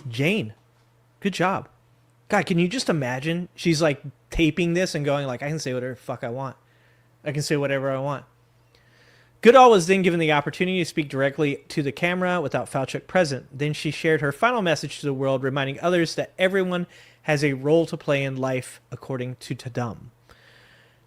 Jane. Good job. God, can you just imagine? She's like taping this and going like, I can say whatever the fuck I want. I can say whatever I want. Goodall was then given the opportunity to speak directly to the camera without Falchuk present. Then she shared her final message to the world, reminding others that everyone has a role to play in life according to Tadam.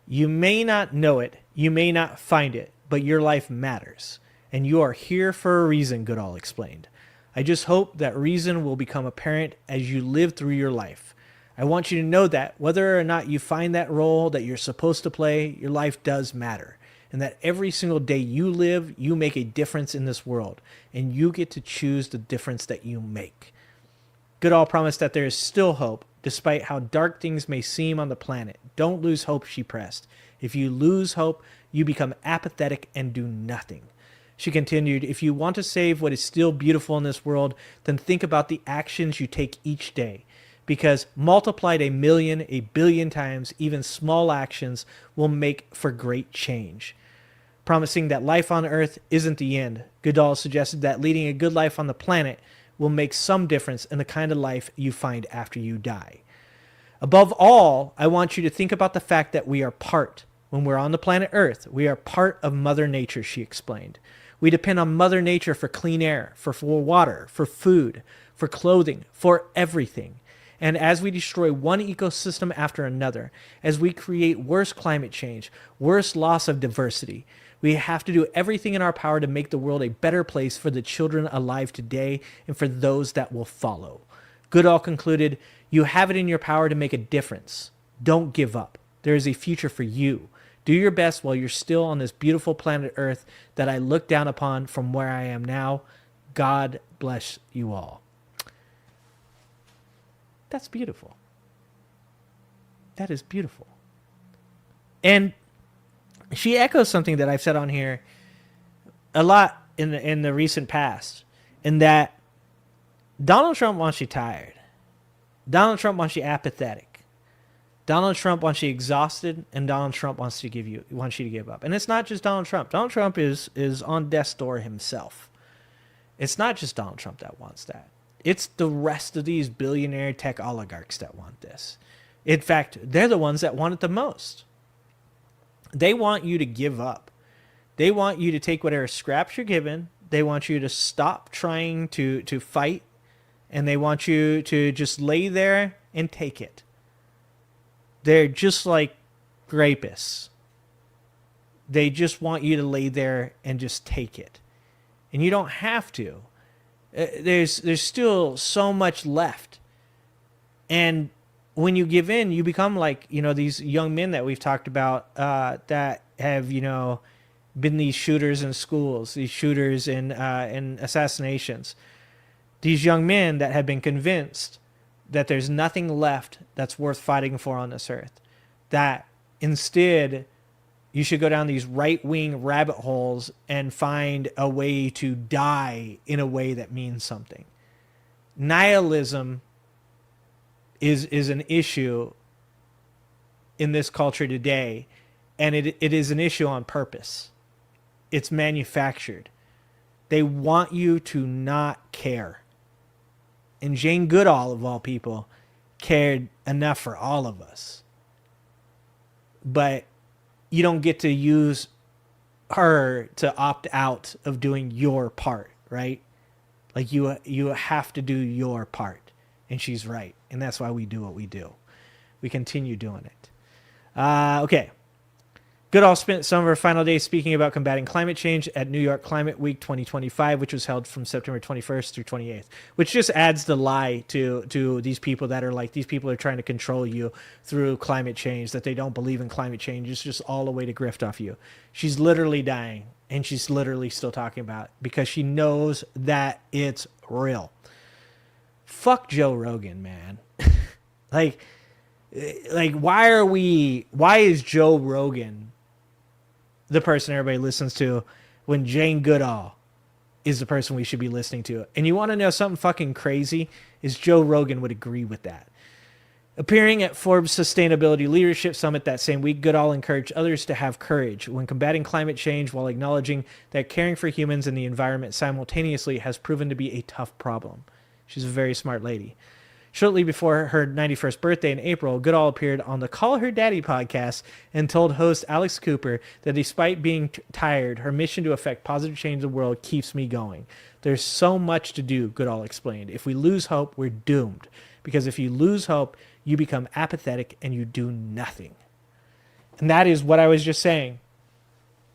You may not know it, you may not find it, but your life matters. And you are here for a reason, Goodall explained. I just hope that reason will become apparent as you live through your life. I want you to know that whether or not you find that role that you're supposed to play, your life does matter. And that every single day you live, you make a difference in this world. And you get to choose the difference that you make. Goodall promised that there is still hope, despite how dark things may seem on the planet. Don't lose hope, she pressed. If you lose hope, you become apathetic and do nothing. She continued, if you want to save what is still beautiful in this world, then think about the actions you take each day. Because multiplied a million, a billion times, even small actions will make for great change. Promising that life on Earth isn't the end, Goodall suggested that leading a good life on the planet will make some difference in the kind of life you find after you die. Above all, I want you to think about the fact that we are part. When we're on the planet Earth, we are part of Mother Nature, she explained. We depend on Mother Nature for clean air, for water, for food, for clothing, for everything. And as we destroy one ecosystem after another, as we create worse climate change, worse loss of diversity, we have to do everything in our power to make the world a better place for the children alive today and for those that will follow. Goodall concluded, "You have it in your power to make a difference. Don't give up. There is a future for you. Do your best while you're still on this beautiful planet Earth that I look down upon from where I am now. God bless you all." That's beautiful. That is beautiful. And she echoes something that I've said on here a lot in the recent past, in that Donald Trump wants you tired. Donald Trump wants you apathetic. Donald Trump wants you exhausted, and Donald Trump wants you to give up. And it's not just Donald Trump. Donald Trump is on death's door himself. It's not just Donald Trump that wants that. It's the rest of these billionaire tech oligarchs that want this. In fact, they're the ones that want it the most. They want you to give up. They want you to take whatever scraps you're given. They want you to stop trying to fight. And they want you to just lay there and take it. They're just like rapists. They just want you to lay there and just take it. And you don't have to. There's still so much left. And when you give in, you become like, these young men that we've talked about that have, been these shooters in schools, these shooters in assassinations. These young men that have been convinced that there's nothing left that's worth fighting for on this earth. That instead, you should go down these right-wing rabbit holes and find a way to die in a way that means something. Nihilism is an issue in this culture today, and it is an issue on purpose. It's manufactured. They want you to not care. And Jane Goodall, of all people, cared enough for all of us. But you don't get to use her to opt out of doing your part, right? Like you have to do your part. And she's right. And that's why we do what we do. We continue doing it. Okay. Goodall spent some of her final days speaking about combating climate change at New York Climate Week 2025, which was held from September 21st through 28th, which just adds the lie to these people that are like, these people are trying to control you through climate change, that they don't believe in climate change. It's just all a way to grift off you. She's literally dying, and she's literally still talking about it because she knows that it's real. Fuck Joe Rogan, man. like why is Joe Rogan the person everybody listens to when Jane Goodall is the person we should be listening to? And you want to know something fucking crazy? Is Joe Rogan would agree with that. Appearing at Forbes Sustainability Leadership Summit that same week, Goodall encouraged others to have courage when combating climate change while acknowledging that caring for humans and the environment simultaneously has proven to be a tough problem. She's a very smart lady. Shortly before her 91st birthday in April, Goodall appeared on the Call Her Daddy podcast and told host Alex Cooper that despite being tired, her mission to affect positive change in the world keeps me going. There's so much to do, Goodall explained. If we lose hope, we're doomed. Because if you lose hope, you become apathetic and you do nothing. And that is what I was just saying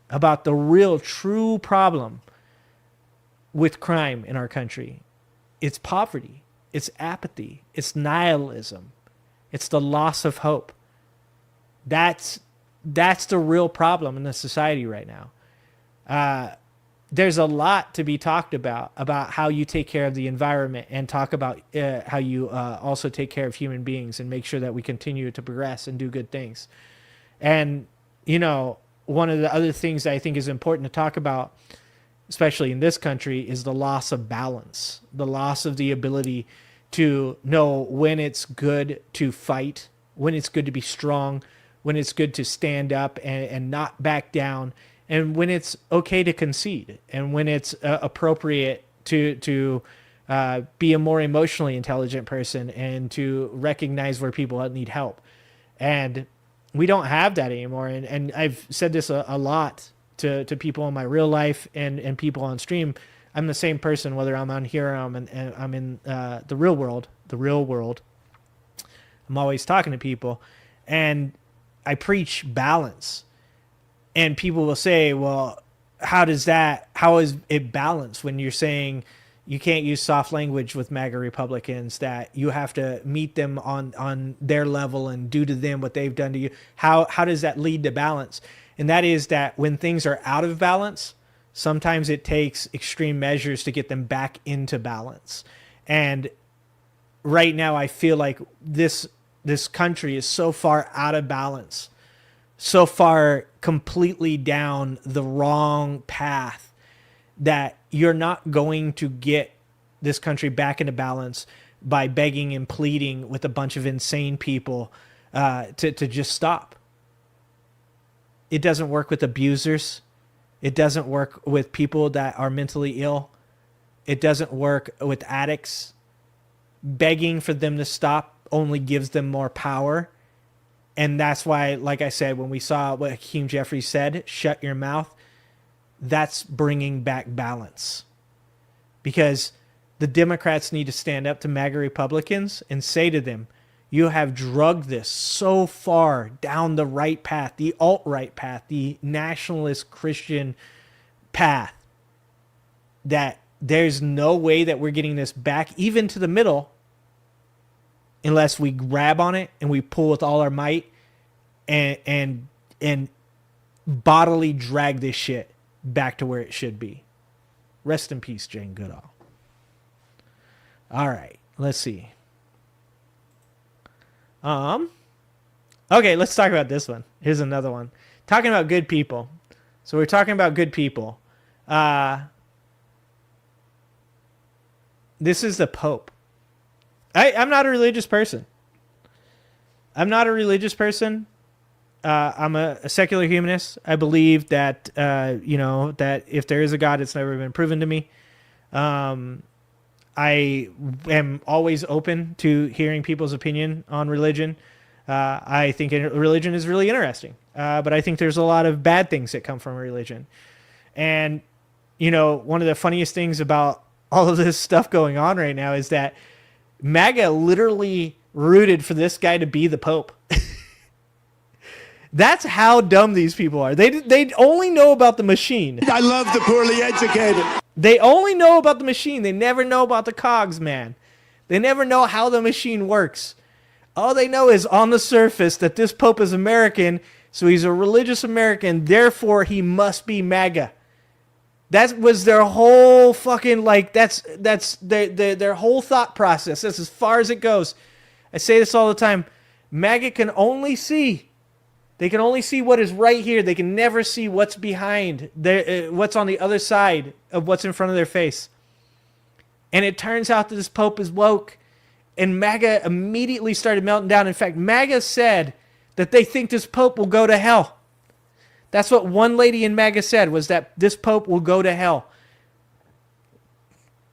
about the real, true problem with crime in our country. It's poverty. It's apathy. It's nihilism. It's the loss of hope. That's the real problem in the society right now. There's a lot to be talked about how you take care of the environment and talk about how you also take care of human beings and make sure that we continue to progress and do good things. And, one of the other things that I think is important to talk about, especially in this country, is the loss of balance, the loss of the ability to know when it's good to fight, when it's good to be strong, when it's good to stand up and not back down, and when it's okay to concede, and when it's appropriate to be a more emotionally intelligent person and to recognize where people need help. And we don't have that anymore. And I've said this a lot to people in my real life and people on stream. I'm the same person whether I'm on here or I'm in the real world. I'm always talking to people, and I preach balance. And people will say, well, how is it balanced when you're saying you can't use soft language with MAGA Republicans, that you have to meet them on their level and do to them what they've done to you? How does that lead to balance? And that is that when things are out of balance, sometimes it takes extreme measures to get them back into balance. And right now I feel like this country is so far out of balance, so far completely down the wrong path, that you're not going to get this country back into balance by begging and pleading with a bunch of insane people to just stop. It doesn't work with abusers. It doesn't work with people that are mentally ill. It doesn't work with addicts. Begging for them to stop only gives them more power. And that's why, like I said, when we saw what Hakeem Jeffries said, shut your mouth, that's bringing back balance. Because the Democrats need to stand up to MAGA Republicans and say to them, you have drugged this so far down the right path, the alt-right path, the nationalist Christian path, that there's no way that we're getting this back even to the middle unless we grab on it and we pull with all our might and bodily drag this shit back to where it should be. Rest in peace, Jane Goodall. All right, let's see. Okay, let's talk about this one. Here's another one. Talking about good people. So we're talking about good people. This is the Pope. I'm not a religious person. I'm a secular humanist. I believe that, that if there is a God, it's never been proven to me. I am always open to hearing people's opinion on religion. I think religion is really interesting. But I think there's a lot of bad things that come from religion. And, one of the funniest things about all of this stuff going on right now is that MAGA literally rooted for this guy to be the Pope. That's how dumb these people are. They only know about the machine. I love the poorly educated. They only know about the machine. They never know about the cogs, man. They never know how the machine works. All they know is on the surface that this Pope is American, so he's a religious American, therefore he must be MAGA. That was their whole fucking, that's their whole thought process. That's as far as it goes. I say this all the time. MAGA can only see. They can only see what is right here. They can never see what's behind, what's on the other side of what's in front of their face. And it turns out that this Pope is woke. And MAGA immediately started melting down. In fact, MAGA said that they think this Pope will go to hell. That's what one lady in MAGA said, was that this Pope will go to hell.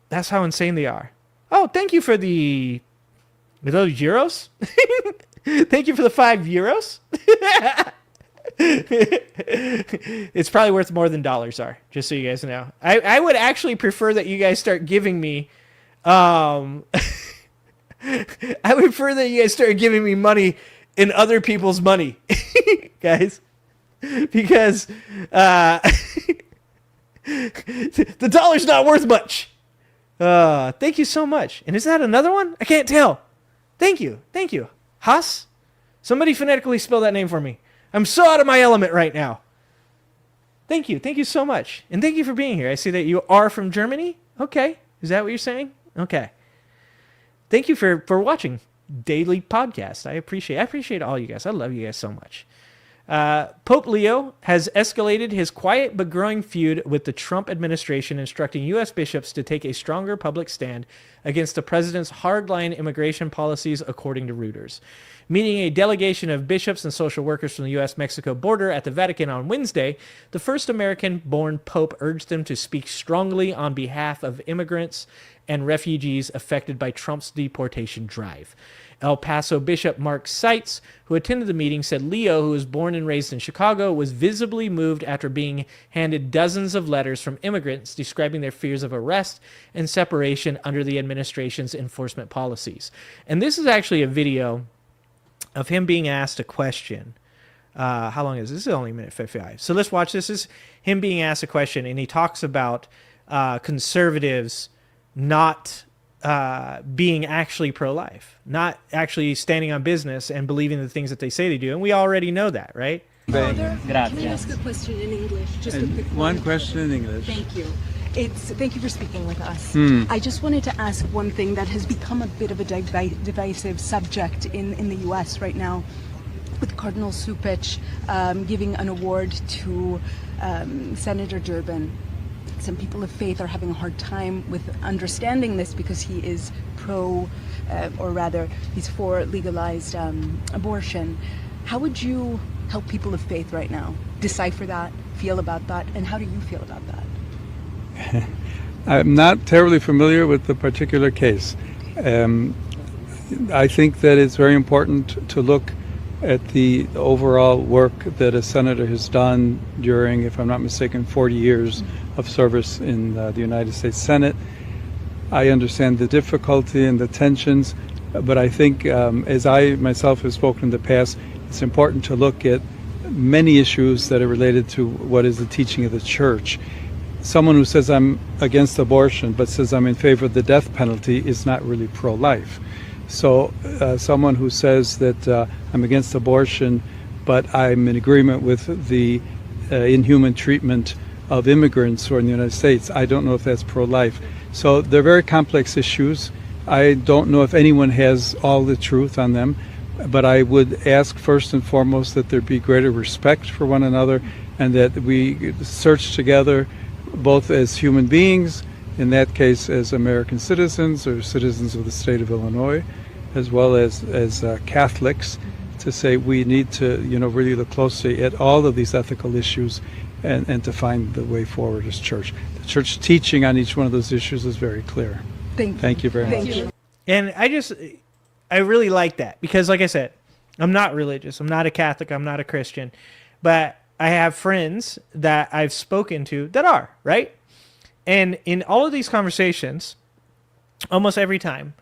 That's how insane they are. Oh, thank you for those euros. Thank you for the €5. It's probably worth more than dollars are, just so you guys know. I would actually prefer that you guys start giving me I would prefer that you guys start giving me money in other people's money, guys, because the dollar's not worth much. Thank you so much. And is that another one? I can't tell. Thank you. Haas? Somebody phonetically spell that name for me. I'm so out of my element right now. Thank you. Thank you so much. And thank you for being here. I see that you are from Germany. Okay. Is that what you're saying? Okay. Thank you for watching daily podcast. I appreciate all you guys. I love you guys so much. Pope Leo has escalated his quiet but growing feud with the Trump administration, instructing U.S. bishops to take a stronger public stand against the president's hardline immigration policies, according to Reuters. Meeting a delegation of bishops and social workers from the U.S.-Mexico border at the Vatican on Wednesday, the first American-born pope urged them to speak strongly on behalf of immigrants and refugees affected by Trump's deportation drive. El Paso Bishop Mark Seitz, who attended the meeting, said Leo, who was born and raised in Chicago, was visibly moved after being handed dozens of letters from immigrants describing their fears of arrest and separation under the administration's enforcement policies. And this is actually a video of him being asked a question. How long is this? This is only a minute 55. So let's watch this. This is him being asked a question, and he talks about conservatives not being actually pro-life, not actually standing on business and believing the things that they say they do. And we already know that, right? Can I ask a question in English? Just a quick one question in English. Thank you. Thank you for speaking with us. I just wanted to ask one thing that has become a bit of a divisive subject in the U.S. right now, with Cardinal Supich giving an award to Senator Durbin. Some people of faith are having a hard time with understanding this because he is or rather, he's for legalized abortion. How would you help people of faith right now decipher that, feel about that, and how do you feel about that? I'm not terribly familiar with the particular case. I think that it's very important to look at the overall work that a senator has done during, if I'm not mistaken, 40 years of service in the United States Senate. I understand the difficulty and the tensions, but I think, as I myself have spoken in the past, it's important to look at many issues that are related to what is the teaching of the church. Someone who says I'm against abortion but says I'm in favor of the death penalty is not really pro-life. So someone who says that I'm against abortion but I'm in agreement with the inhuman treatment of immigrants who are in the United States, I don't know if that's pro-life. So they're very complex issues. I don't know if anyone has all the truth on them, but I would ask first and foremost that there be greater respect for one another and that we search together both as human beings, in that case as American citizens or citizens of the state of Illinois, as well as Catholics, to say we need to really look closely at all of these ethical issues and to find the way forward as church. The church teaching on each one of those issues is very clear. Thank you very much. And I really like that because, like I said, I'm not religious. I'm not a Catholic. I'm not a Christian. But I have friends that I've spoken to that are, right? And in all of these conversations, almost every time,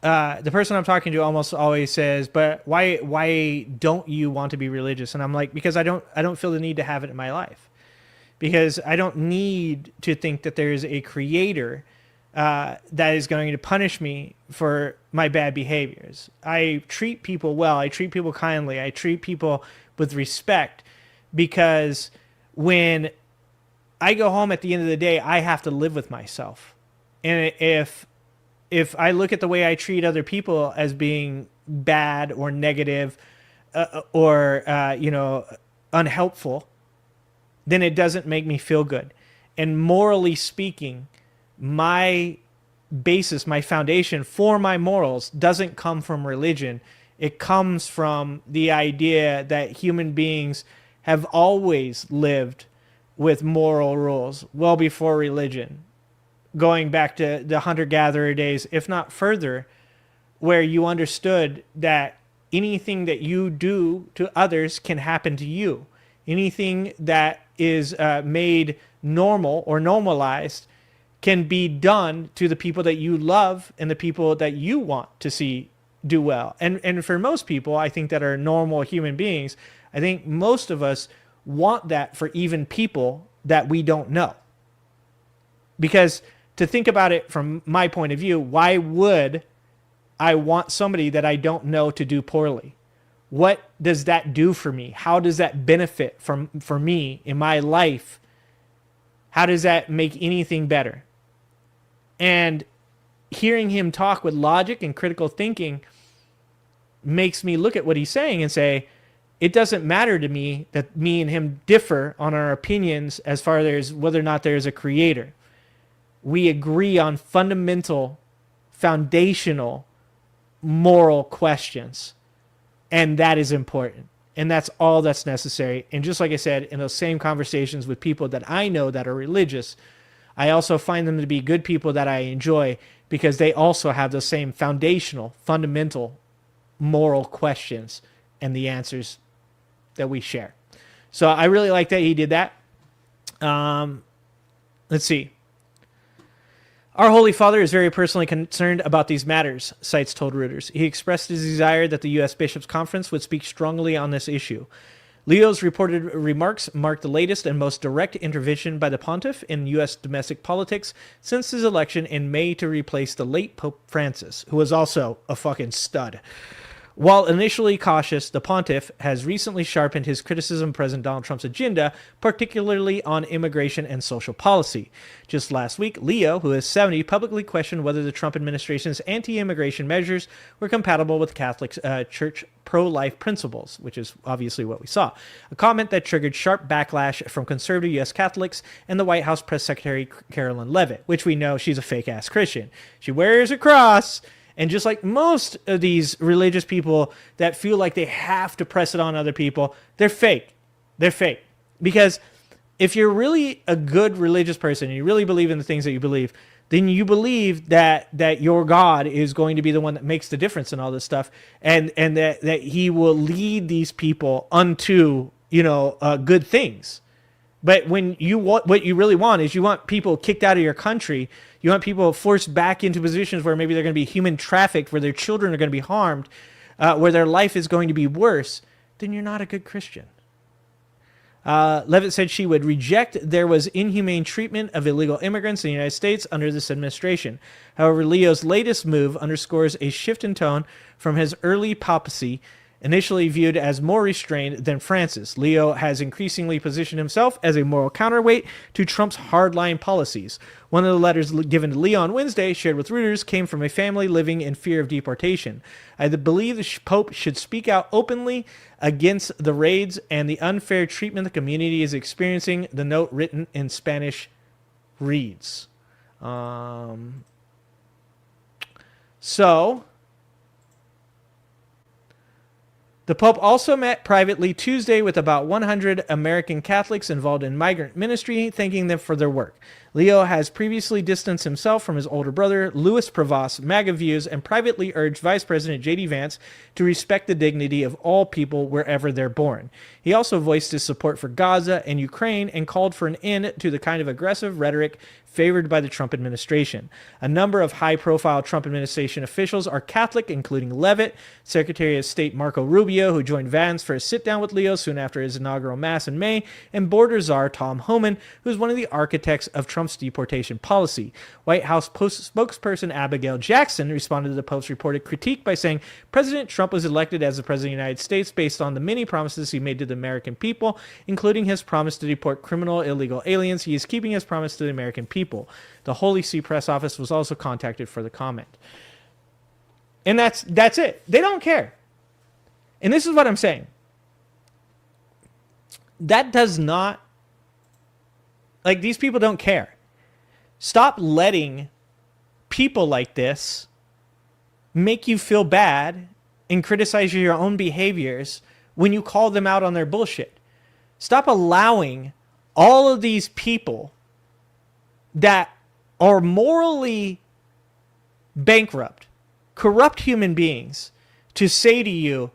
the person I'm talking to almost always says, but why don't you want to be religious? And I'm like, because I don't feel the need to have it in my life. Because I don't need to think that there is a creator that is going to punish me for my bad behaviors. I treat people well. I treat people kindly. I treat people with respect, because when I go home at the end of the day, I have to live with myself. And if I look at the way I treat other people as being bad or negative or unhelpful, then it doesn't make me feel good. And morally speaking, my basis, my foundation for my morals doesn't come from religion. It comes from the idea that human beings have always lived with moral rules well before religion, going back to the hunter-gatherer days, if not further, where you understood that anything that you do to others can happen to you. Anything that is made normal or normalized can be done to the people that you love and the people that you want to see do well. And for most people, I think, that are normal human beings, I think most of us want that for even people that we don't know. Because to think about it from my point of view, why would I want somebody that I don't know to do poorly? What does that do for me? How does that benefit for me in my life? How does that make anything better? And hearing him talk with logic and critical thinking makes me look at what he's saying and say, it doesn't matter to me that me and him differ on our opinions as far as whether or not there is a creator. We agree on fundamental, foundational, moral questions. And that is important. And that's all that's necessary. And just like I said, in those same conversations with people that I know that are religious, I also find them to be good people that I enjoy, because they also have those same foundational, fundamental, moral questions and the answers that we share. So I really like that he did that. Let's see. Our Holy Father is very personally concerned about these matters, Seitz told Reuters. He expressed his desire that the U.S. Bishops' Conference would speak strongly on this issue. Leo's reported remarks mark the latest and most direct intervention by the pontiff in U.S. domestic politics since his election in May to replace the late Pope Francis, who was also a fucking stud. While initially cautious, the pontiff has recently sharpened his criticism of President Donald Trump's agenda, particularly on immigration and social policy. Just last week, Leo, who is 70, publicly questioned whether the Trump administration's anti-immigration measures were compatible with Catholic Church pro-life principles, which is obviously what we saw. A comment that triggered sharp backlash from conservative U.S. Catholics and the White House Press Secretary Carolyn Leavitt, which we know she's a fake-ass Christian. She wears a cross. And just like most of these religious people that feel like they have to press it on other people, they're fake. They're fake. Because if you're really a good religious person and you really believe in the things that you believe, then you believe that your God is going to be the one that makes the difference in all this stuff, and that he will lead these people unto, good things. But when what you really want is you want people kicked out of your country. You want people forced back into positions where maybe they're going to be human trafficked, where their children are going to be harmed, where their life is going to be worse. Then you're not a good Christian. Leavitt said she would reject there was inhumane treatment of illegal immigrants in the United States under this administration. However, Leo's latest move underscores a shift in tone from his early papacy, initially viewed as more restrained than Francis. Leo has increasingly positioned himself as a moral counterweight to Trump's hardline policies. One of the letters given to Leo on Wednesday, shared with Reuters, came from a family living in fear of deportation. I believe the Pope should speak out openly against the raids and the unfair treatment the community is experiencing, the note written in Spanish reads. The Pope also met privately Tuesday with about 100 American Catholics involved in migrant ministry, thanking them for their work. Leo has previously distanced himself from his older brother, Louis Prevost, MAGA views, and privately urged Vice President J.D. Vance to respect the dignity of all people wherever they're born. He also voiced his support for Gaza and Ukraine and called for an end to the kind of aggressive rhetoric favored by the Trump administration. A number of high-profile Trump administration officials are Catholic, including Leavitt, Secretary of State Marco Rubio, who joined Vance for a sit-down with Leo soon after his inaugural mass in May, and border czar Tom Homan, who is one of the architects of Trump's deportation policy. White House spokesperson Abigail Jackson responded to the Pope's reported critique by saying President Trump was elected as the President of the United States based on the many promises he made to the American people, including his promise to deport criminal illegal aliens. He is keeping his promise to the American people. The Holy See press office was also contacted for the comment. And that's it. They don't care. And this is what I'm saying. That does not, these people don't care. Stop letting people like this make you feel bad and criticize your own behaviors when you call them out on their bullshit. Stop allowing all of these people that are morally bankrupt, corrupt human beings to say to you,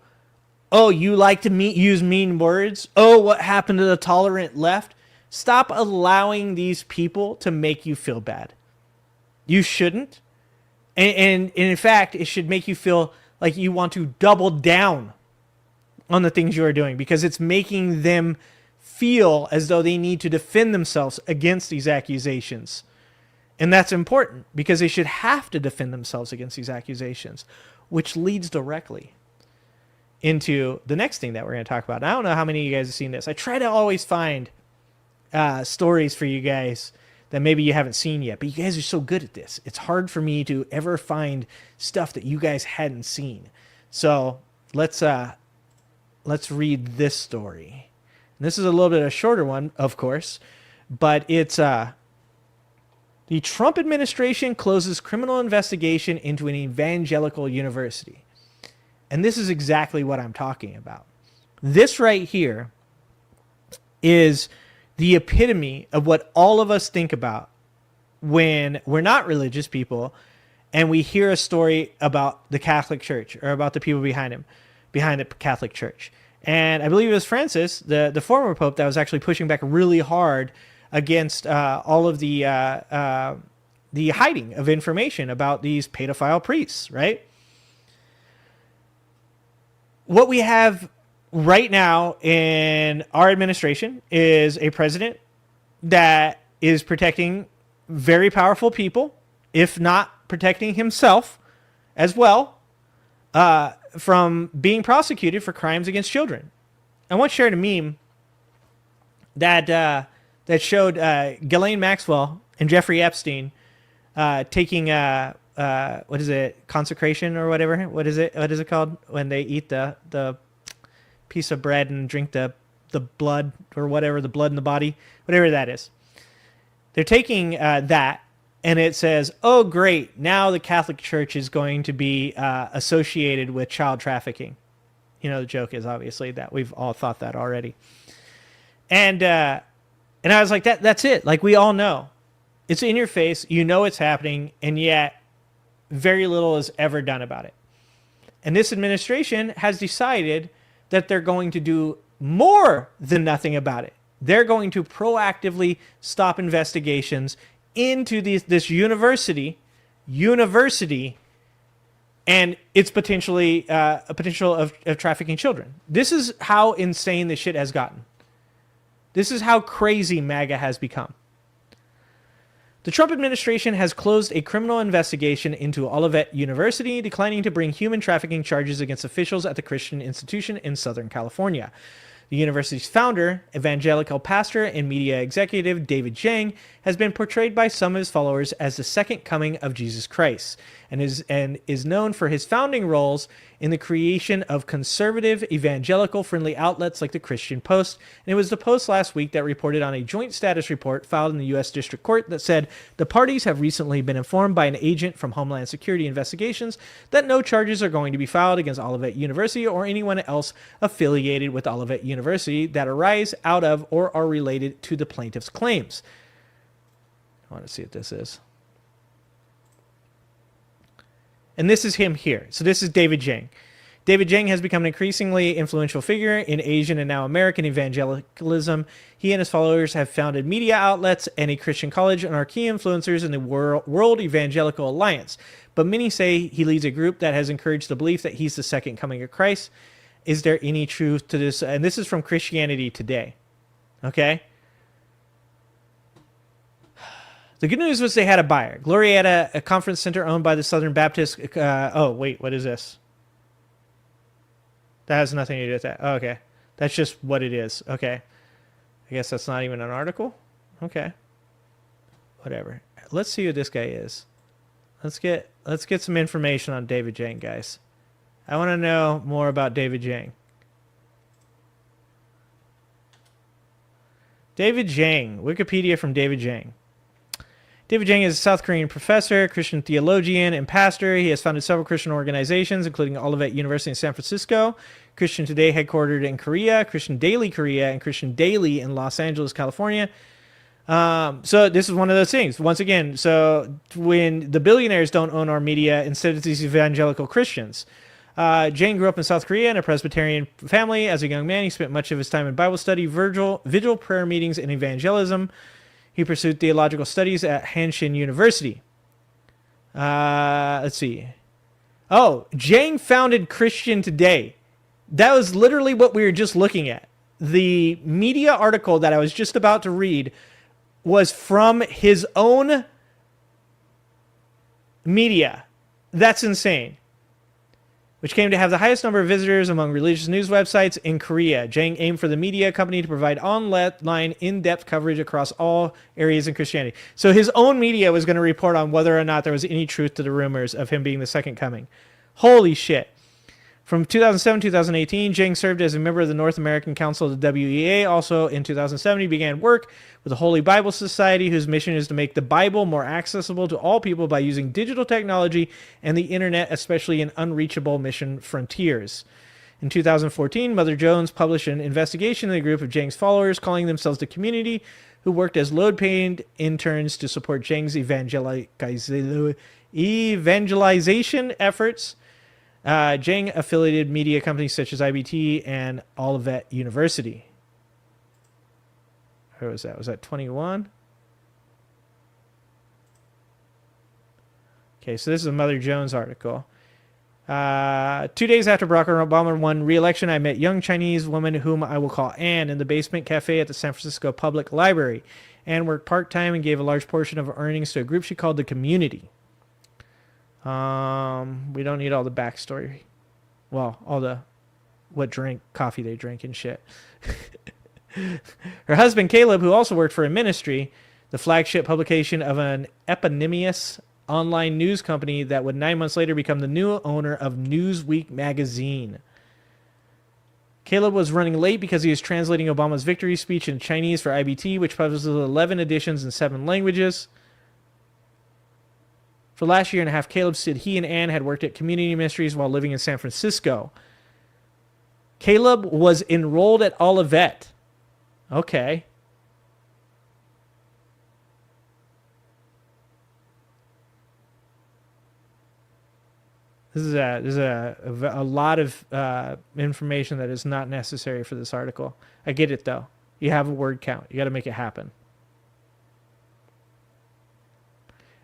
oh, you like to use mean words? Oh, what happened to the tolerant left? Stop allowing these people to make you feel bad. You shouldn't. And in fact, it should make you feel like you want to double down on the things you are doing, because it's making them feel as though they need to defend themselves against these accusations. And that's important, because they should have to defend themselves against these accusations, which leads directly into the next thing that we're going to talk about. And I don't know how many of you guys have seen this. I try to always find stories for you guys that maybe you haven't seen yet, but you guys are so good at this. It's hard for me to ever find stuff that you guys hadn't seen. So let's read this story. And this is a little bit of a shorter one, of course, but it's the Trump administration closes criminal investigation into an evangelical university. And this is exactly what I'm talking about. This right here is the epitome of what all of us think about when we're not religious people and we hear a story about the Catholic Church or about the people behind the Catholic Church. And I believe it was Francis, the former pope, that was actually pushing back really hard against all of the the hiding of information about these pedophile priests, right? What we have right now in our administration is a president that is protecting very powerful people, if not protecting himself as well, from being prosecuted for crimes against children. I once shared a meme that showed Ghislaine Maxwell and Jeffrey Epstein taking what is it, consecration or whatever? What is it called when they eat the piece of bread and drink the blood or whatever, the blood in the body, whatever that is. They're taking that, and it says, oh, great, now the Catholic Church is going to be associated with child trafficking. You know, the joke is obviously that we've all thought that already. And I was like, that's it. Like, we all know. It's in your face. You know it's happening, and yet very little is ever done about it. And this administration has decided that they're going to do more than nothing about it. They're going to proactively stop investigations into this university, and its potentially a potential of trafficking children. This is how insane this shit has gotten. This is how crazy MAGA has become. The Trump administration has closed a criminal investigation into Olivet University, declining to bring human trafficking charges against officials at the Christian institution in Southern California. The university's founder, evangelical pastor, and media executive David Zhang has been portrayed by some of his followers as the second coming of Jesus Christ, and is known for his founding roles in the creation of conservative, evangelical-friendly outlets like the Christian Post. And it was the Post last week that reported on a joint status report filed in the U.S. District Court that said the parties have recently been informed by an agent from Homeland Security Investigations that no charges are going to be filed against Olivet University or anyone else affiliated with Olivet University that arise out of or are related to the plaintiff's claims. I want to see what this is. And this is him here. So this is David Zhang. David Zhang has become an increasingly influential figure in Asian and now American evangelicalism. He and his followers have founded media outlets and a Christian college and are key influencers in the World Evangelical Alliance. But many say he leads a group that has encouraged the belief that he's the second coming of Christ. Is there any truth to this? And this is from Christianity Today. Okay? The good news was they had a buyer. Glorieta, a conference center owned by the Southern Baptist. Oh, wait, what is this? That has nothing to do with that. Oh, okay. That's just what it is. Okay. I guess that's not even an article. Okay. Whatever. Let's see who this guy is. Let's get some information on David Zhang, guys. I want to know more about David Zhang. David Zhang. Wikipedia from David Zhang. David Zhang is a South Korean professor, Christian theologian, and pastor. He has founded several Christian organizations, including Olivet University in San Francisco, Christian Today headquartered in Korea, Christian Daily Korea, and Christian Daily in Los Angeles, California. So this is one of those things. Once again, so when the billionaires don't own our media, instead it's these evangelical Christians. Zhang grew up in South Korea in a Presbyterian family. As a young man, he spent much of his time in Bible study, vigil prayer meetings, and evangelism. He pursued theological studies at Hanshin University. Let's see. Oh, Zhang founded Christian Today. That was literally what we were just looking at. The media article that I was just about to read was from his own media. That's insane. Which came to have the highest number of visitors among religious news websites in Korea. Zhang aimed for the media company to provide online in-depth coverage across all areas in Christianity. So his own media was going to report on whether or not there was any truth to the rumors of him being the second coming. Holy shit. From 2007 to 2018, Zhang served as a member of the North American Council of the WEA. Also in 2007, he began work with the Holy Bible Society, whose mission is to make the Bible more accessible to all people by using digital technology and the internet, especially in unreachable mission frontiers. In 2014, Mother Jones published an investigation in the group of Zhang's followers, calling themselves the Community, who worked as low-paid interns to support Zhang's evangelization efforts. Zhang affiliated media companies such as IBT and Olivet University. Where was that? Was that 21? Okay, so this is a Mother Jones article. 2 days after Barack Obama won re-election, I met young Chinese woman whom I will call Anne in the basement cafe at the San Francisco Public Library. Anne worked part-time and gave a large portion of her earnings to a group she called the Community. We don't need all the backstory. Well, all the coffee they drink and shit. Her husband, Caleb, who also worked for a ministry, the flagship publication of an eponymous online news company that would 9 months later become the new owner of Newsweek magazine. Caleb was running late because he was translating Obama's victory speech in Chinese for IBT, which publishes 11 editions in 7 languages. For the last year and a half, Caleb said he and Ann had worked at community ministries while living in San Francisco. Caleb was enrolled at Olivet. Okay. This is a lot of information that is not necessary for this article. I get it, though. You have a word count. You got to make it happen.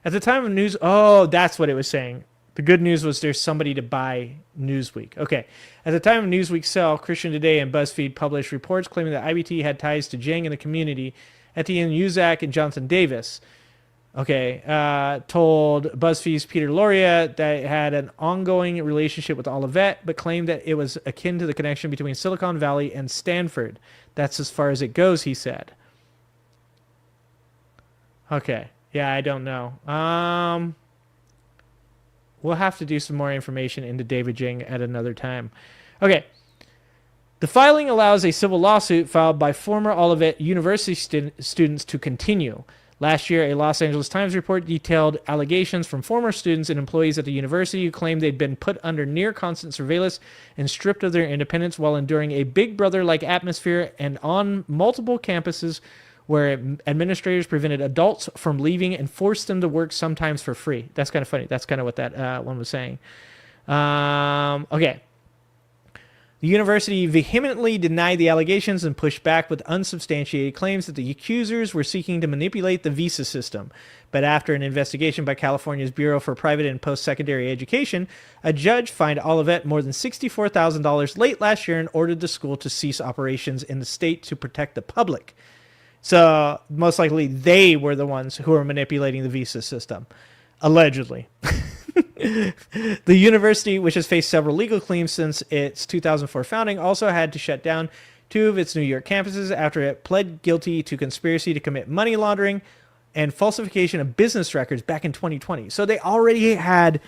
At the time of news... Oh, that's what it was saying. The good news was there's somebody to buy Newsweek. Okay. At the time of Newsweek's sale, Christian Today and BuzzFeed published reports claiming that IBT had ties to Jiang and the community. Etienne Uzak and Jonathan Davis... Okay, told BuzzFeed's Peter Loria that it had an ongoing relationship with Olivet, but claimed that it was akin to the connection between Silicon Valley and Stanford. That's as far as it goes, he said. Okay, yeah, I don't know. We'll have to do some more information into David Jiang at another time. Okay. The filing allows a civil lawsuit filed by former Olivet University students to continue. Last year, a Los Angeles Times report detailed allegations from former students and employees at the university who claimed they'd been put under near constant surveillance and stripped of their independence while enduring a Big Brother-like atmosphere and on multiple campuses where administrators prevented adults from leaving and forced them to work sometimes for free. That's kind of funny. That's kind of what that one was saying. Okay. The university vehemently denied the allegations and pushed back with unsubstantiated claims that the accusers were seeking to manipulate the visa system. But after an investigation by California's Bureau for Private and Post-Secondary Education, a judge fined Olivet more than $64,000 late last year and ordered the school to cease operations in the state to protect the public. So most likely they were the ones who were manipulating the visa system, allegedly. The university, which has faced several legal claims since its 2004 founding, also had to shut down 2 of its New York campuses after it pled guilty to conspiracy to commit money laundering and falsification of business records back in 2020. So they already had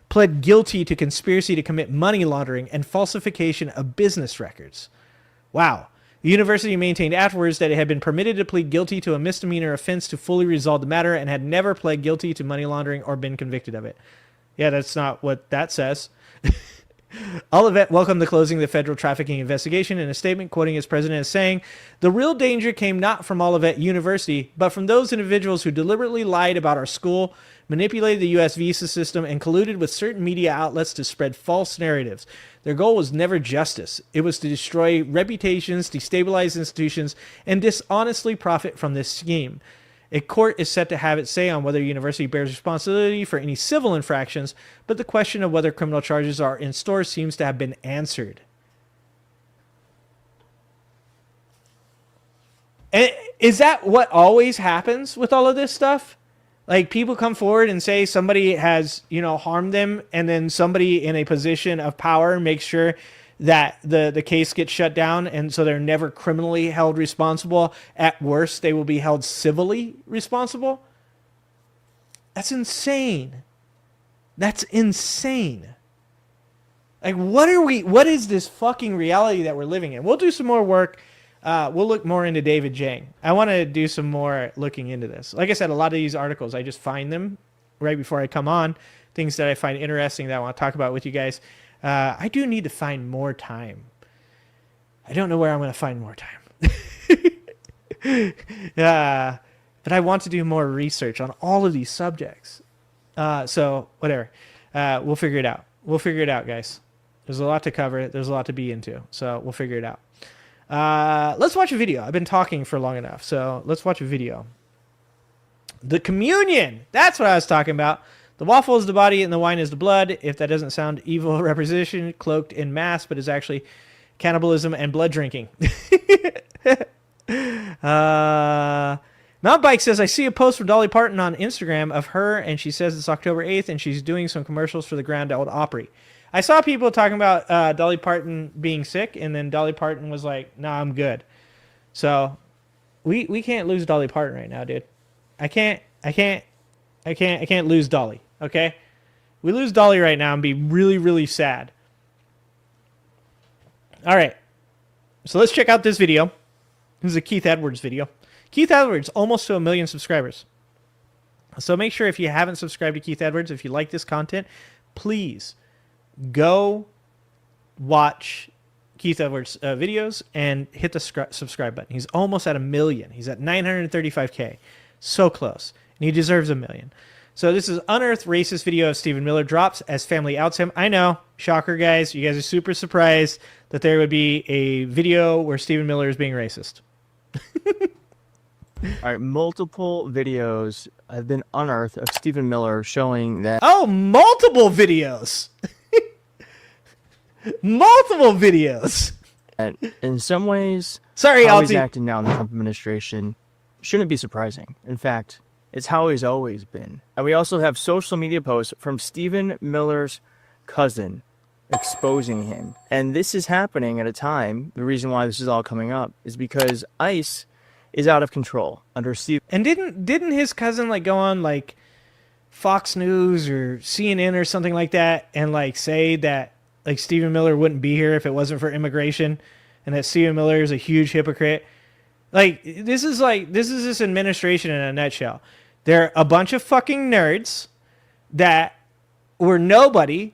pled guilty to conspiracy to commit money laundering and falsification of business records. Wow. The university maintained afterwards that it had been permitted to plead guilty to a misdemeanor offense to fully resolve the matter and had never pled guilty to money laundering or been convicted of it. Yeah, that's not what that says. Olivet welcomed the closing of the federal trafficking investigation in a statement, quoting its president as saying, "The real danger came not from Olivet University, but from those individuals who deliberately lied about our school, manipulated the U.S. visa system, and colluded with certain media outlets to spread false narratives. Their goal was never justice. It was to destroy reputations, destabilize institutions, and dishonestly profit from this scheme. A court is set to have its say on whether a university bears responsibility for any civil infractions, but the question of whether criminal charges are in store seems to have been answered." And is that what always happens with all of this stuff? Like, people come forward and say somebody has, harmed them, and then somebody in a position of power makes sure that the case gets shut down, and so they're never criminally held responsible. At worst, they will be held civilly responsible. That's insane. That's insane. Like, what is this fucking reality that we're living in? We'll do some more work. We'll look more into David Jiang. I want to do some more looking into this. Like I said, a lot of these articles, I just find them right before I come on. Things that I find interesting that I want to talk about with you guys. I do need to find more time. I don't know where I'm going to find more time. But I want to do more research on all of these subjects. So, whatever. We'll figure it out. We'll figure it out, guys. There's a lot to cover. There's a lot to be into. So, we'll figure it out. Let's watch a video. I've been talking for long enough. So, let's watch a video. The communion. That's what I was talking about. The waffle is the body and the wine is the blood. If that doesn't sound evil representation cloaked in mass, but is actually cannibalism and blood drinking. Not Bike says, I see a post from Dolly Parton on Instagram of her, and she says it's October 8th, and she's doing some commercials for the Grand Ole Opry. I saw people talking about Dolly Parton being sick, and then Dolly Parton was like, "Nah, I'm good." So we can't lose Dolly Parton right now, dude. I can't lose Dolly. Okay, we lose Dolly right now and be really, really sad. All right, so let's check out this video. This is a Keith Edwards video. Keith Edwards, almost to 1 million subscribers. So make sure if you haven't subscribed to Keith Edwards, if you like this content, please go watch Keith Edwards videos and hit the subscribe button. He's almost at 1 million. He's at 935K. So close. And he deserves 1 million. So this is unearthed racist video of Stephen Miller drops as family outs him. I know. Shocker, guys. You guys are super surprised that there would be a video where Stephen Miller is being racist. All right, multiple videos have been unearthed of Stephen Miller showing that... Oh, multiple videos! Multiple videos! And in some ways, sorry, how he's acting now in the Trump administration shouldn't be surprising. In fact, it's how he's always been. And we also have social media posts from Stephen Miller's cousin exposing him. And this is happening at a time, the reason why this is all coming up, is because ICE is out of control under Steve. And didn't his cousin like go on like Fox News or CNN or something like that and like say that like Stephen Miller wouldn't be here if it wasn't for immigration, and that Stephen Miller is a huge hypocrite? Like this is this administration in a nutshell. They're a bunch of fucking nerds that were nobody.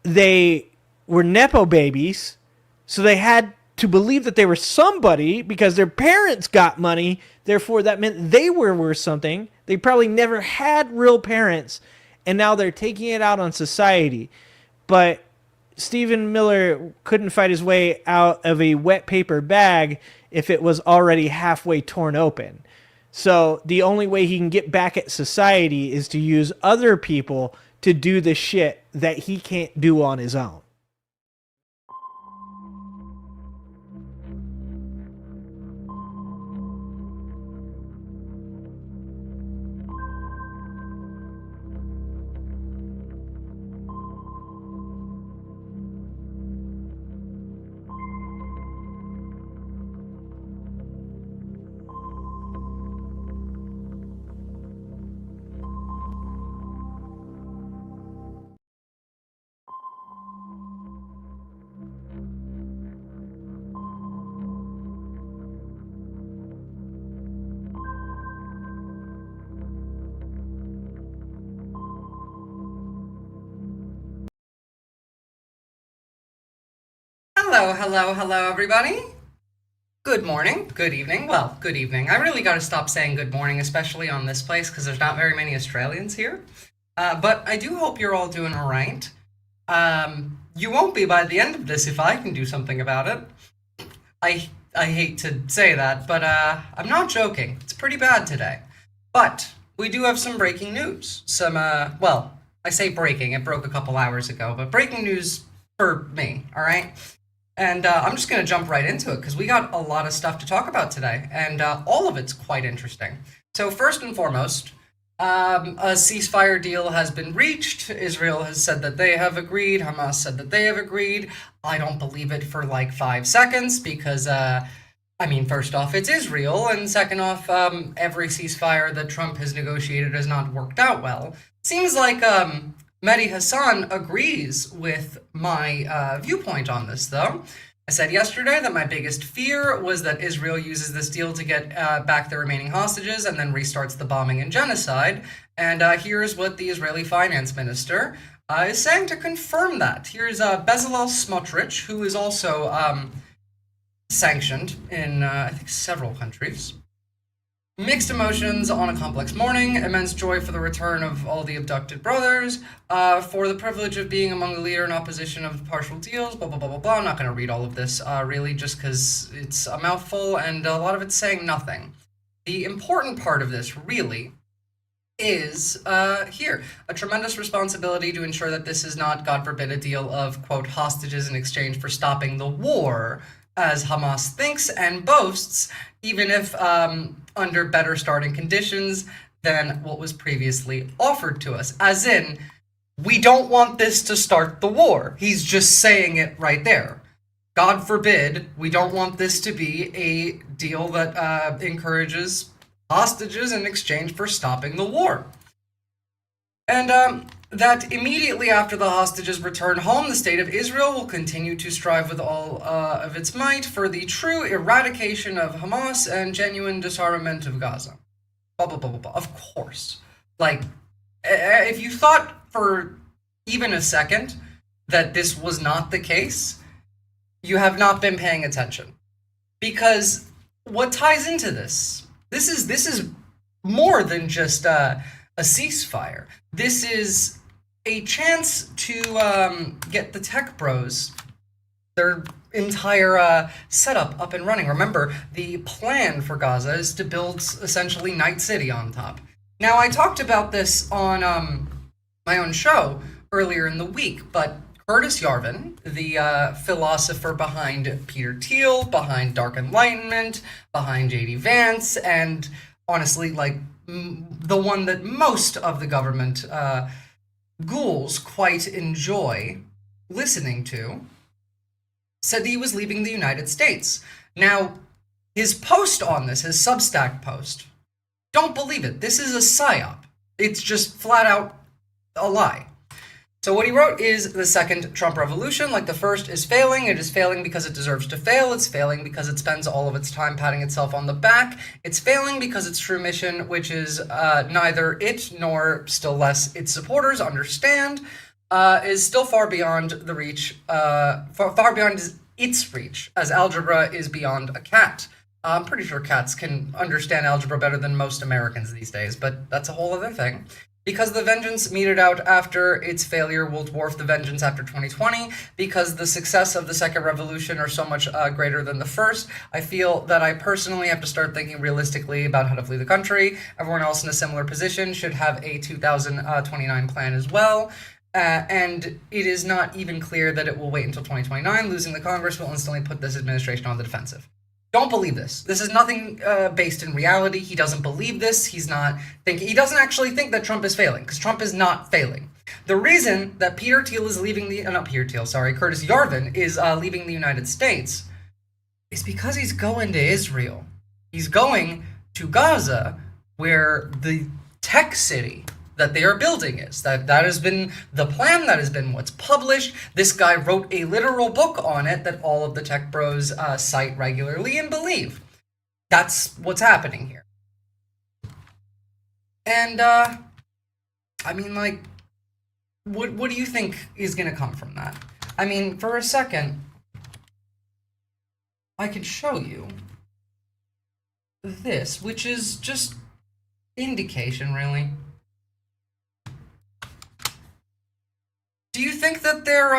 They were Nepo babies, so they had to believe that they were somebody because their parents got money. Therefore, that meant they were worth something. They probably never had real parents, and now they're taking it out on society. But Stephen Miller couldn't fight his way out of a wet paper bag if it was already halfway torn open. So the only way he can get back at society is to use other people to do the shit that he can't do on his own. Hello, everybody. Good morning, good evening. Well, good evening. I really got to stop saying good morning, especially on this place, because there's not very many Australians here. But I do hope you're all doing all right. You won't be by the end of this if I can do something about it. I hate to say that, but I'm not joking. It's pretty bad today. But we do have some breaking news. Well, I say breaking. It broke a couple hours ago, but breaking news for me, all right? And I'm just going to jump right into it because we got a lot of stuff to talk about today, and all of it's quite interesting. So first and foremost, a ceasefire deal has been reached. Israel has said that they have agreed. Hamas said that they have agreed. I don't believe it for like 5 seconds because, first off, it's Israel, and second off, every ceasefire that Trump has negotiated has not worked out well. Seems like Mehdi Hassan agrees with my viewpoint on this, though. I said yesterday that my biggest fear was that Israel uses this deal to get back the remaining hostages and then restarts the bombing and genocide. And here's what the Israeli finance minister is saying to confirm that. Here's Bezalel Smotrich, who is also sanctioned in, I think, several countries. Mixed emotions on a complex morning, immense joy for the return of all the abducted brothers, for the privilege of being among the leader in opposition of partial deals, blah, blah, blah, blah, blah. I'm not going to read all of this, really, just because it's a mouthful and a lot of it's saying nothing. The important part of this, really, is here. A tremendous responsibility to ensure that this is not, God forbid, a deal of, quote, hostages in exchange for stopping the war, as Hamas thinks and boasts, even if under better starting conditions than what was previously offered to us. As in, we don't want this to start the war. He's just saying it right there. God forbid, we don't want this to be a deal that encourages hostages in exchange for stopping the war. And that immediately after the hostages return home, the state of Israel will continue to strive with all of its might for the true eradication of Hamas and genuine disarmament of Gaza. Blah, blah, blah, blah, blah. Of course. Like, if you thought for even a second that this was not the case, you have not been paying attention. Because what ties into this is more than just a ceasefire. This is a chance to get the tech bros their entire setup up and running. Remember, the plan for Gaza is to build essentially Night City on top. Now, I talked about this on my own show earlier in the week, but Curtis Yarvin, the philosopher behind Peter Thiel, behind Dark Enlightenment, behind J.D. Vance, and honestly, like, the one that most of the government ghouls quite enjoy listening to, said he was leaving the United States. Now, his post on this, his Substack post, don't believe it. This is a psyop. It's just flat out a lie. So what he wrote is the second Trump revolution, like the first, is failing. It is failing because it deserves to fail. It's failing because it spends all of its time patting itself on the back. It's failing because its true mission, which is neither it nor still less its supporters understand, is still far beyond the reach, far beyond its reach, as algebra is beyond a cat. I'm pretty sure cats can understand algebra better than most Americans these days, but that's a whole other thing. Because the vengeance meted out after its failure will dwarf the vengeance after 2020, because the success of the second revolution are so much greater than the first, I feel that I personally have to start thinking realistically about how to flee the country. Everyone else in a similar position should have a 2029 plan as well. And it is not even clear that it will wait until 2029. Losing the Congress will instantly put this administration on the defensive. Don't believe this. This is nothing based in reality. He doesn't believe this. He doesn't actually think that Trump is failing, because Trump is not failing. The reason that Curtis Yarvin is leaving the United States is because he's going to Israel. He's going to Gaza, where the tech city that they are building is. That has been the plan, that has been what's published. This guy wrote a literal book on it that all of the tech bros cite regularly and believe. That's what's happening here. And, I mean, like, what do you think is going to come from that? I mean, for a second, I could show you this, which is just indication, really. Do you think that they're,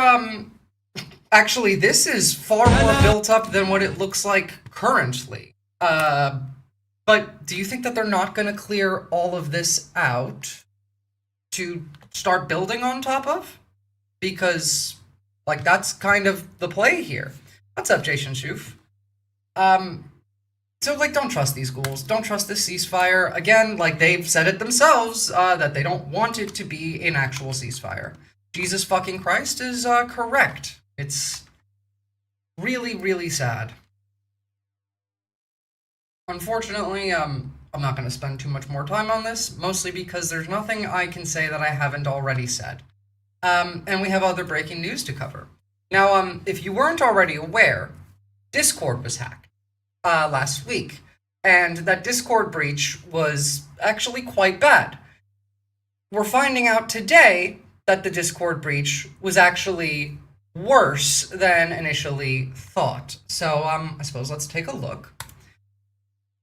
actually, this is far more built up than what it looks like currently. But do you think that they're not going to clear all of this out to start building on top of? Because, like, that's kind of the play here. What's up, Jason Schoof? So, like, don't trust these ghouls. Don't trust this ceasefire. Again, like, they've said it themselves, that they don't want it to be an actual ceasefire. Jesus fucking Christ is correct. It's really, really sad. Unfortunately, I'm not going to spend too much more time on this, mostly because there's nothing I can say that I haven't already said. And we have other breaking news to cover. Now, if you weren't already aware, Discord was hacked last week, and that Discord breach was actually quite bad. We're finding out today that the Discord breach was actually worse than initially thought. So, I suppose let's take a look.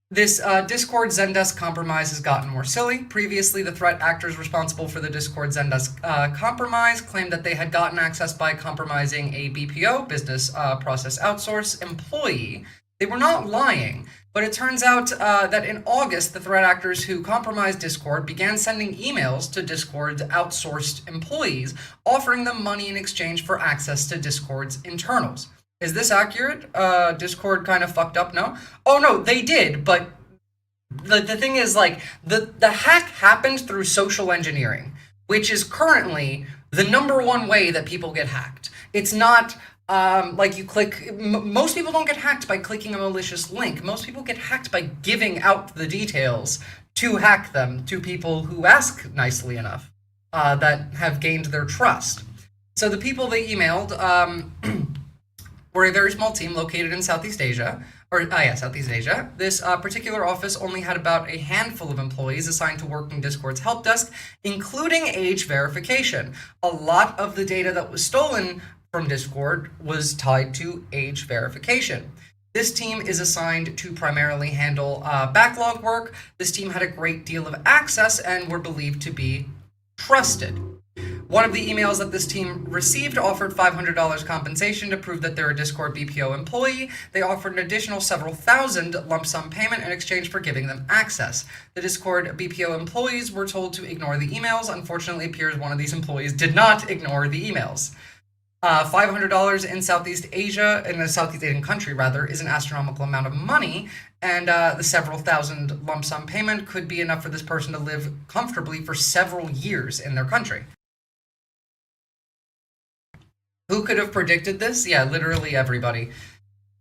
This Discord Zendesk compromise has gotten more silly. Previously, the threat actors responsible for the Discord Zendesk compromise claimed that they had gotten access by compromising a BPO, business process outsource, employee. They were not lying. But it turns out that in August, the threat actors who compromised Discord began sending emails to Discord's outsourced employees, offering them money in exchange for access to Discord's internals. Is this accurate? Discord kind of fucked up, no? Oh no, they did, but the thing is, like, the hack happened through social engineering, which is currently the #1 way that people get hacked. It's not like you click, most people don't get hacked by clicking a malicious link. Most people get hacked by giving out the details to hack them to people who ask nicely enough, that have gained their trust. So the people they emailed were a very small team located in Southeast Asia, Southeast Asia. This particular office only had about a handful of employees assigned to work in Discord's help desk, including age verification. A lot of the data that was stolen from Discord was tied to age verification. This team is assigned to primarily handle backlog work. This team had a great deal of access and were believed to be trusted. One of the emails that this team received offered $500 compensation to prove that they're a Discord BPO employee. They offered an additional several thousand lump sum payment in exchange for giving them access. The Discord BPO employees were told to ignore the emails. Unfortunately, it appears one of these employees did not ignore the emails. $500 in Southeast Asia, in a Southeast Asian country rather, is an astronomical amount of money, and the several thousand lump sum payment could be enough for this person to live comfortably for several years in their country. Who could have predicted this? Yeah, literally everybody.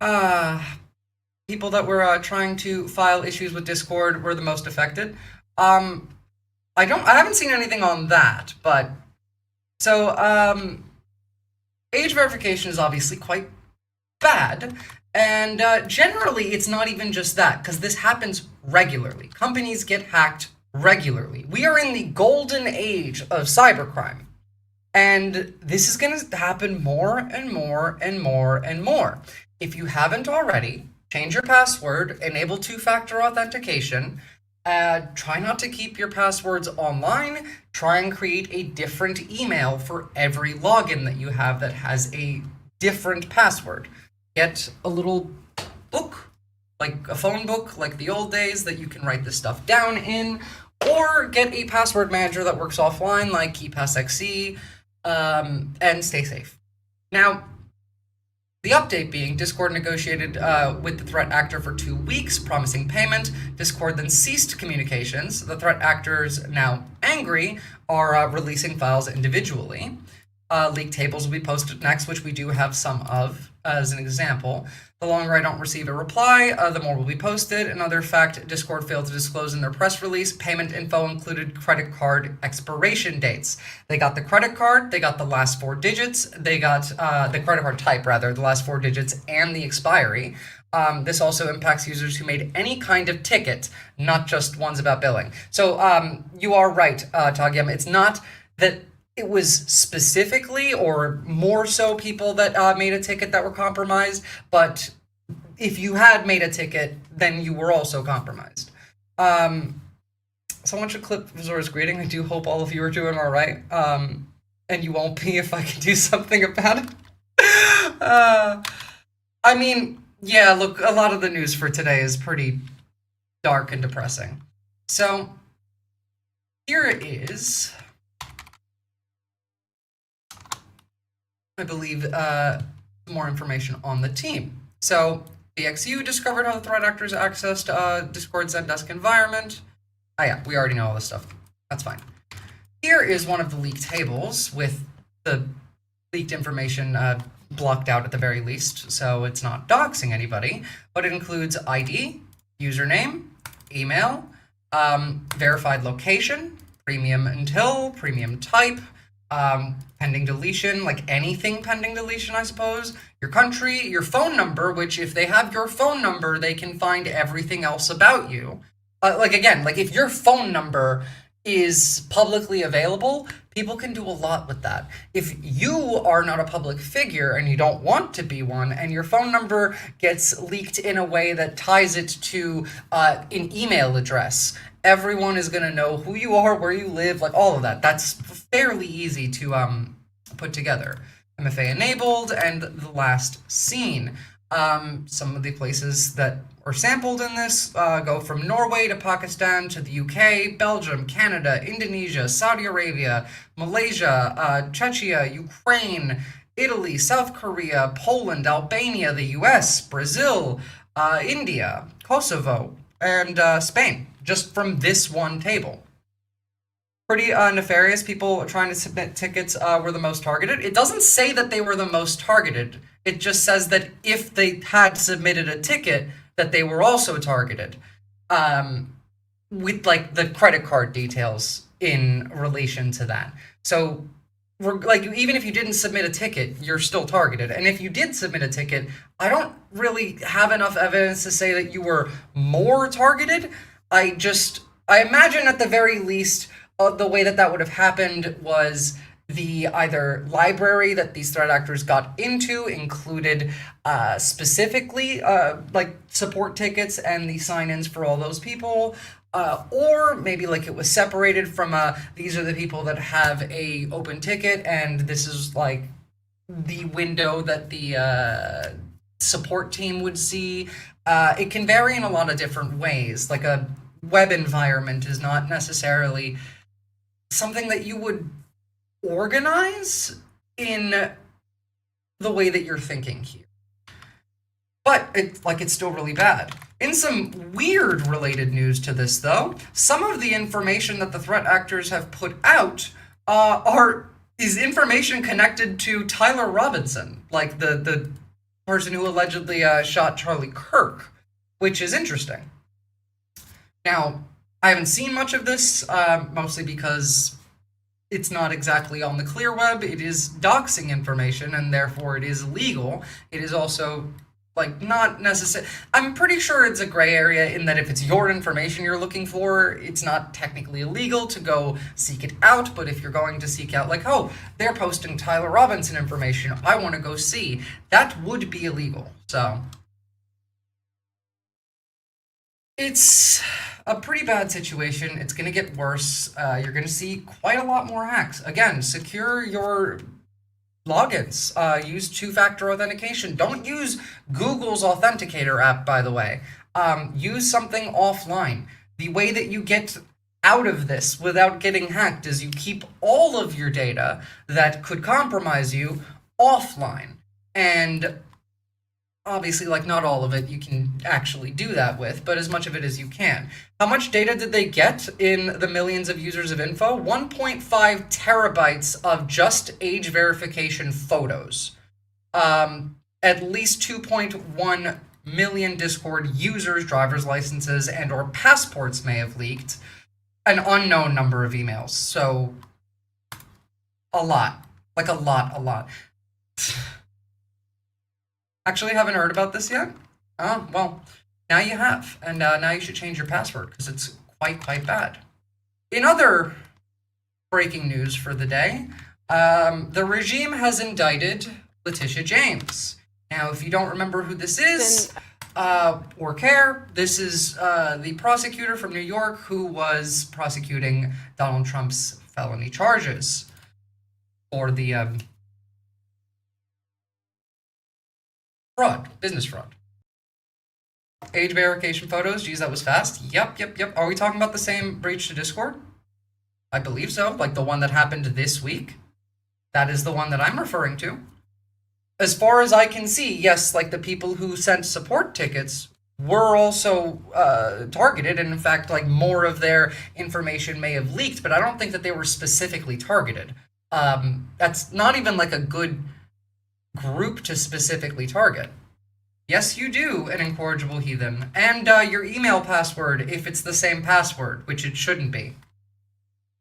People that were trying to file issues with Discord were the most affected. I haven't seen anything on that, but so age verification is obviously quite bad, and generally it's not even just that, because this happens regularly. Companies get hacked regularly. We are in the golden age of cybercrime, and this is going to happen more and more and more and more. If you haven't already, change your password, enable two-factor authentication, try not to keep your passwords online. Try and create a different email for every login that you have that has a different password. Get a little book, like a phone book, like the old days, that you can write this stuff down in, or get a password manager that works offline, like KeePassXC, and stay safe. Now, the update being, Discord negotiated with the threat actor for 2 weeks, promising payment. Discord then ceased communications. The threat actors, now angry, are releasing files individually. Leaked tables will be posted next, which we do have some of, as an example. The longer I don't receive a reply, the more will be posted. Another fact Discord failed to disclose in their press release, payment info included credit card expiration dates. They got the credit card, they got the last 4 digits, they got the credit card type, rather, the last 4 digits, and the expiry. This also impacts users who made any kind of ticket, not just ones about billing. So you are right, Tagyam. It's not that it was specifically or more so people that made a ticket that were compromised, but if you had made a ticket, then you were also compromised. Someone should clip Visora's greeting. I do hope all of you are doing all right, and you won't be if I can do something about it. I mean, yeah, look, a lot of the news for today is pretty dark and depressing. So here it is. I believe more information on the team. So BXU discovered how the threat actors accessed Discord's Zendesk environment. Oh yeah, we already know all this stuff. That's fine. Here is one of the leaked tables with the leaked information blocked out at the very least, so it's not doxing anybody, but it includes ID, username, email, verified location, premium until, premium type, pending deletion, like anything pending deletion, I suppose, your country, your phone number, which if they have your phone number, they can find everything else about you. Like, again, like if your phone number is publicly available, people can do a lot with that. If you are not a public figure and you don't want to be one, and your phone number gets leaked in a way that ties it to an email address, everyone is going to know who you are, where you live, like all of that. That's fairly easy to put together. MFA enabled, and the last seen. Some of the places that or sampled in this go from Norway to Pakistan to the UK, Belgium, Canada, Indonesia, Saudi Arabia, Malaysia, Czechia, Ukraine, Italy, South Korea, Poland, Albania, the US, Brazil, India, Kosovo, and Spain, just from this one table. Pretty nefarious. People trying to submit tickets were the most targeted. It doesn't say that they were the most targeted. It just says that if they had submitted a ticket, that they were also targeted, with like the credit card details in relation to that. So, like, even if you didn't submit a ticket, you're still targeted. And if you did submit a ticket, I don't really have enough evidence to say that you were more targeted. I imagine at the very least, the way that would have happened was the either library that these threat actors got into included specifically like support tickets and the sign-ins for all those people, or maybe like it was separated from these are the people that have a open ticket and this is like the window that the support team would see. It can vary in a lot of different ways. Like a web environment is not necessarily something that you would organize in the way that you're thinking here. But it's still really bad. In some weird related news to this though, some of the information that the threat actors have put out is information connected to Tyler Robinson, like the person who allegedly shot Charlie Kirk, which is interesting. Now, I haven't seen much of this, mostly because it's not exactly on the clear web. It is doxing information, and therefore it is illegal. It is also, like, not necessary. I'm pretty sure it's a gray area in that if it's your information you're looking for, it's not technically illegal to go seek it out. But if you're going to seek out, like, oh, they're posting Tyler Robinson information, I want to go see, that would be illegal. So it's a pretty bad situation. It's going to get worse. You're going to see quite a lot more hacks. Again, secure your logins. Use two-factor authentication. Don't use Google's Authenticator app, by the way. Use something offline. The way that you get out of this without getting hacked is you keep all of your data that could compromise you offline. And obviously, like, not all of it you can actually do that with, but as much of it as you can. How much data did they get in the millions of users of info? 1.5 terabytes of just age verification photos. At least 2.1 million Discord users, driver's licenses, and or passports may have leaked. An unknown number of emails. So, a lot. Like, a lot. Actually haven't heard about this yet? Oh, well, now you have. And now you should change your password, because it's quite bad. In other breaking news for the day, the regime has indicted Letitia James. Now, if you don't remember who this is, or care, this is the prosecutor from New York who was prosecuting Donald Trump's felony charges for the fraud, business fraud. Age verification photos, geez, that was fast. Yep. Are we talking about the same breach to Discord? I believe so, like the one that happened this week. That is the one that I'm referring to. As far as I can see, yes, like the people who sent support tickets were also targeted, and in fact, like more of their information may have leaked, but I don't think that they were specifically targeted. That's not even like a good group to specifically target. Yes, you do, an incorrigible heathen, and your email password, if it's the same password, which it shouldn't be.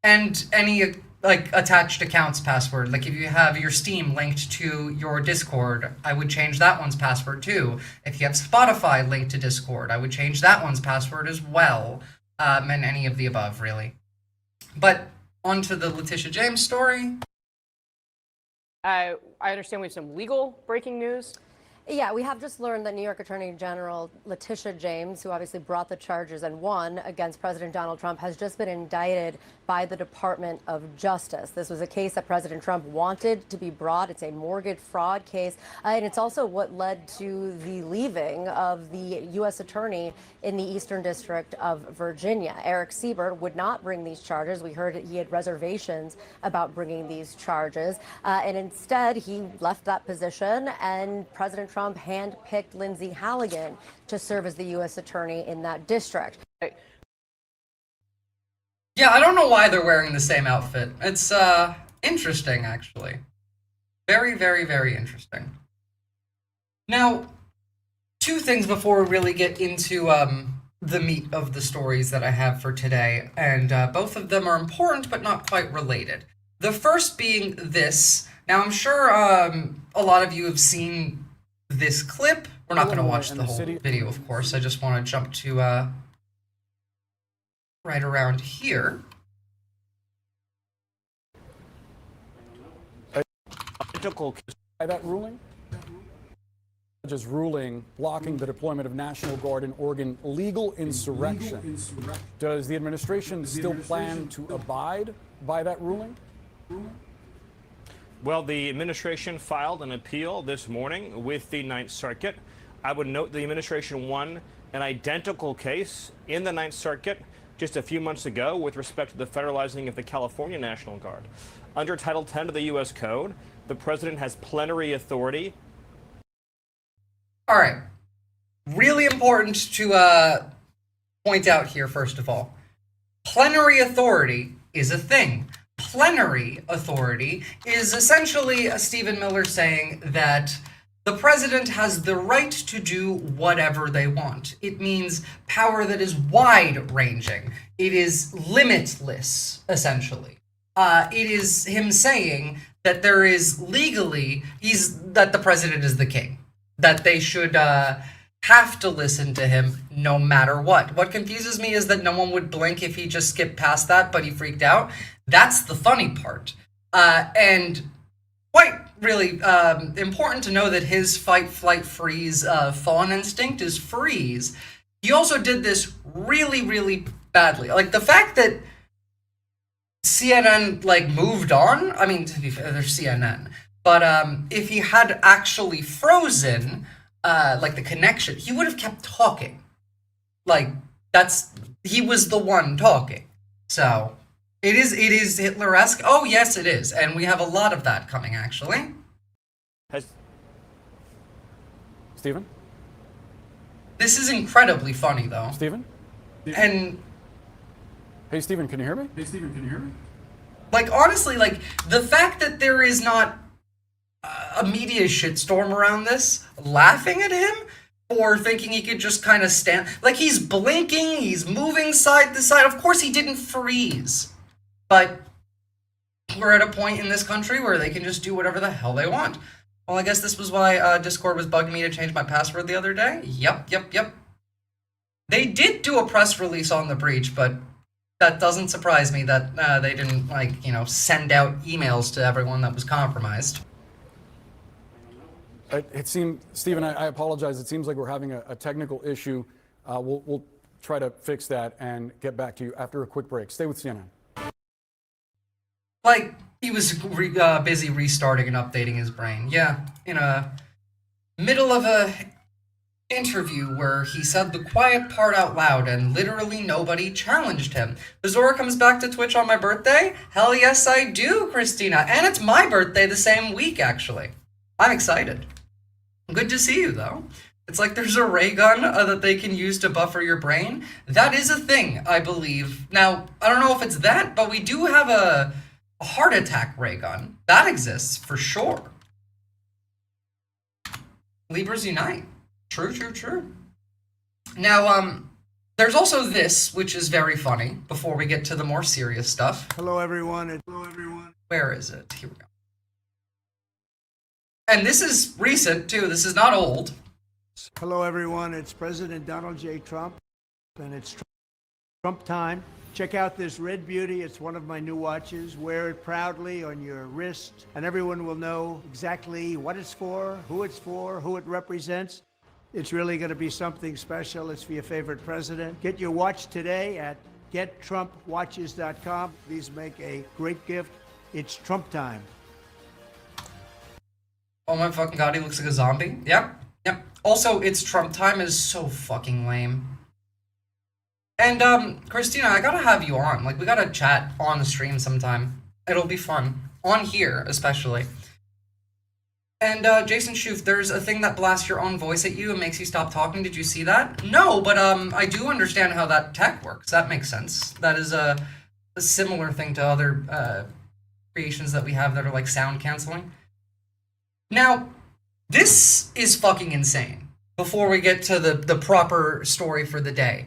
And any, like, attached accounts password, like if you have your Steam linked to your Discord, I would change that one's password too. If you have Spotify linked to Discord, I would change that one's password as well, and any of the above, really. But onto the Letitia James story. I understand we have some legal breaking news. Yeah, we have just learned that New York Attorney General Letitia James, who obviously brought the charges and won against President Donald Trump, has just been indicted by the Department of Justice. This was a case that President Trump wanted to be brought. It's a mortgage fraud case, and it's also what led to the leaving of the U.S. Attorney in the Eastern District of Virginia. Eric Siebert would not bring these charges. We heard he had reservations about bringing these charges, and instead he left that position, and President Trump handpicked Lindsay Halligan to serve as the U.S. Attorney in that district. Yeah, I don't know why they're wearing the same outfit. It's interesting, actually. Very, very, very interesting. Now, two things before we really get into the meat of the stories that I have for today, and both of them are important but not quite related. The first being this. Now, I'm sure a lot of you have seen this clip. We're not going to watch the whole video, of course. I just want to jump to right around here. By that ruling? Judge's ruling blocking the deployment of National Guard in Oregon, illegal insurrection. Does the administration still plan to abide by that ruling? Well, the administration filed an appeal this morning with the Ninth Circuit. I would note the administration won an identical case in the Ninth Circuit just a few months ago with respect to the federalizing of the California National Guard. Under Title 10 of the U.S. Code, the president has plenary authority. All right. Really important to point out here, first of all. Plenary authority is a thing. Plenary authority is essentially Stephen Miller saying that the president has the right to do whatever they want. It means power that is wide-ranging. It is limitless, essentially. It is him saying that there is legally, that the president is the king. That they should have to listen to him no matter what. What confuses me is that no one would blink if he just skipped past that, but he freaked out. That's the funny part. And quite really important to know that his fight, flight, freeze fawn instinct is freeze. He also did this really, really badly. Like, the fact that CNN, like, moved on, I mean, to be fair, they're CNN, but if he had actually frozen, like, the connection, he would have kept talking. Like, he was the one talking. So, it is Hitler-esque. Oh, yes, it is. And we have a lot of that coming, actually. Stephen? This is incredibly funny, though. Stephen? And... Hey, Stephen, can you hear me? Hey, Stephen, can you hear me? Like, honestly, like, the fact that there is not a media shitstorm around this, laughing at him for thinking he could just kind of stand... Like, he's blinking, he's moving side to side. Of course he didn't freeze. But we're at a point in this country where they can just do whatever the hell they want. Well, I guess this was why Discord was bugging me to change my password the other day. Yep. They did do a press release on the breach, but that doesn't surprise me that they didn't, like, you know, send out emails to everyone that was compromised. It seemed, Stephen, I apologize. It seems like we're having a technical issue. We'll try to fix that and get back to you after a quick break. Stay with CNN. Like, he was busy restarting and updating his brain. Yeah, in a middle of a interview where he said the quiet part out loud and literally nobody challenged him. Visora comes back to Twitch on my birthday? Hell yes I do, Christina. And it's my birthday the same week, actually. I'm excited. Good to see you, though. It's like there's a ray gun that they can use to buffer your brain. That is a thing, I believe. Now, I don't know if it's that, but we do have a heart attack ray gun. That exists, for sure. Libras unite. True. Now, there's also this, which is very funny, before we get to the more serious stuff. Hello, everyone. Where is it? Here we go. And this is recent, too. This is not old. Hello, everyone. It's President Donald J. Trump, and it's Trump time. Check out this red beauty. It's one of my new watches. Wear it proudly on your wrist, and everyone will know exactly what it's for, who it represents. It's really going to be something special. It's for your favorite president. Get your watch today at gettrumpwatches.com. These make a great gift. It's Trump time. Oh my fucking god, he looks like a zombie. Yep. Also, it's Trump time is so fucking lame. And, Christina, I gotta have you on. Like, we gotta chat on the stream sometime. It'll be fun. On here, especially. And, Jason Schoof, there's a thing that blasts your own voice at you and makes you stop talking. Did you see that? No, but, I do understand how that tech works. That makes sense. That is a similar thing to other, creations that we have that are, like, sound canceling. Now, this is fucking insane. Before we get to the proper story for the day.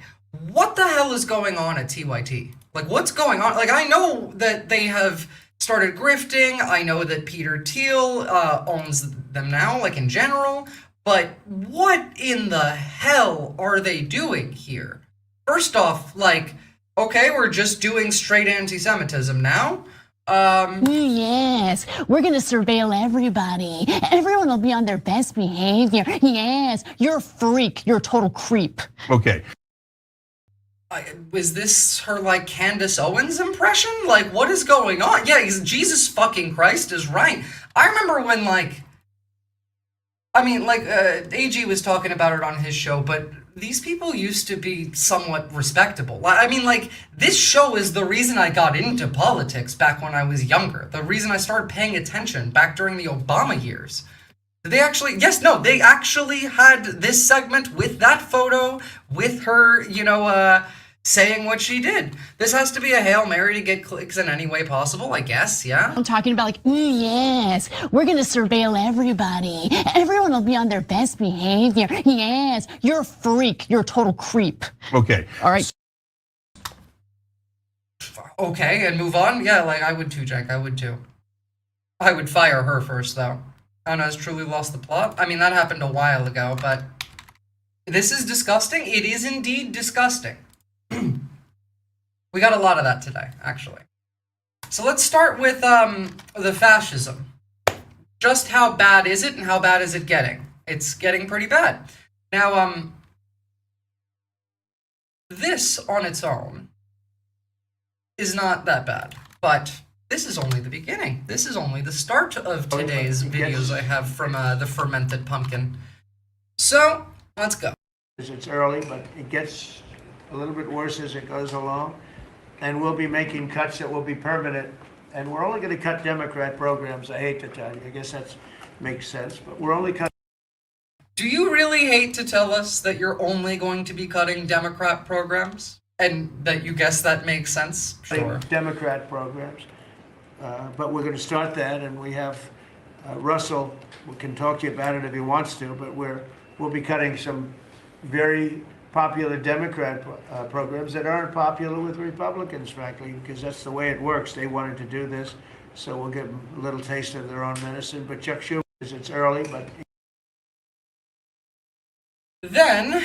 What the hell is going on at TYT? Like, what's going on? Like, I know that they have started grifting. I know that Peter Thiel owns them now, like, in general. But what in the hell are they doing here? First off, like, okay, we're just doing straight anti-Semitism now. Yes, we're gonna surveil everybody. Everyone will be on their best behavior. Yes, you're a freak. You're a total creep. Okay. Was this her, like, Candace Owens impression? Like, what is going on? Yeah, Jesus fucking Christ is right. I remember when, like, I mean, like, AG was talking about it on his show, but these people used to be somewhat respectable. I mean, like, this show is the reason I got into politics back when I was younger. The reason I started paying attention back during the Obama years. They actually, yes, no, they actually had this segment with that photo, with her, you know, saying what she did. This has to be a Hail Mary to get clicks in any way possible, I guess, yeah? I'm talking about like, yes, we're gonna surveil everybody. Everyone will be on their best behavior. Yes, you're a freak. You're a total creep. Okay. All right. Okay, and move on? Yeah, like, I would too, Jack, I would too. I would fire her first, though. Anna has truly lost the plot. I mean, that happened a while ago, but this is disgusting. It is indeed disgusting. We got a lot of that today, actually. So let's start with the fascism. Just how bad is it and how bad is it getting? It's getting pretty bad. Now, this on its own is not that bad, but this is only the beginning. This is only the start of today's videos I have from the fermented pumpkin. So, let's go. It's early, but it gets a little bit worse as it goes along. And we'll be making cuts that will be permanent. And we're only going to cut Democrat programs. I hate to tell you. I guess that makes sense. But we're only cutting. Do you really hate to tell us that you're only going to be cutting Democrat programs? And that you guess that makes sense? Sure. Democrat programs. But we're going to start that, and we have Russell, we can talk to you about it if he wants to, but we'll be cutting some very popular Democrat programs that aren't popular with Republicans, frankly, because that's the way it works. They wanted to do this, so we'll give them a little taste of their own medicine. But Chuck Schumer, it's early, but... Then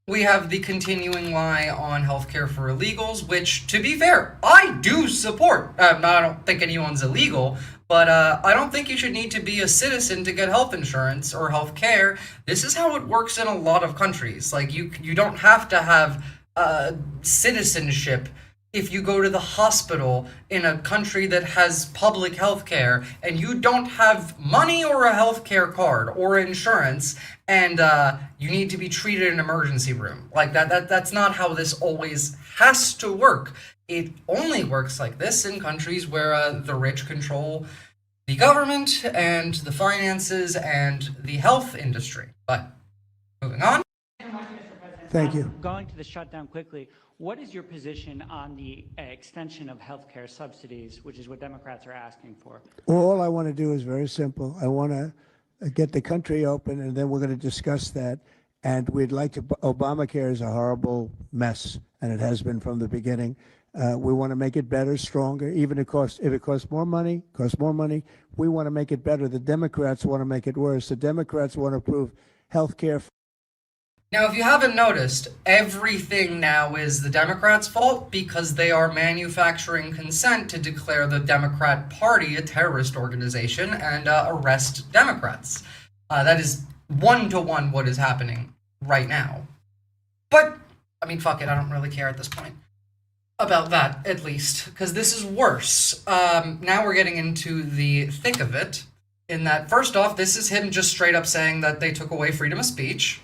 we have the continuing lie on healthcare for illegals, which, to be fair, I do support. I don't think anyone's illegal, but I don't think you should need to be a citizen to get health insurance or health care. This is how it works in a lot of countries. Like, you don't have to have citizenship if you go to the hospital in a country that has public health care and you don't have money or a health care card or insurance, and you need to be treated in an emergency room. Like, that's not how this always has to work. It only works like this in countries where the rich control the government and the finances and the health industry. But moving on. Thank you. Going to the shutdown quickly, what is your position on the extension of healthcare subsidies, which is what Democrats are asking for? All I want to do is very simple. I want to get the country open, and then we're going to discuss that. And we'd like to, Obamacare is a horrible mess, and it has been from the beginning. We want to make it better, stronger, even if it costs more money, we want to make it better. The Democrats want to make it worse. The Democrats want to approve health care. Now, if you haven't noticed, everything now is the Democrats' fault because they are manufacturing consent to declare the Democrat Party a terrorist organization and arrest Democrats. That is one-to-one what is happening right now. But, I mean, fuck it, I don't really care at this point. About that, at least, because this is worse. Now we're getting into the thick of it, in that, first off, this is him just straight up saying that they took away freedom of speech.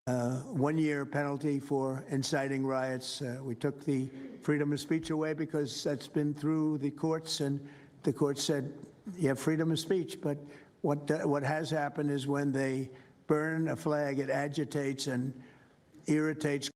1-year penalty for inciting riots. We took the freedom of speech away because that's been through the courts, and the court said you have freedom of speech. But what has happened is when they burn a flag, it agitates and irritates.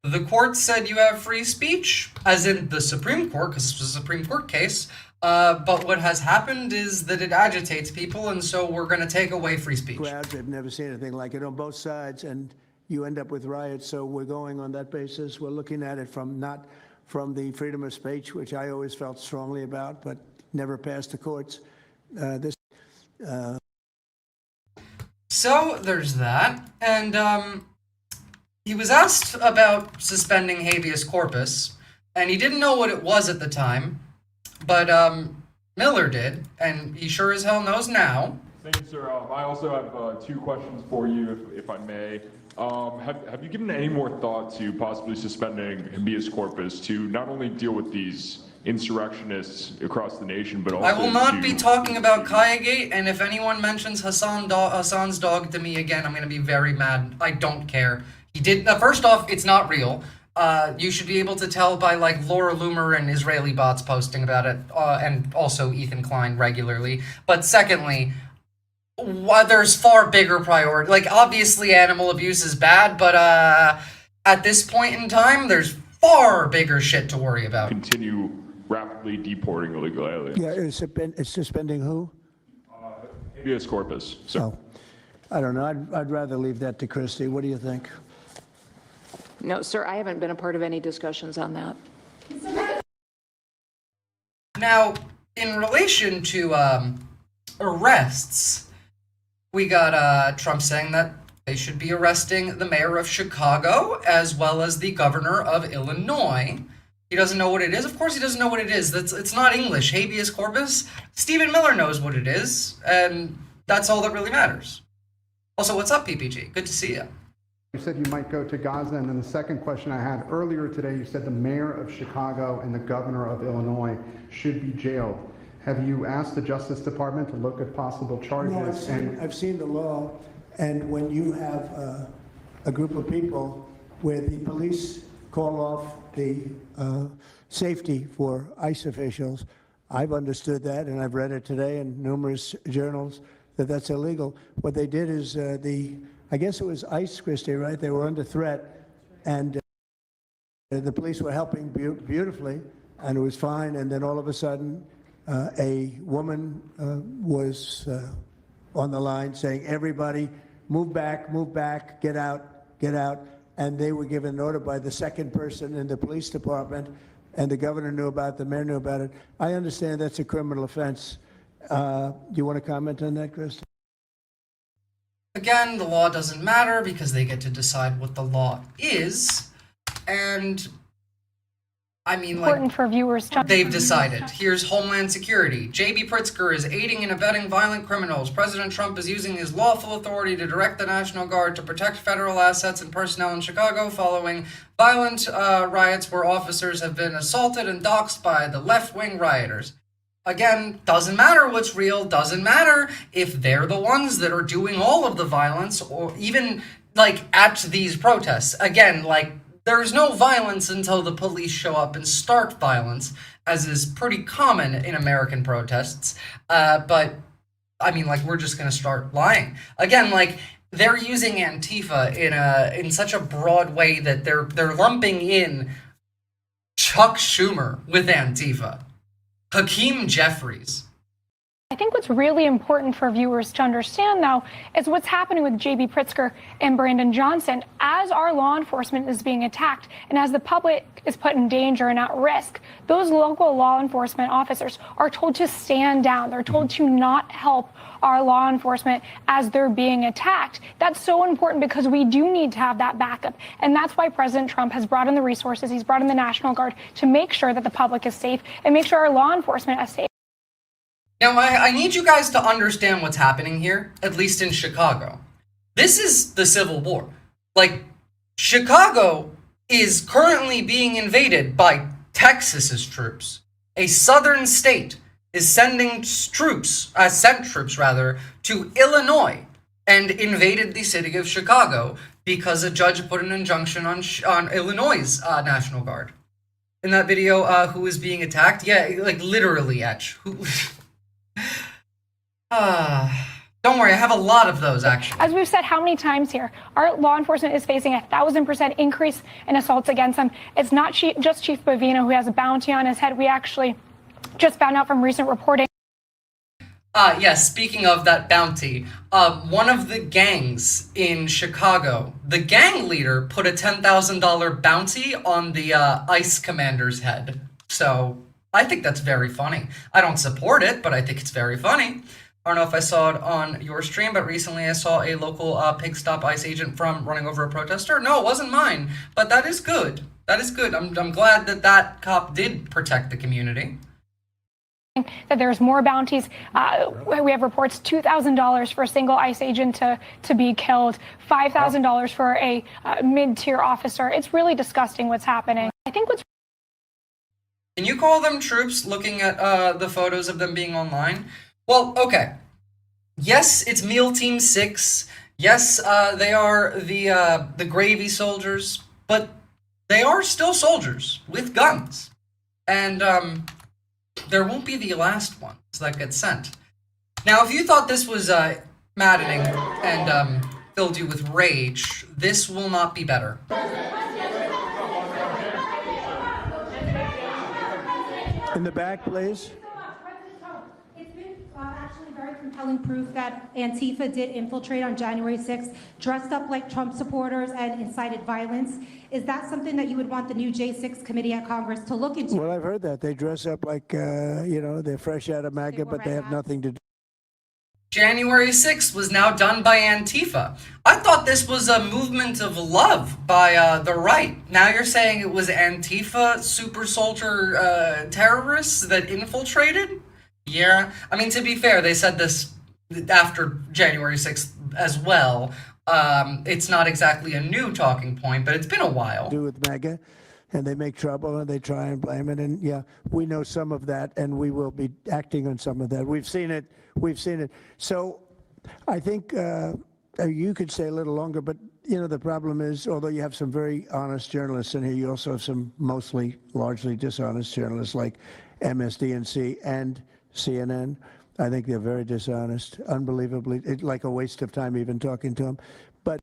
The court said you have free speech, as in the Supreme Court, because this was a Supreme Court case. But what has happened is that it agitates people, and so we're going to take away free speech. Crowds, I've never seen anything like it on both sides, and you end up with riots. So we're going on that basis. We're looking at it not from the freedom of speech, which I always felt strongly about, but never passed the courts. So there's that, and he was asked about suspending habeas corpus, and he didn't know what it was at the time. But Miller did, and he sure as hell knows now. Thank you, sir. I also have 2 questions for you, if I may. Have you given any more thought to possibly suspending habeas corpus to not only deal with these insurrectionists across the nation, but also I will not be talking about Kayagate, and if anyone mentions Hassan's dog to me again, I'm going to be very mad. I don't care. He did. First off, it's not real. You should be able to tell by like Laura Loomer and Israeli bots posting about it, and also Ethan Klein regularly. But secondly, there's far bigger priority. Like, obviously animal abuse is bad, but at this point in time, there's far bigger shit to worry about. Continue rapidly deporting illegal aliens. Yeah, it's suspending who? Habeas corpus, sir. Oh, I don't know. I'd rather leave that to Christie. What do you think? No, sir, I haven't been a part of any discussions on that. Now, in relation to arrests, we got Trump saying that they should be arresting the mayor of Chicago as well as the governor of Illinois. He doesn't know what it is. Of course he doesn't know what it is. It's not English. Habeas corpus. Stephen Miller knows what it is, and that's all that really matters. Also, what's up, PPG? Good to see you. You said you might go to Gaza, and then the second question I had earlier today, you said the mayor of Chicago and the governor of Illinois should be jailed. Have you asked the Justice Department to look at possible charges? No, I've seen the law, and when you have a group of people where the police call off the safety for ICE officials, I've understood that, and I've read it today in numerous journals, that that's illegal. What they did is I guess it was ICE, Christie, right? They were under threat, and the police were helping beautifully, and it was fine. And then all of a sudden, a woman was on the line saying, everybody, move back, get out, get out. And they were given an order by the second person in the police department, and the governor knew about it, the mayor knew about it. I understand that's a criminal offense. Do you want to comment on that, Christie? Again, the law doesn't matter because they get to decide what the law is, and I mean, like, for viewers. They've decided. Here's Homeland Security. J.B. Pritzker is aiding and abetting violent criminals. President Trump is using his lawful authority to direct the National Guard to protect federal assets and personnel in Chicago following violent riots where officers have been assaulted and doxxed by the left-wing rioters. Again, doesn't matter what's real, doesn't matter if they're the ones that are doing all of the violence or even, like, at these protests. Again, like, there's no violence until the police show up and start violence, as is pretty common in American protests. But, I mean, like, we're just gonna start lying. Again, like, they're using Antifa in such a broad way that they're lumping in Chuck Schumer with Antifa. Hakeem Jeffries, I think what's really important for viewers to understand, though, is what's happening with J.B. Pritzker and Brandon Johnson. As our law enforcement is being attacked and as the public is put in danger and at risk, those local law enforcement officers are told to stand down. They're told to not help our law enforcement as they're being attacked. That's so important because we do need to have that backup. And that's why President Trump has brought in the resources. He's brought in the National Guard to make sure that the public is safe and make sure our law enforcement is safe. Now, I need you guys to understand what's happening here, at least in Chicago. This is the Civil War. Like, Chicago is currently being invaded by Texas's troops. A southern state is sent troops to Illinois and invaded the city of Chicago because a judge put an injunction on Illinois' National Guard. In that video, who is being attacked? Yeah, like literally, Etch. Don't worry, I have a lot of those, actually. As we've said how many times here, our law enforcement is facing 1,000% increase in assaults against them. It's not just Chief Bavino who has a bounty on his head. We actually just found out from recent reporting. Yes, speaking of that bounty, one of the gangs in Chicago, the gang leader put a $10,000 bounty on the ICE commander's head. So I think that's very funny. I don't support it, but I think it's very funny. I don't know if I saw it on your stream, but recently I saw a local pig stop ICE agent from running over a protester. No, it wasn't mine, but that is good. That is good. I'm glad that that cop did protect the community. That there's more bounties. We have reports $2,000 for a single ICE agent to be killed, $5,000 for a mid-tier officer. It's really disgusting what's happening. I think what's Can you call them troops looking at the photos of them being online? Well, okay. Yes, it's Meal Team 6. Yes, they are the gravy soldiers, but they are still soldiers with guns. And there won't be the last ones that get sent. Now, if you thought this was maddening and filled you with rage, this will not be better. In the back, please. It's been actually very compelling proof that Antifa did infiltrate on January 6th, dressed up like Trump supporters and incited violence. Is that something that you would want the new J6 committee at Congress to look into? Well, I've heard that. They dress up like, they're fresh out of MAGA, but they have nothing to do. January 6th was now done by Antifa. I thought this was a movement of love by the right. Now you're saying it was Antifa super soldier terrorists that infiltrated? Yeah. I mean, to be fair, they said this after January 6th as well. It's not exactly a new talking point, but it's been a while. Do with MAGA, and they make trouble and they try and blame it. And yeah, we know some of that, and we will be acting on some of that. We've seen it. We've seen it. So I think you could stay a little longer, but the problem is, although you have some very honest journalists in here, you also have some largely dishonest journalists like MSDNC and CNN. I think they're very dishonest, unbelievably, like a waste of time even talking to them. But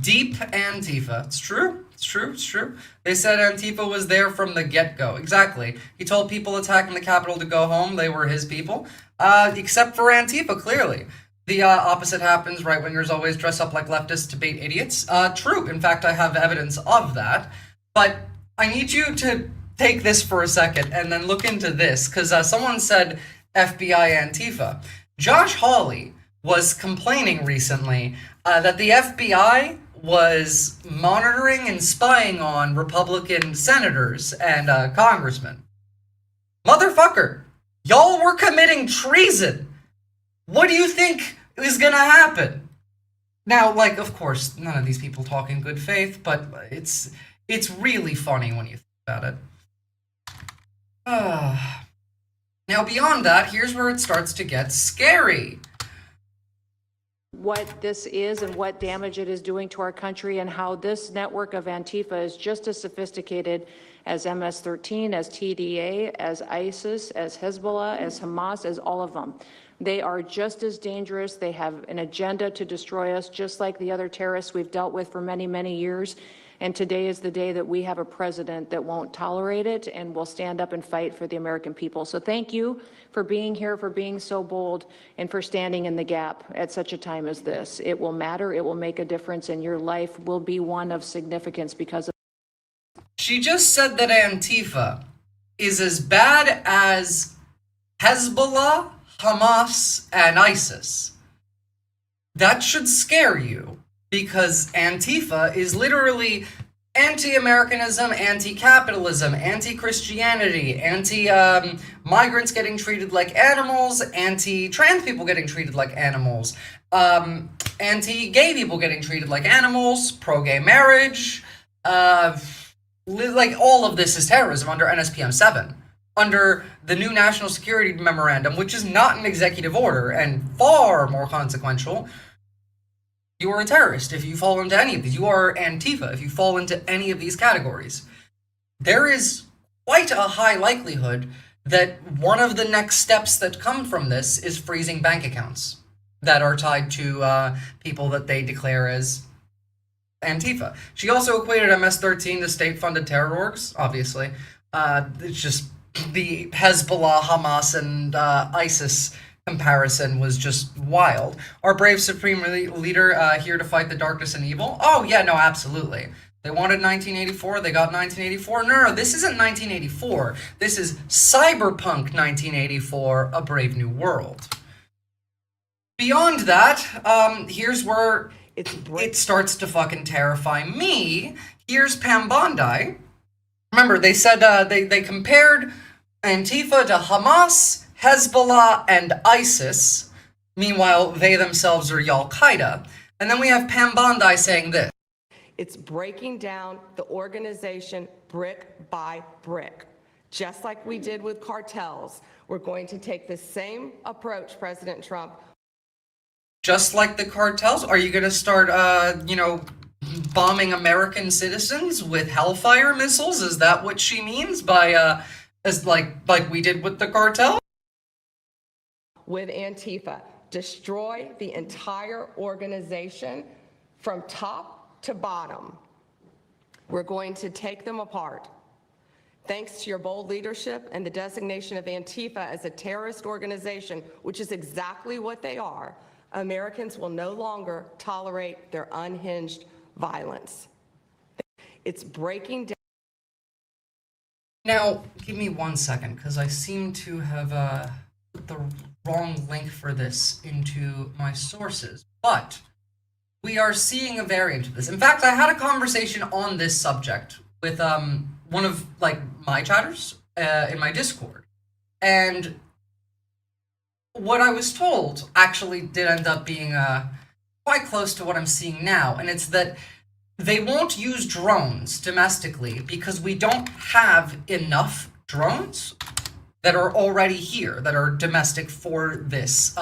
deep Antifa. It's true. It's true. It's true. They said Antifa was there from the get-go. Exactly. He told people attacking the Capitol to go home. They were his people. Except for Antifa, clearly. The opposite happens. Right-wingers always dress up like leftists to bait idiots. True. In fact, I have evidence of that. But I need you to take this for a second and then look into this, because someone said FBI Antifa. Josh Hawley was complaining recently that the FBI was monitoring and spying on Republican senators and congressmen. Motherfucker, y'all were committing treason. What do you think is gonna happen? Now, of course, none of these people talk in good faith, but it's really funny when you think about it. Now, beyond that, here's where it starts to get scary. What this is and what damage it is doing to our country, and how this network of Antifa is just as sophisticated as MS-13, as TDA, as ISIS, as Hezbollah, as Hamas, as all of them. They are just as dangerous. They have an agenda to destroy us, just like the other terrorists we've dealt with for many, many years. And today is the day that we have a president that won't tolerate it and will stand up and fight for the American people. So thank you for being here, for being so bold, and for standing in the gap at such a time as this. It will matter. It will make a difference, and your life will be one of significance because of. She just said that Antifa is as bad as Hezbollah, Hamas, and ISIS. That should scare you, because Antifa is literally anti-Americanism, anti-capitalism, anti-Christianity, anti-migrants getting treated like animals, anti-trans people getting treated like animals, anti-gay people getting treated like animals, pro-gay marriage, like all of this is terrorism under NSPM 7. Under the new National Security Memorandum, which is not an executive order and far more consequential, you are a terrorist if you fall into any of these. You are Antifa if you fall into any of these categories. There is quite a high likelihood that one of the next steps that come from this is freezing bank accounts that are tied to people that they declare as Antifa. She also equated MS-13 to state-funded terror orgs, obviously. It's just the Hezbollah, Hamas, and ISIS comparison was just wild. Our brave supreme leader here to fight the darkness and evil? Oh, yeah, no, absolutely. They wanted 1984, they got 1984. No, this isn't 1984. This is Cyberpunk 1984, A Brave New World. Beyond that, here's where it starts to fucking terrify me. Here's Pam Bondi. Remember, they said they compared Antifa to Hamas, Hezbollah, and ISIS. Meanwhile, they themselves are Al-Qaeda. And then we have Pam Bondi saying this. It's breaking down the organization brick by brick. Just like we did with cartels, we're going to take the same approach, President Trump. Just like the cartels? Are you going to start, bombing American citizens with Hellfire missiles? Is that what she means by, as like we did with the cartel? With Antifa, destroy the entire organization from top to bottom. We're going to take them apart. Thanks to your bold leadership and the designation of Antifa as a terrorist organization, which is exactly what they are, Americans will no longer tolerate their unhinged violence. It's breaking down. Now, give me 1 second, because I seem to have put the wrong link for this into my sources. But we are seeing a variant of this. In fact, I had a conversation on this subject with one of my chatters in my Discord, and what I was told actually did end up being quite close to what I'm seeing now, and it's that they won't use drones domestically because we don't have enough drones that are already here, that are domestic for this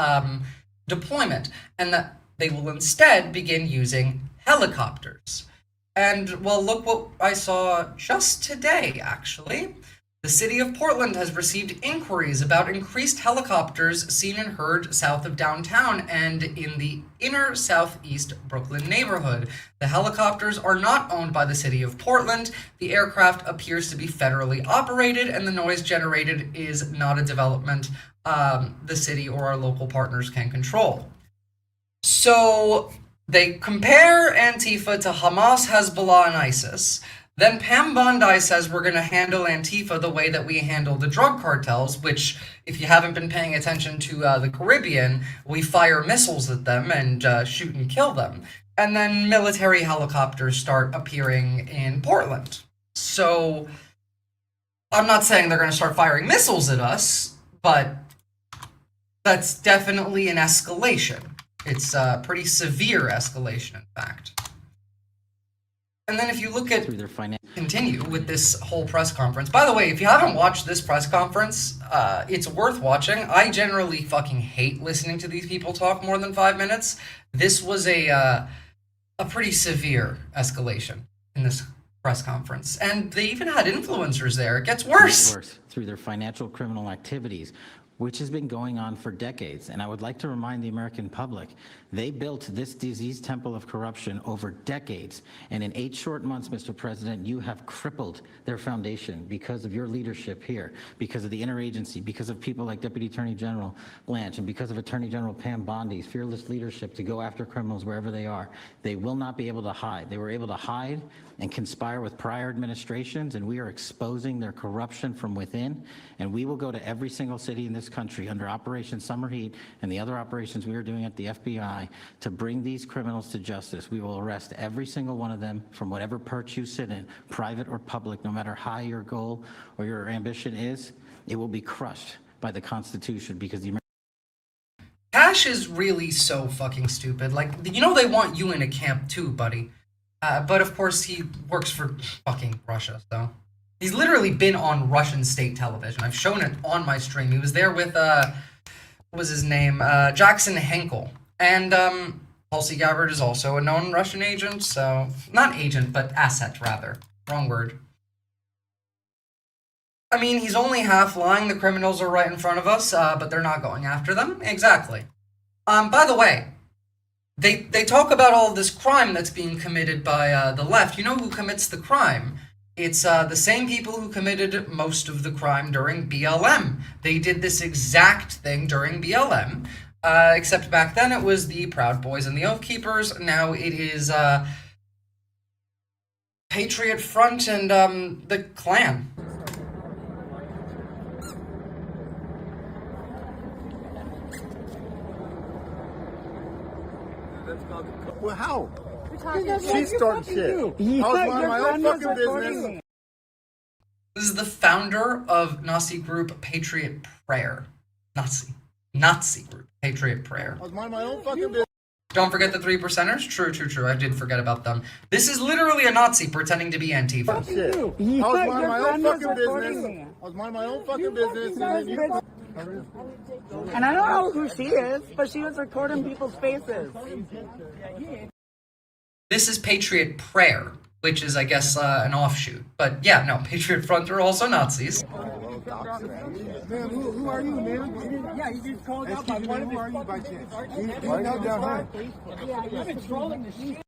deployment, and that they will instead begin using helicopters. And, well, look what I saw just today, actually. The city of Portland has received inquiries about increased helicopters seen and heard south of downtown and in the inner southeast Brooklyn neighborhood. The helicopters are not owned by the city of Portland. The aircraft appears to be federally operated, and the noise generated is not a development the city or our local partners can control. So they compare Antifa to Hamas, Hezbollah, and ISIS. Then Pam Bondi says we're going to handle Antifa the way that we handle the drug cartels, which, if you haven't been paying attention to the Caribbean, we fire missiles at them and shoot and kill them. And then military helicopters start appearing in Portland. So I'm not saying they're going to start firing missiles at us, but that's definitely an escalation. It's a pretty severe escalation, in fact. And then if you look at, continue with this whole press conference. By the way, if you haven't watched this press conference, it's worth watching. I generally fucking hate listening to these people talk more than 5 minutes. This was a pretty severe escalation in this press conference. And they even had influencers there. It gets worse. Through their financial criminal activities. which has been going on for decades. And I would like to remind the American public, they built this diseased temple of corruption over decades. And in 8 short months, Mr. President, you have crippled their foundation because of your leadership here, because of the interagency, because of people like Deputy Attorney General Blanche, and because of Attorney General Pam Bondi's fearless leadership to go after criminals wherever they are. They will not be able to hide. They were able to hide and conspire with prior administrations, and we are exposing their corruption from within. And we will go to every single city in this country under Operation Summer Heat and the other operations we are doing at the FBI to bring these criminals to justice. We will arrest every single one of them from whatever perch you sit in, private or public, no matter how your goal or your ambition is. It will be crushed by the Constitution because the Cash is really so fucking stupid. Like, you know they want you in a camp too, buddy. But of course he works for fucking Russia, so. He's literally been on Russian state television. I've shown it on my stream. He was there with, what was his name? Jackson Henkel. And, Tulsi Gabbard is also a known Russian agent, so. Not agent, but asset, rather. Wrong word. I mean, he's only half lying. The criminals are right in front of us, but they're not going after them. Exactly. By the way, they talk about all of this crime that's being committed by the left. You know who commits the crime? It's the same people who committed most of the crime during BLM. They did this exact thing during BLM, except back then it was the Proud Boys and the Oath Keepers. Now it is Patriot Front and the Klan. Well, how? She's starting shit. I was minding my own fucking business. This is the founder of Nazi group Patriot Prayer. Nazi group Patriot Prayer. I was minding my own fucking business. Don't forget the 3%ers. True. I did forget about them. This is literally a Nazi pretending to be Antifa. Shit. I was minding my own fucking business. I was minding my own fucking business, and then you. And I don't know who she is, but she was recording people's faces. This is Patriot Prayer, which is, I guess, an offshoot. But yeah, no, Patriot Front are also Nazis. Man, who are you, man? Yeah, you just called out by one of who are you by chance? Why not down here? Yeah, you've been trolling the shit.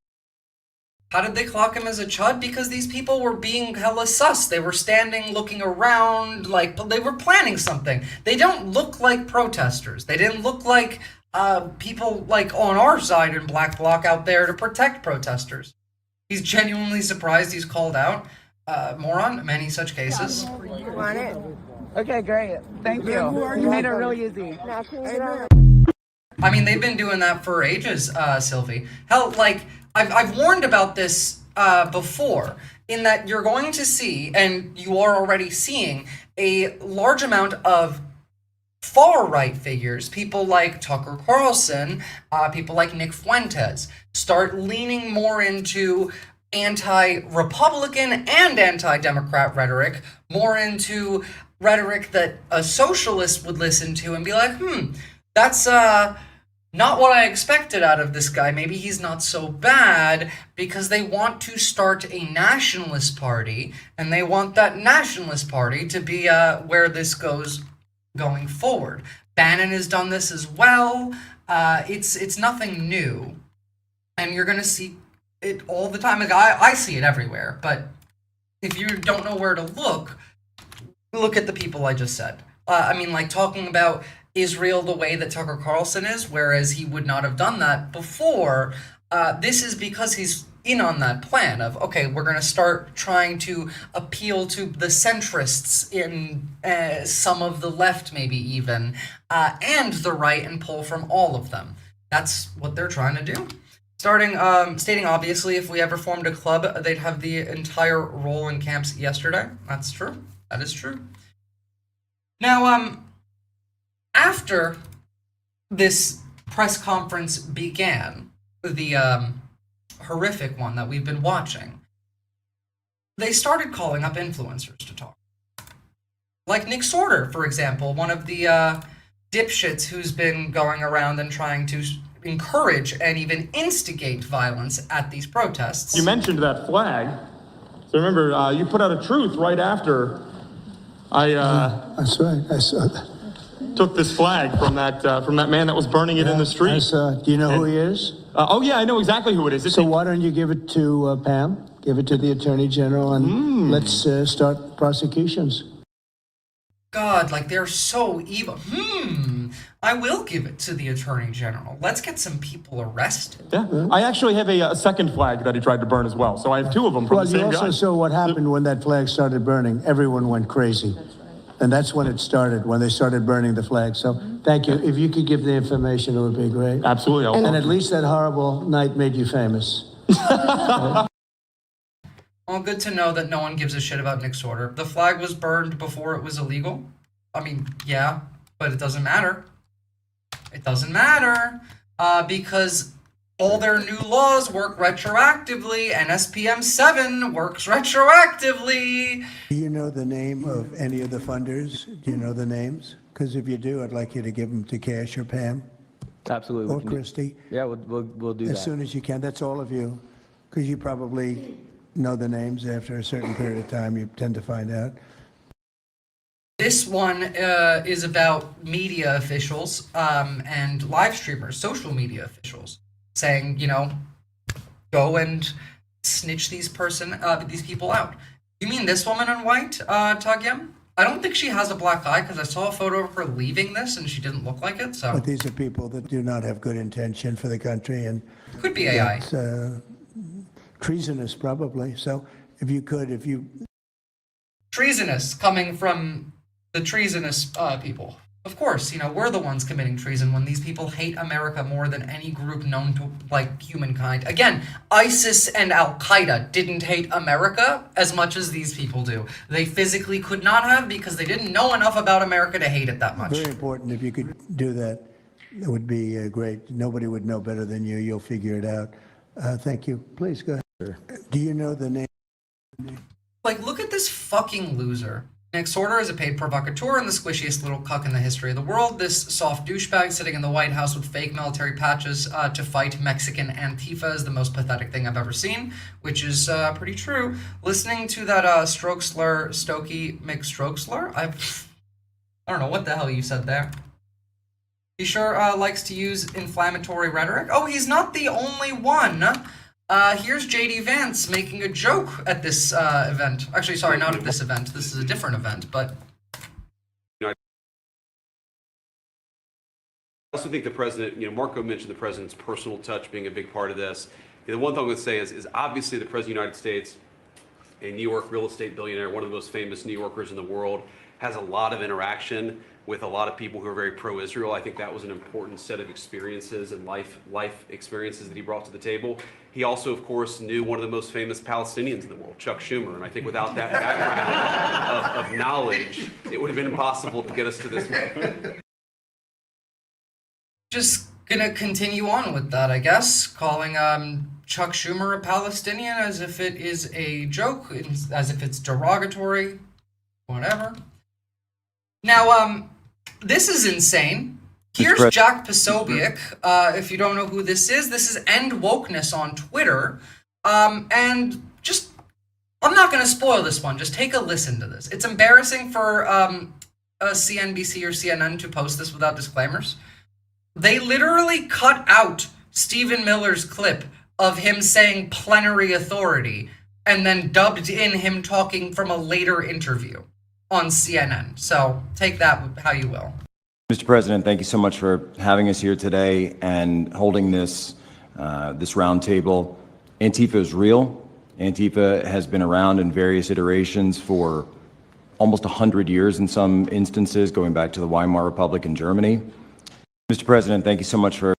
How did they clock him as a chud? Because these people were being hella sus. They were standing, looking around, like, they were planning something. They don't look like protesters. They didn't look like people, like, on our side in Black Bloc out there to protect protesters. He's genuinely surprised he's called out. Moron, many such cases. Want it? Okay, great. Thank you. You made it really easy. I mean, they've been doing that for ages, Sylvie. Hell, like, I've warned about this before, in that you're going to see, and you are already seeing, a large amount of far-right figures, people like Tucker Carlson, people like Nick Fuentes, start leaning more into anti-Republican and anti-Democrat rhetoric, more into rhetoric that a socialist would listen to and be like, that's not what I expected out of this guy. Maybe he's not so bad, because they want to start a nationalist party, and they want that nationalist party to be where this goes going forward. Bannon has done this as well. It's nothing new, and you're gonna see it all the time. Like, I see it everywhere, but if you don't know where to look at the people I just said. I mean, like, talking about Israel the way that Tucker Carlson is, whereas he would not have done that before. This is because he's in on that plan of, okay, we're going to start trying to appeal to the centrists in some of the left, maybe even, and the right, and pull from all of them. That's what they're trying to do. Stating obviously, if we ever formed a club, they'd have the entire role in camps yesterday. That's true. That is true. Now, after this press conference began, the horrific one that we've been watching, they started calling up influencers to talk. Like Nick Sorter, for example, one of the dipshits who's been going around and trying to encourage and even instigate violence at these protests. You mentioned that flag. So remember, you put out a truth right after That's right, I saw that. took this flag from that man that was burning it in the street. Do you know who he is? Oh yeah, I know exactly who it is. So why don't you give it to Pam? Give it to the Attorney General, and let's start prosecutions. God, like they're so evil. I will give it to the Attorney General. Let's get some people arrested. Yeah, I actually have a second flag that he tried to burn as well. So I have two of them from the same guy. Well, you also saw what happened when that flag started burning. Everyone went crazy. That's right. And that's when it started, when they started burning the flag. So thank you. If you could give the information, it would be great. Absolutely. And at least that horrible night made you famous. Well, good to know that no one gives a shit about Nick's order. The flag was burned before it was illegal. I mean, yeah, but it doesn't matter. It doesn't matter because all their new laws work retroactively, and SPM 7 works retroactively. Do you know the name of any of the funders? Do you know the names? Because if you do, I'd like you to give them to Cash or Pam. Absolutely. Or Christy. Yeah, we'll do that. As soon as you can. That's all of you. Because you probably know the names after a certain period of time. You tend to find out. This one is about media officials and live streamers, social media officials, saying, you know, go and snitch these people out. You mean this woman in white, Tagyam? I don't think she has a black eye because I saw a photo of her leaving this and she didn't look like it. So, but these are people that do not have good intention for the country, and could be AI. It's treasonous, probably. So, if you treasonous coming from the treasonous people. Of course, you know, we're the ones committing treason when these people hate America more than any group known to, like, humankind. Again, ISIS and Al-Qaeda didn't hate America as much as these people do. They physically could not have because they didn't know enough about America to hate it that much. Very important. If you could do that, it would be great. Nobody would know better than you. You'll figure it out. Thank you. Please go ahead. Do you know the name? Like, look at this fucking loser. Nick's order is a paid provocateur and the squishiest little cuck in the history of the world. This soft douchebag sitting in the White House with fake military patches to fight Mexican Antifa is the most pathetic thing I've ever seen, which is pretty true. Listening to that stroke slur, Stokey McStroke slur? I don't know what the hell you said there. He sure likes to use inflammatory rhetoric. Oh, he's not the only one. Here's JD Vance making a joke at this event. Actually, sorry, not at this event. This is a different event, but... I also think the president, you know, Marco mentioned the president's personal touch being a big part of this. The one thing I would say is obviously the president of the United States, a New York real estate billionaire, one of the most famous New Yorkers in the world, has a lot of interaction with a lot of people who are very pro-Israel. I think that was an important set of experiences and life experiences that he brought to the table. He also, of course, knew one of the most famous Palestinians in the world, Chuck Schumer. And I think without that background of knowledge, it would have been impossible to get us to this point. Just gonna continue on with that, I guess, calling Chuck Schumer a Palestinian as if it is a joke, as if it's derogatory, whatever. Now, this is insane. Here's Jack Posobiec. If you don't know who this is End Wokeness on Twitter. And just, I'm not going to spoil this one. Just take a listen to this. It's embarrassing for a CNBC or CNN to post this without disclaimers. They literally cut out Stephen Miller's clip of him saying plenary authority and then dubbed in him talking from a later interview on CNN. So take that how you will. Mr. President, thank you so much for having us here today and holding this this roundtable. Antifa is real. Antifa has been around in various iterations for almost 100 years in some instances, going back to the Weimar Republic in Germany. Mr. President, thank you so much for...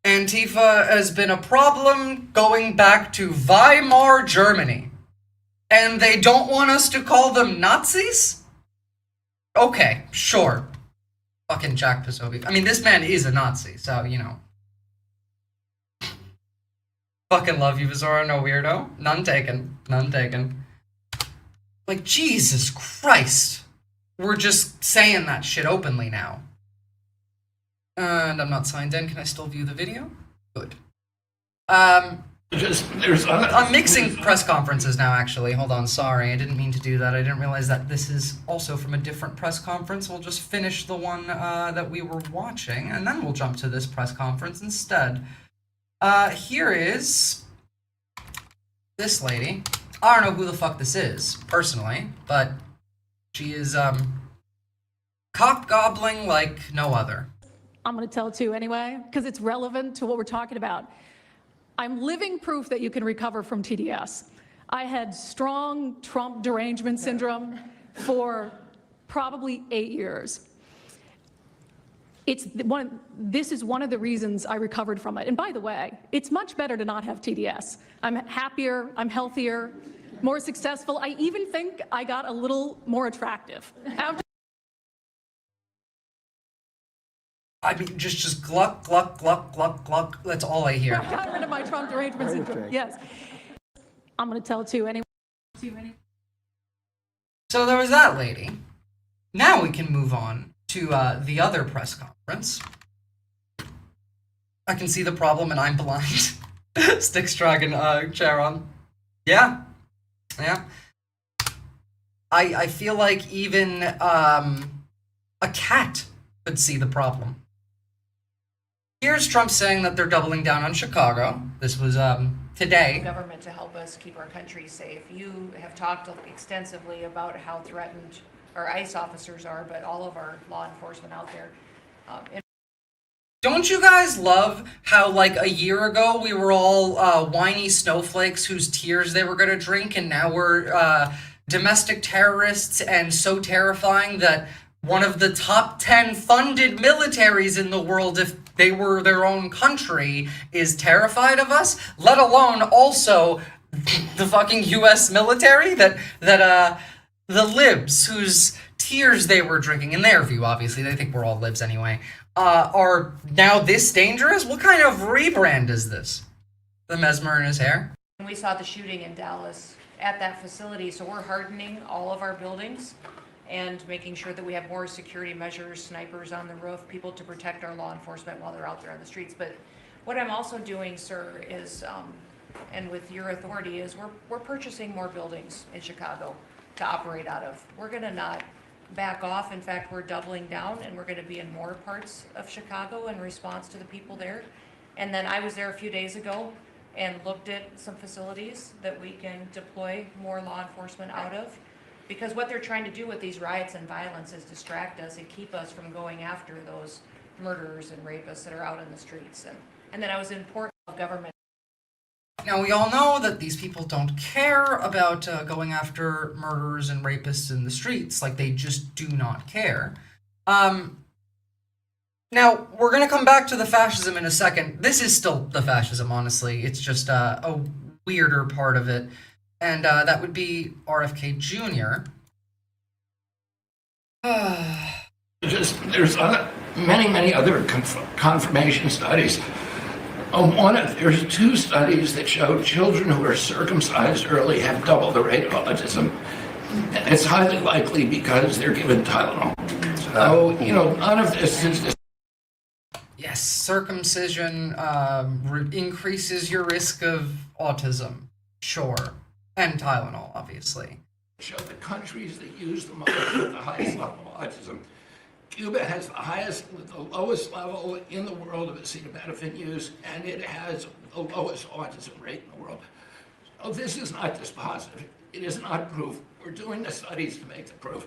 Antifa has been a problem going back to Weimar Germany. And they don't want us to call them Nazis? Okay, sure. Fucking Jack Posobiec. I mean, this man is a Nazi, so, you know. Fucking love you, Visora, no weirdo. None taken. None taken. Like, Jesus Christ. We're just saying that shit openly now. And I'm not signed in. Can I still view the video? Good. I'm mixing press conferences now, actually. Hold on, sorry. I didn't mean to do that. I didn't realize that this is also from a different press conference. We'll just finish the one that we were watching, and then we'll jump to this press conference instead. Here is this lady. I don't know who the fuck this is, personally, but she is, cock-gobbling like no other. I'm going to tell too anyway, because it's relevant to what we're talking about. I'm living proof that you can recover from TDS. I had strong Trump derangement syndrome for probably 8 years. This is one of the reasons I recovered from it. And by the way, it's much better to not have TDS. I'm happier, I'm healthier, more successful. I even think I got a little more attractive. I mean, just gluck, gluck, gluck, gluck, gluck. That's all I hear. I got rid of my Trump derangement syndrome. Yes. I'm going to tell too anyway. So there was that lady. Now we can move on to the other press conference. I can see the problem and I'm blind. Sticks Dragon chair on. Yeah. Yeah. I feel like even a cat could see the problem. Here's Trump saying that they're doubling down on Chicago. This was today. Government to help us keep our country safe. You have talked extensively about how threatened our ICE officers are, but all of our law enforcement out there. Don't you guys love how, like, a year ago we were all whiny snowflakes whose tears they were going to drink, and now we're domestic terrorists and so terrifying that one of the top 10 funded militaries in the world, if they were their own country, is terrified of us, let alone also the fucking US military that the libs whose tears they were drinking, in their view, obviously, they think we're all libs anyway, are now this dangerous? What kind of rebrand is this? The mesmer in his hair? We saw the shooting in Dallas at that facility, so we're hardening all of our buildings and making sure that we have more security measures, snipers on the roof, people to protect our law enforcement while they're out there on the streets. But what I'm also doing, sir, is, and with your authority, is we're purchasing more buildings in Chicago to operate out of. We're gonna not back off. In fact, we're doubling down, and we're gonna be in more parts of Chicago in response to the people there. And then I was there a few days ago and looked at some facilities that we can deploy more law enforcement out of. Because what they're trying to do with these riots and violence is distract us and keep us from going after those murderers and rapists that are out in the streets. And then I was in Portland government. Now, we all know that these people don't care about going after murderers and rapists in the streets. Like, they just do not care. Now, we're going to come back to the fascism in a second. This is still the fascism, honestly. It's just a weirder part of it. And that would be RFK Jr. There's many other confirmation studies. There's 2 studies that show children who are circumcised early have double the rate of autism. And it's highly likely because they're given Tylenol. So, none of this is... Yes, circumcision increases your risk of autism. Sure. And Tylenol, obviously. Show the countries that use the most at the highest level of autism. Cuba has the lowest level in the world of acetaminophen use, and it has the lowest autism rate in the world. So this is not dispositive. It is not proof. We're doing the studies to make the proof.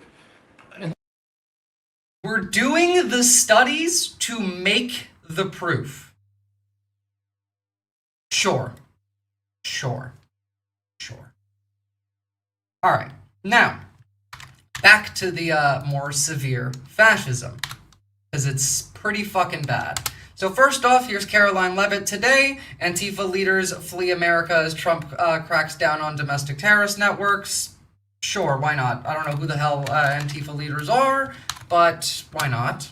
We're doing the studies to make the proof. Sure. All right, now, back to the more severe fascism, because it's pretty fucking bad. So first off, here's Caroline Leavitt today. Antifa leaders flee America as Trump cracks down on domestic terrorist networks. Sure, why not? I don't know who the hell Antifa leaders are, but why not?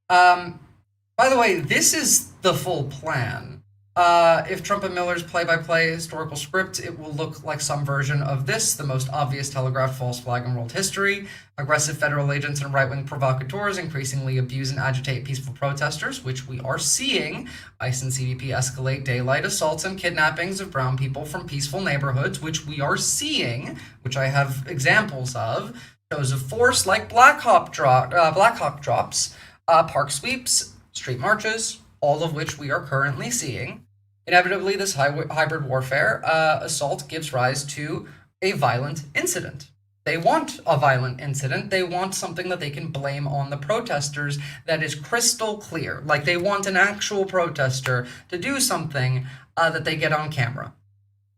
By the way, this is the full plan. If Trump and Miller's play-by-play historical script, it will look like some version of this, the most obvious telegraphed false flag in world history. Aggressive federal agents and right-wing provocateurs increasingly abuse and agitate peaceful protesters, which we are seeing. ICE and CBP escalate daylight assaults and kidnappings of brown people from peaceful neighborhoods, which we are seeing, which I have examples of. Shows of force like Black Hawk drops, park sweeps, street marches, all of which we are currently seeing. Inevitably, this hybrid warfare assault gives rise to a violent incident. They want a violent incident. They want something that they can blame on the protesters that is crystal clear. Like they want an actual protester to do something that they get on camera.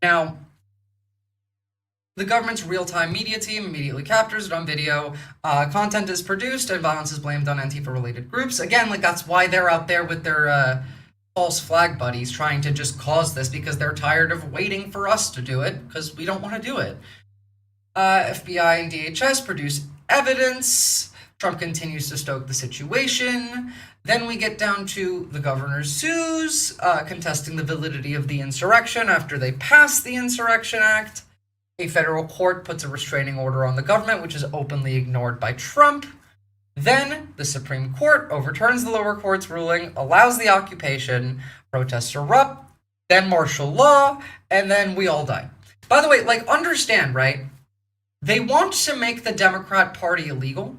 Now, the government's real-time media team immediately captures it on video. Content is produced and violence is blamed on Antifa-related groups. Again, like that's why they're out there with their false flag buddies trying to just cause this, because they're tired of waiting for us to do it because we don't want to do it. FBI and DHS produce evidence. Trump continues to stoke the situation. Then we get down to the governor's sues, contesting the validity of the insurrection after they pass the Insurrection Act. A federal court puts a restraining order on the government, which is openly ignored by Trump. Then the Supreme Court overturns the lower court's ruling, allows the occupation, protests erupt, then martial law, and then we all die. By the way, like, understand, right? They want to make the Democrat Party illegal,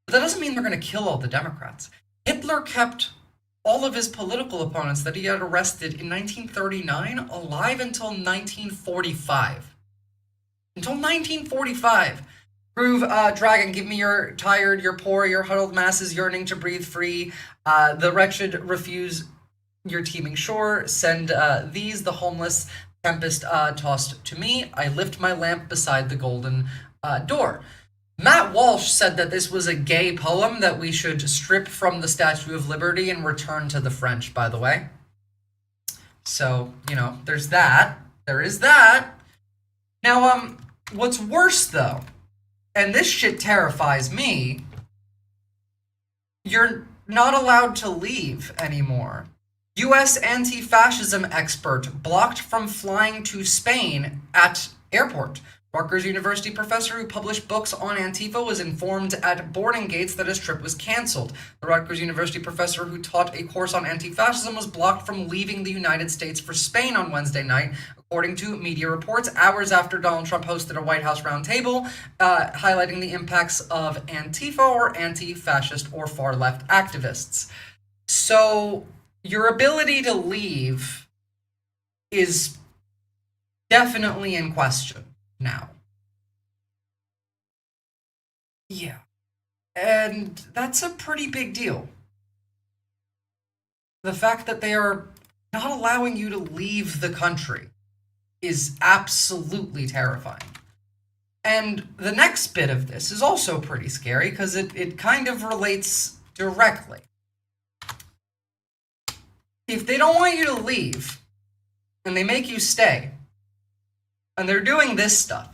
but that doesn't mean they're going to kill all the Democrats. Hitler kept all of his political opponents that he had arrested in 1939 alive until 1945. Until 1945. Groove, Dragon, give me your tired, your poor, your huddled masses yearning to breathe free. The wretched refuse your teeming shore. Send these, the homeless, tempest tossed to me. I lift my lamp beside the golden door. Matt Walsh said that this was a gay poem that we should strip from the Statue of Liberty and return to the French, by the way. So, you know, there's that. There is that. Now, what's worse, though, and this shit terrifies me, you're not allowed to leave anymore. U.S. anti-fascism expert blocked from flying to Spain at airport. Rutgers University professor who published books on Antifa was informed at boarding gates that his trip was canceled. The Rutgers University professor who taught a course on anti-fascism was blocked from leaving the United States for Spain on Wednesday night, according to media reports, hours after Donald Trump hosted a White House roundtable highlighting the impacts of Antifa or anti-fascist or far-left activists. So your ability to leave is definitely in question now. Yeah. And that's a pretty big deal. The fact that they are not allowing you to leave the country is absolutely terrifying. And the next bit of this is also pretty scary because it kind of relates directly. If they don't want you to leave and they make you stay, and they're doing this stuff,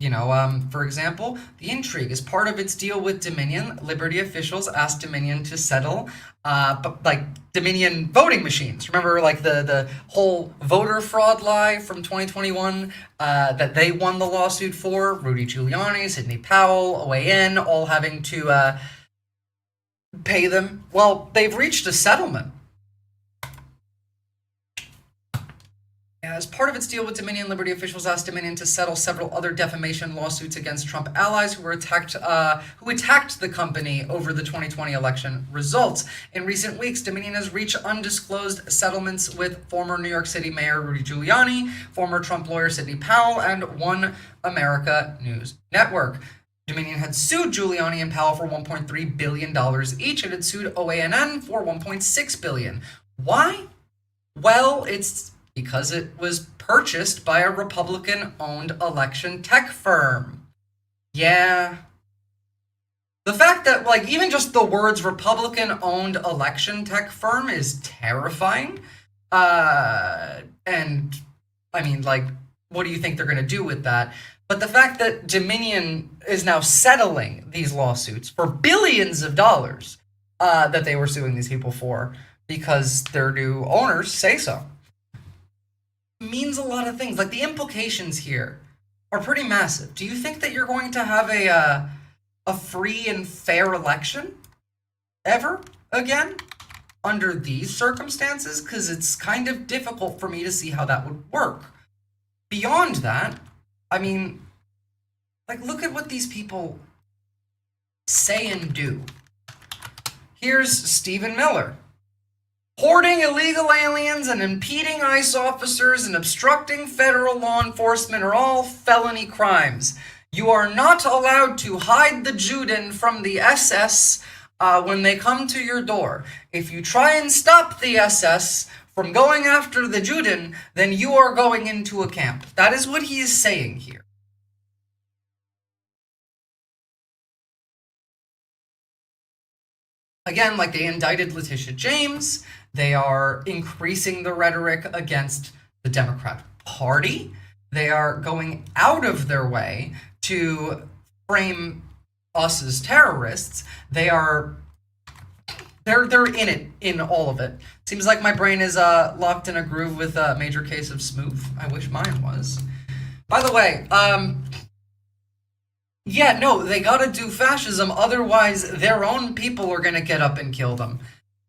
you know, for example, the intrigue is part of its deal with Dominion. Liberty officials asked Dominion to settle, like Dominion voting machines. Remember, like the whole voter fraud lie from 2021 that they won the lawsuit for? Rudy Giuliani, Sidney Powell, OAN, all having to pay them. Well, they've reached a settlement. As part of its deal with Dominion, Liberty officials asked Dominion to settle several other defamation lawsuits against Trump allies who attacked the company over the 2020 election results. In recent weeks, Dominion has reached undisclosed settlements with former New York City Mayor Rudy Giuliani, former Trump lawyer Sidney Powell, and One America News Network. Dominion had sued Giuliani and Powell for $1.3 billion each, and had sued OANN for $1.6 billion. Why? Well, it's because it was purchased by a Republican-owned election tech firm. Yeah. The fact that, like, even just the words Republican-owned election tech firm is terrifying. And, I mean, like, what do you think they're going to do with that? But the fact that Dominion is now settling these lawsuits for billions of dollars that they were suing these people for, because their new owners say so. Means a lot of things. Like, the implications here are pretty massive. Do you think that you're going to have a free and fair election ever again under these circumstances? Because it's kind of difficult for me to see how that would work. Beyond that, I mean, like, look at what these people say and do. Here's Stephen Miller. Hoarding illegal aliens and impeding ICE officers and obstructing federal law enforcement are all felony crimes. You are not allowed to hide the Juden from the SS when they come to your door. If you try and stop the SS from going after the Juden, then you are going into a camp. That is what he is saying here. Again, like, they indicted Letitia James. They are increasing the rhetoric against the Democrat Party. They are going out of their way to frame us as terrorists. They're in it, in all of it. Seems like my brain is locked in a groove with a major case of smooth. I wish mine was. By the way, yeah, no, they gotta do fascism, otherwise their own people are gonna get up and kill them.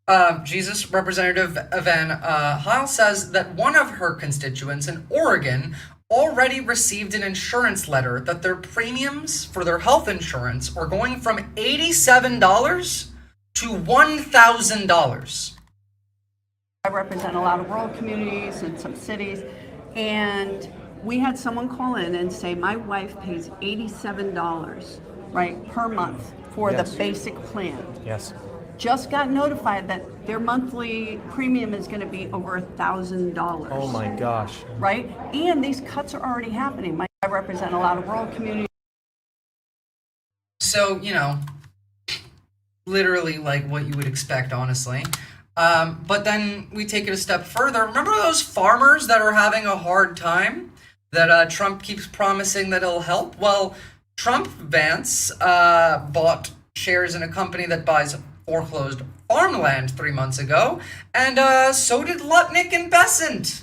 Representative Van Heil says that one of her constituents in Oregon already received an insurance letter that their premiums for their health insurance are going from $87 to $1,000. I represent a lot of rural communities and some cities, and we had someone call in and say, my wife pays $87, right, per month for the basic plan. Yes. Just got notified that their monthly premium is going to be over $1,000. Oh my gosh. Right? And these cuts are already happening. I represent a lot of rural communities. So, you know, literally like what you would expect, honestly. But then we take it a step further. Remember those farmers that are having a hard time that Trump keeps promising that it'll help? Well, Trump Vance bought shares in a company that buys foreclosed farmland 3 months ago, and so did Lutnick and Besant.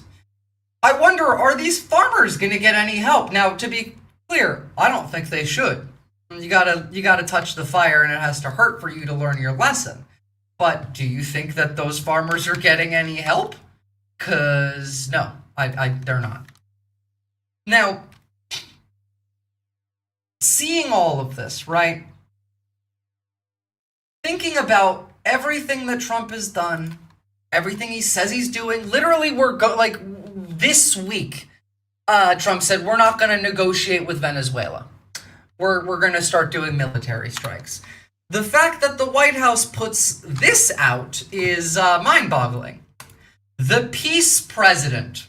I wonder, are these farmers going to get any help? Now, to be clear, I don't think they should. You gotta touch the fire, and it has to hurt for you to learn your lesson. But do you think that those farmers are getting any help? 'Cause no, they're not. Now, seeing all of this, right? Thinking about everything that Trump has done, everything he says he's doing. Literally, this week, Trump said we're not going to negotiate with Venezuela. We're going to start doing military strikes. The fact that the White House puts this out is mind-boggling. The peace president.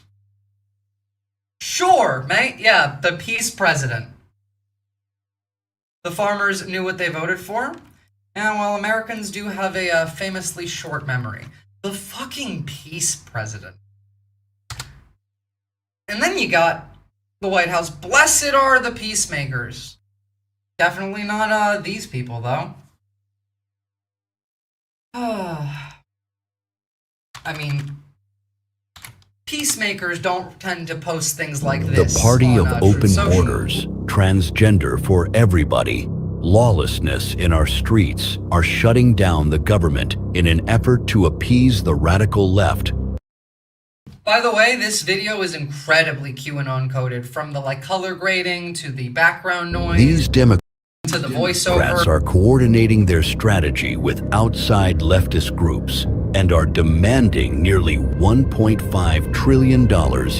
Sure, mate. Yeah, the peace president. The farmers knew what they voted for. And while Americans do have a famously short memory, the fucking peace president. And then you got the White House. Blessed are the peacemakers. Definitely not these people, though. I mean, peacemakers don't tend to post things like this. The party of open social. borders, transgender for everybody, lawlessness in our streets are shutting down the government in an effort to appease the radical left. By the way, this video is incredibly QAnon coded, from the color grading to the background noise. These Democrats to the voiceover. are coordinating their strategy with outside leftist groups and are demanding nearly $1.5 trillion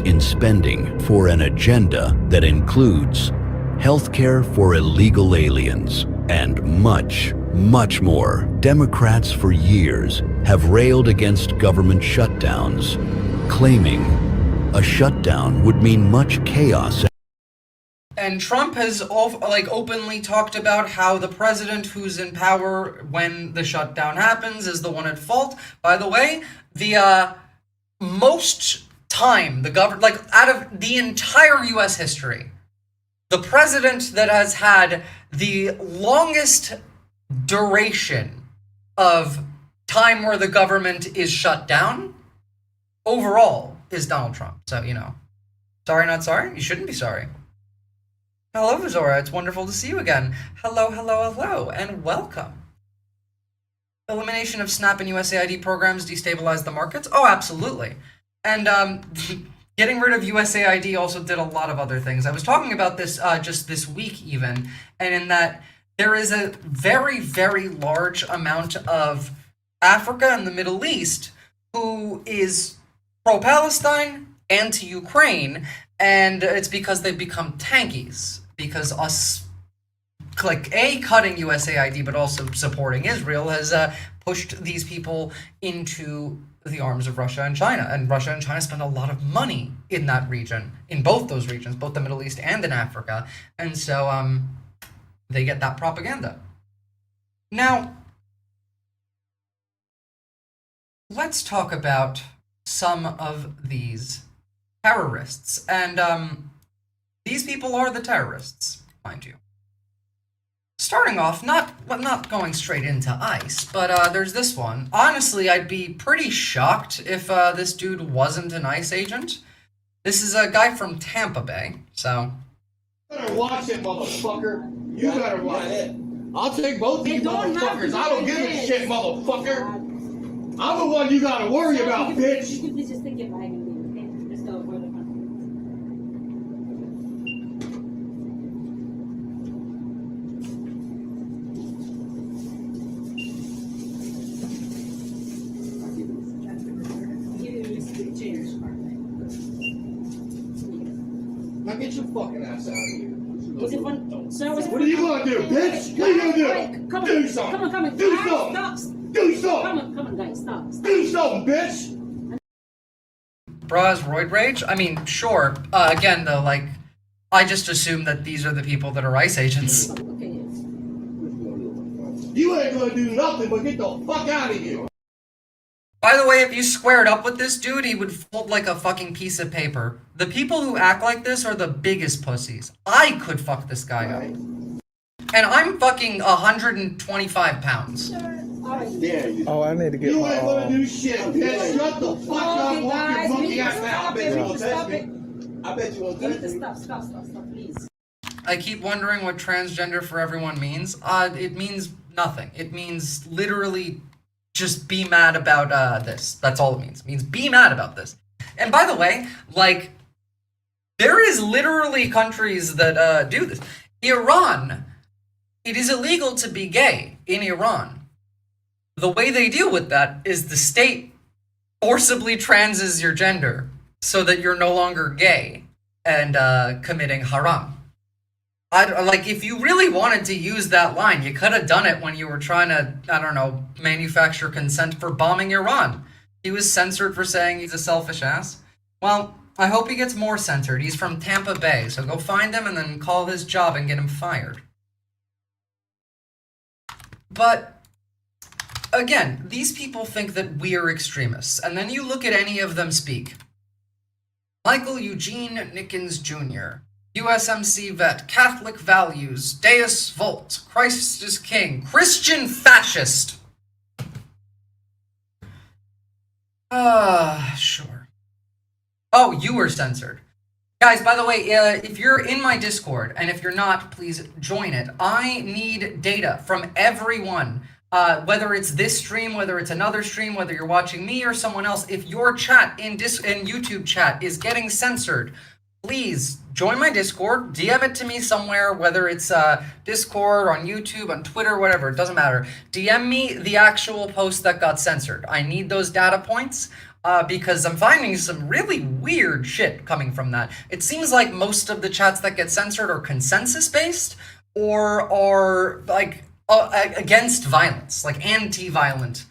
in spending for an agenda that includes healthcare for illegal aliens and much, much more. Democrats for years have railed against government shutdowns, claiming a shutdown would mean much chaos. And Trump has openly talked about how the president who's in power when the shutdown happens is the one at fault. By the way, the most time the government, out of the entire U.S. history, the president that has had the longest duration of time where the government is shut down overall is Donald Trump. So, you know, sorry, not sorry. You shouldn't be sorry. Hello, Visora. It's wonderful to see you again. Hello, hello, hello, and welcome. Elimination of SNAP and USAID programs destabilized the markets? Oh, absolutely. And getting rid of USAID also did a lot of other things. I was talking about this just this week even, and in that there is a very, very large amount of Africa and the Middle East who is pro-Palestine, anti-Ukraine, and it's because they've become tankies. Because us, like, cutting USAID, but also supporting Israel has pushed these people into the arms of Russia and China. And Russia and China spend a lot of money in that region, in both those regions, both the Middle East and in Africa. And so they get that propaganda. Now, let's talk about some of these terrorists. And these people are the terrorists, mind you. Starting off, not going straight into ICE, but there's this one. Honestly, I'd be pretty shocked if this dude wasn't an ICE agent. This is a guy from Tampa Bay, so... You better watch it, motherfucker. You better watch it. I'll take both of you motherfuckers. I don't give a shit, motherfucker. I'm the one you gotta worry about, bitch. You can just think it right and leave, okay? Just go for the front. Now get your fucking ass out of here. Was it fun? Sir, was it What are you gonna do, bitch? What are you gonna do? Come on, Do something. Come on. Do Guys, something. stop. Do something. Come on, guys, stop. Do something, bitch. Bras, roid rage? I mean, sure. Again, though, like, I just assume that these are the people that are ICE agents. You ain't gonna do nothing but get the fuck out of here. By the way, if you squared up with this dude, he would fold like a fucking piece of paper. The people who act like this are the biggest pussies. I could fuck this guy up. And I'm fucking 125 pounds. Oh, I need to get You ain't gonna do shit, bitch. Shut the fuck up. Walk your monkey ass out. I bet you won't touch me. I bet you won't touch me. Stop, please. I keep wondering what transgender for everyone means. It means nothing. It means literally just be mad about this. That's all it means. It means be mad about this. And by the way, like, there is literally countries that do this. Iran, it is illegal to be gay in Iran. The way they deal with that is the state forcibly transes your gender so that you're no longer gay and committing haram. Like, if you really wanted to use that line, you could have done it when you were trying to, I don't know, manufacture consent for bombing Iran. He was censored for saying he's a selfish ass. Well, I hope he gets more censored. He's from Tampa Bay, so go find him and then call his job and get him fired. But, again, these people think that we're extremists, and then you look at any of them speak. Michael Eugene Nickens Jr., USMC vet, Catholic values, Deus Vult, Christ is King, Christian fascist. Sure. Oh, you were censored. Guys, by the way, if you're in my Discord, and if you're not, please join it. I need data from everyone, whether it's this stream, whether it's another stream, whether you're watching me or someone else. If your chat in YouTube chat is getting censored, please join my Discord, DM it to me somewhere, whether it's Discord, on YouTube, on Twitter, whatever, it doesn't matter. DM me the actual post that got censored. I need those data points because I'm finding some really weird shit coming from that. It seems like most of the chats that get censored are consensus-based or are like against violence, like anti-violent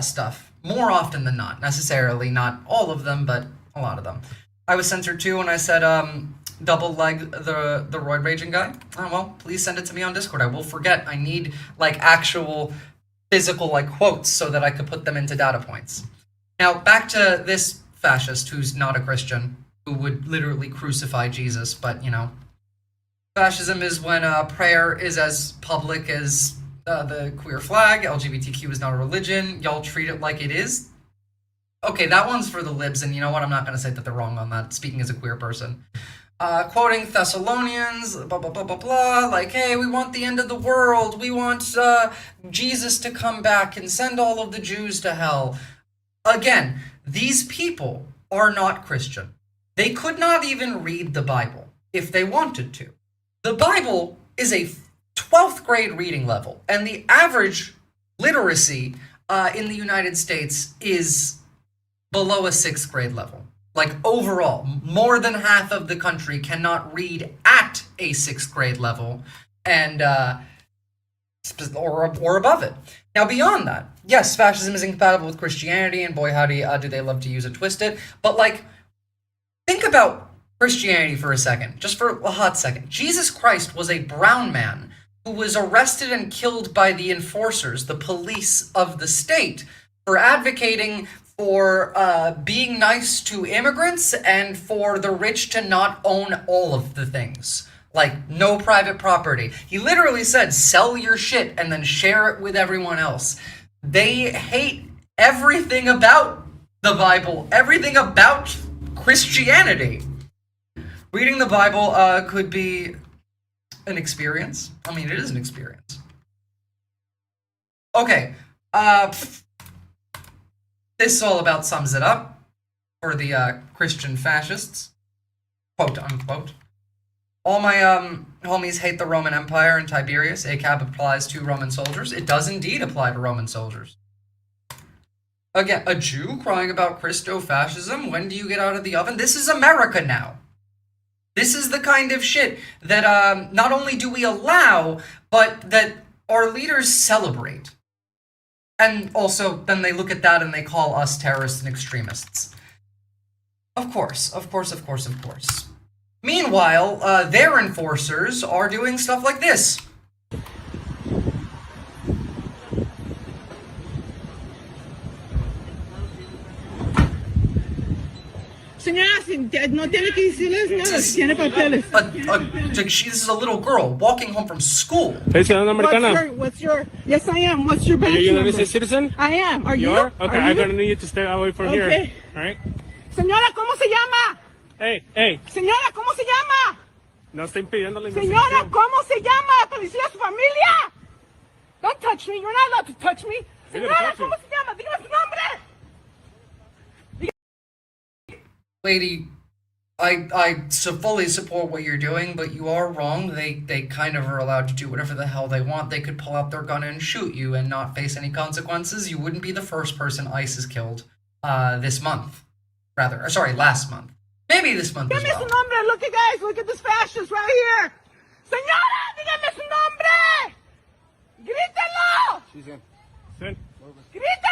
stuff, more often than not. Necessarily not all of them, but a lot of them. I was censored too when I said double leg the roid raging guy. Oh well, please send it to me on Discord. I will forget. I need like actual physical like quotes so that I could put them into data points. Now back to this fascist who's not a Christian, who would literally crucify Jesus, but you know. Fascism is when prayer is as public as the queer flag, LGBTQ is not a religion, y'all treat it like it is. Okay, that one's for the libs, and you know what? I'm not going to say that they're wrong on that, speaking as a queer person. Quoting Thessalonians, blah, blah, blah, blah, blah, like, hey, we want the end of the world. We want Jesus to come back and send all of the Jews to hell. Again, these people are not Christian. They could not even read the Bible if they wanted to. The Bible is a 12th grade reading level, and the average literacy in the United States is below a 6th grade level. Like overall, more than half of the country cannot read at a 6th grade level, and or above it. Now beyond that, yes, fascism is incompatible with Christianity, and boy howdy do they love to use it, twist it. But like, think about Christianity for a second, just for a hot second. Jesus Christ was a brown man who was arrested and killed by the enforcers, the police of the state, for advocating for being nice to immigrants and for the rich to not own all of the things. Like, no private property. He literally said, sell your shit and then share it with everyone else. They hate everything about the Bible, everything about Christianity. Reading the Bible could be an experience. I mean, it is an experience. Okay, this all about sums it up for the Christian fascists, quote unquote. All my homies hate the Roman Empire and Tiberius. ACAB applies to Roman soldiers. It does indeed apply to Roman soldiers. Again, a Jew crying about Christo-fascism? When do you get out of the oven? This is America now. This is the kind of shit that not only do we allow, but that our leaders celebrate. And also, then they look at that and they call us terrorists and extremists. Of course, of course, of course, of course. Meanwhile, their enforcers are doing stuff like this. Señora, no tiene que decirles nada, tiene papeles. This is a little girl walking home from school. What's your, yes I am, what's your badge Are you a number? United States citizen? I am, are you? You are? Okay, Are I'm you? gonna need you to stay away from here. Okay. Alright? Señora, ¿cómo se llama? Hey. Señora, ¿cómo se llama? No estoy impidiendo la Señora, investigación. ¿cómo se llama? Policía, su familia. Don't touch me, you're not allowed to touch me. You're gonna Señora, touch me. ¿cómo se llama? Dígame su nombre. Lady, I fully support what you're doing, but you are wrong. They kind of are allowed to do whatever the hell they want. They could pull out their gun and shoot you and not face any consequences. You wouldn't be the first person ICE has killed this month. Rather, sorry, last month. Maybe this month as Dígame well. su nombre. Look, you guys, look at this fascist right here. Señora, dígame su nombre. Grítelo. She's in. Grítelo.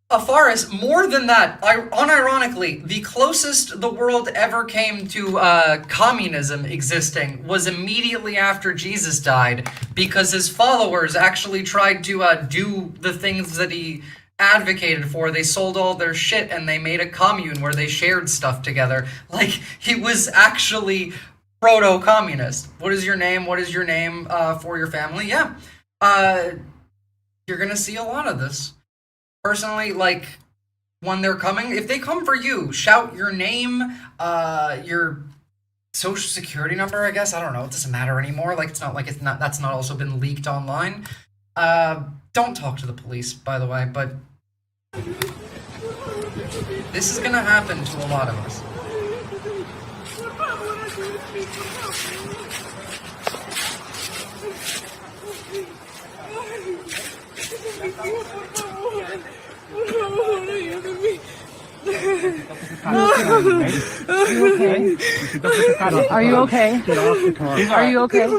Afaris, more than that, unironically, the closest the world ever came to communism existing was immediately after Jesus died, because his followers actually tried to do the things that he advocated for. They sold all their shit and they made a commune where they shared stuff together. Like, he was actually proto-communist. What is your name? What is your name for your family? Yeah. You're gonna see a lot of this. Personally, like, when they're coming, if they come for you, shout your name, your social security number, I guess. I don't know. It doesn't matter anymore. Like, that's not also been leaked online. Don't talk to the police, by the way, but this is gonna happen to a lot of us. Are you okay? Are you okay?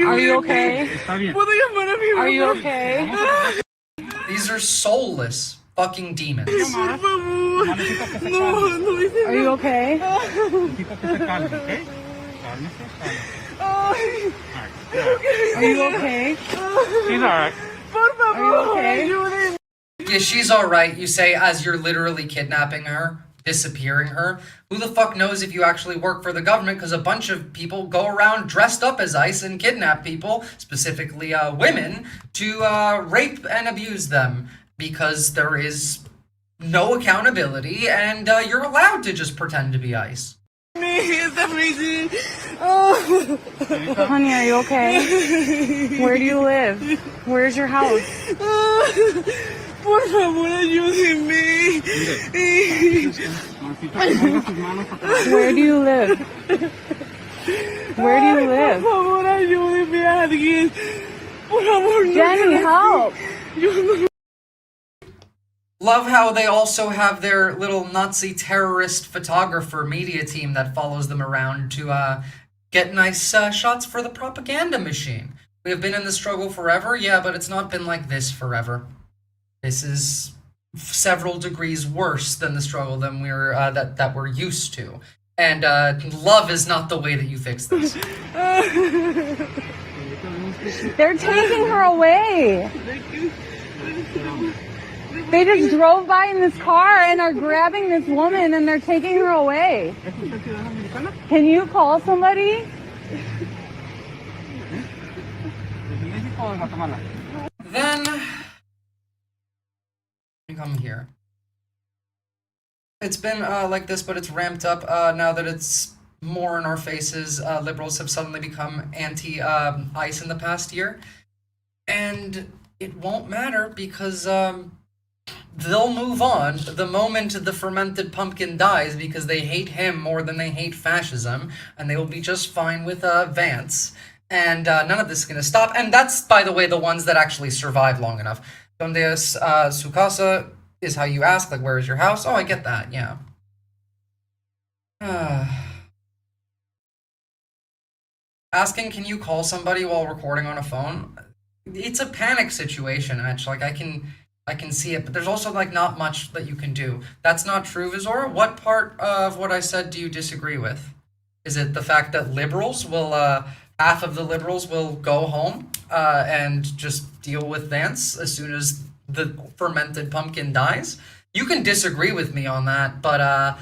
Are you okay? Are you okay? These are soulless fucking demons. Are you okay? Are you okay? She's alright. Are you okay? Yeah, she's alright, you say, as you're literally kidnapping her. disappearing her. Who the fuck knows if you actually work for the government, because a bunch of people go around dressed up as ICE and kidnap people, specifically women, to rape and abuse them, because there is no accountability and you're allowed to just pretend to be ICE. Oh. Honey, are you okay? Where do you live? Where's your house? Por favor, ayúdenme. Where do you live? Where do you live? Por favor, ayúdenme a alguien. Por favor, no. Jenny, help! Love how they also have their little Nazi terrorist photographer media team that follows them around to get nice shots for the propaganda machine. We have been in the struggle forever, yeah, but it's not been like this forever. This is several degrees worse than the struggle than that we're used to. And love is not the way that you fix this. They're taking her away. They just drove by in this car and are grabbing this woman and they're taking her away. Can you call somebody? Then come here. It's been like this, but it's ramped up now that it's more in our faces. Liberals have suddenly become anti-ICE in the past year. And it won't matter because they'll move on the moment the fermented pumpkin dies because they hate him more than they hate fascism, and they will be just fine with Vance. And none of this is going to stop. And that's, by the way, the ones that actually survive long enough. Donde es su casa is how you ask, like, where is your house? Oh, I get that, yeah. Asking, can you call somebody while recording on a phone? It's a panic situation, actually. Like, I can see it, but there's also, like, not much that you can do. That's not true, Visora. What part of what I said do you disagree with? Is it the fact that liberals will, half of the liberals will go home and just deal with Vance as soon as the fermented pumpkin dies? You can disagree with me on that, but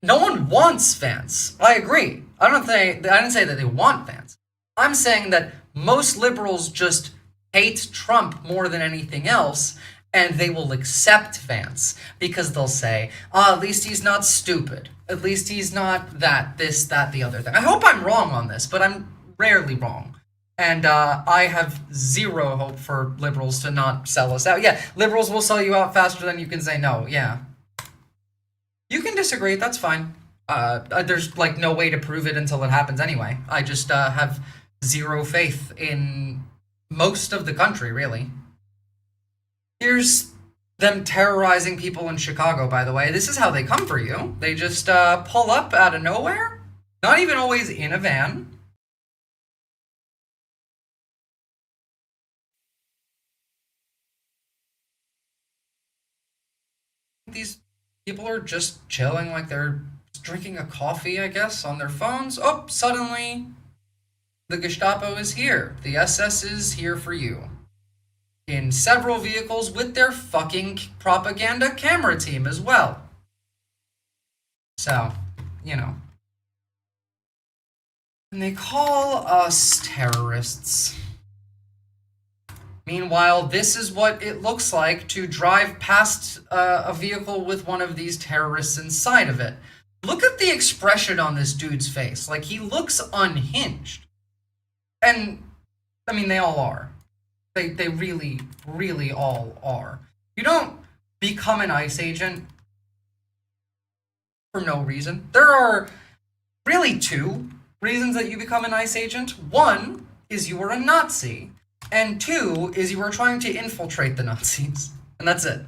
no one wants Vance. I agree. I didn't say that they want Vance. I'm saying that most liberals just hate Trump more than anything else, and they will accept Vance because they'll say, at least he's not stupid. At least he's not that, this, that, the other thing. I hope I'm wrong on this, but I'm rarely wrong. And I have zero hope for liberals to not sell us out. Yeah, liberals will sell you out faster than you can say no, yeah. You can disagree, that's fine. There's, like, no way to prove it until it happens anyway. I just have zero faith in most of the country, really. Here's them terrorizing people in Chicago, by the way. This is how they come for you. They just pull up out of nowhere. Not even always in a van. These people are just chilling, like they're drinking a coffee, I guess, on their phones. Oh, suddenly the Gestapo is here. The SS is here for you. In several vehicles with their fucking propaganda camera team as well. So, you know. And they call us terrorists. Meanwhile, this is what it looks like to drive past a vehicle with one of these terrorists inside of it. Look at the expression on this dude's face. Like, he looks unhinged. And, I mean, they all are. They really, really all are. You don't become an ICE agent for no reason. There are really two reasons that you become an ICE agent. One is you are a Nazi. And two is you are trying to infiltrate the Nazis. And that's it.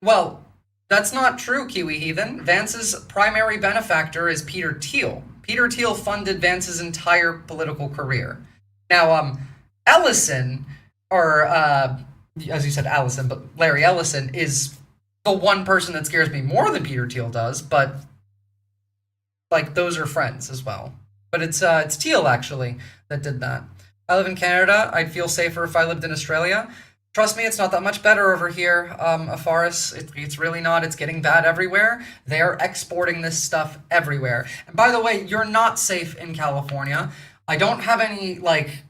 Well, that's not true, Kiwi Heathen. Vance's primary benefactor is Peter Thiel. Peter Thiel funded Vance's entire political career. Now, Ellison, or as you said, Allison, but Larry Ellison is the one person that scares me more than Peter Thiel does, but, like, those are friends as well. But it's Thiel, actually, that did that. I live in Canada. I'd feel safer if I lived in Australia. Trust me, it's not that much better over here, Afaris. It's really not. It's getting bad everywhere. They are exporting this stuff everywhere. And by the way, you're not safe in California. I don't have any, like,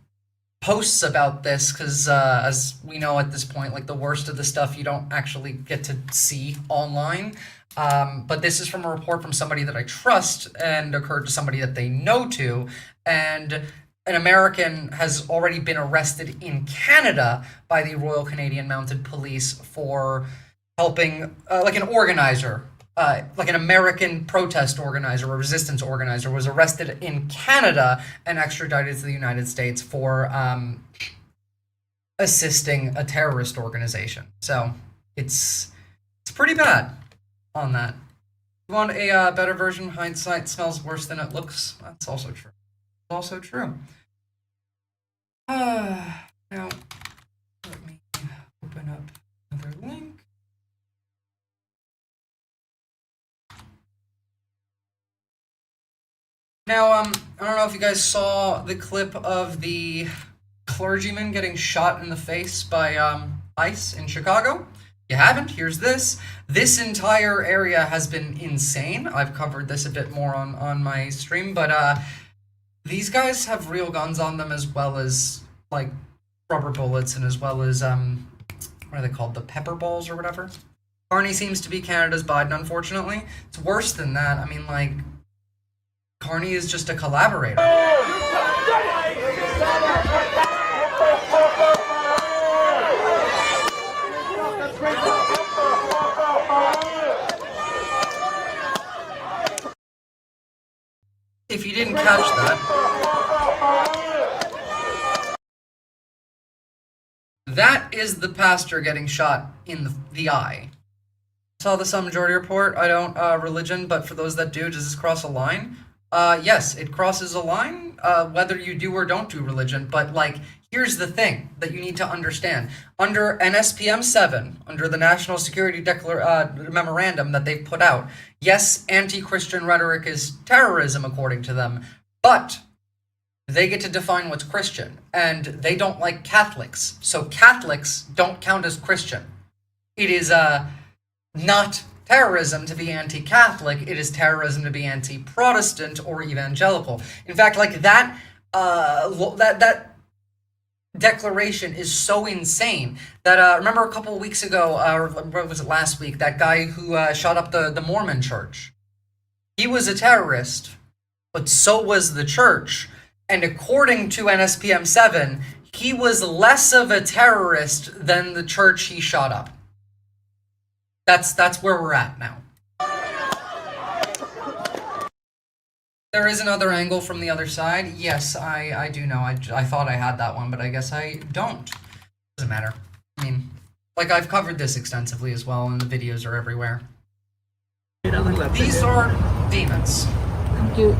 posts about this because, as we know at this point, like, the worst of the stuff you don't actually get to see online. But this is from a report from somebody that I trust and occurred to somebody that they know to. And an American has already been arrested in Canada by the Royal Canadian Mounted Police for helping, like an organizer, like an American protest organizer or resistance organizer was arrested in Canada and extradited to the United States for assisting a terrorist organization. So it's pretty bad on that. You want a better version? Hindsight smells worse than it looks. That's also true. Also true. Now, let me open up another link. Now, I don't know if you guys saw the clip of the clergyman getting shot in the face by ICE in Chicago. If you haven't, here's this. This entire area has been insane. I've covered this a bit more on my stream, but these guys have real guns on them as well as, like, rubber bullets and as well as, what are they called? The pepper balls or whatever? Carney seems to be Canada's Biden, unfortunately. It's worse than that. I mean, like, Carney is just a collaborator. If you didn't catch that is the pastor getting shot in the eye. Saw the Sun Majority Report. I don't religion, but for those that do, does this cross a line? Yes, it crosses a line, whether you do or don't do religion, but, like, here's the thing that you need to understand. Under NSPM 7, under the National Security Memorandum that they've put out, yes, anti-Christian rhetoric is terrorism according to them, but they get to define what's Christian, and they don't like Catholics, so Catholics don't count as Christian. It is not terrorism to be anti-Catholic, it is terrorism to be anti-Protestant or evangelical. In fact, like, that declaration is so insane that remember a couple of weeks ago, or was it last week, that guy who shot up the Mormon church? He was a terrorist, but so was the church, and according to NSPM 7, he was less of a terrorist than the church he shot up. That's where we're at now. There is another angle from the other side. Yes, I do know. I thought I had that one, but I guess I don't. Doesn't matter. I mean, like, I've covered this extensively as well, and the videos are everywhere. These are demons. Thank you.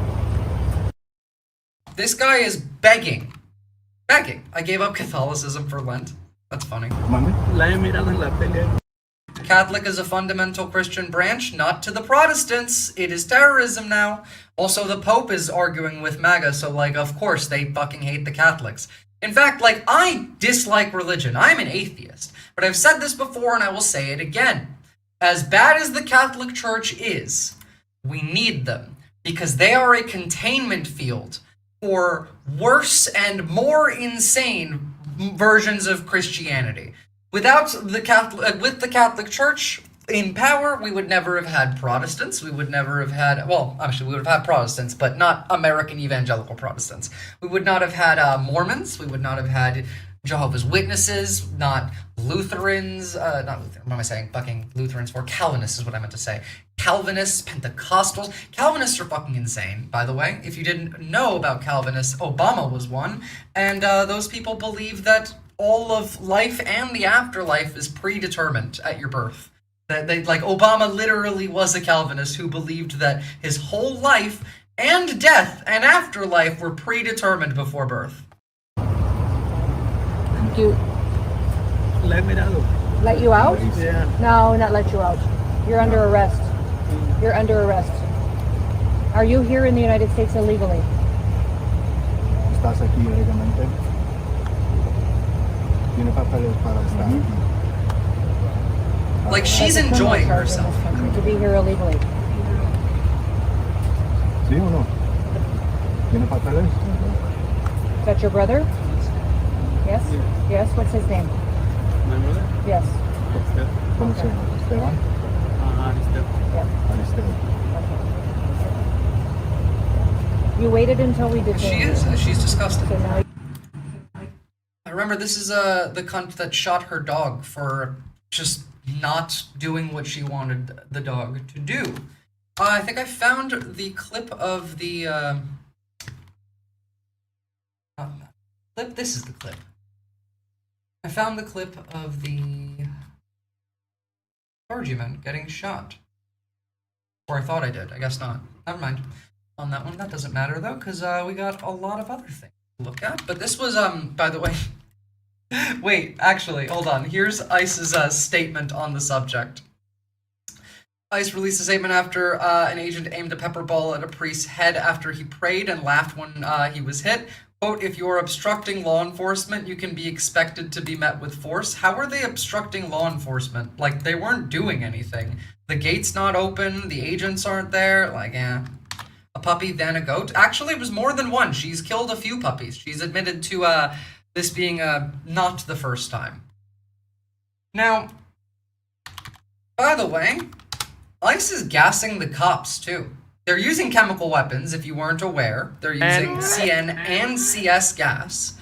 This guy is begging. Begging. I gave up Catholicism for Lent. That's funny. Catholic is a fundamental Christian branch, not to the Protestants. It is terrorism now. Also, the Pope is arguing with MAGA, so, like, of course they fucking hate the Catholics. In fact, like, I dislike religion. I'm an atheist. But I've said this before and I will say it again. As bad as the Catholic Church is, we need them because they are a containment field for worse and more insane versions of Christianity. Without the Catholic, with the Catholic Church in power, we would never have had Protestants. We would never have had, well, actually, we would have had Protestants, but not American evangelical Protestants. We would not have had Mormons. We would not have had Jehovah's Witnesses, not Lutherans, not Lutheran, what am I saying? Fucking Lutherans for Calvinists is what I meant to say. Calvinists, Pentecostals. Calvinists are fucking insane, by the way. If you didn't know about Calvinists, Obama was one, and those people believe that all of life and the afterlife is predetermined at your birth. That they, like, Obama literally was a Calvinist who believed that his whole life and death and afterlife were predetermined before birth. Thank you. Let me out. Let you out? Yeah. No, not let you out. You're under arrest. You're under arrest. Are you here in the United States illegally? ¿Estás aquí ilegalmente? Like, she's enjoying herself. To be here illegally. ¿Sí o no? ¿Tiene papeles? Is that your brother? Yes? Yes, what's his name? My brother? Yes. ¿Cómo se llama? Esteban? Esteban. You waited until we did. She is. She's disgusting. So now I remember this is the cunt that shot her dog for just not doing what she wanted the dog to do. I think I found the clip of the clip. This is the clip. I found the clip of the clergyman getting shot. Or I thought I did. I guess not. Never mind. On that one, that doesn't matter though, because we got a lot of other things to look at. But this was, by the way, wait, actually, hold on. Here's ICE's statement on the subject. ICE released a statement after an agent aimed a pepper ball at a priest's head after he prayed and laughed when he was hit. Quote, if you're obstructing law enforcement, you can be expected to be met with force. How are they obstructing law enforcement? Like, they weren't doing anything. The gate's not open, the agents aren't there, like, a puppy, then a goat. Actually, it was more than one. She's killed a few puppies. She's admitted to this being not the first time. Now, by the way, ICE is gassing the cops, too. They're using chemical weapons, if you weren't aware. They're using CN and CS gas.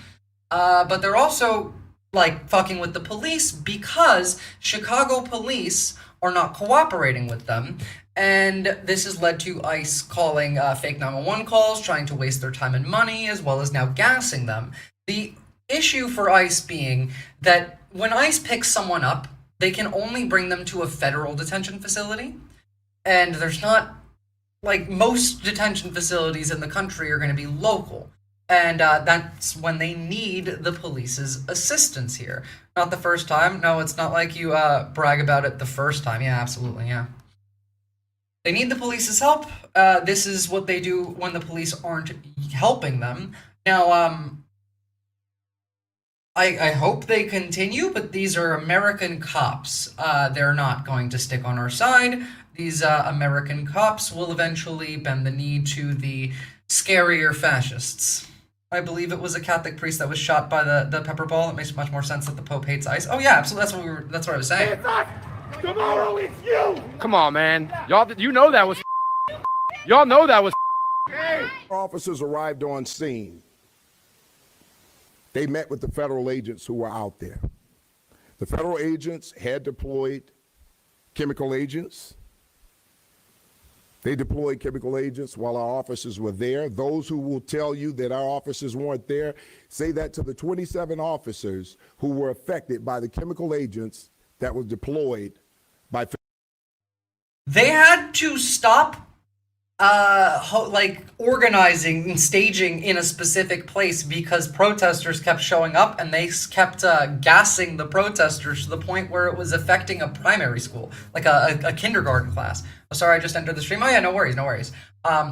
But they're also, like, fucking with the police because Chicago police are not cooperating with them. And this has led to ICE calling fake 911 calls, trying to waste their time and money, as well as now gassing them. The issue for ICE being that when ICE picks someone up, they can only bring them to a federal detention facility. And there's not, like, most detention facilities in the country are going to be local. And that's when they need the police's assistance here. Not the first time. No, it's not like you brag about it the first time. Yeah, absolutely, yeah. They need the police's help. This is what they do when the police aren't helping them. Now, I hope they continue, but these are American cops. They're not going to stick on our side. These American cops will eventually bend the knee to the scarier fascists. I believe it was a Catholic priest that was shot by the pepper ball. It makes much more sense that the Pope hates ICE. Oh yeah, absolutely. That's what I was saying. It's us! Tomorrow it's you! Come on, man. Y'all, you know that was y'all know that was Officers arrived on scene. They met with the federal agents who were out there. The federal agents had deployed chemical agents. They deployed chemical agents while our officers were there. Those who will tell you that our officers weren't there, say that to the 27 officers who were affected by the chemical agents that was deployed by. They had to stop organizing and staging in a specific place because protesters kept showing up and they kept gassing the protesters to the point where it was affecting a primary school, like a kindergarten class. Oh, sorry, I just entered the stream. Oh yeah, no worries, no worries.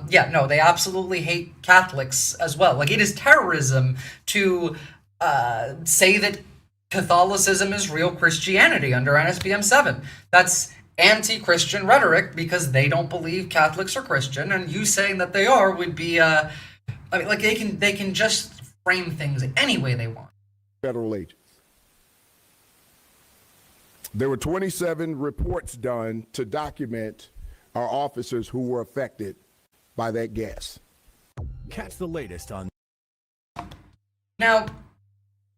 Yeah, no, they absolutely hate Catholics as well. Like, it is terrorism to say that Catholicism is real Christianity under NSBM 7. That's anti-Christian rhetoric because they don't believe Catholics are Christian, and you saying that they are would be I mean, like, they can just frame things any way they want. Federal agents. There were 27 reports done to document our officers who were affected by that gas. Catch the latest on. Now,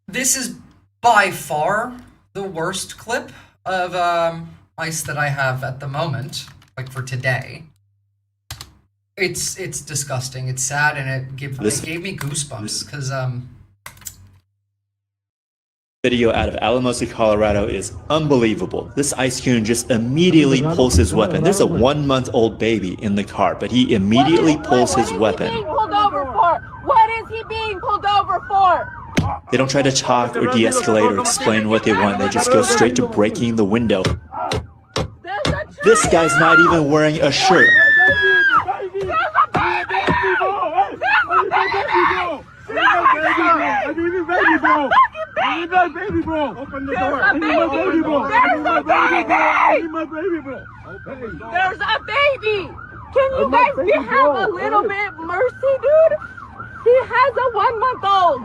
this is by far the worst clip of ICE that I have at the moment, like for today. It's disgusting, it's sad, and it gave me goosebumps because video out of Alamosa, Colorado is unbelievable. This ICE coon just immediately pulls his weapon. There's a 1-month-old baby in the car, but he immediately pulls his weapon. Pulled over for? What is he being pulled over for? They don't try to talk or de-escalate or explain what they want. They just go straight to breaking the window. This guy's not even wearing a shirt. need my baby, bro. Open the door. I need my baby, bro. There's a baby. I need my baby, bro. There's a baby. Can you guys have a little bit mercy, dude? He has a 1-month-old.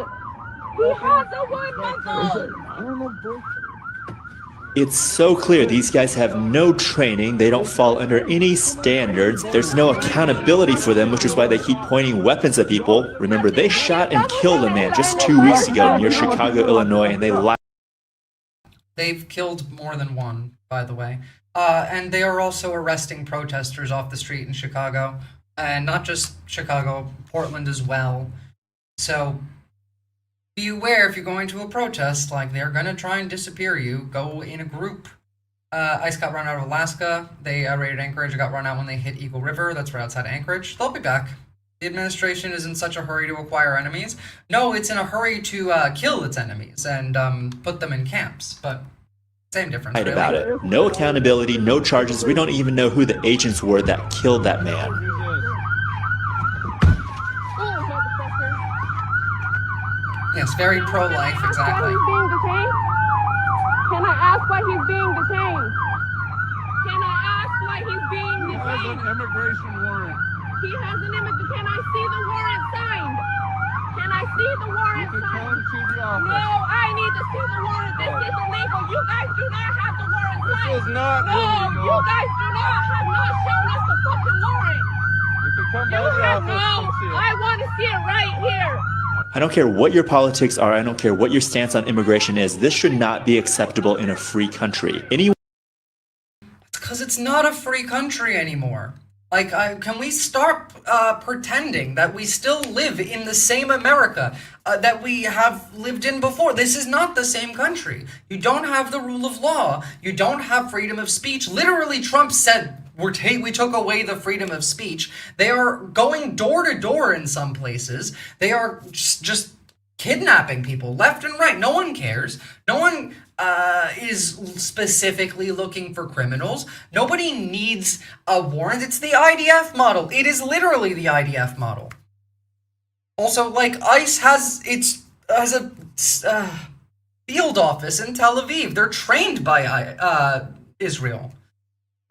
He has a 1-month-old. I don't know, bro. It's so clear these guys have no training, they don't fall under any standards, there's no accountability for them, which is why they keep pointing weapons at people. Remember, they shot and killed a man just 2 weeks ago near Chicago, Illinois, and they lied. They've killed more than one, by the way. And they are also arresting protesters off the street in Chicago. And not just Chicago, Portland as well. So be aware if you're going to a protest, like they're gonna try and disappear you, go in a group. ICE got run out of Alaska. They raided Anchorage. It got run out when they hit Eagle River. That's right outside Anchorage. They'll be back. The administration is in such a hurry to acquire enemies. No, it's in a hurry to kill its enemies and put them in camps. But same difference. Right really. about it. No accountability, no charges. We don't even know who the agents were that killed that man. Yes, very pro-life, exactly. He's being detained? Can I ask why he's being detained? Can I ask why he's being detained? He has an immigration warrant. He has an immigration. Can I see the warrant signed? Can I see the warrant signed? No, I need to see the warrant. This is illegal. You guys do not have the warrant signed. This is not illegal. No, you guys do not have not shown us the fucking warrant. You can come by the office and see it. I want to see it right here. I don't care what your politics are, I don't care what your stance on immigration is, this should not be acceptable in a free country. Anyone Because it's not a free country anymore. Like, can we start pretending that we still live in the same America that we have lived in before? This is not the same country. You don't have the rule of law. You don't have freedom of speech. Literally, Trump said, we took away the freedom of speech. They are going door to door in some places. They are just kidnapping people left and right. No one cares. No one is specifically looking for criminals. Nobody needs a warrant. It's the IDF model. It is literally the IDF model. Also, like, ICE has a field office in Tel Aviv. They're trained by Israel.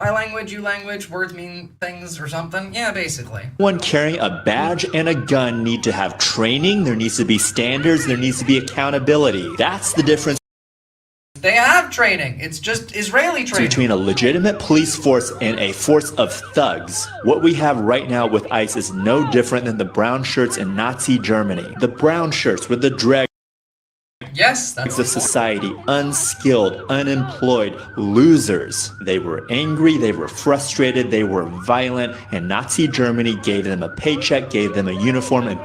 My language, you language, words mean things or something. Yeah, basically. carrying a badge and a gun need to have training, there needs to be standards, there needs to be accountability. That's the difference They have training. It's just Israeli training. between a legitimate police force and a force of thugs. What we have right now with ICE is no different than the brown shirts in Nazi Germany. The brown shirts with the dregs Yes, that's of society, unskilled, unemployed, losers. They were angry, they were frustrated, they were violent, and Nazi Germany gave them a paycheck, gave them a uniform, and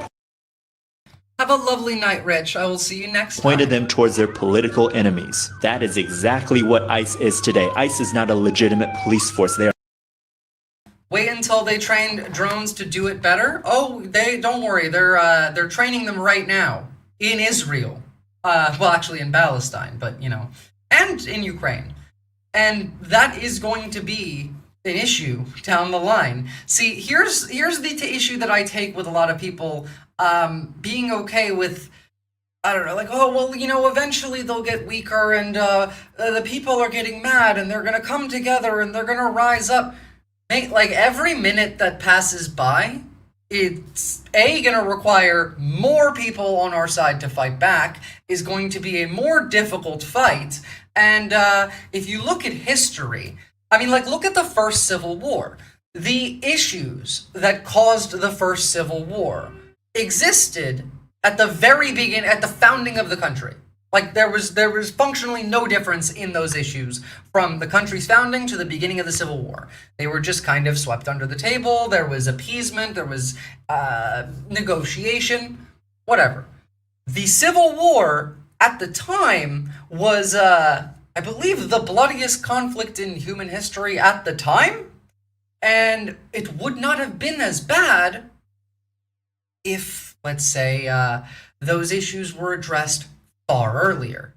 Have a lovely night, Rich. I will see you next time. pointed them towards their political enemies. That is exactly what ICE is today. ICE is not a legitimate police force. They are Wait until they trained drones to do it better. Oh, don't worry. They're training them right now in Israel. Well, actually in Palestine, but you know, and in Ukraine. And that is going to be an issue down the line. See, here's the issue that I take with a lot of people being okay with, I don't know, like, oh, well, you know, eventually they'll get weaker and the people are getting mad and they're going to come together and they're going to rise up. Like, every minute that passes by, it's going to require more people on our side to fight back, is going to be a more difficult fight. And if you look at history, I mean, like, look at the first Civil War. The issues that caused the first Civil War existed at the very beginning, at the founding of the country. Like, there was functionally no difference in those issues from the country's founding to the beginning of the Civil War. They were just kind of swept under the table. There was appeasement. There was negotiation, whatever. The Civil War at the time was, I believe, the bloodiest conflict in human history at the time. And it would not have been as bad if, let's say, those issues were addressed far earlier.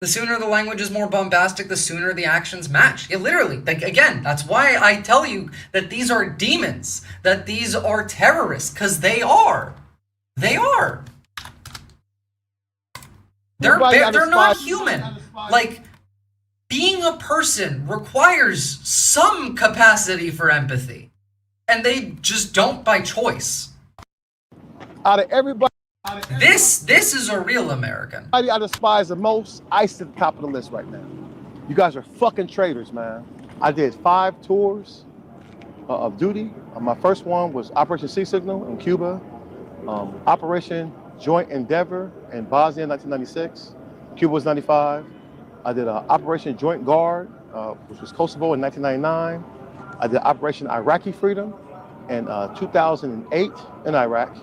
The sooner the language is more bombastic, the sooner the actions match. Yeah, literally. Like, again, that's why I tell you that these are demons, that these are terrorists, because they are. They are. They're Everybody got they're a not spy. human. Like, being a person requires some capacity for empathy, and they just don't by choice. Out of everybody This is a real American. I despise the most, ICE at the top of the list right now. You guys are fucking traitors, man. I did 5 tours of duty. My first one was Operation Sea Signal in Cuba, Operation Joint Endeavor in Bosnia in 1996. Cuba was 95. I did Operation Joint Guard, which was Kosovo in 1999. I did Operation Iraqi Freedom in 2008 in Iraq.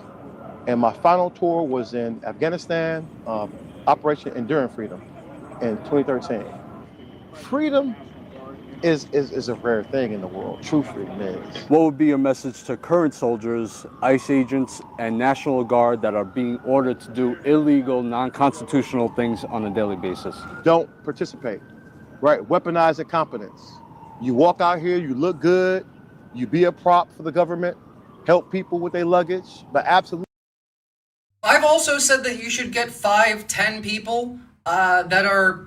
And my final tour was in Afghanistan, Operation Enduring Freedom in 2013. Freedom is a rare thing in the world. True freedom is. What would be your message to current soldiers, ICE agents, and National Guard that are being ordered to do illegal, non-constitutional things on a daily basis? Don't participate, right? Weaponize incompetence. You walk out here, you look good, you be a prop for the government, help people with their luggage, but absolutely. I've also said that you should get 5, 10 people that are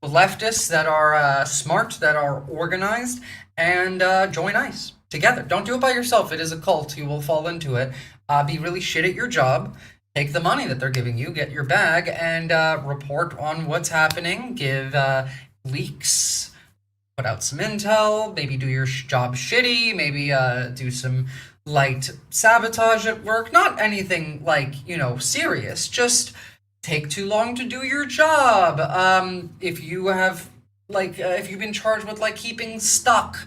leftists, that are smart, that are organized, and join ICE together. Don't do it by yourself. It is a cult. You will fall into it. Be really shit at your job. Take the money that they're giving you, get your bag, and report on what's happening. Give leaks, put out some intel, maybe do your job shitty, maybe do some light sabotage at work. Not anything like, serious. Just take too long to do your job. If you have, if you've been charged with, keeping stock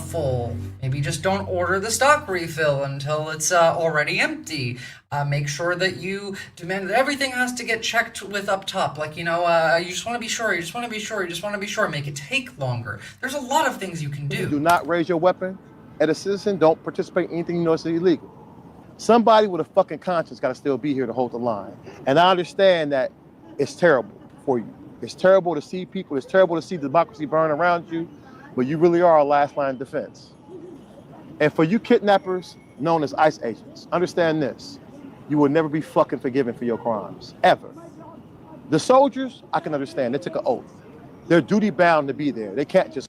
full, maybe just don't order the stock refill until it's already empty. Make sure that you demand that everything has to get checked with up top. You just want to be sure, you just want to be sure, you just want to be sure. Make it take longer. There's a lot of things you can do. Do not raise your weapon as a citizen. Don't participate in anything you know is illegal. Somebody with a fucking conscience got to still be here to hold the line. And I understand that it's terrible for you. It's terrible to see people. It's terrible to see democracy burn around you, but you really are a last line defense. And for you kidnappers known as ICE agents, understand this. You will never be fucking forgiven for your crimes, ever. The soldiers, I can understand. They took an oath. They're duty bound to be there. They can't just.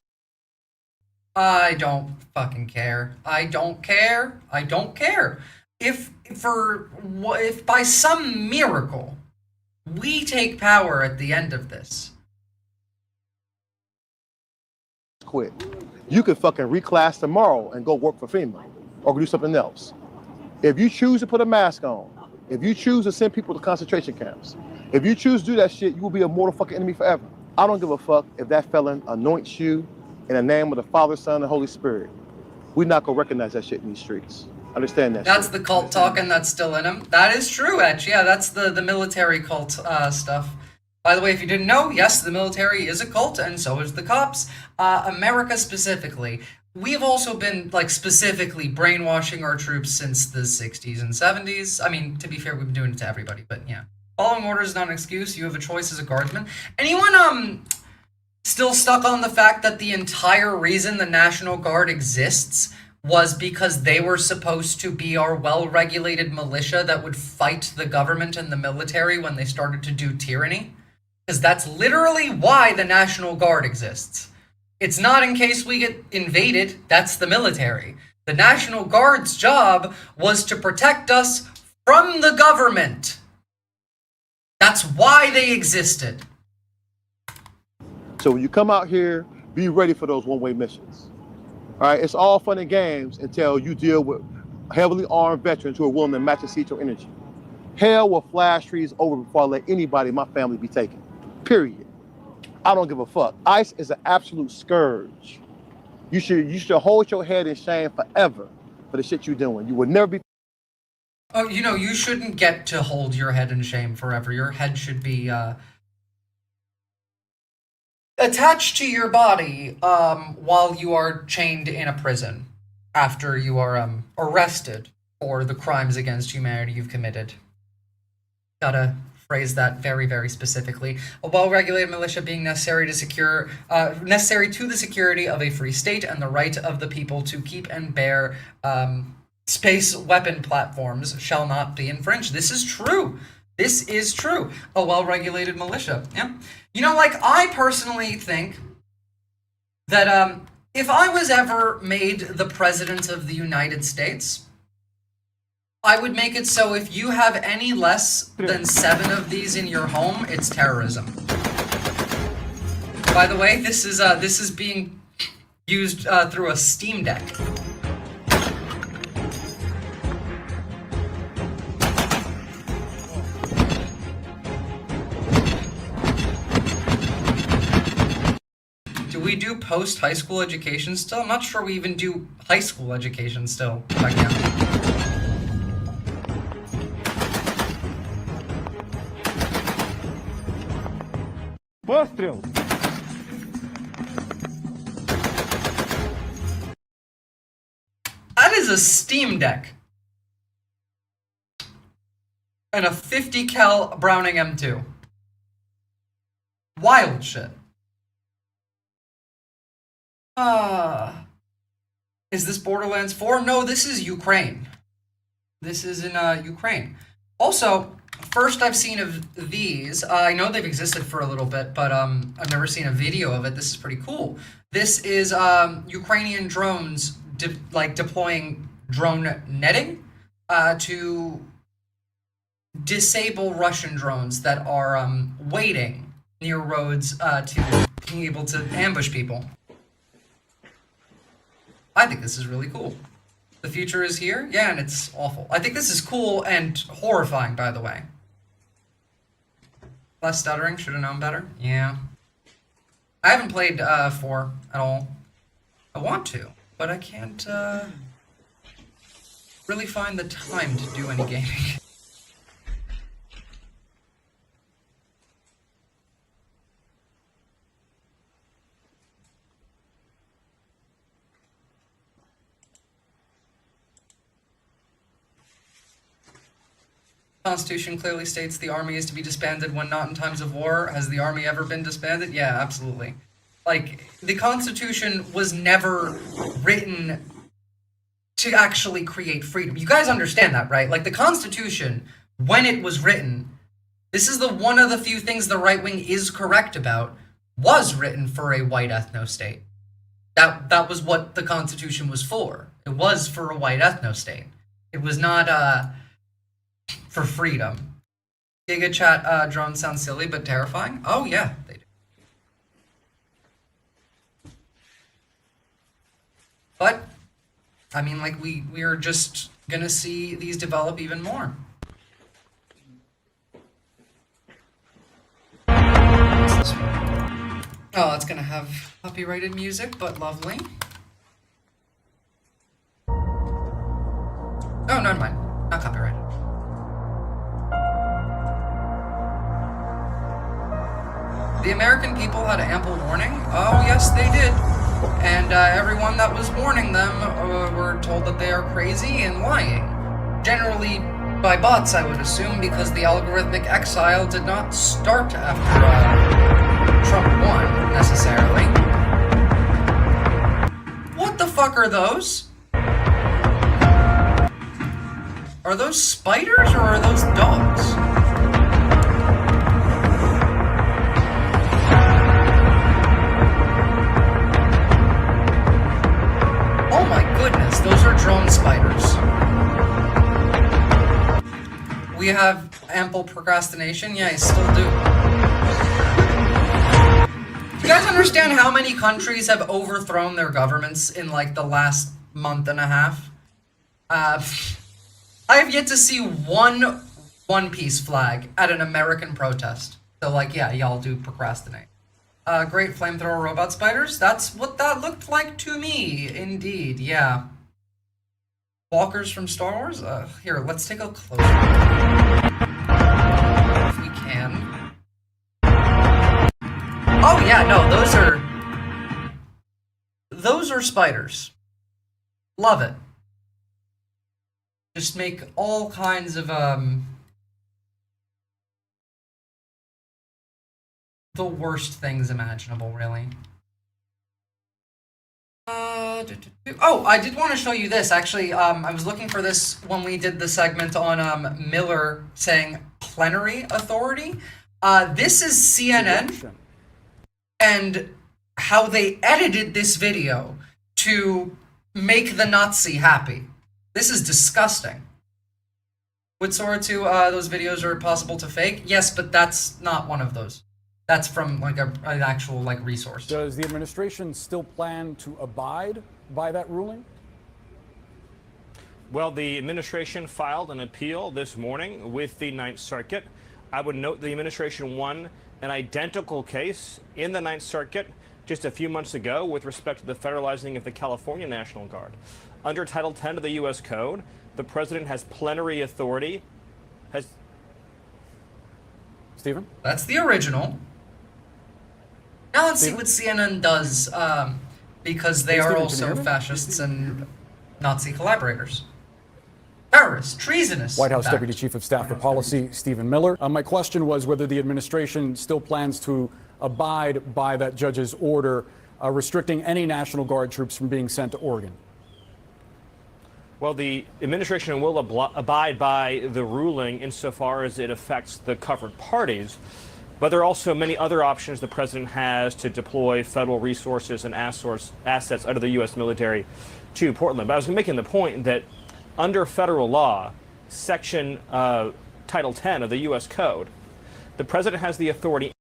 I don't fucking care. I don't care. I don't care. If by some miracle we take power at the end of this, quit. You could fucking reclass tomorrow and go work for FEMA or do something else. If you choose to put a mask on, if you choose to send people to concentration camps, if you choose to do that shit, you will be a mortal fucking enemy forever. I don't give a fuck if that felon anoints you in the name of the Father, Son, and Holy Spirit. We're not gonna recognize that shit in these streets. Understand that. that's the cult talk, and that's still in him. That is true, Etch. Yeah, that's the military cult stuff. By the way, if you didn't know, yes, the military is a cult, and so is the cops. America specifically. We've also been, specifically brainwashing our troops since the 60s and 70s. I mean, to be fair, we've been doing it to everybody, but yeah. Following orders is not an excuse. You have a choice as a guardsman. Anyone, still stuck on the fact that the entire reason the National Guard exists was because they were supposed to be our well-regulated militia that would fight the government and the military when they started to do tyranny? Because that's literally why the National Guard exists. It's not in case we get invaded. That's the military. The National Guard's job was to protect us from the government. That's why they existed. So when you come out here, be ready for those one-way missions. All right, it's all fun and games until you deal with heavily armed veterans who are willing to match and see your energy. Hell will flash trees over before I let anybody in my family be taken. Period. I don't give a fuck. ICE is an absolute scourge. You should hold your head in shame forever for the shit you're doing. You will never be. Oh, you shouldn't get to hold your head in shame forever. Your head should be attached to your body while you are chained in a prison after you are arrested for the crimes against humanity you've committed. Gotta phrase that very, very specifically. A well-regulated militia being necessary to the security of a free state and the right of the people to keep and bear space weapon platforms shall not be infringed. This is true. This is true. A well-regulated militia. Yeah. You know, like, I personally think that if I was ever made the president of the United States, I would make it so if you have any less than 7 of these in your home, it's terrorism. By the way, this is being used through a Steam Deck. Do we do post-high school education still? I'm not sure we even do high school education still right now. Пострел! That is a Steam Deck. And a 50 cal Browning M2. Wild shit. Is this Borderlands 4? No, this is Ukraine. This is in Ukraine. Also, first I've seen of these. I know they've existed for a little bit, but I've never seen a video of it. This is pretty cool. This is Ukrainian drones deploying drone netting to disable Russian drones that are waiting near roads to being able to ambush people. I think this is really cool. The future is here? Yeah, and it's awful. I think this is cool and horrifying, by the way. Less stuttering, should have known better. Yeah. I haven't played 4 at all. I want to, but I can't really find the time to do any gaming. Constitution clearly states the army is to be disbanded when not in times of war. Has the army ever been disbanded? Yeah, absolutely. Like, the Constitution was never written to actually create freedom. You guys understand that, right? Like, the Constitution, when it was written, this is one of the few things the right wing is correct about, was written for a white ethno-state. That was what the Constitution was for. It was for a white ethno-state. It was not, for freedom. GigaChat drones sound silly but terrifying. Oh yeah, they do. But I mean, like, we're just gonna see these develop even more. What's this one? Oh, it's gonna have copyrighted music, but lovely. Oh, never mind. Not copyrighted. The American people had ample warning. Oh, yes, they did. And everyone that was warning them were told that they are crazy and lying. Generally by bots, I would assume, because the algorithmic exile did not start after Trump won, necessarily. What the fuck are those? Are those spiders or are those dogs? Oh my goodness, those are drone spiders. We have ample procrastination. Yeah, I still do. Do you guys understand how many countries have overthrown their governments in like the last month and a half? I have yet to see one One Piece flag at an American protest. So like, yeah, y'all do procrastinate. Great flamethrower robot spiders. That's what that looked like to me. Indeed, yeah. Walkers from Star Wars? Here, let's take a closer look. If we can. Oh yeah, no, those are spiders. Love it. Just make all kinds of, the worst things imaginable, really. Oh, I did want to show you this. Actually, I was looking for this when we did the segment on Miller saying plenary authority. This is CNN and how they edited this video to make the Nazi happy. This is disgusting. With Sora 2, those videos are possible to fake? Yes, but that's not one of those. That's from like an actual like resource. Does the administration still plan to abide by that ruling? Well, the administration filed an appeal this morning with the Ninth Circuit. I would note the administration won an identical case in the Ninth Circuit just a few months ago with respect to the federalizing of the California National Guard. Under Title 10 of the U.S. Code, the president has plenary authority. Stephen? That's the original. Now let's see what CNN does, because they are also fascists and Nazi collaborators. Terrorists, treasonous. White House Deputy Chief of Staff for Policy, Stephen Miller. My question was whether the administration still plans to abide by that judge's order restricting any National Guard troops from being sent to Oregon. Well, the administration will abide by the ruling insofar as it affects the covered parties, but there are also many other options the president has to deploy federal resources and assets under the U.S. military to Portland. But I was making the point that under federal law, Section Title 10 of the U.S. Code, the president has the authority.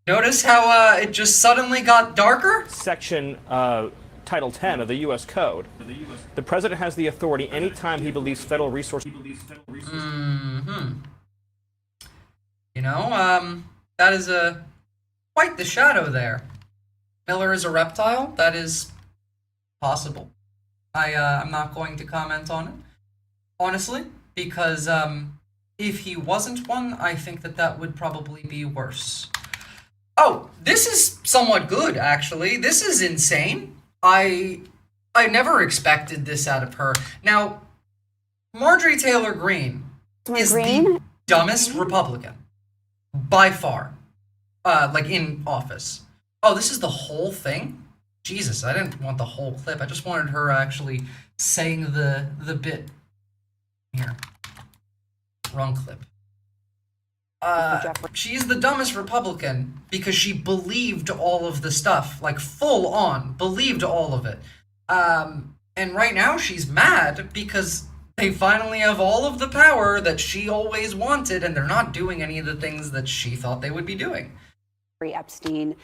Notice how it just suddenly got darker? Section Title 10 of the U.S. Code. The president has the authority anytime he believes federal resources. You know, that is quite the shadow there. Miller is a reptile? That is possible. I'm not going to comment on it, honestly, because if he wasn't one, I think that would probably be worse. Oh, this is somewhat good, actually. This is insane. I never expected this out of her. Now, Marjorie Taylor Greene is the dumbest Republican by far, like in office. Oh, this is the whole thing? Jesus, I didn't want the whole clip. I just wanted her actually saying the bit. Here. Wrong clip. She's the dumbest Republican because she believed all of the stuff, like full on, believed all of it. And right now she's mad because they finally have all of the power that she always wanted and they're not doing any of the things that she thought they would be doing. Epstein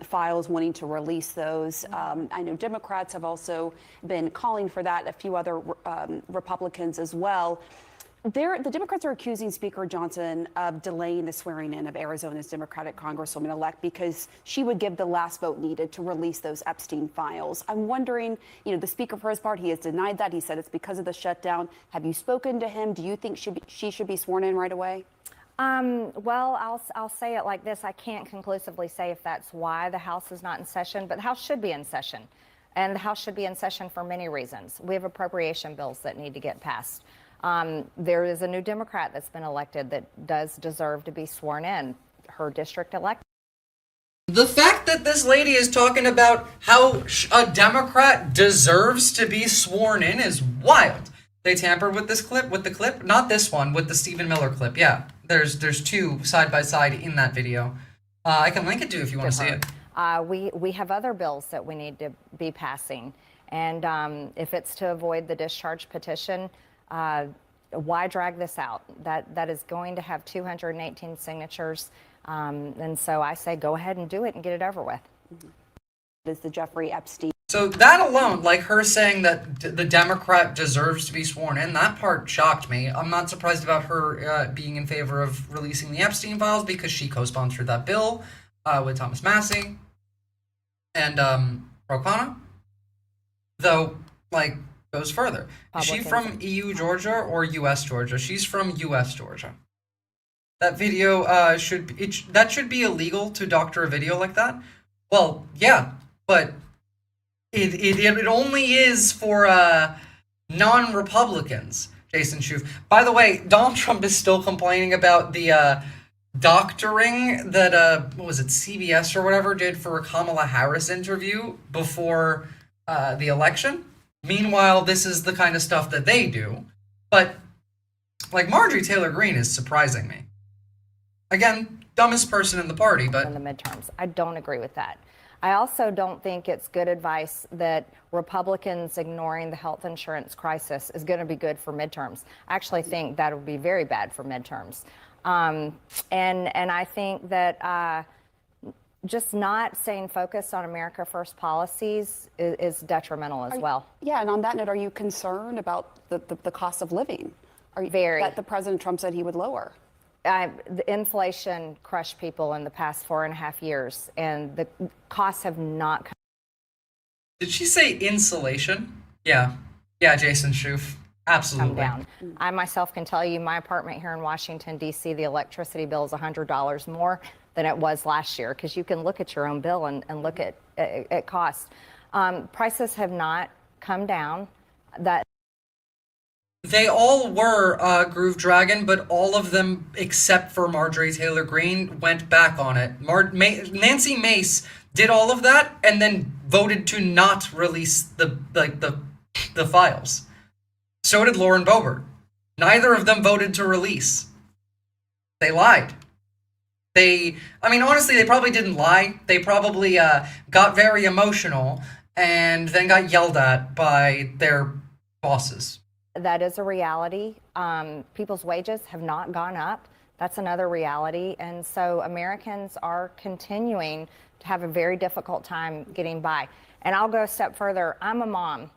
files, wanting to release those. I know Democrats have also been calling for that, a few other Republicans as well. The Democrats are accusing Speaker Johnson of delaying the swearing in of Arizona's Democratic Congresswoman-elect because she would give the last vote needed to release those Epstein files. I'm wondering, the Speaker, for his part, he has denied that. He said it's because of the shutdown. Have you spoken to him? Do you think she should be sworn in right away? Well, I'll say it like this. I can't conclusively say if that's why the House is not in session, but the House should be in session. And the House should be in session for many reasons. We have appropriation bills that need to get passed. There is a new Democrat that's been elected that does deserve to be sworn in. Her district elected. The fact that this lady is talking about how a Democrat deserves to be sworn in is wild. They tampered with this clip, with the clip, not this one, with the Stephen Miller clip. Yeah, there's two side by side in that video. I can link it to you if you want to see it. We have other bills that we need to be passing, and if it's to avoid the discharge petition, why drag this out? That is going to have 218 signatures, and so I say go ahead and do it and get it over with. Is the Jeffrey Epstein? So that alone, like her saying that the Democrat deserves to be sworn in, that part shocked me. I'm not surprised about her being in favor of releasing the Epstein files because she co-sponsored that bill with Thomas Massey and Ro Khanna. Though, like, goes further. Is she from EU Georgia or US Georgia? She's from US Georgia. That video should be illegal to doctor a video like that? Well, yeah, but it only is for non-Republicans, Jason Schoof. By the way, Donald Trump is still complaining about the doctoring that, what was it, CBS or whatever did for a Kamala Harris interview before the election. Meanwhile, this is the kind of stuff that they do. But Like, Marjorie Taylor Greene is surprising me. Again, dumbest person in the party, but... In the midterms. I don't agree with that. I also don't think it's good advice that Republicans ignoring the health insurance crisis is going to be good for midterms. I actually think that would be very bad for midterms. And I think that just not staying focused on America First policies is detrimental as well. Yeah, and on that note, are you concerned about the cost of living? Very. That the President Trump said he would lower? The inflation crushed people in the past 4.5 years, and the costs have not come. Did she say insulation? Yeah. Yeah, Jason Schoof. Absolutely. Come down. I myself can tell you my apartment here in Washington, D.C., the electricity bill is $100 more than it was last year, because you can look at your own bill and look at cost. Prices have not come down. They all were Groove Dragon, but all of them, except for Marjorie Taylor Greene, went back on it. Nancy Mace did all of that and then voted to not release the files. So did Lauren Boebert. Neither of them voted to release. They lied. Honestly, they probably didn't lie. They probably got very emotional and then got yelled at by their bosses. That is a reality. People's wages have not gone up. That's another reality. And so Americans are continuing to have a very difficult time getting by. And I'll go a step further. I'm a mom.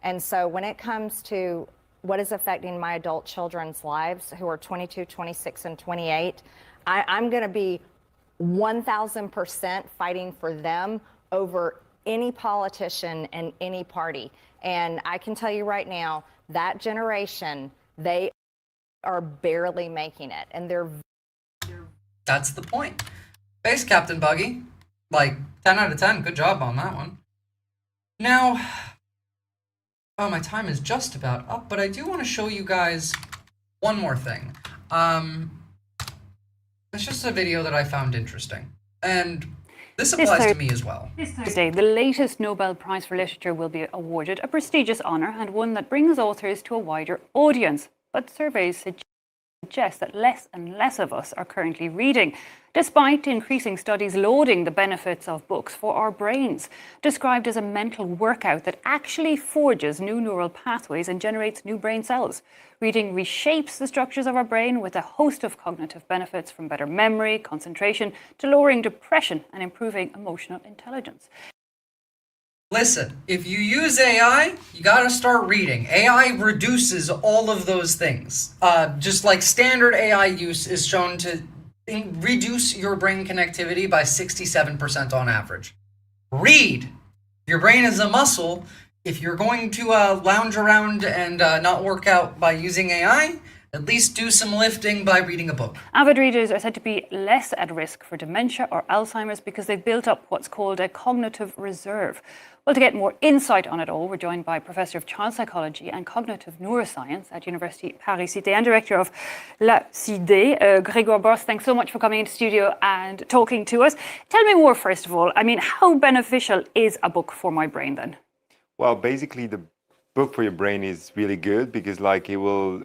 And so when it comes to what is affecting my adult children's lives, who are 22, 26, and 28, I'm going to be 1,000% fighting for them over any politician and any party. And I can tell you right now, that generation, they are barely making it. And That's the point. Base Captain Buggy. 10 out of 10. Good job on that one. Now, my time is just about up, but I do want to show you guys one more thing. It's just a video that I found interesting. And this applies to me as well. This Thursday, the latest Nobel Prize for Literature will be awarded, a prestigious honour and one that brings authors to a wider audience. But surveys suggest that less and less of us are currently reading, despite increasing studies lauding the benefits of books for our brains, described as a mental workout that actually forges new neural pathways and generates new brain cells. Reading reshapes the structures of our brain with a host of cognitive benefits, from better memory, concentration, to lowering depression and improving emotional intelligence. Listen, if you use AI, you gotta start reading. AI reduces all of those things. Just like standard AI use is shown to reduce your brain connectivity by 67% on average. Read. Your brain is a muscle. If you're going to lounge around and not work out by using AI, at least do some lifting by reading a book. Avid readers are said to be less at risk for dementia or Alzheimer's because they've built up what's called a cognitive reserve. Well, to get more insight on it all, we're joined by Professor of Child Psychology and Cognitive Neuroscience at University Paris-Cité and Director of La CIDE, Grégoire Boss. Thanks so much for coming into studio and talking to us. Tell me more, first of all. How beneficial is a book for my brain then? Well, basically, the book for your brain is really good because it will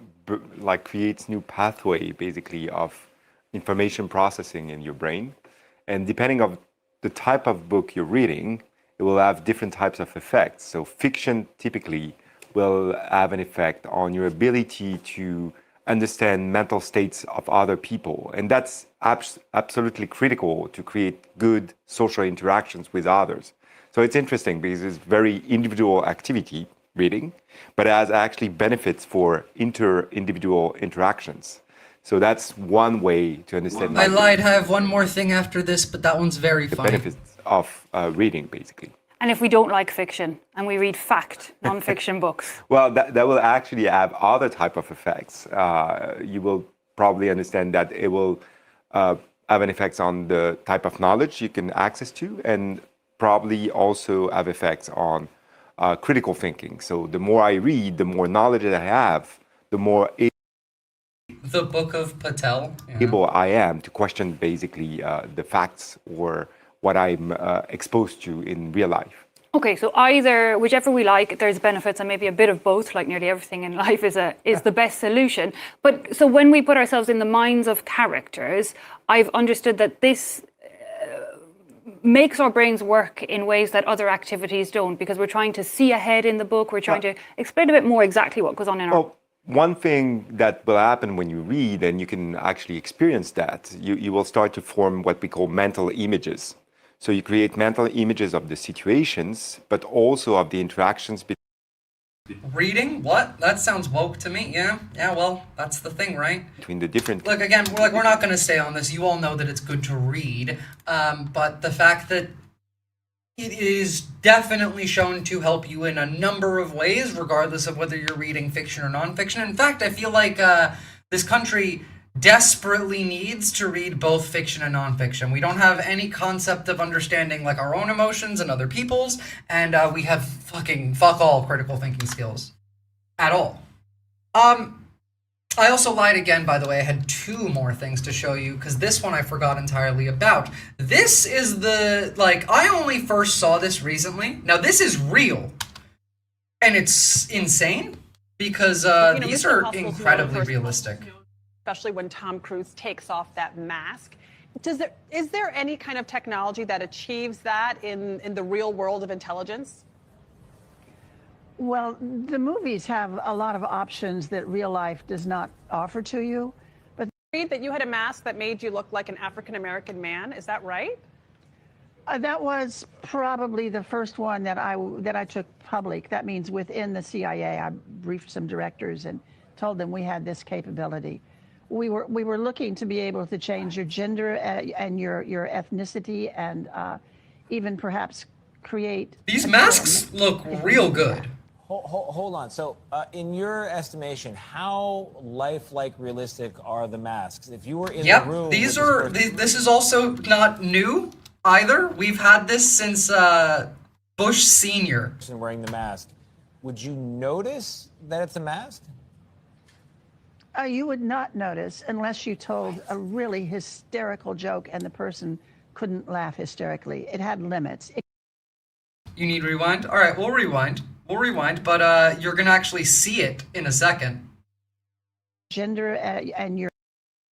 creates new pathway basically of information processing in your brain, and depending on the type of book you're reading, it will have different types of effects. So fiction typically will have an effect on your ability to understand mental states of other people, and that's absolutely critical to create good social interactions with others. So it's interesting because it's very individual activity, reading, but it has actually benefits for inter-individual interactions. So that's one way to understand. I lied. I have one more thing after this, but that one's very funny. The benefits of reading, basically. And if we don't like fiction and we read fact, non-fiction books? Well, that will actually have other type of effects. You will probably understand that it will have an effect on the type of knowledge you can access to, and probably also have effects on critical thinking. So the more I read, the more knowledge that I have, the more The Book of Patel. able I am to question basically the facts or what I'm exposed to in real life. Okay, so either, whichever we like, there's benefits and maybe a bit of both, like nearly everything in life is the best solution. But so when we put ourselves in the minds of characters, I've understood that this makes our brains work in ways that other activities don't, because we're trying to see ahead in the book. We're trying to explain a bit more exactly what goes on in our... One thing that will happen when you read, and you can actually experience that, you will start to form what we call mental images. So you create mental images of the situations, but also of the interactions between... Reading? What? That sounds woke to me. Yeah, well, that's the thing, right? Between the different... Look, again, we're not going to stay on this. You all know that it's good to read. But the fact that it is definitely shown to help you in a number of ways, regardless of whether you're reading fiction or nonfiction. In fact, I feel like this country desperately needs to read both fiction and nonfiction. We don't have any concept of understanding like our own emotions and other people's, and we have fuck all critical thinking skills at all. I also lied again, by the way. I had 2 more things to show you, because this one I forgot entirely about. This is the, I only first saw this recently. Now, this is real, and it's insane, because these are incredibly realistic. Especially when Tom Cruise takes off that mask. Is there any kind of technology that achieves that in the real world of intelligence? Well, the movies have a lot of options that real life does not offer to you. But Read that you had a mask that made you look like an African-American man. Is that right? That was probably the first one that I took public. That means within the CIA. I briefed some directors and told them we had this capability. We were looking to be able to change your gender and your ethnicity, and even perhaps create... These masks look real good. Hold on. So, in your estimation, how lifelike realistic are the masks? If you were in the room... This is also not new either. We've had this since Bush Sr. Wearing the mask. Would you notice that it's a mask? You would not notice unless you told a really hysterical joke and the person couldn't laugh hysterically. It had limits. You need rewind? All right, we'll rewind. But you're going to actually see it in a second. Gender and your...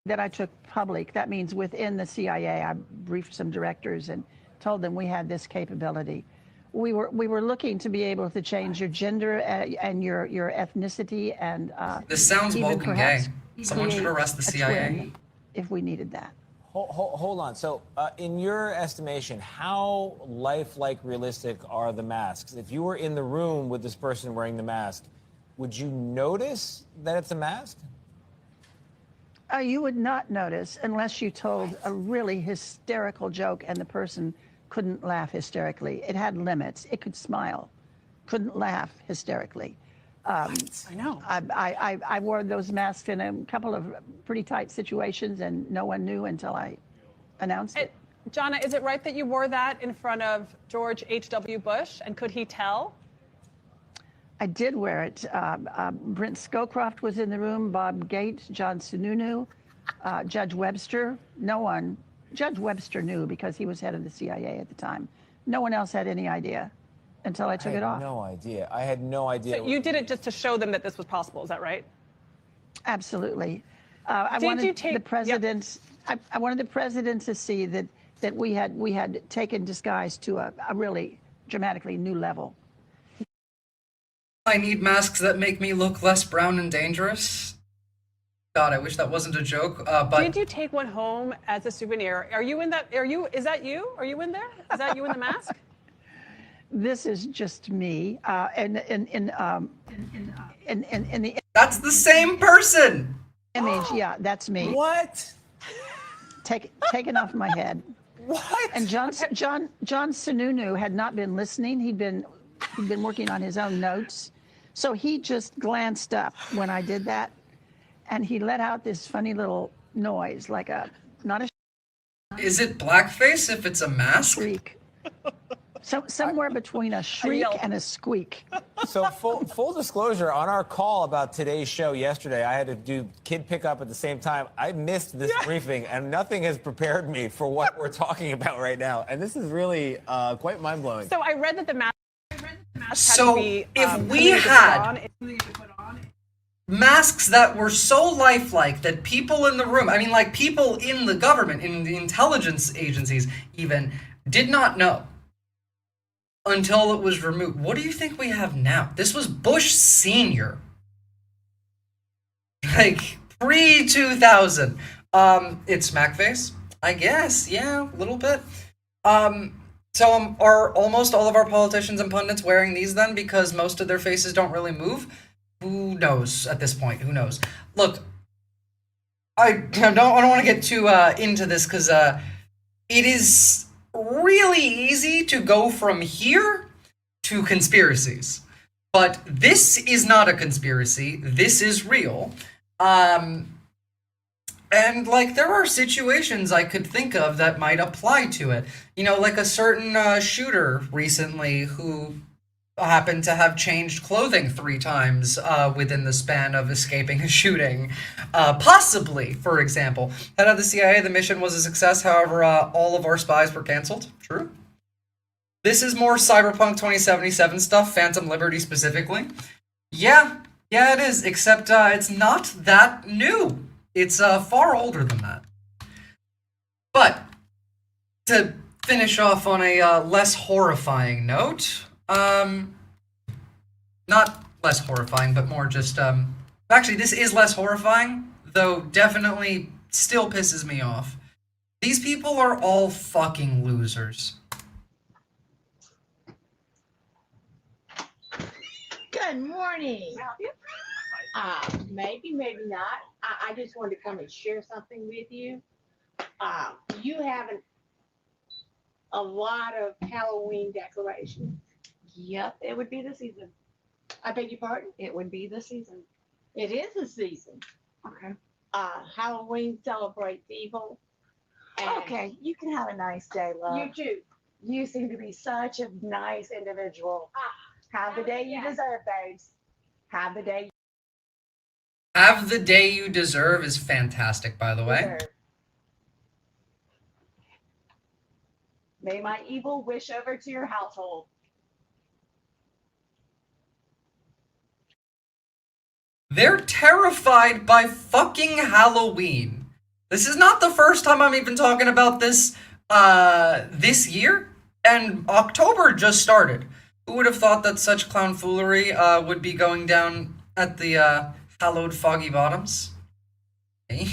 that I took public. That means within the CIA. I briefed some directors and told them we had this capability. We were looking to be able to change your gender and your ethnicity, and this sounds woke and gay. Someone should arrest the CIA if we needed that. Hold on. So, in your estimation, how lifelike realistic are the masks? If you were in the room with this person wearing the mask, would you notice that it's a mask? You would not notice unless you told a really hysterical joke and the person couldn't laugh hysterically. It had limits. It could smile, couldn't laugh hysterically. I know. I wore those masks in a couple of pretty tight situations, and no one knew until I announced it. Jana, is it right that you wore that in front of George H.W. Bush, and could he tell? I did wear it. Brent Scowcroft was in the room, Bob Gates, John Sununu, Judge Webster. No one. Judge Webster knew because he was head of the CIA at the time. No one else had any idea until I took it off. I had no idea. So you did it just to show them that this was possible, is that right? Absolutely. I wanted the president. I wanted the president to see that we had taken disguise to a really dramatically new level. I need masks that make me look less brown and dangerous. God, I wish that wasn't a joke. But did you take one home as a souvenir? Are you in that? Is that you? Are you in there? Is that you in the mask? This is just me. In the that's the same person. Image, yeah, that's me. What? Taken off my head. What? And John Sununu had not been listening. He'd been working on his own notes, so he just glanced up when I did that. And he let out this funny little noise, like not a... Is it blackface if it's a mask? Shriek. So somewhere between a shriek and a squeak. So full disclosure, on our call about today's show yesterday, I had to do kid pickup at the same time. I missed this briefing, and nothing has prepared me for what we're talking about right now. And this is really quite mind-blowing. So I read that the mask So if we had masks that were so lifelike that people in the room, I mean, like people in the government, in the intelligence agencies even, did not know until it was removed. What do you think we have now? This was Bush Sr. Like, pre-2000. It's smackface, I guess. Yeah, a little bit. So are almost all of our politicians and pundits wearing these then because most of their faces don't really move? Who knows at this point? Who knows? Look, I don't want to get too into this because it is really easy to go from here to conspiracies. But this is not a conspiracy. This is real. And, like, there are situations I could think of that might apply to it. You know, like a certain shooter recently who happened to have changed clothing 3 times within the span of escaping a shooting. Possibly, for example. Head of the CIA, the mission was a success. However, all of our spies were canceled. True. This is more Cyberpunk 2077 stuff, Phantom Liberty specifically. Yeah, it is, except it's not that new. It's far older than that. But to finish off on a less horrifying note, not less horrifying, but more just actually this is less horrifying, though definitely still pisses me off. These people are all fucking losers. Good morning. Maybe, maybe not. I just wanted to come and share something with you. You have a lot of Halloween decorations. Yep, it would be the season. I beg your pardon? It would be the season. It is the season. Okay. Halloween celebrates evil. Okay, you can have a nice day, love. You too. You seem to be such a nice individual. Have the day you deserve, babes. Have the day. Have the day you deserve is fantastic, by the way. May my evil wish over to your household. They're terrified by fucking Halloween. This is not the first time I'm even talking about this this year, and October just started. Who would have thought that such clownfoolery would be going down at the hallowed Foggy Bottoms? Hey.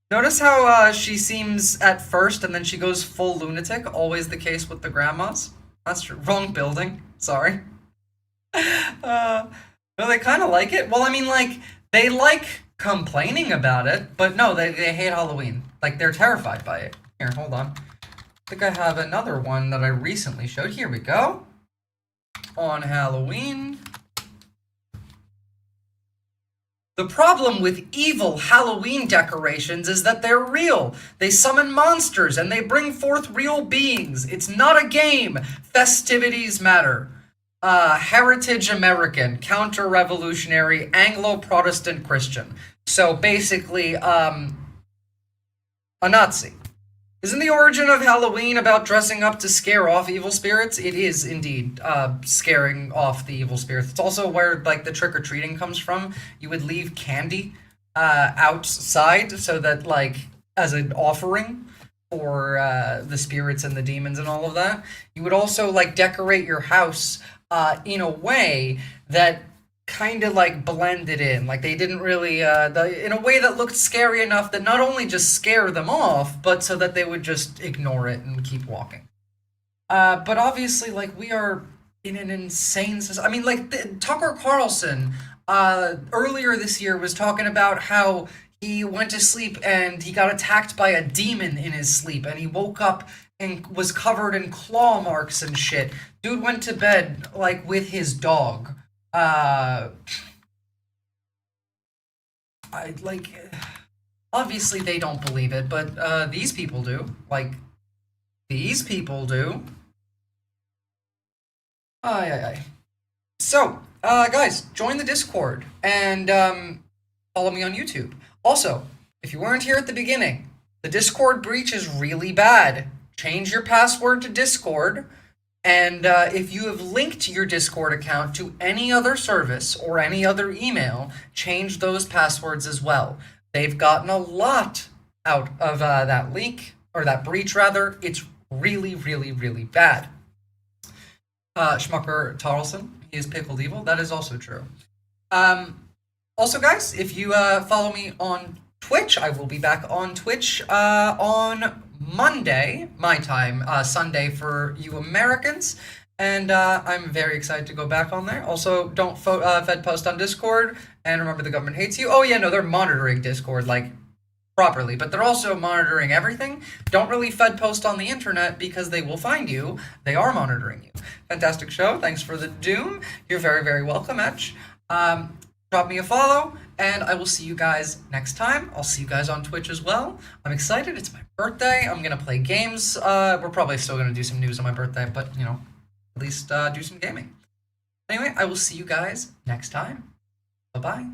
Notice how she seems at first and then she goes full lunatic. Always the case with the grandmas. That's true. Wrong building. Sorry. No, they kind of like it. Well, I mean, like, they like complaining about it, but no, they hate Halloween. Like, they're terrified by it. Here, hold on. I think I have another one that I recently showed. Here we go. On Halloween. The problem with evil Halloween decorations is that they're real. They summon monsters and they bring forth real beings. It's not a game. Festivities matter. Heritage American, counter-revolutionary, Anglo-Protestant Christian. So basically, a Nazi. Isn't the origin of Halloween about dressing up to scare off evil spirits? It is indeed scaring off the evil spirits. It's also where, like, the trick-or-treating comes from. You would leave candy outside so that, like, as an offering for the spirits and the demons and all of that. You would also, like, decorate your house in a way that kind of like blended in, like they didn't really in a way that looked scary enough that not only just scare them off, but so that they would just ignore it and keep walking. But obviously, like, we are in an insane society. I mean, like, Tucker Carlson earlier this year was talking about how he went to sleep and he got attacked by a demon in his sleep, and he woke up and was covered in claw marks and shit. Dude went to bed, like, with his dog. Obviously they don't believe it, but these people do. Like, these people do. So, guys, join the Discord and follow me on YouTube. Also, if you weren't here at the beginning, the Discord breach is really bad. Change your password to Discord And if you have linked your Discord account to any other service or any other email, change those passwords as well. They've gotten a lot out of that leak, or that breach rather. It's really, really, really bad. Schmucker Tarlson, he is pickled evil. That is also true. Also, guys, if you follow me on Twitch, I will be back on Twitch on Monday, my time, Sunday for you Americans. And I'm very excited to go back on there. Also, don't Fed post on Discord. And remember, the government hates you. Oh, yeah, no, they're monitoring Discord, like, properly. But they're also monitoring everything. Don't really Fed post on the internet because they will find you. They are monitoring you. Fantastic show. Thanks for the doom. You're very, very welcome, Etch. Drop me a follow, and I will see you guys next time. I'll see you guys on Twitch as well. I'm excited. It's my birthday. I'm going to play games. We're probably still going to do some news on my birthday, but, you know, at least do some gaming. Anyway, I will see you guys next time. Bye-bye.